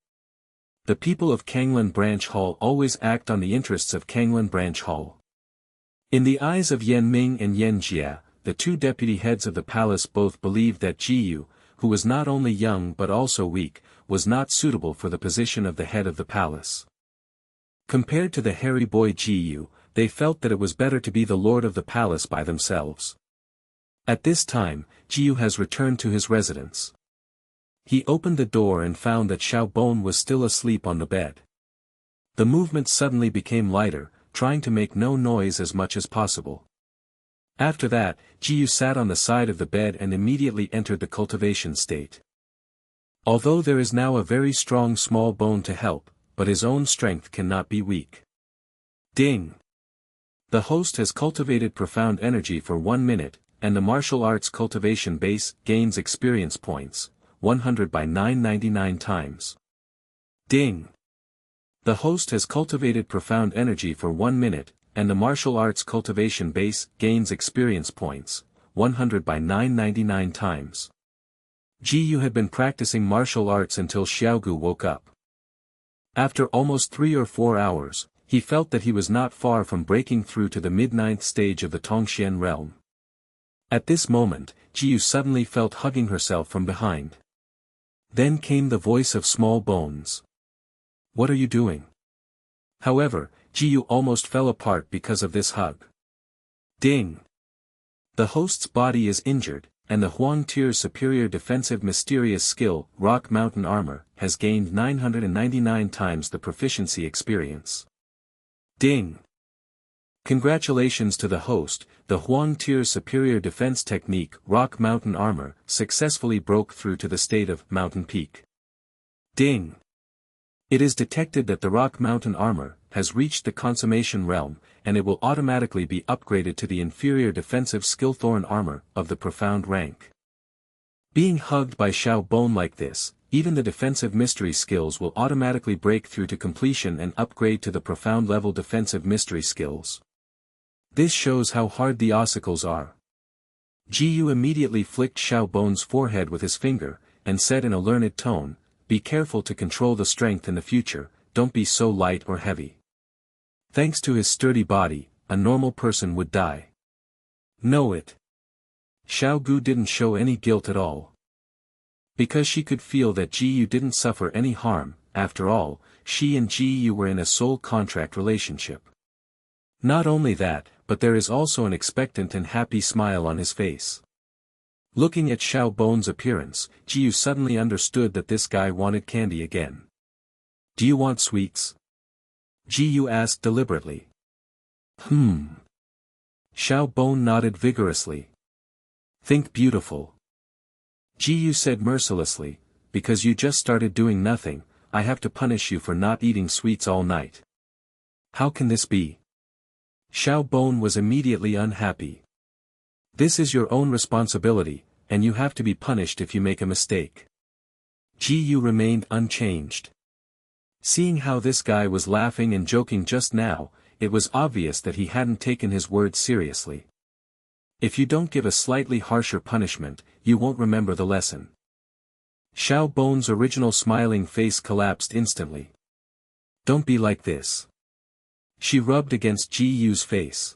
The people of Kanglan Branch Hall always act on the interests of Kanglan Branch Hall. In the eyes of Yan Ming and Yan Jia, the 2 deputy heads of the palace both believed that Jiyu, who was not only young but also weak, was not suitable for the position of the head of the palace. Compared to the hairy boy Jiyu, they felt that it was better to be the lord of the palace by themselves. At this time, Jiyu has returned to his residence. He opened the door and found that Xiao Bon was still asleep on the bed. The movement suddenly became lighter, trying to make no noise as much as possible. After that, Jiyu sat on the side of the bed and immediately entered the cultivation state. Although there is now a very strong small bone to help, but his own strength cannot be weak. Ding! The host has cultivated profound energy for 1 minute, and the martial arts cultivation base gains experience points, 100 by 999 times. Ding! The host has cultivated profound energy for 1 minute, and the martial arts cultivation base gains experience points, 100 by 999 times. Jiyu had been practicing martial arts until Xiaogu woke up. After almost 3 or 4 hours, he felt that he was not far from breaking through to the mid-ninth stage of the Tongxian realm. At this moment, Jiyu suddenly felt hugging herself from behind. Then came the voice of Small Bones. "What are you doing?" However, Jiyu almost fell apart because of this hug. Ding! The host's body is injured, and the Huang Tier's superior defensive mysterious skill, Rock Mountain Armor, has gained 999 times the proficiency experience. Ding! Congratulations to the host, the Huang Tier's superior defense technique, Rock Mountain Armor, successfully broke through to the state of Mountain Peak. Ding! It is detected that the Rock Mountain Armor has reached the consummation realm, and it will automatically be upgraded to the inferior defensive skill Thorn Armor of the profound rank. Being hugged by Xiao Bone like this, even the defensive mystery skills will automatically break through to completion and upgrade to the profound level defensive mystery skills. This shows how hard the ossicles are. Jiyu immediately flicked Xiao Bone's forehead with his finger, and said in a learned tone, "Be careful to control the strength in the future, don't be so light or heavy. Thanks to his sturdy body, a normal person would die. Know it." Xiao Gu didn't show any guilt at all. Because she could feel that Jiyu didn't suffer any harm, after all, she and Jiyu were in a soul contract relationship. Not only that, but there is also an expectant and happy smile on his face. Looking at Xiao Bone's appearance, Jiyu suddenly understood that this guy wanted candy again. "Do you want sweets?" Jiyu asked deliberately. Xiao Bone nodded vigorously. "Think beautiful." Jiyu said mercilessly, "Because you just started doing nothing, I have to punish you for not eating sweets all night." "How can this be?" Xiao Bone was immediately unhappy. "This is your own responsibility, and you have to be punished if you make a mistake." Jiyu remained unchanged. Seeing how this guy was laughing and joking just now, it was obvious that he hadn't taken his words seriously. If you don't give a slightly harsher punishment, you won't remember the lesson. Xiao Bone's original smiling face collapsed instantly. "Don't be like this." She rubbed against Jiyu's face.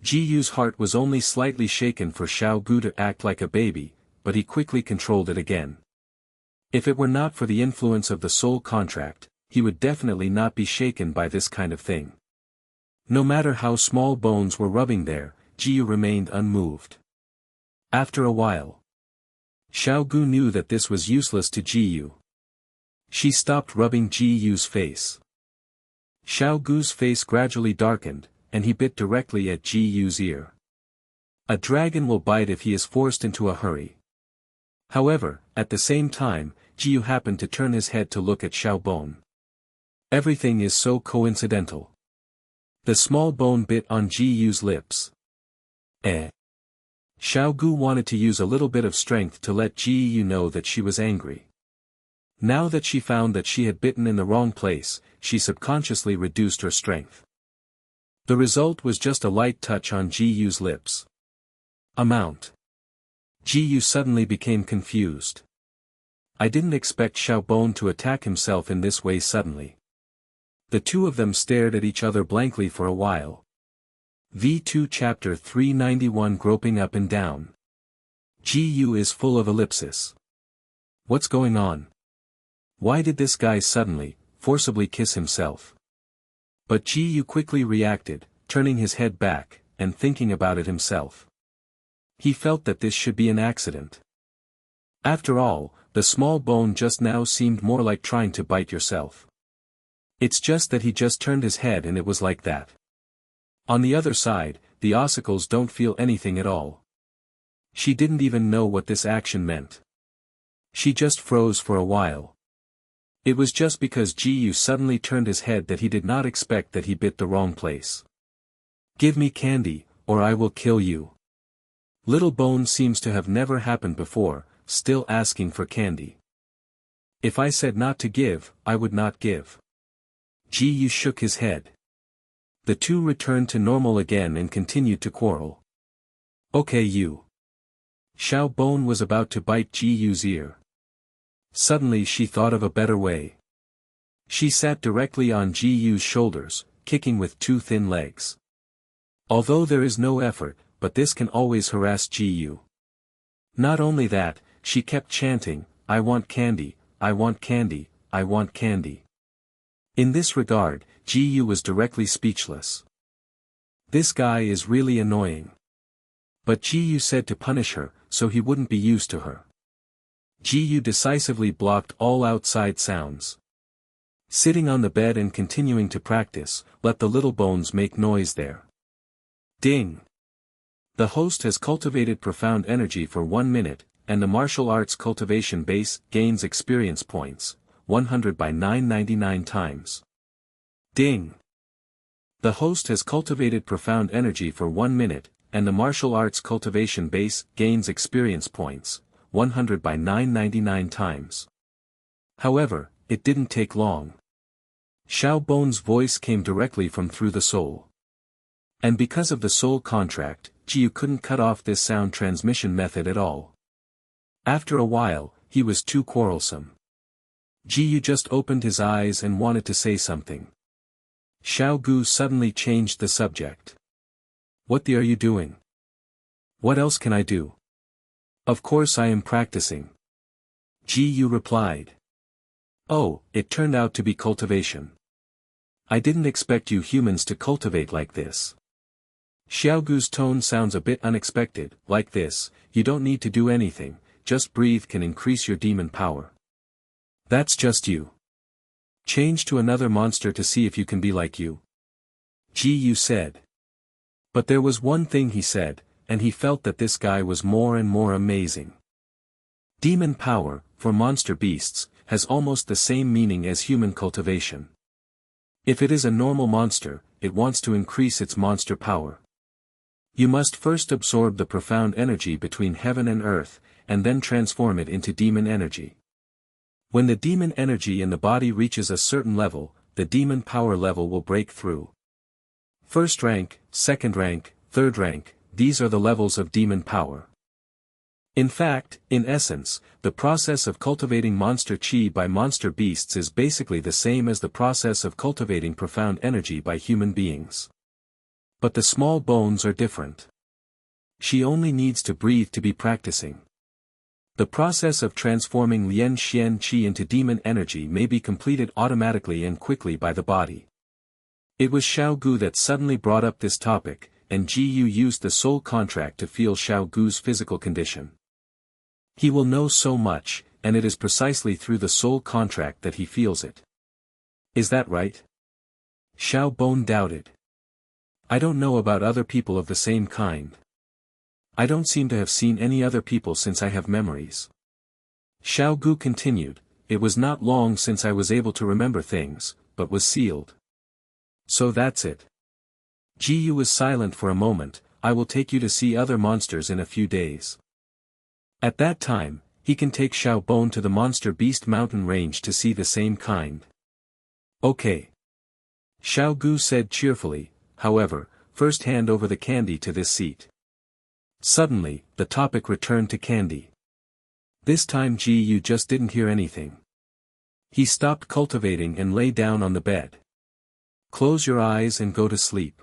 Jiyu's heart was only slightly shaken for Xiao Gu to act like a baby, but he quickly controlled it again. If it were not for the influence of the soul contract, he would definitely not be shaken by this kind of thing. No matter how small bones were rubbing there, Jiyu remained unmoved. After a while, Xiao Gu knew that this was useless to Jiyu. She stopped rubbing Jiyu's face. Xiao Gu's face gradually darkened, and he bit directly at Jiyu's ear. A dragon will bite if he is forced into a hurry. However, at the same time, Jiyu happened to turn his head to look at Xiao Bone. Everything is so coincidental. The small bone bit on Jiyu's lips. Xiao Gu wanted to use a little bit of strength to let Jiyu know that she was angry. Now that she found that she had bitten in the wrong place, she subconsciously reduced her strength. The result was just a light touch on Jiyu's lips. Amount. Jiyu suddenly became confused. I didn't expect Xiao Bone to attack himself in this way suddenly. The two of them stared at each other blankly for a while. V2 Chapter 391 Groping Up and Down. Jiyu is full of ellipsis. What's going on? Why did this guy suddenly, forcibly kiss himself? But Jiyu quickly reacted, turning his head back, and thinking about it himself. He felt that this should be an accident. After all, the small bone just now seemed more like trying to bite yourself. It's just that he just turned his head and it was like that. On the other side, the ossicles don't feel anything at all. She didn't even know what this action meant. She just froze for a while. It was just because Jiyu suddenly turned his head that he did not expect that he bit the wrong place. "Give me candy, or I will kill you." Little Bone seems to have never happened before, still asking for candy. "If I said not to give, I would not give." Jiyu shook his head. The two returned to normal again and continued to quarrel. "Okay you." Xiao Bone was about to bite Jiyu's ear. Suddenly she thought of a better way. She sat directly on Jiyu's shoulders, kicking with two thin legs. Although there is no effort, but this can always harass Jiyu. Not only that, she kept chanting, "I want candy, I want candy, I want candy." In this regard, Jiyu was directly speechless. This guy is really annoying. But Ji said to punish her, so he wouldn't be used to her. Ji decisively blocked all outside sounds. Sitting on the bed and continuing to practice, let the little bones make noise there. Ding! The host has cultivated profound energy for 1 minute, and the martial arts cultivation base gains experience points, 100 by 999 times. Ding! The host has cultivated profound energy for 1 minute, and the martial arts cultivation base gains experience points, 100 by 999 times. However, it didn't take long. Xiao Bon's voice came directly from through the soul. And because of the soul contract, Jiu couldn't cut off this sound transmission method at all. After a while, he was too quarrelsome. Jiu just opened his eyes and wanted to say something. Xiao Gu suddenly changed the subject. What are you doing? What else can I do? Of course I am practicing. Jiu replied. Oh, it turned out to be cultivation. I didn't expect you humans to cultivate like this. Xiaogu's tone sounds a bit unexpected. Like this, you don't need to do anything, just breathe can increase your demon power. That's just you. Change to another monster to see if you can be like you. Ji said. But there was one thing he said, and he felt that this guy was more and more amazing. Demon power, for monster beasts, has almost the same meaning as human cultivation. If it is a normal monster, it wants to increase its monster power. You must first absorb the profound energy between heaven and earth, and then transform it into demon energy. When the demon energy in the body reaches a certain level, the demon power level will break through. First rank, second rank, third rank, these are the levels of demon power. In fact, in essence, the process of cultivating monster chi by monster beasts is basically the same as the process of cultivating profound energy by human beings. But the small bones are different. She only needs to breathe to be practicing. The process of transforming Lian Xian Qi into demon energy may be completed automatically and quickly by the body. It was Xiao Gu that suddenly brought up this topic, and Ji Yu used the soul contract to feel Xiao Gu's physical condition. He will know so much, and it is precisely through the soul contract that he feels it. Is that right? Xiao Bon doubted. I don't know about other people of the same kind. I don't seem to have seen any other people since I have memories. Xiao Gu continued, it was not long since I was able to remember things, but was sealed. So that's it. Ji Yu was silent for a moment. I will take you to see other monsters in a few days. At that time, he can take Xiao Bon to the Monster Beast Mountain Range to see the same kind. Okay. Xiao Gu said cheerfully, however, first hand over the candy to this seat. Suddenly, the topic returned to candy. This time Ji Yu just didn't hear anything. He stopped cultivating and lay down on the bed. Close your eyes and go to sleep.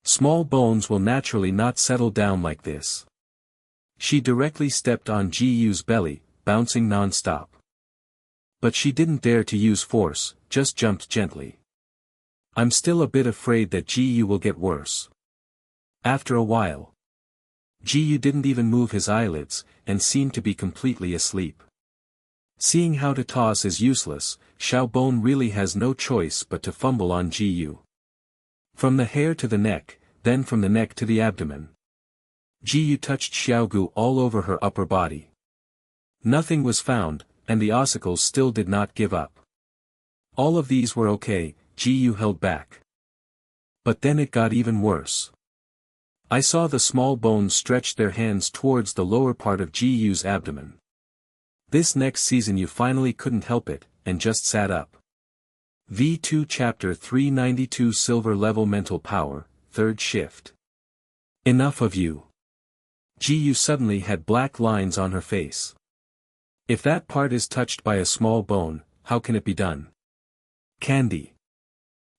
Small bones will naturally not settle down like this. She directly stepped on Ji Yu's belly, bouncing non-stop. But she didn't dare to use force, just jumped gently. I'm still a bit afraid that Ji Yu will get worse. After a while, Ji Yu didn't even move his eyelids, and seemed to be completely asleep. Seeing how to toss is useless, Xiao Bon really has no choice but to fumble on Ji Yu. From the hair to the neck, then from the neck to the abdomen. Ji Yu touched Xiaogu all over her upper body. Nothing was found, and the ossicles still did not give up. All of these were okay, Ji Yu held back. But then it got even worse. I saw the small bones stretch their hands towards the lower part of Ji Yu's abdomen. This next season you finally couldn't help it, and just sat up. V2 Chapter 392 Silver Level Mental Power, Third Shift. Enough of you. Ji Yu suddenly had black lines on her face. If that part is touched by a small bone, how can it be done? Candy.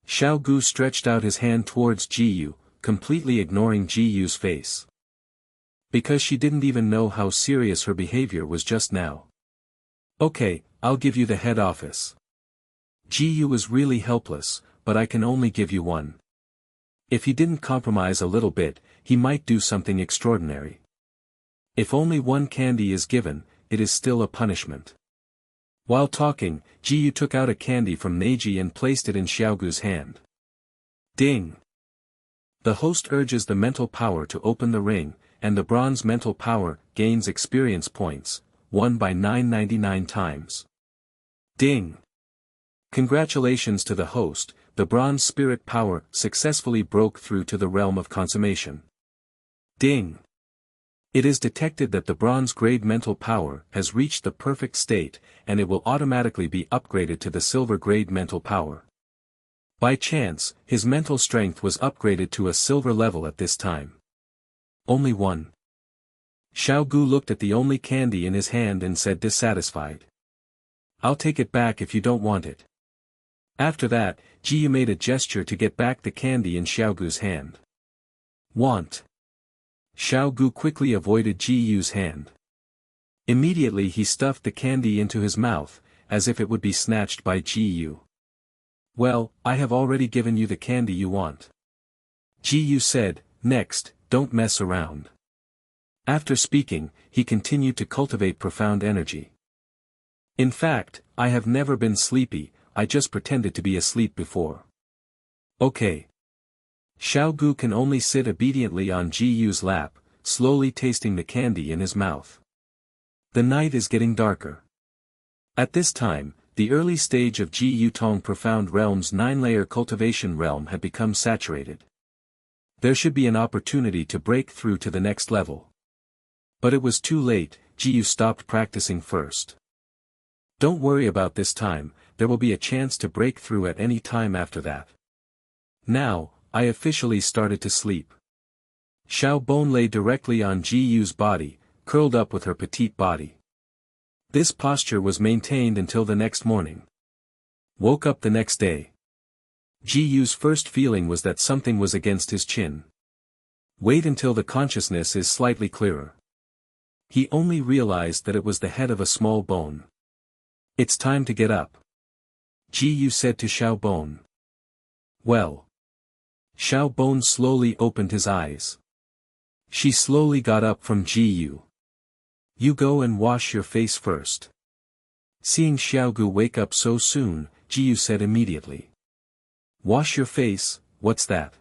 Xiao Gu stretched out his hand towards Ji Yu, completely ignoring Ji Yu's face. Because she didn't even know how serious her behavior was just now. Okay, I'll give you the head office. Ji Yu was really helpless, but I can only give you one. If he didn't compromise a little bit, he might do something extraordinary. If only one candy is given, it is still a punishment. While talking, Jiyu took out a candy from Neji and placed it in Xiaogu's hand. Ding! The host urges the mental power to open the ring, and the bronze mental power gains experience points, won by 999 times. Ding! Congratulations to the host, the bronze spirit power successfully broke through to the realm of consummation. Ding! It is detected that the bronze grade mental power has reached the perfect state, and it will automatically be upgraded to the silver grade mental power. By chance, his mental strength was upgraded to a silver level at this time. Only one. Xiaogu looked at the only candy in his hand and said dissatisfied. I'll take it back if you don't want it. After that, Jiyu made a gesture to get back the candy in Xiaogu's hand. Want. Xiaogu quickly avoided Jiyu's hand. Immediately he stuffed the candy into his mouth, as if it would be snatched by Jiyu. Well, I have already given you the candy you want. Jiyu said, next, don't mess around. After speaking, he continued to cultivate profound energy. In fact, I have never been sleepy, I just pretended to be asleep before. Okay. Xiaogu can only sit obediently on Jiyu's lap, slowly tasting the candy in his mouth. The night is getting darker. At this time, the early stage of Jiyu Tong Profound Realm's 9-layer cultivation realm had become saturated. There should be an opportunity to break through to the next level. But it was too late, Jiyu stopped practicing first. Don't worry about this time, there will be a chance to break through at any time after that. Now, I officially started to sleep. Xiao Bone lay directly on Jiyu's body, curled up with her petite body. This posture was maintained until the next morning. Woke up the next day. Jiyu's first feeling was that something was against his chin. Wait until the consciousness is slightly clearer. He only realized that it was the head of a small bone. It's time to get up. Jiyu said to Xiao Bone. Well. Xiao Bone slowly opened his eyes. She slowly got up from Jiyu. You go and wash your face first. Seeing Xiaogu wake up so soon, Jiyu said immediately. Wash your face, what's that?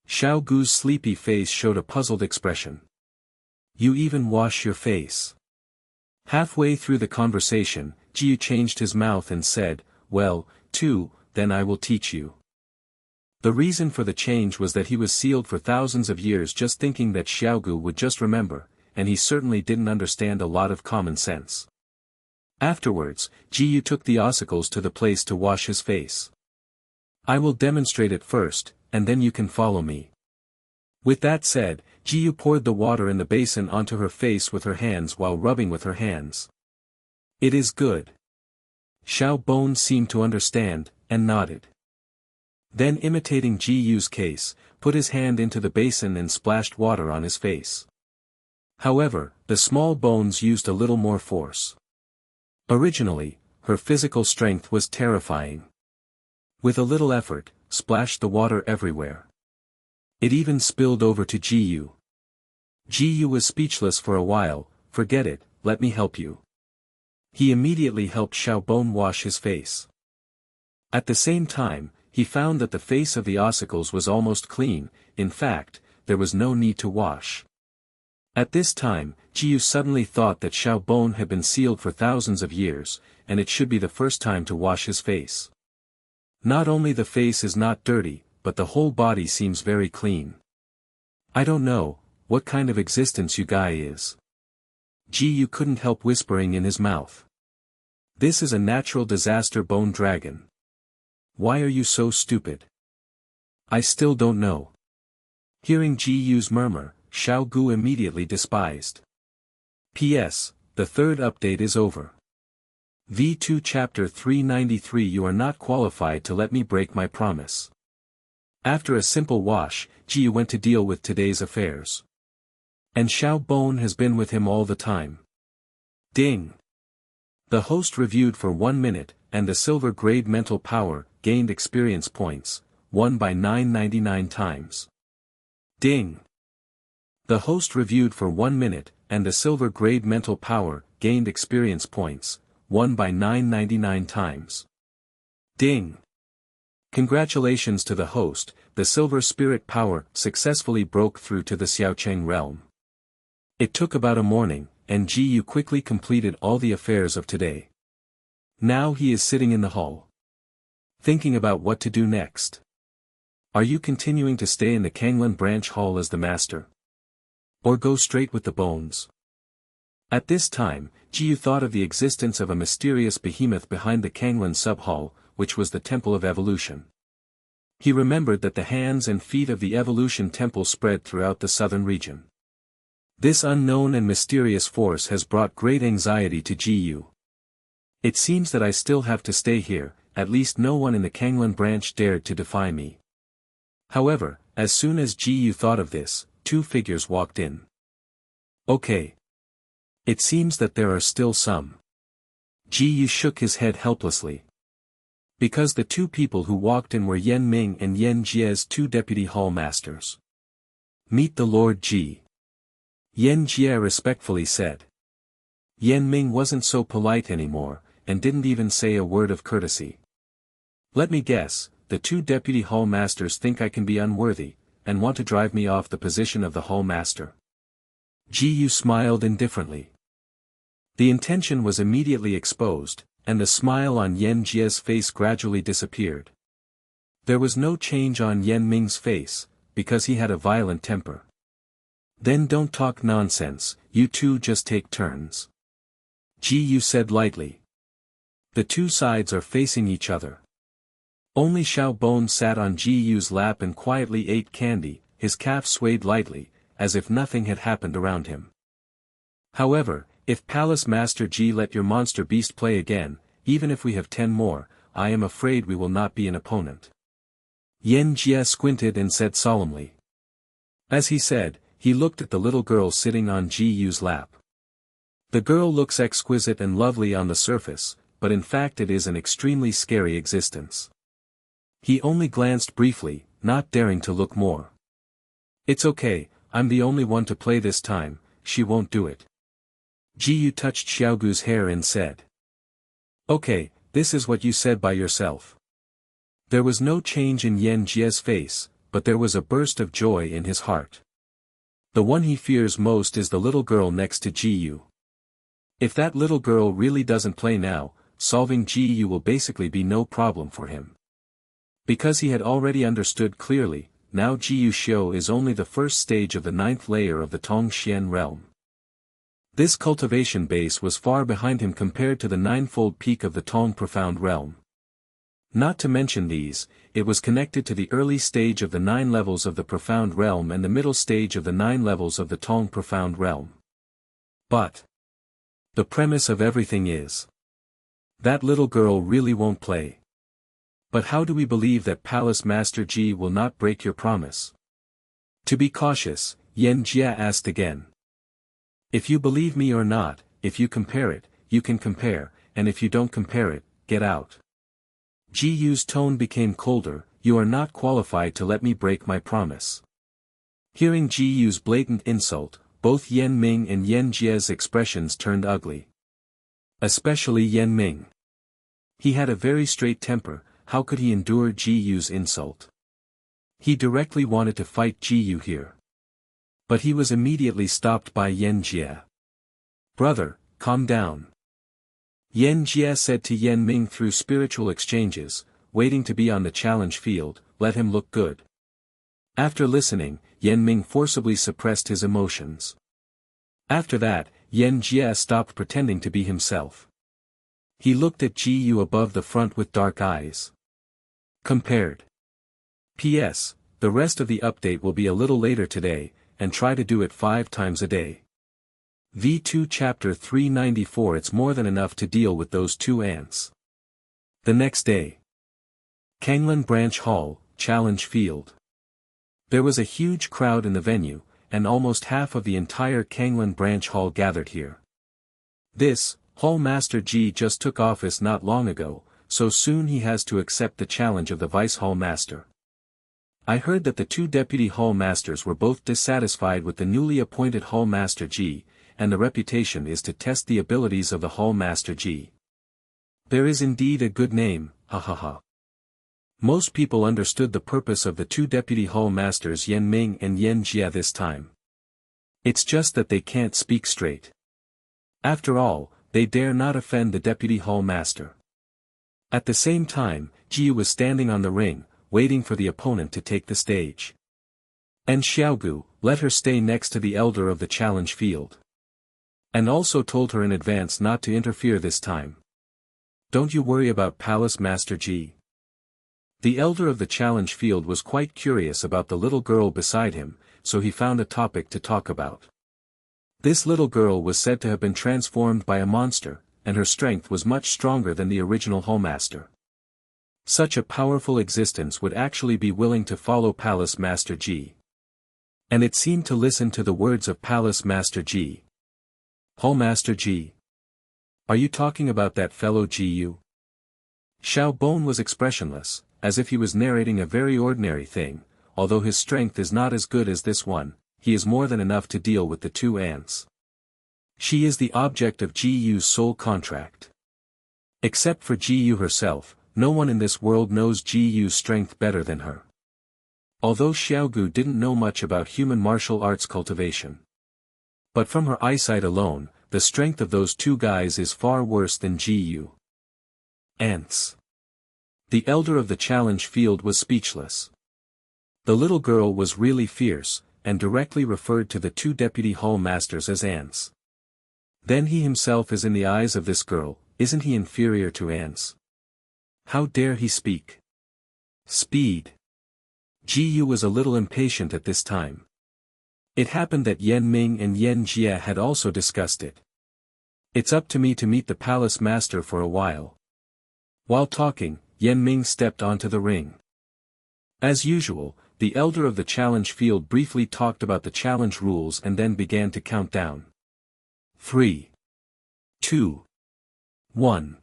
Xiaogu's sleepy face showed a puzzled expression. You even wash your face. Halfway through the conversation, Jiyu changed his mouth and said, well, then I will teach you. The reason for the change was that he was sealed for thousands of years just thinking that Xiaogu would just remember, and he certainly didn't understand a lot of common sense. Afterwards, Jiyu took the ossicles to the place to wash his face. I will demonstrate it first, and then you can follow me. With that said, Jiyu poured the water in the basin onto her face with her hands while rubbing with her hands. It is good. Xiao Bone seemed to understand, and nodded. Then imitating Jiyu's case, put his hand into the basin and splashed water on his face. However, the small bones used a little more force. Originally, her physical strength was terrifying. With a little effort, splashed the water everywhere. It even spilled over to Jiyu. Jiyu was speechless for a while. Forget it, let me help you. He immediately helped Xiao Bone wash his face. At the same time, he found that the face of the ossicles was almost clean, in fact, there was no need to wash. At this time, Jiyu suddenly thought that Xiao Bone had been sealed for thousands of years, and it should be the first time to wash his face. Not only the face is not dirty, but the whole body seems very clean. I don't know, what kind of existence you guy is. Jiyu couldn't help whispering in his mouth. This is a natural disaster bone dragon. Why are you so stupid? I still don't know. Hearing Jiyu's murmur, Xiao Gu immediately despised. P.S. The third update is over. V2 Chapter 393 You are not qualified to let me break my promise. After a simple wash, Jiyu went to deal with today's affairs. And Xiao Bone has been with him all the time. Ding! The host reviewed for 1 minute, and the silver grade mental power gained experience points, won by 999 times. Ding! The host reviewed for 1 minute, and the silver grade mental power, gained experience points, won by 999 times. Ding! Congratulations to the host, the silver spirit power successfully broke through to the Xiaocheng realm. It took about a morning, and Ji Yu quickly completed all the affairs of today. Now he is sitting in the hall, thinking about what to do next. Are you continuing to stay in the Kanglan branch hall as the master? Or go straight with the bones? At this time, Ji Yu thought of the existence of a mysterious behemoth behind the Kanglan sub-hall, which was the Temple of Evolution. He remembered that the hands and feet of the Evolution Temple spread throughout the southern region. This unknown and mysterious force has brought great anxiety to Ji Yu. It seems that I still have to stay here, at least no one in the Kanglan branch dared to defy me. However, as soon as Ji Yu thought of this, 2 figures walked in. Okay. It seems that there are still some. Ji Yu shook his head helplessly. Because the 2 people who walked in were Yan Ming and Yan Jie's 2 deputy hall masters. Meet the Lord Ji. Yan Jie respectfully said. Yan Ming wasn't so polite anymore, and didn't even say a word of courtesy. Let me guess, the 2 deputy hall masters think I can be unworthy, and want to drive me off the position of the hall master. Ji Yu smiled indifferently. The intention was immediately exposed, and the smile on Yan Jie's face gradually disappeared. There was no change on Yan Ming's face, because he had a violent temper. Then don't talk nonsense, you 2 just take turns. Ji Yu said lightly. The 2 sides are facing each other. Only Xiao Bone sat on Ji Yu's lap and quietly ate candy, his calf swayed lightly, as if nothing had happened around him. However, if Palace Master Ji let your monster beast play again, even if we have 10 more, I am afraid we will not be an opponent. Yan Jie squinted and said solemnly. As he said, he looked at the little girl sitting on Ji Yu's lap. The girl looks exquisite and lovely on the surface, but in fact it is an extremely scary existence. He only glanced briefly, not daring to look more. It's okay, I'm the only one to play this time, she won't do it. Ji Yu touched Xiaogu's hair and said. Okay, this is what you said by yourself. There was no change in Yan Jie's face, but there was a burst of joy in his heart. The one he fears most is the little girl next to Ji Yu. If that little girl really doesn't play now, solving Ji Yu will basically be no problem for him. Because he had already understood clearly, now Ji Yu Xiu is only the first stage of the 9th layer of the Tongxian realm. This cultivation base was far behind him compared to the 9-fold peak of the Tong Profound realm. Not to mention these, it was connected to the early stage of the 9 levels of the Profound realm and the middle stage of the 9 levels of the Tong Profound realm. But the premise of everything is that little girl really won't play. But how do we believe that Palace Master Ji will not break your promise? To be cautious, Yan Jie asked again. If you believe me or not, if you compare it, you can compare, and if you don't compare it, get out. Ji Yu's tone became colder, you are not qualified to let me break my promise. Hearing Ji Yu's blatant insult, both Yan Ming and Yan Jie's expressions turned ugly. Especially Yan Ming. He had a very straight temper, how could he endure Ji Yu's insult? He directly wanted to fight Ji Yu here. But he was immediately stopped by Yan Jie. Brother, calm down. Yan Jie said to Yan Ming through spiritual exchanges, waiting to be on the challenge field, let him look good. After listening, Yan Ming forcibly suppressed his emotions. After that, Yan Jie stopped pretending to be himself. He looked at Ji Yu above the front with dark eyes. Compared. P.S. The rest of the update will be a little later today, and try to do it 5 times a day. V2 Chapter 394. It's more than enough to deal with those 2 ants. The next day. Kanglan Branch Hall, Challenge Field. There was a huge crowd in the venue, and almost half of the entire Kanglan Branch Hall gathered here. This, Hall Master Ji just took office not long ago, so soon he has to accept the challenge of the Vice Hall Master. I heard that the two deputy hall masters were both dissatisfied with the newly appointed hall master Ji, and the reputation is to test the abilities of the hall master Ji. There is indeed a good name, ha ha ha. Most people understood the purpose of the two deputy hall masters Yan Ming and Yan Jia this time. It's just that they can't speak straight. After all, they dare not offend the deputy hall master. At the same time, Jiu was standing on the ring, waiting for the opponent to take the stage. And Xiaogu, let her stay next to the elder of the challenge field. And also told her in advance not to interfere this time. Don't you worry about Palace Master Ji. The elder of the challenge field was quite curious about the little girl beside him, so he found a topic to talk about. This little girl was said to have been transformed by a monster, and her strength was much stronger than the original hallmaster. Such a powerful existence would actually be willing to follow Palace Master Ji. And it seemed to listen to the words of Palace Master Ji. Hallmaster Ji. Are you talking about that fellow Ji Yu? Xiao Bone was expressionless, as if he was narrating a very ordinary thing. Although his strength is not as good as this one, he is more than enough to deal with the two ants. She is the object of Ji Yu's soul contract. Except for Ji Yu herself, no one in this world knows Ji Yu's strength better than her. Although Xiaogu didn't know much about human martial arts cultivation. But from her eyesight alone, the strength of those two guys is far worse than Ji Yu. Ants. The elder of the challenge field was speechless. The little girl was really fierce, and directly referred to the two deputy hall masters as ants. Then he himself is in the eyes of this girl, isn't he inferior to ants? How dare he speak? Speed. Ji Yu was a little impatient at this time. It happened that Yan Ming and Yan Jia had also discussed it. It's up to me to meet the palace master for a while. While talking, Yan Ming stepped onto the ring. As usual, the elder of the challenge field briefly talked about the challenge rules and then began to count down. 3, 2, 1.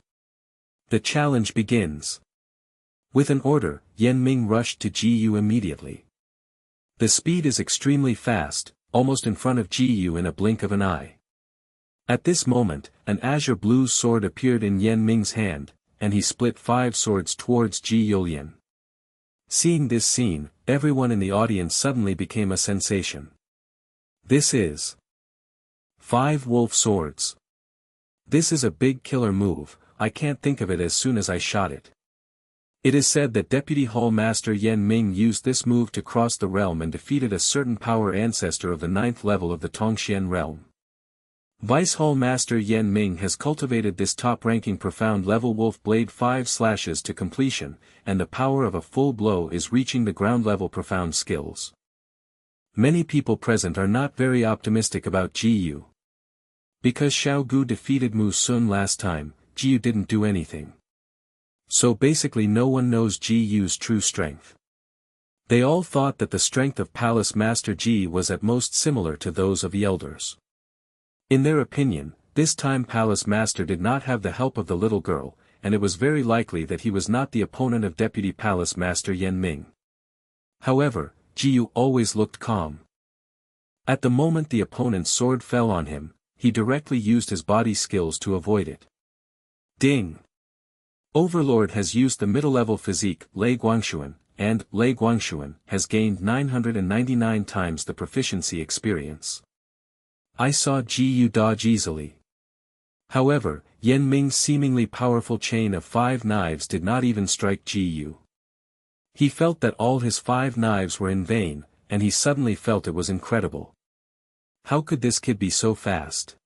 The challenge begins. With an order, Yan Ming rushed to Ji Yu immediately. The speed is extremely fast, almost in front of Ji Yu in a blink of an eye. At this moment, an azure blue sword appeared in Yan Ming's hand, and he split 5 swords towards Ji Yulian. Seeing this scene, everyone in the audience suddenly became a sensation. This is 5 wolf swords. This is a big killer move. I can't think of it as soon as I shot it. It is said that Deputy Hall Master Yan Ming used this move to cross the realm and defeated a certain power ancestor of the 9th level of the Tongxian realm. Vice Hall Master Yan Ming has cultivated this top-ranking profound level wolf blade 5 slashes to completion, and the power of a full blow is reaching the ground level profound skills. Many people present are not very optimistic about Ji Yu. Because Xiao Gu defeated Mu Sun last time, Ji Yu didn't do anything. So basically no one knows Ji Yu's true strength. They all thought that the strength of Palace Master Ji was at most similar to those of the elders. In their opinion, this time Palace Master did not have the help of the little girl, and it was very likely that he was not the opponent of Deputy Palace Master Yan Ming. However, Ji Yu always looked calm. At the moment the opponent's sword fell on him, he directly used his body skills to avoid it. Ding! Overlord has used the middle-level physique Lei Guangshuan, and Lei Guangshuan has gained 999 times the proficiency experience. I saw Ji Yu dodge easily. However, Yan Ming's seemingly powerful chain of 5 knives did not even strike Ji Yu. He felt that all his 5 knives were in vain, and he suddenly felt it was incredible. How could this kid be so fast?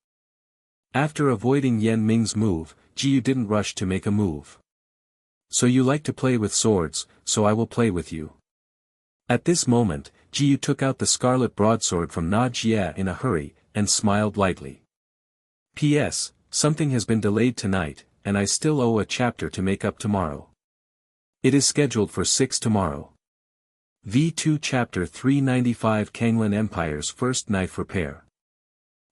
After avoiding Yan Ming's move, Ji Yu didn't rush to make a move. So you like to play with swords, so I will play with you. At this moment, Ji Yu took out the scarlet broadsword from Na Jia in a hurry, and smiled lightly. P.S. Something has been delayed tonight, and I still owe a chapter to make up tomorrow. It is scheduled for 6 tomorrow. V2 Chapter 395 Kanglan Empire's First Knife Repair.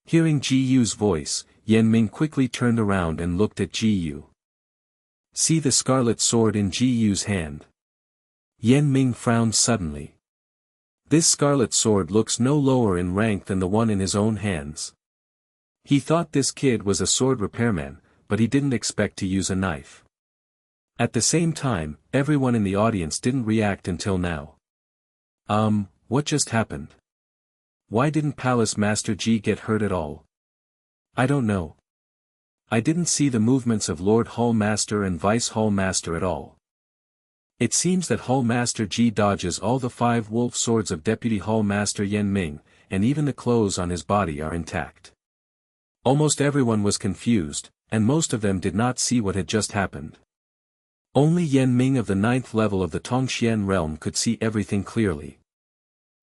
Hearing Ji Yu's voice, Yan Ming quickly turned around and looked at Ji Yu. See the scarlet sword in Ji Yu's hand. Yan Ming frowned suddenly. This scarlet sword looks no lower in rank than the one in his own hands. He thought this kid was a sword repairman, but he didn't expect to use a knife. At the same time, everyone in the audience didn't react until now. What just happened? Why didn't Palace Master Ji get hurt at all? I don't know. I didn't see the movements of Lord Hall Master and Vice Hall Master at all. It seems that Hall Master Ji dodges all the 5 wolf swords of Deputy Hall Master Yan Ming, and even the clothes on his body are intact. Almost everyone was confused, and most of them did not see what had just happened. Only Yan Ming of the 9th level of the Tongxian realm could see everything clearly.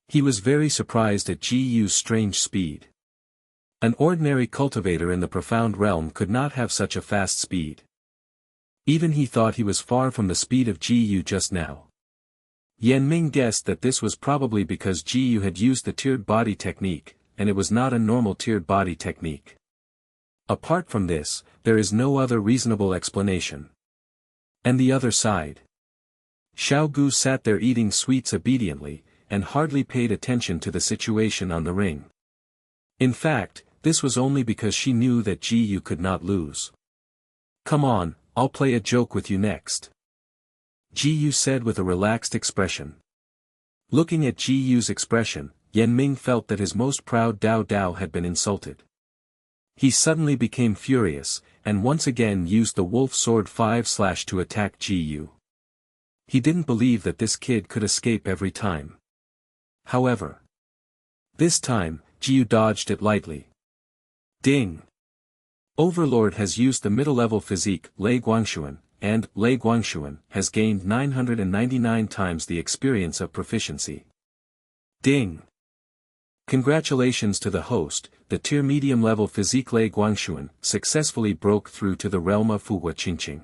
He was very surprised at Ji Yu's strange speed. An ordinary cultivator in the profound realm could not have such a fast speed. Even he thought he was far from the speed of Ji Yu just now. Yan Ming guessed that this was probably because Ji Yu had used the tiered body technique, and it was not a normal tiered body technique. Apart from this, there is no other reasonable explanation. And the other side. Xiao Gu sat there eating sweets obediently, and hardly paid attention to the situation on the ring. In fact, this was only because she knew that Ji Yu could not lose. Come on, I'll play a joke with you next. Ji Yu said with a relaxed expression. Looking at Ji Yu's expression, Yan Ming felt that his most proud Dao Dao had been insulted. He suddenly became furious, and once again used the wolf sword 5/ to attack Ji Yu. He didn't believe that this kid could escape every time. However, this time, Ji Yu dodged it lightly. Ding! Overlord has used the middle-level physique Lei Guangshuan, and Lei Guangshuan has gained 999 times the experience of proficiency. Ding! Congratulations to the host, the tier medium-level physique Lei Guangshuan successfully broke through to the realm of Fuhua Qingqing.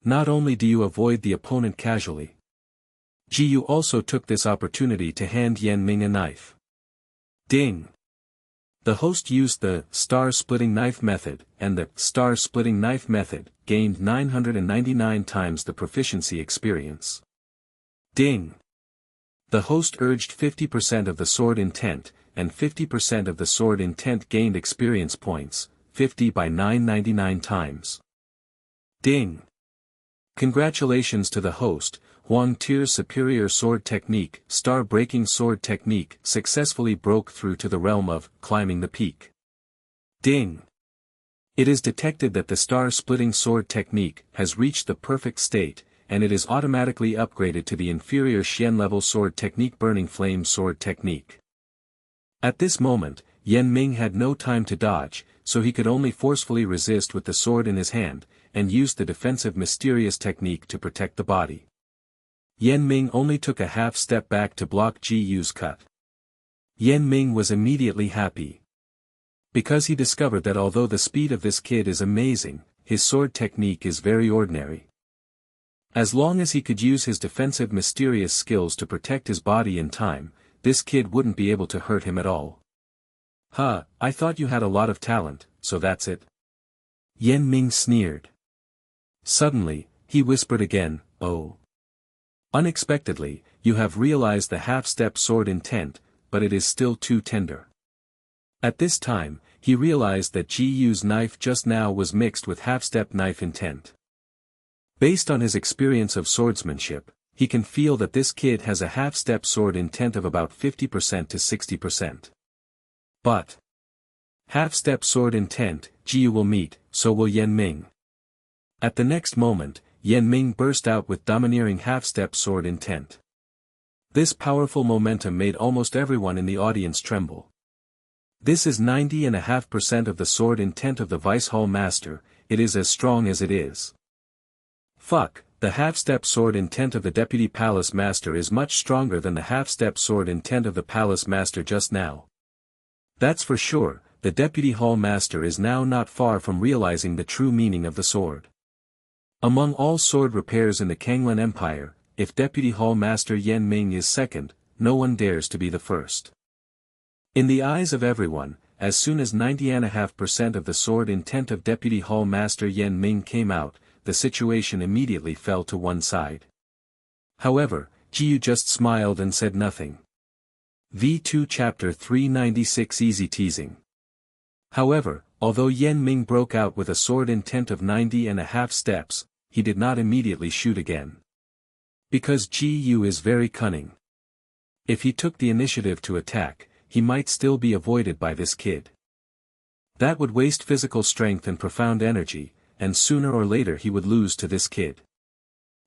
Not only do you avoid the opponent casually, Ji Yu also took this opportunity to hand Yan Ming a knife. Ding! The host used the star-splitting knife method, and the star-splitting knife method gained 999 times the proficiency experience. Ding! The host urged 50% of the sword intent, and 50% of the sword intent gained experience points, 50 by 999 times. Ding! Congratulations to the host, Huang Tier's superior sword technique, star-breaking sword technique, successfully broke through to the realm of climbing the peak. Ding! It is detected that the star-splitting sword technique has reached the perfect state, and it is automatically upgraded to the inferior Xian-level sword technique burning flame sword technique. At this moment, Yan Ming had no time to dodge, so he could only forcefully resist with the sword in his hand, and used the defensive mysterious technique to protect the body. Yan Ming only took a half step back to block Ji Yu's cut. Yan Ming was immediately happy. Because he discovered that although the speed of this kid is amazing, his sword technique is very ordinary. As long as he could use his defensive mysterious skills to protect his body in time, this kid wouldn't be able to hurt him at all. I thought you had a lot of talent, so that's it? Yan Ming sneered. Suddenly, he whispered again, oh. Unexpectedly, you have realized the half-step sword intent, but it is still too tender. At this time, he realized that Ji Yu's knife just now was mixed with half-step knife intent. Based on his experience of swordsmanship, he can feel that this kid has a half-step sword intent of about 50% to 60%. But half-step sword intent, Ji Yu will meet, so will Yan Ming. At the next moment, Yan Ming burst out with domineering half-step sword intent. This powerful momentum made almost everyone in the audience tremble. This is 90.5% of the sword intent of the Vice Hall Master, it is as strong as it is. Fuck, the half-step sword intent of the Deputy Palace Master is much stronger than the half-step sword intent of the Palace Master just now. That's for sure, the Deputy Hall Master is now not far from realizing the true meaning of the sword. Among all sword repairs in the Kanglan Empire, if Deputy Hall Master Yan Ming is second, no one dares to be the first. In the eyes of everyone, as soon as 90.5% of the sword intent of Deputy Hall Master Yan Ming came out, the situation immediately fell to one side. However, Ji Yu just smiled and said nothing. V2 Chapter 396 Easy Teasing. However, although Yan Ming broke out with a sword intent of 90.5 steps, he did not immediately shoot again. Because Ji is very cunning. If he took the initiative to attack, he might still be avoided by this kid. That would waste physical strength and profound energy, and sooner or later he would lose to this kid.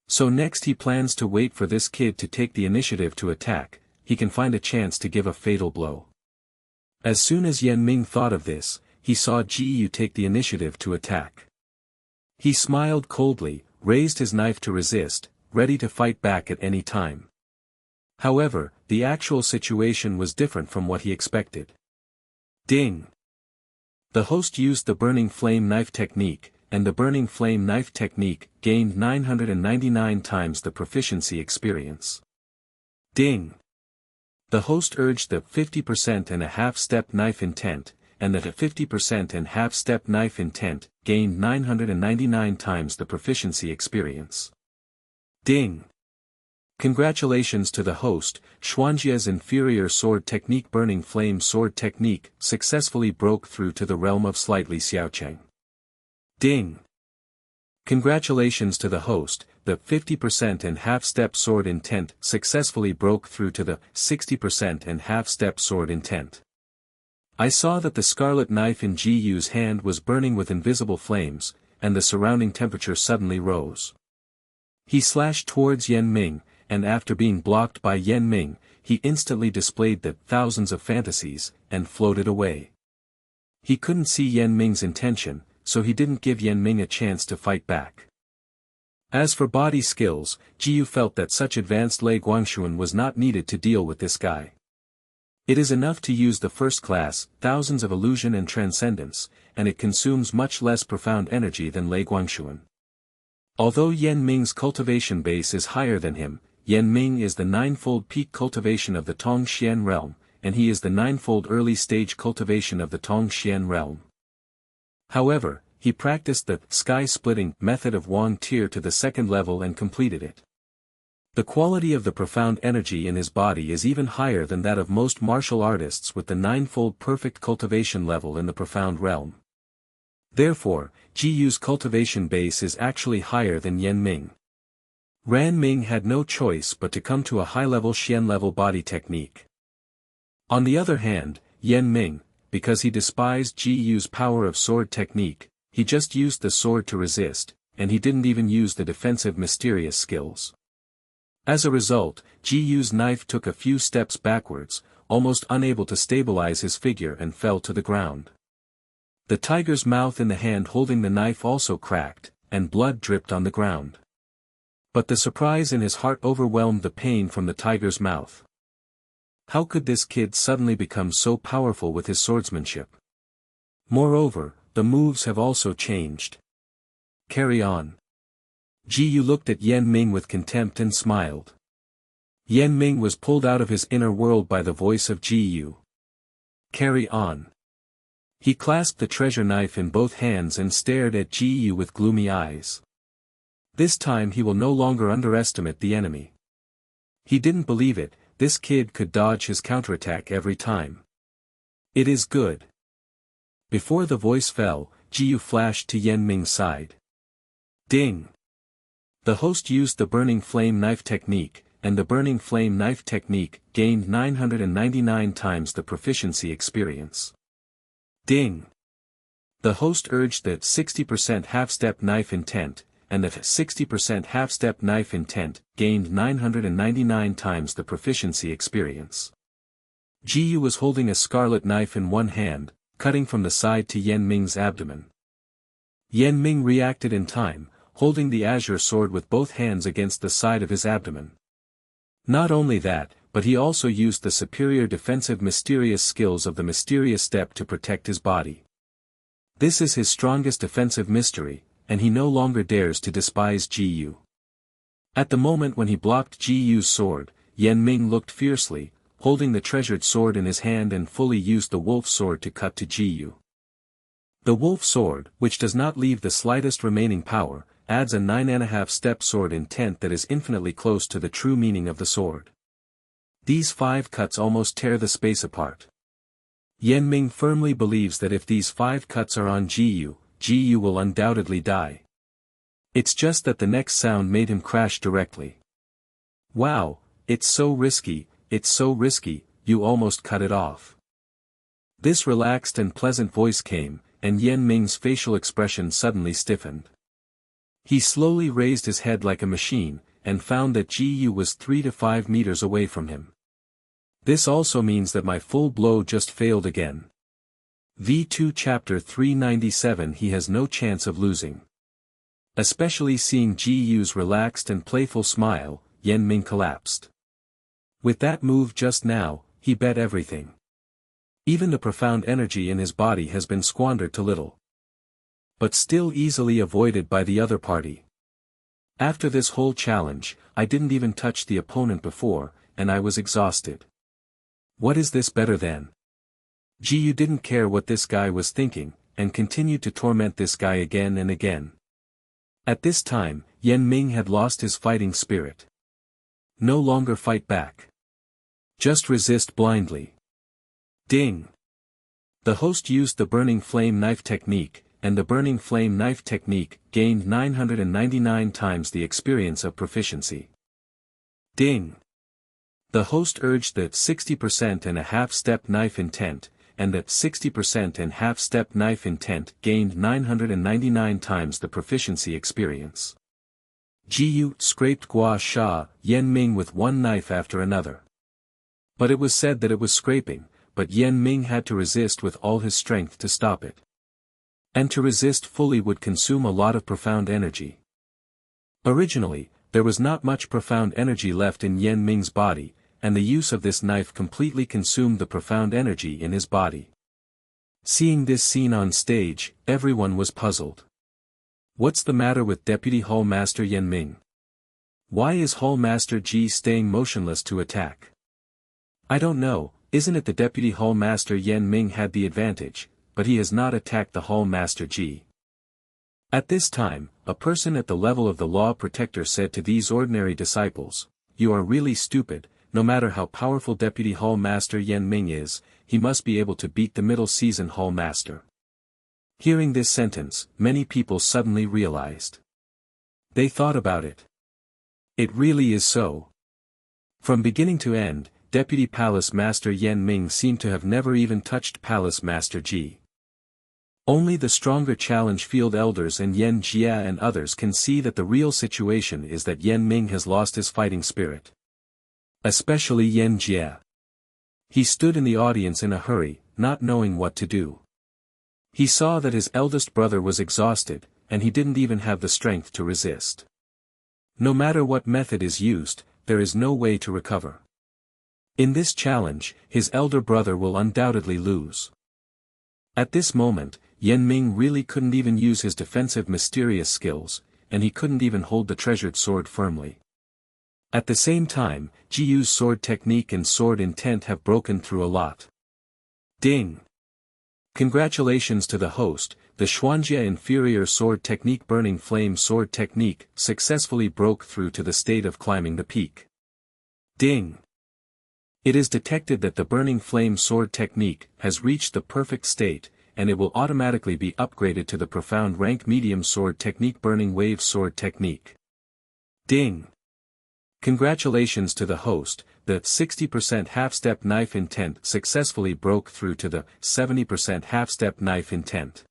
So next he plans to wait for this kid to take the initiative to attack. He can find a chance to give a fatal blow. As soon as Yan Ming thought of this, he saw Ji take the initiative to attack. He smiled coldly, raised his knife to resist, ready to fight back at any time. However, the actual situation was different from what he expected. Ding! The host used the burning flame knife technique, and the burning flame knife technique gained 999 times the proficiency experience. Ding! The host urged the 50% and a half step knife intent, and that a 50% and half step knife intent gained 999 times the proficiency experience. Ding! Congratulations to the host, Xuanjia's inferior sword technique burning flame sword technique successfully broke through to the realm of slightly Xiaocheng. Ding! Congratulations to the host, the 50% and half-step sword intent successfully broke through to the 60% and half-step sword intent. I saw that the scarlet knife in Ji hand was burning with invisible flames, and the surrounding temperature suddenly rose. He slashed towards Yan Ming, and after being blocked by Yan Ming, he instantly displayed the thousands of fantasies, and floated away. He couldn't see Yan Ming's intention, so he didn't give Yan Ming a chance to fight back. As for body skills, Ji felt that such advanced Lei Guangxuan was not needed to deal with this guy. It is enough to use the first class, thousands of illusion and transcendence, and it consumes much less profound energy than Lei Guangxuan. Although Yan Ming's cultivation base is higher than him, Yan Ming is the ninefold peak cultivation of the Tongxian realm, and he is the ninefold early stage cultivation of the Tongxian realm. However, he practiced the sky-splitting method of Wang Tier to the second level and completed it. The quality of the profound energy in his body is even higher than that of most martial artists with the ninefold perfect cultivation level in the profound realm. Therefore, Jiu's cultivation base is actually higher than Yan Ming. Ran Ming had no choice but to come to a high-level Xian-level body technique. On the other hand, Yan Ming, because he despised Jiu's power of sword technique, he just used the sword to resist, and he didn't even use the defensive mysterious skills. As a result, Jiu's knife took a few steps backwards, almost unable to stabilize his figure and fell to the ground. The tiger's mouth in the hand holding the knife also cracked, and blood dripped on the ground. But the surprise in his heart overwhelmed the pain from the tiger's mouth. How could this kid suddenly become so powerful with his swordsmanship? Moreover, the moves have also changed. Carry on. Jiu looked at Yan Ming with contempt and smiled. Yan Ming was pulled out of his inner world by the voice of Jiu. Carry on. He clasped the treasure knife in both hands and stared at Jiu with gloomy eyes. This time he will no longer underestimate the enemy. He didn't believe it, this kid could dodge his counterattack every time. It is good. Before the voice fell, Jiu flashed to Yan Ming's side. Ding! The host used the burning flame knife technique, and the burning flame knife technique gained 999 times the proficiency experience. Ding! The host urged that 60% half-step knife intent, and that 60% half-step knife intent gained 999 times the proficiency experience. Jiu was holding a scarlet knife in one hand, cutting from the side to Yan Ming's abdomen. Yan Ming reacted in time, holding the azure sword with both hands against the side of his abdomen. Not only that, but he also used the superior defensive mysterious skills of the mysterious step to protect his body. This is his strongest defensive mystery, and he no longer dares to despise Jiu. At the moment when he blocked Jiu's sword, Yan Ming looked fiercely, holding the treasured sword in his hand and fully used the wolf sword to cut to Jiu. The wolf sword, which does not leave the slightest remaining power, adds a 9.5 step sword intent that is infinitely close to the true meaning of the sword. These 5 cuts almost tear the space apart. Yan Ming firmly believes that if these 5 cuts are on Jiyu will undoubtedly die. It's just that the next sound made him crash directly. Wow, it's so risky, you almost cut it off. This relaxed and pleasant voice came, and Yan Ming's facial expression suddenly stiffened. He slowly raised his head like a machine, and found that Jiyu was 3 to 5 meters away from him. This also means that my full blow just failed again. V2 Chapter 397. He has no chance of losing. Especially seeing Jiyu's relaxed and playful smile, Yan Ming collapsed. With that move just now, he bet everything. Even the profound energy in his body has been squandered to little. But still easily avoided by the other party. After this whole challenge, I didn't even touch the opponent before, and I was exhausted. What is this better than? Jiyu didn't care what this guy was thinking, and continued to torment this guy again and again. At this time, Yan Ming had lost his fighting spirit. No longer fight back. Just resist blindly. Ding! The host used the burning flame knife technique, and the burning flame knife technique gained 999 times the experience of proficiency. Ding! The host urged that 60% and a half-step knife intent, and that 60% and half-step knife intent gained 999 times the proficiency experience. Jiyu scraped gua sha Yan Ming with one knife after another. But it was said that it was scraping, but Yan Ming had to resist with all his strength to stop it. And to resist fully would consume a lot of profound energy. Originally, there was not much profound energy left in Yan Ming's body, and the use of this knife completely consumed the profound energy in his body. Seeing this scene on stage, everyone was puzzled. What's the matter with Deputy Hall Master Yan Ming? Why is Hall Master Ji staying motionless to attack? I don't know, isn't it the Deputy Hall Master Yan Ming had the advantage, but he has not attacked the Hall Master Ji. At this time, a person at the level of the Law Protector said to these ordinary disciples, "You are really stupid. No matter how powerful Deputy Hall Master Yan Ming is, he must be able to beat the middle season Hall Master." Hearing this sentence, many people suddenly realized. They thought about it. It really is so. From beginning to end, Deputy Palace Master Yan Ming seemed to have never even touched Palace Master Ji. Only the stronger challenge field elders and Yan Jia and others can see that the real situation is that Yan Ming has lost his fighting spirit. Especially Yan Jia. He stood in the audience in a hurry, not knowing what to do. He saw that his eldest brother was exhausted, and he didn't even have the strength to resist. No matter what method is used, there is no way to recover. In this challenge, his elder brother will undoubtedly lose. At this moment, Yan Ming really couldn't even use his defensive mysterious skills, and he couldn't even hold the treasured sword firmly. At the same time, Jiyu's sword technique and sword intent have broken through a lot. Ding! Congratulations to the host, the Xuanjia inferior sword technique burning flame sword technique successfully broke through to the state of climbing the peak. Ding! It is detected that the burning flame sword technique has reached the perfect state, and it will automatically be upgraded to the profound rank medium sword technique burning wave sword technique. Ding! Congratulations to the host, the 60% half-step knife intent successfully broke through to the 70% half-step knife intent.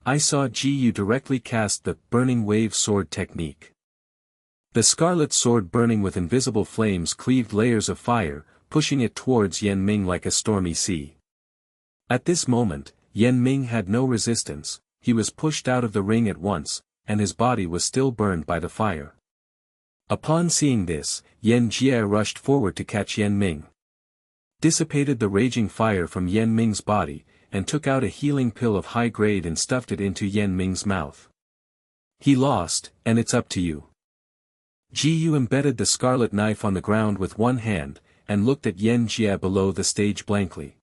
I saw Jiyu directly cast the burning wave sword technique. The scarlet sword burning with invisible flames cleaved layers of fire, pushing it towards Yan Ming like a stormy sea. At this moment, Yan Ming had no resistance, he was pushed out of the ring at once, and his body was still burned by the fire. Upon seeing this, Yan Jie rushed forward to catch Yan Ming. Dissipated the raging fire from Yan Ming's body, and took out a healing pill of high grade and stuffed it into Yan Ming's mouth. He lost, and it's up to you. Jiyu embedded the scarlet knife on the ground with one hand, and looked at Yan Jie below the stage blankly.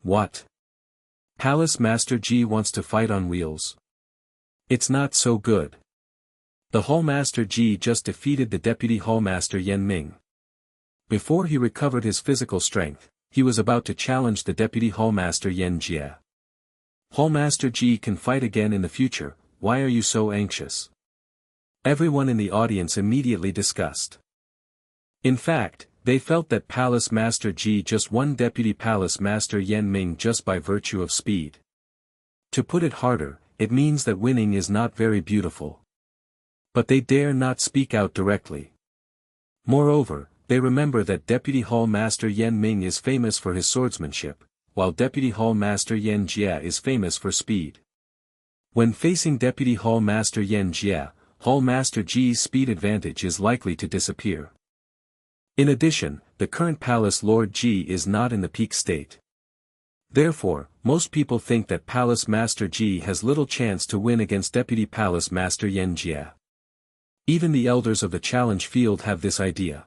What? Palace Master Ji wants to fight on wheels? It's not so good. The Hallmaster Ji just defeated the Deputy Hallmaster Yan Ming. Before he recovered his physical strength, he was about to challenge the deputy hallmaster Yan Jie. Hallmaster Ji can fight again in the future, why are you so anxious? Everyone in the audience immediately discussed. In fact, they felt that Palace Master Ji just won Deputy Palace Master Yan Ming just by virtue of speed. To put it harder, it means that winning is not very beautiful. But they dare not speak out directly. Moreover, they remember that Deputy Hall Master Yan Ming is famous for his swordsmanship, while Deputy Hall Master Yan Jie is famous for speed. When facing Deputy Hall Master Yan Jie, Hall Master Ji's speed advantage is likely to disappear. In addition, the current Palace Lord Ji is not in the peak state. Therefore, most people think that Palace Master Ji has little chance to win against Deputy Palace Master Yan Jie. Even the elders of the challenge field have this idea.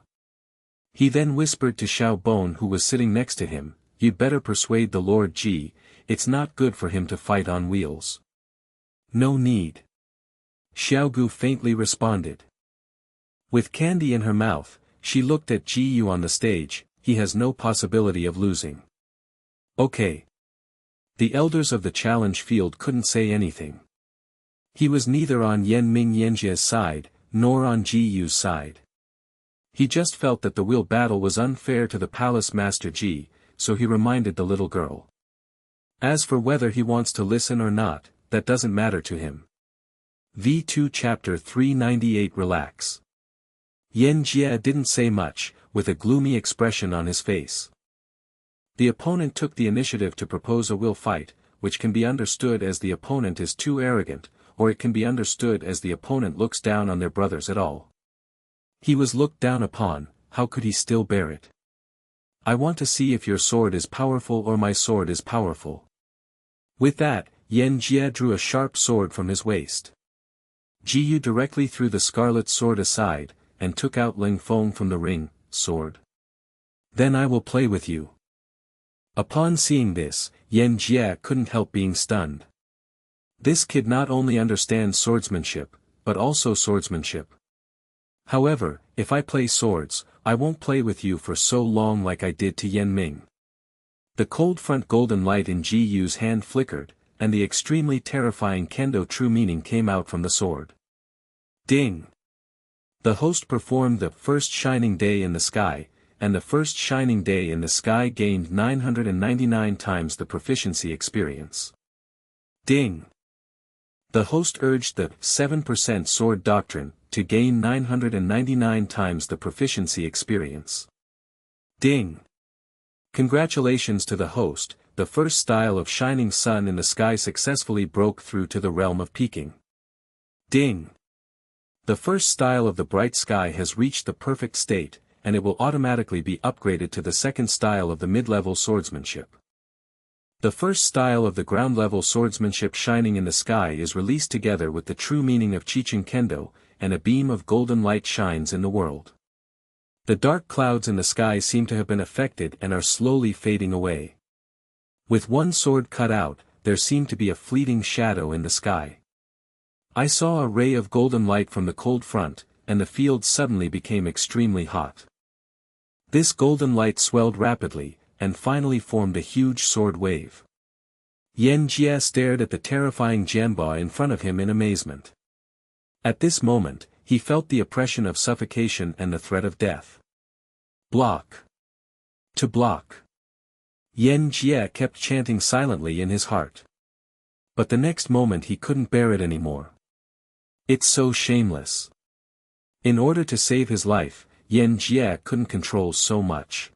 He then whispered to Xiao Bon, who was sitting next to him, "You'd better persuade the Lord Ji, it's not good for him to fight on wheels." "No need." Xiao Gu faintly responded. With candy in her mouth, she looked at Ji Yu on the stage, he has no possibility of losing. Okay. The elders of the challenge field couldn't say anything. He was neither on Yan Ming Yanjie's side, nor on Ji Yu's side. He just felt that the wheel battle was unfair to the Palace Master Ji, so he reminded the little girl. As for whether he wants to listen or not, that doesn't matter to him. V2 Chapter 398 Relax. Yan Jie didn't say much, with a gloomy expression on his face. The opponent took the initiative to propose a will fight, which can be understood as the opponent is too arrogant, or it can be understood as the opponent looks down on their brothers at all. He was looked down upon, how could he still bear it? I want to see if your sword is powerful or my sword is powerful. With that, Yan Jie drew a sharp sword from his waist. Ji Yu directly threw the scarlet sword aside, and took out Ling Feng from the ring, sword. Then I will play with you. Upon seeing this, Yan Jie couldn't help being stunned. This kid not only understands swordsmanship, but also swordsmanship. However, if I play swords, I won't play with you for so long like I did to Yan Ming. The cold front golden light in Ji Yu's hand flickered, and the extremely terrifying kendo true meaning came out from the sword. Ding! The host performed the first shining day in the sky, and the first shining day in the sky gained 999 times the proficiency experience. Ding! The host urged the 7% sword doctrine, to gain 999 times the proficiency experience. Ding! Congratulations to the host, the first style of shining sun in the sky successfully broke through to the realm of peaking. Ding! The first style of the bright sky has reached the perfect state, and it will automatically be upgraded to the second style of the mid-level swordsmanship. The first style of the ground-level swordsmanship shining in the sky is released together with the true meaning of Chichen Kendo, and a beam of golden light shines in the world. The dark clouds in the sky seem to have been affected and are slowly fading away. With one sword cut out, there seemed to be a fleeting shadow in the sky. I saw a ray of golden light from the cold front, and the field suddenly became extremely hot. This golden light swelled rapidly, and finally formed a huge sword wave. Yan Jie stared at the terrifying Jianbo in front of him in amazement. At this moment, he felt the oppression of suffocation and the threat of death. Block! To block! Yan Jie kept chanting silently in his heart. But the next moment he couldn't bear it anymore. It's so shameless. In order to save his life, Yan Jie couldn't control so much.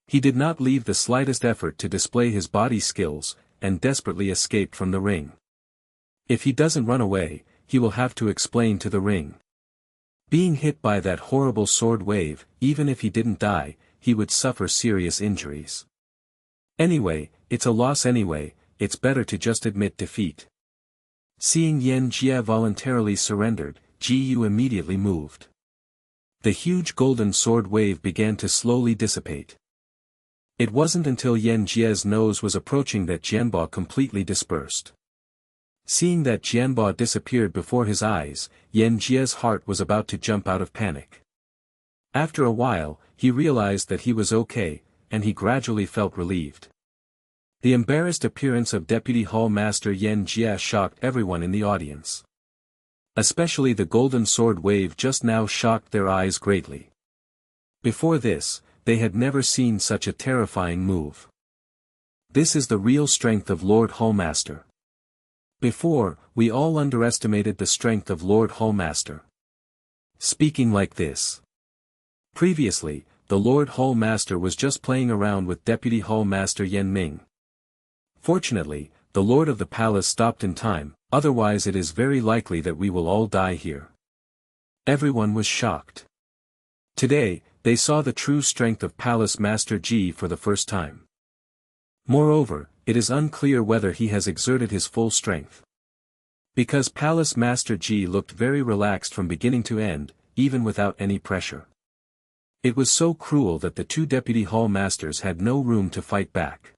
He did not leave the slightest effort to display his body skills, and desperately escaped from the ring. If he doesn't run away, he will have to explain to the ring. Being hit by that horrible sword wave, even if he didn't die, he would suffer serious injuries. Anyway, it's a loss anyway, it's better to just admit defeat. Seeing Yan Jie voluntarily surrendered, Ji Yu immediately moved. The huge golden sword wave began to slowly dissipate. It wasn't until Yan Jie's nose was approaching that Jianbo completely dispersed. Seeing that Jianbo disappeared before his eyes, Yan Jie's heart was about to jump out of panic. After a while, he realized that he was okay, and he gradually felt relieved. The embarrassed appearance of Deputy Hall Master Yen Jia shocked everyone in the audience. Especially the golden sword wave just now shocked their eyes greatly. Before this, they had never seen such a terrifying move. This is the real strength of Lord Hallmaster. Before, we all underestimated the strength of Lord Hallmaster. Speaking like this. Previously, the Lord Hallmaster was just playing around with Deputy Hallmaster Yen Ming. Fortunately, the Lord of the Palace stopped in time, otherwise it is very likely that we will all die here. Everyone was shocked. Today, they saw the true strength of Palace Master Ji for the first time. Moreover, it is unclear whether he has exerted his full strength. Because Palace Master Ji looked very relaxed from beginning to end, even without any pressure. It was so cruel that the two Deputy Hall Masters had no room to fight back.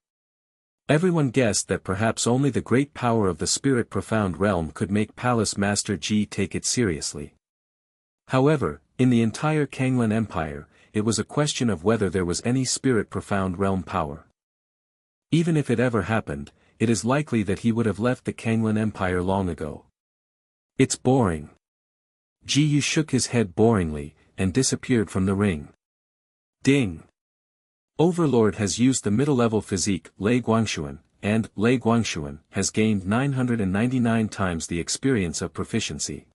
Everyone guessed that perhaps only the great power of the Spirit Profound Realm could make Palace Master Ji take it seriously. However, in the entire Kanglan Empire, it was a question of whether there was any Spirit Profound Realm power. Even if it ever happened, it is likely that he would have left the Kanglan Empire long ago. It's boring. Ji Yu shook his head boringly, and disappeared from the ring. Ding! Overlord has used the middle-level physique Lei Guangshuan, and Lei Guangshuan has gained 999 times the experience of proficiency.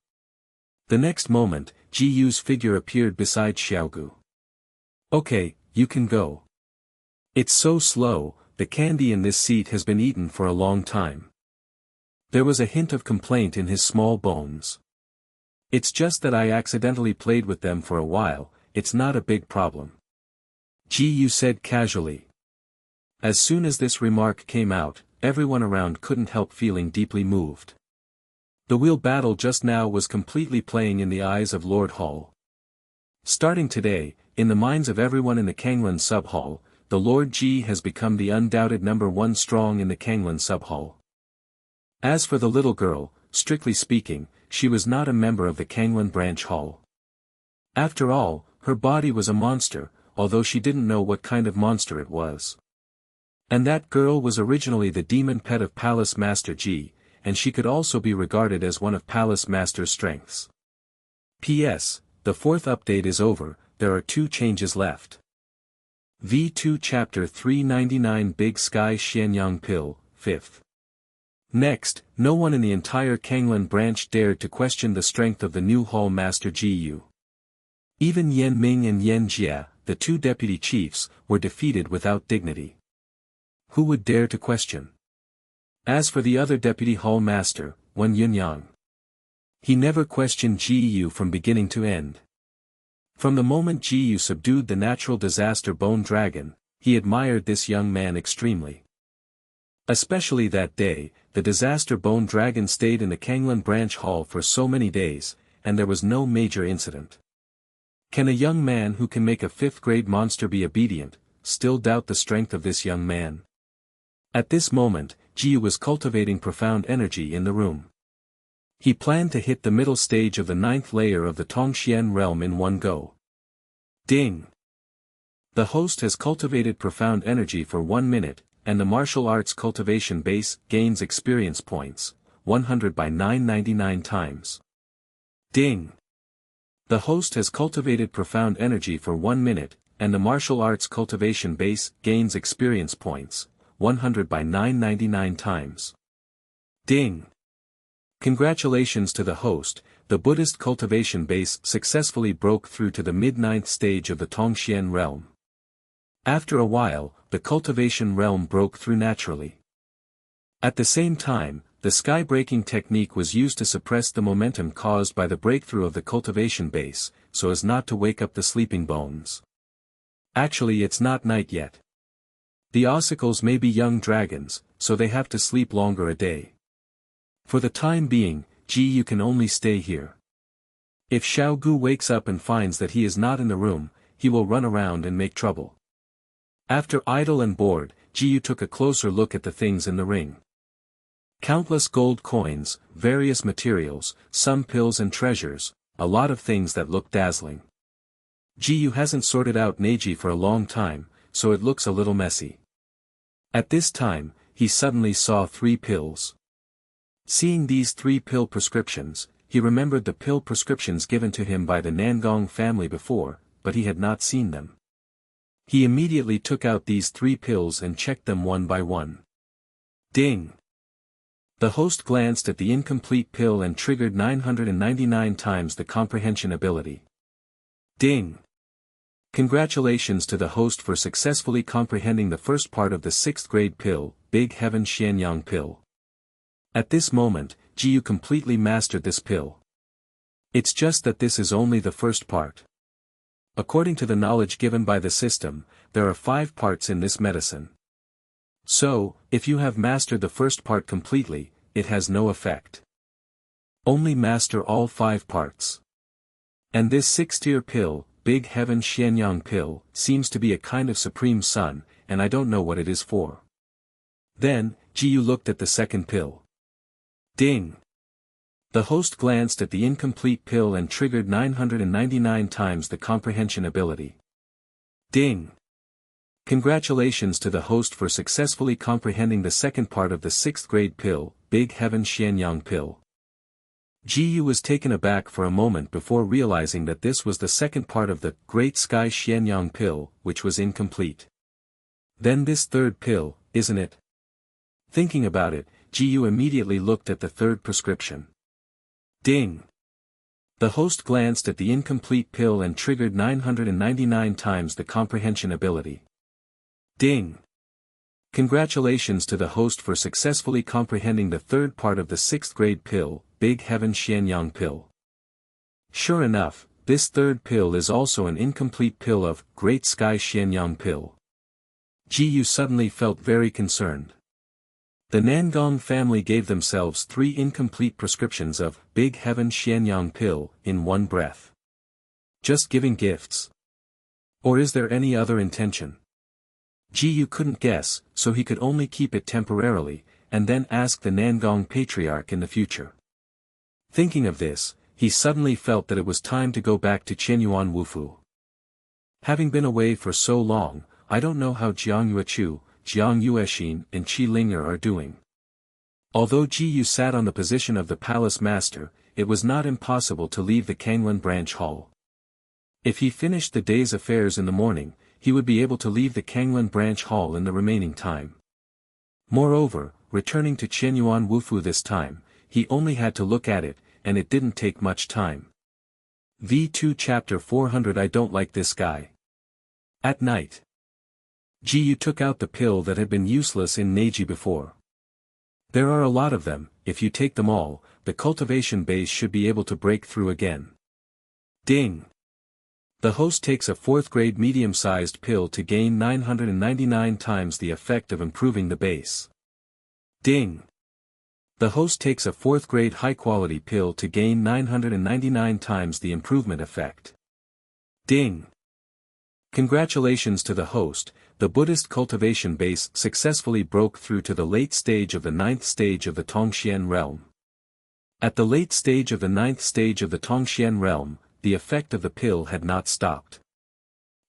The next moment, Ji Yu's figure appeared beside Xiaogu. Okay, you can go. It's so slow, the candy in this seat has been eaten for a long time. There was a hint of complaint in his small bones. It's just that I accidentally played with them for a while, it's not a big problem. Ji Yu said casually. As soon as this remark came out, everyone around couldn't help feeling deeply moved. The wheel battle just now was completely playing in the eyes of Lord Hall. Starting today, in the minds of everyone in the Kanglan Sub-Hall, the Lord Ji has become the undoubted number one strong in the Kanglan Sub-Hall. As for the little girl, strictly speaking, she was not a member of the Kanglan Branch Hall. After all, her body was a monster, although she didn't know what kind of monster it was. And that girl was originally the demon pet of Palace Master Ji, and she could also be regarded as one of Palace Master's strengths. P.S. The fourth update is over, there are 2 changes left. V2 Chapter 399 Big Sky Xianyang Pill, 5th. Next, no one in the entire Kanglan branch dared to question the strength of the new Hall Master Ji Yu. Even Yen Ming and Yen Jia, the 2 deputy chiefs, were defeated without dignity. Who would dare to question? As for the other deputy Hall Master, Wen Yunyang, he never questioned Ji Yu from beginning to end. From the moment Ji Yu subdued the natural disaster Bone Dragon, he admired this young man extremely. Especially that day, the disaster Bone Dragon stayed in the Kanglan Branch Hall for so many days, and there was no major incident. Can a young man who can make a 5th-grade monster be obedient, still doubt the strength of this young man? At this moment, Ji Yu was cultivating profound energy in the room. He planned to hit the middle stage of the 9th layer of the Tongxian realm in one go. Ding! The host has cultivated profound energy for 1 minute, and the martial arts cultivation base gains experience points, 100 by 999 times. Ding! The host has cultivated profound energy for 1 minute, and the martial arts cultivation base gains experience points, 100 by 999 times. Ding! Congratulations to the host, the Buddhist cultivation base successfully broke through to the mid-9th stage of the Tongxian realm. After a while, the cultivation realm broke through naturally. At the same time, the sky-breaking technique was used to suppress the momentum caused by the breakthrough of the cultivation base, so as not to wake up the sleeping bones. Actually, it's not night yet. The ossicles may be young dragons, so they have to sleep longer a day. For the time being, Ji Yu can only stay here. If Xiaogu wakes up and finds that he is not in the room, he will run around and make trouble. After idle and bored, Ji Yu took a closer look at the things in the ring. Countless gold coins, various materials, some pills and treasures, a lot of things that looked dazzling. Jiyu hasn't sorted out Neji for a long time, so it looks a little messy. At this time, he suddenly saw 3 pills. Seeing these 3 pill prescriptions, he remembered the pill prescriptions given to him by the Nangong family before, but he had not seen them. He immediately took out these 3 pills and checked them one by one. Ding! The host glanced at the incomplete pill and triggered 999 times the comprehension ability. Ding! Congratulations to the host for successfully comprehending the first part of the 6th grade pill, Big Heaven Xianyang pill. At this moment, Jiyu completely mastered this pill. It's just that this is only the first part. According to the knowledge given by the system, there are 5 parts in this medicine. So, if you have mastered the first part completely, it has no effect. Only master all 5 parts. And this 6th-tier pill, Big Heaven Xianyang pill, seems to be a kind of supreme sun, and I don't know what it is for. Then, Jiyu looked at the 2nd pill. Ding! The host glanced at the incomplete pill and triggered 999 times the comprehension ability. Ding! Congratulations to the host for successfully comprehending the 2nd part of the 6th grade pill, Big Heaven Xianyang pill. Jiyu was taken aback for a moment before realizing that this was the 2nd part of the Great Sky Xianyang pill, which was incomplete. Then this 3rd pill, isn't it? Thinking about it, Jiyu immediately looked at the 3rd prescription. Ding! The host glanced at the incomplete pill and triggered 999 times the comprehension ability. Ding! Congratulations to the host for successfully comprehending the 3rd part of the 6th grade pill, Big Heaven Xianyang pill. Sure enough, this 3rd pill is also an incomplete pill of Great Sky Xianyang pill. Jiyu suddenly felt very concerned. The Nangong family gave themselves 3 incomplete prescriptions of Big Heaven Xianyang pill in one breath. Just giving gifts? Or is there any other intention? Jiyu couldn't guess, so he could only keep it temporarily, and then ask the Nangong patriarch in the future. Thinking of this, he suddenly felt that it was time to go back to Qianyuan Wufu. Having been away for so long, I don't know how Jiang Yuechu, Jiang Yuexin and Qi Ling'er are doing. Although Jiyu sat on the position of the palace master, it was not impossible to leave the Kanglan branch hall. If he finished the day's affairs in the morning, he would be able to leave the Kanglan branch hall in the remaining time. Moreover, returning to Qianyuan Wufu this time, he only had to look at it, and it didn't take much time. V2 Chapter 400 I don't like this guy. At night, Jiyu took out the pill that had been useless in Neji before. There are a lot of them, if you take them all, the cultivation base should be able to break through again. Ding! The host takes a 4th grade medium-sized pill to gain 999 times the effect of improving the base. Ding! The host takes a 4th grade high-quality pill to gain 999 times the improvement effect. Ding! Congratulations to the host, the Buddhist cultivation base successfully broke through to the late stage of the 9th stage of the Tongxian realm. At the late stage of the 9th stage of the Tongxian realm, the effect of the pill had not stopped.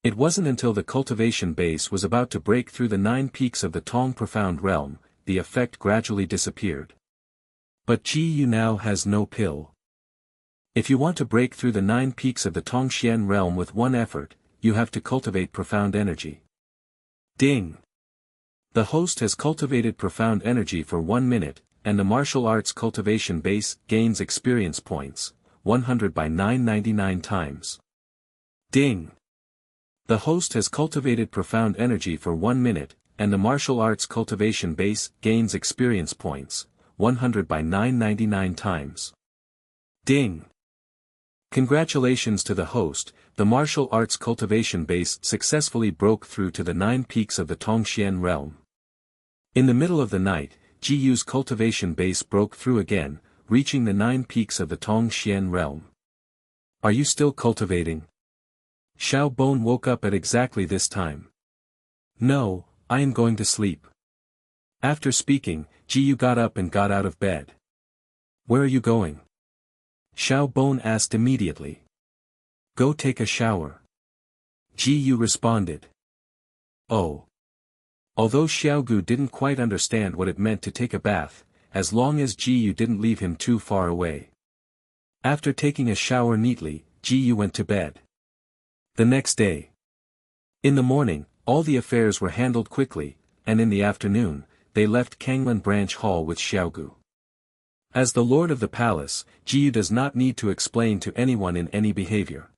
It wasn't until the cultivation base was about to break through the 9 peaks of the Tong profound realm, the effect gradually disappeared. But Jiyu now has no pill. If you want to break through the 9 peaks of the Tongxian realm with one effort, you have to cultivate profound energy. Ding! The host has cultivated profound energy for 1 minute, and the martial arts cultivation base gains experience points, 100 by 999 times. Ding! The host has cultivated profound energy for 1 minute, and the martial arts cultivation base gains experience points, 100 by 999 times. Ding! Congratulations to the host, the martial arts cultivation base successfully broke through to the 9 peaks of the Tongxian realm. In the middle of the night, Jiyu's cultivation base broke through again, reaching the 9 peaks of the Tongxian realm. Are you still cultivating? Xiao Bon woke up at exactly this time. No, I am going to sleep. After speaking, Jiyu got up and got out of bed. Where are you going? Xiao Bon asked immediately. Go take a shower. Ji Yu responded. Oh. Although Xiaogu didn't quite understand what it meant to take a bath, as long as Ji Yu didn't leave him too far away. After taking a shower neatly, Ji Yu went to bed. The next day. In the morning, all the affairs were handled quickly, and in the afternoon, they left Kanglan Branch Hall with Xiaogu. As the lord of the palace, Ji Yu does not need to explain to anyone in any behavior.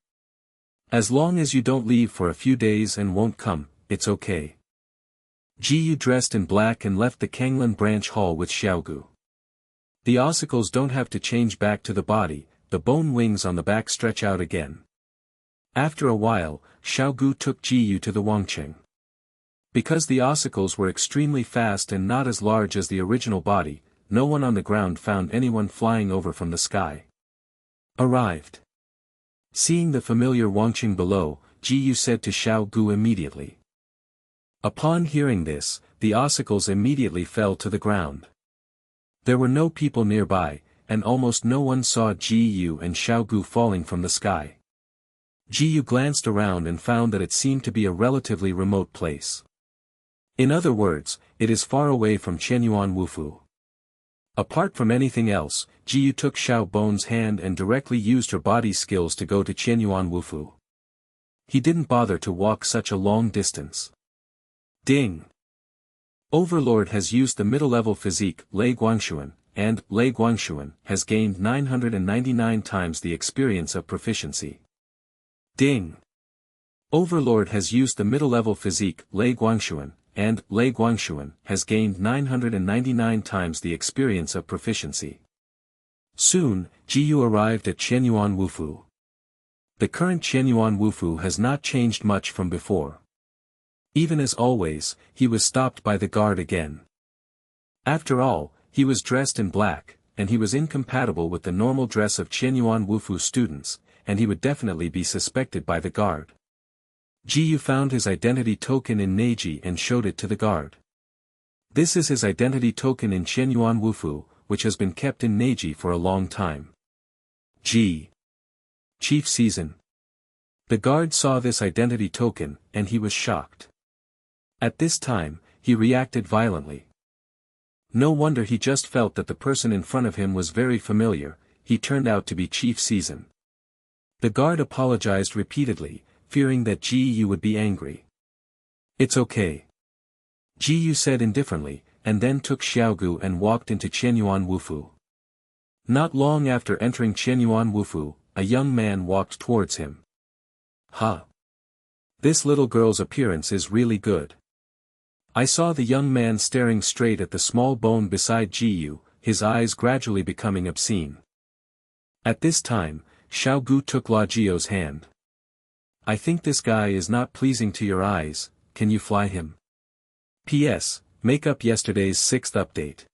As long as you don't leave for a few days and won't come, it's okay. Ji Yu dressed in black and left the Kanglan Branch Hall with Xiaogu. The ossicles don't have to change back to the body, the bone wings on the back stretch out again. After a while, Xiaogu took Ji Yu to the Wangcheng. Because the ossicles were extremely fast and not as large as the original body, no one on the ground found anyone flying over from the sky. Arrived. Seeing the familiar Wangcheng below, Ji Yu said to Xiaogu immediately. Upon hearing this, the ossicles immediately fell to the ground. There were no people nearby, and almost no one saw Ji Yu and Xiaogu falling from the sky. Ji Yu glanced around and found that it seemed to be a relatively remote place. In other words, it is far away from Qianyuan Wufu. Apart from anything else, Ji Yu took Xiao Bone's hand and directly used her body skills to go to Qianyuan Wufu. He didn't bother to walk such a long distance. Ding! Overlord has used the middle-level physique Lei Guangshuan, and Lei Guangshuan has gained 999 times the experience of proficiency. Ding! Overlord has used the middle-level physique Lei Guangshuan, and Lei Guangshuan has gained 999 times the experience of proficiency. Soon, Ji Yu arrived at Qianyuan Wufu. The current Qianyuan Wufu has not changed much from before. Even as always, he was stopped by the guard again. After all, he was dressed in black, and he was incompatible with the normal dress of Qianyuan Wufu students, and he would definitely be suspected by the guard. Ji Yu found his identity token in Neiji and showed it to the guard. This is his identity token in Qianyuan Wufu, which has been kept in Neiji for a long time. Chief Season. The guard saw this identity token, and he was shocked. At this time, he reacted violently. No wonder he just felt that the person in front of him was very familiar, he turned out to be Chief Season. The guard apologized repeatedly, fearing that Ji Yu would be angry. It's okay. Ji Yu said indifferently, and then took Xiaogu and walked into Qianyuan Wufu. Not long after entering Qianyuan Wufu, a young man walked towards him. Ha! This little girl's appearance is really good. I saw the young man staring straight at the small bone beside Ji Yu, his eyes gradually becoming obscene. At this time, Xiaogu took La Jio's hand. I think this guy is not pleasing to your eyes, can you fly him? P.S. Make up yesterday's 6th update.